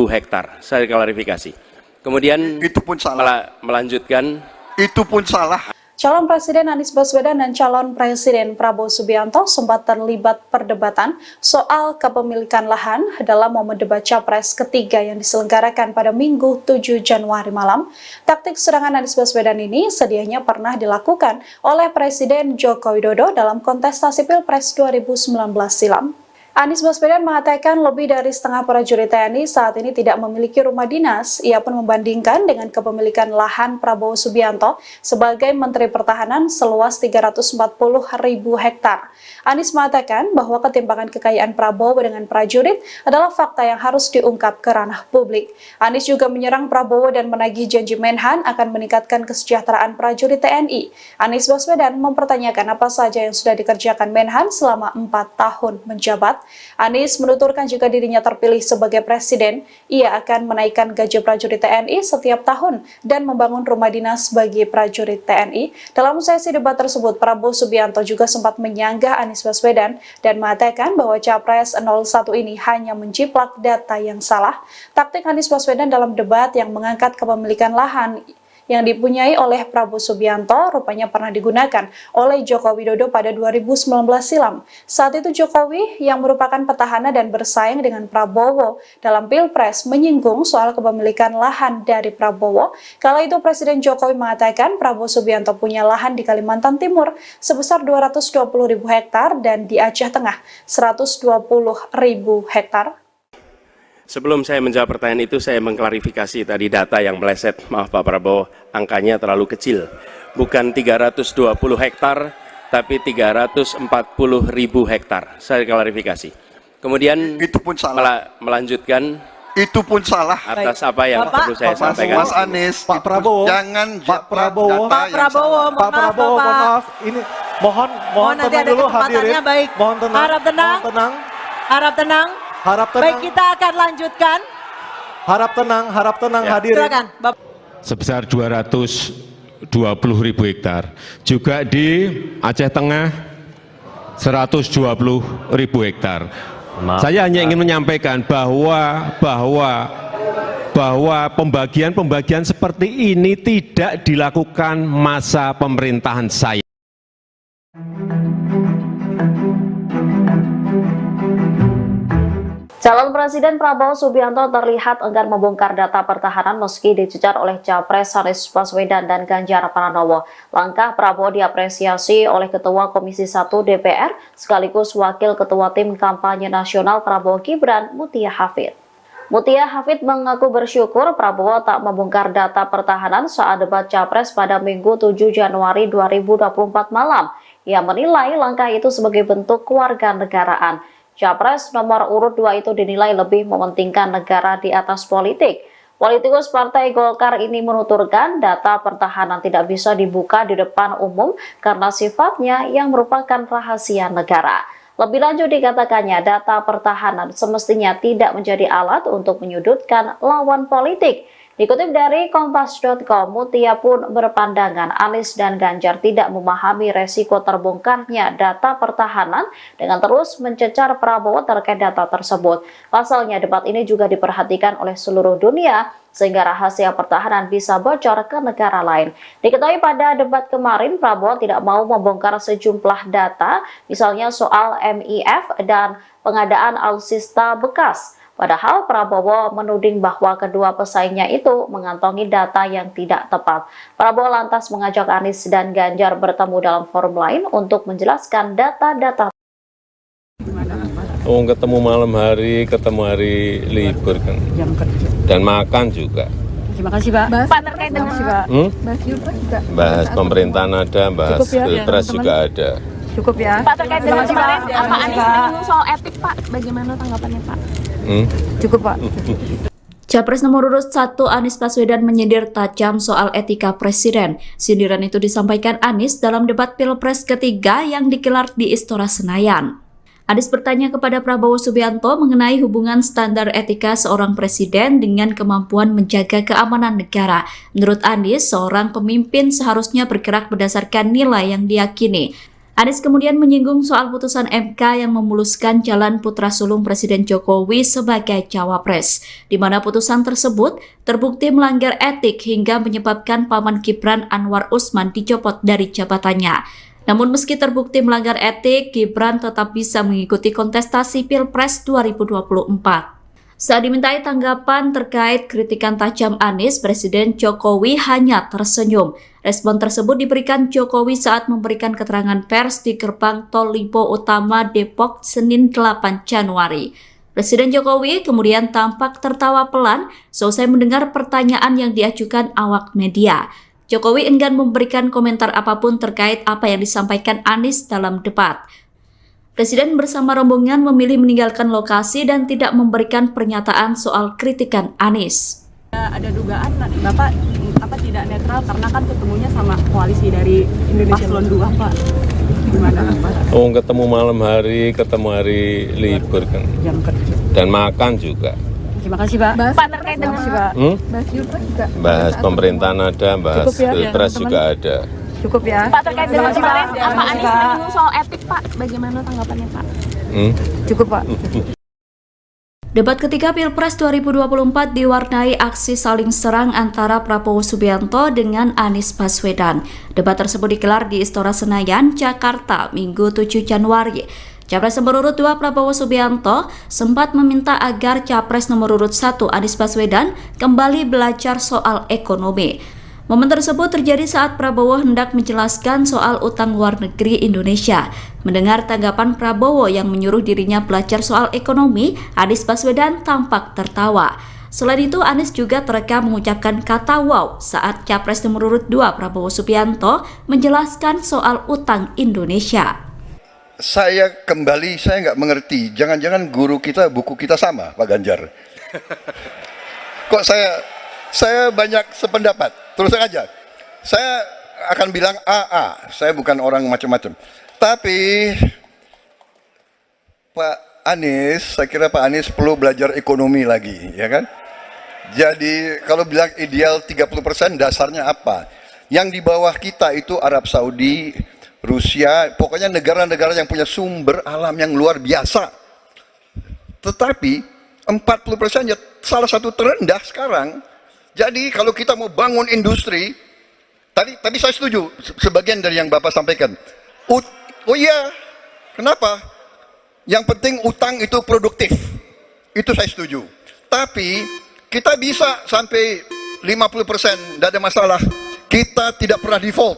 hektar. Saya klarifikasi. Kemudian itu pun salah. Melanjutkan. Itu pun salah. Calon Presiden Anies Baswedan dan calon Presiden Prabowo Subianto sempat terlibat perdebatan soal kepemilikan lahan dalam momen debat Capres ketiga yang diselenggarakan pada Minggu 7 Januari malam. Taktik serangan Anies Baswedan ini sedianya pernah dilakukan oleh Presiden Joko Widodo dalam kontestasi Pilpres 2019 silam. Anies Baswedan mengatakan lebih dari setengah prajurit TNI saat ini tidak memiliki rumah dinas. Ia pun membandingkan dengan kepemilikan lahan Prabowo Subianto sebagai Menteri Pertahanan seluas 340.000 hektar. Anies mengatakan bahwa ketimpangan kekayaan Prabowo dengan prajurit adalah fakta yang harus diungkap ke ranah publik. Anies juga menyerang Prabowo dan menagih janji Menhan akan meningkatkan kesejahteraan prajurit TNI. Anies Baswedan mempertanyakan apa saja yang sudah dikerjakan Menhan selama 4 tahun menjabat. Anies menuturkan jika dirinya terpilih sebagai presiden, ia akan menaikkan gaji prajurit TNI setiap tahun dan membangun rumah dinas bagi prajurit TNI. Dalam sesi debat tersebut, Prabowo Subianto juga sempat menyanggah Anies Baswedan dan mengatakan bahwa Capres 01 ini hanya menjiplak data yang salah. Taktik Anies Baswedan dalam debat yang mengangkat kepemilikan lahan yang dipunyai oleh Prabowo Subianto rupanya pernah digunakan oleh Joko Widodo pada 2019 silam. Saat itu Jokowi yang merupakan petahana dan bersaing dengan Prabowo dalam Pilpres menyinggung soal kepemilikan lahan dari Prabowo. Kala itu Presiden Jokowi mengatakan Prabowo Subianto punya lahan di Kalimantan Timur sebesar 220.000 hektar dan di Aceh Tengah 120.000 hektar. Sebelum saya menjawab pertanyaan itu, saya mengklarifikasi tadi data yang meleset. Maaf Pak Prabowo, angkanya terlalu kecil. Bukan 320 hektar, tapi 340.000 hektar. Saya klarifikasi. Kemudian itu pun salah. Melanjutkan. Itu pun salah. Atas apa yang perlu saya sampaikan. Mas Anies, Pak Prabowo, jangan Pak Prabowo, Pak Prabowo, mohon maaf. Ini mohon nanti tenang ada dulu kesempatannya, hadirin. baik. Mohon tenang. Harap tenang. Mohon tenang. Harap tenang. Harap tenang. Baik, kita akan lanjutkan. Harap tenang Ya. hadirin. Silakan, Bapak. sebesar 220.000 hektar. Juga di Aceh Tengah 120.000 hektar. Saya hanya ingin menyampaikan bahwa pembagian seperti ini tidak dilakukan masa pemerintahan saya. Calon Presiden Prabowo Subianto terlihat enggan membongkar data pertahanan meski dicecar oleh Capres Anies Baswedan dan Ganjar Pranowo. Langkah Prabowo diapresiasi oleh Ketua Komisi 1 DPR sekaligus Wakil Ketua Tim Kampanye Nasional Prabowo Gibran, Mutia Hafid. Mutia Hafid mengaku bersyukur Prabowo tak membongkar data pertahanan saat debat Capres pada Minggu 7 Januari 2024 malam. Ia menilai langkah itu sebagai bentuk kewarganegaraan. Capres nomor urut 2 itu dinilai lebih mementingkan negara di atas politik. Politikus Partai Golkar ini menuturkan data pertahanan tidak bisa dibuka di depan umum karena sifatnya yang merupakan rahasia negara. Lebih lanjut dikatakannya data pertahanan semestinya tidak menjadi alat untuk menyudutkan lawan politik. Dikutip dari Kompas.com, Mutia pun berpandangan Anies dan Ganjar tidak memahami resiko terbongkarnya data pertahanan dengan terus mencecar Prabowo terkait data tersebut. Pasalnya, debat ini juga diperhatikan oleh seluruh dunia, sehingga rahasia pertahanan bisa bocor ke negara lain. Diketahui pada debat kemarin, Prabowo tidak mau membongkar sejumlah data, misalnya soal MIF dan pengadaan alutsista bekas. Padahal Prabowo menuding bahwa kedua pesaingnya itu mengantongi data yang tidak tepat. Prabowo lantas mengajak Anies dan Ganjar bertemu dalam forum lain untuk menjelaskan data-data. Ketemu malam hari, ketemu hari libur kan. Dan makan juga. Terima kasih Pak. Pak, terkait dengan Bahas Pilpres juga. Bahas pemerintahan ada, bahas Pilpres juga ada. Cukup ya. Pak, terkait dengan kemarin Pak Anies menyinggung soal etik Pak, bagaimana tanggapannya Pak? Cukup Pak. Capres nomor urut 1 Anies Baswedan menyindir tajam soal etika presiden. Sindiran itu disampaikan Anies dalam debat Pilpres ketiga yang digelar di Istora Senayan. Anies bertanya kepada Prabowo Subianto mengenai hubungan standar etika seorang presiden dengan kemampuan menjaga keamanan negara. Menurut Anies, seorang pemimpin seharusnya bergerak berdasarkan nilai yang diyakini. Anies kemudian menyinggung soal putusan MK yang memuluskan jalan putra sulung Presiden Jokowi sebagai cawapres, di mana putusan tersebut terbukti melanggar etik hingga menyebabkan paman Gibran Anwar Usman dicopot dari jabatannya. Namun meski terbukti melanggar etik, Gibran tetap bisa mengikuti kontestasi Pilpres 2024. Saat dimintai tanggapan terkait kritikan tajam Anies, Presiden Jokowi hanya tersenyum. Respon tersebut diberikan Jokowi saat memberikan keterangan pers di gerbang Tol Lipo Utama Depok Senin 8 Januari. Presiden Jokowi kemudian tampak tertawa pelan selesai mendengar pertanyaan yang diajukan awak media. Jokowi enggan memberikan komentar apapun terkait apa yang disampaikan Anies dalam debat. Presiden bersama rombongan memilih meninggalkan lokasi dan tidak memberikan pernyataan soal kritikan Anies. Ada dugaan Bapak tidak netral karena kan ketemunya sama koalisi dari Paslon 2 Pak. Gimana Pak? Ketemu malam hari, ketemu hari libur kan. Dan makan juga. Terima kasih Pak. Pak, terkait dengan Bahas Pilpres juga. Bahas pemerintahan ada, bahas Pilpres juga ada. Cukup ya. Pak, terkait dengan kemarin Pak Anies menyinggung soal etik Pak, bagaimana tanggapannya Pak? Cukup Pak. Debat ketiga Pilpres 2024 diwarnai aksi saling serang antara Prabowo Subianto dengan Anies Baswedan. Debat tersebut digelar di Istora Senayan, Jakarta, Minggu 7 Januari. Capres nomor urut 2 Prabowo Subianto sempat meminta agar Capres nomor urut 1 Anies Baswedan kembali belajar soal ekonomi. Momen tersebut terjadi saat Prabowo hendak menjelaskan soal utang luar negeri Indonesia. Mendengar tanggapan Prabowo yang menyuruh dirinya belajar soal ekonomi, Anies Baswedan tampak tertawa. Selain itu, Anies juga terekam mengucapkan kata wow saat Capres nomor urut 2 Prabowo Subianto menjelaskan soal utang Indonesia. Saya nggak mengerti, jangan-jangan guru kita, buku kita sama, Pak Ganjar. Kok saya banyak sependapat. Terus aja, saya akan bilang AA, saya bukan orang macam-macam. Tapi Pak Anies, saya kira Pak Anies perlu belajar ekonomi lagi, ya kan? Jadi kalau bilang ideal 30%, dasarnya apa? Yang di bawah kita itu Arab Saudi, Rusia, pokoknya negara-negara yang punya sumber alam yang luar biasa. Tetapi 40% ya salah satu terendah sekarang. Jadi kalau kita mau bangun industri, tadi saya setuju sebagian dari yang Bapak sampaikan. Oh iya, kenapa? Yang penting utang itu produktif. Itu saya setuju. Tapi kita bisa sampai 50%, tidak ada masalah. Kita tidak pernah default.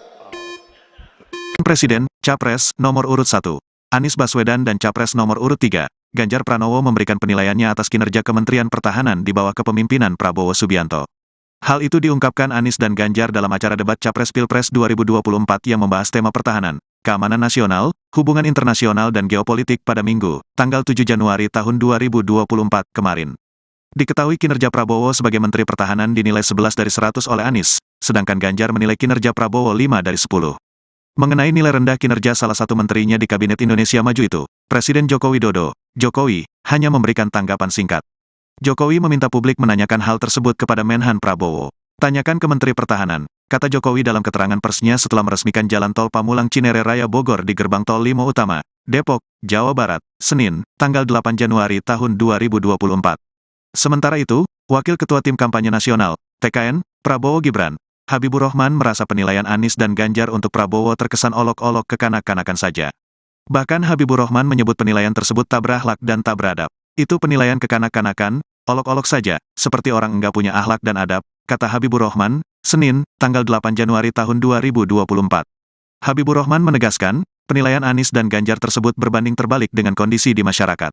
Presiden, Capres, nomor urut 1, Anies Baswedan dan Capres nomor urut 3, Ganjar Pranowo memberikan penilaiannya atas kinerja Kementerian Pertahanan di bawah kepemimpinan Prabowo Subianto. Hal itu diungkapkan Anies dan Ganjar dalam acara debat Capres Pilpres 2024 yang membahas tema pertahanan, keamanan nasional, hubungan internasional dan geopolitik pada Minggu, tanggal 7 Januari tahun 2024 kemarin. Diketahui kinerja Prabowo sebagai Menteri Pertahanan dinilai 11 dari 100 oleh Anies, sedangkan Ganjar menilai kinerja Prabowo 5 dari 10. Mengenai nilai rendah kinerja salah satu menterinya di Kabinet Indonesia Maju itu, Presiden Joko Widodo, Jokowi, hanya memberikan tanggapan singkat. Jokowi meminta publik menanyakan hal tersebut kepada Menhan Prabowo. Tanyakan ke Menteri Pertahanan, kata Jokowi dalam keterangan persnya setelah meresmikan Jalan Tol Pamulang Cinere Raya Bogor di Gerbang Tol Limo Utama, Depok, Jawa Barat, Senin, tanggal 8 Januari tahun 2024. Sementara itu, Wakil Ketua Tim Kampanye Nasional, TKN, Prabowo Gibran, Habibur Rahman merasa penilaian Anies dan Ganjar untuk Prabowo terkesan olok-olok kekanak-kanakan saja. Bahkan Habibur Rahman menyebut penilaian tersebut tak berakhlak dan tak beradab. Itu penilaian kekanak-kanakan, olok-olok saja, seperti orang enggak punya akhlak dan adab, kata Habibur Rahman, Senin, tanggal 8 Januari tahun 2024. Habibur Rahman menegaskan, penilaian Anies dan Ganjar tersebut berbanding terbalik dengan kondisi di masyarakat.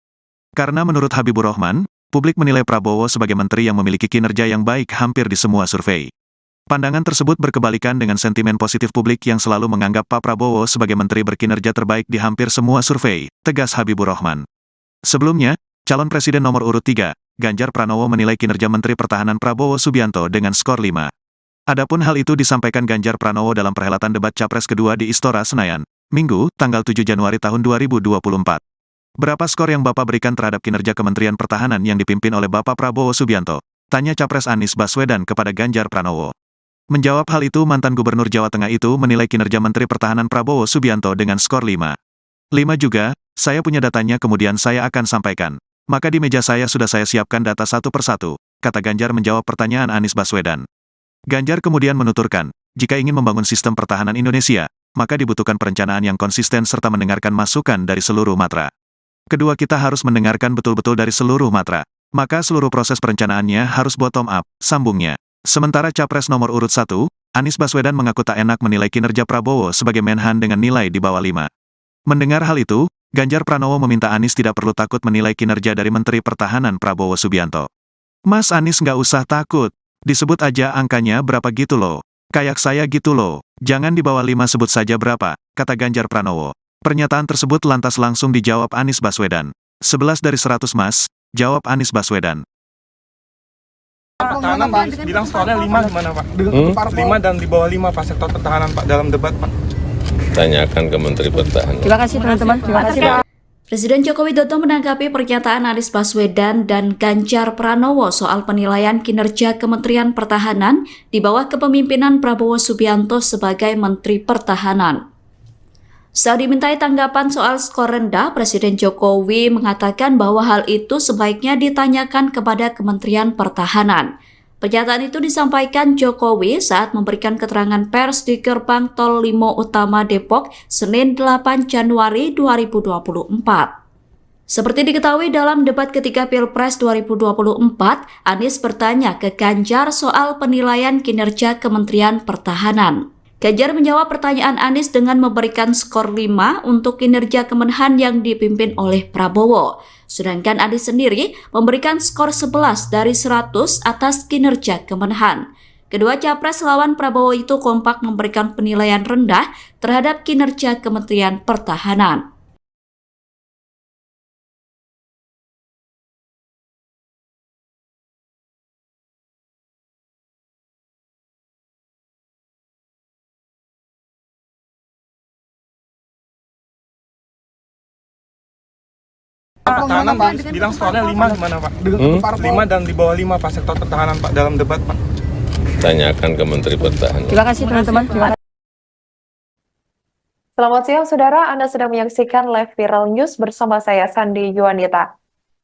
Karena menurut Habibur Rahman, publik menilai Prabowo sebagai menteri yang memiliki kinerja yang baik hampir di semua survei. Pandangan tersebut berkebalikan dengan sentimen positif publik yang selalu menganggap Pak Prabowo sebagai menteri berkinerja terbaik di hampir semua survei, tegas Habibur Rahman. Sebelumnya, calon presiden nomor urut 3, Ganjar Pranowo menilai kinerja Menteri Pertahanan Prabowo Subianto dengan skor 5. Adapun hal itu disampaikan Ganjar Pranowo dalam perhelatan debat Capres kedua di Istora Senayan, Minggu, tanggal 7 Januari tahun 2024. Berapa skor yang Bapak berikan terhadap kinerja Kementerian Pertahanan yang dipimpin oleh Bapak Prabowo Subianto? Tanya Capres Anies Baswedan kepada Ganjar Pranowo. Menjawab hal itu, mantan Gubernur Jawa Tengah itu menilai kinerja Menteri Pertahanan Prabowo Subianto dengan skor 5. 5 juga, saya punya datanya kemudian saya akan sampaikan. Maka di meja saya sudah saya siapkan data satu persatu, kata Ganjar menjawab pertanyaan Anies Baswedan. Ganjar kemudian menuturkan, jika ingin membangun sistem pertahanan Indonesia, maka dibutuhkan perencanaan yang konsisten serta mendengarkan masukan dari seluruh matra. Kedua, kita harus mendengarkan betul-betul dari seluruh matra. Maka seluruh proses perencanaannya harus bottom up, sambungnya. Sementara Capres nomor urut 1, Anies Baswedan mengaku tak enak menilai kinerja Prabowo sebagai Menhan dengan nilai di bawah 5. Mendengar hal itu, Ganjar Pranowo meminta Anies tidak perlu takut menilai kinerja dari Menteri Pertahanan Prabowo Subianto. Mas Anies nggak usah takut, disebut aja angkanya berapa gitu loh. Kayak saya gitu loh, jangan di bawah 5 sebut saja berapa, kata Ganjar Pranowo. Pernyataan tersebut lantas langsung dijawab Anies Baswedan. 11 dari 100 mas, jawab Anies Baswedan. Pertahanan Pak, bilang skornya 5 gimana Pak? 5 dan di bawah 5 Pak sektor pertahanan Pak dalam debat Pak. Tanyakan ke Menteri Pertahanan. Terima kasih teman-teman, terima kasih Pak. Presiden Joko Widodo menanggapi pernyataan Anies Baswedan dan Ganjar Pranowo soal penilaian kinerja Kementerian Pertahanan di bawah kepemimpinan Prabowo Subianto sebagai Menteri Pertahanan. Saat dimintai tanggapan soal skor rendah, Presiden Jokowi mengatakan bahwa hal itu sebaiknya ditanyakan kepada Kementerian Pertahanan. Pernyataan itu disampaikan Jokowi saat memberikan keterangan pers di Gerbang Tol Limo Utama Depok, Senin 8 Januari 2024. Seperti diketahui dalam debat ketiga Pilpres 2024, Anies bertanya ke Ganjar soal penilaian kinerja Kementerian Pertahanan. Ganjar menjawab pertanyaan Anies dengan memberikan skor 5 untuk kinerja Kemenhan yang dipimpin oleh Prabowo. Sedangkan Anies sendiri memberikan skor 11 dari 100 atas kinerja Kemenhan. Kedua capres lawan Prabowo itu kompak memberikan penilaian rendah terhadap kinerja Kementerian Pertahanan. Pertahanan Pak, bilang skornya 5 gimana Pak? 5 dan di bawah 5 Pak sektor pertahanan Pak dalam debat Pak. Tanyakan ke Menteri Pertahanan. Terima kasih teman-teman. Selamat siang saudara, Anda sedang menyaksikan live viral news bersama saya Sandi Yuanita.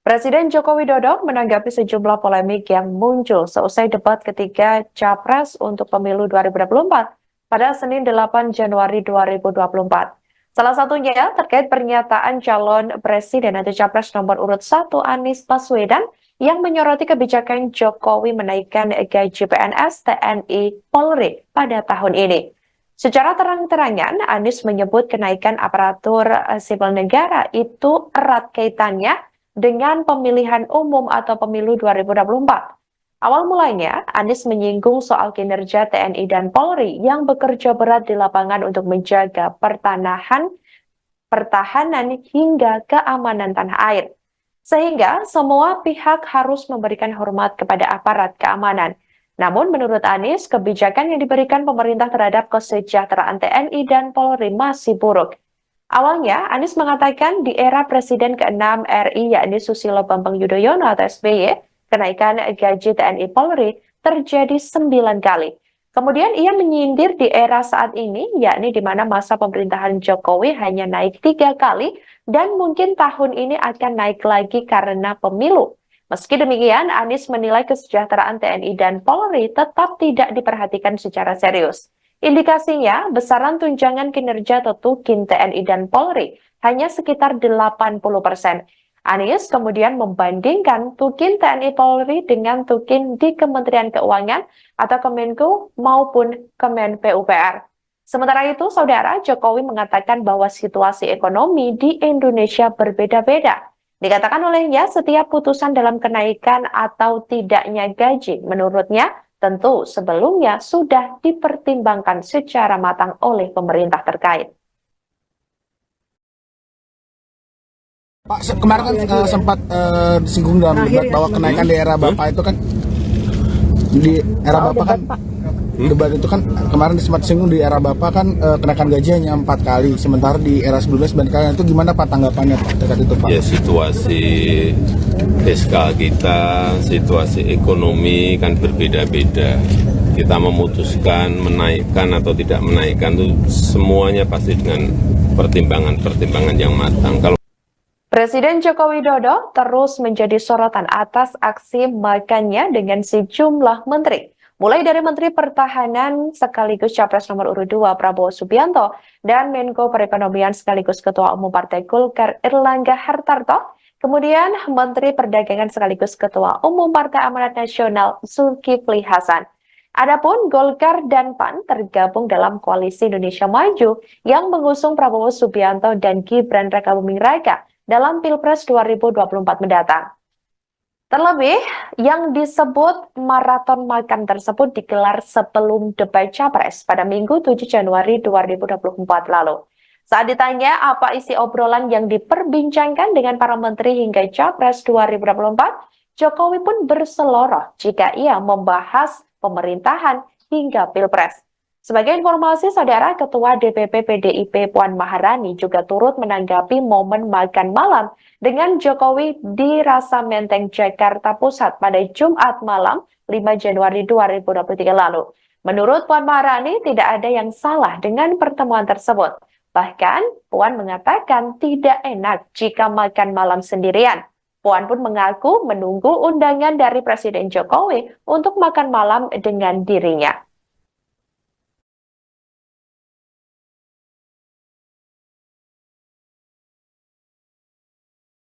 Presiden Joko Widodo menanggapi sejumlah polemik yang muncul seusai debat ketiga Capres untuk pemilu 2024 pada Senin 8 Januari 2024. Salah satunya terkait pernyataan calon presiden atau capres nomor urut 1 Anies Baswedan yang menyoroti kebijakan Jokowi menaikkan gaji PNS, TNI, Polri pada tahun ini. Secara terang-terangan, Anies menyebut kenaikan aparatur sipil negara itu erat kaitannya dengan pemilihan umum atau pemilu 2024. Awal mulanya, Anies menyinggung soal kinerja TNI dan Polri yang bekerja berat di lapangan untuk menjaga pertahanan hingga keamanan tanah air. Sehingga semua pihak harus memberikan hormat kepada aparat keamanan. Namun menurut Anies, kebijakan yang diberikan pemerintah terhadap kesejahteraan TNI dan Polri masih buruk. Awalnya, Anies mengatakan di era Presiden ke-6 RI yakni Susilo Bambang Yudhoyono atau SBY, kenaikan gaji TNI Polri terjadi 9 kali. Kemudian ia menyindir di era saat ini, yakni di mana masa pemerintahan Jokowi hanya naik 3 kali dan mungkin tahun ini akan naik lagi karena pemilu. Meski demikian, Anies menilai kesejahteraan TNI dan Polri tetap tidak diperhatikan secara serius. Indikasinya, besaran tunjangan kinerja Tukin TNI dan Polri hanya sekitar 80%. Anies kemudian membandingkan Tukin TNI Polri dengan Tukin di Kementerian Keuangan atau Kemenko maupun Kemen PUPR. Sementara itu, Saudara, Jokowi mengatakan bahwa situasi ekonomi di Indonesia berbeda-beda. Dikatakan olehnya, setiap putusan dalam kenaikan atau tidaknya gaji, menurutnya, tentu sebelumnya sudah dipertimbangkan secara matang oleh pemerintah terkait. Pak, kemarin kan sempat disinggung dalam debat bahwa kenaikan di era Bapak itu kan di era Bapak kan debat itu kan kemarin sempat disinggung di era Bapak kan kenaikan gaji hanya 4 kali, sementara di era sebelumnya 9 kali. Itu gimana Pak tanggapannya Pak terkait itu Pak? Ya, situasi fiskal kita, situasi ekonomi kan berbeda-beda. Kita memutuskan menaikkan atau tidak menaikkan itu semuanya pasti dengan pertimbangan-pertimbangan yang matang. Kalau Presiden Joko Widodo terus menjadi sorotan atas aksi makannya dengan sejumlah menteri. Mulai dari Menteri Pertahanan sekaligus Capres nomor urut 2 Prabowo Subianto dan Menko Perekonomian sekaligus Ketua Umum Partai Golkar Erlangga Hartarto, kemudian Menteri Perdagangan sekaligus Ketua Umum Partai Amanat Nasional Zulkifli Hasan. Adapun Golkar dan PAN tergabung dalam Koalisi Indonesia Maju yang mengusung Prabowo Subianto dan Gibran Rakabuming Raka dalam Pilpres 2024 mendatang. Terlebih, yang disebut maraton makan tersebut digelar sebelum debat Capres pada Minggu 7 Januari 2024 lalu. Saat ditanya apa isi obrolan yang diperbincangkan dengan para menteri hingga Capres 2024, Jokowi pun berseloroh jika ia membahas pemerintahan hingga Pilpres. Sebagai informasi, Saudara, Ketua DPP PDIP Puan Maharani juga turut menanggapi momen makan malam dengan Jokowi di Rasa Menteng, Jakarta Pusat pada Jumat malam 5 Januari 2023 lalu. Menurut Puan Maharani, tidak ada yang salah dengan pertemuan tersebut. Bahkan, Puan mengatakan tidak enak jika makan malam sendirian. Puan pun mengaku menunggu undangan dari Presiden Jokowi untuk makan malam dengan dirinya.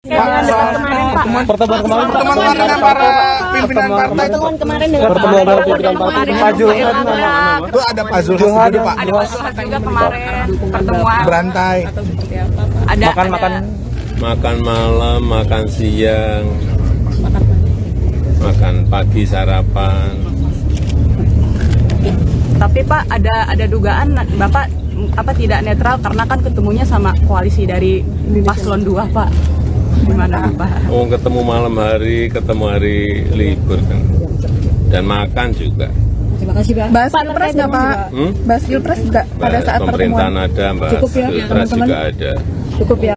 Pertemuan kemarin dengan para pimpinan partai itu pertemuan para pimpinan partai Pak Zulhad itu ada Pak Zulhad juga Pak. Ada Pak Zulhad juga kemarin pertemuan berantai. Ada makan malam, makan siang, makan pagi sarapan. Tapi Pak ada dugaan Bapak tidak netral karena kan ketemunya sama koalisi dari Paslon 2 Pak. Gimana Pak? Oh, ketemu malam hari, ketemu hari libur kan. Dan makan juga. Terima kasih Pak. Bahas Pilpres nggak Pak? Bahas Pilpres nggak pada saat pemerintahan ada, bahas Pilpres juga ada. Cukup ya.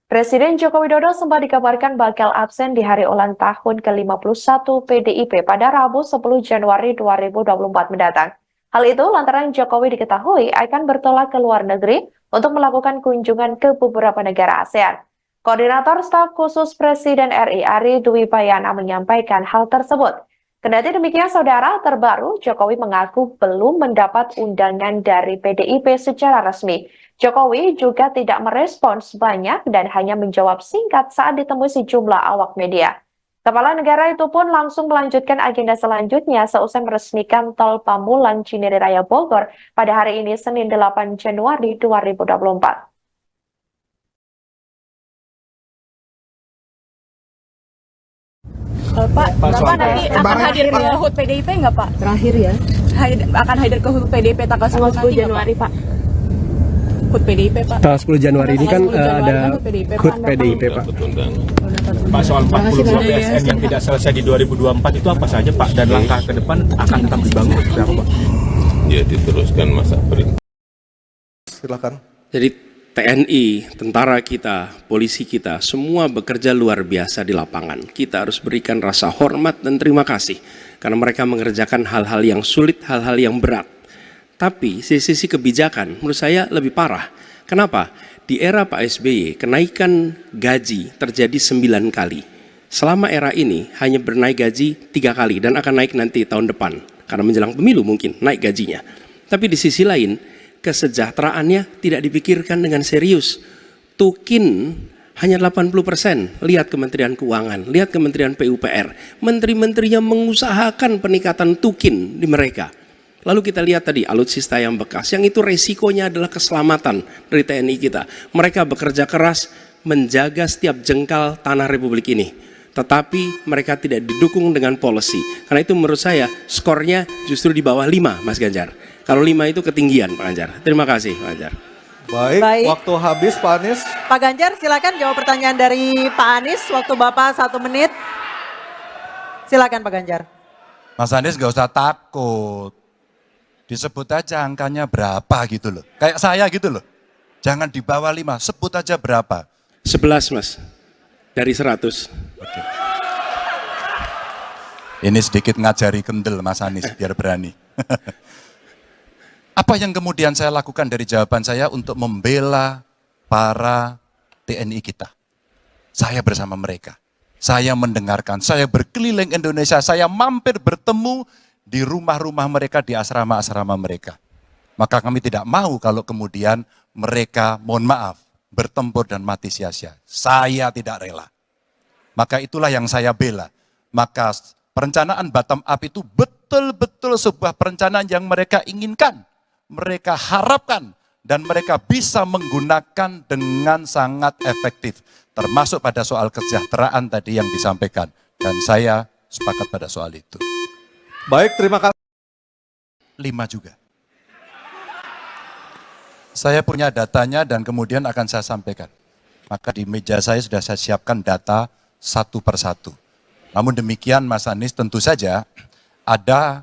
Presiden Joko Widodo sempat dikabarkan bakal absen di hari ulang tahun ke-51 PDIP pada Rabu 10 Januari 2024 mendatang. Hal itu lantaran Jokowi diketahui akan bertolak ke luar negeri untuk melakukan kunjungan ke beberapa negara ASEAN. Koordinator Staf Khusus Presiden RI Ari Dwi Payana menyampaikan hal tersebut. Kendati demikian, Saudara, terbaru Jokowi mengaku belum mendapat undangan dari PDIP secara resmi. Jokowi juga tidak merespons banyak dan hanya menjawab singkat saat ditemui sejumlah awak media. Kepala negara itu pun langsung melanjutkan agenda selanjutnya seusai meresmikan Tol Pamulang Cinere Raya Bogor pada hari ini Senin 8 Januari 2024. Pak, Bapak nanti akan hadir ke HUT PDIP nggak Pak? Terakhir ya. Akan hadir ke HUT PDIP tanggal 10 Januari Pak? HUT PDIP Pak? Tanggal 10 Januari ini kan ada HUT PDIP Pak. Pak, soal 42 PSN yang tidak selesai di 2024 itu apa saja Pak? Dan langkah ke depan akan tetap dibangun seperti apa Pak? Ya, diteruskan masa perintah. Silakan. Jadi TNI, tentara kita, polisi kita, semua bekerja luar biasa di lapangan. Kita harus berikan rasa hormat dan terima kasih karena mereka mengerjakan hal-hal yang sulit, hal-hal yang berat. Tapi sisi kebijakan menurut saya lebih parah. Kenapa? Di era Pak SBY, kenaikan gaji terjadi 9 kali. Selama era ini hanya bernaik gaji 3 kali dan akan naik nanti tahun depan. Karena menjelang pemilu mungkin naik gajinya. Tapi di sisi lain, kesejahteraannya tidak dipikirkan dengan serius. Tukin hanya 80%. Lihat Kementerian Keuangan, lihat Kementerian PUPR. Menteri-menterinya mengusahakan peningkatan tukin di mereka. Lalu kita lihat tadi alutsista yang bekas, yang itu resikonya adalah keselamatan dari TNI kita. Mereka bekerja keras menjaga setiap jengkal tanah Republik ini. Tetapi mereka tidak didukung dengan policy. Karena itu menurut saya skornya justru di bawah 5, Mas Ganjar. Kalau 5 itu ketinggian, Pak Ganjar. Terima kasih, Pak Ganjar. Baik, waktu habis Pak Anies. Pak Ganjar silakan jawab pertanyaan dari Pak Anies. Waktu Bapak 1 menit. Silakan Pak Ganjar. Mas Anies gak usah takut. Disebut aja angkanya berapa gitu loh. Kayak saya gitu loh. Jangan di bawah 5, sebut aja berapa. 11, Mas. Dari 100. Oke. Ini sedikit ngajari kendel Mas Anies biar berani. Apa yang kemudian saya lakukan dari jawaban saya untuk membela para TNI kita? Saya bersama mereka. Saya mendengarkan, saya berkeliling Indonesia, saya mampir bertemu di rumah-rumah mereka, di asrama-asrama mereka. Maka kami tidak mau kalau kemudian mereka, mohon maaf, bertempur dan mati sia-sia. Saya tidak rela. Maka itulah yang saya bela. Maka perencanaan bottom up itu betul-betul sebuah perencanaan yang mereka inginkan. Mereka harapkan dan mereka bisa menggunakan dengan sangat efektif. Termasuk pada soal kesejahteraan tadi yang disampaikan. Dan saya sepakat pada soal itu. Baik, terima kasih. 5 juga. Saya punya datanya dan kemudian akan saya sampaikan. Maka di meja saya sudah saya siapkan data satu persatu. Namun demikian Mas Anies tentu saja ada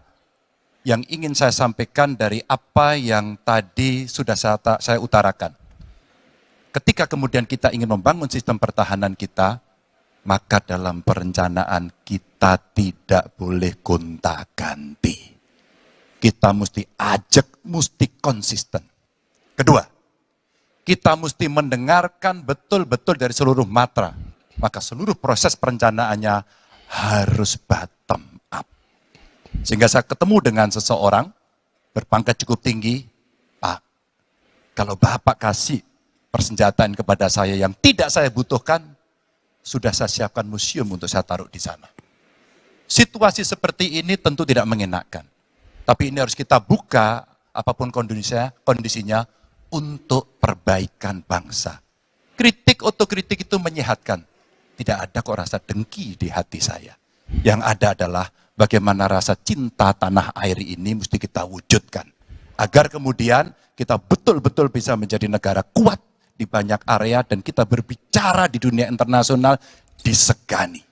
yang ingin saya sampaikan dari apa yang tadi sudah saya utarakan. Ketika kemudian kita ingin membangun sistem pertahanan kita, maka dalam perencanaan kita tidak boleh gonta-ganti. Kita mesti ajak, mesti konsisten. Kedua, kita mesti mendengarkan betul-betul dari seluruh matra. Maka seluruh proses perencanaannya harus bottom up. Sehingga saya ketemu dengan seseorang berpangkat cukup tinggi, Pak, kalau Bapak kasih persenjataan kepada saya yang tidak saya butuhkan, sudah saya siapkan museum untuk saya taruh di sana. Situasi seperti ini tentu tidak mengenakan. Tapi ini harus kita buka, apapun kondisinya, untuk perbaikan bangsa. Kritik, otokritik itu menyehatkan. Tidak ada kok rasa dengki di hati saya. Yang ada adalah bagaimana rasa cinta tanah air ini mesti kita wujudkan. Agar kemudian kita betul-betul bisa menjadi negara kuat di banyak area dan kita berbicara di dunia internasional disegani.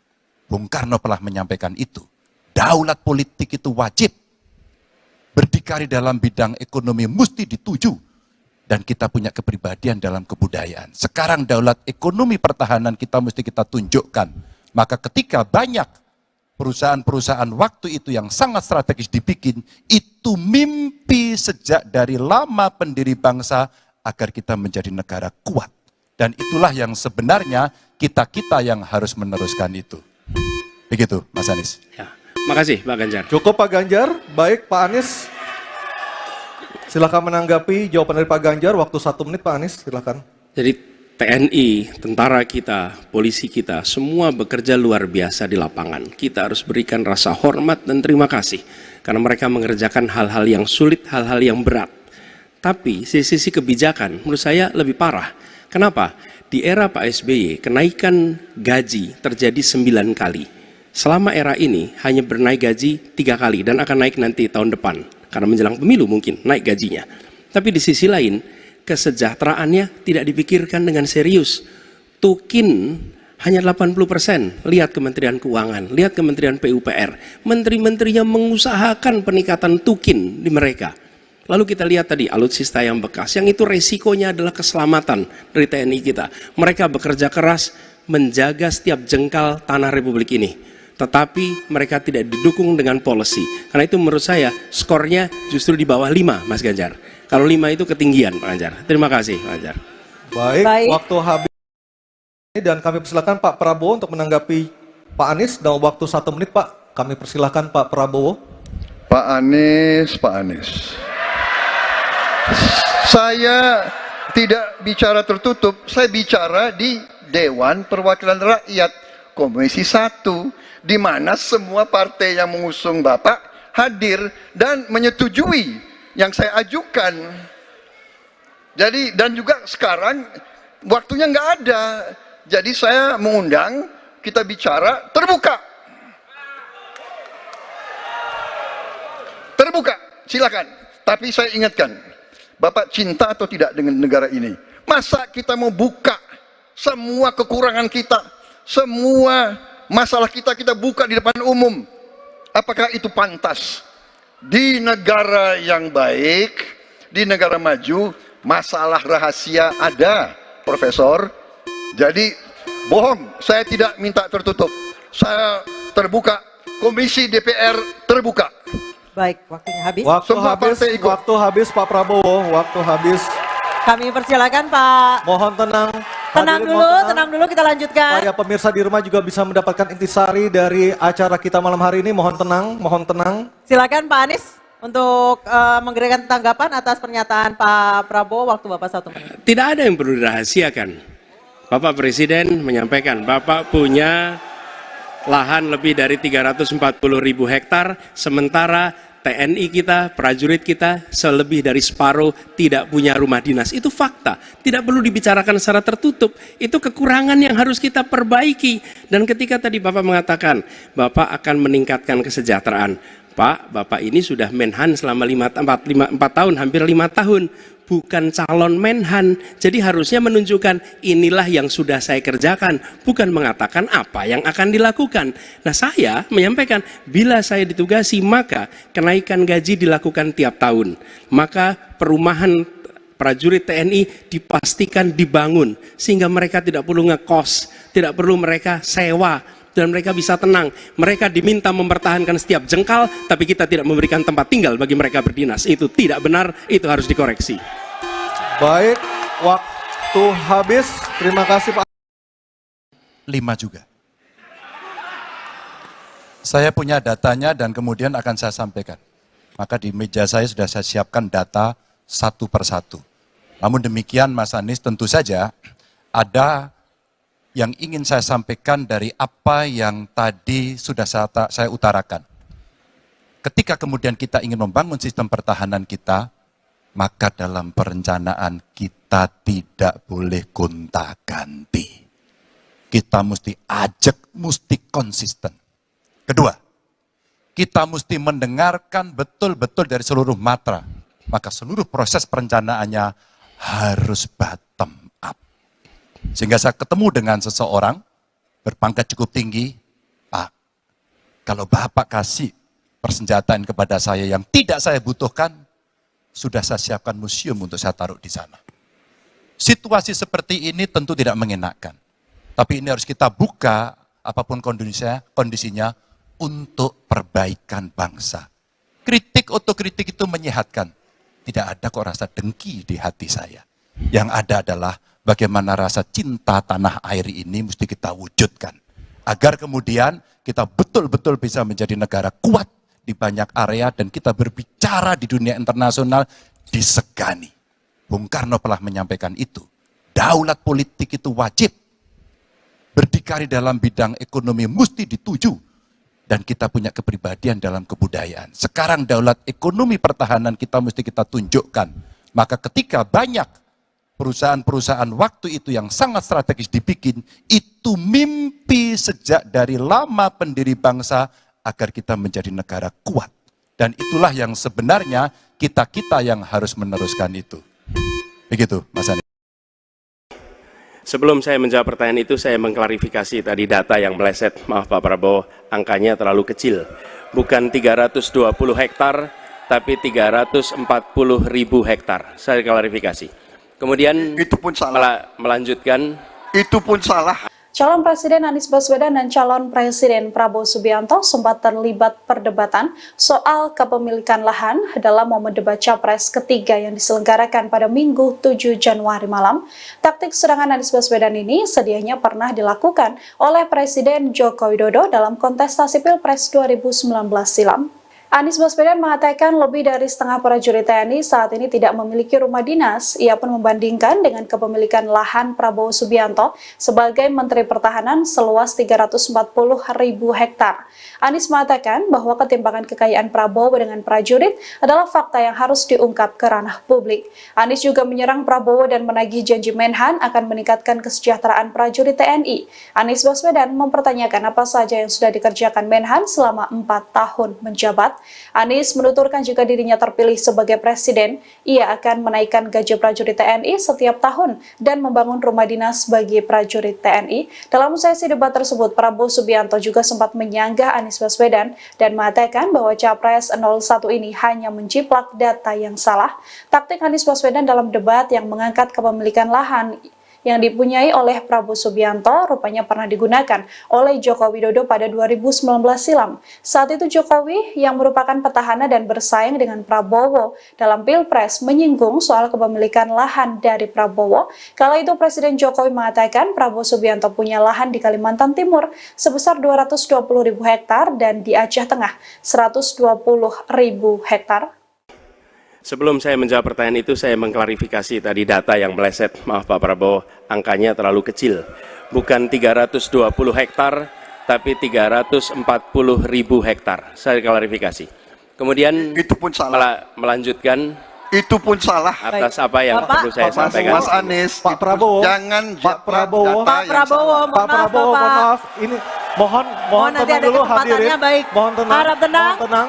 Bung Karno pernah menyampaikan itu. Daulat politik itu wajib. Berdikari dalam bidang ekonomi mesti dituju. Dan kita punya kepribadian dalam kebudayaan. Sekarang daulat ekonomi pertahanan kita mesti kita tunjukkan. Maka ketika banyak perusahaan-perusahaan waktu itu yang sangat strategis dibikin, itu mimpi sejak dari lama pendiri bangsa agar kita menjadi negara kuat. Dan itulah yang sebenarnya kita-kita yang harus meneruskan itu. Begitu, Mas Anies. Ya, makasih Pak Ganjar. Cukup Pak Ganjar, baik Pak Anies. Silakan menanggapi jawaban dari Pak Ganjar, waktu 1 menit Pak Anies, silakan. Jadi TNI, tentara kita, polisi kita, semua bekerja luar biasa di lapangan. Kita harus berikan rasa hormat dan terima kasih. Karena mereka mengerjakan hal-hal yang sulit, hal-hal yang berat. Tapi sisi kebijakan menurut saya lebih parah. Kenapa? Di era Pak SBY, kenaikan gaji terjadi 9 kali. Selama era ini hanya bernaik gaji 3 kali dan akan naik nanti tahun depan. Karena menjelang pemilu mungkin naik gajinya. Tapi di sisi lain, kesejahteraannya tidak dipikirkan dengan serius. Tukin hanya 80%. Lihat Kementerian Keuangan, lihat Kementerian PUPR. Menteri-menterinya mengusahakan peningkatan tukin di mereka. Lalu kita lihat tadi alutsista yang bekas, yang itu resikonya adalah keselamatan dari TNI kita. Mereka bekerja keras menjaga setiap jengkal tanah Republik ini. Tetapi mereka tidak didukung dengan policy. Karena itu menurut saya skornya justru di bawah 5, Mas Ganjar. Kalau 5 itu ketinggian, Pak Ganjar. Terima kasih, Pak Ganjar. Baik, waktu habis dan kami persilakan Pak Prabowo untuk menanggapi Pak Anies dalam waktu 1 menit, Pak. Kami persilakan Pak Prabowo. Pak Anies. Saya tidak bicara tertutup, saya bicara di Dewan Perwakilan Rakyat Komisi 1, di mana semua partai yang mengusung Bapak hadir dan menyetujui yang saya ajukan. Jadi, dan juga sekarang waktunya nggak ada. Jadi saya mengundang, kita bicara terbuka. Terbuka, silakan. Tapi saya ingatkan, Bapak cinta atau tidak dengan negara ini? Masa kita mau buka semua kekurangan kita, semua masalah kita buka di depan umum? Apakah itu pantas? Di negara yang baik, di negara maju, masalah rahasia ada, Profesor. Jadi bohong, saya tidak minta tertutup. Saya terbuka, Komisi DPR terbuka. Baik, waktunya habis. Waktu habis Pak Prabowo, waktu habis. Kami persilakan Pak. Mohon tenang. Tenang dulu, kita lanjutkan. Supaya pemirsa di rumah juga bisa mendapatkan intisari dari acara kita malam hari ini. Mohon tenang. Silakan Pak Anies untuk memberikan tanggapan atas pernyataan Pak Prabowo. Waktu Bapak 1 menit. Tidak ada yang perlu dirahasiakan. Bapak Presiden menyampaikan, Bapak punya lahan lebih dari 340.000 hektar, sementara TNI kita, prajurit kita, selebih dari separuh tidak punya rumah dinas. Itu fakta, tidak perlu dibicarakan secara tertutup. Itu kekurangan yang harus kita perbaiki. Dan ketika tadi Bapak mengatakan, Bapak akan meningkatkan kesejahteraan. Pak, Bapak ini sudah Menhan selama 4 tahun, hampir 5 tahun. Bukan calon Menhan, jadi harusnya menunjukkan inilah yang sudah saya kerjakan, bukan mengatakan apa yang akan dilakukan. Nah, saya menyampaikan bila saya ditugasi maka kenaikan gaji dilakukan tiap tahun, maka perumahan prajurit TNI dipastikan dibangun sehingga mereka tidak perlu ngekos, tidak perlu mereka sewa, dan mereka bisa tenang. Mereka diminta mempertahankan setiap jengkal, tapi kita tidak memberikan tempat tinggal bagi mereka berdinas. Itu tidak benar, itu harus dikoreksi. Baik, waktu habis. Terima kasih Pak. 5 juga. Saya punya datanya dan kemudian akan saya sampaikan. Maka di meja saya sudah saya siapkan data satu persatu. Namun demikian Mas Anies, tentu saja ada yang ingin saya sampaikan dari apa yang tadi sudah saya utarakan. Ketika kemudian kita ingin membangun sistem pertahanan kita, maka dalam perencanaan kita tidak boleh gonta-ganti. Kita mesti ajak, mesti konsisten. Kedua, kita mesti mendengarkan betul-betul dari seluruh matra. Maka seluruh proses perencanaannya harus bottom up. Sehingga saya ketemu dengan seseorang berpangkat cukup tinggi, Pak, kalau Bapak kasih persenjataan kepada saya yang tidak saya butuhkan, sudah saya siapkan museum untuk saya taruh di sana. Situasi seperti ini tentu tidak mengenakan. Tapi ini harus kita buka, apapun kondisinya untuk perbaikan bangsa. Kritik, otokritik itu menyehatkan. Tidak ada kok rasa dengki di hati saya. Yang ada adalah bagaimana rasa cinta tanah air ini mesti kita wujudkan. Agar kemudian kita betul-betul bisa menjadi negara kuat di banyak area dan kita berbicara di dunia internasional disegani. Bung Karno telah menyampaikan itu. Daulat politik itu wajib. Berdikari dalam bidang ekonomi mesti dituju. Dan kita punya kepribadian dalam kebudayaan. Sekarang daulat ekonomi pertahanan kita mesti kita tunjukkan. Maka ketika banyak perusahaan-perusahaan waktu itu yang sangat strategis dibikin, itu mimpi sejak dari lama pendiri bangsa agar kita menjadi negara kuat. Dan itulah yang sebenarnya kita-kita yang harus meneruskan itu. Begitu, Mas Anies. Sebelum saya menjawab pertanyaan itu, saya mengklarifikasi tadi data yang meleset. Maaf Pak Prabowo, angkanya terlalu kecil. Bukan 320 hektar, tapi 340.000 hektar. Saya klarifikasi. Kemudian itu pun salah. Melanjutkan. Itu pun salah. Calon Presiden Anies Baswedan dan calon Presiden Prabowo Subianto sempat terlibat perdebatan soal kepemilikan lahan dalam momen debat Capres ketiga yang diselenggarakan pada Minggu 7 Januari malam. Taktik serangan Anies Baswedan ini sedianya pernah dilakukan oleh Presiden Joko Widodo dalam kontestasi Pilpres 2019 silam. Anies Baswedan mengatakan lebih dari setengah prajurit TNI saat ini tidak memiliki rumah dinas. Ia pun membandingkan dengan kepemilikan lahan Prabowo Subianto sebagai Menteri Pertahanan seluas 340.000 hektar. Anies mengatakan bahwa ketimpangan kekayaan Prabowo dengan prajurit adalah fakta yang harus diungkap ke ranah publik. Anies juga menyerang Prabowo dan menagih janji Menhan akan meningkatkan kesejahteraan prajurit TNI. Anies Baswedan mempertanyakan apa saja yang sudah dikerjakan Menhan selama 4 tahun menjabat. Anies menuturkan jika dirinya terpilih sebagai presiden, ia akan menaikkan gaji prajurit TNI setiap tahun dan membangun rumah dinas bagi prajurit TNI. Dalam sesi debat tersebut, Prabowo Subianto juga sempat menyanggah Anies Baswedan dan mengatakan bahwa Capres 01 ini hanya menjiplak data yang salah. Taktik Anies Baswedan dalam debat yang mengangkat kepemilikan lahan yang dipunyai oleh Prabowo Subianto rupanya pernah digunakan oleh Joko Widodo pada 2019 silam. Saat itu Jokowi yang merupakan petahana dan bersaing dengan Prabowo dalam Pilpres menyinggung soal kepemilikan lahan dari Prabowo. Kala itu Presiden Jokowi mengatakan Prabowo Subianto punya lahan di Kalimantan Timur sebesar 220.000 hektar dan di Aceh Tengah 120.000 hektar. Sebelum saya menjawab pertanyaan itu, saya mengklarifikasi tadi data yang meleset. Maaf Pak Prabowo, angkanya terlalu kecil. Bukan 320 hektar, tapi 340.000 hektar. Saya klarifikasi. Kemudian itu pun salah. Melanjutkan. Itu pun salah. Atas apa yang perlu saya sampaikan. Mas Anies, Pak Prabowo, jangan Pak Prabowo, data yang salah. Pak Prabowo, mohon maaf. Ini mohon nanti tenang ada dulu kesempatannya, hadirin. baik. Mohon tenang. Harap tenang. Mohon tenang.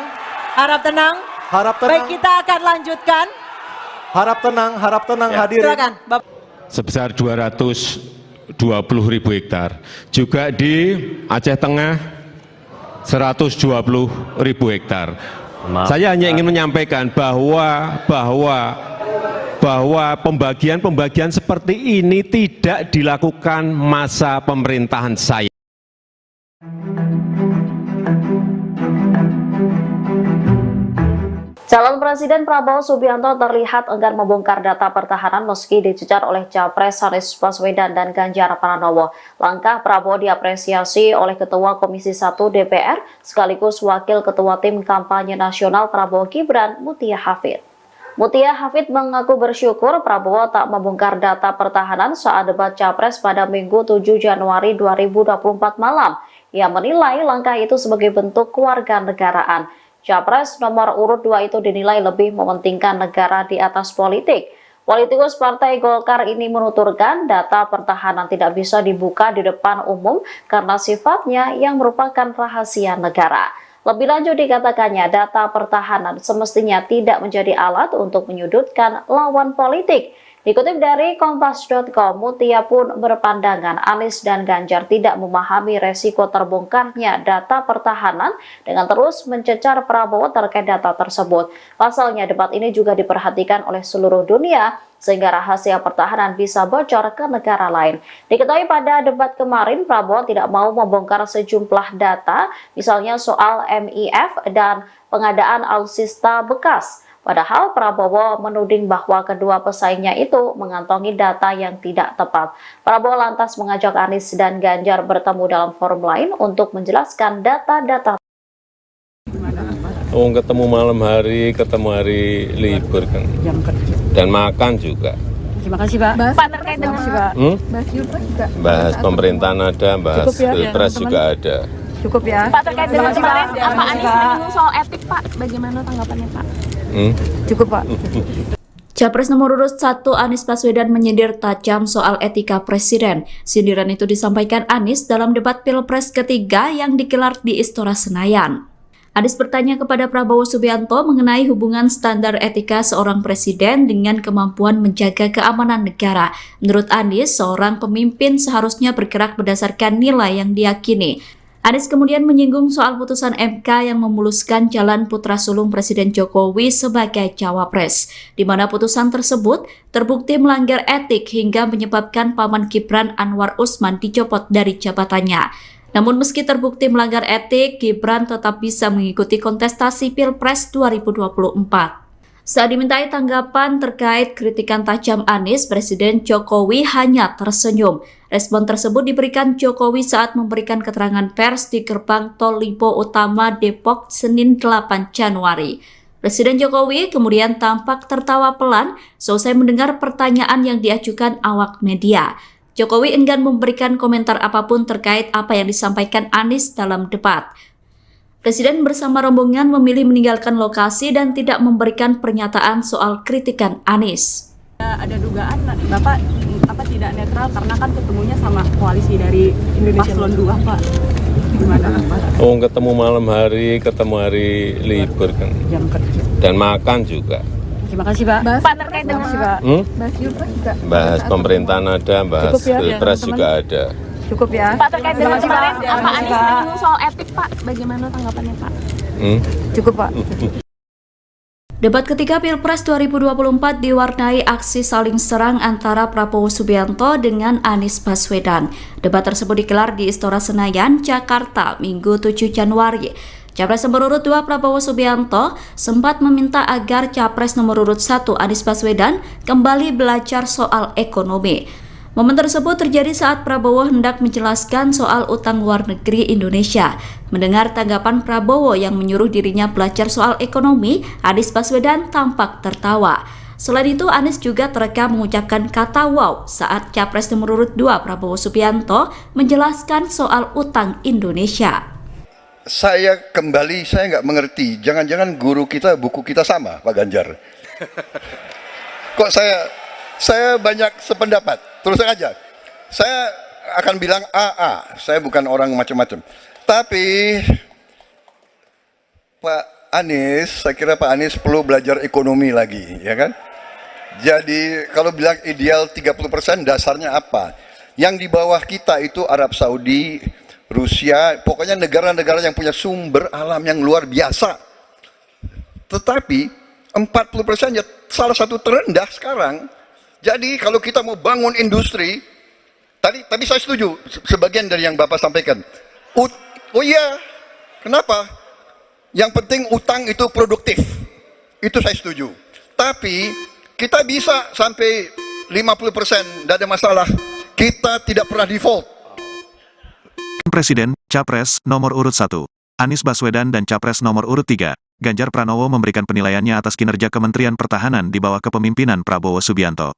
Harap tenang. Harap tenang. Baik, kita akan lanjutkan. Harap tenang Ya. hadirin. Silakan, Bapak. sebesar 220.000 hektar. Juga di Aceh Tengah 120.000 hektar. Saya hanya ingin menyampaikan bahwa pembagian seperti ini tidak dilakukan masa pemerintahan saya. Calon Presiden Prabowo Subianto terlihat enggan membongkar data pertahanan meski dicecar oleh Capres Anies Baswedan dan Ganjar Pranowo. Langkah Prabowo diapresiasi oleh Ketua Komisi 1 DPR sekaligus Wakil Ketua Tim Kampanye Nasional Prabowo Gibran, Mutia Hafid. Mutia Hafid mengaku bersyukur Prabowo tak membongkar data pertahanan saat debat Capres pada Minggu 7 Januari 2024 malam. Ia menilai langkah itu sebagai bentuk kewarganegaraan. Capres nomor urut 2 itu dinilai lebih mementingkan negara di atas politik. Politikus Partai Golkar ini menuturkan data pertahanan tidak bisa dibuka di depan umum karena sifatnya yang merupakan rahasia negara. Lebih lanjut dikatakannya data pertahanan semestinya tidak menjadi alat untuk menyudutkan lawan politik. Dikutip dari Kompas.com, Mutia pun berpandangan Anies dan Ganjar tidak memahami resiko terbongkarnya data pertahanan dengan terus mencecar Prabowo terkait data tersebut. Pasalnya debat ini juga diperhatikan oleh seluruh dunia sehingga rahasia pertahanan bisa bocor ke negara lain. Diketahui pada debat kemarin Prabowo tidak mau membongkar sejumlah data, misalnya soal MIF dan pengadaan alutsista bekas. Padahal Prabowo menuding bahwa kedua pesaingnya itu mengantongi data yang tidak tepat. Prabowo lantas mengajak Anies dan Ganjar bertemu dalam forum lain untuk menjelaskan data-data. Ketemu malam hari, ketemu hari libur kan. Dan makan juga. Terima kasih Pak. Pak terkait dengan bahas Pilpres juga. Bahas pemerintahan ada, bahas Pilpres juga ada. Cukup ya. Pak terkait dengan kemarin Pak Anies menyinggung soal etik Pak, bagaimana tanggapannya Pak? Cukup Pak. Capres nomor urut 1 Anies Baswedan menyindir tajam soal etika presiden. Sindiran itu disampaikan Anies dalam debat Pilpres ketiga yang digelar di Istora Senayan. Anies bertanya kepada Prabowo Subianto mengenai hubungan standar etika seorang presiden dengan kemampuan menjaga keamanan negara. Menurut Anies, seorang pemimpin seharusnya bergerak berdasarkan nilai yang diyakini. Anies kemudian menyinggung soal putusan MK yang memuluskan jalan putra sulung Presiden Jokowi sebagai cawapres, di mana putusan tersebut terbukti melanggar etik hingga menyebabkan paman Gibran Anwar Usman dicopot dari jabatannya. Namun meski terbukti melanggar etik, Gibran tetap bisa mengikuti kontestasi Pilpres 2024. Saat dimintai tanggapan terkait kritikan tajam Anies, Presiden Jokowi hanya tersenyum. Respon tersebut diberikan Jokowi saat memberikan keterangan pers di gerbang Tol Lipo Utama Depok Senin 8 Januari. Presiden Jokowi kemudian tampak tertawa pelan selesai mendengar pertanyaan yang diajukan awak media. Jokowi enggan memberikan komentar apapun terkait apa yang disampaikan Anies dalam debat. Presiden bersama rombongan memilih meninggalkan lokasi dan tidak memberikan pernyataan soal kritikan Anies. Ada dugaan Bapak tidak netral karena kan ketemunya sama koalisi dari Paslon 2, Pak. Gimana, Pak? Oh, ketemu malam hari, ketemu hari libur kan. Dan makan juga. Terima kasih, Pak. Pak, terkait dengan Bahas Pilpres juga. Bahas pemerintahan ada, bahas Pilpres juga ada. Cukup ya. Pak, terkait dengan kemarin Pak Anies menyinggung soal etik, Pak. Bagaimana tanggapannya, Pak? Cukup, Pak. Debat ketiga Pilpres 2024 diwarnai aksi saling serang antara Prabowo Subianto dengan Anies Baswedan. Debat tersebut digelar di Istora Senayan, Jakarta, Minggu 7 Januari. Capres nomor urut 2 Prabowo Subianto sempat meminta agar Capres nomor urut 1 Anies Baswedan kembali belajar soal ekonomi. Momen tersebut terjadi saat Prabowo hendak menjelaskan soal utang luar negeri Indonesia. Mendengar tanggapan Prabowo yang menyuruh dirinya belajar soal ekonomi, Anies Baswedan tampak tertawa. Selain itu, Anies juga terekam mengucapkan kata wow saat Capres nomor urut 2 Prabowo Subianto menjelaskan soal utang Indonesia. Saya nggak mengerti, jangan-jangan guru kita, buku kita sama, Pak Ganjar. Kok saya banyak sependapat. Terus aja, saya akan bilang AA, saya bukan orang macam-macam. Tapi Pak Anies, saya kira Pak Anies perlu belajar ekonomi lagi, ya kan? Jadi kalau bilang ideal 30%, dasarnya apa? Yang di bawah kita itu Arab Saudi, Rusia, pokoknya negara-negara yang punya sumber alam yang luar biasa. Tetapi 40% ya salah satu terendah sekarang. Jadi kalau kita mau bangun industri, tadi saya setuju sebagian dari yang Bapak sampaikan. Oh iya, kenapa? Yang penting utang itu produktif. Itu saya setuju. Tapi kita bisa sampai 50%, tidak ada masalah. Kita tidak pernah default. Presiden, Capres, nomor urut 1, Anies Baswedan dan Capres nomor urut 3, Ganjar Pranowo memberikan penilaiannya atas kinerja Kementerian Pertahanan di bawah kepemimpinan Prabowo Subianto.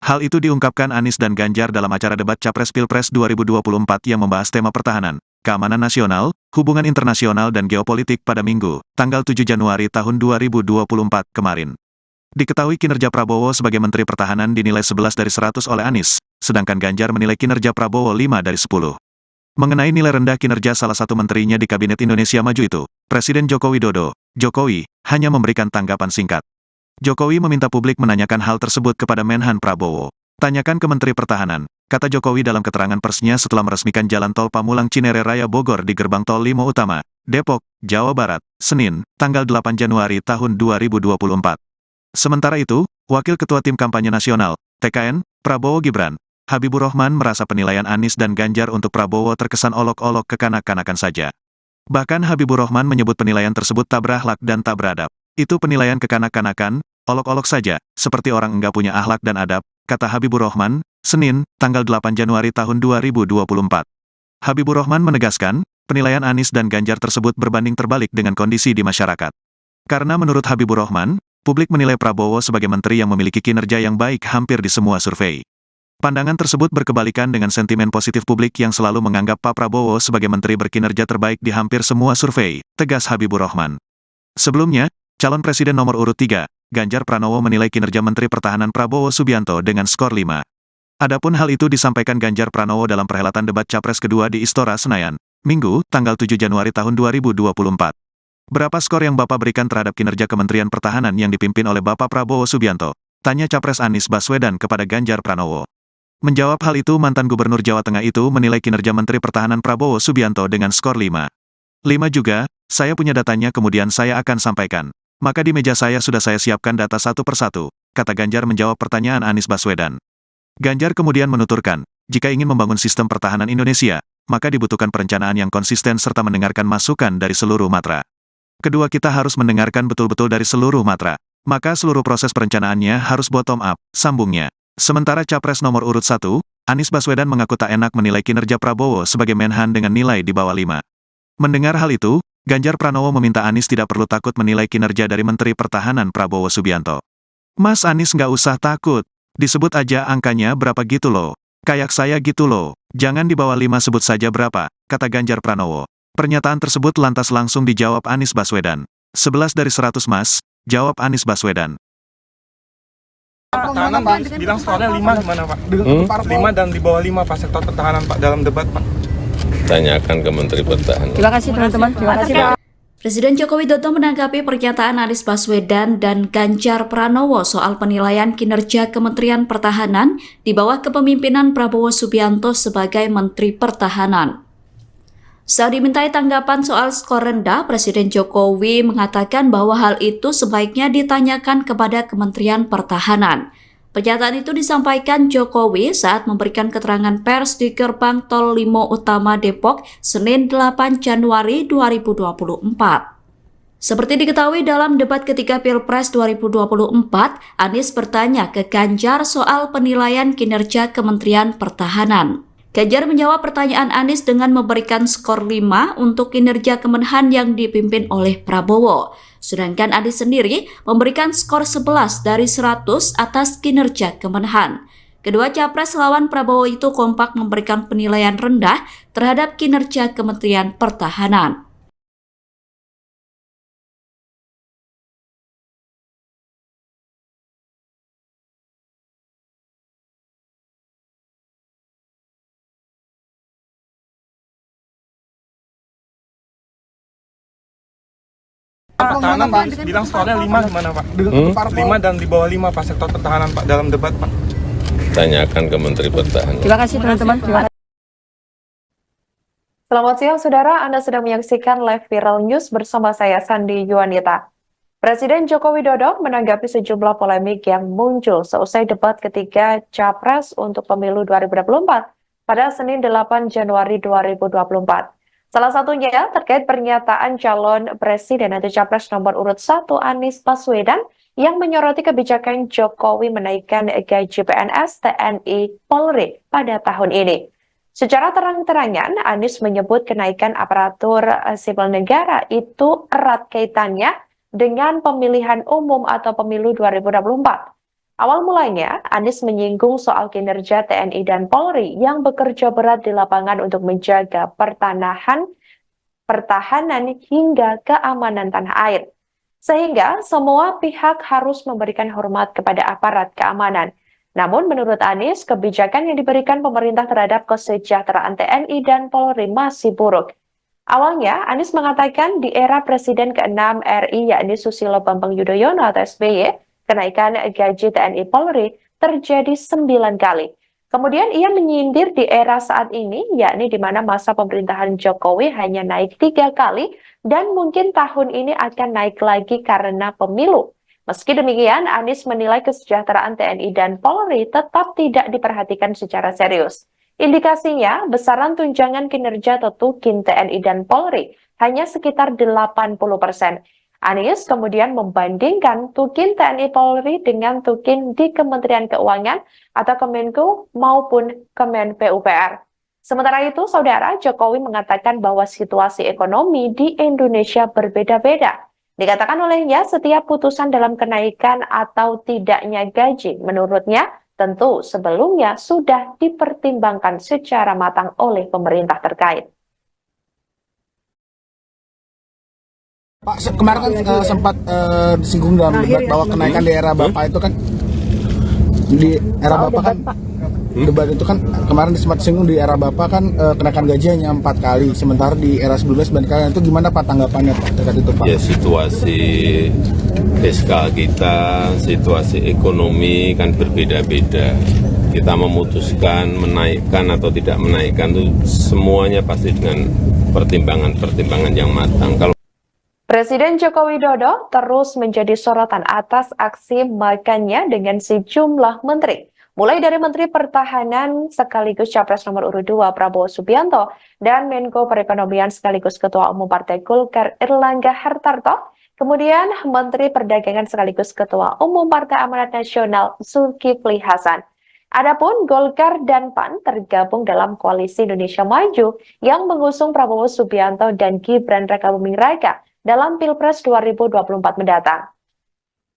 Hal itu diungkapkan Anies dan Ganjar dalam acara debat Capres Pilpres 2024 yang membahas tema pertahanan, keamanan nasional, hubungan internasional dan geopolitik pada Minggu, tanggal 7 Januari tahun 2024 kemarin. Diketahui kinerja Prabowo sebagai Menteri Pertahanan dinilai 11 dari 100 oleh Anies, sedangkan Ganjar menilai kinerja Prabowo 5 dari 10. Mengenai nilai rendah kinerja salah satu menterinya di Kabinet Indonesia Maju itu, Presiden Joko Widodo, Jokowi, hanya memberikan tanggapan singkat. Jokowi meminta publik menanyakan hal tersebut kepada Menhan Prabowo. Tanyakan ke Menteri Pertahanan, kata Jokowi dalam keterangan persnya setelah meresmikan Jalan Tol Pamulang Cinere Raya Bogor di Gerbang Tol Limo Utama, Depok, Jawa Barat, Senin, tanggal 8 Januari tahun 2024. Sementara itu, Wakil Ketua Tim Kampanye Nasional, TKN, Prabowo Gibran, Habibur Rahman merasa penilaian Anies dan Ganjar untuk Prabowo terkesan olok-olok kekanak-kanakan saja. Bahkan Habibur Rahman menyebut penilaian tersebut tak berakhlak dan tak beradab. Itu penilaian kekanak-kanakan, olok-olok saja, seperti orang enggak punya akhlak dan adab, kata Habibur Rahman, Senin, tanggal 8 Januari tahun 2024. Habibur Rahman menegaskan, penilaian Anies dan Ganjar tersebut berbanding terbalik dengan kondisi di masyarakat. Karena menurut Habibur Rahman, publik menilai Prabowo sebagai menteri yang memiliki kinerja yang baik hampir di semua survei. Pandangan tersebut berkebalikan dengan sentimen positif publik yang selalu menganggap Pak Prabowo sebagai menteri berkinerja terbaik di hampir semua survei, tegas Habibur Rahman. Sebelumnya, calon presiden nomor urut 3, Ganjar Pranowo menilai kinerja Menteri Pertahanan Prabowo Subianto dengan skor 5. Adapun hal itu disampaikan Ganjar Pranowo dalam perhelatan debat Capres kedua di Istora Senayan, Minggu, tanggal 7 Januari tahun 2024. Berapa skor yang Bapak berikan terhadap kinerja Kementerian Pertahanan yang dipimpin oleh Bapak Prabowo Subianto? Tanya Capres Anies Baswedan kepada Ganjar Pranowo. Menjawab hal itu, mantan Gubernur Jawa Tengah itu menilai kinerja Menteri Pertahanan Prabowo Subianto dengan skor 5. 5 juga, saya punya datanya kemudian saya akan sampaikan. Maka di meja saya sudah saya siapkan data satu persatu, kata Ganjar menjawab pertanyaan Anies Baswedan. Ganjar kemudian menuturkan, jika ingin membangun sistem pertahanan Indonesia, maka dibutuhkan perencanaan yang konsisten serta mendengarkan masukan dari seluruh matra. Kedua, kita harus mendengarkan betul-betul dari seluruh matra. Maka seluruh proses perencanaannya harus bottom up, sambungnya. Sementara Capres nomor urut 1, Anies Baswedan mengaku tak enak menilai kinerja Prabowo sebagai Menhan dengan nilai di bawah 5. Mendengar hal itu, Ganjar Pranowo meminta Anies tidak perlu takut menilai kinerja dari Menteri Pertahanan Prabowo Subianto. Mas Anies nggak usah takut, disebut aja angkanya berapa gitu loh. Kayak saya gitu loh, jangan di bawah 5 sebut saja berapa, kata Ganjar Pranowo. Pernyataan tersebut lantas langsung dijawab Anies Baswedan. 11 dari 100 mas, jawab Anies Baswedan. Pertahanan Pak, bilang skornya 5 gimana Pak? 5 dan di bawah 5 Pak sektor pertahanan Pak dalam debat Pak. Tanyakan ke Menteri Pertahanan. Terima kasih teman-teman. Terima kasih Pak. Presiden Joko Widodo menanggapi pernyataan Anies Baswedan dan Ganjar Pranowo soal penilaian kinerja Kementerian Pertahanan di bawah kepemimpinan Prabowo Subianto sebagai Menteri Pertahanan. Saat dimintai tanggapan soal skor rendah, Presiden Jokowi mengatakan bahwa hal itu sebaiknya ditanyakan kepada Kementerian Pertahanan. Pernyataan itu disampaikan Jokowi saat memberikan keterangan pers di Gerbang Tol Limo Utama Depok, Senin 8 Januari 2024. Seperti diketahui dalam debat ketiga Pilpres 2024, Anies bertanya ke Ganjar soal penilaian kinerja Kementerian Pertahanan. Ganjar menjawab pertanyaan Anies dengan memberikan skor 5 untuk kinerja Kemenhan yang dipimpin oleh Prabowo. Sedangkan Anies sendiri memberikan skor 11 dari 100 atas kinerja Kemenhan. Kedua capres lawan Prabowo itu kompak memberikan penilaian rendah terhadap kinerja Kementerian Pertahanan. Pertahanan Pak, bilang skornya 5 gimana Pak? 5 dan di bawah 5 Pak sektor pertahanan Pak dalam debat Pak. Tanyakan ke Menteri Pertahanan. Terima kasih teman-teman. Selamat siang saudara, Anda sedang menyaksikan live viral news bersama saya Sandi Yuanita. Presiden Joko Widodo menanggapi sejumlah polemik yang muncul seusai debat ketiga Capres untuk pemilu 2024 pada Senin 8 Januari 2024. Salah satunya terkait pernyataan calon presiden atau capres nomor urut 1 Anies Baswedan yang menyoroti kebijakan Jokowi menaikkan gaji PNS, TNI, Polri pada tahun ini. Secara terang-terangan, Anies menyebut kenaikan aparatur sipil negara itu erat kaitannya dengan pemilihan umum atau pemilu 2024. Awal mulanya, Anies menyinggung soal kinerja TNI dan Polri yang bekerja berat di lapangan untuk menjaga pertahanan hingga keamanan tanah air. Sehingga semua pihak harus memberikan hormat kepada aparat keamanan. Namun menurut Anies, kebijakan yang diberikan pemerintah terhadap kesejahteraan TNI dan Polri masih buruk. Awalnya, Anies mengatakan di era Presiden ke-6 RI yakni Susilo Bambang Yudhoyono atau SBY, kenaikan gaji TNI Polri terjadi 9 kali. Kemudian ia menyindir di era saat ini, yakni di mana masa pemerintahan Jokowi hanya naik 3 kali dan mungkin tahun ini akan naik lagi karena pemilu. Meski demikian, Anies menilai kesejahteraan TNI dan Polri tetap tidak diperhatikan secara serius. Indikasinya, besaran tunjangan kinerja Tukin TNI dan Polri hanya sekitar 80%. Anies kemudian membandingkan Tukin TNI Polri dengan Tukin di Kementerian Keuangan atau Kemenko maupun Kemen PUPR. Sementara itu, Saudara, Jokowi mengatakan bahwa situasi ekonomi di Indonesia berbeda-beda. Dikatakan olehnya, setiap putusan dalam kenaikan atau tidaknya gaji, menurutnya, tentu sebelumnya sudah dipertimbangkan secara matang oleh pemerintah terkait. Pak, kemarin kan sempat disinggung dalam debat bahwa kenaikan di era Bapak itu kan di era Bapak kan debat itu kan kemarin sempat disinggung di era Bapak kan kenaikan gaji hanya 4 kali, sementara di era sebelumnya 9 kali. Itu gimana Pak tanggapannya Pak terkait itu Pak? Ya, situasi fiskal kita, situasi ekonomi kan berbeda-beda. kita memutuskan menaikkan atau tidak menaikkan itu semuanya pasti dengan pertimbangan-pertimbangan yang matang. Kalau Presiden Joko Widodo terus menjadi sorotan atas aksi makannya dengan sejumlah menteri. Mulai dari Menteri Pertahanan sekaligus Capres nomor urut 2 Prabowo Subianto dan Menko Perekonomian sekaligus Ketua Umum Partai Golkar Erlangga Hartarto, kemudian Menteri Perdagangan sekaligus Ketua Umum Partai Amanat Nasional Zulkifli Hasan. Adapun Golkar dan PAN tergabung dalam Koalisi Indonesia Maju yang mengusung Prabowo Subianto dan Gibran Rakabuming Raka dalam Pilpres 2024 mendatang.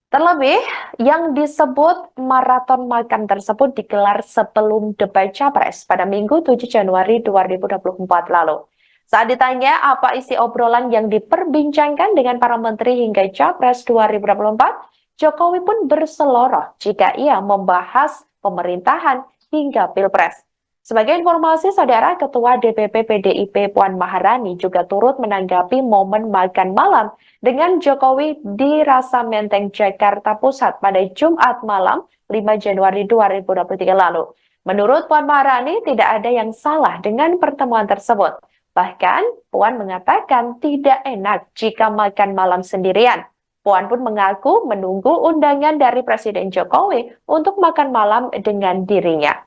Terlebih, yang disebut maraton makan tersebut digelar sebelum debat Capres pada Minggu 7 Januari 2024 lalu. Saat ditanya apa isi obrolan yang diperbincangkan dengan para menteri hingga Capres 2024, Jokowi pun berseloroh jika ia membahas pemerintahan hingga Pilpres. Sebagai informasi, Saudara, Ketua DPP PDIP Puan Maharani juga turut menanggapi momen makan malam dengan Jokowi di Rasa Menteng, Jakarta Pusat pada Jumat malam 5 Januari 2023 lalu. Menurut Puan Maharani, tidak ada yang salah dengan pertemuan tersebut. Bahkan, Puan mengatakan tidak enak jika makan malam sendirian. Puan pun mengaku menunggu undangan dari Presiden Jokowi untuk makan malam dengan dirinya.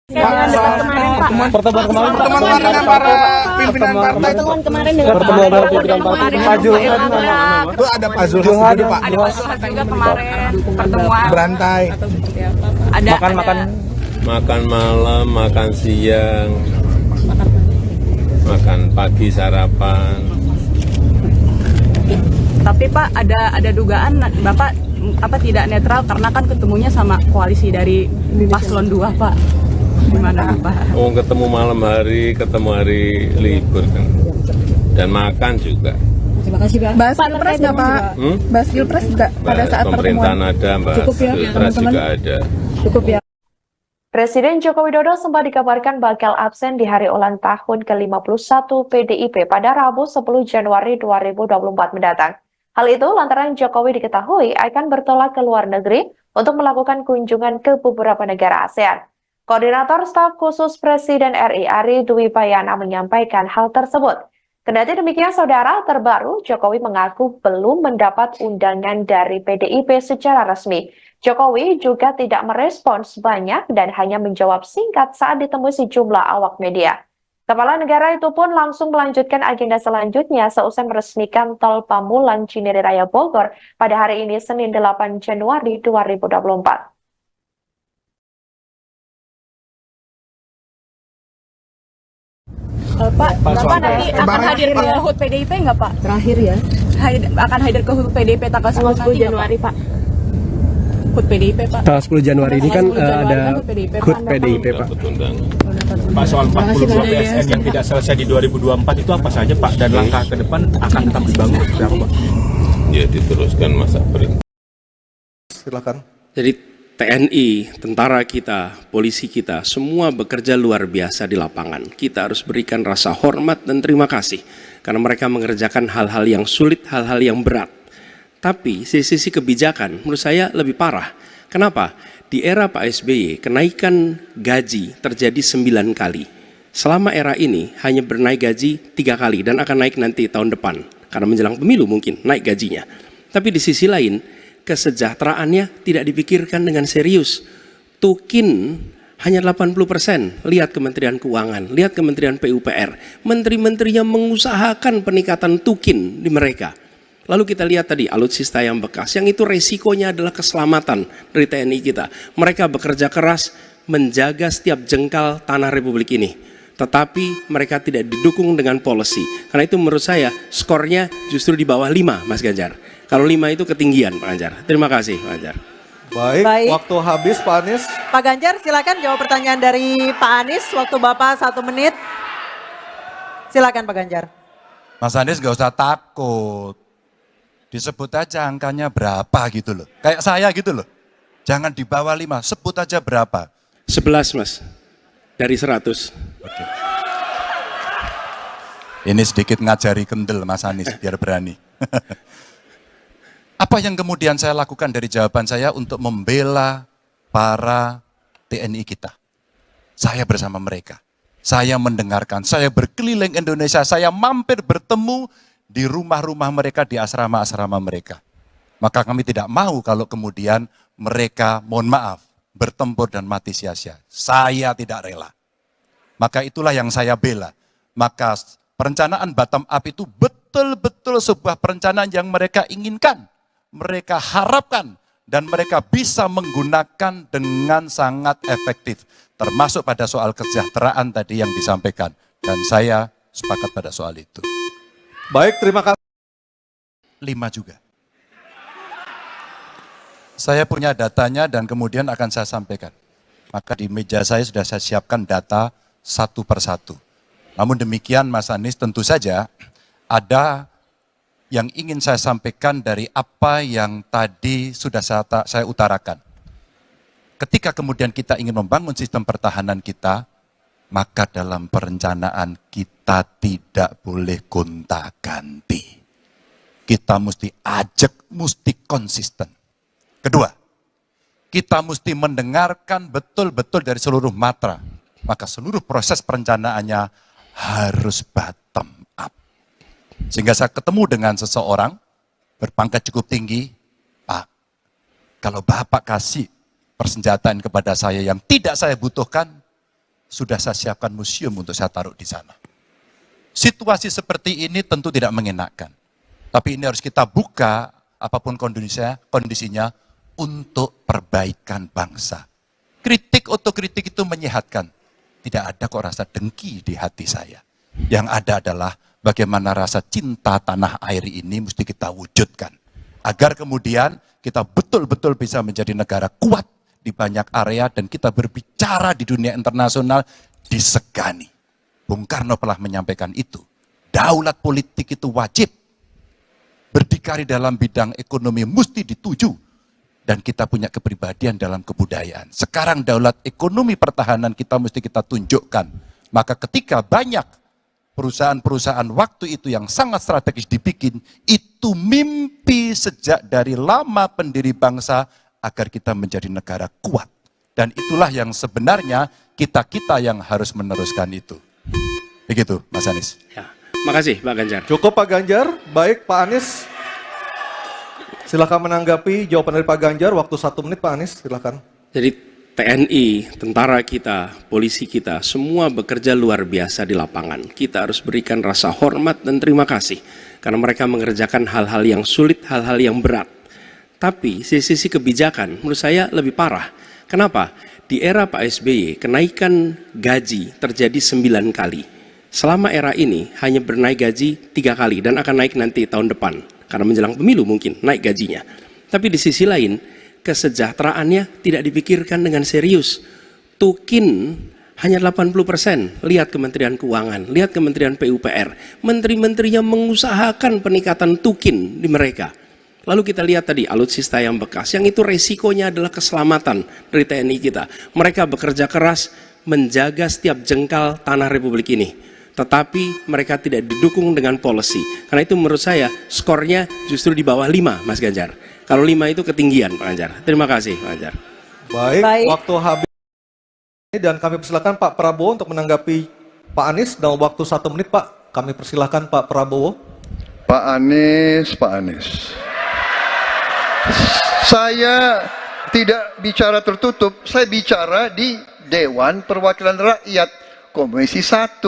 Pertemuan kemarin dengan para pimpinan partai itu. Pertemuan para pimpinan partai Pak Zulhad. Itu ada Pak Zulhad juga, Pak. Ada Pak Zulhad juga kemarin pertemuan. Berantai. Ada makan malam, makan siang, makan pagi sarapan. Tapi Pak ada dugaan Bapak tidak netral karena kan ketemunya sama koalisi dari Paslon 2, Pak. Gimana Pak? Oh, ketemu malam hari, ketemu hari libur kan. Dan makan juga. Terima kasih Pak. Bahas Pilpres nggak Pak? Bahas Pilpres nggak pada saat pemerintahan pertemuan? ada, bahas Pilpres juga ada. Cukup ya. Presiden Joko Widodo sempat dikabarkan bakal absen di hari ulang tahun ke-51 PDIP pada Rabu 10 Januari 2024 mendatang. Hal itu lantaran Jokowi diketahui akan bertolak ke luar negeri untuk melakukan kunjungan ke beberapa negara ASEAN. Koordinator Staf Khusus Presiden RI Ari Dwi Payana menyampaikan hal tersebut. Kendati demikian, Saudara, terbaru Jokowi mengaku belum mendapat undangan dari PDIP secara resmi. Jokowi juga tidak merespons banyak dan hanya menjawab singkat saat ditemui sejumlah awak media. Kepala negara itu pun langsung melanjutkan agenda selanjutnya seusai meresmikan Tol Pamulang Cinere Raya Bogor pada hari ini Senin 8 Januari 2024. Bapak nanti akan hadir ke HUT PDIP nggak Pak? Terakhir ya. Akan hadir ke HUT PDIP tanggal 10 Januari Pak? HUT PDIP Pak? Tanggal 10 Januari ini kan ada HUT PDIP Pak. Pak, soal 42 PSN yang tidak selesai di 2024 itu apa saja Pak? Dan langkah ke depan akan tetap dibangun seperti apa Pak? Ya diteruskan masa perintah. Silakan. Jadi TNI, tentara kita, polisi kita, semua bekerja luar biasa di lapangan. Kita harus berikan rasa hormat dan terima kasih. Karena mereka mengerjakan hal-hal yang sulit, hal-hal yang berat. Tapi sisi kebijakan menurut saya lebih parah. Kenapa? Di era Pak SBY, kenaikan gaji terjadi 9 kali. Selama era ini hanya bernaik gaji 3 kali dan akan naik nanti tahun depan. Karena menjelang pemilu mungkin naik gajinya. Tapi di sisi lain, kesejahteraannya tidak dipikirkan dengan serius. Tukin hanya 80%. Lihat Kementerian Keuangan, lihat Kementerian PUPR. Menteri-menterinya mengusahakan peningkatan tukin di mereka. Lalu kita lihat tadi alutsista yang bekas, yang itu resikonya adalah keselamatan dari TNI kita. Mereka bekerja keras menjaga setiap jengkal tanah Republik ini. Tetapi mereka tidak didukung dengan policy. Karena itu menurut saya skornya justru di bawah 5, Mas Ganjar. Kalau 5 itu ketinggian, Pak Ganjar. Terima kasih, Pak Ganjar. Baik, waktu habis Pak Anies. Pak Ganjar silakan jawab pertanyaan dari Pak Anies. Waktu Bapak 1 menit. Silakan Pak Ganjar. Mas Anies gak usah takut. Disebut aja angkanya berapa gitu loh. Kayak saya gitu loh. Jangan di bawah 5, sebut aja berapa. 11 Mas, dari 100. Oke. Ini sedikit ngajari kendel Mas Anies biar berani. Apa yang kemudian saya lakukan dari jawaban saya untuk membela para TNI kita? Saya bersama mereka. Saya mendengarkan, saya berkeliling Indonesia, saya mampir bertemu di rumah-rumah mereka, di asrama-asrama mereka. Maka kami tidak mau kalau kemudian mereka, mohon maaf, bertempur dan mati sia-sia. Saya tidak rela. Maka itulah yang saya bela. Maka perencanaan bottom up itu betul-betul sebuah perencanaan yang mereka inginkan, mereka harapkan, dan mereka bisa menggunakan dengan sangat efektif. Termasuk pada soal kesejahteraan tadi yang disampaikan. Dan saya sepakat pada soal itu. Baik, terima kasih. 5 juga. Saya punya datanya dan kemudian akan saya sampaikan. Maka di meja saya sudah saya siapkan data satu persatu. Namun demikian Mas Anies, tentu saja ada yang ingin saya sampaikan dari apa yang tadi sudah saya utarakan. Ketika kemudian kita ingin membangun sistem pertahanan kita, maka dalam perencanaan kita tidak boleh gonta-ganti. Kita mesti ajak, mesti konsisten. Kedua, kita mesti mendengarkan betul-betul dari seluruh matra. Maka seluruh proses perencanaannya harus bottom up. Sehingga saya ketemu dengan seseorang berpangkat cukup tinggi, Pak, kalau Bapak kasih persenjataan kepada saya yang tidak saya butuhkan, sudah saya siapkan museum untuk saya taruh di sana. Situasi seperti ini tentu tidak mengenakan. Tapi ini harus kita buka, apapun kondisinya, untuk perbaikan bangsa. Kritik otokritik itu menyehatkan. Tidak ada kok rasa dengki di hati saya. Yang ada adalah bagaimana rasa cinta tanah air ini mesti kita wujudkan. Agar kemudian kita betul-betul bisa menjadi negara kuat di banyak area dan kita berbicara di dunia internasional disegani. Bung Karno telah menyampaikan itu. Daulat politik itu wajib. Berdikari dalam bidang ekonomi mesti dituju. Dan kita punya kepribadian dalam kebudayaan. Sekarang daulat ekonomi pertahanan kita mesti kita tunjukkan. Maka ketika banyak perusahaan-perusahaan waktu itu yang sangat strategis dibikin, itu mimpi sejak dari lama pendiri bangsa agar kita menjadi negara kuat. Dan itulah yang sebenarnya kita-kita yang harus meneruskan itu. Begitu, Mas Anies. Ya, makasih Pak Ganjar. Cukup Pak Ganjar. Baik, Pak Anies. Silakan menanggapi jawaban dari Pak Ganjar. Waktu 1 menit, Pak Anies. Silakan. Jadi TNI, tentara kita, polisi kita, semua bekerja luar biasa di lapangan. Kita harus berikan rasa hormat dan terima kasih. Karena mereka mengerjakan hal-hal yang sulit, hal-hal yang berat. Tapi sisi kebijakan menurut saya lebih parah. Kenapa? Di era Pak SBY, kenaikan gaji terjadi 9 kali. Selama era ini hanya bernaik gaji 3 kali dan akan naik nanti tahun depan. Karena menjelang pemilu mungkin naik gajinya. Tapi di sisi lain, kesejahteraannya tidak dipikirkan dengan serius. Tukin hanya 80%. Lihat Kementerian Keuangan, lihat Kementerian PUPR. Menteri-menterinya mengusahakan peningkatan tukin di mereka. Lalu kita lihat tadi alutsista yang bekas, yang itu resikonya adalah keselamatan dari TNI kita. Mereka bekerja keras menjaga setiap jengkal tanah Republik ini. Tetapi mereka tidak didukung dengan policy. Karena itu menurut saya skornya justru di bawah 5, Mas Ganjar. Kalau 5 itu ketinggian, Pak Ganjar. Terima kasih, Pak Ganjar. Baik, waktu habis. Dan kami persilakan Pak Prabowo untuk menanggapi Pak Anies dalam waktu 1 menit, Pak. Kami persilakan Pak Prabowo. Pak Anies. Saya tidak bicara tertutup, saya bicara di Dewan Perwakilan Rakyat Komisi 1,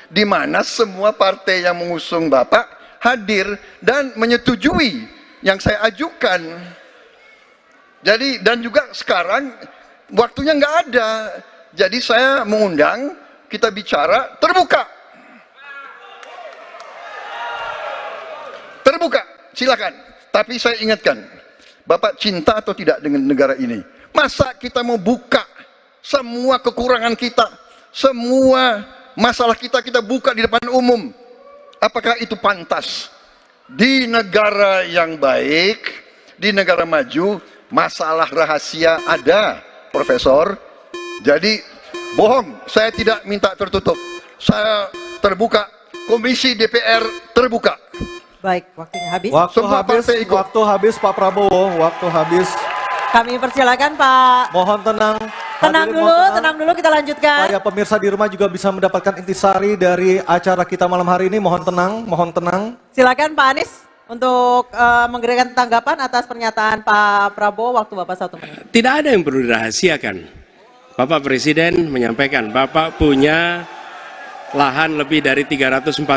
di mana semua partai yang mengusung Bapak hadir dan menyetujui yang saya ajukan. Jadi, dan juga sekarang waktunya nggak ada. Jadi saya mengundang, kita bicara terbuka. Terbuka, silakan. Tapi saya ingatkan, Bapak cinta atau tidak dengan negara ini? Masa kita mau buka semua kekurangan kita, semua masalah kita buka di depan umum? Apakah itu pantas? Di negara yang baik, di negara maju, masalah rahasia ada, Profesor. Jadi bohong, saya tidak minta tertutup. Saya terbuka Komisi DPR terbuka. Baik, waktunya habis. Waktu habis Pak Prabowo, waktu habis. Kami persilakan Pak. Mohon tenang. Tenang dulu, kita lanjutkan. Supaya pemirsa di rumah juga bisa mendapatkan intisari dari acara kita malam hari ini. Mohon tenang. Silakan Pak Anies untuk memberikan tanggapan atas pernyataan Pak Prabowo. Waktu Bapak 1 menit. Tidak ada yang perlu dirahasiakan. Bapak Presiden menyampaikan, Bapak punya lahan lebih dari 340.000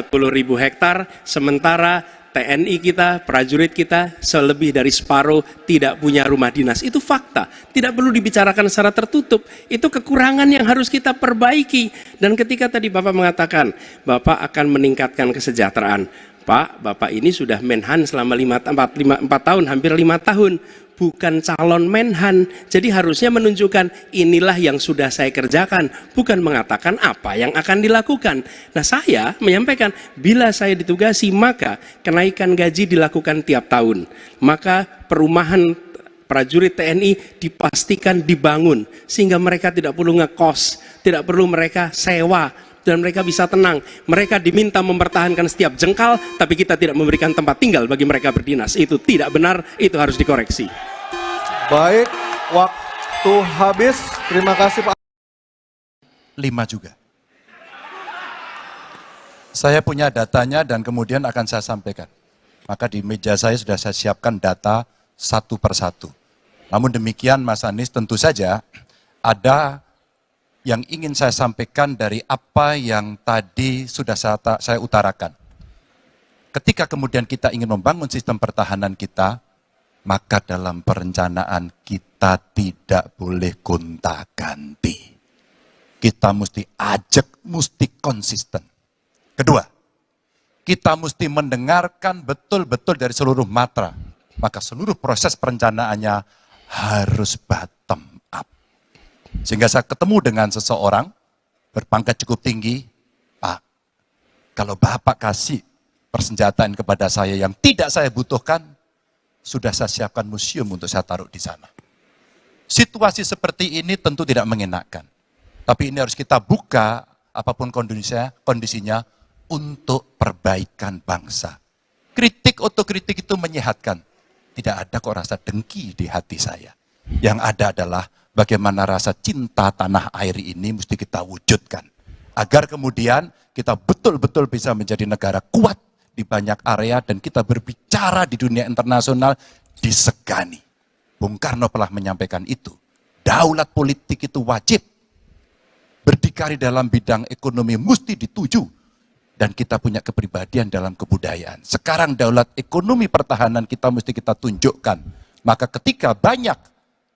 hektar, sementara TNI kita, prajurit kita, selebih dari separuh tidak punya rumah dinas. Itu fakta, tidak perlu dibicarakan secara tertutup. Itu kekurangan yang harus kita perbaiki. Dan ketika tadi Bapak mengatakan, Bapak akan meningkatkan kesejahteraan. Pak, Bapak ini sudah Menhan selama 4 tahun, hampir 5 tahun. Bukan calon Menhan, jadi harusnya menunjukkan inilah yang sudah saya kerjakan, bukan mengatakan apa yang akan dilakukan. Nah, saya menyampaikan bila saya ditugasi maka kenaikan gaji dilakukan tiap tahun, maka perumahan prajurit TNI dipastikan dibangun sehingga mereka tidak perlu ngekos, tidak perlu mereka sewa, dan mereka bisa tenang. Mereka diminta mempertahankan setiap jengkal, tapi kita tidak memberikan tempat tinggal bagi mereka berdinas. Itu tidak benar, itu harus dikoreksi. Baik, waktu habis. Terima kasih Pak. 5 juga. Saya punya datanya dan kemudian akan saya sampaikan. Maka di meja saya sudah saya siapkan data satu persatu. Namun demikian Mas Anies, tentu saja ada yang ingin saya sampaikan dari apa yang tadi sudah saya utarakan. Ketika kemudian kita ingin membangun sistem pertahanan kita, maka dalam perencanaan kita tidak boleh gonta-ganti. Kita mesti ajak, mesti konsisten. Kedua, kita mesti mendengarkan betul-betul dari seluruh matra. Maka seluruh proses perencanaannya harus bottom up. Sehingga saya ketemu dengan seseorang berpangkat cukup tinggi, Pak, kalau Bapak kasih persenjataan kepada saya yang tidak saya butuhkan, sudah saya siapkan museum untuk saya taruh di sana. Situasi seperti ini tentu tidak mengenakan. Tapi ini harus kita buka, apapun kondisinya untuk perbaikan bangsa. Kritik, otokritik itu menyehatkan. Tidak ada kok rasa dengki di hati saya. Yang ada adalah bagaimana rasa cinta tanah air ini mesti kita wujudkan. Agar kemudian kita betul-betul bisa menjadi negara kuat di banyak area dan kita berbicara di dunia internasional disegani. Bung Karno telah menyampaikan itu. Daulat politik itu wajib. Berdikari dalam bidang ekonomi mesti dituju. Dan kita punya kepribadian dalam kebudayaan. Sekarang daulat ekonomi pertahanan kita mesti kita tunjukkan. Maka ketika banyak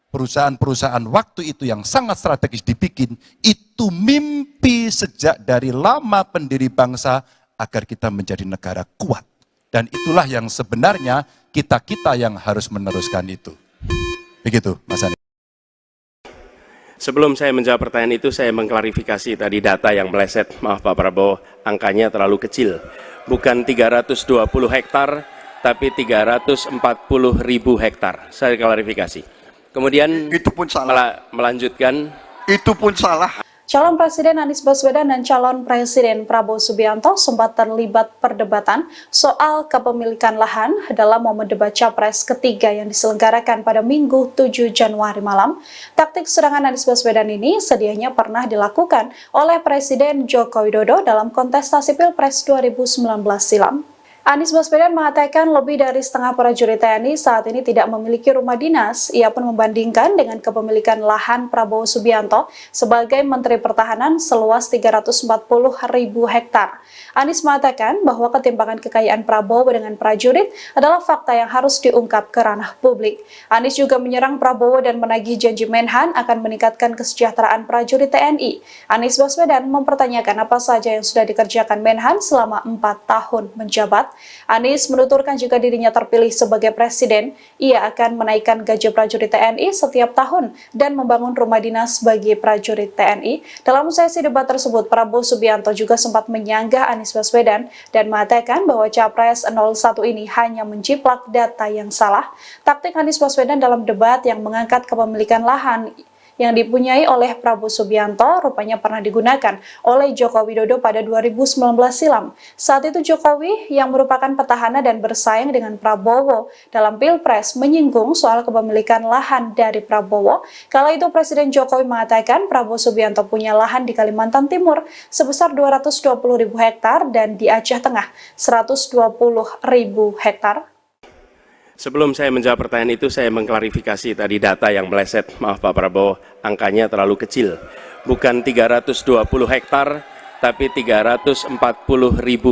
perusahaan-perusahaan waktu itu yang sangat strategis dibikin, itu mimpi sejak dari lama pendiri bangsa agar kita menjadi negara kuat. Dan itulah yang sebenarnya kita-kita yang harus meneruskan itu. Begitu, Mas Anies. Sebelum saya menjawab pertanyaan itu, saya mengklarifikasi tadi data yang meleset. Maaf Pak Prabowo, angkanya terlalu kecil. Bukan 320 hektar, tapi 340.000 hektar. Saya klarifikasi. Kemudian itu pun salah. Melanjutkan. Itu pun salah. Calon Presiden Anies Baswedan dan calon Presiden Prabowo Subianto sempat terlibat perdebatan soal kepemilikan lahan dalam momen debat Capres ketiga yang diselenggarakan pada Minggu 7 Januari malam. Taktik serangan Anies Baswedan ini sedianya pernah dilakukan oleh Presiden Joko Widodo dalam kontestasi Pilpres 2019 silam. Anies Baswedan mengatakan lebih dari setengah prajurit TNI saat ini tidak memiliki rumah dinas. Ia pun membandingkan dengan kepemilikan lahan Prabowo Subianto sebagai Menteri Pertahanan seluas 340.000 hektar. Anies mengatakan bahwa ketimpangan kekayaan Prabowo dengan prajurit adalah fakta yang harus diungkap ke ranah publik. Anies juga menyerang Prabowo dan menagih janji Menhan akan meningkatkan kesejahteraan prajurit TNI. Anies Baswedan mempertanyakan apa saja yang sudah dikerjakan Menhan selama 4 tahun menjabat. Anies menuturkan jika dirinya terpilih sebagai presiden, ia akan menaikkan gaji prajurit TNI setiap tahun dan membangun rumah dinas bagi prajurit TNI. Dalam sesi debat tersebut, Prabowo Subianto juga sempat menyanggah Anies Baswedan dan mengatakan bahwa Capres 01 ini hanya menjiplak data yang salah. Taktik Anies Baswedan dalam debat yang mengangkat kepemilikan lahan yang dipunyai oleh Prabowo Subianto rupanya pernah digunakan oleh Joko Widodo pada 2019 silam. Saat itu Jokowi yang merupakan petahana dan bersaing dengan Prabowo dalam Pilpres menyinggung soal kepemilikan lahan dari Prabowo. Kala itu Presiden Jokowi mengatakan Prabowo Subianto punya lahan di Kalimantan Timur sebesar 220.000 hektar dan di Aceh Tengah 120.000 hektar. Sebelum saya menjawab pertanyaan itu, saya mengklarifikasi tadi data yang meleset. Maaf Pak Prabowo, angkanya terlalu kecil. Bukan 320 hektar, tapi 340.000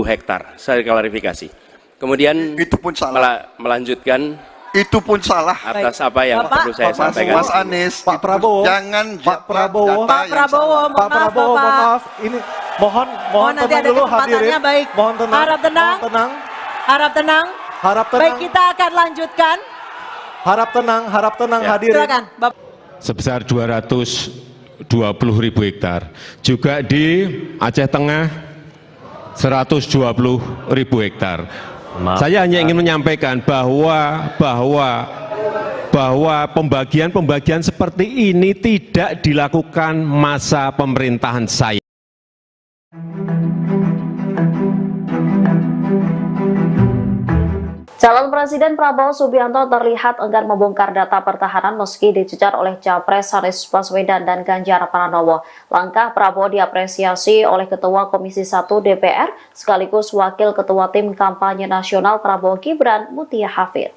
hektar. Saya klarifikasi. Kemudian itu pun salah. Melanjutkan. Itu pun salah. Atas apa yang perlu saya sampaikan. Mas Anies, Pak Prabowo, jangan Pak Prabowo, Pak Prabowo, mohon maaf. Ini mohon nanti tenang ada dulu kesempatannya, hadirin. baik. Mohon tenang. Harap tenang. Mohon tenang. Harap tenang. Harap tenang. Baik, kita akan lanjutkan. Harap tenang Ya. hadirin. Silakan, Bapak. sebesar 220.000 hektar. Juga di Aceh Tengah 120.000 hektar. Saya hanya ingin menyampaikan bahwa pembagian seperti ini tidak dilakukan masa pemerintahan saya. Calon Presiden Prabowo Subianto terlihat enggan membongkar data pertahanan meski dicecar oleh Capres Anies Baswedan dan Ganjar Pranowo. Langkah Prabowo diapresiasi oleh Ketua Komisi 1 DPR sekaligus Wakil Ketua Tim Kampanye Nasional Prabowo Gibran, Mutia Hafid.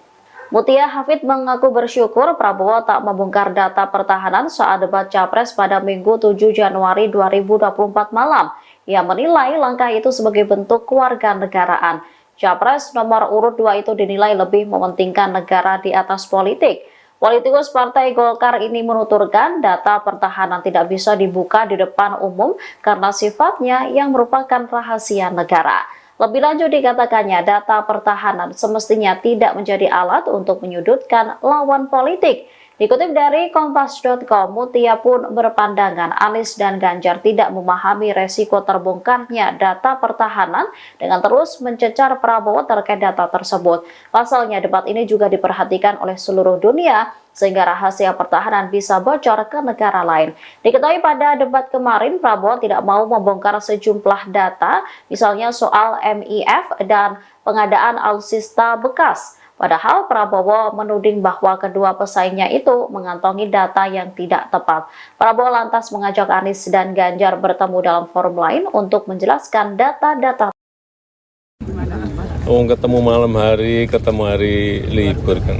Mutia Hafid mengaku bersyukur Prabowo tak membongkar data pertahanan saat debat Capres pada Minggu 7 Januari 2024 malam. Ia menilai langkah itu sebagai bentuk kewarganegaraan. Capres nomor urut 2 itu dinilai lebih mementingkan negara di atas politik. Politikus Partai Golkar ini menuturkan data pertahanan tidak bisa dibuka di depan umum karena sifatnya yang merupakan rahasia negara. Lebih lanjut dikatakannya data pertahanan semestinya tidak menjadi alat untuk menyudutkan lawan politik. Dikutip dari Kompas.com, Mutia pun berpandangan Anies dan Ganjar tidak memahami resiko terbongkarnya data pertahanan dengan terus mencecar Prabowo terkait data tersebut. Pasalnya debat ini juga diperhatikan oleh seluruh dunia sehingga rahasia pertahanan bisa bocor ke negara lain. Diketahui pada debat kemarin Prabowo tidak mau membongkar sejumlah data, misalnya soal MIF dan pengadaan alutsista bekas. Padahal Prabowo menuding bahwa kedua pesaingnya itu mengantongi data yang tidak tepat. Prabowo lantas mengajak Anies dan Ganjar bertemu dalam forum lain untuk menjelaskan data-data. Ketemu malam hari, ketemu hari libur kan.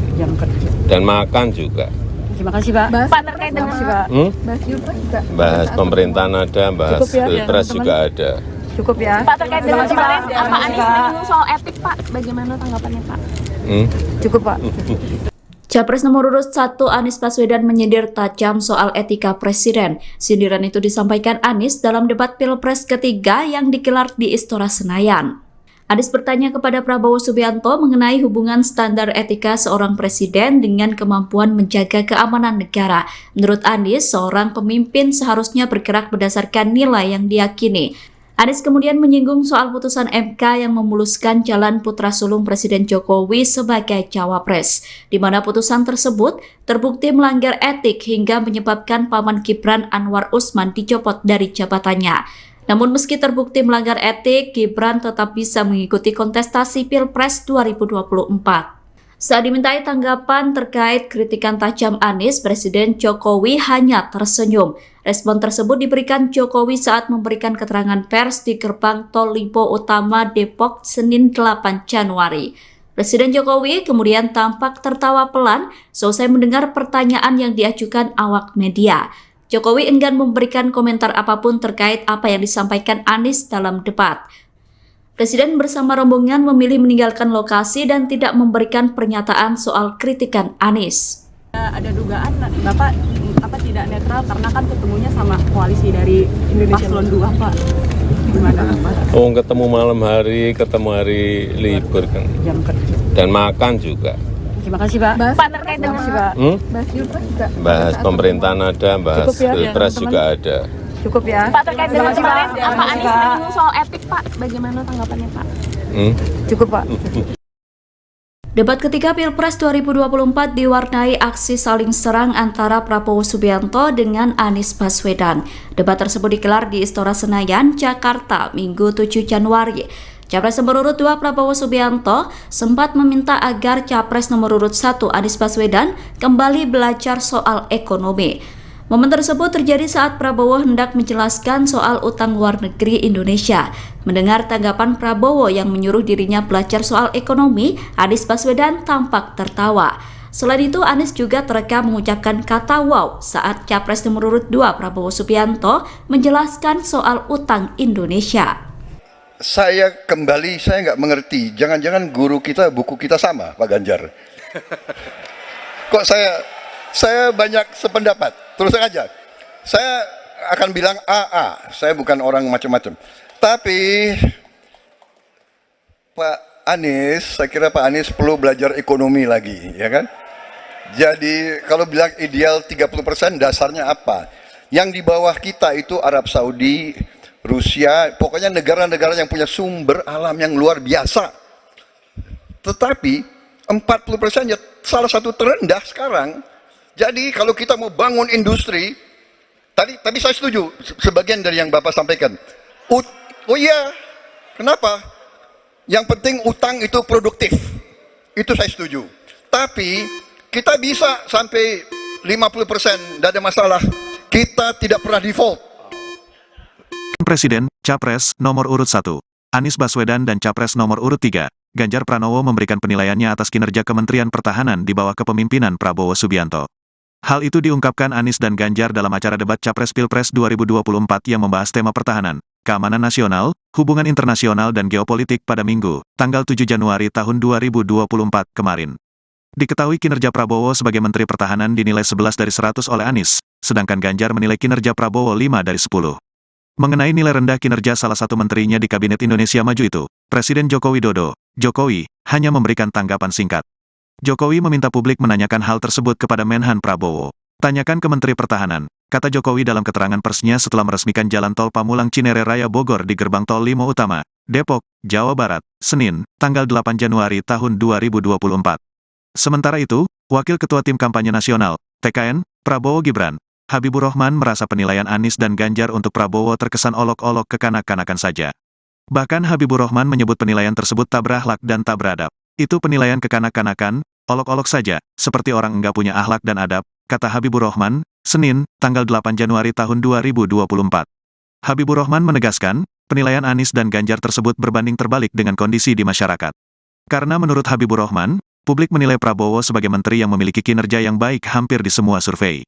Dan makan juga. Terima kasih Pak. Pak terkait dengan Bahas Pilpres juga. Bahas pemerintahan ada, bahas Pilpres juga ada. Cukup ya. Pak terkait dengan kemarin Pak Anies menyinggung soal etik Pak, bagaimana tanggapannya Pak? Cukup Pak. Capres nomor urut 1 Anies Baswedan menyindir tajam soal etika presiden. Sindiran itu disampaikan Anies dalam debat Pilpres ketiga yang digelar di Istora Senayan. Anies bertanya kepada Prabowo Subianto mengenai hubungan standar etika seorang presiden dengan kemampuan menjaga keamanan negara. Menurut Anies, seorang pemimpin seharusnya bergerak berdasarkan nilai yang diyakini. Anies kemudian menyinggung soal putusan MK yang memuluskan jalan putra sulung Presiden Jokowi sebagai cawapres, di mana putusan tersebut terbukti melanggar etik hingga menyebabkan paman Gibran Anwar Usman dicopot dari jabatannya. Namun meski terbukti melanggar etik, Gibran tetap bisa mengikuti kontestasi Pilpres 2024. Saat dimintai tanggapan terkait kritikan tajam Anies, Presiden Jokowi hanya tersenyum. Respon tersebut diberikan Jokowi saat memberikan keterangan pers di gerbang Tol Lipo Utama Depok Senin 8 Januari. Presiden Jokowi kemudian tampak tertawa pelan selesai mendengar pertanyaan yang diajukan awak media. Jokowi enggan memberikan komentar apapun terkait apa yang disampaikan Anies dalam debat. Presiden bersama rombongan memilih meninggalkan lokasi dan tidak memberikan pernyataan soal kritikan Anies. Ada dugaan Bapak tidak netral karena kan ketemunya sama koalisi dari Paslon 2 Pak. Gimana Pak? Ketemu malam hari, ketemu hari libur kan. Dan makan juga. Terima kasih Pak. Pak terkait dengan Bahas Pilpres juga. Bahas pemerintahan ada, bahas Pilpres juga ada. Cukup ya. Pak terkait dengan kemarin Pak Anies menyinggung soal etik Pak, bagaimana tanggapannya Pak? Cukup Pak. Debat ketiga Pilpres 2024 diwarnai aksi saling serang antara Prabowo Subianto dengan Anies Baswedan. Debat tersebut digelar di Istora Senayan, Jakarta, Minggu 7 Januari. Capres nomor urut 2 Prabowo Subianto sempat meminta agar Capres nomor urut 1 Anies Baswedan kembali belajar soal ekonomi. Momen tersebut terjadi saat Prabowo hendak menjelaskan soal utang luar negeri Indonesia. Mendengar tanggapan Prabowo yang menyuruh dirinya belajar soal ekonomi, Anies Baswedan tampak tertawa. Selain itu, Anies juga terekam mengucapkan kata wow saat Capres nomor urut 2 Prabowo Subianto menjelaskan soal utang Indonesia. Saya nggak mengerti, jangan-jangan guru kita, buku kita sama, Pak Ganjar. Kok saya banyak sependapat. Terus aja, saya akan bilang AA, saya bukan orang macam-macam. Tapi Pak Anies, saya kira Pak Anies perlu belajar ekonomi lagi, ya kan? Jadi kalau bilang ideal 30%, dasarnya apa? Yang di bawah kita itu Arab Saudi, Rusia, pokoknya negara-negara yang punya sumber alam yang luar biasa. Tetapi 40% ya salah satu terendah sekarang. Jadi kalau kita mau bangun industri, tadi saya setuju sebagian dari yang Bapak sampaikan. Oh iya, kenapa? Yang penting utang itu produktif. Itu saya setuju. Tapi kita bisa sampai 50%, tidak ada masalah. Kita tidak pernah default. Presiden, Capres, nomor urut 1, Anies Baswedan dan Capres nomor urut 3, Ganjar Pranowo memberikan penilaiannya atas kinerja Kementerian Pertahanan di bawah kepemimpinan Prabowo Subianto. Hal itu diungkapkan Anies dan Ganjar dalam acara debat Capres Pilpres 2024 yang membahas tema pertahanan, keamanan nasional, hubungan internasional dan geopolitik pada Minggu, tanggal 7 Januari tahun 2024 kemarin. Diketahui kinerja Prabowo sebagai Menteri Pertahanan dinilai 11 dari 100 oleh Anies, sedangkan Ganjar menilai kinerja Prabowo 5 dari 10. Mengenai nilai rendah kinerja salah satu menterinya di Kabinet Indonesia Maju itu, Presiden Joko Widodo, Jokowi, hanya memberikan tanggapan singkat. Jokowi meminta publik menanyakan hal tersebut kepada Menhan Prabowo. Tanyakan ke Menteri Pertahanan, kata Jokowi dalam keterangan persnya setelah meresmikan jalan tol Pamulang Cinere Raya Bogor di Gerbang Tol Limo Utama, Depok, Jawa Barat, Senin, tanggal 8 Januari tahun 2024. Sementara itu, Wakil Ketua Tim Kampanye Nasional, TKN, Prabowo Gibran, Habibur Rahman merasa penilaian Anies dan Ganjar untuk Prabowo terkesan olok-olok kekanak-kanakan saja. Bahkan Habibur Rahman menyebut penilaian tersebut tak berakhlak dan tak beradab. Itu penilaian kekanak-kanakan, olok-olok saja, seperti orang enggak punya akhlak dan adab, kata Habibur Rahman, Senin, tanggal 8 Januari tahun 2024. Habibur Rahman menegaskan, penilaian Anies dan Ganjar tersebut berbanding terbalik dengan kondisi di masyarakat. Karena menurut Habibur Rahman, publik menilai Prabowo sebagai menteri yang memiliki kinerja yang baik hampir di semua survei.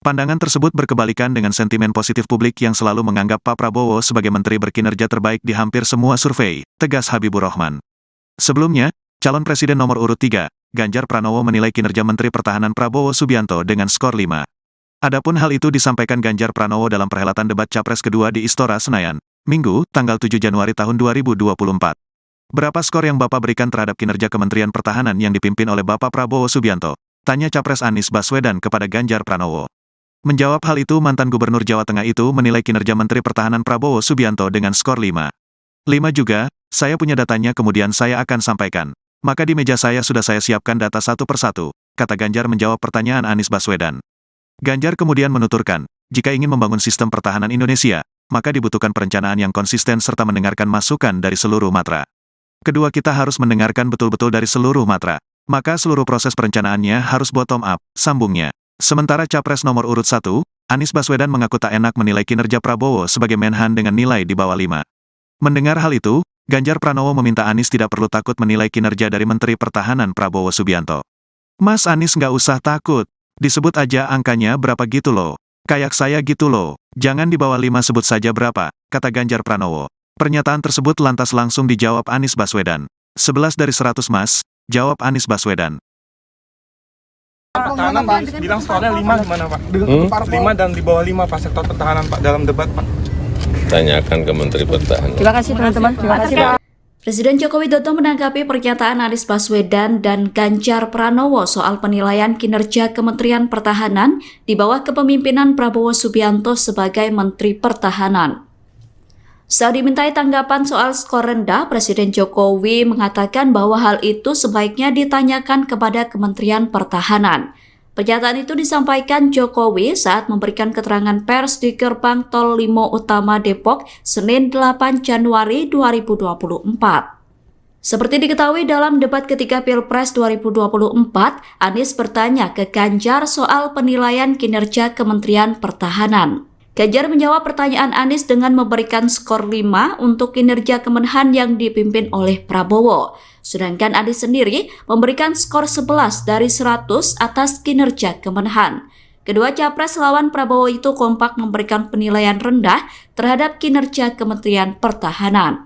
Pandangan tersebut berkebalikan dengan sentimen positif publik yang selalu menganggap Pak Prabowo sebagai menteri berkinerja terbaik di hampir semua survei, tegas Habibur Rahman. Sebelumnya, calon presiden nomor urut 3, Ganjar Pranowo menilai kinerja Menteri Pertahanan Prabowo Subianto dengan skor 5. Adapun hal itu disampaikan Ganjar Pranowo dalam perhelatan debat Capres kedua di Istora Senayan, Minggu, tanggal 7 Januari tahun 2024. Berapa skor yang Bapak berikan terhadap kinerja Kementerian Pertahanan yang dipimpin oleh Bapak Prabowo Subianto? Tanya Capres Anies Baswedan kepada Ganjar Pranowo. Menjawab hal itu, mantan Gubernur Jawa Tengah itu menilai kinerja Menteri Pertahanan Prabowo Subianto dengan skor 5. 5 juga, saya punya datanya kemudian saya akan sampaikan. Maka di meja saya sudah saya siapkan data satu persatu, kata Ganjar menjawab pertanyaan Anies Baswedan. Ganjar kemudian menuturkan, jika ingin membangun sistem pertahanan Indonesia, maka dibutuhkan perencanaan yang konsisten serta mendengarkan masukan dari seluruh matra. Kedua, kita harus mendengarkan betul-betul dari seluruh matra, maka seluruh proses perencanaannya harus bottom up, sambungnya. Sementara Capres nomor urut 1, Anies Baswedan mengaku tak enak menilai kinerja Prabowo sebagai Menhan dengan nilai di bawah 5. Mendengar hal itu, Ganjar Pranowo meminta Anies tidak perlu takut menilai kinerja dari Menteri Pertahanan Prabowo Subianto. Mas Anies nggak usah takut, disebut aja angkanya berapa gitu loh. Kayak saya gitu loh, jangan di bawah 5 sebut saja berapa, kata Ganjar Pranowo. Pernyataan tersebut lantas langsung dijawab Anies Baswedan. 11 dari 100 mas, jawab Anies Baswedan. Pertahanan Pak, bilang skornya 5 gimana Pak? 5 dan di bawah 5 Pak sektor pertahanan Pak dalam debat Pak. Tanyakan ke Menteri Pertahanan. Terima kasih teman-teman. Terima kasih Pak. Presiden Joko Widodo menanggapi pernyataan Anies Baswedan dan Ganjar Pranowo soal penilaian kinerja Kementerian Pertahanan di bawah kepemimpinan Prabowo Subianto sebagai Menteri Pertahanan. Saat dimintai tanggapan soal skor rendah, Presiden Jokowi mengatakan bahwa hal itu sebaiknya ditanyakan kepada Kementerian Pertahanan. Pernyataan itu disampaikan Jokowi saat memberikan keterangan pers di Gerbang Tol Limo Utama Depok, Senin 8 Januari 2024. Seperti diketahui dalam debat ketiga Pilpres 2024, Anies bertanya ke Ganjar soal penilaian kinerja Kementerian Pertahanan. Ganjar menjawab pertanyaan Anies dengan memberikan skor 5 untuk kinerja Kemenhan yang dipimpin oleh Prabowo. Sedangkan Anies sendiri memberikan skor 11 dari 100 atas kinerja Kemenhan. Kedua capres lawan Prabowo itu kompak memberikan penilaian rendah terhadap kinerja Kementerian Pertahanan.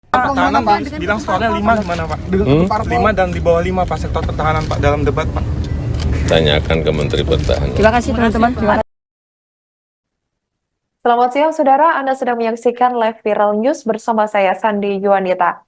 Pertahanan Pak bilang skornya 5 gimana Pak? 5 dan di bawah 5 Pak sektor pertahanan Pak dalam debat Pak. Tanyakan ke Menteri Pertahanan. Terima kasih teman-teman. Selamat siang saudara, Anda sedang menyaksikan live viral news bersama saya Sandi Yuanita.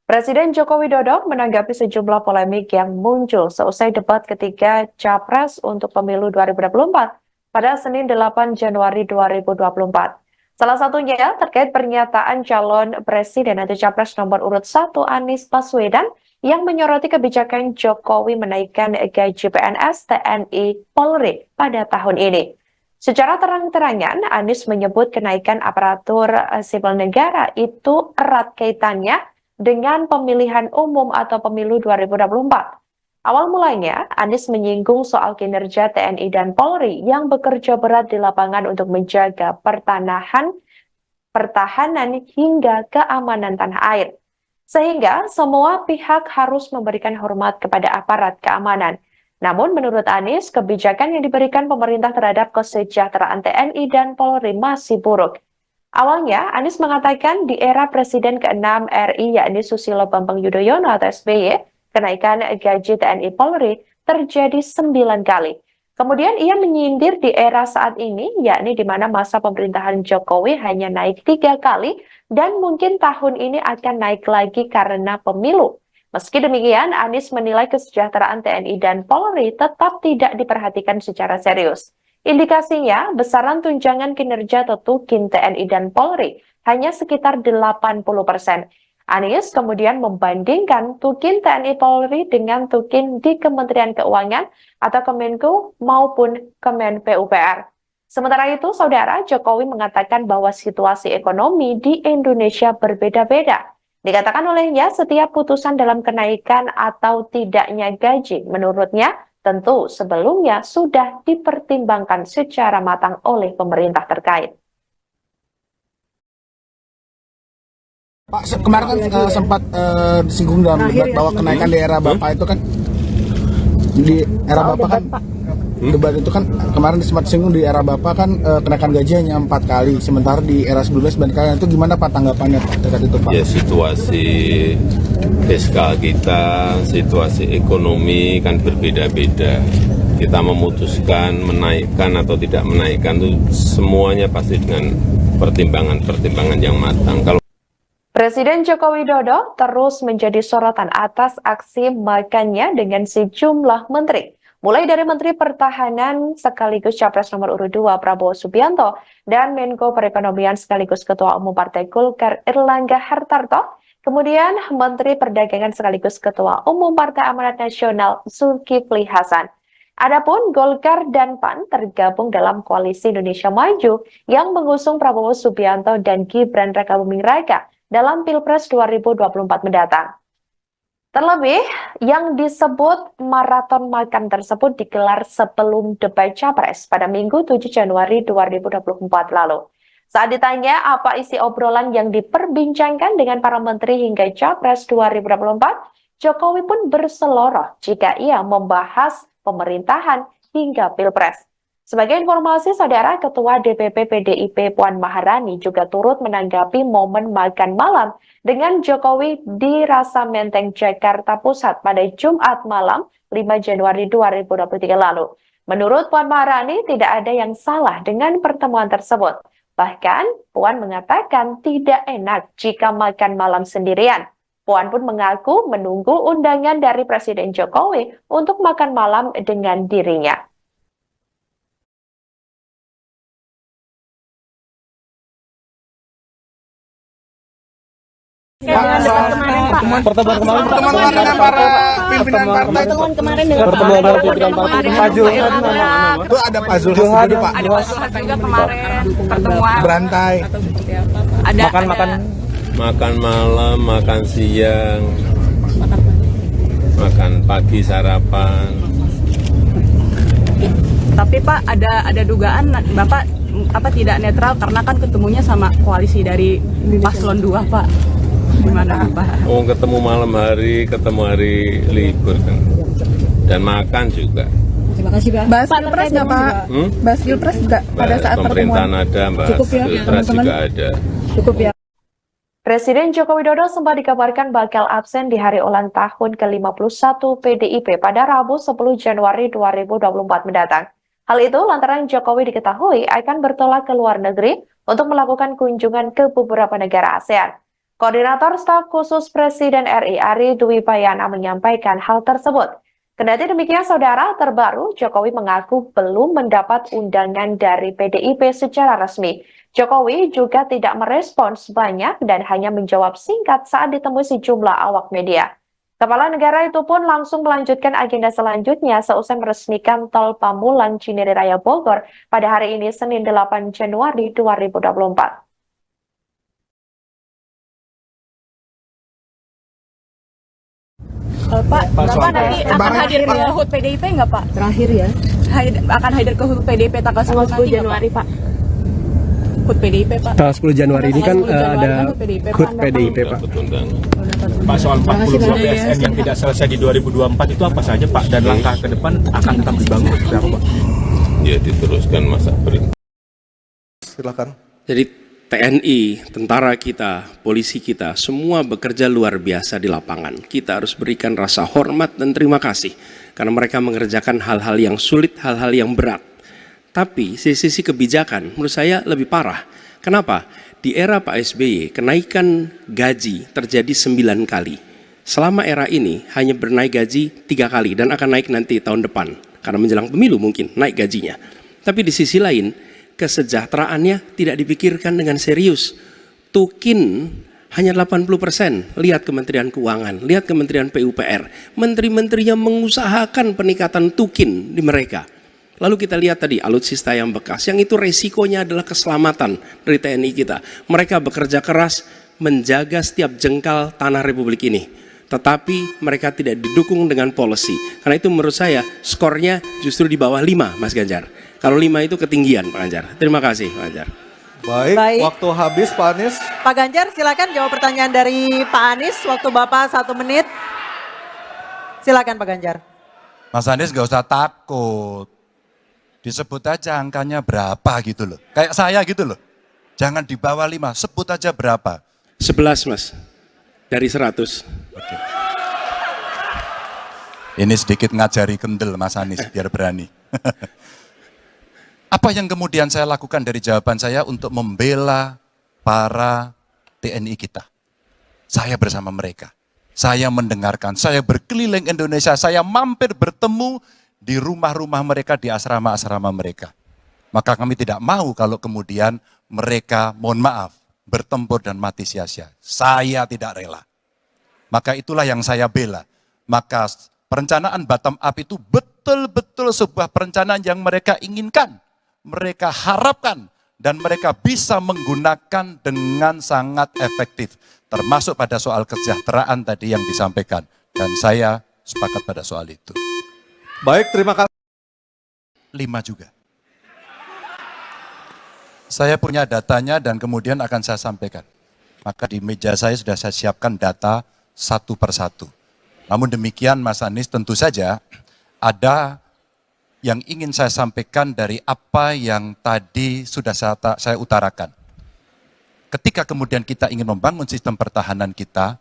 Presiden Joko Widodo menanggapi sejumlah polemik yang muncul seusai debat ketiga Capres untuk pemilu 2024 pada Senin 8 Januari 2024. Salah satunya terkait pernyataan calon presiden atau capres nomor urut 1 Anies Baswedan yang menyoroti kebijakan Jokowi menaikkan gaji PNS, TNI, Polri pada tahun ini. Secara terang-terangan, Anies menyebut kenaikan aparatur sipil negara itu erat kaitannya dengan pemilihan umum atau pemilu 2024. Awal mulanya, Anies menyinggung soal kinerja TNI dan Polri yang bekerja berat di lapangan untuk menjaga pertahanan hingga keamanan tanah air. Sehingga semua pihak harus memberikan hormat kepada aparat keamanan. Namun menurut Anies, kebijakan yang diberikan pemerintah terhadap kesejahteraan TNI dan Polri masih buruk. Awalnya, Anies mengatakan di era Presiden ke-6 RI yakni Susilo Bambang Yudhoyono atau SBY, kenaikan gaji TNI Polri terjadi 9 kali. Kemudian ia menyindir di era saat ini, yakni di mana masa pemerintahan Jokowi hanya naik 3 kali dan mungkin tahun ini akan naik lagi karena pemilu. Meski demikian, Anies menilai kesejahteraan TNI dan Polri tetap tidak diperhatikan secara serius. Indikasinya, besaran tunjangan kinerja Tukin TNI dan Polri hanya sekitar 80%. Anies kemudian membandingkan Tukin TNI Polri dengan Tukin di Kementerian Keuangan atau Kemenko maupun Kemen PUPR. Sementara itu, Saudara, Jokowi mengatakan bahwa situasi ekonomi di Indonesia berbeda-beda. Dikatakan olehnya, setiap putusan dalam kenaikan atau tidaknya gaji, menurutnya, tentu sebelumnya sudah dipertimbangkan secara matang oleh pemerintah terkait. Pak, kemarin kan sempat disinggung dalam debat bahwa kenaikan di era Bapak itu kan di era Bapak kan debat itu kan kemarin sempat disinggung di era Bapak kan kenaikan gaji hanya 4 kali, sementara di era sebelumnya 9 kali. Itu gimana Pak tanggapannya Pak terkait itu Pak? Ya situasi fiskal kita, situasi ekonomi kan berbeda-beda. Kita memutuskan menaikkan atau tidak menaikkan itu semuanya pasti dengan pertimbangan-pertimbangan yang matang. Kalau Presiden Joko Widodo terus menjadi sorotan atas aksi makannya dengan sejumlah menteri. Mulai dari Menteri Pertahanan sekaligus Capres nomor urut 2 Prabowo Subianto dan Menko Perekonomian sekaligus Ketua Umum Partai Golkar Erlangga Hartarto, kemudian Menteri Perdagangan sekaligus Ketua Umum Partai Amanat Nasional Zulkifli Hasan. Adapun Golkar dan PAN tergabung dalam Koalisi Indonesia Maju yang mengusung Prabowo Subianto dan Gibran Rakabuming Raka dalam Pilpres 2024 mendatang. Terlebih, yang disebut maraton makan tersebut digelar sebelum debat Capres pada Minggu 7 Januari 2024 lalu. Saat ditanya apa isi obrolan yang diperbincangkan dengan para menteri hingga Capres 2024, Jokowi pun berseloroh jika ia membahas pemerintahan hingga Pilpres. Sebagai informasi, Saudara, Ketua DPP PDIP Puan Maharani juga turut menanggapi momen makan malam dengan Jokowi di Rasa Menteng, Jakarta Pusat pada Jumat malam 5 Januari 2023 lalu. Menurut Puan Maharani, tidak ada yang salah dengan pertemuan tersebut. Bahkan, Puan mengatakan tidak enak jika makan malam sendirian. Puan pun mengaku menunggu undangan dari Presiden Jokowi untuk makan malam dengan dirinya. Pertemuan kemarin dengan para pimpinan partai itu. Pertemuan para pimpinan partai Pak Zulhad. Itu ada Pak Zulhad juga, Pak. Ada Pak Zulhad juga kemarin pertemuan. Berantai. Ada Makan malam, makan siang, makan pagi sarapan. Tapi Pak ada dugaan Bapak tidak netral karena kan ketemunya sama koalisi dari paslon 2 Pak. Gimana Pak? Oh, ketemu malam hari, ketemu hari libur kan. Dan makan juga. Terima kasih Pak. Bahas Pilpres nggak Pak? Bahas Pilpres nggak pada saat pemerintahan pertemuan? ada, bahas Cukup ya, Pilpres juga ada. Cukup ya. Presiden Joko Widodo sempat dikabarkan bakal absen di hari ulang tahun ke-51 PDIP pada Rabu 10 Januari 2024 mendatang. Hal itu lantaran Jokowi diketahui akan bertolak ke luar negeri untuk melakukan kunjungan ke beberapa negara ASEAN. Koordinator Staf Khusus Presiden RI Ari Dwi Payana menyampaikan hal tersebut. Kendati demikian, saudara, terbaru Jokowi mengaku belum mendapat undangan dari PDIP secara resmi. Jokowi juga tidak merespons banyak dan hanya menjawab singkat saat ditemui sejumlah awak media. Kepala negara itu pun langsung melanjutkan agenda selanjutnya seusai meresmikan tol Pamulang Cinere Raya Bogor pada hari ini Senin 8 Januari 2024. Pak, Bapak nanti akan hadir ke HUT PDIP nggak Pak? Terakhir ya. Akan hadir ke HUT PDIP tanggal 10 Januari Pak? HUT PDIP Pak? Tanggal 10 Januari ini kan ada HUT PDIP Pak. Pak, soal 42 PSN yang tidak selesai di 2024 itu apa saja Pak? Dan langkah ke depan akan tetap dibangun seperti apa Pak? Ya diteruskan masa berikut. Silakan. Jadi TNI, tentara kita, polisi kita, semua bekerja luar biasa di lapangan. Kita harus berikan rasa hormat dan terima kasih. Karena mereka mengerjakan hal-hal yang sulit, hal-hal yang berat. Tapi sisi kebijakan menurut saya lebih parah. Kenapa? Di era Pak SBY, kenaikan gaji terjadi 9 kali. Selama era ini hanya bernaik gaji 3 kali dan akan naik nanti tahun depan. Karena menjelang pemilu mungkin naik gajinya. Tapi di sisi lain, kesejahteraannya tidak dipikirkan dengan serius. Tukin hanya 80%. Lihat Kementerian Keuangan, lihat Kementerian PUPR. Menteri-menterinya mengusahakan peningkatan tukin di mereka. Lalu kita lihat tadi alutsista yang bekas, yang itu resikonya adalah keselamatan dari TNI kita. Mereka bekerja keras menjaga setiap jengkal tanah Republik ini. Tetapi mereka tidak didukung dengan policy. Karena itu menurut saya skornya justru di bawah 5 Mas Ganjar. Kalau 5 itu ketinggian Pak Ganjar. Terima kasih Pak Ganjar. Baik, waktu habis Pak Anies. Pak Ganjar silakan jawab pertanyaan dari Pak Anies. Waktu Bapak 1 menit. Silakan Pak Ganjar. Mas Anies gak usah takut. Disebut aja angkanya berapa gitu loh. Kayak saya gitu loh. Jangan di bawah 5, sebut aja berapa. 11 Mas, dari 100. Oke. Ini sedikit ngajari kendel Mas Anies biar berani. Apa yang kemudian saya lakukan dari jawaban saya untuk membela para TNI kita? Saya bersama mereka. Saya mendengarkan, saya berkeliling Indonesia, saya mampir bertemu di rumah-rumah mereka, di asrama-asrama mereka. Maka kami tidak mau kalau kemudian mereka, mohon maaf, bertempur dan mati sia-sia. Saya tidak rela. Maka itulah yang saya bela. Maka perencanaan bottom up itu betul-betul sebuah perencanaan yang mereka inginkan. Mereka harapkan dan mereka bisa menggunakan dengan sangat efektif. Termasuk pada soal kesejahteraan tadi yang disampaikan. Dan saya sepakat pada soal itu. Baik, terima kasih. 5 juga. Saya punya datanya dan kemudian akan saya sampaikan. Maka di meja saya sudah saya siapkan data satu persatu. Namun demikian Mas Anies tentu saja ada yang ingin saya sampaikan dari apa yang tadi sudah saya utarakan. Ketika kemudian kita ingin membangun sistem pertahanan kita,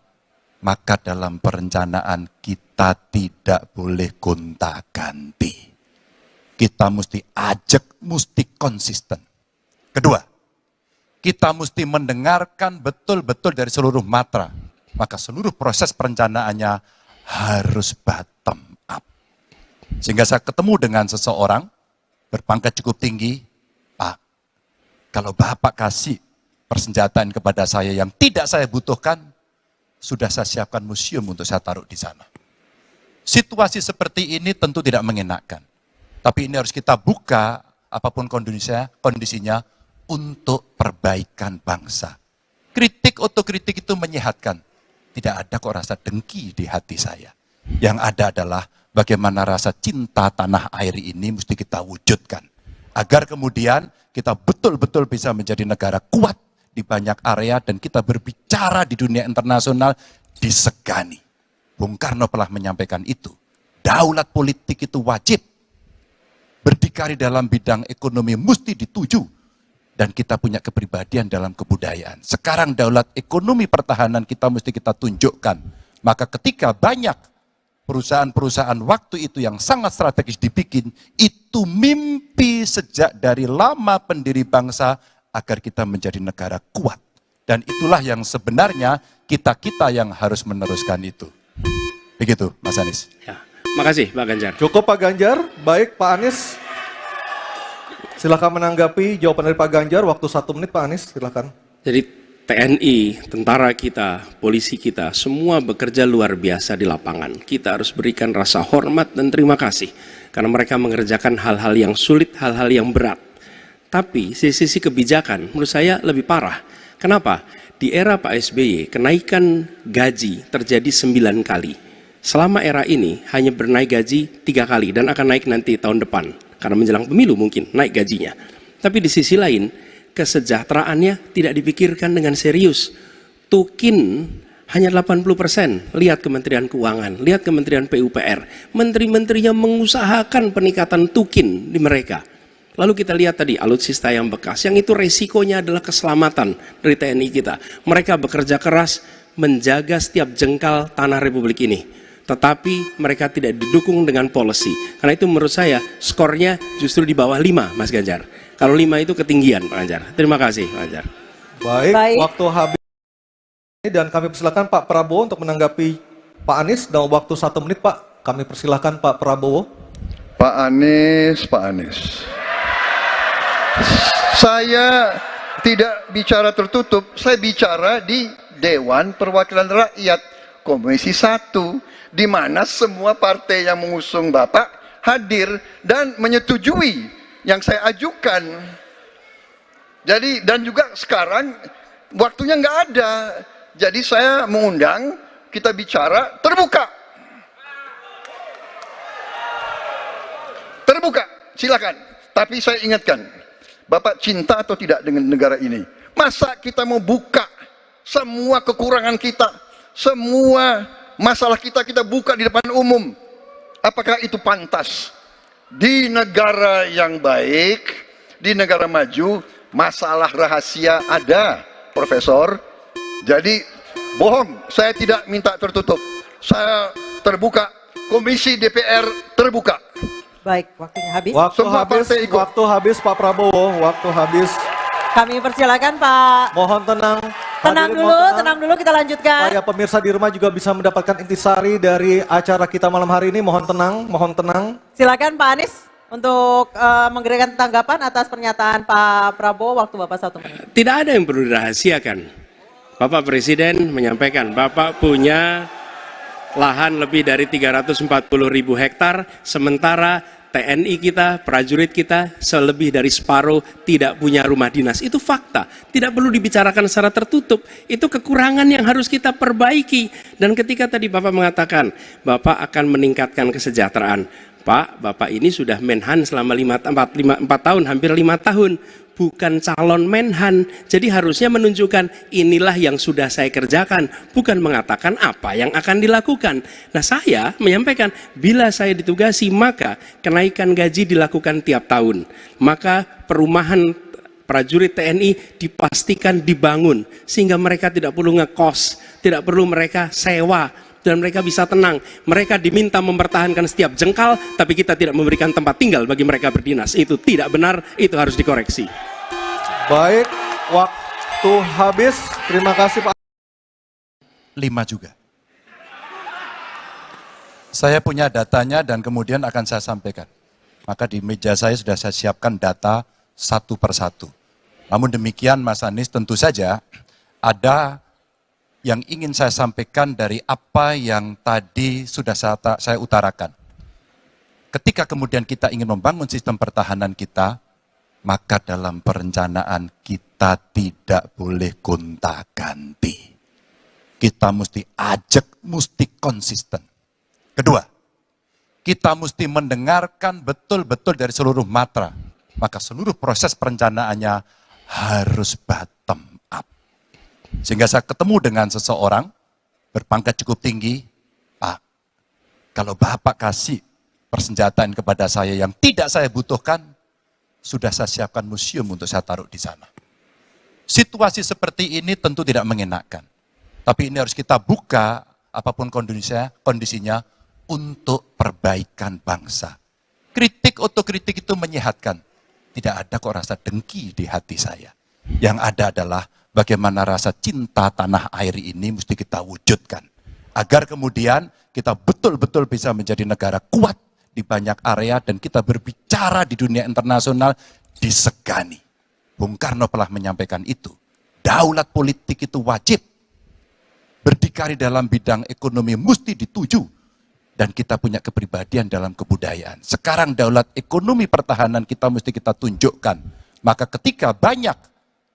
maka dalam perencanaan kita tidak boleh gonta-ganti. Kita mesti ajak, mesti konsisten. Kedua, kita mesti mendengarkan betul-betul dari seluruh matra. Maka seluruh proses perencanaannya harus bottom up. Sehingga saya ketemu dengan seseorang berpangkat cukup tinggi, Pak, kalau Bapak kasih persenjataan kepada saya yang tidak saya butuhkan, sudah saya siapkan museum untuk saya taruh di sana. Situasi seperti ini tentu tidak mengenakan. Tapi ini harus kita buka, apapun kondisinya, untuk perbaikan bangsa. Kritik, otokritik itu menyehatkan. Tidak ada kok rasa dengki di hati saya. Yang ada adalah bagaimana rasa cinta tanah air ini mesti kita wujudkan. Agar kemudian kita betul-betul bisa menjadi negara kuat di banyak area dan kita berbicara di dunia internasional disegani. Bung Karno pernah menyampaikan itu. Daulat politik itu wajib. Berdikari dalam bidang ekonomi mesti dituju. Dan kita punya kepribadian dalam kebudayaan. Sekarang daulat ekonomi pertahanan kita mesti kita tunjukkan. Maka ketika banyak perusahaan-perusahaan waktu itu yang sangat strategis dibikin, itu mimpi sejak dari lama pendiri bangsa agar kita menjadi negara kuat. Dan itulah yang sebenarnya kita-kita yang harus meneruskan itu. Begitu, Mas Anies. Ya, makasih Pak Ganjar. Cukup Pak Ganjar, baik Pak Anies. Silakan menanggapi jawaban dari Pak Ganjar, waktu 1 menit Pak Anies, silakan. Jadi TNI, tentara kita, polisi kita, semua bekerja luar biasa di lapangan. Kita harus berikan rasa hormat dan terima kasih. Karena mereka mengerjakan hal-hal yang sulit, hal-hal yang berat. Tapi sisi kebijakan menurut saya lebih parah. Kenapa? Di era Pak SBY, kenaikan gaji terjadi 9 kali. Selama era ini hanya bernaik gaji 3 kali dan akan naik nanti tahun depan. Karena menjelang pemilu mungkin naik gajinya. Tapi di sisi lain, kesejahteraannya tidak dipikirkan dengan serius. Tukin hanya 80%. Lihat Kementerian Keuangan, lihat Kementerian PUPR. Menteri-menterinya mengusahakan peningkatan tukin di mereka. Lalu kita lihat tadi alutsista yang bekas, yang itu resikonya adalah keselamatan dari TNI kita. Mereka bekerja keras menjaga setiap jengkal tanah Republik ini. Tetapi mereka tidak didukung dengan policy. Karena itu menurut saya skornya justru di bawah 5, Mas Ganjar. Kalau 5 itu ketinggian, Pak Ganjar. Terima kasih, Pak Ganjar. Baik, waktu habis. Dan kami persilakan Pak Prabowo untuk menanggapi Pak Anies dalam waktu 1 menit, Pak. Kami persilakan Pak Prabowo. Pak Anies. Saya tidak bicara tertutup, saya bicara di Dewan Perwakilan Rakyat, Komisi 1. Di mana semua partai yang mengusung Bapak hadir dan menyetujui yang saya ajukan. Jadi dan juga sekarang waktunya nggak ada. Jadi saya mengundang kita bicara terbuka. Terbuka, silakan. Tapi saya ingatkan, Bapak cinta atau tidak dengan negara ini? Masa kita mau buka semua kekurangan kita, semua masalah kita buka di depan umum? Apakah itu pantas? Di negara yang baik, di negara maju, masalah rahasia ada, Profesor. Jadi bohong, saya tidak minta tertutup. Saya terbuka, Komisi DPR terbuka. Baik, waktunya habis. Waktu habis Pak Prabowo, waktu habis. Kami persilakan Pak. Mohon tenang. Tenang dulu, kita lanjutkan. Supaya pemirsa di rumah juga bisa mendapatkan intisari dari acara kita malam hari ini. Mohon tenang. Silakan Pak Anies untuk memberikan tanggapan atas pernyataan Pak Prabowo, waktu Bapak 1 menit. Tidak ada yang perlu dirahasiakan. Bapak Presiden menyampaikan, Bapak punya lahan lebih dari 340.000 hektar, sementara TNI kita, prajurit kita, selebih dari separuh tidak punya rumah dinas. Itu fakta, tidak perlu dibicarakan secara tertutup. Itu kekurangan yang harus kita perbaiki. Dan ketika tadi Bapak mengatakan, Bapak akan meningkatkan kesejahteraan. Pak, Bapak ini sudah Menhan selama 4 tahun, hampir 5 tahun. Bukan calon Menhan, jadi harusnya menunjukkan inilah yang sudah saya kerjakan, bukan mengatakan apa yang akan dilakukan. Nah, saya menyampaikan bila saya ditugasi maka kenaikan gaji dilakukan tiap tahun, maka perumahan prajurit TNI dipastikan dibangun sehingga mereka tidak perlu ngekos, tidak perlu mereka sewa, dan mereka bisa tenang. Mereka diminta mempertahankan setiap jengkal, tapi kita tidak memberikan tempat tinggal bagi mereka berdinas. Itu tidak benar, itu harus dikoreksi. Baik, Waktu habis. Terima kasih Pak. 5 juga. Saya punya datanya dan kemudian akan saya sampaikan. Maka di meja saya sudah saya siapkan data satu persatu. Namun demikian Mas Anies, tentu saja ada yang ingin saya sampaikan dari apa yang tadi sudah saya utarakan. Ketika kemudian kita ingin membangun sistem pertahanan kita, maka dalam perencanaan kita tidak boleh gonta-ganti. Kita mesti ajak, mesti konsisten. Kedua, kita mesti mendengarkan betul-betul dari seluruh matra. Maka seluruh proses perencanaannya harus bottom up. Sehingga saya ketemu dengan seseorang berpangkat cukup tinggi, Pak, kalau Bapak kasih persenjataan kepada saya yang tidak saya butuhkan, sudah saya siapkan museum untuk saya taruh di sana. Situasi seperti ini tentu tidak mengenakan. Tapi ini harus kita buka, apapun kondisinya, untuk perbaikan bangsa. Kritik otokritik itu menyehatkan. Tidak ada kok rasa dengki di hati saya. Yang ada adalah bagaimana rasa cinta tanah air ini mesti kita wujudkan. Agar kemudian kita betul-betul bisa menjadi negara kuat di banyak area dan kita berbicara di dunia internasional disegani. Bung Karno pernah menyampaikan itu. Daulat politik itu wajib. Berdikari dalam bidang ekonomi mesti dituju. Dan kita punya kepribadian dalam kebudayaan. Sekarang daulat ekonomi pertahanan kita mesti kita tunjukkan. Maka ketika banyak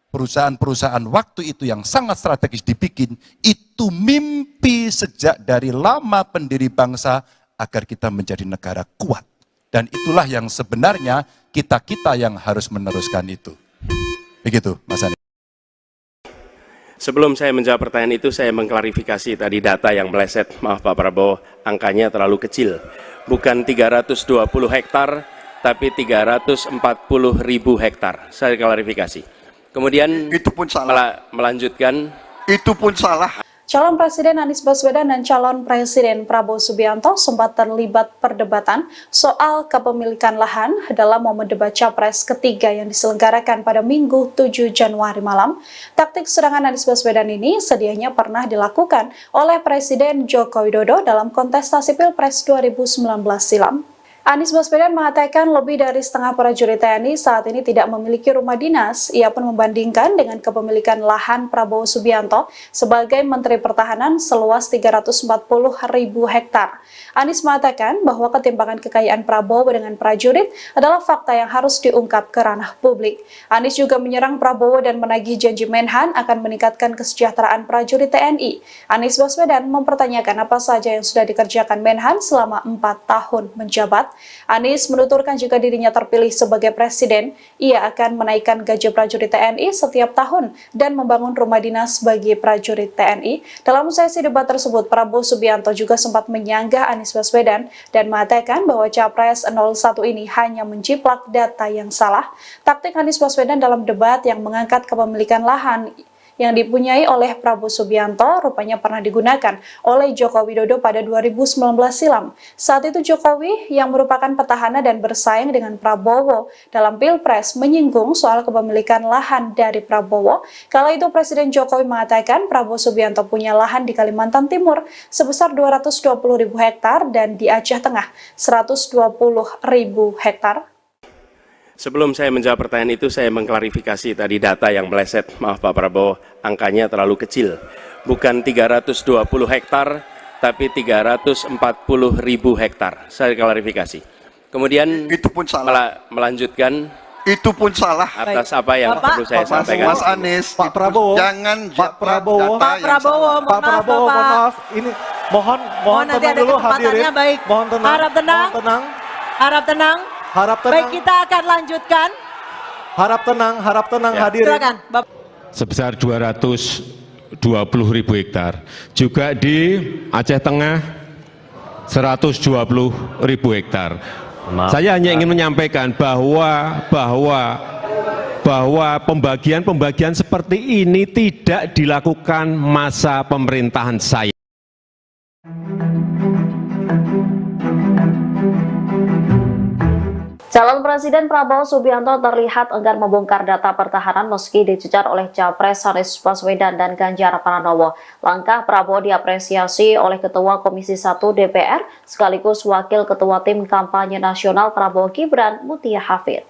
perusahaan-perusahaan waktu itu yang sangat strategis dibikin, itu mimpi sejak dari lama pendiri bangsa agar kita menjadi negara kuat. Dan itulah yang sebenarnya kita-kita yang harus meneruskan itu. Begitu, Mas Anies. Sebelum saya menjawab pertanyaan itu, saya mengklarifikasi tadi data yang meleset. Maaf Pak Prabowo, angkanya terlalu kecil. Bukan 320 hektar, tapi 340.000 hektar. Saya klarifikasi. Kemudian itu pun salah. Melanjutkan. Itu pun salah. Calon Presiden Anies Baswedan dan calon Presiden Prabowo Subianto sempat terlibat perdebatan soal kepemilikan lahan dalam momen debat Capres ketiga yang diselenggarakan pada Minggu 7 Januari malam. Taktik serangan Anies Baswedan ini sedianya pernah dilakukan oleh Presiden Joko Widodo dalam kontestasi Pilpres 2019 silam. Anies Baswedan mengatakan lebih dari setengah prajurit TNI saat ini tidak memiliki rumah dinas. Ia pun membandingkan dengan kepemilikan lahan Prabowo Subianto sebagai Menteri Pertahanan seluas 340.000 hektar. Anies mengatakan bahwa ketimpangan kekayaan Prabowo dengan prajurit adalah fakta yang harus diungkap ke ranah publik. Anies juga menyerang Prabowo dan menagih janji Menhan akan meningkatkan kesejahteraan prajurit TNI. Anies Baswedan mempertanyakan apa saja yang sudah dikerjakan Menhan selama 4 tahun menjabat. Anies menuturkan jika dirinya terpilih sebagai presiden, ia akan menaikkan gaji prajurit TNI setiap tahun dan membangun rumah dinas bagi prajurit TNI. Dalam sesi debat tersebut, Prabowo Subianto juga sempat menyanggah Anies Baswedan dan mengatakan bahwa Capres 01 ini hanya menjiplak data yang salah. Taktik Anies Baswedan dalam debat yang mengangkat kepemilikan lahan yang dipunyai oleh Prabowo Subianto rupanya pernah digunakan oleh Joko Widodo pada 2019 silam. Saat itu Jokowi yang merupakan petahana dan bersaing dengan Prabowo dalam Pilpres menyinggung soal kepemilikan lahan dari Prabowo. Kala itu Presiden Jokowi mengatakan Prabowo Subianto punya lahan di Kalimantan Timur sebesar 220.000 hektar dan di Aceh Tengah 120.000 hektar. Sebelum saya menjawab pertanyaan itu, saya mengklarifikasi tadi data yang meleset. Maaf Pak Prabowo, angkanya terlalu kecil. Bukan 320 hektar, tapi 340.000 hektar. Saya klarifikasi. Kemudian itu pun salah. Melanjutkan. Itu pun salah. Atas apa yang perlu saya sampaikan. Mas Anies, Pak Prabowo, jangan Pak Prabowo, Pak Prabowo, mohon maaf. Ini mohon nanti tenang ada dulu kesempatannya, hadirin. baik. Mohon tenang. Harap tenang. Mohon tenang. Harap tenang. Harap tenang. Baik, kita akan lanjutkan. Harap tenang Ya. hadirin. Silakan, Bapak. sebesar 220.000 hektar. Juga di Aceh Tengah 120.000 hektar. Saya hanya ingin menyampaikan bahwa pembagian seperti ini tidak dilakukan masa pemerintahan saya. Calon Presiden Prabowo Subianto terlihat enggan membongkar data pertahanan meski dicecar oleh Capres Anies Baswedan dan Ganjar Pranowo. Langkah Prabowo diapresiasi oleh Ketua Komisi 1 DPR sekaligus Wakil Ketua Tim Kampanye Nasional Prabowo Gibran, Mutia Hafid.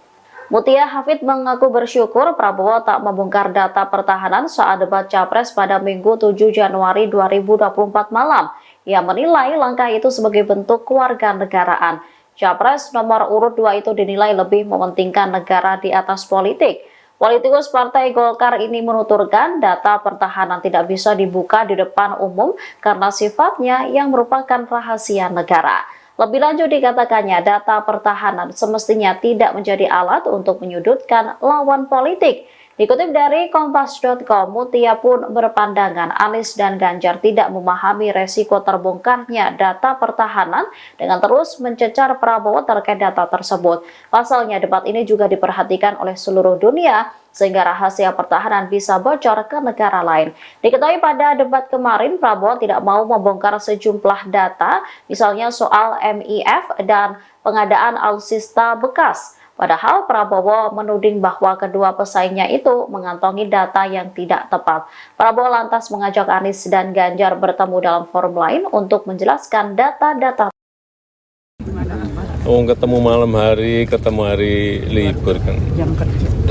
Mutia Hafid mengaku bersyukur Prabowo tak membongkar data pertahanan saat debat Capres pada Minggu 7 Januari 2024 malam. Ia menilai langkah itu sebagai bentuk kewarganegaraan. Capres nomor urut 2 itu dinilai lebih mementingkan negara di atas politik. Politikus Partai Golkar ini menuturkan data pertahanan tidak bisa dibuka di depan umum karena sifatnya yang merupakan rahasia negara. Lebih lanjut dikatakannya data pertahanan semestinya tidak menjadi alat untuk menyudutkan lawan politik. Dikutip dari Kompas.com, Mutia pun berpandangan Anies dan Ganjar tidak memahami resiko terbongkarnya data pertahanan dengan terus mencecar Prabowo terkait data tersebut. Pasalnya debat ini juga diperhatikan oleh seluruh dunia sehingga rahasia pertahanan bisa bocor ke negara lain. Diketahui pada debat kemarin Prabowo tidak mau membongkar sejumlah data, misalnya soal MIF dan pengadaan alutsista bekas. Padahal Prabowo menuding bahwa kedua pesaingnya itu mengantongi data yang tidak tepat. Prabowo lantas mengajak Anies dan Ganjar bertemu dalam forum lain untuk menjelaskan data-data. Ketemu malam hari, ketemu hari libur kan.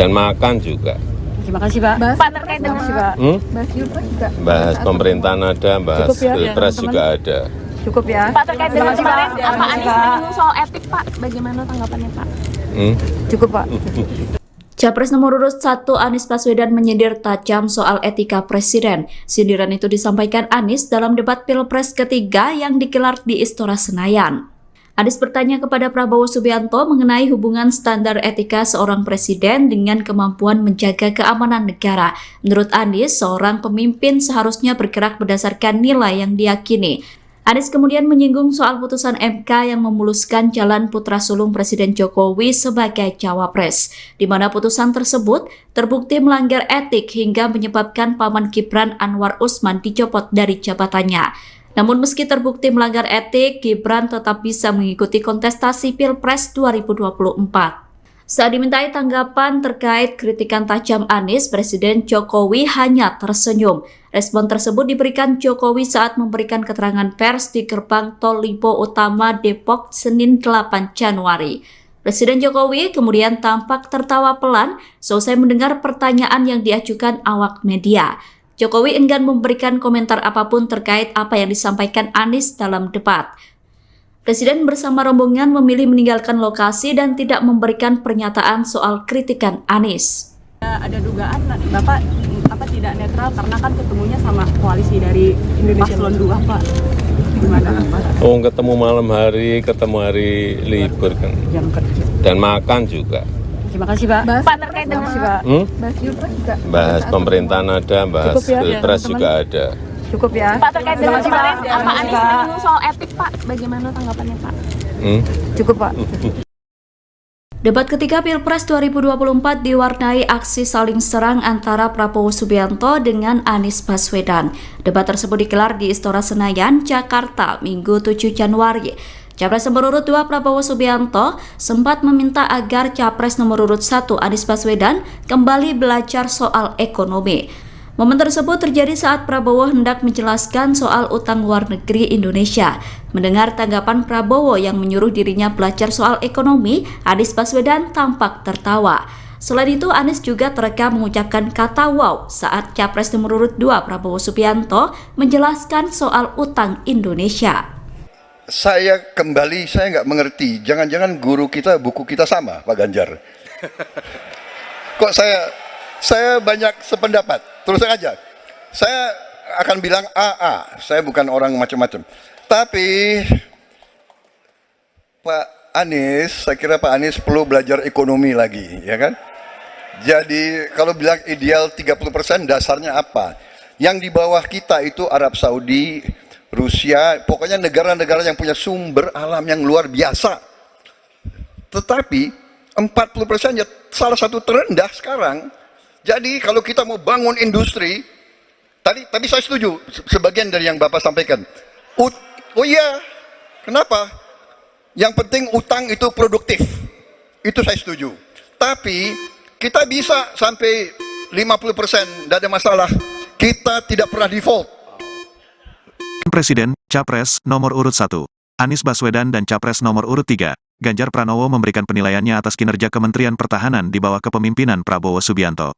Dan makan juga. Terima kasih Pak. Pak terkait dengan Bahas Pilpres juga. Bahas pemerintahan ada, bahas Pilpres juga ada. Cukup ya. Pak terkait dengan kemarin Pak Anies menyinggung soal etik Pak, bagaimana tanggapannya Pak? Cukup Pak. Capres nomor urut 1 Anies Baswedan menyindir tajam soal etika presiden. Sindiran itu disampaikan Anies dalam debat Pilpres ketiga yang digelar di Istora Senayan. Anies bertanya kepada Prabowo Subianto mengenai hubungan standar etika seorang presiden dengan kemampuan menjaga keamanan negara. Menurut Anies, seorang pemimpin seharusnya bergerak berdasarkan nilai yang diyakini. Anies kemudian menyinggung soal putusan MK yang memuluskan jalan putra sulung Presiden Jokowi sebagai cawapres, di mana putusan tersebut terbukti melanggar etik hingga menyebabkan paman Gibran Anwar Usman dicopot dari jabatannya. Namun meski terbukti melanggar etik, Gibran tetap bisa mengikuti kontestasi Pilpres 2024. Saat dimintai tanggapan terkait kritikan tajam Anies, Presiden Jokowi hanya tersenyum. Respon tersebut diberikan Jokowi saat memberikan keterangan pers di gerbang Tol Lipo Utama Depok Senin 8 Januari. Presiden Jokowi kemudian tampak tertawa pelan selesai mendengar pertanyaan yang diajukan awak media. Jokowi enggan memberikan komentar apapun terkait apa yang disampaikan Anies dalam debat. Presiden bersama rombongan memilih meninggalkan lokasi dan tidak memberikan pernyataan soal kritikan Anies. Ada dugaan Bapak tidak netral karena kan ketemunya sama koalisi dari Paslon 2 Pak. Gimana Pak? Ketemu malam hari, ketemu hari libur kan. Dan makan juga. Terima kasih Pak. Pak terkait dengan Bahas Pilpres juga. Bahas pemerintahan ada, bahas Pilpres juga ada. Cukup ya. Pak terkait dengan kemarin Pak Anies menyinggung soal etik Pak, bagaimana tanggapannya Pak? Cukup Pak. Debat ketiga Pilpres 2024 diwarnai aksi saling serang antara Prabowo Subianto dengan Anies Baswedan. Debat tersebut digelar di Istora Senayan, Jakarta, Minggu 7 Januari. Capres nomor urut 2 Prabowo Subianto sempat meminta agar Capres nomor urut 1 Anies Baswedan kembali belajar soal ekonomi. Momen tersebut terjadi saat Prabowo hendak menjelaskan soal utang luar negeri Indonesia. Mendengar tanggapan Prabowo yang menyuruh dirinya belajar soal ekonomi, Anies Baswedan tampak tertawa. Selain itu, Anies juga terekam mengucapkan kata wow saat Capres nomor urut 2 Prabowo Subianto menjelaskan soal utang Indonesia. Saya nggak mengerti, jangan-jangan guru kita, buku kita sama, Pak Ganjar. Kok saya banyak sependapat. Terus aja, saya akan bilang AA, saya bukan orang macam-macam. Tapi Pak Anies, saya kira Pak Anies perlu belajar ekonomi lagi, ya kan? Jadi kalau bilang ideal 30%, dasarnya apa? Yang di bawah kita itu Arab Saudi, Rusia, pokoknya negara-negara yang punya sumber alam yang luar biasa. Tetapi 40% ya salah satu terendah sekarang. Jadi kalau kita mau bangun industri, tadi saya setuju sebagian dari yang Bapak sampaikan. Oh iya, kenapa? Yang penting utang itu produktif. itu saya setuju. Tapi kita bisa sampai 50%, tidak ada masalah. Kita tidak pernah default. Presiden, Capres, nomor urut 1, Anies Baswedan dan Capres nomor urut 3, Ganjar Pranowo memberikan penilaiannya atas kinerja Kementerian Pertahanan di bawah kepemimpinan Prabowo Subianto.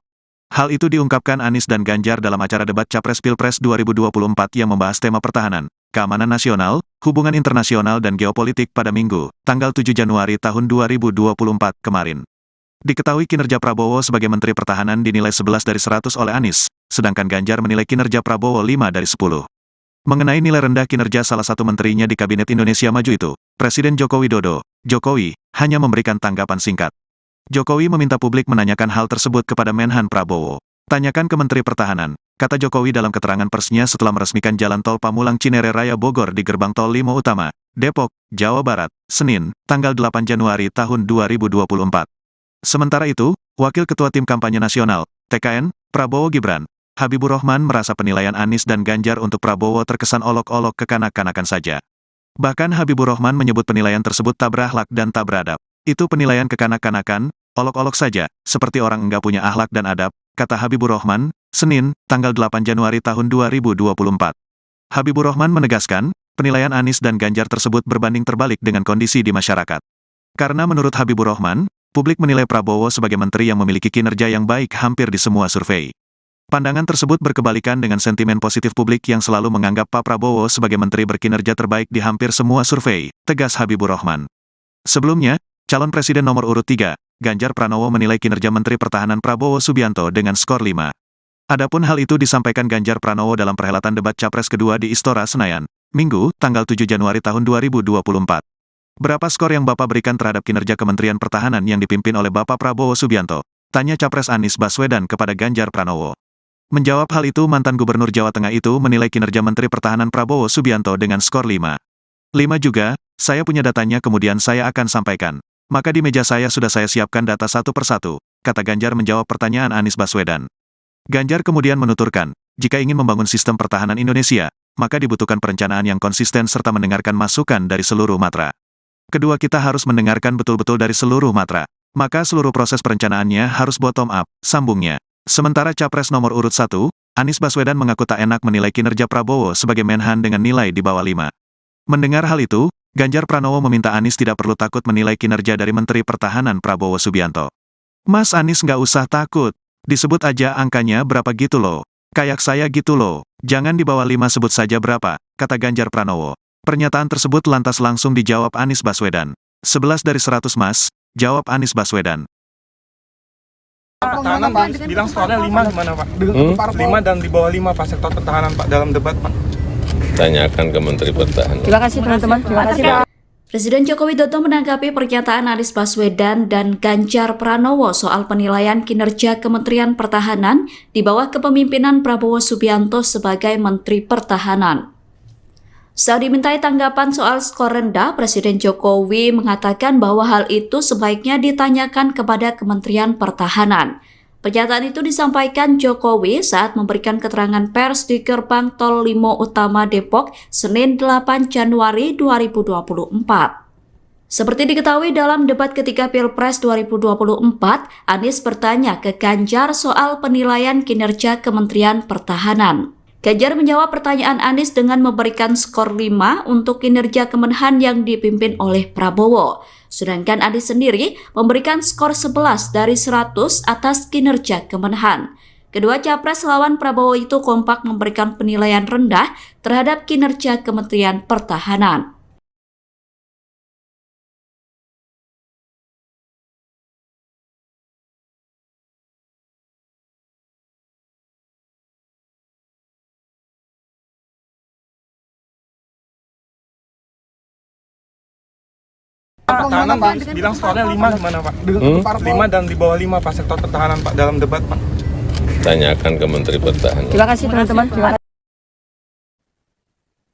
Hal itu diungkapkan Anies dan Ganjar dalam acara debat Capres Pilpres 2024 yang membahas tema pertahanan, keamanan nasional, hubungan internasional dan geopolitik pada Minggu, tanggal 7 Januari tahun 2024 kemarin. Diketahui kinerja Prabowo sebagai Menteri Pertahanan dinilai 11 dari 100 oleh Anies, sedangkan Ganjar menilai kinerja Prabowo 5 dari 10. Mengenai nilai rendah kinerja salah satu menterinya di Kabinet Indonesia Maju itu, Presiden Joko Widodo, Jokowi, hanya memberikan tanggapan singkat. Jokowi meminta publik menanyakan hal tersebut kepada Menhan Prabowo. Tanyakan ke Menteri Pertahanan, kata Jokowi dalam keterangan persnya setelah meresmikan jalan tol Pamulang Cinere Raya Bogor di gerbang tol Limo Utama, Depok, Jawa Barat, Senin, tanggal 8 Januari tahun 2024. Sementara itu, Wakil Ketua Tim Kampanye Nasional, TKN, Prabowo Gibran, Habibur Rahman merasa penilaian Anies dan Ganjar untuk Prabowo terkesan olok-olok kekanak-kanakan saja. Bahkan Habibur Rahman menyebut penilaian tersebut tak berakhlak dan tak beradab. Itu penilaian kekanak-kanakan, olok-olok saja, seperti orang enggak punya akhlak dan adab, kata Habibur Rahman, Senin, tanggal 8 Januari tahun 2024. Habibur Rahman menegaskan, penilaian Anies dan Ganjar tersebut berbanding terbalik dengan kondisi di masyarakat. Karena menurut Habibur Rahman, publik menilai Prabowo sebagai menteri yang memiliki kinerja yang baik hampir di semua survei. Pandangan tersebut berkebalikan dengan sentimen positif publik yang selalu menganggap Pak Prabowo sebagai menteri berkinerja terbaik di hampir semua survei, tegas Habibur Rahman. Sebelumnya, calon presiden nomor urut 3, Ganjar Pranowo menilai kinerja Menteri Pertahanan Prabowo Subianto dengan skor 5. Adapun hal itu disampaikan Ganjar Pranowo dalam perhelatan debat Capres kedua di Istora Senayan, Minggu, tanggal 7 Januari tahun 2024. Berapa skor yang Bapak berikan terhadap kinerja Kementerian Pertahanan yang dipimpin oleh Bapak Prabowo Subianto? Tanya Capres Anies Baswedan kepada Ganjar Pranowo. Menjawab hal itu, mantan Gubernur Jawa Tengah itu menilai kinerja Menteri Pertahanan Prabowo Subianto dengan skor 5. 5 juga, saya punya datanya kemudian saya akan sampaikan. Maka di meja saya sudah saya siapkan data satu persatu, kata Ganjar menjawab pertanyaan Anies Baswedan. Ganjar kemudian menuturkan, jika ingin membangun sistem pertahanan Indonesia, maka dibutuhkan perencanaan yang konsisten serta mendengarkan masukan dari seluruh matra. Kedua, kita harus mendengarkan betul-betul dari seluruh matra. Maka seluruh proses perencanaannya harus bottom up, sambungnya. Sementara Capres nomor urut 1, Anies Baswedan mengaku tak enak menilai kinerja Prabowo sebagai Menhan dengan nilai di bawah 5. Mendengar hal itu, Ganjar Pranowo meminta Anies tidak perlu takut menilai kinerja dari Menteri Pertahanan Prabowo Subianto. Mas Anies nggak usah takut, disebut aja angkanya berapa gitu loh. Kayak saya gitu loh, jangan di bawah 5 sebut saja berapa, kata Ganjar Pranowo. Pernyataan tersebut lantas langsung dijawab Anies Baswedan. 11 dari 100 mas, jawab Anies Baswedan. Pertahanan Pak, bilang skornya 5 gimana Pak? 5 dan di bawah 5 Pak sektor pertahanan Pak dalam debat Pak. Tanyakan ke Menteri Pertahanan. Terima kasih teman-teman. Terima kasih Pak. Presiden Joko Widodo menanggapi pernyataan Anies Baswedan dan Ganjar Pranowo soal penilaian kinerja Kementerian Pertahanan di bawah kepemimpinan Prabowo Subianto sebagai Menteri Pertahanan. Saat dimintai tanggapan soal skor rendah, Presiden Jokowi mengatakan bahwa hal itu sebaiknya ditanyakan kepada Kementerian Pertahanan. Pernyataan itu disampaikan Jokowi saat memberikan keterangan pers di gerbang tol Limo Utama Depok, Senin 8 Januari 2024. Seperti diketahui dalam debat ketiga Pilpres 2024, Anies bertanya ke Ganjar soal penilaian kinerja Kementerian Pertahanan. Ganjar menjawab pertanyaan Anies dengan memberikan skor 5 untuk kinerja Kemenhan yang dipimpin oleh Prabowo. Sedangkan Anies sendiri memberikan skor 11 dari 100 atas kinerja Kemenhan. Kedua capres lawan Prabowo itu kompak memberikan penilaian rendah terhadap kinerja Kementerian Pertahanan. Pertahanan Pak, bilang skornya 5 gimana Pak? 5 dan di bawah 5 Pak sektor pertahanan Pak dalam debat Pak. Tanyakan ke Menteri Pertahanan. Terima kasih teman-teman.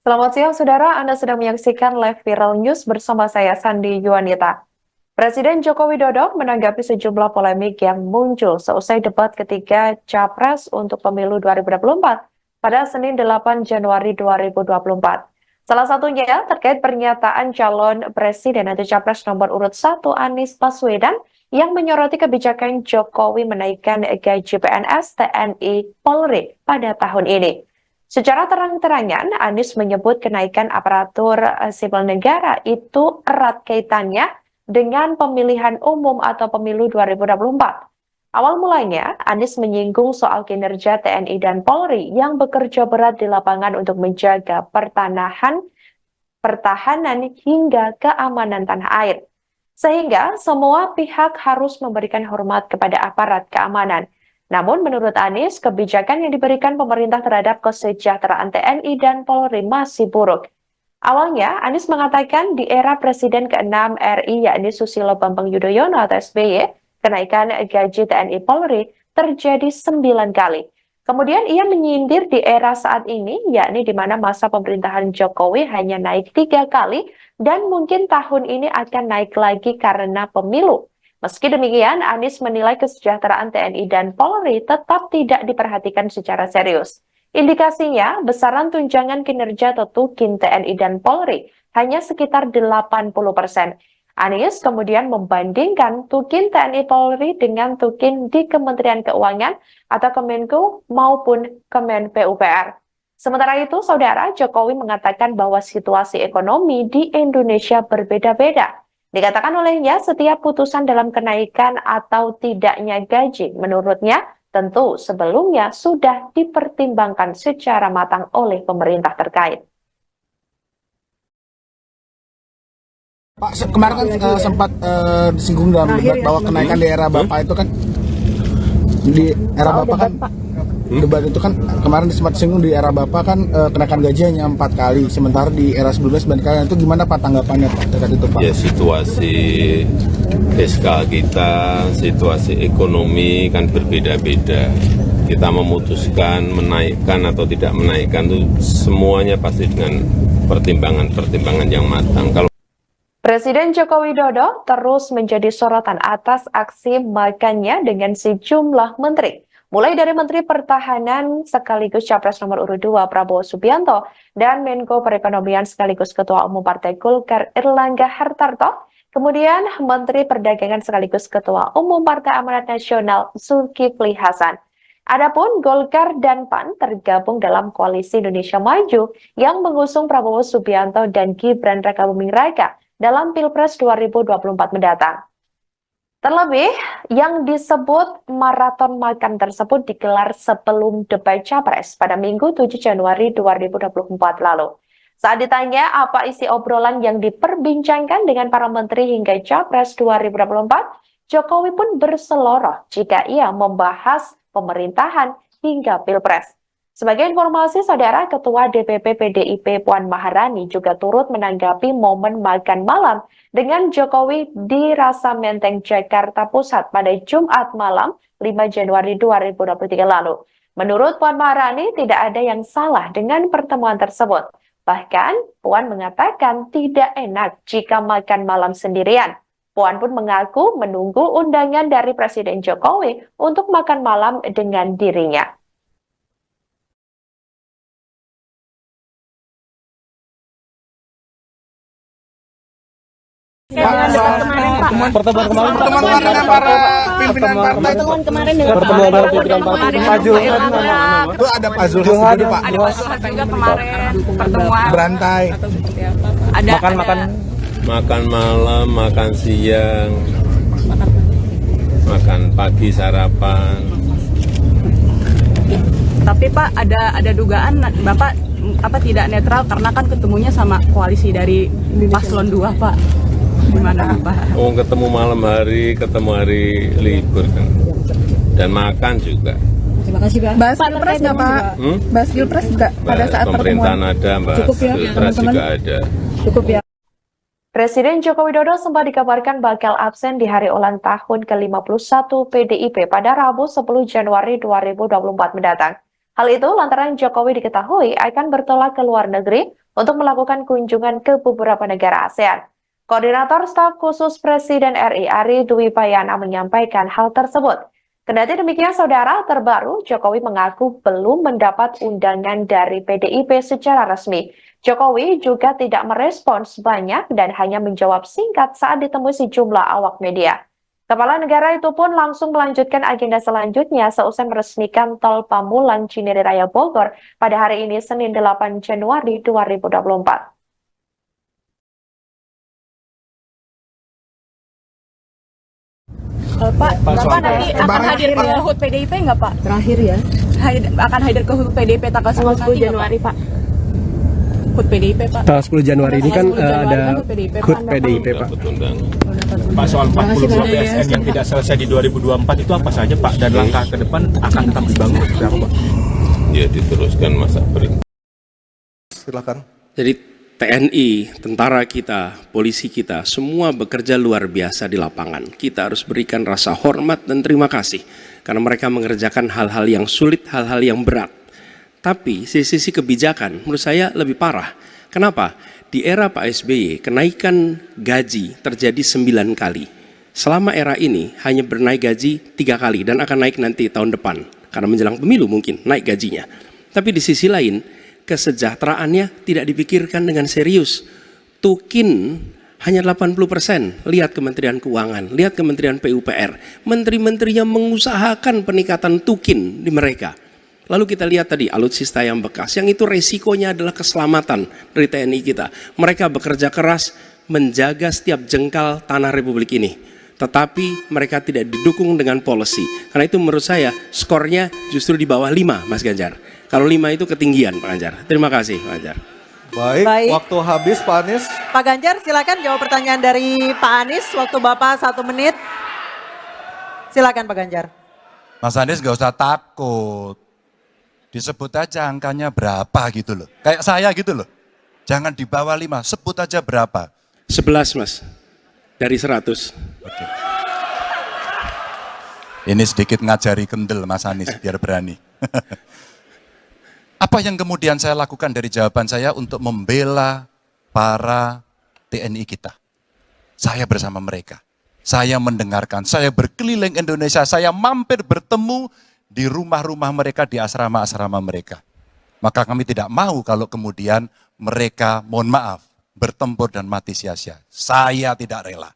Selamat siang saudara, Anda sedang menyaksikan live viral news bersama saya Sandi Yuanita. Presiden Joko Widodo menanggapi sejumlah polemik yang muncul seusai debat ketiga Capres untuk pemilu 2024 pada Senin 8 Januari 2024. Salah satunya terkait pernyataan calon presiden atau capres nomor urut 1 Anies Baswedan yang menyoroti kebijakan Jokowi menaikkan gaji PNS, TNI, Polri pada tahun ini. Secara terang-terangan, Anies menyebut kenaikan aparatur sipil negara itu erat kaitannya dengan pemilihan umum atau pemilu 2024. Awal mulanya, Anies menyinggung soal kinerja TNI dan Polri yang bekerja berat di lapangan untuk menjaga pertahanan hingga keamanan tanah air. Sehingga semua pihak harus memberikan hormat kepada aparat keamanan. Namun menurut Anies, kebijakan yang diberikan pemerintah terhadap kesejahteraan TNI dan Polri masih buruk. Awalnya, Anies mengatakan di era Presiden ke-6 RI yakni Susilo Bambang Yudhoyono atau SBY, kenaikan gaji TNI Polri terjadi 9 kali. Kemudian ia menyindir di era saat ini, yakni di mana masa pemerintahan Jokowi hanya naik 3 kali dan mungkin tahun ini akan naik lagi karena pemilu. Meski demikian, Anies menilai kesejahteraan TNI dan Polri tetap tidak diperhatikan secara serius. Indikasinya, besaran tunjangan kinerja atau tukin TNI dan Polri hanya sekitar 80%. Anies kemudian membandingkan tukin TNI Polri dengan tukin di Kementerian Keuangan atau Kemenko maupun Kemen PUPR. Sementara itu, Saudara, Jokowi mengatakan bahwa situasi ekonomi di Indonesia berbeda-beda. Dikatakan olehnya, setiap putusan dalam kenaikan atau tidaknya gaji, menurutnya, tentu sebelumnya sudah dipertimbangkan secara matang oleh pemerintah terkait. Pak, kemarin kan sempat disinggung dalam debat bahwa kenaikan di era Bapak itu kan di era Bapak kan debat itu kan kemarin sempat disinggung di era Bapak kan kenaikan gaji hanya 4 kali, sementara di era sebelumnya 9 kali. Itu gimana Pak tanggapannya Pak terkait itu Pak? Ya, situasi fiskal kita, situasi ekonomi kan berbeda-beda. Kita memutuskan menaikkan atau tidak menaikkan itu semuanya pasti dengan pertimbangan-pertimbangan yang matang. Kalau Presiden Joko Widodo terus menjadi sorotan atas aksi makannya dengan sejumlah menteri. Mulai dari Menteri Pertahanan sekaligus Capres nomor urut 2 Prabowo Subianto dan Menko Perekonomian sekaligus Ketua Umum Partai Golkar Erlangga Hartarto, kemudian Menteri Perdagangan sekaligus Ketua Umum Partai Amanat Nasional Zulkifli Hasan. Adapun Golkar dan PAN tergabung dalam Koalisi Indonesia Maju yang mengusung Prabowo Subianto dan Gibran Rakabuming Raka dalam Pilpres 2024 mendatang. Terlebih, yang disebut maraton makan tersebut digelar sebelum debat Capres pada Minggu 7 Januari 2024 lalu. Saat ditanya apa isi obrolan yang diperbincangkan dengan para menteri hingga Capres 2024, Jokowi pun berseloroh jika ia membahas pemerintahan hingga Pilpres. Sebagai informasi, Saudara, Ketua DPP PDIP Puan Maharani juga turut menanggapi momen makan malam dengan Jokowi di Rasa Menteng, Jakarta Pusat pada Jumat malam 5 Januari 2023 lalu. Menurut Puan Maharani, tidak ada yang salah dengan pertemuan tersebut. Bahkan, Puan mengatakan tidak enak jika makan malam sendirian. Puan pun mengaku menunggu undangan dari Presiden Jokowi untuk makan malam dengan dirinya. Pertemuan kemarin dengan para pimpinan partai Pak Zulhas, itu ada Pak Zulhas juga Pak. Ada Pak Zulhas juga kemarin pertemuan. Berantai. Ada makan malam, makan siang, makan pagi sarapan. Tapi Pak ada dugaan Bapak tidak netral karena kan ketemunya sama koalisi dari Paslon 2 Pak. Gimana Pak? Oh, ketemu malam hari, ketemu hari libur kan. Dan makan juga. Terima kasih Pak. Bahas Pilpres nggak Pak? Bahas Pilpres nggak pada saat pemerintahan pertemuan? ada, bahas Pilpres juga ada. Cukup ya. Presiden Joko Widodo sempat dikabarkan bakal absen di hari ulang tahun ke-51 PDIP pada Rabu 10 Januari 2024 mendatang. Hal itu lantaran Jokowi diketahui akan bertolak ke luar negeri untuk melakukan kunjungan ke beberapa negara ASEAN. Koordinator Staf Khusus Presiden RI Ari Dwi Payana menyampaikan hal tersebut. Kendati demikian, saudara, terbaru Jokowi mengaku belum mendapat undangan dari PDIP secara resmi. Jokowi juga tidak merespons banyak dan hanya menjawab singkat saat ditemui sejumlah awak media. Kepala negara itu pun langsung melanjutkan agenda selanjutnya seusai meresmikan tol Pamulang Cinere Raya Bogor pada hari ini Senin 8 Januari 2024. Pak, Bapak nanti akan hadir ke HUT PDIP nggak Pak? Terakhir ya. Akan hadir ke HUT PDIP tanggal 10 Januari Pak? HUT PDIP Pak? Tanggal 10 Januari ini kan ada HUT PDIP Pak. Pak, soal 42 PSN yang tidak selesai di 2024 itu apa saja Pak? Dan langkah ke depan akan tetap dibangun seperti apa Pak? Ya diteruskan masa perintah. Silakan. Jadi TNI, tentara kita, polisi kita, semua bekerja luar biasa di lapangan. Kita harus berikan rasa hormat dan terima kasih karena mereka mengerjakan hal-hal yang sulit, hal-hal yang berat. Tapi sisi kebijakan menurut saya lebih parah. Kenapa? Di era Pak SBY, kenaikan gaji terjadi 9 kali. Selama era ini hanya bernaik gaji 3 kali dan akan naik nanti tahun depan. Karena menjelang pemilu mungkin naik gajinya. Tapi di sisi lain, kesejahteraannya tidak dipikirkan dengan serius. Tukin hanya 80%. Lihat Kementerian Keuangan, lihat Kementerian PUPR. Menteri-menterinya mengusahakan peningkatan tukin di mereka. Lalu kita lihat tadi alutsista yang bekas, yang itu resikonya adalah keselamatan dari TNI kita. Mereka bekerja keras menjaga setiap jengkal tanah Republik ini. Tetapi mereka tidak didukung dengan policy. Karena itu menurut saya skornya justru di bawah 5, Mas Ganjar. Kalau 5 itu ketinggian, Pak Ganjar. Terima kasih, Pak Ganjar. Baik, waktu habis Pak Anies. Pak Ganjar silakan jawab pertanyaan dari Pak Anies. Waktu Bapak 1 menit. Silakan Pak Ganjar. Mas Anies gak usah takut. Disebut aja angkanya berapa gitu loh. Kayak saya gitu loh. Jangan di bawah 5, sebut aja berapa. 11 Mas, dari 100. Oke. Ini sedikit ngajari kendel Mas Anies biar berani. Apa yang kemudian saya lakukan dari jawaban saya untuk membela para TNI kita? Saya bersama mereka. Saya mendengarkan, saya berkeliling Indonesia, saya mampir bertemu di rumah-rumah mereka, di asrama-asrama mereka. Maka kami tidak mau kalau kemudian mereka, mohon maaf, bertempur dan mati sia-sia. Saya tidak rela.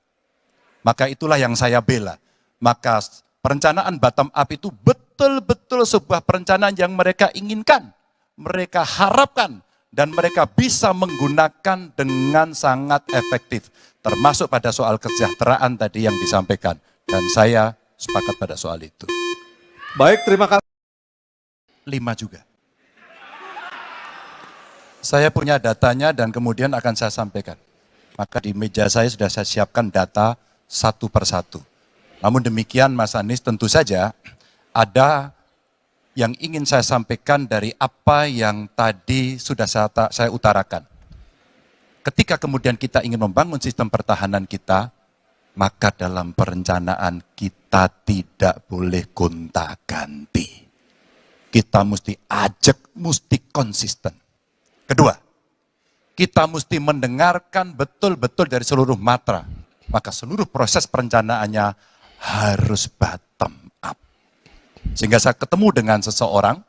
Maka itulah yang saya bela. Maka perencanaan bottom up itu betul-betul sebuah perencanaan yang mereka inginkan. Mereka harapkan dan mereka bisa menggunakan dengan sangat efektif. Termasuk pada soal kesejahteraan tadi yang disampaikan. Dan saya sepakat pada soal itu. Baik, terima kasih. 5 juga. Saya punya datanya dan kemudian akan saya sampaikan. Maka di meja saya sudah saya siapkan data satu persatu. Namun demikian Mas Anies tentu saja ada yang ingin saya sampaikan dari apa yang tadi sudah saya utarakan. Ketika kemudian kita ingin membangun sistem pertahanan kita, maka dalam perencanaan kita tidak boleh gonta-ganti. Kita mesti ajak, mesti konsisten. Kedua, kita mesti mendengarkan betul-betul dari seluruh matra. Maka seluruh proses perencanaannya harus bottom up. Sehingga saya ketemu dengan seseorang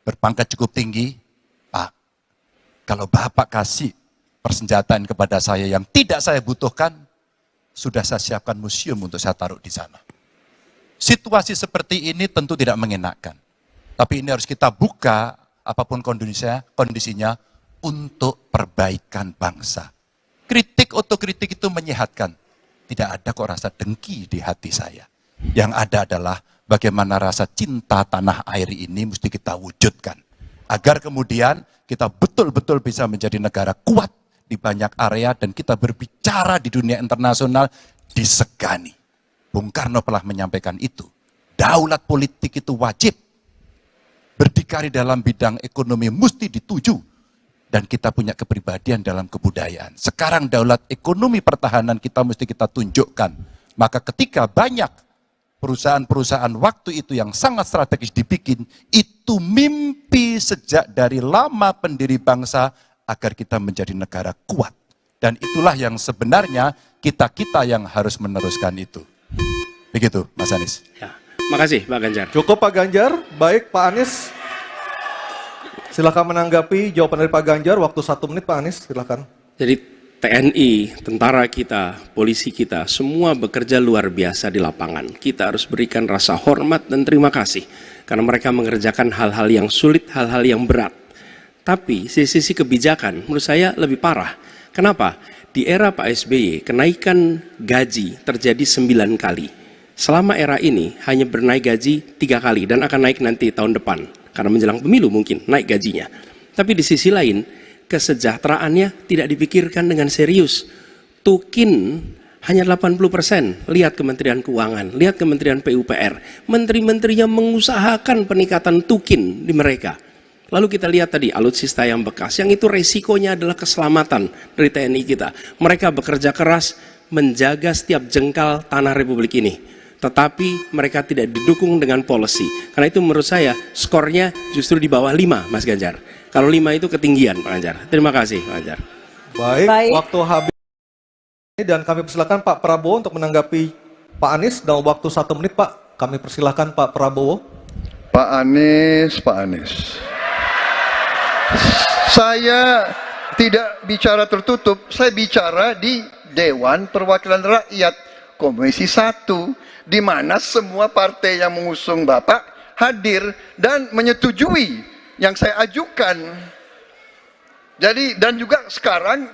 berpangkat cukup tinggi, Pak, kalau Bapak kasih persenjataan kepada saya yang tidak saya butuhkan, sudah saya siapkan museum untuk saya taruh di sana. Situasi seperti ini tentu tidak mengenakan. Tapi ini harus kita buka apapun kondisinya untuk perbaikan bangsa. Kritik, otokritik itu menyehatkan. Tidak ada kok rasa dengki di hati saya. Yang ada adalah bagaimana rasa cinta tanah air ini mesti kita wujudkan. Agar kemudian kita betul-betul bisa menjadi negara kuat di banyak area dan kita berbicara di dunia internasional disegani. Bung Karno pernah menyampaikan itu. Daulat politik itu wajib. Berdikari dalam bidang ekonomi mesti dituju. Dan kita punya kepribadian dalam kebudayaan. Sekarang daulat ekonomi pertahanan kita mesti kita tunjukkan. Maka ketika banyak perusahaan-perusahaan waktu itu yang sangat strategis dibikin, itu mimpi sejak dari lama pendiri bangsa agar kita menjadi negara kuat. Dan itulah yang sebenarnya kita-kita yang harus meneruskan itu. Begitu, Mas Anies. Ya. Makasih Pak Ganjar. Cukup Pak Ganjar. Baik Pak Anies. Silakan menanggapi jawaban dari Pak Ganjar. Waktu 1 menit Pak Anies, silakan. Jadi TNI, tentara kita, polisi kita, semua bekerja luar biasa di lapangan. Kita harus berikan rasa hormat dan terima kasih. Karena mereka mengerjakan hal-hal yang sulit, hal-hal yang berat. Tapi sisi kebijakan menurut saya lebih parah. Kenapa? Di era Pak SBY, kenaikan gaji terjadi 9 kali. Selama era ini hanya bernaik gaji 3 kali dan akan naik nanti tahun depan. Karena menjelang pemilu mungkin naik gajinya. Tapi di sisi lain, kesejahteraannya tidak dipikirkan dengan serius. Tukin hanya 80%. Lihat Kementerian Keuangan, lihat Kementerian PUPR. Menteri-menterinya mengusahakan peningkatan tukin di mereka. Lalu kita lihat tadi alutsista yang bekas, yang itu resikonya adalah keselamatan dari TNI kita. Mereka bekerja keras menjaga setiap jengkal tanah Republik ini. Tetapi mereka tidak didukung dengan policy. Karena itu menurut saya skornya justru di bawah 5 Mas Ganjar. Kalau 5 itu ketinggian Pak Ganjar. Terima kasih Pak Ganjar. Baik, waktu habis dan kami persilakan Pak Prabowo untuk menanggapi Pak Anies dalam waktu 1 menit Pak. Kami persilakan Pak Prabowo. Pak Anies. Saya tidak bicara tertutup, saya bicara di Dewan Perwakilan Rakyat Komisi 1, di mana semua partai yang mengusung Bapak hadir dan menyetujui yang saya ajukan. Jadi dan juga sekarang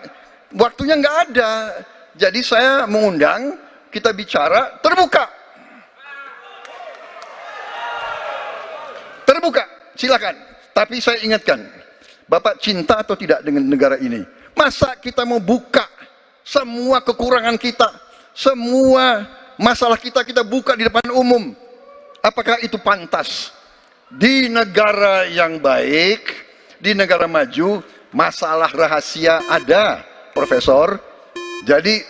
waktunya nggak ada, jadi saya mengundang kita bicara terbuka. Silakan. Tapi saya ingatkan, Bapak cinta atau tidak dengan negara ini? Masa kita mau buka semua kekurangan kita, semua masalah kita buka di depan umum? Apakah itu pantas? Di negara yang baik, di negara maju, masalah rahasia ada, Profesor. Jadi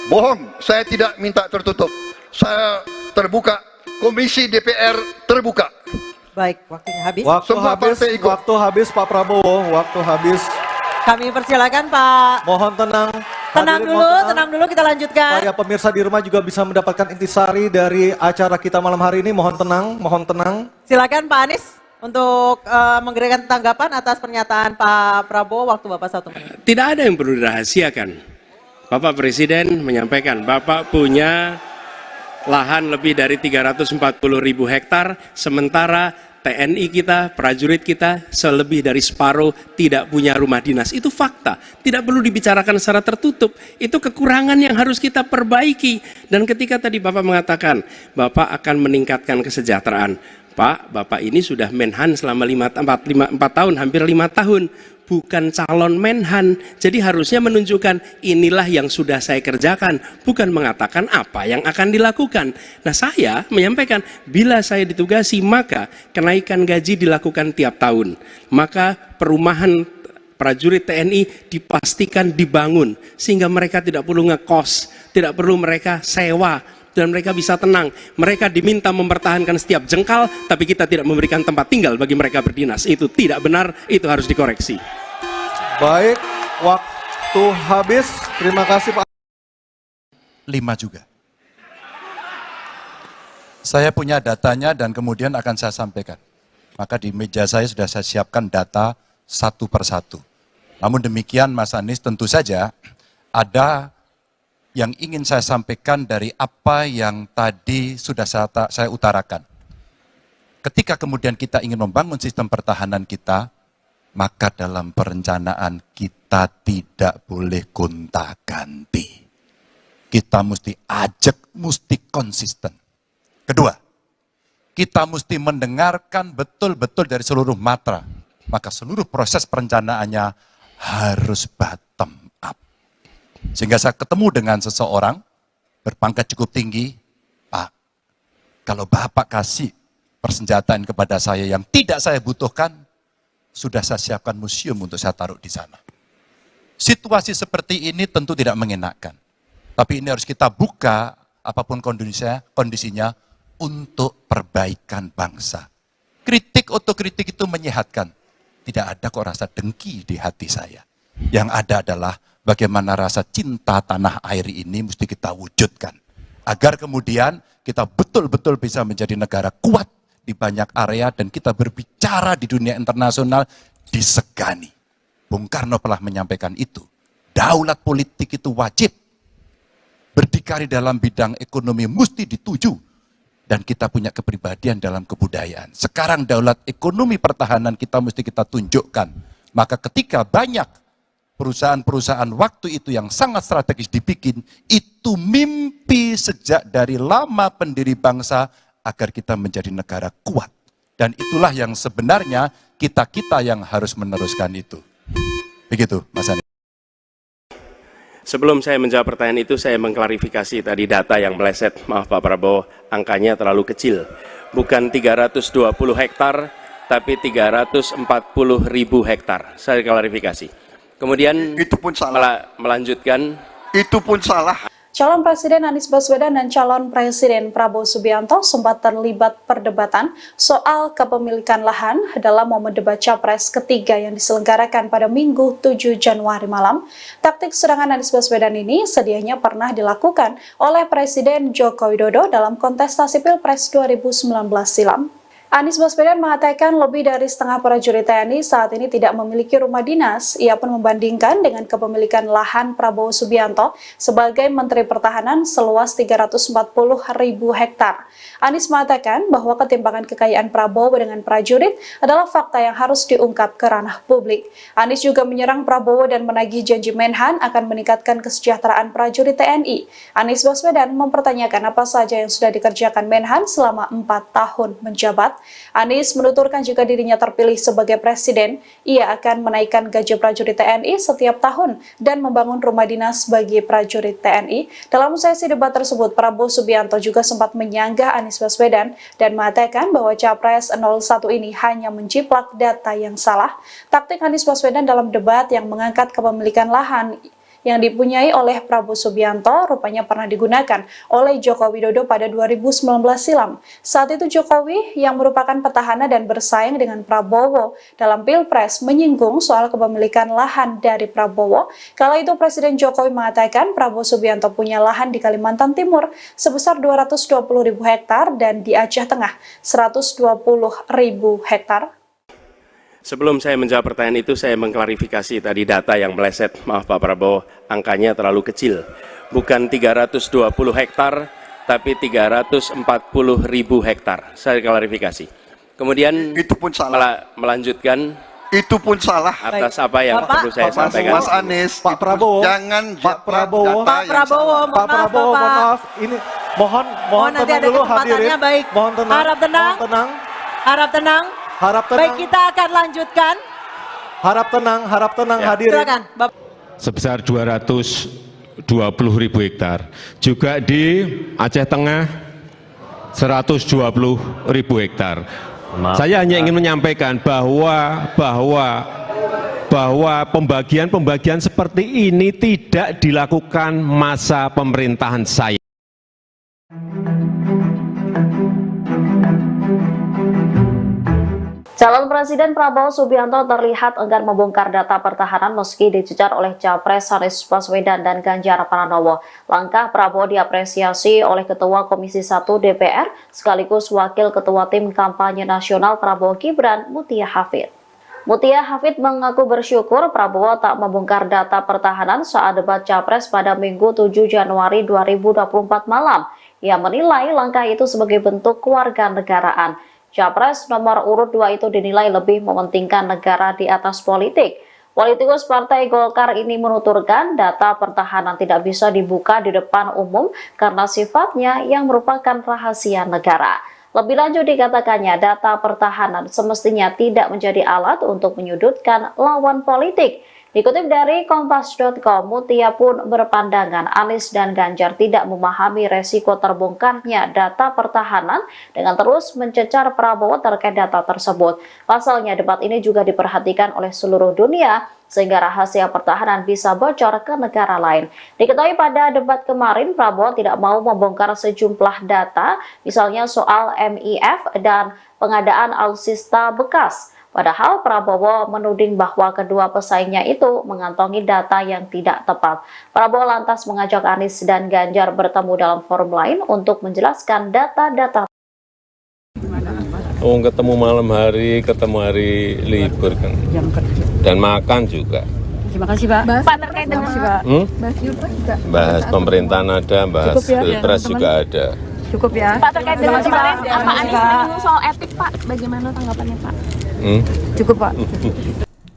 bohong, saya tidak minta tertutup. Saya terbuka, Komisi DPR terbuka. Baik, waktunya habis. Waktu habis Pak Prabowo, waktu habis. Kami persilakan Pak. Mohon tenang. Tenang dulu, kita lanjutkan. Supaya pemirsa di rumah juga bisa mendapatkan intisari dari acara kita malam hari ini. Mohon tenang. Silakan Pak Anies untuk memberikan tanggapan atas pernyataan Pak Prabowo. Waktu Bapak 1 menit. Tidak ada yang perlu dirahasiakan. Bapak Presiden menyampaikan, Bapak punya lahan lebih dari 340.000 hektar, sementara TNI kita, prajurit kita, selebih dari separuh tidak punya rumah dinas. Itu fakta, tidak perlu dibicarakan secara tertutup. Itu kekurangan yang harus kita perbaiki. Dan ketika tadi Bapak mengatakan, Bapak akan meningkatkan kesejahteraan. Pak, Bapak ini sudah Menhan selama 4 tahun, hampir 5 tahun. Bukan calon Menhan, jadi harusnya menunjukkan inilah yang sudah saya kerjakan, bukan mengatakan apa yang akan dilakukan. Nah, saya menyampaikan bila saya ditugasi maka kenaikan gaji dilakukan tiap tahun, maka perumahan prajurit TNI dipastikan dibangun sehingga mereka tidak perlu ngekos, tidak perlu mereka sewa, dan mereka bisa tenang. Mereka diminta mempertahankan setiap jengkal, tapi kita tidak memberikan tempat tinggal bagi mereka berdinas. Itu tidak benar, itu harus dikoreksi. Baik, waktu habis. Terima kasih Pak. 5 juga. Saya punya datanya dan kemudian akan saya sampaikan. Maka di meja saya sudah saya siapkan data satu persatu. Namun demikian Mas Anies, tentu saja ada yang ingin saya sampaikan dari apa yang tadi sudah saya utarakan. Ketika kemudian kita ingin membangun sistem pertahanan kita, maka dalam perencanaan kita tidak boleh gonta-ganti. Kita mesti ajak, mesti konsisten. Kedua, kita mesti mendengarkan betul-betul dari seluruh matra. Maka seluruh proses perencanaannya harus bottom up. Sehingga saya ketemu dengan seseorang berpangkat cukup tinggi, Pak, kalau Bapak kasih persenjataan kepada saya yang tidak saya butuhkan, sudah saya siapkan museum untuk saya taruh di sana. Situasi seperti ini tentu tidak mengenakan. Tapi ini harus kita buka, apapun kondisinya, untuk perbaikan bangsa. Kritik, otokritik itu menyehatkan. Tidak ada kok rasa dengki di hati saya. Yang ada adalah bagaimana rasa cinta tanah air ini mesti kita wujudkan. Agar kemudian kita betul-betul bisa menjadi negara kuat di banyak area dan kita berbicara di dunia internasional disegani. Bung Karno pernah menyampaikan itu. Daulat politik itu wajib. Berdikari dalam bidang ekonomi mesti dituju. Dan kita punya kepribadian dalam kebudayaan. Sekarang daulat ekonomi pertahanan kita mesti kita tunjukkan. Maka ketika banyak perusahaan-perusahaan waktu itu yang sangat strategis dibikin, itu mimpi sejak dari lama pendiri bangsa agar kita menjadi negara kuat. Dan itulah yang sebenarnya kita-kita yang harus meneruskan itu. Begitu, Mas Anies. Sebelum saya menjawab pertanyaan itu, saya mengklarifikasi tadi data yang meleset. Maaf Pak Prabowo, angkanya terlalu kecil. Bukan 320 hektar, tapi 340.000 hektar. Saya klarifikasi. Kemudian itu pun salah. Melanjutkan. Itu pun salah. Calon Presiden Anies Baswedan dan calon Presiden Prabowo Subianto sempat terlibat perdebatan soal kepemilikan lahan dalam momen debat Capres ketiga yang diselenggarakan pada Minggu 7 Januari malam. Taktik serangan Anies Baswedan ini sedianya pernah dilakukan oleh Presiden Joko Widodo dalam kontestasi Pilpres 2019 silam. Anies Baswedan mengatakan lebih dari setengah prajurit TNI saat ini tidak memiliki rumah dinas. Ia pun membandingkan dengan kepemilikan lahan Prabowo Subianto sebagai Menteri Pertahanan seluas 340.000 hektar. Anies mengatakan bahwa ketimpangan kekayaan Prabowo dengan prajurit adalah fakta yang harus diungkap ke ranah publik. Anies juga menyerang Prabowo dan menagih janji Menhan akan meningkatkan kesejahteraan prajurit TNI. Anies Baswedan mempertanyakan apa saja yang sudah dikerjakan Menhan selama 4 tahun menjabat. Anies menuturkan jika dirinya terpilih sebagai presiden, ia akan menaikkan gaji prajurit TNI setiap tahun dan membangun rumah dinas bagi prajurit TNI. Dalam sesi debat tersebut, Prabowo Subianto juga sempat menyanggah Anies Baswedan dan mengatakan bahwa Capres 01 ini hanya menjiplak data yang salah. Taktik Anies Baswedan dalam debat yang mengangkat kepemilikan lahan yang dipunyai oleh Prabowo Subianto rupanya pernah digunakan oleh Joko Widodo pada 2019 silam. Saat itu Jokowi yang merupakan petahana dan bersaing dengan Prabowo dalam Pilpres menyinggung soal kepemilikan lahan dari Prabowo. Kala itu Presiden Jokowi mengatakan Prabowo Subianto punya lahan di Kalimantan Timur sebesar 220.000 hektar dan di Aceh Tengah 120.000 hektar. Sebelum saya menjawab pertanyaan itu, saya mengklarifikasi tadi data yang meleset. Maaf Pak Prabowo, angkanya terlalu kecil. Bukan 320 hektar, tapi 340.000 hektar. Saya klarifikasi. Kemudian itu pun salah. Melanjutkan. Itu pun salah. Atas apa yang perlu saya sampaikan. Mas Anies, Pak Prabowo, jangan Pak Prabowo, mohon maaf. Ini mohon nanti tenang ada dulu kesempatannya, hadirin. baik. Mohon tenang. Harap tenang. Mohon tenang. Harap tenang. Harap tenang. Baik, kita akan lanjutkan. Harap tenang Ya. hadirin. Silakan, Bapak. sebesar 220.000 hektar. Juga di Aceh Tengah 120.000 hektar. Saya hanya ingin menyampaikan bahwa pembagian seperti ini tidak dilakukan masa pemerintahan saya. Calon Presiden Prabowo Subianto terlihat enggan membongkar data pertahanan meski dicecar oleh Capres Anies Baswedan dan Ganjar Pranowo. Langkah Prabowo diapresiasi oleh Ketua Komisi 1 DPR sekaligus Wakil Ketua Tim Kampanye Nasional Prabowo Gibran, Mutia Hafid. Mutia Hafid mengaku bersyukur Prabowo tak membongkar data pertahanan saat debat Capres pada Minggu 7 Januari 2024 malam. Ia menilai langkah itu sebagai bentuk kewarganegaraan. Capres nomor urut 2 itu dinilai lebih mementingkan negara di atas politik. Politikus Partai Golkar ini menuturkan data pertahanan tidak bisa dibuka di depan umum karena sifatnya yang merupakan rahasia negara. Lebih lanjut dikatakannya data pertahanan semestinya tidak menjadi alat untuk menyudutkan lawan politik. Dikutip dari Kompas.com, Mutia pun berpandangan Anies dan Ganjar tidak memahami resiko terbongkarnya data pertahanan dengan terus mencecar Prabowo terkait data tersebut. Pasalnya debat ini juga diperhatikan oleh seluruh dunia sehingga rahasia pertahanan bisa bocor ke negara lain. Diketahui pada debat kemarin Prabowo tidak mau membongkar sejumlah data, misalnya soal MIF dan pengadaan alutsista bekas. Padahal Prabowo menuding bahwa kedua pesaingnya itu mengantongi data yang tidak tepat. Prabowo lantas mengajak Anies dan Ganjar bertemu dalam forum lain untuk menjelaskan data-data. Ketemu malam hari, ketemu hari libur kan. Dan makan juga. Terima kasih Pak. Pak terkait dengan Bahas Pilpres juga. Bahas pemerintahan ada, bahas Pilpres juga ada. Cukup ya. Pak terkait dengan kemarin Pak Anies menyinggung soal etik Pak, bagaimana tanggapannya Pak? Cukup Pak.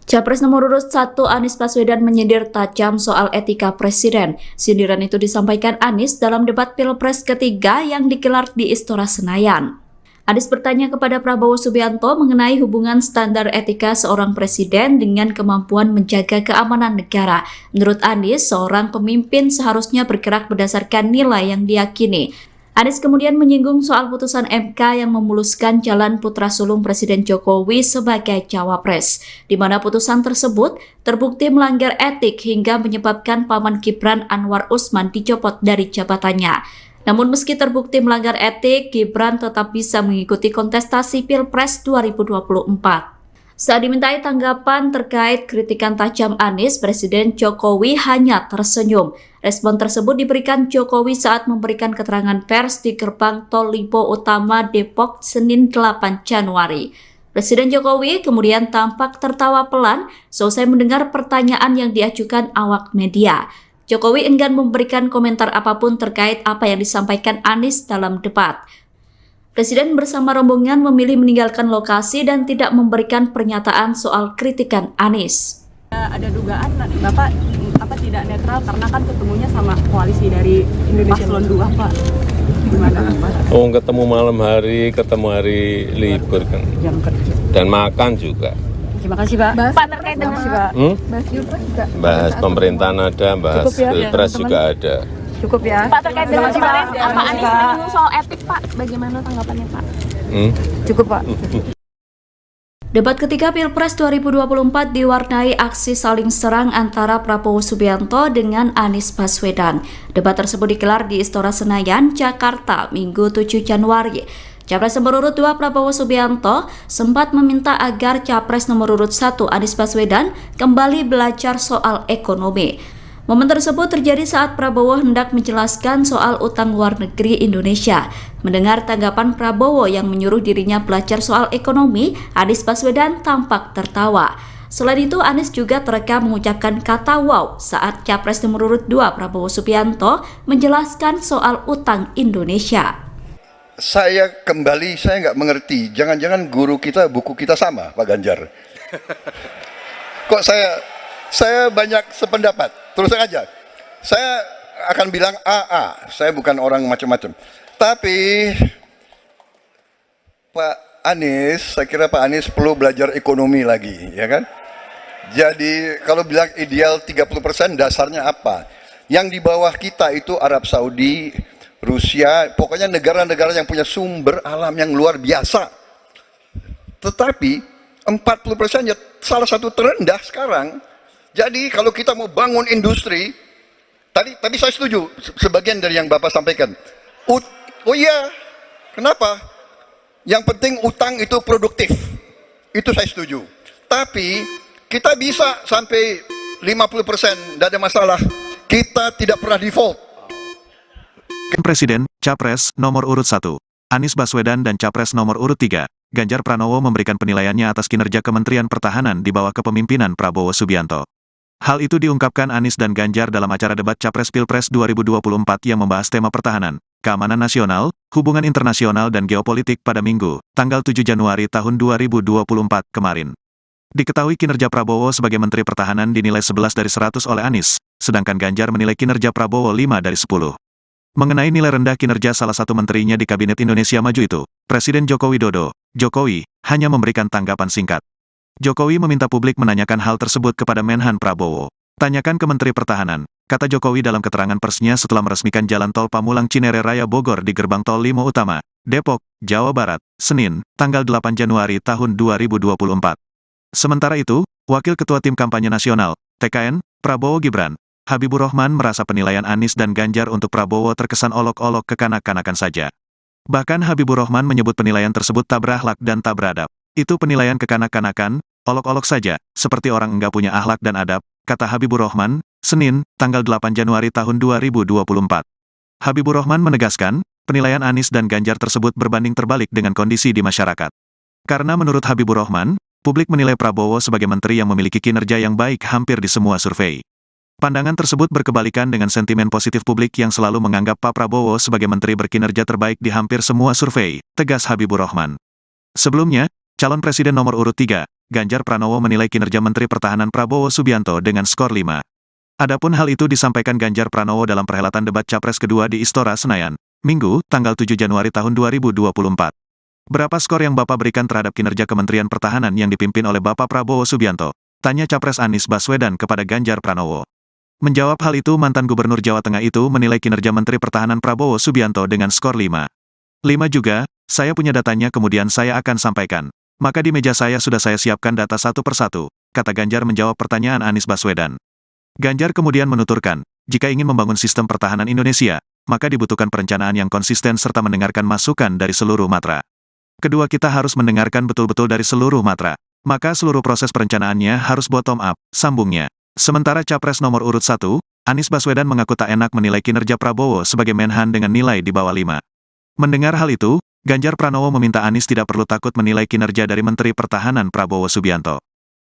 Capres nomor urut 1 Anies Baswedan menyindir tajam soal etika presiden. Sindiran itu disampaikan Anies dalam debat Pilpres ketiga yang digelar di Istora Senayan. Anies bertanya kepada Prabowo Subianto mengenai hubungan standar etika seorang presiden dengan kemampuan menjaga keamanan negara. Menurut Anies, seorang pemimpin seharusnya bergerak berdasarkan nilai yang diyakini. Anies kemudian menyinggung soal putusan MK yang memuluskan jalan putra sulung Presiden Jokowi sebagai cawapres, di mana putusan tersebut terbukti melanggar etik hingga menyebabkan Paman Gibran Anwar Usman dicopot dari jabatannya. Namun meski terbukti melanggar etik, Gibran tetap bisa mengikuti kontestasi Pilpres 2024. Saat dimintai tanggapan terkait kritikan tajam Anies, Presiden Jokowi hanya tersenyum. Respon tersebut diberikan Jokowi saat memberikan keterangan pers di gerbang Tol Lipo Utama Depok Senin 8 Januari. Presiden Jokowi kemudian tampak tertawa pelan selesai mendengar pertanyaan yang diajukan awak media. Jokowi enggan memberikan komentar apapun terkait apa yang disampaikan Anies dalam debat. Presiden bersama rombongan memilih meninggalkan lokasi dan tidak memberikan pernyataan soal kritikan Anies. Ada dugaan Bapak tidak netral karena kan ketemunya sama koalisi dari Paslon 2 Pak. Gimana Pak? Ketemu malam hari, ketemu hari libur kan. Dan makan juga. Terima kasih Pak. Pak terkait dengan Bahas Pilpres juga. Bahas pemerintahan ada, bahas Pilpres juga ada. Cukup ya. Pak terkait dengan kemarin Pak Anies menyinggung soal etik Pak, bagaimana tanggapannya Pak? Cukup Pak. Debat ketiga Pilpres 2024 diwarnai aksi saling serang antara Prabowo Subianto dengan Anies Baswedan. Debat tersebut digelar di Istora Senayan, Jakarta, Minggu 7 Januari. Capres nomor urut 2 Prabowo Subianto sempat meminta agar Capres nomor urut 1 Anies Baswedan kembali belajar soal ekonomi. Momen tersebut terjadi saat Prabowo hendak menjelaskan soal utang luar negeri Indonesia. Mendengar tanggapan Prabowo yang menyuruh dirinya belajar soal ekonomi, Anies Baswedan tampak tertawa. Selain itu, Anies juga terekam mengucapkan kata wow saat Capres nomor urut 2 Prabowo Subianto menjelaskan soal utang Indonesia. Saya nggak mengerti, jangan-jangan guru kita, buku kita sama, Pak Ganjar. Kok saya banyak sependapat, terus aja. Saya akan bilang AA, saya bukan orang macam-macam. Tapi Pak Anies, saya kira Pak Anies perlu belajar ekonomi lagi, ya kan? Jadi kalau bilang ideal 30%, dasarnya apa? Yang di bawah kita itu Arab Saudi, Rusia, pokoknya negara-negara yang punya sumber alam yang luar biasa. Tetapi 40% ya salah satu terendah sekarang. Jadi kalau kita mau bangun industri, tadi saya setuju sebagian dari yang Bapak sampaikan. Oh iya, kenapa? Yang penting utang itu produktif. Itu saya setuju. Tapi kita bisa sampai 50%, tidak ada masalah. Kita tidak pernah default. Presiden, Capres, nomor urut 1, Anies Baswedan dan Capres nomor urut 3, Ganjar Pranowo memberikan penilaiannya atas kinerja Kementerian Pertahanan di bawah kepemimpinan Prabowo Subianto. Hal itu diungkapkan Anies dan Ganjar dalam acara debat Capres Pilpres 2024 yang membahas tema pertahanan, keamanan nasional, hubungan internasional dan geopolitik pada Minggu, tanggal 7 Januari tahun 2024 kemarin. Diketahui kinerja Prabowo sebagai Menteri Pertahanan dinilai 11 dari 100 oleh Anies, sedangkan Ganjar menilai kinerja Prabowo 5 dari 10. Mengenai nilai rendah kinerja salah satu menterinya di Kabinet Indonesia Maju itu, Presiden Joko Widodo, Jokowi, hanya memberikan tanggapan singkat. Jokowi meminta publik menanyakan hal tersebut kepada Menhan Prabowo. Tanyakan ke Menteri Pertahanan, kata Jokowi dalam keterangan persnya setelah meresmikan jalan tol Pamulang Cinere Raya Bogor di gerbang tol Limo Utama, Depok, Jawa Barat, Senin, tanggal 8 Januari tahun 2024. Sementara itu, Wakil Ketua Tim Kampanye Nasional, TKN, Prabowo Gibran, Habibur Rahman merasa penilaian Anies dan Ganjar untuk Prabowo terkesan olok-olok kekanak-kanakan saja. Bahkan Habibur Rahman menyebut penilaian tersebut tak berakhlak dan tak beradab. Itu penilaian kekanak-kanakan, olok-olok saja, seperti orang enggak punya akhlak dan adab, kata Habibur Rahman, Senin, tanggal 8 Januari tahun 2024. Habibur Rahman menegaskan, penilaian Anies dan Ganjar tersebut berbanding terbalik dengan kondisi di masyarakat. Karena menurut Habibur Rahman, publik menilai Prabowo sebagai menteri yang memiliki kinerja yang baik hampir di semua survei. Pandangan tersebut berkebalikan dengan sentimen positif publik yang selalu menganggap Pak Prabowo sebagai menteri berkinerja terbaik di hampir semua survei, tegas Habibur Rahman. Sebelumnya, calon presiden nomor urut 3, Ganjar Pranowo menilai kinerja Menteri Pertahanan Prabowo Subianto dengan skor 5. Adapun hal itu disampaikan Ganjar Pranowo dalam perhelatan debat Capres kedua di Istora Senayan, Minggu, tanggal 7 Januari tahun 2024. Berapa skor yang Bapak berikan terhadap kinerja Kementerian Pertahanan yang dipimpin oleh Bapak Prabowo Subianto? Tanya Capres Anies Baswedan kepada Ganjar Pranowo. Menjawab hal itu, mantan Gubernur Jawa Tengah itu menilai kinerja Menteri Pertahanan Prabowo Subianto dengan skor 5. 5 juga, saya punya datanya kemudian saya akan sampaikan. Maka di meja saya sudah saya siapkan data satu persatu, kata Ganjar menjawab pertanyaan Anies Baswedan. Ganjar kemudian menuturkan, jika ingin membangun sistem pertahanan Indonesia, maka dibutuhkan perencanaan yang konsisten serta mendengarkan masukan dari seluruh matra. Kedua, kita harus mendengarkan betul-betul dari seluruh matra. Maka seluruh proses perencanaannya harus bottom up, sambungnya. Sementara Capres nomor urut 1, Anies Baswedan mengaku tak enak menilai kinerja Prabowo sebagai Menhan dengan nilai di bawah 5. Mendengar hal itu, Ganjar Pranowo meminta Anies tidak perlu takut menilai kinerja dari Menteri Pertahanan Prabowo Subianto.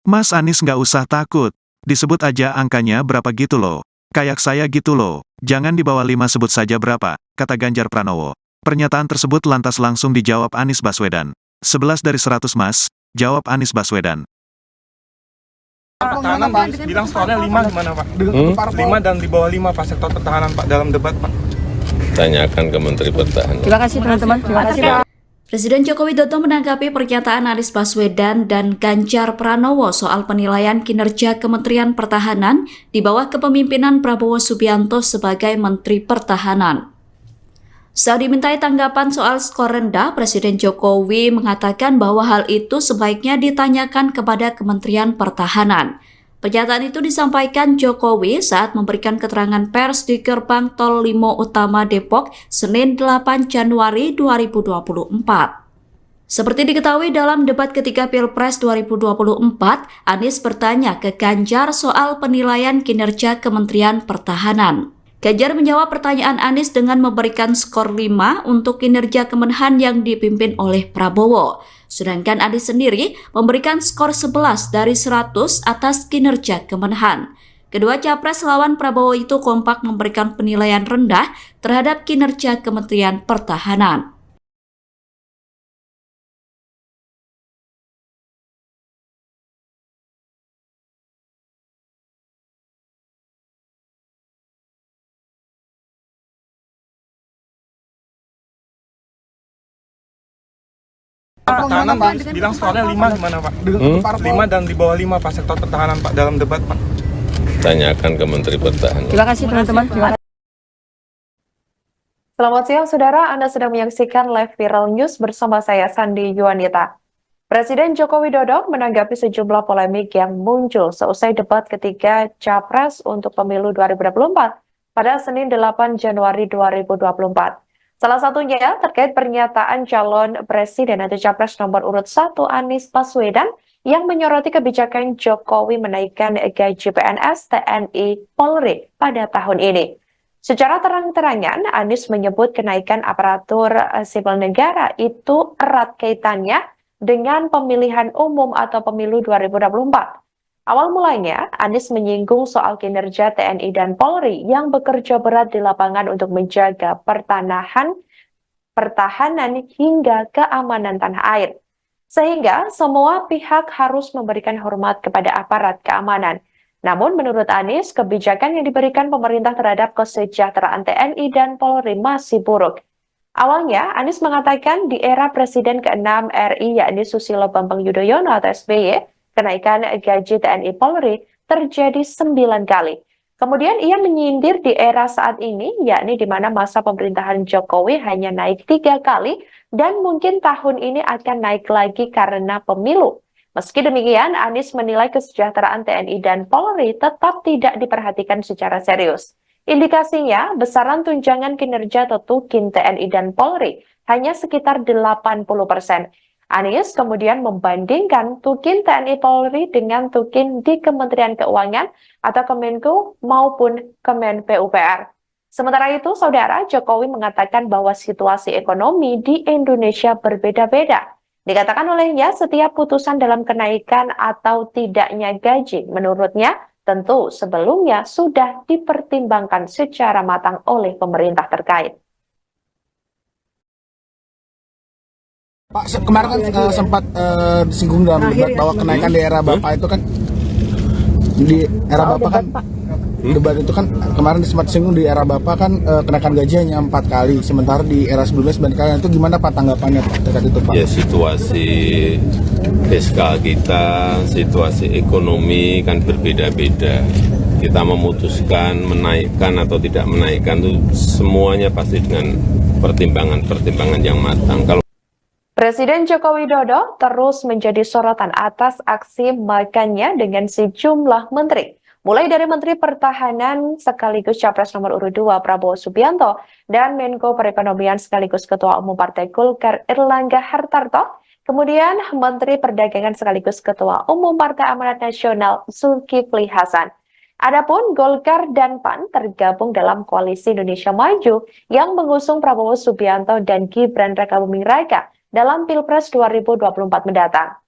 Mas Anies nggak usah takut, disebut aja angkanya berapa gitu loh. Kayak saya gitu loh, jangan di bawah 5 sebut saja berapa, kata Ganjar Pranowo. Pernyataan tersebut lantas langsung dijawab Anies Baswedan. 11 dari 100 mas, jawab Anies Baswedan. Pertahanan Pak bilang skornya 5 gimana Pak? 5 dan di bawah 5 Pak sektor pertahanan Pak dalam debat Pak. Tanyakan ke Menteri Pertahanan. Terima kasih teman-teman. Terima kasih Pak. Presiden Joko Widodo menanggapi pernyataan Anies Baswedan dan Ganjar Pranowo soal penilaian kinerja Kementerian Pertahanan di bawah kepemimpinan Prabowo Subianto sebagai Menteri Pertahanan. Saat dimintai tanggapan soal skor rendah, Presiden Jokowi mengatakan bahwa hal itu sebaiknya ditanyakan kepada Kementerian Pertahanan. Pernyataan itu disampaikan Jokowi saat memberikan keterangan pers di Gerbang Tol Limo Utama Depok, Senin 8 Januari 2024. Seperti diketahui dalam debat ketiga Pilpres 2024, Anies bertanya ke Ganjar soal penilaian kinerja Kementerian Pertahanan. Ganjar menjawab pertanyaan Anies dengan memberikan skor 5 untuk kinerja Kemenhan yang dipimpin oleh Prabowo. Sedangkan Anies sendiri memberikan skor 11 dari 100 atas kinerja Kemenhan. Kedua capres lawan Prabowo itu kompak memberikan penilaian rendah terhadap kinerja Kementerian Pertahanan. Pertahanan Pak bilang skornya 5 gimana Pak? 5 dan di bawah 5 Pak sektor pertahanan Pak dalam debat Pak. Tanyakan ke Menteri Pertahanan. Terima kasih teman-teman. Selamat siang saudara, Anda sedang menyaksikan live viral news bersama saya Sandi Yuanita. Presiden Joko Widodo menanggapi sejumlah polemik yang muncul seusai debat ketiga Capres untuk pemilu 2024 pada Senin 8 Januari 2024. Salah satunya terkait pernyataan calon presiden atau capres nomor urut 1 Anies Baswedan yang menyoroti kebijakan Jokowi menaikkan gaji PNS, TNI, Polri pada tahun ini. Secara terang-terangan, Anies menyebut kenaikan aparatur sipil negara itu erat kaitannya dengan pemilihan umum atau pemilu 2024. Awal mulanya, Anies menyinggung soal kinerja TNI dan Polri yang bekerja berat di lapangan untuk menjaga pertahanan hingga keamanan tanah air. Sehingga semua pihak harus memberikan hormat kepada aparat keamanan. Namun menurut Anies, kebijakan yang diberikan pemerintah terhadap kesejahteraan TNI dan Polri masih buruk. Awalnya, Anies mengatakan di era Presiden ke-6 RI yakni Susilo Bambang Yudhoyono atau SBY, kenaikan gaji TNI Polri terjadi 9 kali. Kemudian ia menyindir di era saat ini, yakni di mana masa pemerintahan Jokowi hanya naik 3 kali dan mungkin tahun ini akan naik lagi karena pemilu. Meski demikian, Anies menilai kesejahteraan TNI dan Polri tetap tidak diperhatikan secara serius. Indikasinya, besaran tunjangan kinerja atau tukin TNI dan Polri hanya sekitar 80%. Anies kemudian membandingkan Tukin TNI Polri dengan Tukin di Kementerian Keuangan atau Kemenko maupun Kemen PUPR. Sementara itu, Saudara, Jokowi mengatakan bahwa situasi ekonomi di Indonesia berbeda-beda. Dikatakan olehnya, setiap putusan dalam kenaikan atau tidaknya gaji, menurutnya, tentu sebelumnya sudah dipertimbangkan secara matang oleh pemerintah terkait. Pak, kemarin kan sempat disinggung dalam debat bahwa kenaikan di era Bapak itu kan di era Bapak kan debat itu kan kemarin sempat disinggung di era Bapak kan kenaikan gaji hanya 4 kali, sementara di era sebelumnya 9 kali. Itu gimana Pak tanggapannya Pak terkait itu Pak? Ya, situasi fiskal kita, situasi ekonomi kan berbeda-beda. Kita memutuskan menaikkan atau tidak menaikkan itu semuanya pasti dengan pertimbangan-pertimbangan yang matang. Kalau Presiden Joko Widodo terus menjadi sorotan atas aksi makannya dengan sejumlah menteri. Mulai dari Menteri Pertahanan sekaligus Capres nomor urut 2 Prabowo Subianto dan Menko Perekonomian sekaligus Ketua Umum Partai Golkar Erlangga Hartarto, kemudian Menteri Perdagangan sekaligus Ketua Umum Partai Amanat Nasional Zulkifli Hasan. Adapun Golkar dan PAN tergabung dalam Koalisi Indonesia Maju yang mengusung Prabowo Subianto dan Gibran Rakabuming Raka dalam Pilpres 2024 mendatang.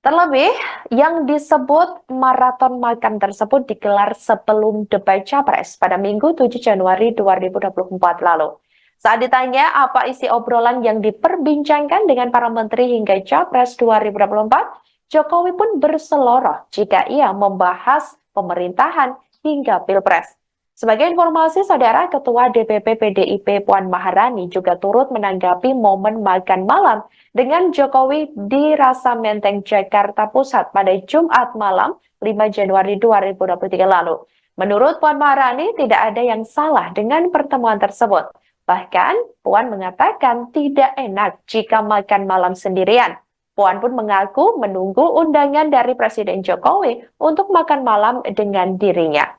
Terlebih, yang disebut maraton makan tersebut digelar sebelum debat Capres pada Minggu 7 Januari 2024 lalu. Saat ditanya apa isi obrolan yang diperbincangkan dengan para menteri hingga Capres 2024, Jokowi pun berseloroh jika ia membahas pemerintahan hingga Pilpres. Sebagai informasi, Saudara, Ketua DPP PDIP Puan Maharani juga turut menanggapi momen makan malam dengan Jokowi di Rasa Menteng, Jakarta Pusat pada Jumat malam 5 Januari 2023 lalu. Menurut Puan Maharani, tidak ada yang salah dengan pertemuan tersebut. Bahkan, Puan mengatakan tidak enak jika makan malam sendirian. Puan pun mengaku menunggu undangan dari Presiden Jokowi untuk makan malam dengan dirinya.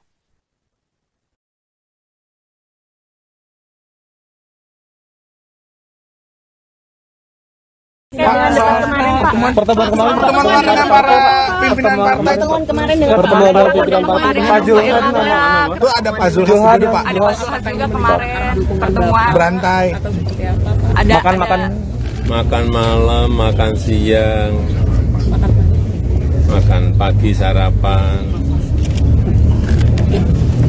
Pertemuan kemarin dengan para pimpinan partai. Pertemuan dengan pimpinan partai. Pak Zulhad, itu ada Pak Zulhad juga Pak. Ada Pak Zulhad juga kemarin pertemuan. Berantai. Ada makan malam, makan siang, makan pagi sarapan.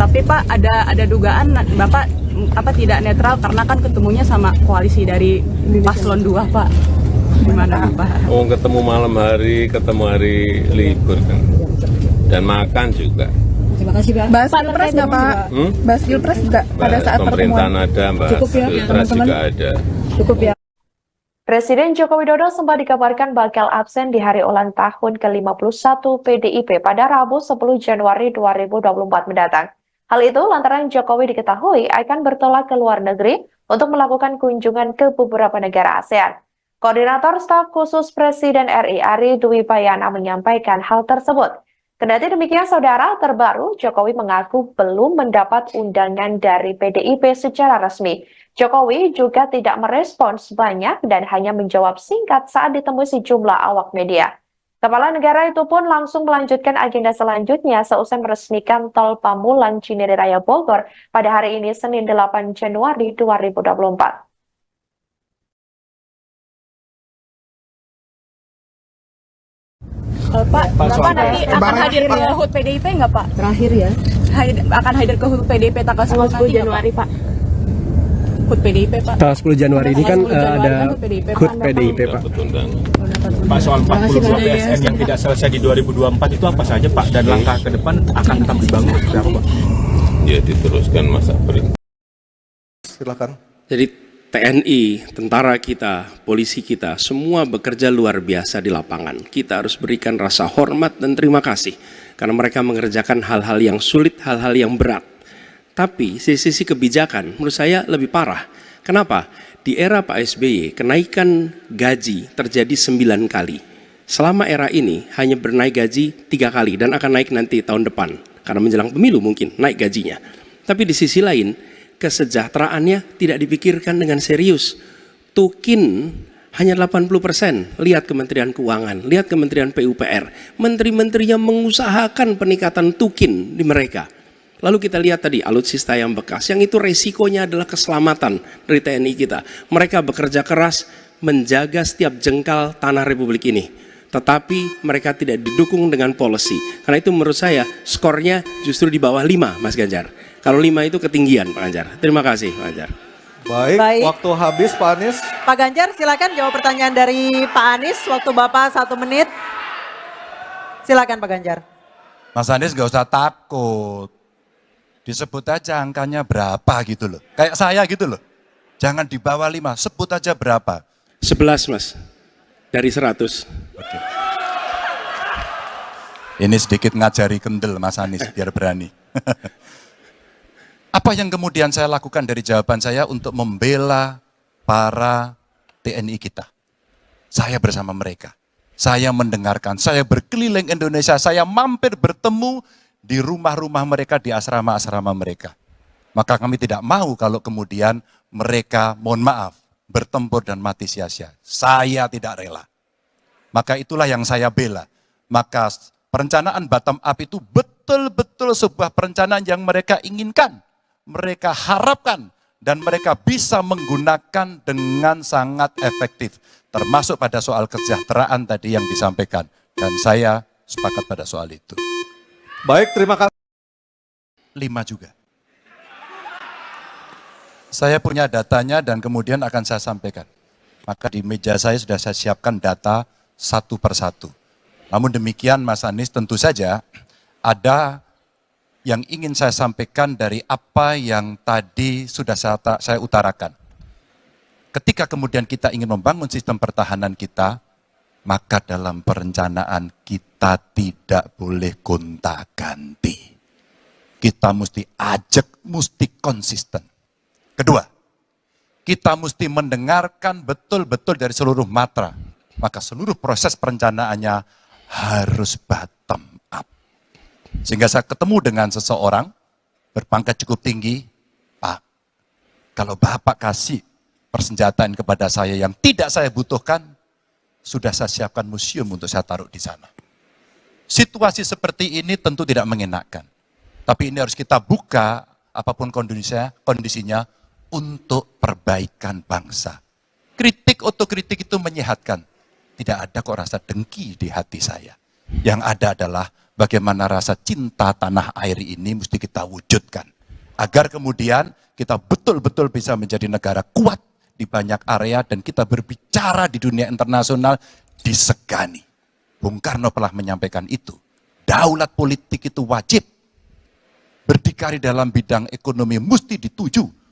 Tapi Pak ada dugaan Bapak tidak netral karena kan ketemunya sama koalisi dari Paslon 2 Pak. Gimana Pak? Oh, ketemu malam hari, ketemu hari libur kan. Dan makan juga. Terima kasih Pak. Bahas Pilpres nggak Pak? Bahas Pilpres nggak pada saat pemerintahan pertemuan? ada, bahas Pilpres juga ada. Cukup ya. Presiden Joko Widodo sempat dikabarkan bakal absen di hari ulang tahun ke-51 PDIP pada Rabu 10 Januari 2024 mendatang. Hal itu lantaran Jokowi diketahui akan bertolak ke luar negeri untuk melakukan kunjungan ke beberapa negara ASEAN. Koordinator Staf Khusus Presiden RI Ari Dwi Payana menyampaikan hal tersebut. Kendati demikian, Saudara, terbaru Jokowi mengaku belum mendapat undangan dari PDIP secara resmi. Jokowi juga tidak merespons banyak dan hanya menjawab singkat saat ditemui sejumlah awak media. Kepala negara itu pun langsung melanjutkan agenda selanjutnya seusai meresmikan Tol Pamulang Cinere Raya Bogor pada hari ini Senin 8 Januari 2024. Pak, Bapak nanti akan hadir ke HUT PDIP nggak Pak? Terakhir ya. Akan hadir ke HUT PDIP tanggal 10 Januari Pak? HUT PDIP Pak? Tanggal 10 Januari ini kan ada HUT PDIP Pak. Pak, soal 42 PSN yang tidak selesai di 2024 itu apa saja Pak? Dan langkah ke depan akan tetap dibangun seperti apa Pak? Ya, diteruskan masa perintah. Silakan. Jadi TNI, tentara kita, polisi kita, semua bekerja luar biasa di lapangan. Kita harus berikan rasa hormat dan terima kasih karena mereka mengerjakan hal-hal yang sulit, hal-hal yang berat. Tapi sisi kebijakan menurut saya lebih parah. Kenapa? Di era Pak SBY, kenaikan gaji terjadi 9 kali. Selama era ini hanya bernaik gaji 3 kali dan akan naik nanti tahun depan. Karena menjelang pemilu mungkin naik gajinya. Tapi di sisi lain, kesejahteraannya tidak dipikirkan dengan serius. Tukin hanya 80%. Lihat Kementerian Keuangan, lihat Kementerian PUPR. Menteri-menterinya mengusahakan peningkatan tukin di mereka. Lalu kita lihat tadi alutsista yang bekas, yang itu resikonya adalah keselamatan dari TNI kita. Mereka bekerja keras menjaga setiap jengkal tanah Republik ini. Tetapi mereka tidak didukung dengan policy. Karena itu menurut saya skornya justru di bawah 5, Mas Ganjar. Kalau 5 itu ketinggian, Pak Ganjar. Terima kasih, Pak Ganjar. Baik, waktu habis Pak Anies. Pak Ganjar silakan jawab pertanyaan dari Pak Anies. Waktu Bapak 1 menit. Silakan Pak Ganjar. Mas Anies nggak usah takut. Disebut aja angkanya berapa gitu loh. Kayak saya gitu loh. Jangan di bawah 5, sebut aja berapa. 11 Mas, dari 100. Oke. Ini sedikit ngajari kendel Mas Anies biar berani. Apa yang kemudian saya lakukan dari jawaban saya untuk membela para TNI kita? Saya bersama mereka. Saya mendengarkan, saya berkeliling Indonesia, saya mampir bertemu di rumah-rumah mereka, di asrama-asrama mereka. Maka kami tidak mau kalau kemudian mereka, mohon maaf, bertempur dan mati sia-sia. Saya tidak rela. Maka itulah yang saya bela. Maka perencanaan bottom up itu betul-betul sebuah perencanaan yang mereka inginkan. Mereka harapkan dan mereka bisa menggunakan dengan sangat efektif. Termasuk pada soal kesejahteraan tadi yang disampaikan. Dan saya sepakat pada soal itu. Baik, terima kasih. 5 juga. Saya punya datanya dan kemudian akan saya sampaikan. Maka di meja saya sudah saya siapkan data satu persatu. Namun demikian Mas Anies tentu saja ada yang ingin saya sampaikan dari apa yang tadi sudah saya utarakan. Ketika kemudian kita ingin membangun sistem pertahanan kita, maka dalam perencanaan kita tidak boleh gonta-ganti. Kita mesti ajak, mesti konsisten. Kedua, kita mesti mendengarkan betul-betul dari seluruh matra. Maka seluruh proses perencanaannya harus bottom up. Sehingga saya ketemu dengan seseorang berpangkat cukup tinggi, Pak, kalau Bapak kasih persenjataan kepada saya yang tidak saya butuhkan, sudah saya siapkan museum untuk saya taruh di sana. Situasi seperti ini tentu tidak mengenakan. Tapi ini harus kita buka, apapun kondisinya, untuk perbaikan bangsa. Kritik, otokritik itu menyehatkan. Tidak ada kok rasa dengki di hati saya. Yang ada adalah bagaimana rasa cinta tanah air ini mesti kita wujudkan. Agar kemudian kita betul-betul bisa menjadi negara kuat di banyak area dan kita berbicara di dunia internasional disegani. Bung Karno pernah menyampaikan itu. Daulat politik itu wajib. Berdikari dalam bidang ekonomi mesti dituju.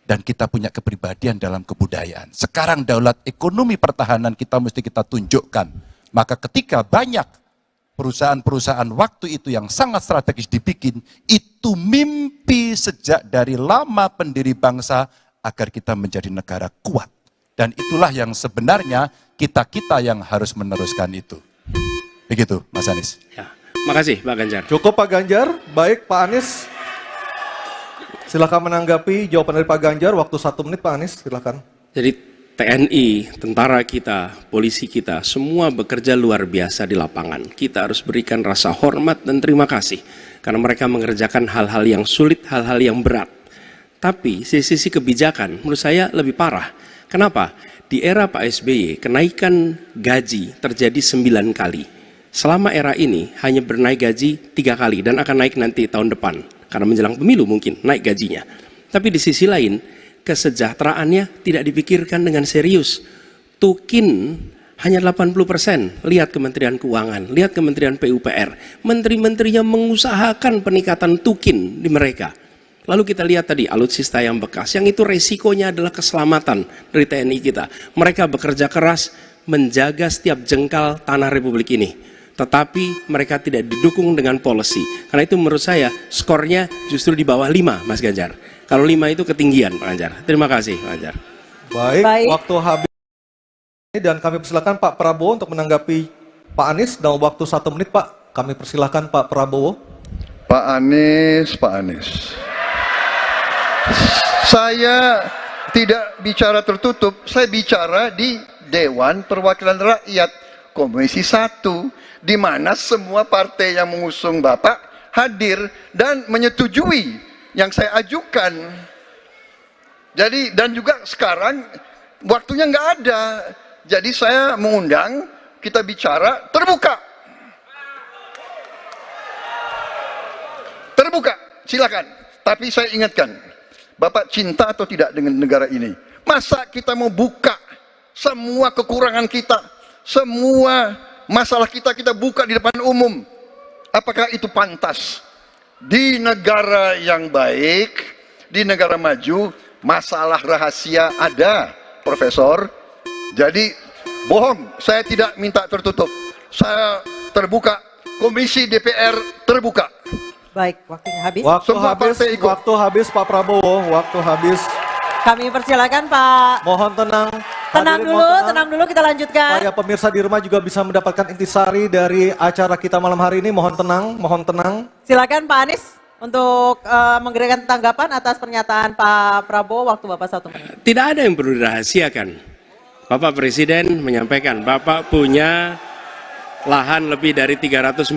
Dan kita punya kepribadian dalam kebudayaan. Sekarang daulat ekonomi pertahanan kita mesti kita tunjukkan. Maka ketika banyak perusahaan-perusahaan waktu itu yang sangat strategis dibikin, itu mimpi sejak dari lama pendiri bangsa agar kita menjadi negara kuat. Dan itulah yang sebenarnya kita-kita yang harus meneruskan itu. Begitu Mas Anies. Ya, makasih Pak Ganjar. Cukup Pak Ganjar, baik Pak Anies. Silakan menanggapi jawaban dari Pak Ganjar, waktu 1 menit Pak Anies, silakan. Jadi TNI, tentara kita, polisi kita, semua bekerja luar biasa di lapangan. Kita harus berikan rasa hormat dan terima kasih. Karena mereka mengerjakan hal-hal yang sulit, hal-hal yang berat. Tapi sisi kebijakan menurut saya lebih parah. Kenapa? Di era Pak SBY, kenaikan gaji terjadi 9 kali. Selama era ini hanya bernaik gaji 3 kali dan akan naik nanti tahun depan. Karena menjelang pemilu mungkin naik gajinya. Tapi di sisi lain, kesejahteraannya tidak dipikirkan dengan serius. Tukin hanya 80%. Lihat Kementerian Keuangan, lihat Kementerian PUPR. Menteri-menterinya mengusahakan peningkatan tukin di mereka. Lalu kita lihat tadi alutsista yang bekas, yang itu resikonya adalah keselamatan dari TNI kita. Mereka bekerja keras menjaga setiap jengkal tanah Republik ini. Tetapi mereka tidak didukung dengan policy. Karena itu menurut saya skornya justru di bawah 5, Mas Ganjar. Kalau 5 itu ketinggian, Pak Ganjar. Terima kasih, Pak Ganjar. Baik, waktu habis. Dan kami persilakan Pak Prabowo untuk menanggapi Pak Anies dalam waktu 1 menit, Pak. Kami persilakan Pak Prabowo. Pak Anies. Saya tidak bicara tertutup, saya bicara di Dewan Perwakilan Rakyat Komisi 1, di mana semua partai yang mengusung Bapak hadir dan menyetujui yang saya ajukan. Jadi, dan juga sekarang waktunya nggak ada. Jadi saya mengundang, kita bicara terbuka. Terbuka, silakan. Tapi saya ingatkan, Bapak cinta atau tidak dengan negara ini? Masa kita mau buka semua kekurangan kita, semua masalah kita buka di depan umum? Apakah itu pantas? Di negara yang baik, di negara maju, masalah rahasia ada, Profesor. Jadi bohong, saya tidak minta tertutup. Saya terbuka, Komisi DPR terbuka. Baik, waktunya habis. Waktu habis Pak Prabowo, waktu habis. Kami persilakan Pak. Mohon tenang. Tenang dulu, kita lanjutkan. Supaya pemirsa di rumah juga bisa mendapatkan intisari dari acara kita malam hari ini. Mohon tenang. Silakan Pak Anies untuk memberikan tanggapan atas pernyataan Pak Prabowo. Waktu Bapak 1 menit. Tidak ada yang perlu dirahasiakan. Bapak Presiden menyampaikan, Bapak punya lahan lebih dari 340.000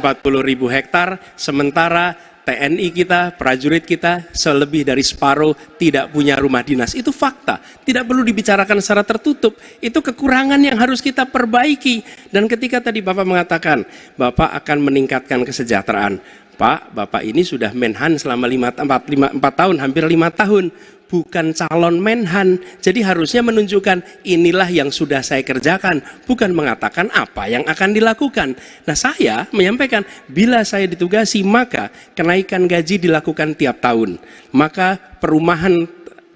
hektar, sementara TNI kita, prajurit kita, selebih dari separuh tidak punya rumah dinas. Itu fakta, tidak perlu dibicarakan secara tertutup. Itu kekurangan yang harus kita perbaiki. Dan ketika tadi Bapak mengatakan, Bapak akan meningkatkan kesejahteraan. Pak, Bapak ini sudah Menhan selama 4 tahun, hampir 5 tahun. Bukan calon Menhan, jadi harusnya menunjukkan inilah yang sudah saya kerjakan, bukan mengatakan apa yang akan dilakukan. Nah, saya menyampaikan bila saya ditugasi maka kenaikan gaji dilakukan tiap tahun, maka perumahan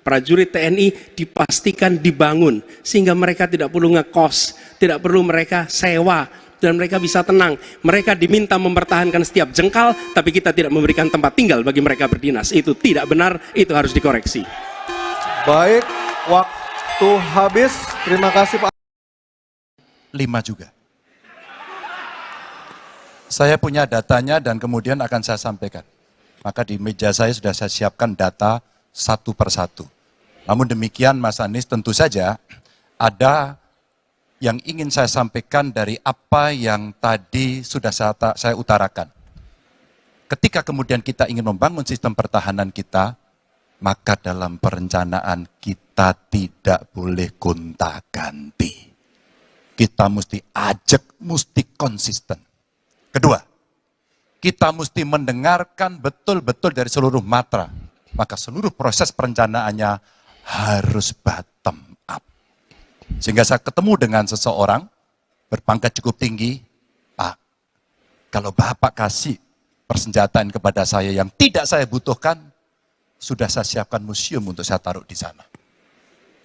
prajurit TNI dipastikan dibangun sehingga mereka tidak perlu ngekos, tidak perlu mereka sewa, dan mereka bisa tenang. Mereka diminta mempertahankan setiap jengkal, tapi kita tidak memberikan tempat tinggal bagi mereka berdinas. Itu tidak benar, itu harus dikoreksi. Baik, waktu habis. Terima kasih Pak. 5 juga. Saya punya datanya dan kemudian akan saya sampaikan. Maka di meja saya sudah saya siapkan data satu persatu. Namun demikian Mas Anies, tentu saja ada yang ingin saya sampaikan dari apa yang tadi sudah saya utarakan. Ketika kemudian kita ingin membangun sistem pertahanan kita, maka dalam perencanaan kita tidak boleh gonta-ganti. Kita mesti ajak, mesti konsisten. Kedua, kita mesti mendengarkan betul-betul dari seluruh matra. Maka seluruh proses perencanaannya harus bottom up. Sehingga saya ketemu dengan seseorang berpangkat cukup tinggi, Pak, kalau Bapak kasih persenjataan kepada saya yang tidak saya butuhkan, sudah saya siapkan museum untuk saya taruh di sana.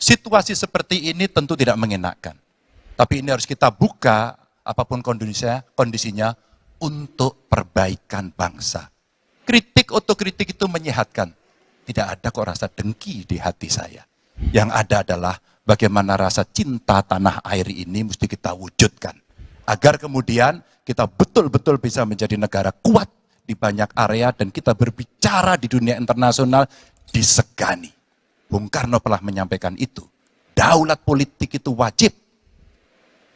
Situasi seperti ini tentu tidak mengenakan. Tapi ini harus kita buka, apapun kondisinya, untuk perbaikan bangsa. Kritik, otokritik itu menyehatkan. Tidak ada kok rasa dengki di hati saya. Yang ada adalah bagaimana rasa cinta tanah air ini mesti kita wujudkan. Agar kemudian kita betul-betul bisa menjadi negara kuat di banyak area dan kita berbicara di dunia internasional disegani. Bung Karno pernah menyampaikan itu. Daulat politik itu wajib.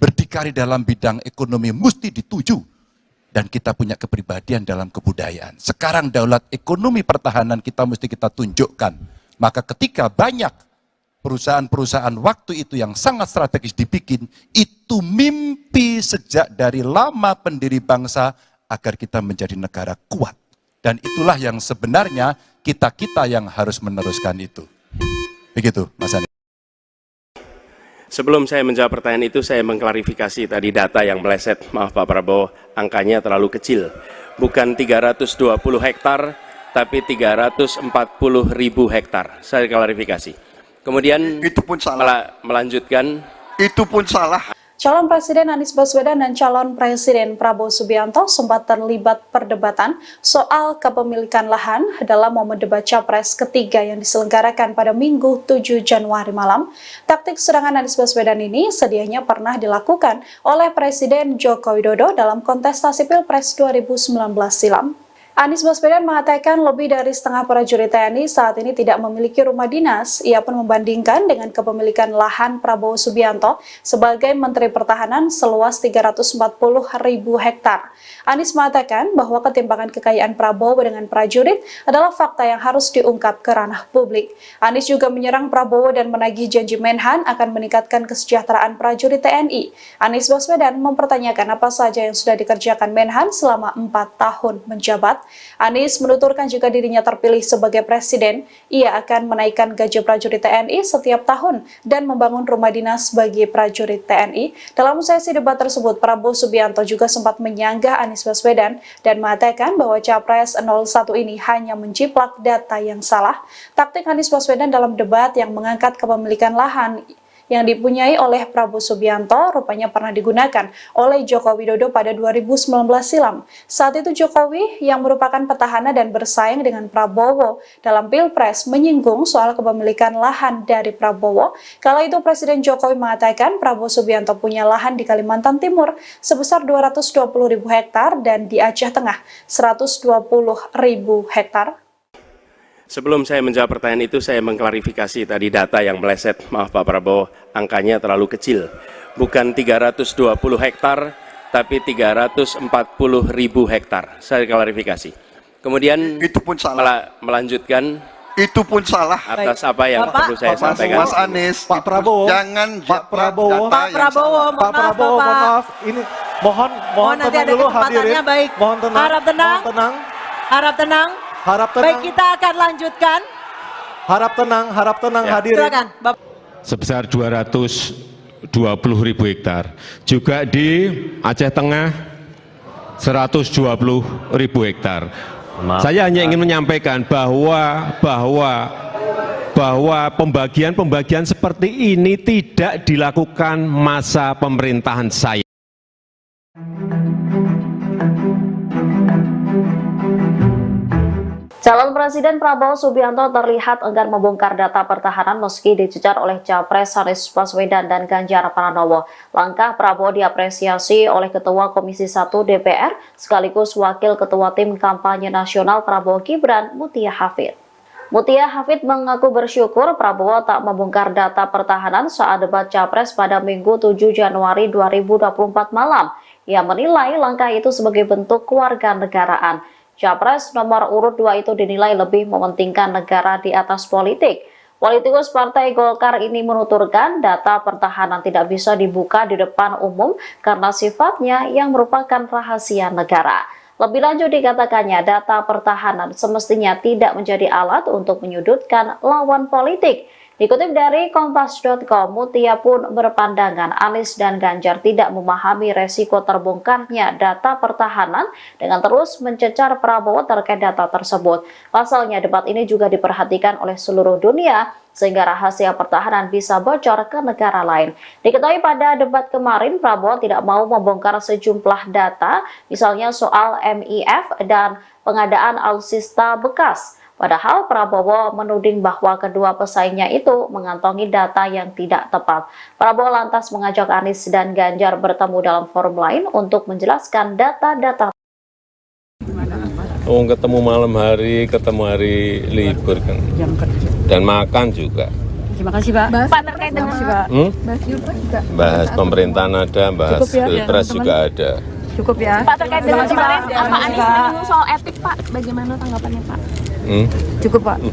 Berdikari dalam bidang ekonomi mesti dituju. Dan kita punya kepribadian dalam kebudayaan. Sekarang daulat ekonomi pertahanan kita mesti kita tunjukkan. Maka ketika banyak perusahaan-perusahaan waktu itu yang sangat strategis dibikin, itu mimpi sejak dari lama pendiri bangsa agar kita menjadi negara kuat. Dan itulah yang sebenarnya kita-kita yang harus meneruskan itu. Begitu, Mas Anies. Sebelum saya menjawab pertanyaan itu, saya mengklarifikasi tadi data yang meleset. Maaf Pak Prabowo, angkanya terlalu kecil. Bukan 320 hektar, tapi 340.000 hektar. Saya klarifikasi. Kemudian itu pun salah. Melanjutkan. Itu pun salah. Calon Presiden Anies Baswedan dan calon Presiden Prabowo Subianto sempat terlibat perdebatan soal kepemilikan lahan dalam momen debat Capres ketiga yang diselenggarakan pada Minggu 7 Januari malam. Taktik serangan Anies Baswedan ini sedianya pernah dilakukan oleh Presiden Joko Widodo dalam kontestasi Pilpres 2019 silam. Anies Baswedan mengatakan lebih dari setengah prajurit TNI saat ini tidak memiliki rumah dinas. Ia pun membandingkan dengan kepemilikan lahan Prabowo Subianto sebagai Menteri Pertahanan seluas 340.000 hektar. Anies mengatakan bahwa ketimpangan kekayaan Prabowo dengan prajurit adalah fakta yang harus diungkap ke ranah publik. Anies juga menyerang Prabowo dan menagih janji Menhan akan meningkatkan kesejahteraan prajurit TNI. Anies Baswedan mempertanyakan apa saja yang sudah dikerjakan Menhan selama 4 tahun menjabat. Anies menuturkan jika dirinya terpilih sebagai presiden, ia akan menaikkan gaji prajurit TNI setiap tahun dan membangun rumah dinas bagi prajurit TNI. Dalam sesi debat tersebut, Prabowo Subianto juga sempat menyanggah Anies Baswedan dan mengatakan bahwa Capres 01 ini hanya menjiplak data yang salah. Taktik Anies Baswedan dalam debat yang mengangkat kepemilikan lahan yang dipunyai oleh Prabowo Subianto rupanya pernah digunakan oleh Joko Widodo pada 2019 silam. Saat itu Jokowi yang merupakan petahana dan bersaing dengan Prabowo dalam Pilpres menyinggung soal kepemilikan lahan dari Prabowo. Kala itu Presiden Jokowi mengatakan Prabowo Subianto punya lahan di Kalimantan Timur sebesar 220.000 hektar dan di Aceh Tengah 120.000 hektar. Sebelum saya menjawab pertanyaan itu, saya mengklarifikasi tadi data yang meleset. Maaf Pak Prabowo, angkanya terlalu kecil. Bukan 320 hektar, tapi 340.000 hektar. Saya klarifikasi. Kemudian itu pun salah. Melanjutkan. Itu pun salah. Atas apa yang perlu saya sampaikan. Mas Anies, Pak Prabowo, jangan Pak Prabowo, mohon maaf. Ini mohon nanti tenang ada dulu kesempatannya, hadirin. baik. Mohon tenang. Harap tenang. Mohon tenang. Harap tenang. Harap tenang. Baik, kita akan lanjutkan. Harap tenang Ya. hadirin. Silakan, Bapak. sebesar 220.000 hektar. Juga di Aceh Tengah 120.000 hektar. Saya hanya ingin menyampaikan bahwa pembagian seperti ini tidak dilakukan masa pemerintahan saya. Calon Presiden Prabowo Subianto terlihat enggan membongkar data pertahanan meski dicecar oleh Capres Anies Baswedan dan Ganjar Pranowo. Langkah Prabowo diapresiasi oleh Ketua Komisi 1 DPR sekaligus Wakil Ketua Tim Kampanye Nasional Prabowo Gibran, Mutia Hafid. Mutia Hafid mengaku bersyukur Prabowo tak membongkar data pertahanan saat debat Capres pada Minggu 7 Januari 2024 malam. Ia menilai langkah itu sebagai bentuk kewarganegaraan. Capres nomor urut 2 itu dinilai lebih mementingkan negara di atas politik. Politikus Partai Golkar ini menuturkan data pertahanan tidak bisa dibuka di depan umum karena sifatnya yang merupakan rahasia negara. Lebih lanjut dikatakannya data pertahanan semestinya tidak menjadi alat untuk menyudutkan lawan politik. Dikutip dari Kompas.com, Mutia pun berpandangan Anies dan Ganjar tidak memahami resiko terbongkarnya data pertahanan dengan terus mencecar Prabowo terkait data tersebut. Pasalnya debat ini juga diperhatikan oleh seluruh dunia sehingga rahasia pertahanan bisa bocor ke negara lain. Diketahui pada debat kemarin Prabowo tidak mau membongkar sejumlah data, misalnya soal MIF dan pengadaan alutsista bekas. Padahal Prabowo menuding bahwa kedua pesaingnya itu mengantongi data yang tidak tepat. Prabowo lantas mengajak Anies dan Ganjar bertemu dalam forum lain untuk menjelaskan data-data. Ketemu malam hari, ketemu hari libur kan. Dan makan juga. Terima kasih Pak. Pak terkait dengan Bahas Pilpres juga. Bahas pemerintahan ada, bahas Pilpres juga ada. Cukup ya. Pak terkait dengan kemarin Pak Anies menyinggung soal etik Pak, bagaimana tanggapannya Pak? Cukup Pak.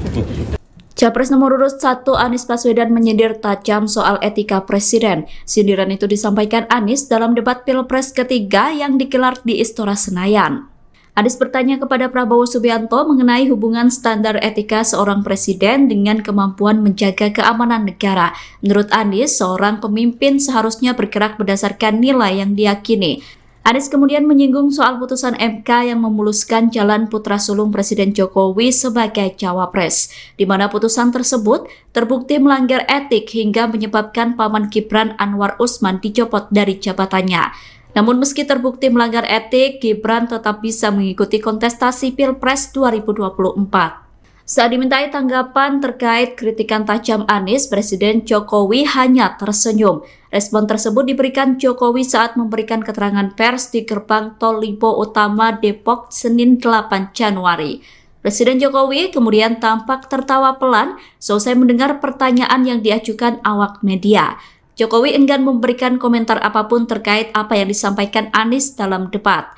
Capres nomor urut 1 Anies Baswedan menyindir tajam soal etika presiden. Sindiran itu disampaikan Anies dalam debat Pilpres ketiga yang digelar di Istora Senayan. Anies bertanya kepada Prabowo Subianto mengenai hubungan standar etika seorang presiden dengan kemampuan menjaga keamanan negara. Menurut Anies, seorang pemimpin seharusnya bergerak berdasarkan nilai yang diyakini. Anies kemudian menyinggung soal putusan MK yang memuluskan jalan putra sulung Presiden Jokowi sebagai cawapres, di mana putusan tersebut terbukti melanggar etik hingga menyebabkan paman Gibran Anwar Usman dicopot dari jabatannya. Namun meski terbukti melanggar etik, Gibran tetap bisa mengikuti kontestasi Pilpres 2024. Saat dimintai tanggapan terkait kritikan tajam Anies, Presiden Jokowi hanya tersenyum. Respon tersebut diberikan Jokowi saat memberikan keterangan pers di gerbang Tol Lipo Utama Depok Senin 8 Januari. Presiden Jokowi kemudian tampak tertawa pelan selesai mendengar pertanyaan yang diajukan awak media. Jokowi enggan memberikan komentar apapun terkait apa yang disampaikan Anies dalam debat.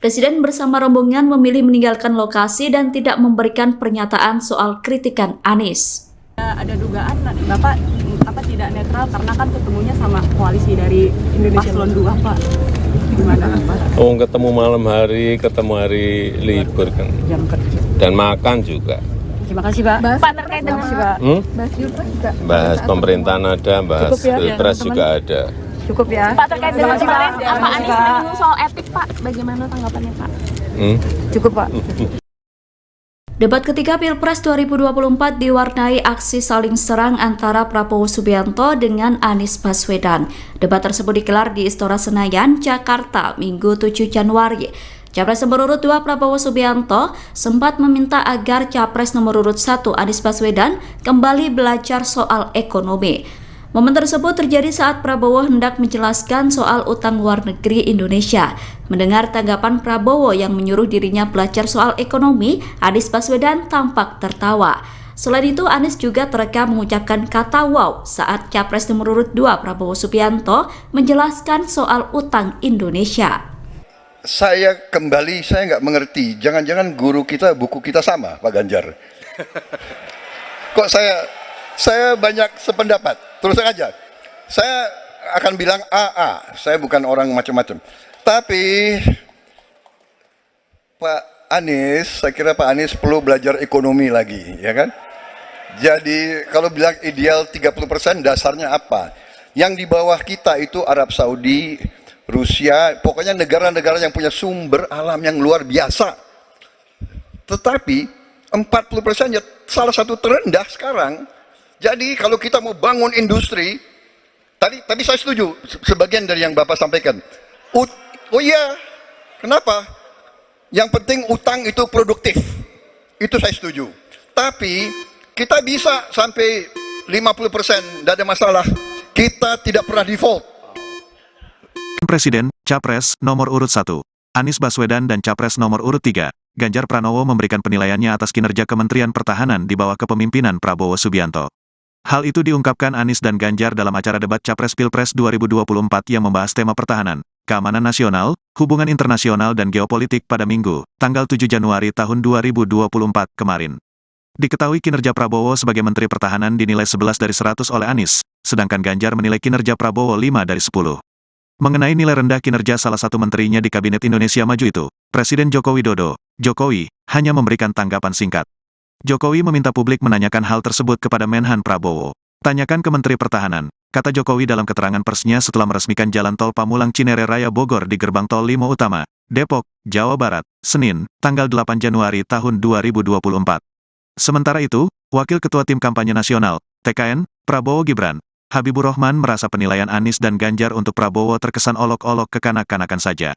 Presiden bersama rombongan memilih meninggalkan lokasi dan tidak memberikan pernyataan soal kritikan Anies. Ada dugaan Bapak tidak netral karena kan ketemunya sama koalisi dari Paslon 2, Pak. Gimana, Pak? Oh, ketemu malam hari, ketemu hari libur kan. Dan makan juga. Terima kasih, Pak. Pak, terkait dengan Bahas Pilpres juga. Bahas pemerintahan ada, bahas Pilpres juga ada. Cukup ya. Pak, terkait dengan kemarin Pak Anies menyinggung soal etik, Pak. Bagaimana tanggapannya, Pak? Cukup, Pak. Debat ketiga Pilpres 2024 diwarnai aksi saling serang antara Prabowo Subianto dengan Anies Baswedan. Debat tersebut digelar di Istora Senayan, Jakarta, Minggu 7 Januari. Capres nomor urut 2 Prabowo Subianto sempat meminta agar Capres nomor urut 1 Anies Baswedan kembali belajar soal ekonomi. Momen tersebut terjadi saat Prabowo hendak menjelaskan soal utang luar negeri Indonesia. Mendengar tanggapan Prabowo yang menyuruh dirinya belajar soal ekonomi, Anies Baswedan tampak tertawa. Selain itu, Anies juga terekam mengucapkan kata wow saat Capres nomor urut 2 Prabowo Subianto menjelaskan soal utang Indonesia. Saya nggak mengerti, jangan-jangan guru kita, buku kita sama, Pak Ganjar. Kok saya banyak sependapat, terus aja. Saya akan bilang AA, saya bukan orang macam-macam. Tapi Pak Anies, saya kira Pak Anies perlu belajar ekonomi lagi, ya kan? Jadi kalau bilang ideal 30%, dasarnya apa? Yang di bawah kita itu Arab Saudi, Rusia, pokoknya negara-negara yang punya sumber alam yang luar biasa. Tetapi 40% ya salah satu terendah sekarang. Jadi kalau kita mau bangun industri, tadi saya setuju sebagian dari yang Bapak sampaikan. Oh iya, kenapa? Yang penting utang itu produktif. Itu saya setuju. Tapi kita bisa sampai 50%, tidak ada masalah. Kita tidak pernah default. Presiden, Capres, nomor urut 1, Anies Baswedan dan Capres nomor urut 3, Ganjar Pranowo memberikan penilaiannya atas kinerja Kementerian Pertahanan di bawah kepemimpinan Prabowo Subianto. Hal itu diungkapkan Anies dan Ganjar dalam acara debat Capres Pilpres 2024 yang membahas tema pertahanan, keamanan nasional, hubungan internasional dan geopolitik pada Minggu, tanggal 7 Januari tahun 2024 kemarin. Diketahui kinerja Prabowo sebagai Menteri Pertahanan dinilai 11 dari 100 oleh Anies, sedangkan Ganjar menilai kinerja Prabowo 5 dari 10. Mengenai nilai rendah kinerja salah satu menterinya di Kabinet Indonesia Maju itu, Presiden Joko Widodo, Jokowi, hanya memberikan tanggapan singkat. Jokowi meminta publik menanyakan hal tersebut kepada Menhan Prabowo. Tanyakan ke Menteri Pertahanan, kata Jokowi dalam keterangan persnya setelah meresmikan jalan tol Pamulang Cinere Raya Bogor di gerbang tol Limo Utama, Depok, Jawa Barat, Senin, tanggal 8 Januari tahun 2024. Sementara itu, Wakil Ketua Tim Kampanye Nasional, TKN, Prabowo Gibran, Habibur Rahman merasa penilaian Anies dan Ganjar untuk Prabowo terkesan olok-olok kekanak-kanakan saja.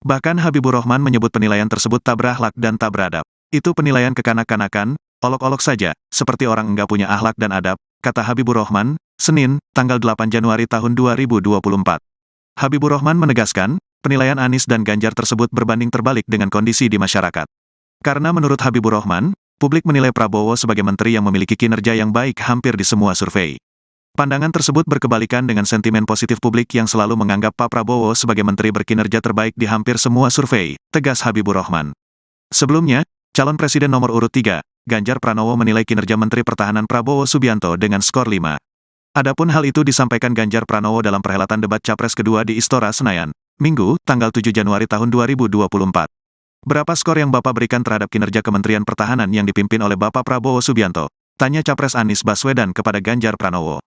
Bahkan Habibur Rahman menyebut penilaian tersebut tak berakhlak dan tak beradab. Itu penilaian kekanak-kanakan, olok-olok saja, seperti orang enggak punya akhlak dan adab, kata Habibur Rahman, Senin, tanggal 8 Januari tahun 2024. Habibur Rahman menegaskan, penilaian Anies dan Ganjar tersebut berbanding terbalik dengan kondisi di masyarakat. Karena menurut Habibur Rahman, publik menilai Prabowo sebagai menteri yang memiliki kinerja yang baik hampir di semua survei. Pandangan tersebut berkebalikan dengan sentimen positif publik yang selalu menganggap Pak Prabowo sebagai menteri berkinerja terbaik di hampir semua survei, tegas Habibur Rahman. Sebelumnya, calon presiden nomor urut 3, Ganjar Pranowo menilai kinerja Menteri Pertahanan Prabowo Subianto dengan skor 5. Adapun hal itu disampaikan Ganjar Pranowo dalam perhelatan debat Capres kedua di Istora Senayan, Minggu, tanggal 7 Januari tahun 2024. Berapa skor yang Bapak berikan terhadap kinerja Kementerian Pertahanan yang dipimpin oleh Bapak Prabowo Subianto? Tanya Capres Anies Baswedan kepada Ganjar Pranowo.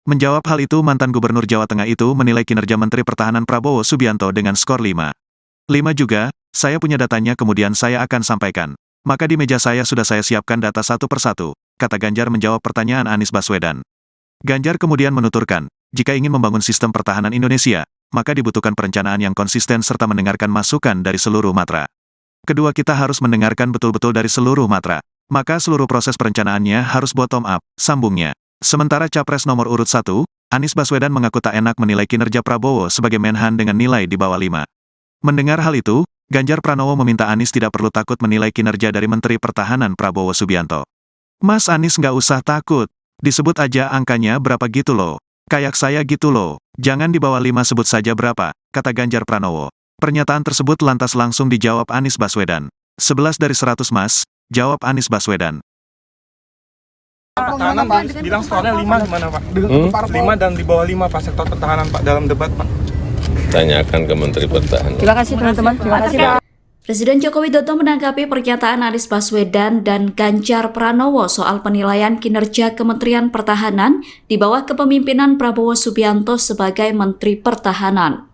Menjawab hal itu, mantan Gubernur Jawa Tengah itu menilai kinerja Menteri Pertahanan Prabowo Subianto dengan skor 5. 5 juga, saya punya datanya kemudian saya akan sampaikan. Maka di meja saya sudah saya siapkan data satu persatu, kata Ganjar menjawab pertanyaan Anies Baswedan. Ganjar kemudian menuturkan, jika ingin membangun sistem pertahanan Indonesia, maka dibutuhkan perencanaan yang konsisten serta mendengarkan masukan dari seluruh matra. Kedua, kita harus mendengarkan betul-betul dari seluruh matra. maka seluruh proses perencanaannya harus bottom up, sambungnya. Sementara Capres nomor urut 1, Anies Baswedan mengaku tak enak menilai kinerja Prabowo sebagai Menhan dengan nilai di bawah 5. Mendengar hal itu, Ganjar Pranowo meminta Anies tidak perlu takut menilai kinerja dari Menteri Pertahanan Prabowo Subianto. Mas Anies nggak usah takut, disebut aja angkanya berapa gitu loh. Kayak saya gitu loh, jangan di bawah 5 sebut saja berapa, kata Ganjar Pranowo. Pernyataan tersebut lantas langsung dijawab Anies Baswedan. 11 dari 100 mas, jawab Anies Baswedan. Pertahanan Pak bilang skornya 5 gimana Pak? 5 dan di bawah 5 Pak sektor pertahanan Pak dalam debat Pak. Tanyakan ke Menteri Pertahanan. Terima kasih teman-teman. Terima kasih Pak. Presiden Joko Widodo menanggapi pernyataan Anies Baswedan dan Ganjar Pranowo soal penilaian kinerja Kementerian Pertahanan di bawah kepemimpinan Prabowo Subianto sebagai Menteri Pertahanan.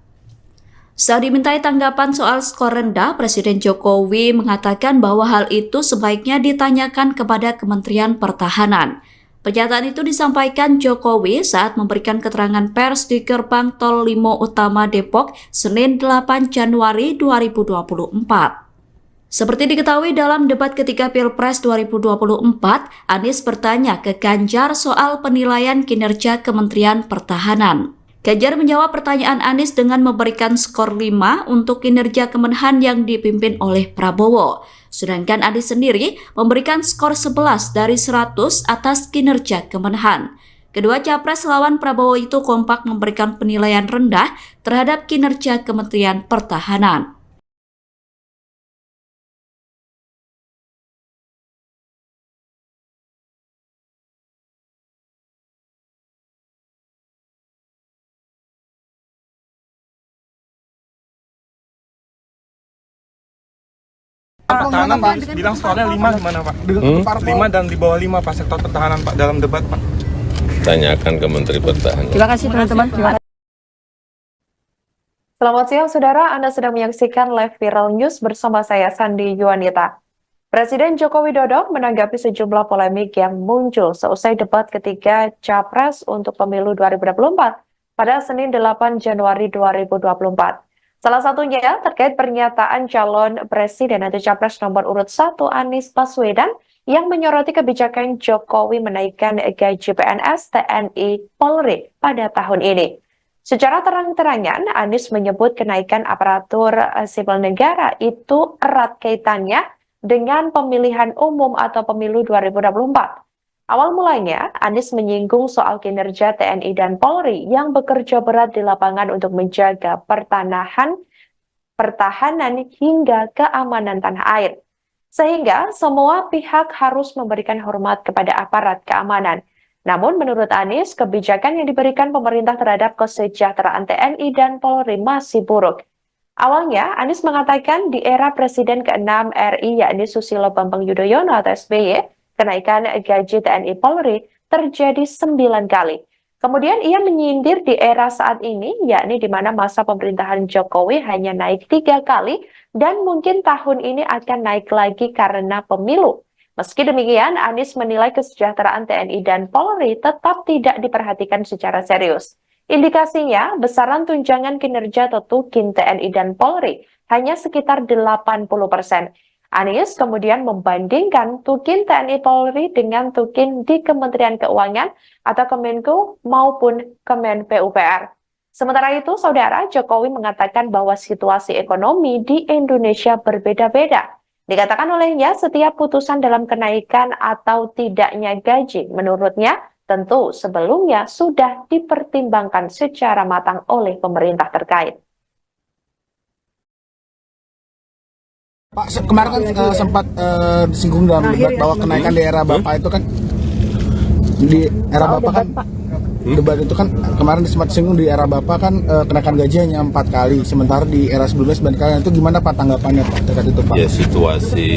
Saat dimintai tanggapan soal skor rendah, Presiden Jokowi mengatakan bahwa hal itu sebaiknya ditanyakan kepada Kementerian Pertahanan. Pernyataan itu disampaikan Jokowi saat memberikan keterangan pers di Gerbang Tol Limo Utama Depok, Senin 8 Januari 2024. Seperti diketahui dalam debat ketiga Pilpres 2024, Anies bertanya ke Ganjar soal penilaian kinerja Kementerian Pertahanan. Ganjar menjawab pertanyaan Anies dengan memberikan skor 5 untuk kinerja Kemenhan yang dipimpin oleh Prabowo. Sedangkan Anies sendiri memberikan skor 11 dari 100 atas kinerja Kemenhan. Kedua capres lawan Prabowo itu kompak memberikan penilaian rendah terhadap kinerja Kementerian Pertahanan. Pertahanan Pak bilang skornya 5 gimana Pak? 5 dan di bawah 5 Pak sektor pertahanan Pak dalam debat Pak. Tanyakan ke Menteri Pertahanan. Terima kasih teman-teman. Terima kasih. Selamat siang saudara, Anda sedang menyaksikan live viral news bersama saya Sandi Yuanita. Presiden Joko Widodo menanggapi sejumlah polemik yang muncul seusai debat ketiga Capres untuk pemilu 2024 pada Senin 8 Januari 2024. Salah satunya terkait pernyataan calon presiden atau capres nomor urut 1 Anies Baswedan yang menyoroti kebijakan Jokowi menaikkan gaji PNS, TNI, Polri pada tahun ini. Secara terang-terangan, Anies menyebut kenaikan aparatur sipil negara itu erat kaitannya dengan pemilihan umum atau pemilu 2024. Awal mulanya, Anies menyinggung soal kinerja TNI dan Polri yang bekerja berat di lapangan untuk menjaga pertahanan hingga keamanan tanah air. Sehingga semua pihak harus memberikan hormat kepada aparat keamanan. Namun menurut Anies, kebijakan yang diberikan pemerintah terhadap kesejahteraan TNI dan Polri masih buruk. Awalnya, Anies mengatakan di era Presiden ke-6 RI yakni Susilo Bambang Yudhoyono atau SBY, kenaikan gaji TNI Polri terjadi 9 kali. Kemudian ia menyindir di era saat ini, yakni di mana masa pemerintahan Jokowi hanya naik 3 kali dan mungkin tahun ini akan naik lagi karena pemilu. Meski demikian, Anies menilai kesejahteraan TNI dan Polri tetap tidak diperhatikan secara serius. Indikasinya, besaran tunjangan kinerja atau tukin TNI dan Polri hanya sekitar 80%. Anies kemudian membandingkan tukin TNI Polri dengan tukin di Kementerian Keuangan atau Kemenko maupun Kemen PUPR. Sementara itu, saudara, Jokowi mengatakan bahwa situasi ekonomi di Indonesia berbeda-beda. Dikatakan olehnya, setiap putusan dalam kenaikan atau tidaknya gaji, menurutnya, tentu sebelumnya sudah dipertimbangkan secara matang oleh pemerintah terkait. Pak, kemarin kan sempat disinggung dalam debat bahwa kenaikan di era Bapak itu kan di era Bapak kan debat itu kan kemarin sempat disinggung di era Bapak kan kenaikan gaji hanya 4 kali, sementara di era sebelumnya 9 kali. Itu gimana Pak tanggapannya Pak terkait itu Pak? Ya situasi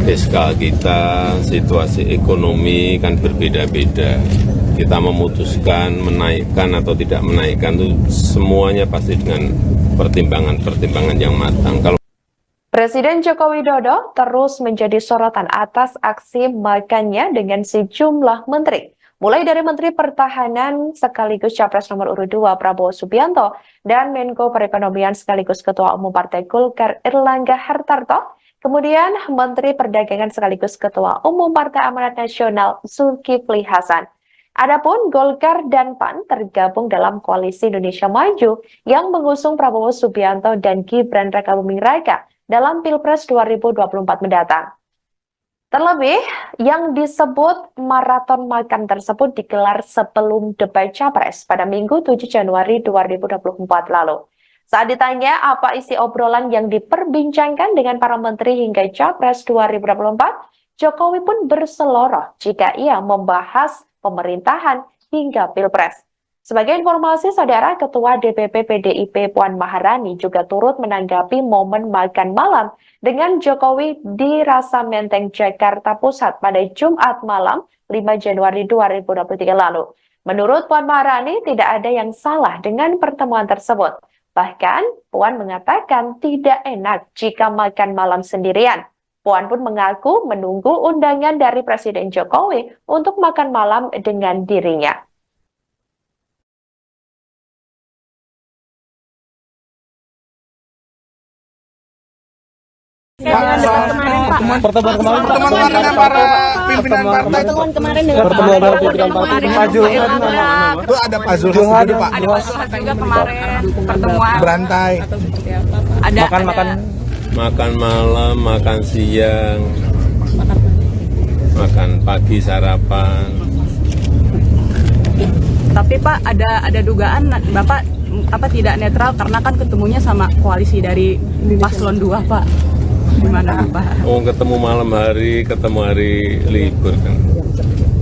fiskal kita, situasi ekonomi kan berbeda-beda. Kita memutuskan menaikkan atau tidak menaikkan itu semuanya pasti dengan pertimbangan-pertimbangan yang matang. Kalau Presiden Joko Widodo terus menjadi sorotan atas aksi makannya dengan sejumlah menteri. Mulai dari Menteri Pertahanan sekaligus Capres nomor urut 2 Prabowo Subianto dan Menko Perekonomian sekaligus Ketua Umum Partai Golkar Erlangga Hartarto, Kemudian Menteri Perdagangan sekaligus Ketua Umum Partai Amanat Nasional Zulkifli Hasan. Adapun Golkar dan PAN tergabung dalam Koalisi Indonesia Maju yang mengusung Prabowo Subianto dan Gibran Rakabuming Raka dalam Pilpres 2024 mendatang. Terlebih, yang disebut maraton makan tersebut digelar sebelum debat Capres pada Minggu 7 Januari 2024 lalu. Saat ditanya apa isi obrolan yang diperbincangkan dengan para menteri hingga Capres 2024, Jokowi pun berseloroh jika ia membahas pemerintahan hingga Pilpres. Sebagai informasi, Saudara, Ketua DPP PDIP Puan Maharani juga turut menanggapi momen makan malam dengan Jokowi di Rasa Menteng, Jakarta Pusat pada Jumat malam 5 Januari 2023 lalu. Menurut Puan Maharani, tidak ada yang salah dengan pertemuan tersebut. Bahkan, Puan mengatakan tidak enak jika makan malam sendirian. Puan pun mengaku menunggu undangan dari Presiden Jokowi untuk makan malam dengan dirinya. Pertemuan kemarin dengan para pimpinan partai itu pertemuan dengan pimpinan partai Pak Zulhas itu ada Pak Zulhas juga Pak. Ada Pak Zulhas juga kemarin pertemuan. Berantai. Ada Makan malam, makan siang, makan pagi sarapan. Tapi Pak ada dugaan Bapak tidak netral karena kan ketemunya sama koalisi dari Paslon 2 Pak. Gimana Pak? Oh, ketemu malam hari, ketemu hari libur kan.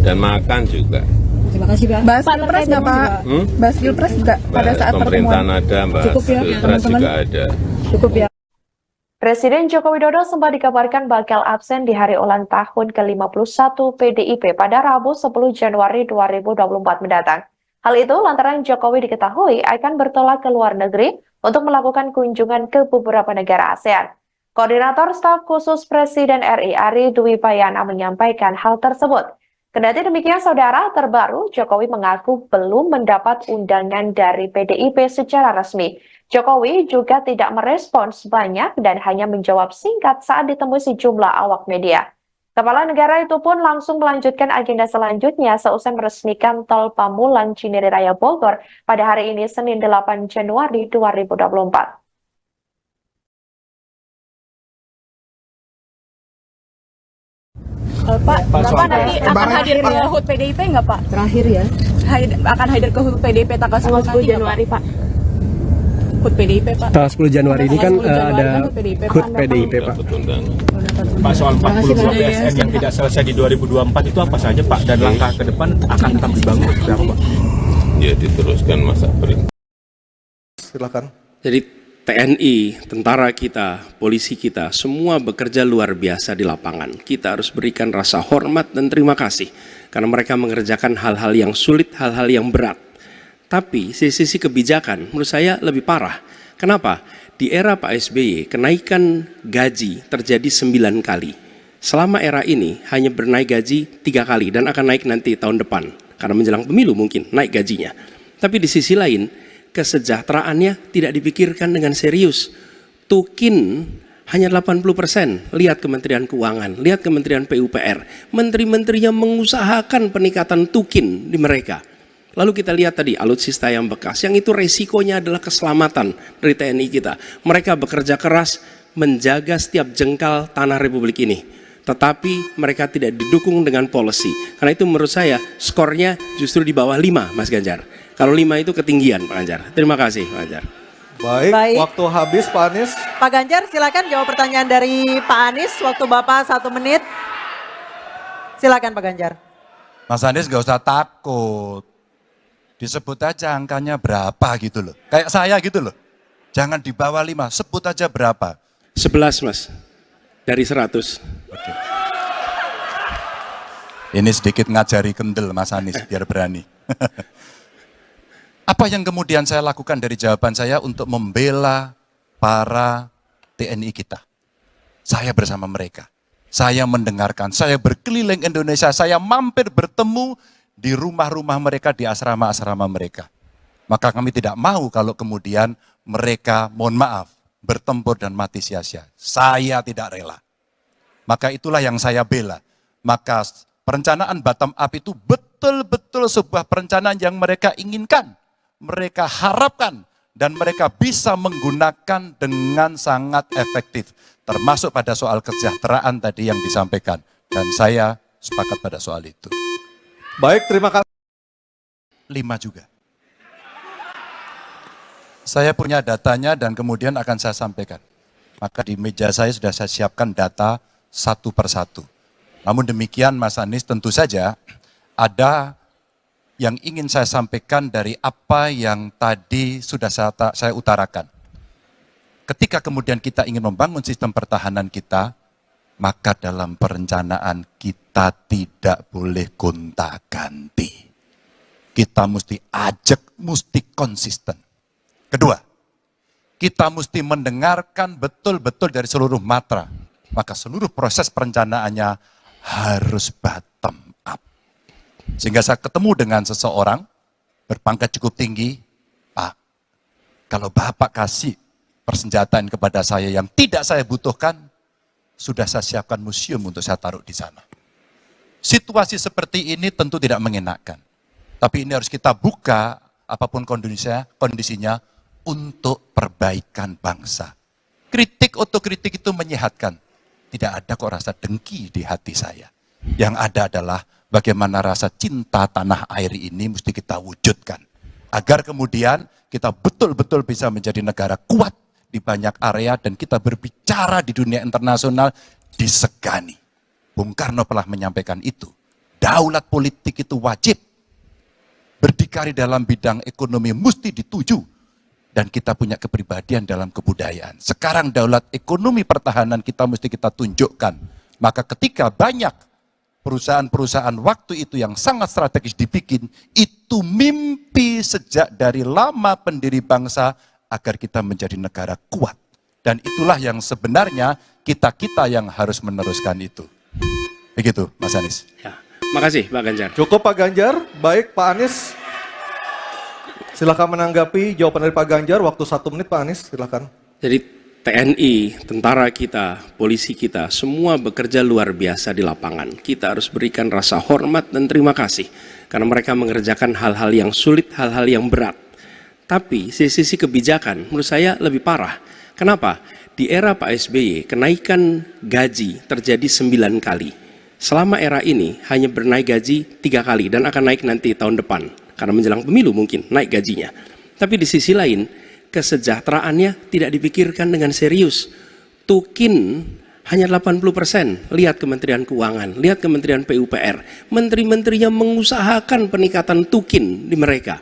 Dan makan juga. Terima kasih Pak. Bahas Pilpres nggak Pak? Bahas Pilpres nggak pada saat pemerintahan pertemuan? ada, bahas Pilpres juga ada. Cukup ya. Presiden Joko Widodo sempat dikabarkan bakal absen di hari ulang tahun ke-51 PDIP pada Rabu 10 Januari 2024 mendatang. Hal itu lantaran Jokowi diketahui akan bertolak ke luar negeri untuk melakukan kunjungan ke beberapa negara ASEAN. Koordinator Staf Khusus Presiden RI Ari Dwi Payana menyampaikan hal tersebut. Kendati demikian, Saudara, terbaru Jokowi mengaku belum mendapat undangan dari PDIP secara resmi. Jokowi juga tidak merespons banyak dan hanya menjawab singkat saat ditemui sejumlah awak media. Kepala negara itu pun langsung melanjutkan agenda selanjutnya seusai meresmikan Tol Pamulang Cinere Raya Bogor pada hari ini Senin 8 Januari 2024. Pak, Bapak nanti akan hadir ke HUT PDIP nggak Pak? Terakhir ya. Akan hadir ke HUT PDIP tanggal 10 Januari Pak? HUT PDIP Pak. Tanggal 10 Januari ini kan ada HUT PDIP Pak. Pak, soal 40 buah BSN yang tidak selesai di 2024 itu apa saja Pak? Dan langkah ke depan akan tetap dibangun seperti apa Pak? Ya diteruskan masa perintah. Silakan. Jadi TNI, tentara kita, polisi kita, semua bekerja luar biasa di lapangan. Kita harus berikan rasa hormat dan terima kasih karena mereka mengerjakan hal-hal yang sulit, hal-hal yang berat. Tapi sisi kebijakan menurut saya lebih parah. Kenapa? Di era Pak SBY, kenaikan gaji terjadi 9 kali. Selama era ini hanya bernaik gaji 3 kali dan akan naik nanti tahun depan. Karena menjelang pemilu mungkin naik gajinya. Tapi di sisi lain, kesejahteraannya tidak dipikirkan dengan serius. Tukin hanya 80%. Lihat Kementerian Keuangan, lihat Kementerian PUPR. Menteri-menterinya mengusahakan peningkatan tukin di mereka. Lalu kita lihat tadi alutsista yang bekas, yang itu resikonya adalah keselamatan dari TNI kita. Mereka bekerja keras menjaga setiap jengkal tanah Republik ini. Tetapi mereka tidak didukung dengan policy. Karena itu menurut saya skornya justru di bawah 5 Mas Ganjar. Kalau 5 itu ketinggian Pak Ganjar. Terima kasih Pak Ganjar. Baik, waktu habis Pak Anies. Pak Ganjar silakan jawab pertanyaan dari Pak Anies. Waktu Bapak 1 menit. Silakan Pak Ganjar. Mas Anies gak usah takut. Disebut aja angkanya berapa gitu loh. Kayak saya gitu loh. Jangan di bawah 5, sebut aja berapa. 11 Mas, dari 100. Oke. Ini sedikit ngajari kendel Mas Anies biar berani. Apa yang kemudian saya lakukan dari jawaban saya untuk membela para TNI kita? Saya bersama mereka. Saya mendengarkan, saya berkeliling Indonesia, saya mampir bertemu di rumah-rumah mereka, di asrama-asrama mereka. Maka kami tidak mau kalau kemudian mereka, mohon maaf, bertempur dan mati sia-sia. Saya tidak rela. Maka itulah yang saya bela. Maka perencanaan bottom up itu betul-betul sebuah perencanaan yang mereka inginkan, mereka harapkan, dan mereka bisa menggunakan dengan sangat efektif. Termasuk pada soal kesejahteraan tadi yang disampaikan. Dan saya sepakat pada soal itu. Baik, terima kasih. 5 juga. Saya punya datanya dan kemudian akan saya sampaikan. Maka di meja saya sudah saya siapkan data satu persatu. Namun demikian Mas Anies, tentu saja ada yang ingin saya sampaikan dari apa yang tadi sudah saya utarakan. Ketika kemudian kita ingin membangun sistem pertahanan kita, maka dalam perencanaan kita tidak boleh gonta-ganti. Kita mesti ajak, mesti konsisten. Kedua, kita mesti mendengarkan betul-betul dari seluruh matra. Maka seluruh proses perencanaannya harus bottom up. Sehingga saya ketemu dengan seseorang berpangkat cukup tinggi, Pak, kalau Bapak kasih persenjataan kepada saya yang tidak saya butuhkan, sudah saya siapkan museum untuk saya taruh di sana. Situasi seperti ini tentu tidak mengenakan. Tapi ini harus kita buka, apapun kondisinya, untuk perbaikan bangsa. Kritik otokritik itu menyehatkan. Tidak ada kok rasa dengki di hati saya. Yang ada adalah bagaimana rasa cinta tanah air ini mesti kita wujudkan. Agar kemudian kita betul-betul bisa menjadi negara kuat di banyak area dan kita berbicara di dunia internasional disegani. Bung Karno telah menyampaikan itu. Daulat politik itu wajib. Berdikari dalam bidang ekonomi mesti dituju. Dan kita punya kepribadian dalam kebudayaan. Sekarang daulat ekonomi pertahanan kita mesti kita tunjukkan. Maka ketika banyak perusahaan-perusahaan waktu itu yang sangat strategis dibikin, itu mimpi sejak dari lama pendiri bangsa agar kita menjadi negara kuat. Dan itulah yang sebenarnya kita-kita yang harus meneruskan itu. Begitu Mas Anies. Ya. Makasih Pak Ganjar. Cukup Pak Ganjar. Baik Pak Anies. Silakan menanggapi jawaban dari Pak Ganjar. Waktu 1 menit Pak Anies, silakan. Jadi TNI, tentara kita, polisi kita, semua bekerja luar biasa di lapangan. Kita harus berikan rasa hormat dan terima kasih. Karena mereka mengerjakan hal-hal yang sulit, hal-hal yang berat. Tapi sisi kebijakan menurut saya lebih parah. Kenapa? Di era Pak SBY, kenaikan gaji terjadi 9 kali. Selama era ini hanya bernaik gaji 3 kali dan akan naik nanti tahun depan. Karena menjelang pemilu mungkin naik gajinya. Tapi di sisi lain, kesejahteraannya tidak dipikirkan dengan serius. Tukin hanya 80%. Lihat Kementerian Keuangan, lihat Kementerian PUPR. Menteri-menterinya mengusahakan peningkatan tukin di mereka.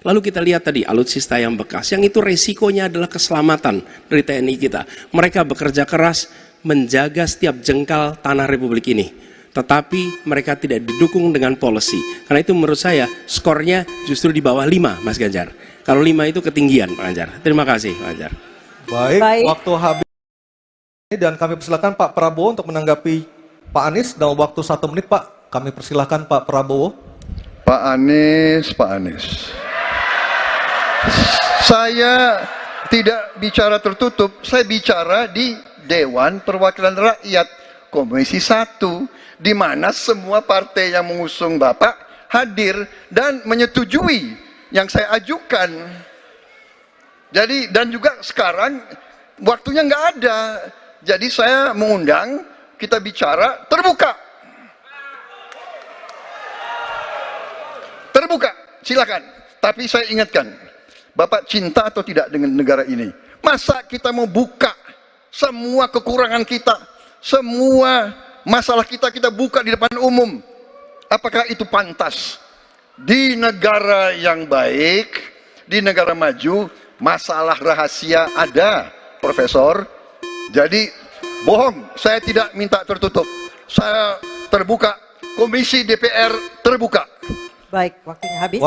Lalu kita lihat tadi alutsista yang bekas, yang itu resikonya adalah keselamatan dari TNI kita. Mereka bekerja keras menjaga setiap jengkal tanah Republik ini. Tetapi mereka tidak didukung dengan policy. Karena itu menurut saya skornya justru di bawah 5 Mas Ganjar. Kalau 5 itu ketinggian Pak Ganjar. Terima kasih Pak Ganjar. Baik, waktu habis. Dan kami persilakan Pak Prabowo untuk menanggapi Pak Anies dalam waktu 1 menit Pak. Kami persilakan Pak Prabowo. Pak Anies. Saya tidak bicara tertutup, saya bicara di Dewan Perwakilan Rakyat Komisi 1. Di mana semua partai yang mengusung Bapak hadir dan menyetujui yang saya ajukan. Jadi dan juga sekarang waktunya nggak ada. Jadi saya mengundang kita bicara terbuka. Terbuka, silakan. Tapi saya ingatkan, Bapak cinta atau tidak dengan negara ini? Masa kita mau buka semua kekurangan kita, semua masalah kita buka di depan umum? Apakah itu pantas? Di negara yang baik, di negara maju, masalah rahasia ada, Profesor. Jadi bohong, saya tidak minta tertutup. Saya terbuka, Komisi DPR terbuka. Baik, waktunya habis.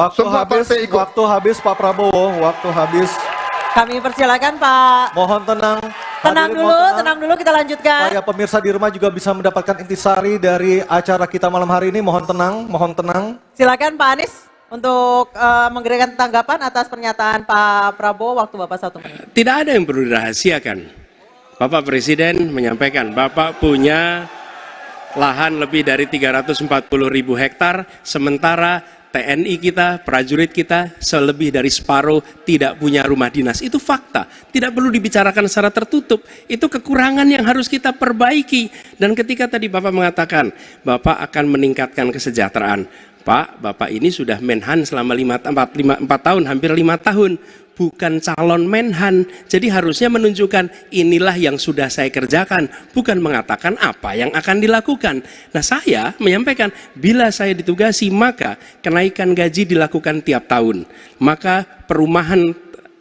Waktu habis Pak Prabowo, waktu habis. Kami persilakan Pak. Mohon tenang. Tenang dulu kita lanjutkan. Supaya pemirsa di rumah juga bisa mendapatkan intisari dari acara kita malam hari ini. Mohon tenang. Silakan Pak Anies untuk memberikan tanggapan atas pernyataan Pak Prabowo. Waktu Bapak 1 menit. Tidak ada yang perlu dirahasiakan. Bapak Presiden menyampaikan Bapak punya lahan lebih dari 340.000 hektar, sementara TNI kita, prajurit kita, selebih dari separuh tidak punya rumah dinas. Itu fakta, tidak perlu dibicarakan secara tertutup. Itu kekurangan yang harus kita perbaiki. Dan ketika tadi Bapak mengatakan, Bapak akan meningkatkan kesejahteraan. Pak, Bapak ini sudah Menhan selama 4 tahun, hampir 5 tahun. Bukan calon Menhan, jadi harusnya menunjukkan inilah yang sudah saya kerjakan, bukan mengatakan apa yang akan dilakukan. Nah, saya menyampaikan bila saya ditugasi maka kenaikan gaji dilakukan tiap tahun, maka perumahan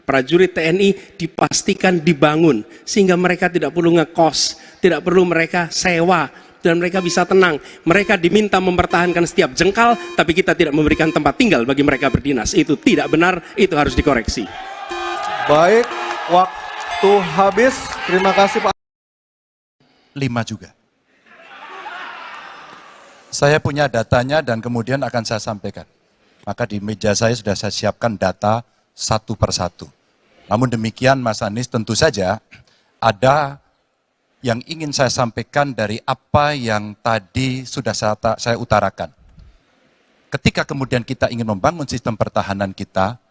prajurit TNI dipastikan dibangun sehingga mereka tidak perlu ngekos, tidak perlu mereka sewa, dan mereka bisa tenang. Mereka diminta mempertahankan setiap jengkal, tapi kita tidak memberikan tempat tinggal bagi mereka berdinas. Itu tidak benar, itu harus dikoreksi. Baik, waktu habis. Terima kasih Pak. 5 juga. Saya punya datanya dan kemudian akan saya sampaikan. Maka di meja saya sudah saya siapkan data satu persatu. Namun demikian Mas Anies, tentu saja ada yang ingin saya sampaikan dari apa yang tadi sudah saya utarakan. Ketika kemudian kita ingin membangun sistem pertahanan kita,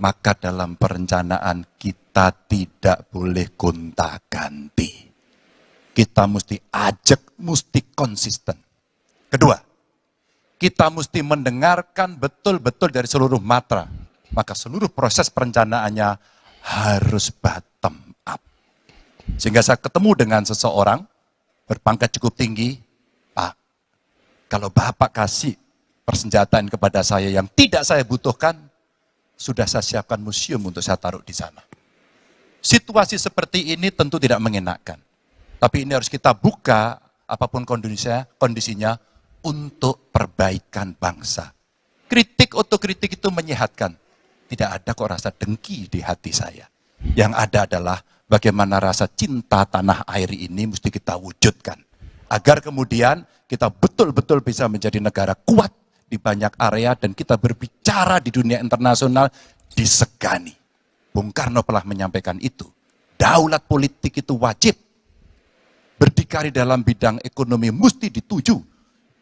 maka dalam perencanaan kita tidak boleh gonta-ganti. Kita mesti ajak, mesti konsisten. Kedua, kita mesti mendengarkan betul-betul dari seluruh matra. Maka seluruh proses perencanaannya harus bottom up. Sehingga saya ketemu dengan seseorang berpangkat cukup tinggi, Pak, kalau Bapak kasih persenjataan kepada saya yang tidak saya butuhkan, sudah saya siapkan museum untuk saya taruh di sana. Situasi seperti ini tentu tidak mengenakan. Tapi ini harus kita buka, apapun kondisinya, untuk perbaikan bangsa. Kritik otokritik itu menyehatkan. Tidak ada kok rasa dengki di hati saya. Yang ada adalah bagaimana rasa cinta tanah air ini mesti kita wujudkan. Agar kemudian kita betul-betul bisa menjadi negara kuat di banyak area dan kita berbicara di dunia internasional disegani. Bung Karno telah menyampaikan itu. Daulat politik itu wajib. Berdikari dalam bidang ekonomi mesti dituju.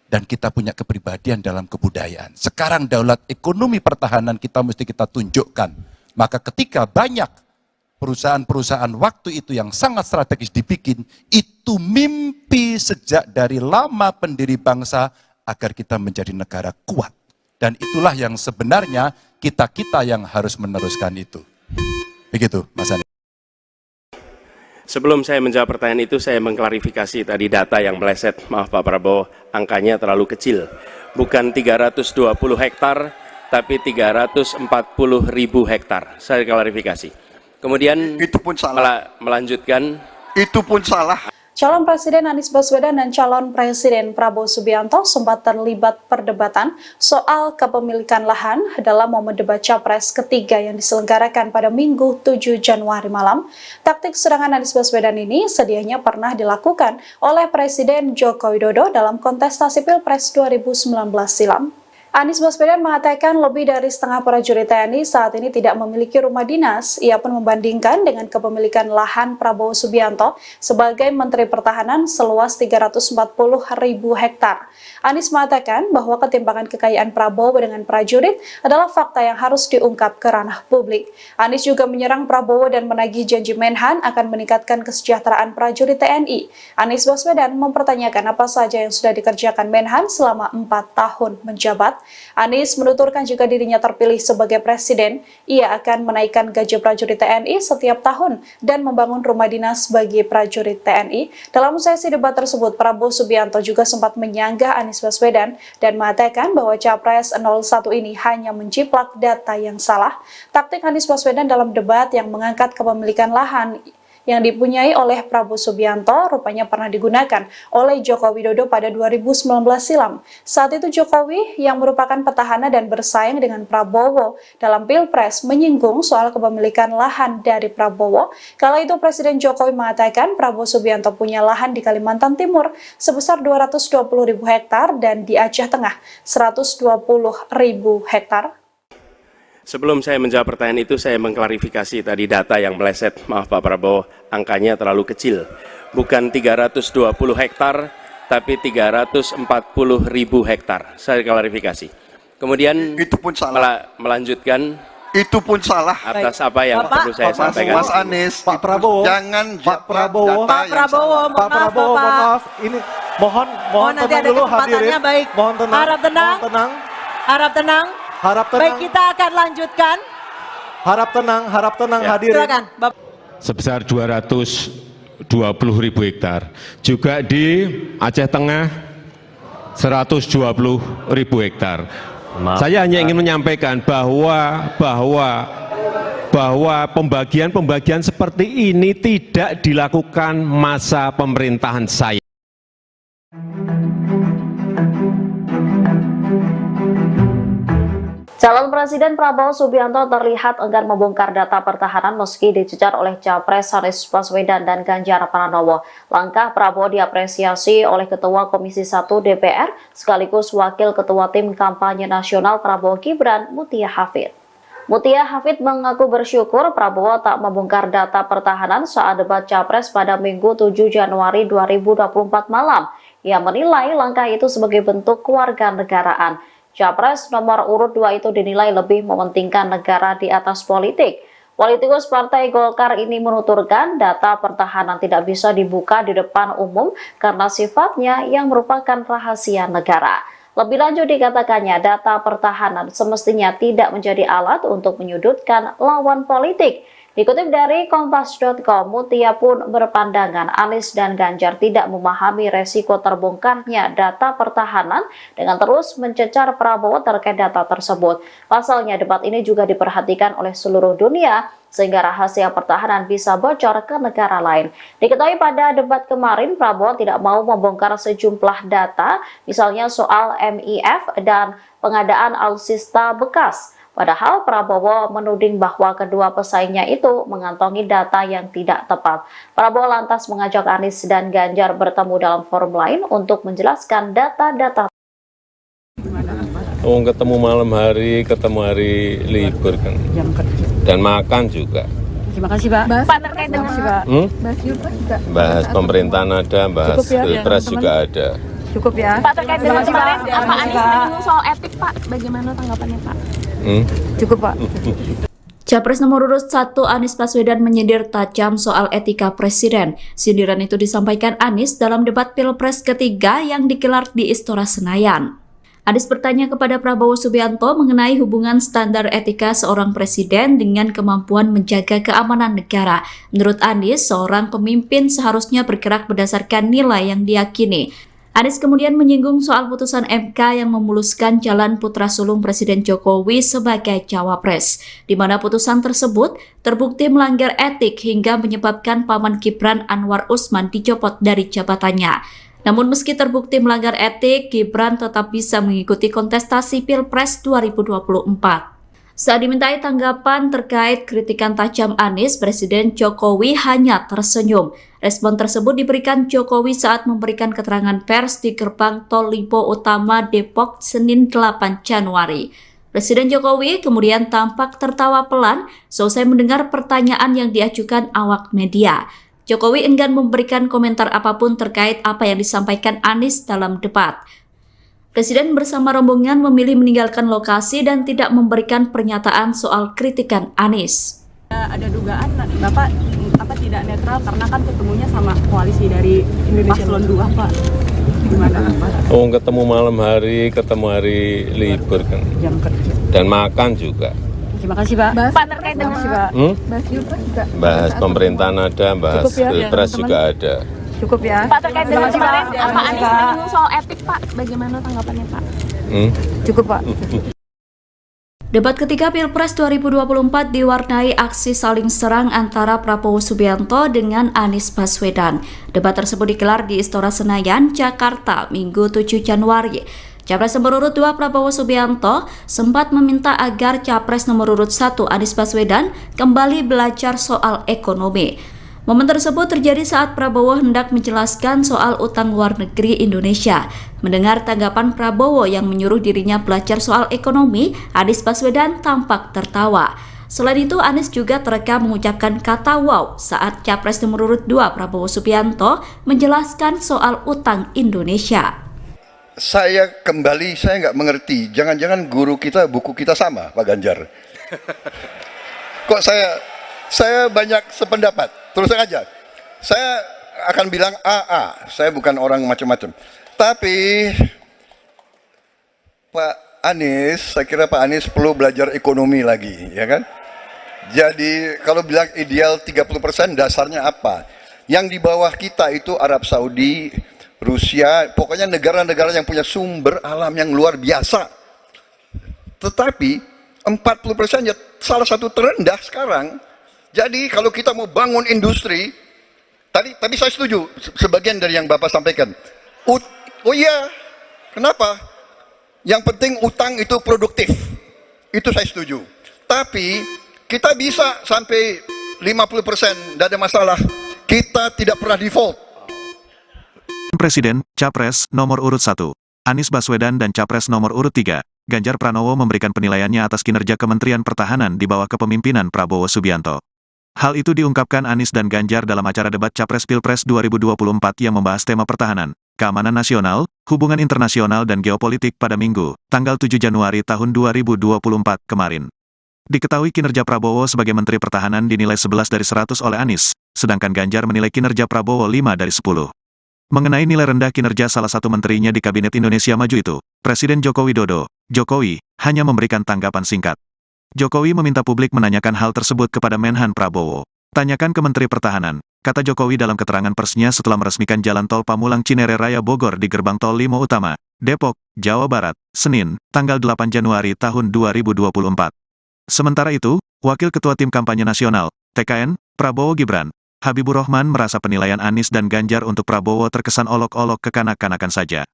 Dan kita punya kepribadian dalam kebudayaan. Sekarang daulat ekonomi pertahanan kita mesti kita tunjukkan. Maka ketika banyak perusahaan-perusahaan waktu itu yang sangat strategis dibikin, itu mimpi sejak dari lama pendiri bangsa agar kita menjadi negara kuat. Dan itulah yang sebenarnya kita-kita yang harus meneruskan itu. Begitu, Mas Anies. Sebelum saya menjawab pertanyaan itu, saya mengklarifikasi tadi data yang meleset. Maaf Pak Prabowo, angkanya terlalu kecil. Bukan 320 hektar, tapi 340.000 hektar. Saya klarifikasi. Kemudian itu pun salah. Melanjutkan. Itu pun salah. Calon Presiden Anies Baswedan dan calon Presiden Prabowo Subianto sempat terlibat perdebatan soal kepemilikan lahan dalam momen debat Capres ketiga yang diselenggarakan pada Minggu 7 Januari malam. Taktik serangan Anies Baswedan ini sedianya pernah dilakukan oleh Presiden Joko Widodo dalam kontestasi Pilpres 2019 silam. Anies Baswedan mengatakan lebih dari setengah prajurit TNI saat ini tidak memiliki rumah dinas. Ia pun membandingkan dengan kepemilikan lahan Prabowo Subianto sebagai Menteri Pertahanan seluas 340.000 hektar. Anies mengatakan bahwa ketimpangan kekayaan Prabowo dengan prajurit adalah fakta yang harus diungkap ke ranah publik. Anies juga menyerang Prabowo dan menagih janji Menhan akan meningkatkan kesejahteraan prajurit TNI. Anies Baswedan mempertanyakan apa saja yang sudah dikerjakan Menhan selama 4 tahun menjabat. Anies menuturkan jika dirinya terpilih sebagai presiden, ia akan menaikkan gaji prajurit TNI setiap tahun dan membangun rumah dinas bagi prajurit TNI. Dalam sesi debat tersebut, Prabowo Subianto juga sempat menyanggah Anies Baswedan dan mengatakan bahwa Capres 01 ini hanya menjiplak data yang salah. Taktik Anies Baswedan dalam debat yang mengangkat kepemilikan lahan yang dipunyai oleh Prabowo Subianto rupanya pernah digunakan oleh Joko Widodo pada 2019 silam. Saat itu Jokowi yang merupakan petahana dan bersaing dengan Prabowo dalam Pilpres menyinggung soal kepemilikan lahan dari Prabowo. Kala itu Presiden Jokowi mengatakan Prabowo Subianto punya lahan di Kalimantan Timur sebesar 220.000 hektar dan di Aceh Tengah 120.000 hektar. Sebelum saya menjawab pertanyaan itu, saya mengklarifikasi tadi data yang meleset. Maaf Pak Prabowo, angkanya terlalu kecil. Bukan 320 hektar, tapi 340.000 hektar. Saya klarifikasi. Kemudian itu pun salah. Melanjutkan. Itu pun salah. Atas apa yang perlu saya sampaikan. Mas Anies, Pak Prabowo, jangan Pak Prabowo, Pak Prabowo, maaf, ini mohon nanti tenang ada dulu kesempatannya, hadirin. baik. Mohon tenang. Harap tenang. Mohon tenang. Harap tenang. Harap tenang. Baik, kita akan lanjutkan. Harap tenang Ya. hadirin. Silakan, Bapak. sebesar 220.000 hektar. Juga di Aceh Tengah 120.000 hektar. Saya hanya ingin menyampaikan bahwa pembagian seperti ini tidak dilakukan masa pemerintahan saya. Calon Presiden Prabowo Subianto terlihat enggan membongkar data pertahanan meski dicecar oleh Capres Anies Baswedan dan Ganjar Pranowo. Langkah Prabowo diapresiasi oleh Ketua Komisi 1 DPR sekaligus Wakil Ketua Tim Kampanye Nasional Prabowo Gibran, Mutia Hafid. Mutia Hafid mengaku bersyukur Prabowo tak membongkar data pertahanan saat debat Capres pada Minggu 7 Januari 2024 malam. Ia menilai langkah itu sebagai bentuk kewarganegaraan. Capres nomor urut 2 itu dinilai lebih mementingkan negara di atas politik. Politikus Partai Golkar ini menuturkan data pertahanan tidak bisa dibuka di depan umum karena sifatnya yang merupakan rahasia negara. Lebih lanjut dikatakannya data pertahanan semestinya tidak menjadi alat untuk menyudutkan lawan politik. Dikutip dari Kompas.com, Mutia pun berpandangan Anies dan Ganjar tidak memahami resiko terbongkarnya data pertahanan dengan terus mencecar Prabowo terkait data tersebut. Pasalnya debat ini juga diperhatikan oleh seluruh dunia sehingga rahasia pertahanan bisa bocor ke negara lain. Diketahui pada debat kemarin Prabowo tidak mau membongkar sejumlah data, misalnya soal MIF dan pengadaan alutsista bekas. Padahal Prabowo menuding bahwa kedua pesaingnya itu mengantongi data yang tidak tepat. Prabowo lantas mengajak Anies dan Ganjar bertemu dalam forum lain untuk menjelaskan data-data. Ketemu malam hari, ketemu hari libur kan. Dan makan juga. Terima kasih, Pak. Pak, terkait dengan Bahas Pilpres juga. Bahas pemerintahan ada, bahas Pilpres juga ada. Cukup ya. Pak, terkait dengan kemarin Pak Anies menyinggung soal etik, Pak. Bagaimana tanggapannya, Pak? Cukup, Pak. Capres nomor urut 1 Anies Baswedan menyindir tajam soal etika presiden. Sindiran itu disampaikan Anies dalam debat Pilpres ketiga yang digelar di Istora Senayan. Anies bertanya kepada Prabowo Subianto mengenai hubungan standar etika seorang presiden dengan kemampuan menjaga keamanan negara. Menurut Anies, seorang pemimpin seharusnya bergerak berdasarkan nilai yang diyakini. Anies kemudian menyinggung soal putusan MK yang memuluskan jalan putra sulung Presiden Jokowi sebagai cawapres, di mana putusan tersebut terbukti melanggar etik hingga menyebabkan Paman Gibran Anwar Usman dicopot dari jabatannya. Namun meski terbukti melanggar etik, Gibran tetap bisa mengikuti kontestasi Pilpres 2024. Saat dimintai tanggapan terkait kritikan tajam Anies, Presiden Jokowi hanya tersenyum. Respon tersebut diberikan Jokowi saat memberikan keterangan pers di gerbang Tol Lipo Utama Depok Senin 8 Januari. Presiden Jokowi kemudian tampak tertawa pelan selesai mendengar pertanyaan yang diajukan awak media. Jokowi enggan memberikan komentar apapun terkait apa yang disampaikan Anies dalam debat. Presiden bersama rombongan memilih meninggalkan lokasi dan tidak memberikan pernyataan soal kritikan Anies. Ada dugaan Bapak tidak netral karena kan ketemunya sama koalisi dari Paslon 2, Pak. Gimana, Pak? Ketemu malam hari, ketemu hari libur kan. Dan makan juga. Terima kasih, Pak. Pak, terkait dengan Bahas Pilpres juga. Bahas pemerintahan ada, bahas Pilpres juga ada. Cukup ya. Pak, terkait dengan kemarin Pak Anies menyinggung soal etik, Pak. Bagaimana tanggapannya, Pak? Cukup, Pak. Debat ketiga Pilpres 2024 diwarnai aksi saling serang antara Prabowo Subianto dengan Anies Baswedan. Debat tersebut digelar di Istora Senayan, Jakarta, Minggu 7 Januari. Capres nomor urut 2 Prabowo Subianto sempat meminta agar Capres nomor urut 1 Anies Baswedan kembali belajar soal ekonomi. Momen tersebut terjadi saat Prabowo hendak menjelaskan soal utang luar negeri Indonesia. Mendengar tanggapan Prabowo yang menyuruh dirinya belajar soal ekonomi, Anies Baswedan tampak tertawa. Selain itu, Anies juga terekam mengucapkan kata wow saat Capres nomor urut 2 Prabowo Subianto menjelaskan soal utang Indonesia. Saya nggak mengerti, jangan-jangan guru kita, buku kita sama, Pak Ganjar. Kok saya banyak sependapat, terus aja. Saya akan bilang AA, saya bukan orang macam-macam. Tapi Pak Anies, saya kira Pak Anies perlu belajar ekonomi lagi, ya kan? Jadi kalau bilang ideal 30%, dasarnya apa? Yang di bawah kita itu Arab Saudi, Rusia, pokoknya negara-negara yang punya sumber alam yang luar biasa. Tetapi 40% ya salah satu terendah sekarang. Jadi kalau kita mau bangun industri, tapi saya setuju sebagian dari yang Bapak sampaikan. Oh iya, kenapa? Yang penting utang itu produktif. Itu saya setuju. Tapi kita bisa sampai 50%, tidak ada masalah. Kita tidak pernah default. Presiden, Capres, nomor urut 1, Anies Baswedan dan Capres nomor urut 3, Ganjar Pranowo memberikan penilaiannya atas kinerja Kementerian Pertahanan di bawah kepemimpinan Prabowo Subianto. Hal itu diungkapkan Anies dan Ganjar dalam acara debat Capres Pilpres 2024 yang membahas tema pertahanan, keamanan nasional, hubungan internasional dan geopolitik pada Minggu, tanggal 7 Januari tahun 2024 kemarin. Diketahui kinerja Prabowo sebagai Menteri Pertahanan dinilai 11 dari 100 oleh Anies, sedangkan Ganjar menilai kinerja Prabowo 5 dari 10. Mengenai nilai rendah kinerja salah satu menterinya di Kabinet Indonesia Maju itu, Presiden Joko Widodo, Jokowi, hanya memberikan tanggapan singkat. Jokowi meminta publik menanyakan hal tersebut kepada Menhan Prabowo. Tanyakan ke Menteri Pertahanan, kata Jokowi dalam keterangan persnya setelah meresmikan Jalan Tol Pamulang Cinere Raya Bogor di Gerbang Tol Limo Utama, Depok, Jawa Barat, Senin, tanggal 8 Januari tahun 2024. Sementara itu, Wakil Ketua Tim Kampanye Nasional, TKN, Prabowo Gibran, Habibur Rahman merasa penilaian Anies dan Ganjar untuk Prabowo terkesan olok-olok kekanak-kanakan saja.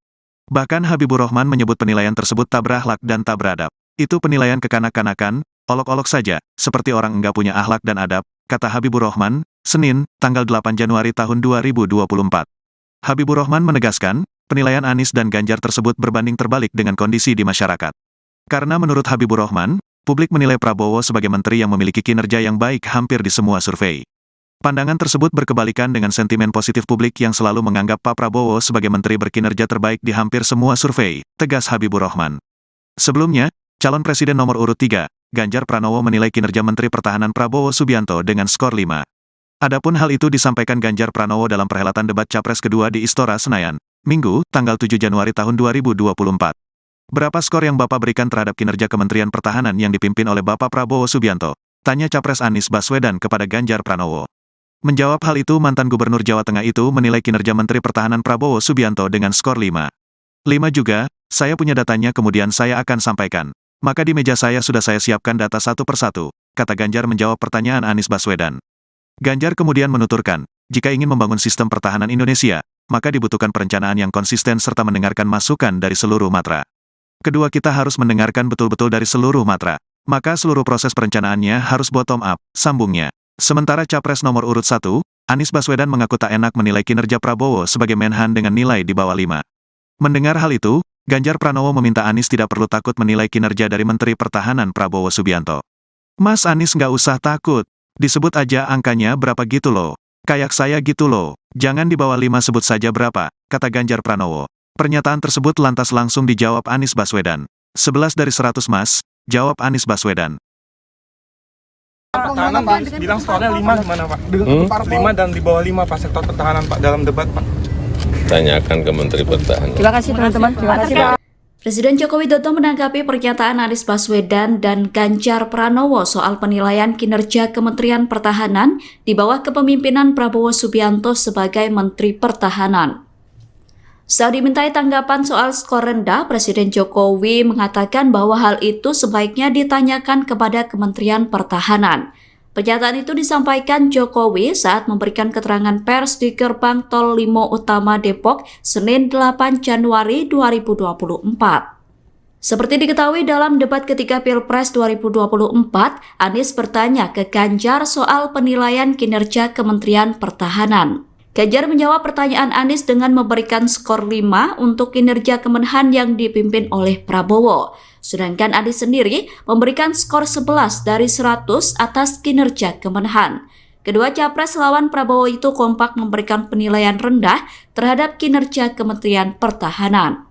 Bahkan Habibur Rahman menyebut penilaian tersebut tak berakhlak dan tak beradab. Itu penilaian kekanak-kanakan, olok-olok saja, seperti orang enggak punya akhlak dan adab, kata Habibur Rahman, Senin, tanggal 8 Januari tahun 2024. Habibur Rahman menegaskan, penilaian Anies dan Ganjar tersebut berbanding terbalik dengan kondisi di masyarakat. Karena menurut Habibur Rahman, publik menilai Prabowo sebagai menteri yang memiliki kinerja yang baik hampir di semua survei. Pandangan tersebut berkebalikan dengan sentimen positif publik yang selalu menganggap Pak Prabowo sebagai menteri berkinerja terbaik di hampir semua survei, tegas Habibur Rahman. Sebelumnya, calon presiden nomor urut 3, Ganjar Pranowo menilai kinerja Menteri Pertahanan Prabowo Subianto dengan skor 5. Adapun hal itu disampaikan Ganjar Pranowo dalam perhelatan debat Capres kedua di Istora Senayan, Minggu, tanggal 7 Januari tahun 2024. Berapa skor yang Bapak berikan terhadap kinerja Kementerian Pertahanan yang dipimpin oleh Bapak Prabowo Subianto? Tanya Capres Anies Baswedan kepada Ganjar Pranowo. Menjawab hal itu, mantan Gubernur Jawa Tengah itu menilai kinerja Menteri Pertahanan Prabowo Subianto dengan skor 5. 5 juga, saya punya datanya kemudian saya akan sampaikan. Maka di meja saya sudah saya siapkan data satu persatu, kata Ganjar menjawab pertanyaan Anies Baswedan. Ganjar kemudian menuturkan, jika ingin membangun sistem pertahanan Indonesia, maka dibutuhkan perencanaan yang konsisten serta mendengarkan masukan dari seluruh matra. Kedua, kita harus mendengarkan betul-betul dari seluruh matra, maka seluruh proses perencanaannya harus bottom up, sambungnya. Sementara Capres nomor urut 1, Anies Baswedan mengaku tak enak menilai kinerja Prabowo sebagai Menhan dengan nilai di bawah 5. Mendengar hal itu, Ganjar Pranowo meminta Anies tidak perlu takut menilai kinerja dari Menteri Pertahanan Prabowo Subianto. Mas Anies nggak usah takut, disebut aja angkanya berapa gitu loh. Kayak saya gitu loh, jangan di bawah 5 sebut saja berapa, kata Ganjar Pranowo. Pernyataan tersebut lantas langsung dijawab Anies Baswedan. 11 dari 100 mas, jawab Anies Baswedan. Pertahanan Pak, bilang skornya 5 gimana Pak? 5 dan di bawah 5 Pak, sektor pertahanan Pak, dalam debat Pak. Tanyakan ke Menteri Pertahanan. Terima kasih teman-teman, terima kasih Pak. Presiden Joko Widodo menanggapi pernyataan Anies Baswedan dan Ganjar Pranowo soal penilaian kinerja Kementerian Pertahanan di bawah kepemimpinan Prabowo Subianto sebagai Menteri Pertahanan. Saat dimintai tanggapan soal skor rendah, Presiden Jokowi mengatakan bahwa hal itu sebaiknya ditanyakan kepada Kementerian Pertahanan. Pernyataan itu disampaikan Jokowi saat memberikan keterangan pers di Gerbang Tol Limo Utama Depok, Senin 8 Januari 2024. Seperti diketahui dalam debat ketika Pilpres 2024, Anies bertanya ke Ganjar soal penilaian kinerja Kementerian Pertahanan. Ganjar menjawab pertanyaan Anies dengan memberikan skor 5 untuk kinerja Kemenhan yang dipimpin oleh Prabowo. Sedangkan Anies sendiri memberikan skor 11 dari 100 atas kinerja Kemenhan. Kedua capres lawan Prabowo itu kompak memberikan penilaian rendah terhadap kinerja Kementerian Pertahanan.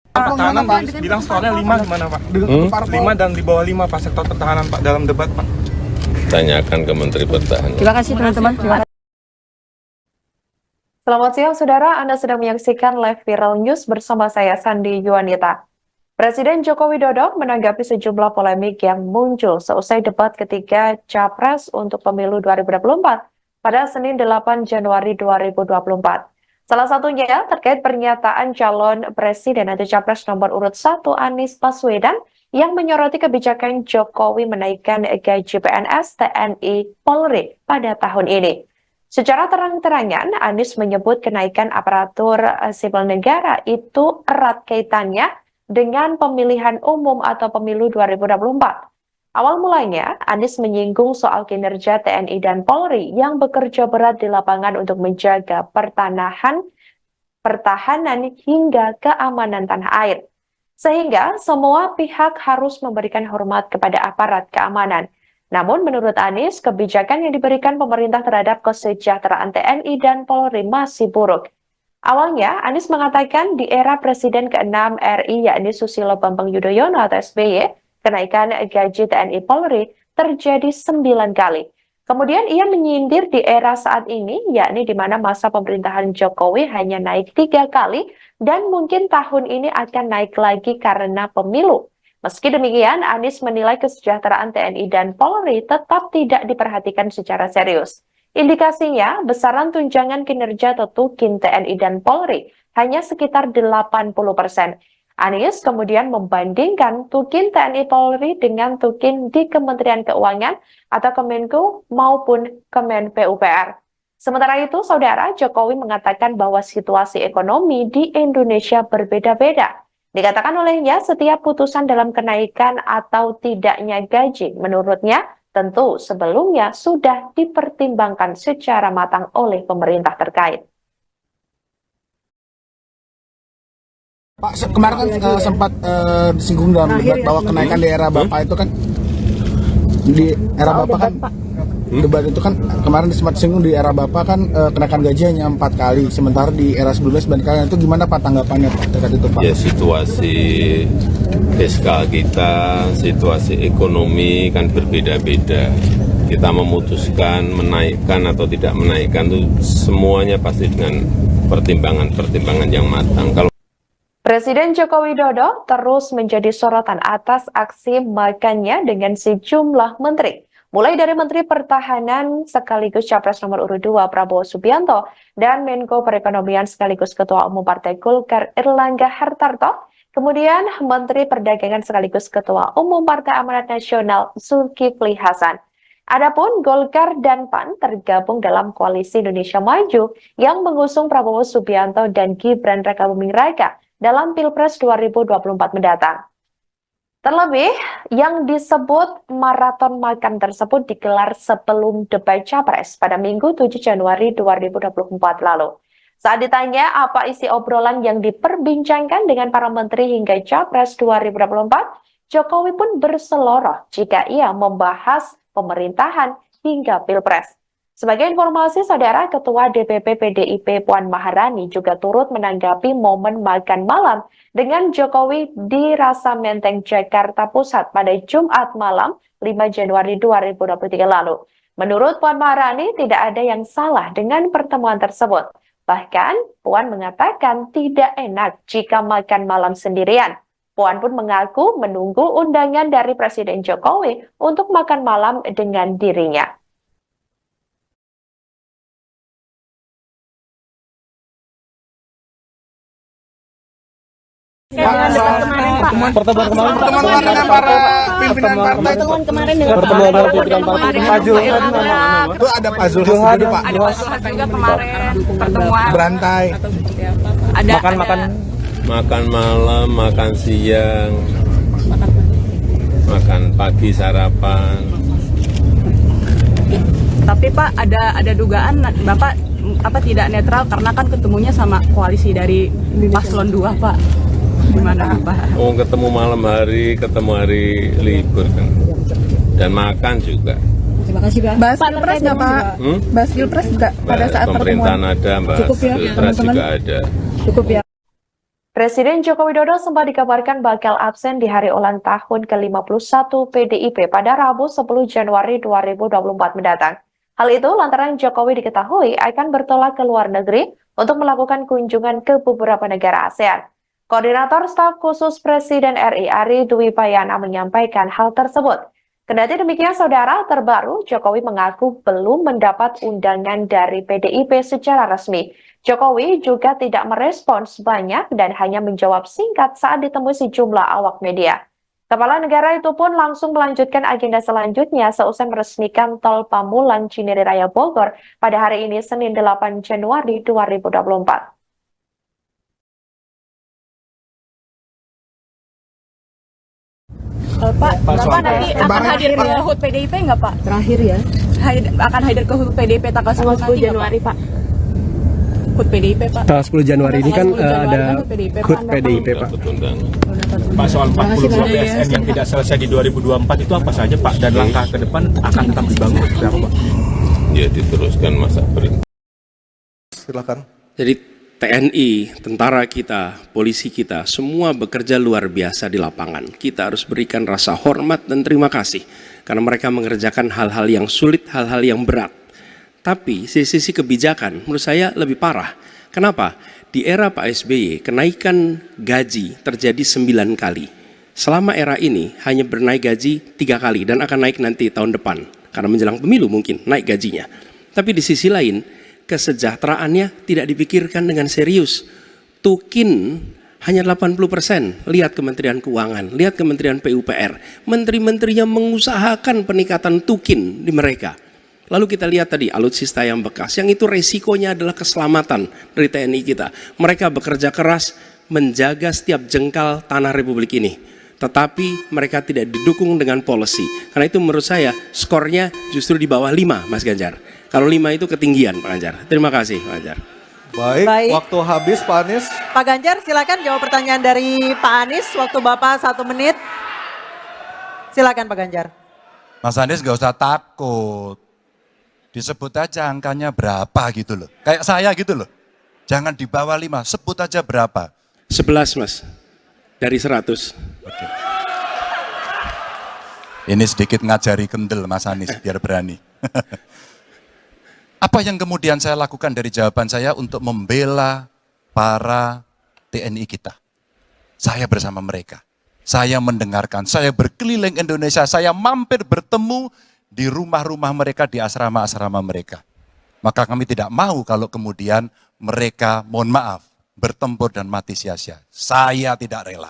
Pertahanan Pak bilang skornya 5 gimana Pak? 5 dan di bawah 5 Pak sektor pertahanan Pak dalam debat Pak. Tanyakan ke Menteri Pertahanan. Terima kasih teman-teman. Selamat siang saudara, Anda sedang menyaksikan live viral news bersama saya Sandi Yuanita. Presiden Joko Widodo menanggapi sejumlah polemik yang muncul seusai debat ketiga Capres untuk pemilu 2024 pada Senin 8 Januari 2024. Salah satunya terkait pernyataan calon presiden atau capres nomor urut 1 Anies Baswedan yang menyoroti kebijakan Jokowi menaikkan gaji PNS, TNI, Polri pada tahun ini. Secara terang-terangan, Anies menyebut kenaikan aparatur sipil negara itu erat kaitannya dengan pemilihan umum atau pemilu 2024. Awal mulanya, Anies menyinggung soal kinerja TNI dan Polri yang bekerja berat di lapangan untuk menjaga pertahanan hingga keamanan tanah air. Sehingga semua pihak harus memberikan hormat kepada aparat keamanan. Namun menurut Anies, kebijakan yang diberikan pemerintah terhadap kesejahteraan TNI dan Polri masih buruk. Awalnya, Anies mengatakan di era Presiden ke-6 RI yakni Susilo Bambang Yudhoyono atau SBY, kenaikan gaji TNI Polri terjadi 9 kali. Kemudian ia menyindir di era saat ini, yakni di mana masa pemerintahan Jokowi hanya naik 3 kali dan mungkin tahun ini akan naik lagi karena pemilu. Meski demikian, Anies menilai kesejahteraan TNI dan Polri tetap tidak diperhatikan secara serius. Indikasinya, besaran tunjangan kinerja Tukin TNI dan Polri hanya sekitar 80%. Anies kemudian membandingkan Tukin TNI Polri dengan Tukin di Kementerian Keuangan atau Kemenko maupun Kemen PUPR. Sementara itu, Saudara, Jokowi mengatakan bahwa situasi ekonomi di Indonesia berbeda-beda. Dikatakan olehnya, setiap putusan dalam kenaikan atau tidaknya gaji, menurutnya, tentu sebelumnya sudah dipertimbangkan secara matang oleh pemerintah terkait. Pak, kemarin kan sempat disinggung dalam debat bahwa kenaikan di era Bapak itu kan di era Bapak kan debat itu kan kemarin sempat disinggung di era Bapak kan kenaikan gaji hanya 4 kali, sementara di era sebelumnya 9 kali. Itu gimana Pak tanggapannya Pak terkait itu Pak? Ya situasi fiskal kita, situasi ekonomi kan berbeda-beda. Kita memutuskan menaikkan atau tidak menaikkan itu semuanya pasti dengan pertimbangan-pertimbangan yang matang. Kalau Presiden Joko Widodo terus menjadi sorotan atas aksi makannya dengan sejumlah menteri. Mulai dari Menteri Pertahanan sekaligus Capres nomor urut 2 Prabowo Subianto dan Menko Perekonomian sekaligus Ketua Umum Partai Golkar Erlangga Hartarto, kemudian Menteri Perdagangan sekaligus Ketua Umum Partai Amanat Nasional Zulkifli Hasan. Adapun Golkar dan PAN tergabung dalam Koalisi Indonesia Maju yang mengusung Prabowo Subianto dan Gibran Rakabuming Raka dalam Pilpres 2024 mendatang. Terlebih, yang disebut maraton makan tersebut digelar sebelum debat Capres pada Minggu 7 Januari 2024 lalu. Saat ditanya apa isi obrolan yang diperbincangkan dengan para menteri hingga Capres 2024, Jokowi pun berseloroh jika ia membahas pemerintahan hingga Pilpres. Sebagai informasi, Saudara, Ketua DPP PDIP Puan Maharani juga turut menanggapi momen makan malam dengan Jokowi di Rasa Menteng, Jakarta Pusat pada Jumat malam 5 Januari 2023 lalu. Menurut Puan Maharani, tidak ada yang salah dengan pertemuan tersebut. Bahkan, Puan mengatakan tidak enak jika makan malam sendirian. Puan pun mengaku menunggu undangan dari Presiden Jokowi untuk makan malam dengan dirinya. Pertemuan dengan para pimpinan partai. Pertemuan kemarin dengan Pertemuan dengan pimpinan partai. Pak Zulhas. Itu ada Pak Zulhas juga, Pak. Ada Pak Zulhas juga kemarin pertemuan. Berantai. Ada Makan malam, makan siang, makan pagi sarapan. Tapi Pak ada dugaan Bapak tidak netral karena kan ketemunya sama koalisi dari Paslon 2 Pak. Gimana Pak? Oh, ketemu malam hari, ketemu hari libur kan. Dan makan juga. Terima kasih Pak. Bahas Pilpres nggak Pak? Bahas Pilpres nggak pada saat pemerintahan pertemuan? ada, Mbak. Cukup ya, Pilpres juga ada. Cukup ya. Presiden Joko Widodo sempat dikabarkan bakal absen di hari ulang tahun ke-51 PDIP pada Rabu 10 Januari 2024 mendatang. Hal itu lantaran Jokowi diketahui akan bertolak ke luar negeri untuk melakukan kunjungan ke beberapa negara ASEAN. Koordinator Staf Khusus Presiden RI Ari Dwi Payana menyampaikan hal tersebut. Kendati demikian, saudara, terbaru Jokowi mengaku belum mendapat undangan dari PDIP secara resmi. Jokowi juga tidak merespons banyak dan hanya menjawab singkat saat ditemui sejumlah awak media. Kepala negara itu pun langsung melanjutkan agenda selanjutnya seusai meresmikan Tol Pamulang Cinere Raya Bogor pada hari ini Senin 8 Januari 2024. Pak, Bapak nanti akan hadir ke HUT PDIP nggak Pak? Terakhir ya. Akan hadir ke HUT PDIP tanggal 10 Januari Pak. HUT PDIP Pak. Tanggal 10 Januari ini kan ada HUT PDIP Pak. Pak, soal 42 PSN yang tidak selesai di 2024 itu apa saja Pak? Dan langkah ke depan akan tetap dibangun seperti apa Pak? Ya diteruskan masa perintah. Silakan. Jadi TNI, tentara kita, polisi kita, semua bekerja luar biasa di lapangan. Kita harus berikan rasa hormat dan terima kasih karena mereka mengerjakan hal-hal yang sulit, hal-hal yang berat. Tapi sisi kebijakan menurut saya lebih parah. Kenapa? Di era Pak SBY, kenaikan gaji terjadi 9 kali. Selama era ini hanya bernaik gaji 3 kali dan akan naik nanti tahun depan. Karena menjelang pemilu mungkin naik gajinya. Tapi di sisi lain, kesejahteraannya tidak dipikirkan dengan serius. Tukin hanya 80%. Lihat Kementerian Keuangan, lihat Kementerian PUPR. Menteri-menterinya mengusahakan peningkatan tukin di mereka. Lalu kita lihat tadi alutsista yang bekas, yang itu resikonya adalah keselamatan dari TNI kita. Mereka bekerja keras menjaga setiap jengkal tanah Republik ini. Tetapi mereka tidak didukung dengan policy. Karena itu menurut saya skornya justru di bawah 5 Mas Ganjar. Kalau 5 itu ketinggian Pak Ganjar. Terima kasih Pak Ganjar. Baik, waktu habis Pak Anies. Pak Ganjar silakan jawab pertanyaan dari Pak Anies. Waktu Bapak 1 menit. Silakan Pak Ganjar. Mas Anies gak usah takut. Disebut aja angkanya berapa gitu loh. Kayak saya gitu loh. Jangan di bawah 5, sebut aja berapa. 11 Mas, dari 100. Oke. Ini sedikit ngajari kendel Mas Anies biar berani. Apa yang kemudian saya lakukan dari jawaban saya untuk membela para TNI kita? Saya bersama mereka. Saya mendengarkan, saya berkeliling Indonesia, saya mampir bertemu di rumah-rumah mereka, di asrama-asrama mereka. Maka kami tidak mau kalau kemudian mereka, mohon maaf, bertempur dan mati sia-sia. Saya tidak rela.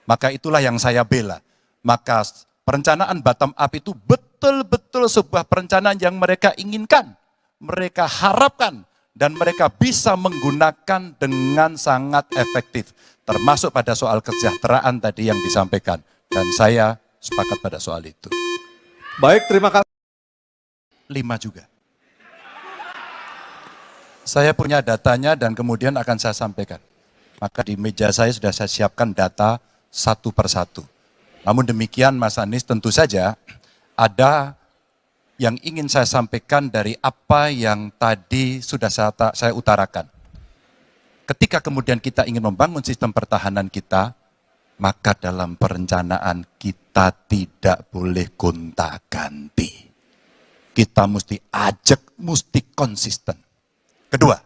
Maka itulah yang saya bela. Maka perencanaan bottom up itu betul-betul sebuah perencanaan yang mereka inginkan. Mereka harapkan dan mereka bisa menggunakan dengan sangat efektif. Termasuk pada soal kesejahteraan tadi yang disampaikan. Dan saya sepakat pada soal itu. Baik, terima kasih. 5 juga. Saya punya datanya dan kemudian akan saya sampaikan. Maka di meja saya sudah saya siapkan data satu persatu. Namun demikian Mas Anies tentu saja ada yang ingin saya sampaikan dari apa yang tadi sudah saya utarakan. Ketika kemudian kita ingin membangun sistem pertahanan kita, maka dalam perencanaan kita tidak boleh gonta-ganti. Kita mesti ajak, mesti konsisten. Kedua,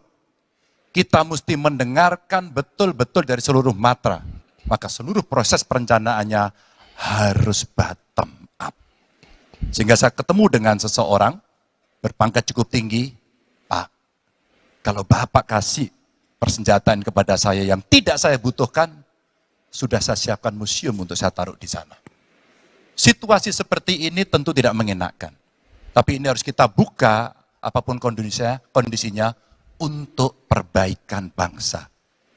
kita mesti mendengarkan betul-betul dari seluruh matra. Maka seluruh proses perencanaannya harus bottom up. Sehingga saya ketemu dengan seseorang berpangkat cukup tinggi, Pak, kalau Bapak kasih persenjataan kepada saya yang tidak saya butuhkan, sudah saya siapkan museum untuk saya taruh di sana. Situasi seperti ini tentu tidak mengenakan. Tapi ini harus kita buka, apapun kondisinya untuk perbaikan bangsa.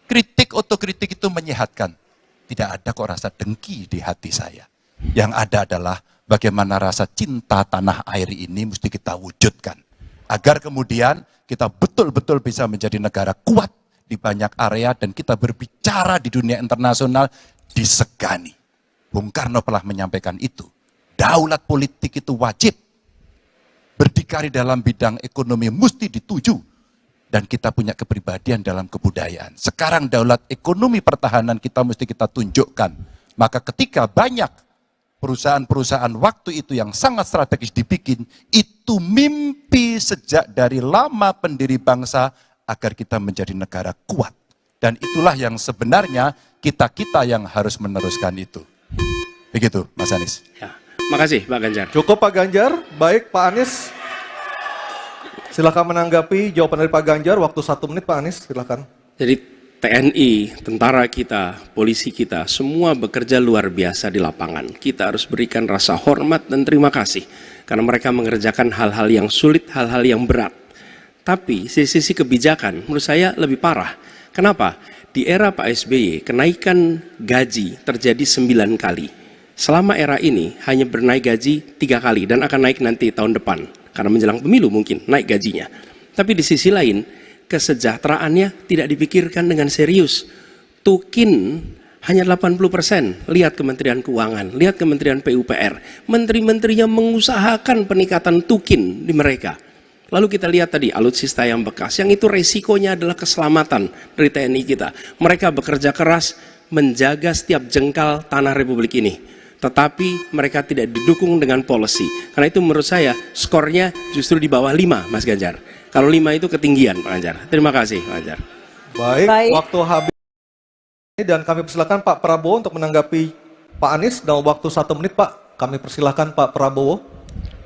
Kritik, otokritik itu menyehatkan. Tidak ada kok rasa dengki di hati saya. Yang ada adalah bagaimana rasa cinta tanah air ini mesti kita wujudkan. Agar kemudian kita betul-betul bisa menjadi negara kuat di banyak area dan kita berbicara di dunia internasional disegani. Bung Karno pernah menyampaikan itu. Daulat politik itu wajib. Berdikari dalam bidang ekonomi mesti dituju. Dan kita punya kepribadian dalam kebudayaan. Sekarang daulat ekonomi pertahanan kita mesti kita tunjukkan. Maka ketika banyak perusahaan-perusahaan waktu itu yang sangat strategis dibikin, itu mimpi sejak dari lama pendiri bangsa agar kita menjadi negara kuat. Dan itulah yang sebenarnya kita-kita yang harus meneruskan itu. Begitu, Mas Anies. Ya, makasih Pak Ganjar. Cukup Pak Ganjar, baik Pak Anies. Silakan menanggapi jawaban dari Pak Ganjar, waktu 1 menit Pak Anies, silakan. Jadi TNI, tentara kita, polisi kita, semua bekerja luar biasa di lapangan. Kita harus berikan rasa hormat dan terima kasih. Karena mereka mengerjakan hal-hal yang sulit, hal-hal yang berat. Tapi sisi kebijakan menurut saya lebih parah. Kenapa? Di era Pak SBY, kenaikan gaji terjadi 9 kali. Selama era ini hanya bernaik gaji 3 kali dan akan naik nanti tahun depan. Karena menjelang pemilu mungkin naik gajinya. Tapi di sisi lain, kesejahteraannya tidak dipikirkan dengan serius. Tukin hanya 80%. Lihat Kementerian Keuangan, lihat Kementerian PUPR. Menteri-menterinya mengusahakan peningkatan tukin di mereka. Lalu kita lihat tadi alutsista yang bekas, yang itu resikonya adalah keselamatan dari TNI kita. Mereka bekerja keras menjaga setiap jengkal tanah Republik ini. Tetapi mereka tidak didukung dengan policy. Karena itu menurut saya skornya justru di bawah 5, Mas Ganjar. Kalau 5 itu ketinggian, Pak Ganjar. Terima kasih, Pak Ganjar. Baik, waktu habis. Dan kami persilakan Pak Prabowo untuk menanggapi Pak Anies. Dalam waktu 1 menit, Pak. Kami persilakan Pak Prabowo.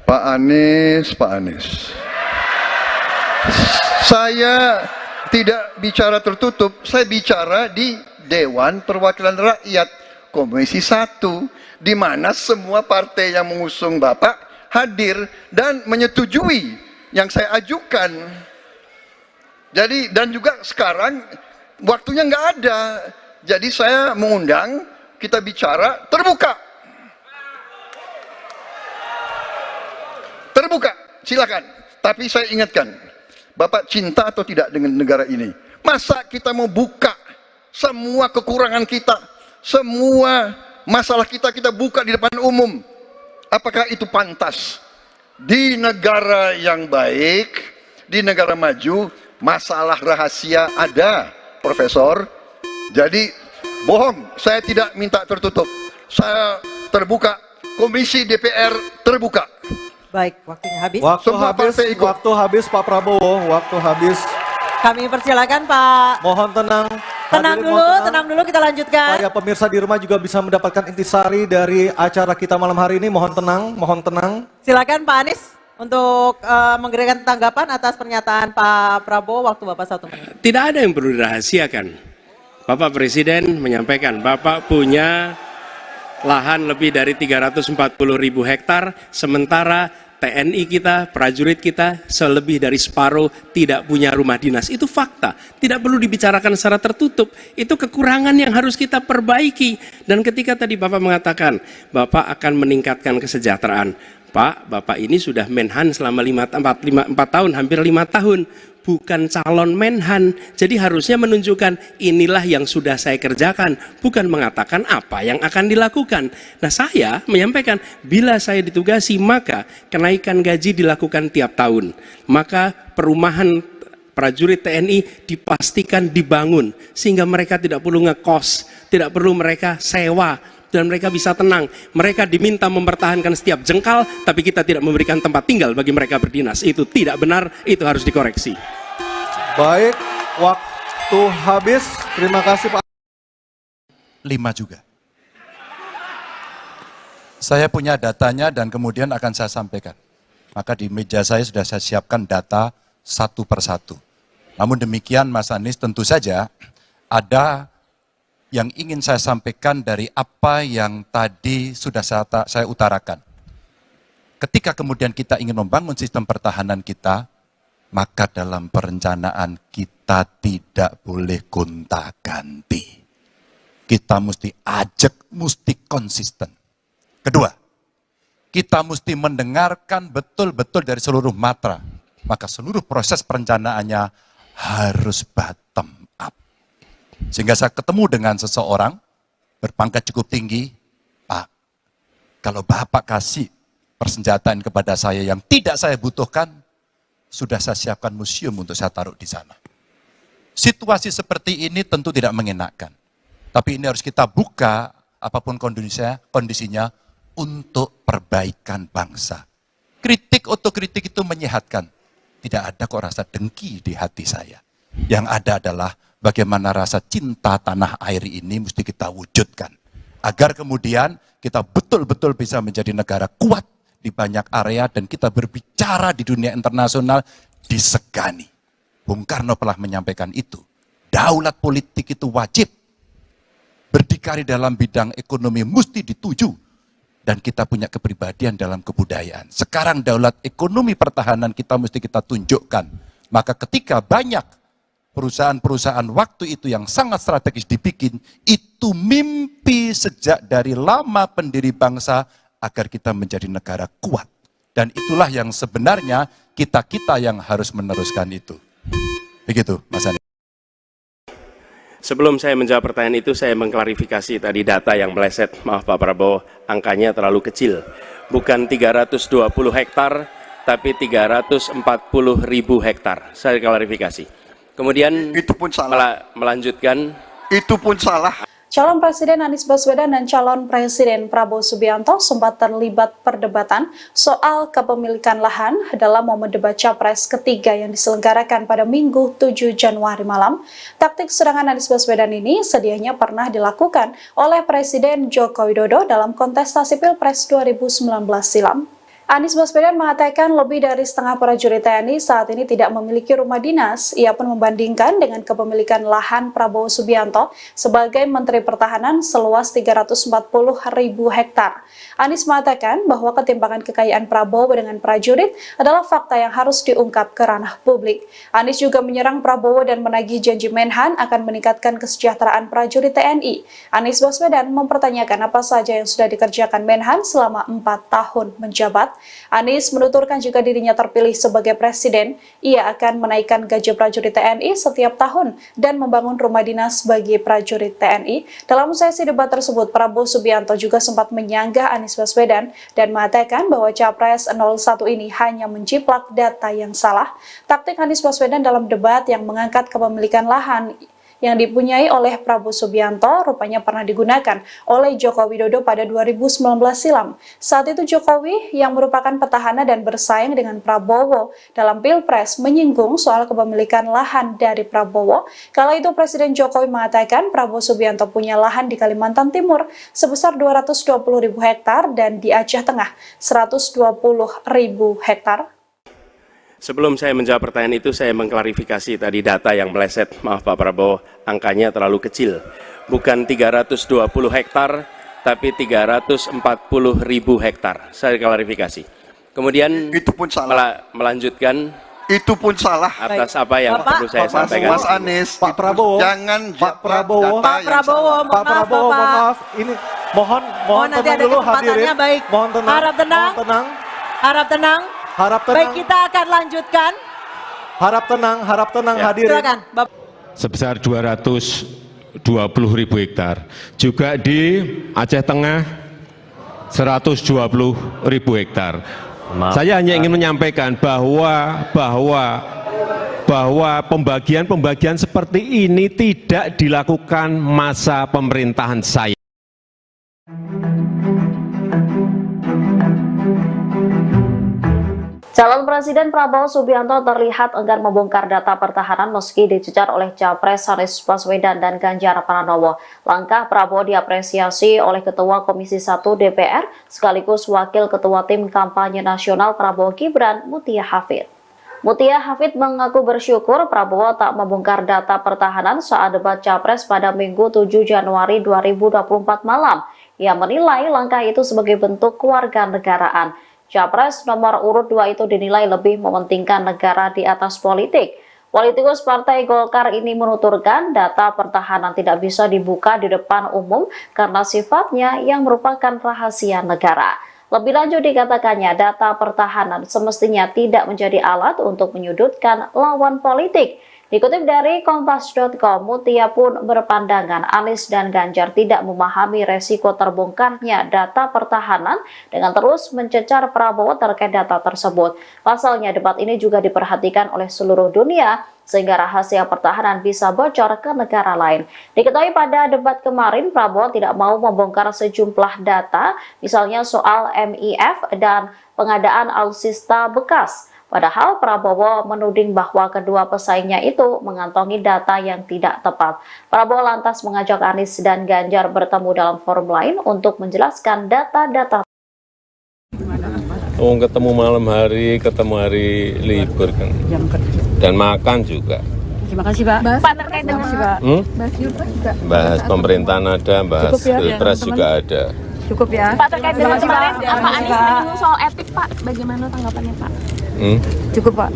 Pak Anies. Saya tidak bicara tertutup, saya bicara di Dewan Perwakilan Rakyat Komisi 1, di mana semua partai yang mengusung Bapak hadir dan menyetujui yang saya ajukan. Jadi dan juga sekarang waktunya nggak ada, jadi saya mengundang kita bicara terbuka, silakan. Tapi saya ingatkan, Bapak cinta atau tidak dengan negara ini? Masa kita mau buka semua kekurangan kita, semua masalah kita buka di depan umum? Apakah itu pantas? Di negara yang baik, di negara maju, masalah rahasia ada, Profesor. Jadi bohong, saya tidak minta tertutup. Saya terbuka, Komisi DPR terbuka. Baik, waktunya habis. Waktu habis Pak Prabowo, waktu habis. Kami persilakan Pak. Mohon tenang. Tenang dulu, kita lanjutkan. Supaya pemirsa di rumah juga bisa mendapatkan intisari dari acara kita malam hari ini. Mohon tenang. Silakan Pak Anies untuk memberikan tanggapan atas pernyataan Pak Prabowo, waktu Bapak 1 menit. Tidak ada yang perlu dirahasiakan. Bapak Presiden menyampaikan, Bapak punya lahan lebih dari 340.000 hektar, sementara TNI kita, prajurit kita, selebih dari separuh tidak punya rumah dinas. Itu fakta, tidak perlu dibicarakan secara tertutup. Itu kekurangan yang harus kita perbaiki. Dan ketika tadi Bapak mengatakan, Bapak akan meningkatkan kesejahteraan. Pak, Bapak ini sudah Menhan selama 4 tahun, hampir 5 tahun. Bukan calon Menhan, jadi harusnya menunjukkan inilah yang sudah saya kerjakan, bukan mengatakan apa yang akan dilakukan. Nah, saya menyampaikan bila saya ditugasi maka kenaikan gaji dilakukan tiap tahun, maka perumahan prajurit TNI dipastikan dibangun sehingga mereka tidak perlu ngekos, tidak perlu mereka sewa, dan mereka bisa tenang. Mereka diminta mempertahankan setiap jengkal, tapi kita tidak memberikan tempat tinggal bagi mereka berdinas. Itu tidak benar, itu harus dikoreksi. Baik, waktu habis. Terima kasih Pak. 5 juga. Saya punya datanya dan kemudian akan saya sampaikan. Maka di meja saya sudah saya siapkan data satu persatu. Namun demikian Mas Anies, tentu saja ada yang ingin saya sampaikan dari apa yang tadi sudah saya utarakan. Ketika kemudian kita ingin membangun sistem pertahanan kita, maka dalam perencanaan kita tidak boleh gonta-ganti. Kita mesti ajak, mesti konsisten. Kedua, kita mesti mendengarkan betul-betul dari seluruh matra. Maka seluruh proses perencanaannya harus bottom up. Sehingga saya ketemu dengan seseorang berpangkat cukup tinggi, Pak, kalau Bapak kasih persenjataan kepada saya yang tidak saya butuhkan, sudah saya siapkan museum untuk saya taruh di sana. Situasi seperti ini tentu tidak mengenakan. Tapi ini harus kita buka, apapun kondisinya untuk perbaikan bangsa. Kritik otokritik itu menyehatkan. Tidak ada kok rasa dengki di hati saya. Yang ada adalah bagaimana rasa cinta tanah air ini mesti kita wujudkan. Agar kemudian kita betul-betul bisa menjadi negara kuat di banyak area dan kita berbicara di dunia internasional disegani. Bung Karno pernah menyampaikan itu. Daulat politik itu wajib. Berdikari dalam bidang ekonomi mesti dituju. Dan kita punya kepribadian dalam kebudayaan. Sekarang daulat ekonomi pertahanan kita mesti kita tunjukkan. Maka ketika banyak perusahaan-perusahaan waktu itu yang sangat strategis dibikin, itu mimpi sejak dari lama pendiri bangsa agar kita menjadi negara kuat. Dan itulah yang sebenarnya kita-kita yang harus meneruskan itu. Begitu, Mas Anies. Sebelum saya menjawab pertanyaan itu, saya mengklarifikasi tadi data yang meleset. Maaf Pak Prabowo, angkanya terlalu kecil. Bukan 320 hektar, tapi 340.000 hektar. Saya klarifikasi. Kemudian itu pun salah. Melanjutkan. Itu pun salah. Calon Presiden Anies Baswedan dan calon Presiden Prabowo Subianto sempat terlibat perdebatan soal kepemilikan lahan dalam momen debat Capres ketiga yang diselenggarakan pada Minggu 7 Januari malam. Taktik serangan Anies Baswedan ini sedianya pernah dilakukan oleh Presiden Joko Widodo dalam kontestasi Pilpres 2019 silam. Anies Baswedan mengatakan lebih dari setengah prajurit TNI saat ini tidak memiliki rumah dinas. Ia pun membandingkan dengan kepemilikan lahan Prabowo Subianto sebagai Menteri Pertahanan seluas 340.000 hektar. Anies mengatakan bahwa ketimpangan kekayaan Prabowo dengan prajurit adalah fakta yang harus diungkap ke ranah publik. Anies juga menyerang Prabowo dan menagih janji Menhan akan meningkatkan kesejahteraan prajurit TNI. Anies Baswedan mempertanyakan apa saja yang sudah dikerjakan Menhan selama 4 tahun menjabat. Anies menuturkan jika dirinya terpilih sebagai presiden, ia akan menaikkan gaji prajurit TNI setiap tahun dan membangun rumah dinas bagi prajurit TNI. Dalam sesi debat tersebut, Prabowo Subianto juga sempat menyanggah Anies Baswedan dan mengatakan bahwa Capres 01 ini hanya menjiplak data yang salah. Taktik Anies Baswedan dalam debat yang mengangkat kepemilikan lahan yang dipunyai oleh Prabowo Subianto rupanya pernah digunakan oleh Joko Widodo pada 2019 silam. Saat itu Jokowi yang merupakan petahana dan bersaing dengan Prabowo dalam Pilpres menyinggung soal kepemilikan lahan dari Prabowo. Kala itu Presiden Jokowi mengatakan Prabowo Subianto punya lahan di Kalimantan Timur sebesar 220.000 hektar dan di Aceh Tengah 120.000 hektar. Sebelum saya menjawab pertanyaan itu, saya mengklarifikasi tadi data yang meleset. Maaf Pak Prabowo, angkanya terlalu kecil. Bukan 320 hektar, tapi 340.000 hektar. Saya klarifikasi. Kemudian itu pun salah. Melanjutkan. Itu pun salah. Atas apa yang perlu saya sampaikan. Mas Anies, Pak Prabowo, jangan Pak Prabowo, mohon maaf. Ini mohon nanti tenang ada dulu kesempatannya, hadirin. baik. Mohon tenang. Harap tenang. Mohon tenang. Harap tenang. Harap tenang. Baik, kita akan lanjutkan. Harap tenang Ya. hadirin. Silakan, Bapak. sebesar 220.000 hektar. Juga di Aceh Tengah 120.000 hektar. Saya hanya ingin menyampaikan bahwa pembagian seperti ini tidak dilakukan masa pemerintahan saya. Calon Presiden Prabowo Subianto terlihat enggan membongkar data pertahanan meski dicecar oleh Capres Anies Baswedan dan Ganjar Pranowo. Langkah Prabowo diapresiasi oleh Ketua Komisi 1 DPR sekaligus Wakil Ketua Tim Kampanye Nasional Prabowo Gibran, Mutia Hafid. Mutia Hafid mengaku bersyukur Prabowo tak membongkar data pertahanan saat debat Capres pada Minggu 7 Januari 2024 malam. Ia menilai langkah itu sebagai bentuk kewarganegaraan. Capres nomor urut 2 itu dinilai lebih mementingkan negara di atas politik. Politikus Partai Golkar ini menuturkan data pertahanan tidak bisa dibuka di depan umum karena sifatnya yang merupakan rahasia negara. Lebih lanjut dikatakannya data pertahanan semestinya tidak menjadi alat untuk menyudutkan lawan politik. Dikutip dari Kompas.com, Mutia pun berpandangan Anies dan Ganjar tidak memahami resiko terbongkarnya data pertahanan dengan terus mencecar Prabowo terkait data tersebut. Pasalnya debat ini juga diperhatikan oleh seluruh dunia sehingga rahasia pertahanan bisa bocor ke negara lain. Diketahui pada debat kemarin Prabowo tidak mau membongkar sejumlah data, misalnya soal MIF dan pengadaan alutsista bekas. Padahal Prabowo menuding bahwa kedua pesaingnya itu mengantongi data yang tidak tepat. Prabowo lantas mengajak Anies dan Ganjar bertemu dalam forum lain untuk menjelaskan data-data. Ketemu malam hari, ketemu hari libur kan. Dan makan juga. Terima kasih Pak. Pak terkait dengan Bahas Pilpres juga. Bahas pemerintahan ada, bahas Pilpres juga ada. Cukup ya. Pak terkait dengan kemarin Pak Anies menyinggung soal etik Pak, bagaimana tanggapannya Pak? Cukup Pak.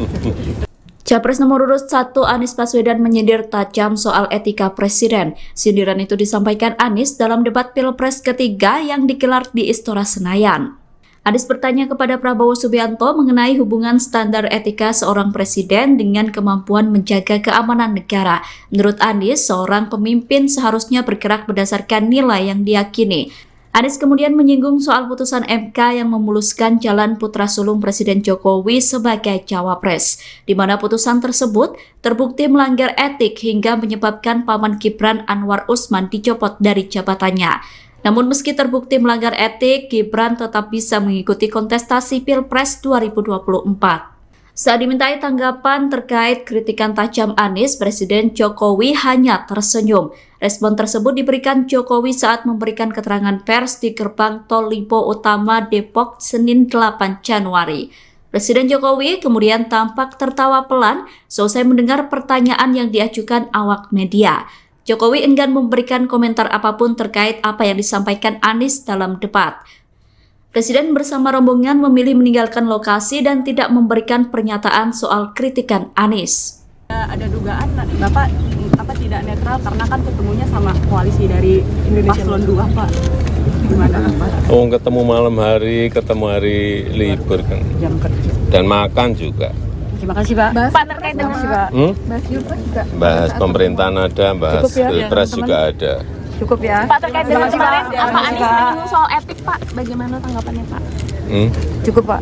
Capres nomor urut 1 Anies Baswedan menyindir tajam soal etika presiden. Sindiran itu disampaikan Anies dalam debat Pilpres ketiga yang digelar di Istora Senayan. Anies bertanya kepada Prabowo Subianto mengenai hubungan standar etika seorang presiden dengan kemampuan menjaga keamanan negara. Menurut Anies, seorang pemimpin seharusnya bergerak berdasarkan nilai yang diyakini. Anies kemudian menyinggung soal putusan MK yang memuluskan jalan putra sulung Presiden Jokowi sebagai cawapres, di mana putusan tersebut terbukti melanggar etik hingga menyebabkan Paman Gibran Anwar Usman dicopot dari jabatannya. Namun meski terbukti melanggar etik, Gibran tetap bisa mengikuti kontestasi Pilpres 2024. Saat dimintai tanggapan terkait kritikan tajam Anies, Presiden Jokowi hanya tersenyum. Respon tersebut diberikan Jokowi saat memberikan keterangan pers di gerbang Tol Lipo Utama Depok Senin 8 Januari. Presiden Jokowi kemudian tampak tertawa pelan selesai mendengar pertanyaan yang diajukan awak media. Jokowi enggan memberikan komentar apapun terkait apa yang disampaikan Anies dalam debat. Presiden bersama rombongan memilih meninggalkan lokasi dan tidak memberikan pernyataan soal kritikan Anies. Ada dugaan Bapak tidak netral karena kan ketemunya sama koalisi dari Paslon 2 Pak. Gimana Pak? Ketemu malam hari, ketemu hari libur kan. Dan makan juga. Terima kasih Pak. Pak terkait dengan Bahas Pilpres juga. Bahas pemerintahan ada, bahas Pilpres juga ada. Cukup ya. Pak terkait dengan kemarin Pak Anies menyinggung soal etik Pak, bagaimana tanggapannya Pak? Cukup Pak.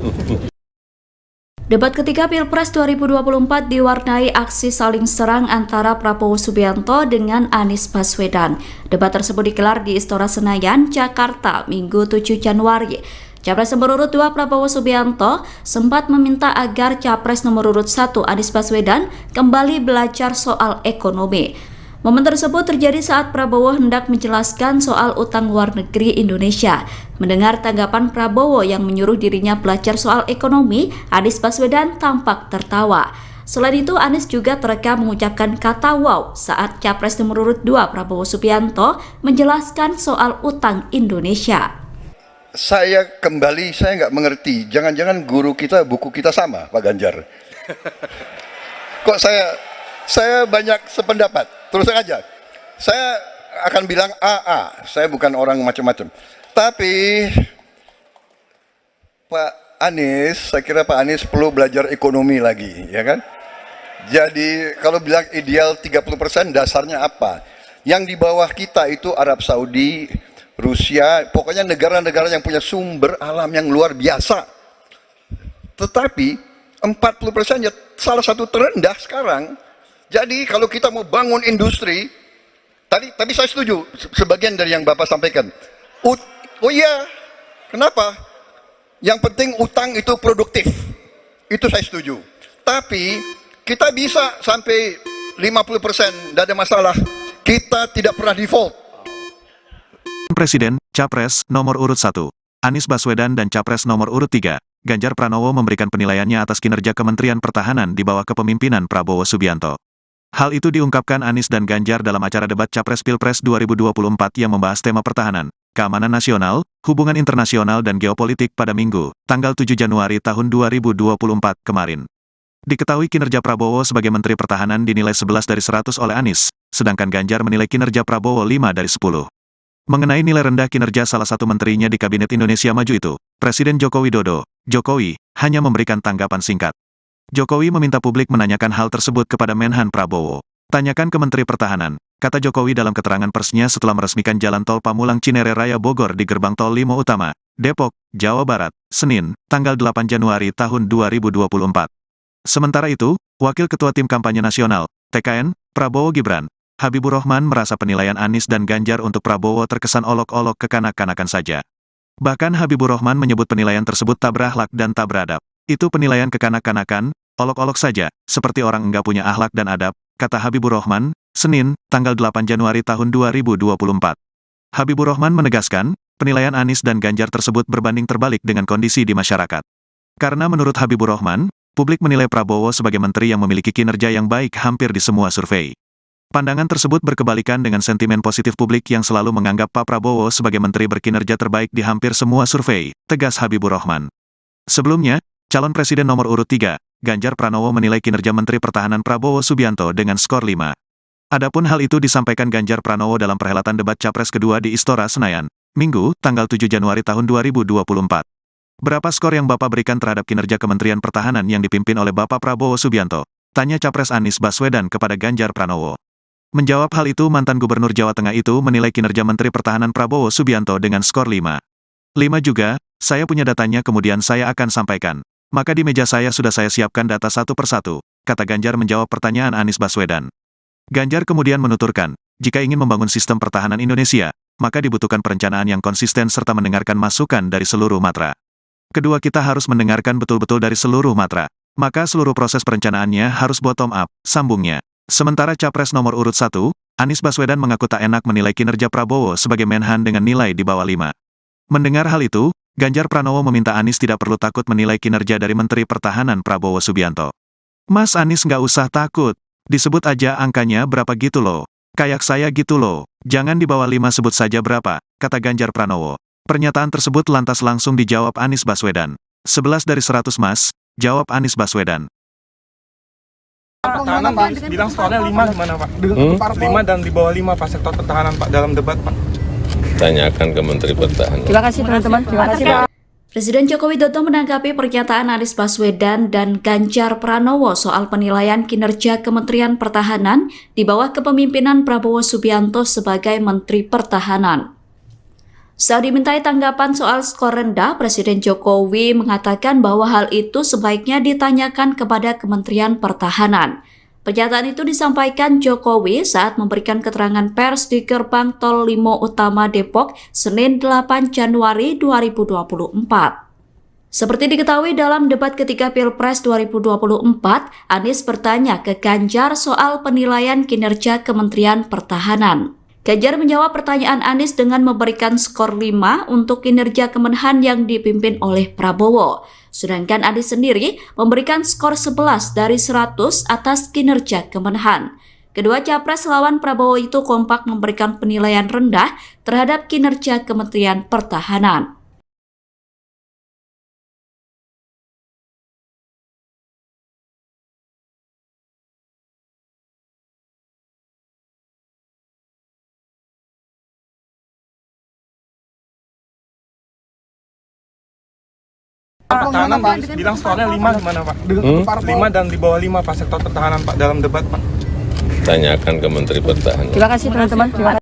Debat ketiga Pilpres 2024 diwarnai aksi saling serang antara Prabowo Subianto dengan Anies Baswedan. Debat tersebut digelar di Istora Senayan, Jakarta, Minggu 7 Januari. Capres nomor urut 2 Prabowo Subianto sempat meminta agar Capres nomor urut 1 Anies Baswedan kembali belajar soal ekonomi. Momen tersebut terjadi saat Prabowo hendak menjelaskan soal utang luar negeri Indonesia. Mendengar tanggapan Prabowo yang menyuruh dirinya belajar soal ekonomi, Anies Baswedan tampak tertawa. Selain itu, Anies juga terekam mengucapkan kata wow saat Capres nomor urut 2 Prabowo Subianto menjelaskan soal utang Indonesia. Saya nggak mengerti, jangan-jangan guru kita, buku kita sama, Pak Ganjar. Kok saya banyak sependapat, terus aja. Saya akan bilang AA, saya bukan orang macam-macam. Tapi Pak Anies, saya kira Pak Anies perlu belajar ekonomi lagi, ya kan? Jadi kalau bilang ideal 30%, dasarnya apa? Yang di bawah kita itu Arab Saudi, Rusia, pokoknya negara-negara yang punya sumber alam yang luar biasa. Tetapi 40% ya salah satu terendah sekarang. Jadi kalau kita mau bangun industri, tadi saya setuju sebagian dari yang Bapak sampaikan. Oh iya, kenapa? Yang penting utang itu produktif. Itu saya setuju. Tapi kita bisa sampai 50%, tidak ada masalah. Kita tidak pernah default. Presiden, Capres, nomor urut 1, Anies Baswedan dan Capres nomor urut 3, Ganjar Pranowo memberikan penilaiannya atas kinerja Kementerian Pertahanan di bawah kepemimpinan Prabowo Subianto. Hal itu diungkapkan Anies dan Ganjar dalam acara debat Capres Pilpres 2024 yang membahas tema pertahanan, keamanan nasional, hubungan internasional dan geopolitik pada Minggu, tanggal 7 Januari tahun 2024 kemarin. Diketahui kinerja Prabowo sebagai Menteri Pertahanan dinilai 11 dari 100 oleh Anies, sedangkan Ganjar menilai kinerja Prabowo 5 dari 10. Mengenai nilai rendah kinerja salah satu menterinya di Kabinet Indonesia Maju itu, Presiden Joko Widodo, Jokowi, hanya memberikan tanggapan singkat. Jokowi meminta publik menanyakan hal tersebut kepada Menhan Prabowo. Tanyakan ke Menteri Pertahanan, kata Jokowi dalam keterangan persnya setelah meresmikan Jalan Tol Pamulang Cinere Raya Bogor di Gerbang Tol Limo Utama, Depok, Jawa Barat, Senin, tanggal 8 Januari tahun 2024. Sementara itu, Wakil Ketua Tim Kampanye Nasional, TKN, Prabowo Gibran, Habibur Rahman merasa penilaian Anies dan Ganjar untuk Prabowo terkesan olok-olok kekanak-kanakan saja. Bahkan Habibur Rahman menyebut penilaian tersebut tak berakhlak dan tak beradab. Itu penilaian kekanak-kanakan, olok-olok saja, seperti orang enggak punya akhlak dan adab, kata Habibur Rahman, Senin, tanggal 8 Januari tahun 2024. Habibur Rahman menegaskan, penilaian Anies dan Ganjar tersebut berbanding terbalik dengan kondisi di masyarakat. Karena menurut Habibur Rahman, publik menilai Prabowo sebagai menteri yang memiliki kinerja yang baik hampir di semua survei. Pandangan tersebut berkebalikan dengan sentimen positif publik yang selalu menganggap Pak Prabowo sebagai menteri berkinerja terbaik di hampir semua survei, tegas Habibur Rahman. Sebelumnya, calon presiden nomor urut 3, Ganjar Pranowo menilai kinerja Menteri Pertahanan Prabowo Subianto dengan skor 5. Adapun hal itu disampaikan Ganjar Pranowo dalam perhelatan debat Capres kedua di Istora Senayan, Minggu, tanggal 7 Januari tahun 2024. Berapa skor yang Bapak berikan terhadap kinerja Kementerian Pertahanan yang dipimpin oleh Bapak Prabowo Subianto? Tanya Capres Anies Baswedan kepada Ganjar Pranowo. Menjawab hal itu, mantan Gubernur Jawa Tengah itu menilai kinerja Menteri Pertahanan Prabowo Subianto dengan skor 5. 5 juga, saya punya datanya kemudian saya akan sampaikan. Maka di meja saya sudah saya siapkan data satu persatu, kata Ganjar menjawab pertanyaan Anies Baswedan. Ganjar kemudian menuturkan, jika ingin membangun sistem pertahanan Indonesia, maka dibutuhkan perencanaan yang konsisten serta mendengarkan masukan dari seluruh matra. Kedua, kita harus mendengarkan betul-betul dari seluruh matra. Maka seluruh proses perencanaannya harus bottom up, sambungnya. Sementara Capres nomor urut 1, Anies Baswedan mengaku tak enak menilai kinerja Prabowo sebagai Menhan dengan nilai di bawah 5. Mendengar hal itu, Ganjar Pranowo meminta Anies tidak perlu takut menilai kinerja dari Menteri Pertahanan Prabowo Subianto. Mas Anies nggak usah takut, disebut aja angkanya berapa gitu loh. Kayak saya gitu loh, jangan di bawah 5 sebut saja berapa, kata Ganjar Pranowo. Pernyataan tersebut lantas langsung dijawab Anies Baswedan. 11 dari 100 mas, jawab Anies Baswedan. Pertahanan Pak, bilang skornya 5 gimana Pak? 5 dan di bawah 5 Pak sektor pertahanan Pak dalam debat Pak. Tanyakan ke Menteri Pertahanan. Terima kasih teman-teman. Terima kasih Pak. Presiden Joko Widodo menanggapi pernyataan Anies Baswedan dan Ganjar Pranowo soal penilaian kinerja Kementerian Pertahanan di bawah kepemimpinan Prabowo Subianto sebagai Menteri Pertahanan. Saat dimintai tanggapan soal skor rendah, Presiden Jokowi mengatakan bahwa hal itu sebaiknya ditanyakan kepada Kementerian Pertahanan. Pernyataan itu disampaikan Jokowi saat memberikan keterangan pers di Gerbang Tol Limo Utama Depok, Senin 8 Januari 2024. Seperti diketahui dalam debat ketiga Pilpres 2024, Anies bertanya ke Ganjar soal penilaian kinerja Kementerian Pertahanan. Ganjar menjawab pertanyaan Anies dengan memberikan skor 5 untuk kinerja Kemenhan yang dipimpin oleh Prabowo. Sedangkan Anies sendiri memberikan skor 11 dari 100 atas kinerja Kemenhan. Kedua capres lawan Prabowo itu kompak memberikan penilaian rendah terhadap kinerja Kementerian Pertahanan. Pertahanan Pak, bilang skornya 5 gimana Pak? 5 dan di bawah 5 Pak sektor pertahanan Pak dalam debat Pak. Tanyakan ke Menteri Pertahanan. Terima kasih teman-teman.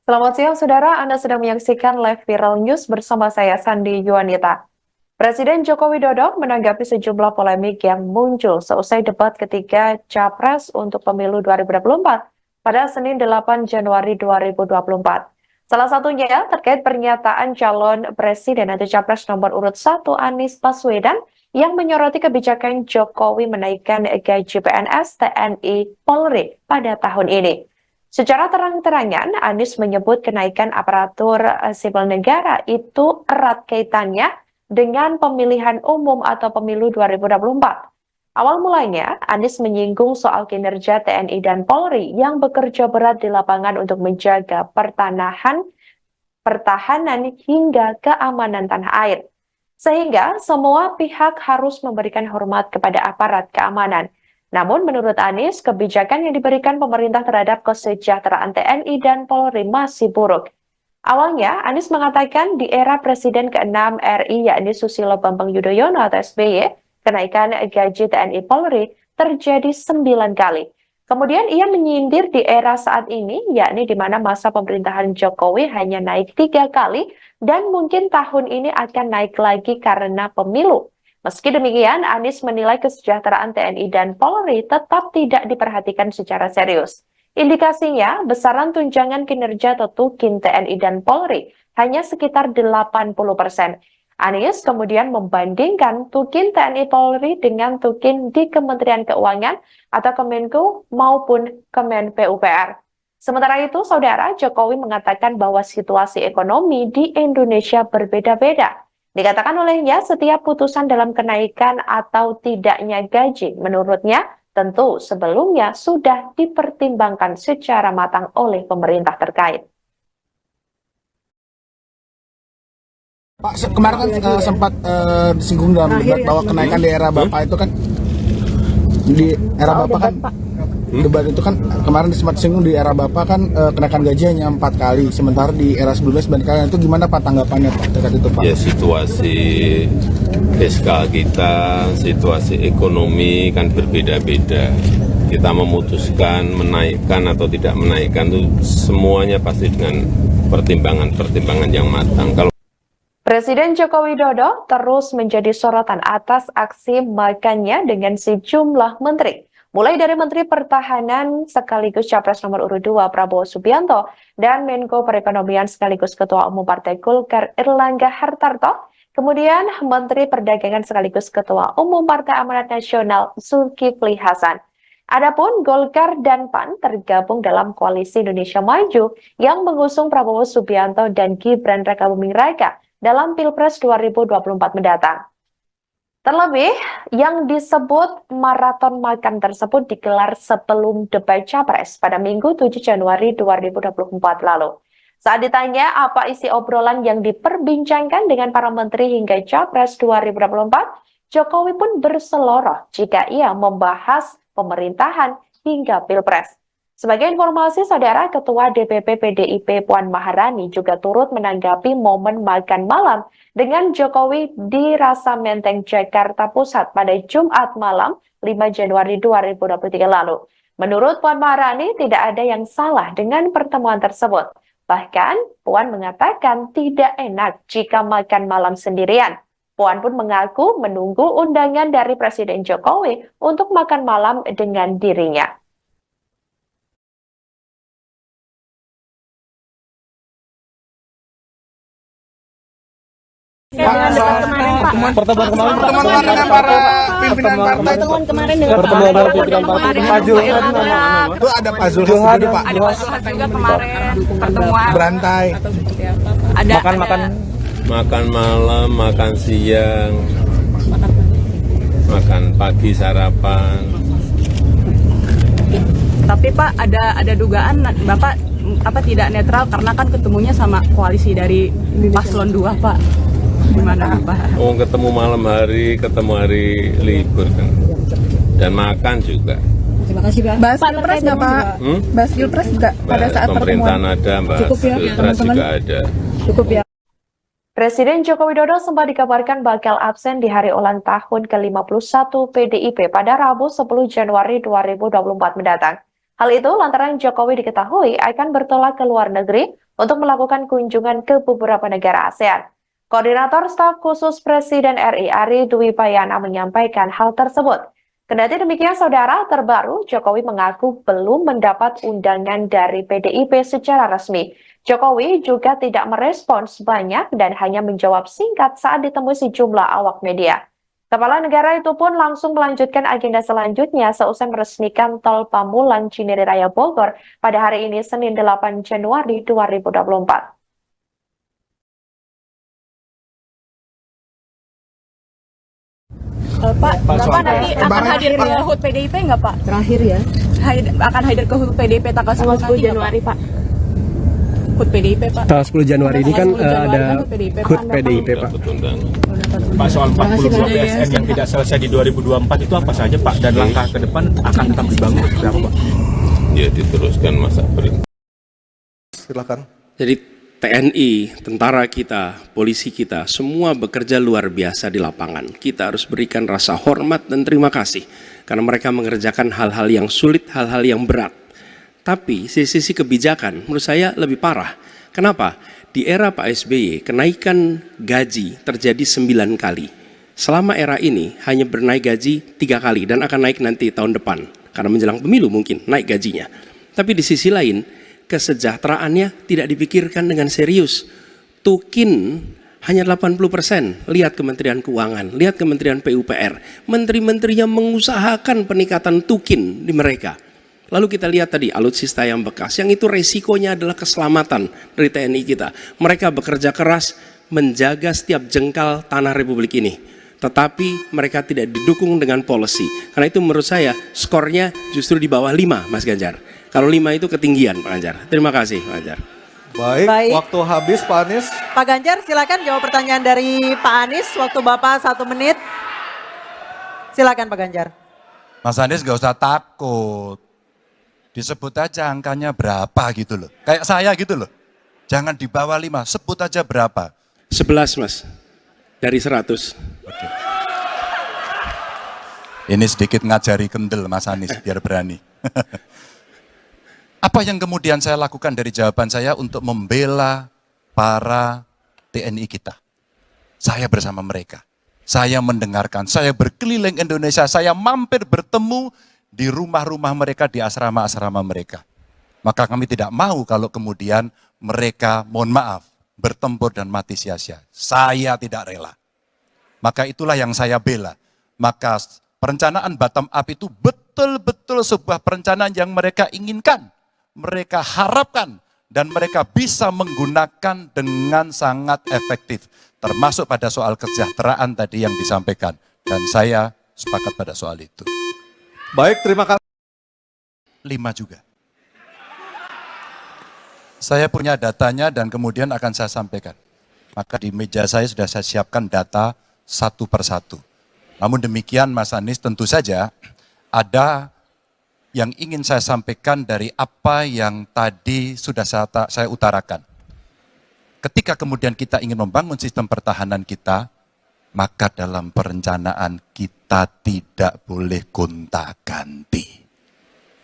Selamat siang saudara, Anda sedang menyaksikan live viral news bersama saya Sandi Yuanita. Presiden Joko Widodo menanggapi sejumlah polemik yang muncul seusai debat ketiga Capres untuk pemilu 2024 pada Senin 8 Januari 2024. Salah satunya terkait pernyataan calon presiden atau capres nomor urut 1 Anies Baswedan yang menyoroti kebijakan Jokowi menaikkan gaji PNS, TNI, Polri pada tahun ini. Secara terang-terangan, Anies menyebut kenaikan aparatur sipil negara itu erat kaitannya dengan pemilihan umum atau pemilu 2024. Awal mulanya, Anies menyinggung soal kinerja TNI dan Polri yang bekerja berat di lapangan untuk menjaga pertahanan hingga keamanan tanah air. Sehingga semua pihak harus memberikan hormat kepada aparat keamanan. Namun menurut Anies, kebijakan yang diberikan pemerintah terhadap kesejahteraan TNI dan Polri masih buruk. Awalnya, Anies mengatakan di era Presiden ke-6 RI yakni Susilo Bambang Yudhoyono atau SBY, kenaikan gaji TNI Polri terjadi 9 kali. Kemudian ia menyindir di era saat ini, yakni di mana masa pemerintahan Jokowi hanya naik 3 kali dan mungkin tahun ini akan naik lagi karena pemilu. Meski demikian, Anies menilai kesejahteraan TNI dan Polri tetap tidak diperhatikan secara serius. Indikasinya, besaran tunjangan kinerja atau tukin TNI dan Polri hanya sekitar 80%. Anies kemudian membandingkan tukin TNI Polri dengan tukin di Kementerian Keuangan atau Kemenko maupun Kemen PUPR. Sementara itu, Saudara, Jokowi mengatakan bahwa situasi ekonomi di Indonesia berbeda-beda. Dikatakan olehnya, setiap putusan dalam kenaikan atau tidaknya gaji, menurutnya, tentu sebelumnya sudah dipertimbangkan secara matang oleh pemerintah terkait. Pak, kemarin kan sempat disinggung dalam debat bahwa kenaikan di era Bapak itu kan di era Bapak kan debat itu kan kemarin sempat disinggung di era Bapak kan kenaikan gaji hanya 4 kali, sementara di era sebelumnya 9 kali. Itu gimana Pak tanggapannya Pak terkait itu Pak? Ya, situasi fiskal kita, situasi ekonomi kan berbeda-beda. Kita memutuskan menaikkan atau tidak menaikkan itu semuanya pasti dengan pertimbangan-pertimbangan yang matang. Presiden Joko Widodo terus menjadi sorotan atas aksi makannya dengan sejumlah menteri. Mulai dari Menteri Pertahanan sekaligus Capres nomor urut 2 Prabowo Subianto dan Menko Perekonomian sekaligus Ketua Umum Partai Golkar Erlangga Hartarto, kemudian Menteri Perdagangan sekaligus Ketua Umum Partai Amanat Nasional Zulkifli Hasan. Adapun Golkar dan PAN tergabung dalam Koalisi Indonesia Maju yang mengusung Prabowo Subianto dan Gibran Rakabuming Raka dalam Pilpres 2024 mendatang. Terlebih, yang disebut maraton makan tersebut digelar sebelum debat Capres pada Minggu 7 Januari 2024 lalu. Saat ditanya apa isi obrolan yang diperbincangkan dengan para menteri hingga Capres 2024, Jokowi pun berseloroh jika ia membahas pemerintahan hingga Pilpres. Sebagai informasi, Saudara, Ketua DPP PDIP Puan Maharani juga turut menanggapi momen makan malam dengan Jokowi di Rasa Menteng, Jakarta Pusat pada Jumat malam 5 Januari 2023 lalu. Menurut Puan Maharani, tidak ada yang salah dengan pertemuan tersebut. Bahkan, Puan mengatakan tidak enak jika makan malam sendirian. Puan pun mengaku menunggu undangan dari Presiden Jokowi untuk makan malam dengan dirinya. Pertemuan kemarin dengan para pimpinan partai Pak Zulhad, itu ada Pak Zulhad juga Pak. Ada Pak Zulhad juga kemarin pertemuan. Berantai. Ada Makan malam, makan siang, makan pagi sarapan. Tapi Pak ada dugaan Bapak tidak netral karena kan ketemunya sama koalisi dari Paslon 2 Pak. Gimana Pak? Oh, ketemu malam hari, ketemu hari libur kan. Dan makan juga. Terima kasih Pak. Bahas Pilpres nggak Pak? Bahas Pilpres nggak pada saat pemerintahan pertemuan? ada, bahas Pilpres juga ada. Cukup ya. Presiden Joko Widodo sempat dikabarkan bakal absen di hari ulang tahun ke-51 PDIP pada Rabu 10 Januari 2024 mendatang. Hal itu lantaran Jokowi diketahui akan bertolak ke luar negeri untuk melakukan kunjungan ke beberapa negara ASEAN. Koordinator Staf Khusus Presiden RI Ari Dwi Payana menyampaikan hal tersebut. Kendati demikian, Saudara, terbaru Jokowi mengaku belum mendapat undangan dari PDIP secara resmi. Jokowi juga tidak merespons banyak dan hanya menjawab singkat saat ditemui sejumlah awak media. Kepala negara itu pun langsung melanjutkan agenda selanjutnya seusai meresmikan Tol Pamulang Cinere Raya Bogor pada hari ini Senin 8 Januari 2024. Pak, Bapak nanti akan hadir ke HUT PDIP nggak Pak? Terakhir ya. Akan hadir ke HUT PDIP tanggal 10 Januari Pak? HUT PDIP Pak. Tanggal 10 Januari ini kan ada HUT PDIP Pak. Pak, soal 42 PSN yang tidak selesai di 2024 itu apa saja Pak? Dan langkah ke depan akan tetap dibangun seperti apa Pak? Ya diteruskan masa perintah. Silakan. Jadi TNI, tentara kita, polisi kita, semua bekerja luar biasa di lapangan. Kita harus berikan rasa hormat dan terima kasih karena mereka mengerjakan hal-hal yang sulit, hal-hal yang berat. Tapi sisi kebijakan menurut saya lebih parah. Kenapa? Di era Pak SBY kenaikan gaji terjadi 9 kali. Selama era ini hanya bernaik gaji 3 kali dan akan naik nanti tahun depan. Karena menjelang pemilu mungkin naik gajinya. Tapi di sisi lain kesejahteraannya tidak dipikirkan dengan serius. Tukin hanya 80%. Lihat Kementerian Keuangan, lihat Kementerian PUPR. Menteri-menterinya mengusahakan peningkatan tukin di mereka. Lalu kita lihat tadi alutsista yang bekas, yang itu resikonya adalah keselamatan dari TNI kita. Mereka bekerja keras menjaga setiap jengkal tanah Republik ini. Tetapi mereka tidak didukung dengan policy. Karena itu menurut saya skornya justru di bawah 5 Mas Ganjar. Kalau 5 itu ketinggian Pak Ganjar. Terima kasih Pak Ganjar. Baik, waktu habis Pak Anies. Pak Ganjar silakan jawab pertanyaan dari Pak Anies. Waktu Bapak 1 menit. Silakan Pak Ganjar. Mas Anies gak usah takut. Disebut aja angkanya berapa gitu loh. Kayak saya gitu loh. Jangan di bawah 5, sebut aja berapa. 11 Mas, dari 100. Oke. Ini sedikit ngajari kendel Mas Anies biar berani. Apa yang kemudian saya lakukan dari jawaban saya untuk membela para TNI kita? Saya bersama mereka. Saya mendengarkan, saya berkeliling Indonesia, saya mampir bertemu di rumah-rumah mereka, di asrama-asrama mereka. Maka kami tidak mau kalau kemudian mereka, mohon maaf, bertempur dan mati sia-sia. Saya tidak rela. Maka itulah yang saya bela. Maka perencanaan bottom up itu betul-betul sebuah perencanaan yang mereka inginkan. Mereka harapkan dan mereka bisa menggunakan dengan sangat efektif. Termasuk pada soal kesejahteraan tadi yang disampaikan. Dan saya sepakat pada soal itu. Baik, terima kasih. 5 juga. Saya punya datanya dan kemudian akan saya sampaikan. Maka di meja saya sudah saya siapkan data satu persatu. Namun demikian Mas Anies tentu saja ada yang ingin saya sampaikan dari apa yang tadi sudah saya utarakan. Ketika kemudian kita ingin membangun sistem pertahanan kita, maka dalam perencanaan kita tidak boleh gonta-ganti.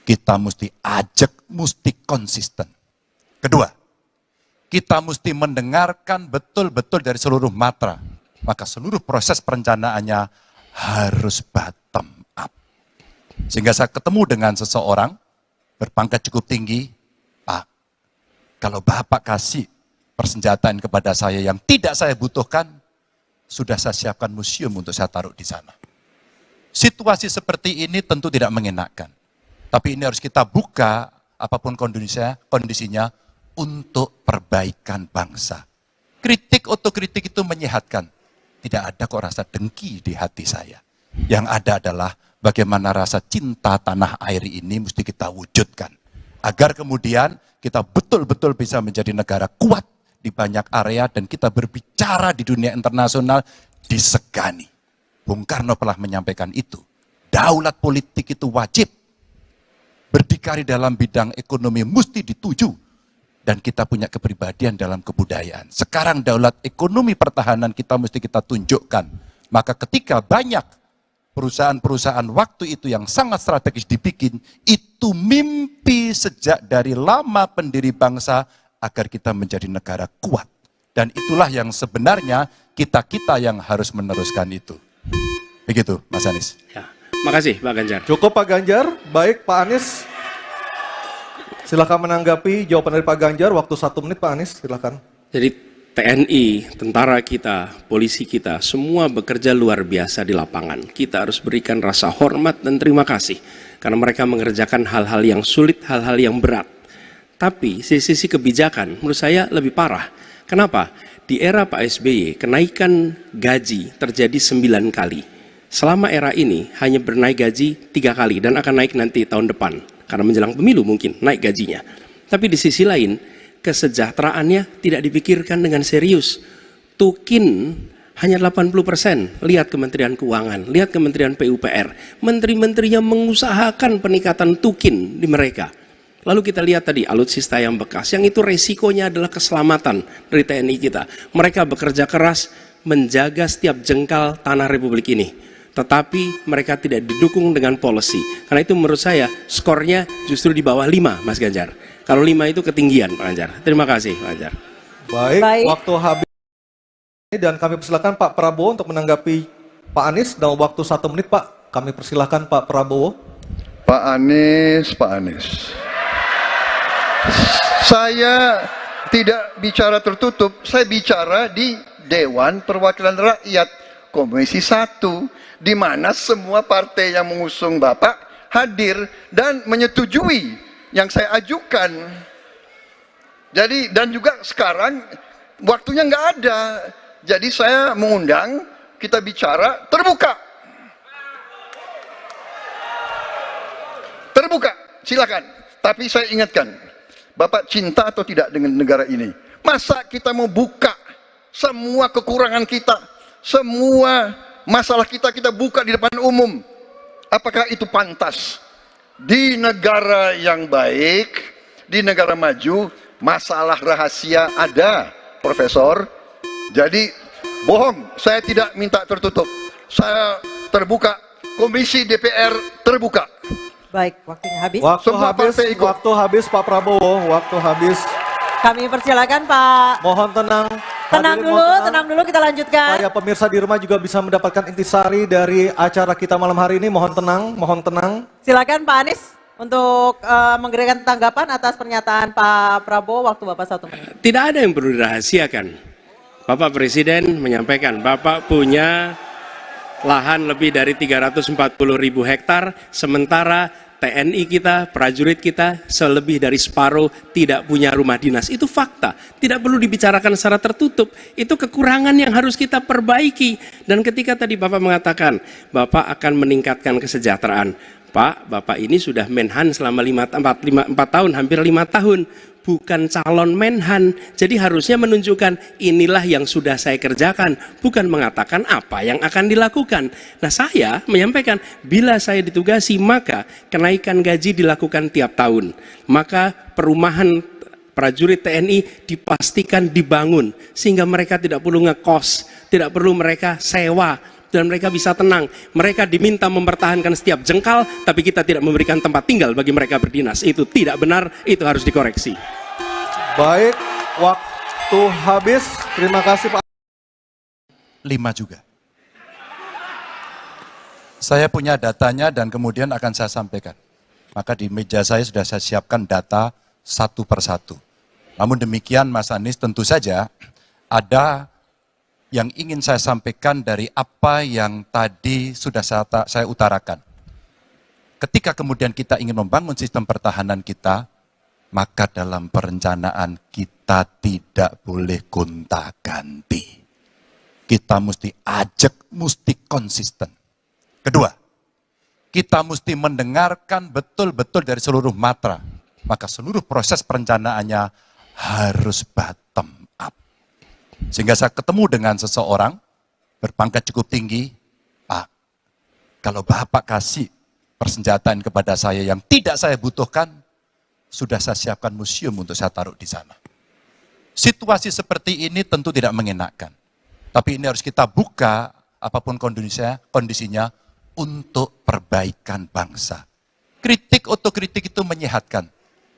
Kita mesti ajak, mesti konsisten. Kedua, kita mesti mendengarkan betul-betul dari seluruh matra. Maka seluruh proses perencanaannya harus bottom up. Sehingga saya ketemu dengan seseorang berpangkat cukup tinggi, Pak, kalau Bapak kasih persenjataan kepada saya yang tidak saya butuhkan, sudah saya siapkan museum untuk saya taruh di sana. Situasi seperti ini tentu tidak mengenakan. Tapi ini harus kita buka apapun kondisinya untuk perbaikan bangsa. Kritik otokritik itu menyehatkan. Tidak ada kok rasa dengki di hati saya. Yang ada adalah bagaimana rasa cinta tanah air ini mesti kita wujudkan. Agar kemudian kita betul-betul bisa menjadi negara kuat di banyak area dan kita berbicara di dunia internasional disegani. Bung Karno pernah menyampaikan itu. Daulat politik itu wajib. Berdikari dalam bidang ekonomi mesti dituju. Dan kita punya kepribadian dalam kebudayaan. Sekarang daulat ekonomi pertahanan kita mesti kita tunjukkan. Maka ketika banyak perusahaan-perusahaan waktu itu yang sangat strategis dibikin, itu mimpi sejak dari lama pendiri bangsa agar kita menjadi negara kuat. Dan itulah yang sebenarnya kita-kita yang harus meneruskan itu. Begitu Mas Anies. Ya, makasih Pak Ganjar. Cukup Pak Ganjar. Baik Pak Anies. Silakan menanggapi jawaban dari Pak Ganjar. Waktu 1 menit Pak Anies, silakan. Jadi TNI, tentara kita, polisi kita, semua bekerja luar biasa di lapangan. Kita harus berikan rasa hormat dan terima kasih. Karena mereka mengerjakan hal-hal yang sulit, hal-hal yang berat. Tapi sisi kebijakan menurut saya lebih parah. Kenapa? Di era Pak SBY kenaikan gaji terjadi 9 kali. selama era ini hanya bernaik gaji 3 kali dan akan naik nanti tahun depan. Karena menjelang pemilu mungkin naik gajinya. Tapi di sisi lain, kesejahteraannya tidak dipikirkan dengan serius. Tukin hanya 80%. Lihat Kementerian Keuangan, lihat Kementerian PUPR. Menteri-menterinya mengusahakan peningkatan tukin di mereka. Lalu kita lihat tadi alutsista yang bekas, yang itu resikonya adalah keselamatan dari TNI kita. Mereka bekerja keras menjaga setiap jengkal tanah Republik ini. Tetapi mereka tidak didukung dengan policy. Karena itu menurut saya skornya justru di bawah 5, Mas Ganjar. Kalau 5 itu ketinggian, Pak Ganjar. Terima kasih, Pak Ganjar. Baik, waktu habis dan kami persilakan Pak Prabowo untuk menanggapi Pak Anies dalam waktu 1 menit, Pak. Kami persilakan Pak Prabowo. Pak Anies. Saya tidak bicara tertutup, saya bicara di Dewan Perwakilan Rakyat Komisi 1, di mana semua partai yang mengusung Bapak hadir dan menyetujui yang saya ajukan. Jadi, dan juga sekarang waktunya nggak ada. Jadi saya mengundang, kita bicara terbuka. Terbuka, silakan. Tapi saya ingatkan, Bapak cinta atau tidak dengan negara ini? Masa kita mau buka semua kekurangan kita, semua masalah kita buka di depan umum? Apakah itu pantas? Di negara yang baik, di negara maju, masalah rahasia ada, Profesor. Jadi bohong, saya tidak minta tertutup. Saya terbuka, Komisi DPR terbuka. Baik, waktunya habis. Waktu habis Pak Prabowo, waktu habis. Kami persilakan Pak. Mohon tenang. Tenang dulu, kita lanjutkan. Supaya pemirsa di rumah juga bisa mendapatkan intisari dari acara kita malam hari ini. Mohon tenang. Silakan Pak Anies untuk memberikan tanggapan atas pernyataan Pak Prabowo. Waktu Bapak 1 menit. Tidak ada yang perlu dirahasiakan. Bapak Presiden menyampaikan, Bapak punya lahan lebih dari 340.000 hektar, sementara TNI kita, prajurit kita, selebih dari separuh tidak punya rumah dinas. Itu fakta, tidak perlu dibicarakan secara tertutup. Itu kekurangan yang harus kita perbaiki. Dan ketika tadi Bapak mengatakan, Bapak akan meningkatkan kesejahteraan. Pak, Bapak ini sudah Menhan selama 4 tahun, hampir 5 tahun. Bukan calon Menhan, jadi harusnya menunjukkan inilah yang sudah saya kerjakan, bukan mengatakan apa yang akan dilakukan. Nah, saya menyampaikan bila saya ditugasi maka kenaikan gaji dilakukan tiap tahun, maka perumahan prajurit TNI dipastikan dibangun sehingga mereka tidak perlu ngekos, tidak perlu mereka sewa, dan mereka bisa tenang. Mereka diminta mempertahankan setiap jengkal, tapi kita tidak memberikan tempat tinggal bagi mereka berdinas. Itu tidak benar, itu harus dikoreksi. Baik, waktu habis. Terima kasih Pak. 5 juga. Saya punya datanya dan kemudian akan saya sampaikan. Maka di meja saya sudah saya siapkan data satu persatu. Namun demikian Mas Anies, tentu saja ada yang ingin saya sampaikan dari apa yang tadi sudah saya utarakan. Ketika kemudian kita ingin membangun sistem pertahanan kita, maka dalam perencanaan kita tidak boleh gonta-ganti. Kita mesti ajak, mesti konsisten. Kedua, kita mesti mendengarkan betul-betul dari seluruh matra. Maka seluruh proses perencanaannya harus bottom up. Sehingga saya ketemu dengan seseorang berpangkat cukup tinggi, Pak, kalau Bapak kasih persenjataan kepada saya yang tidak saya butuhkan, sudah saya siapkan museum untuk saya taruh di sana. Situasi seperti ini tentu tidak mengenakan. Tapi ini harus kita buka, apapun kondisinya, untuk perbaikan bangsa. Kritik, otokritik itu menyehatkan.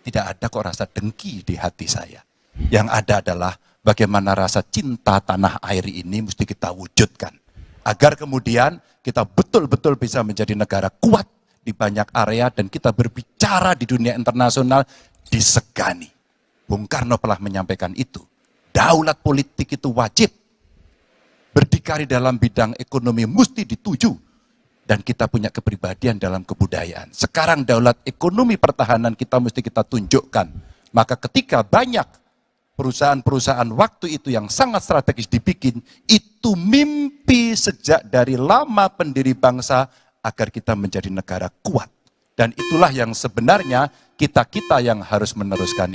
Tidak ada kok rasa dengki di hati saya. Yang ada adalah bagaimana rasa cinta tanah air ini mesti kita wujudkan. Agar kemudian kita betul-betul bisa menjadi negara kuat di banyak area dan kita berbicara di dunia internasional disegani. Bung Karno pernah menyampaikan itu. Daulat politik itu wajib. Berdikari dalam bidang ekonomi mesti dituju. Dan kita punya kepribadian dalam kebudayaan. Sekarang daulat ekonomi pertahanan kita mesti kita tunjukkan. Maka ketika banyak perusahaan-perusahaan waktu itu yang sangat strategis dibikin, itu mimpi sejak dari lama pendiri bangsa agar kita menjadi negara kuat. Dan itulah yang sebenarnya kita-kita yang harus meneruskan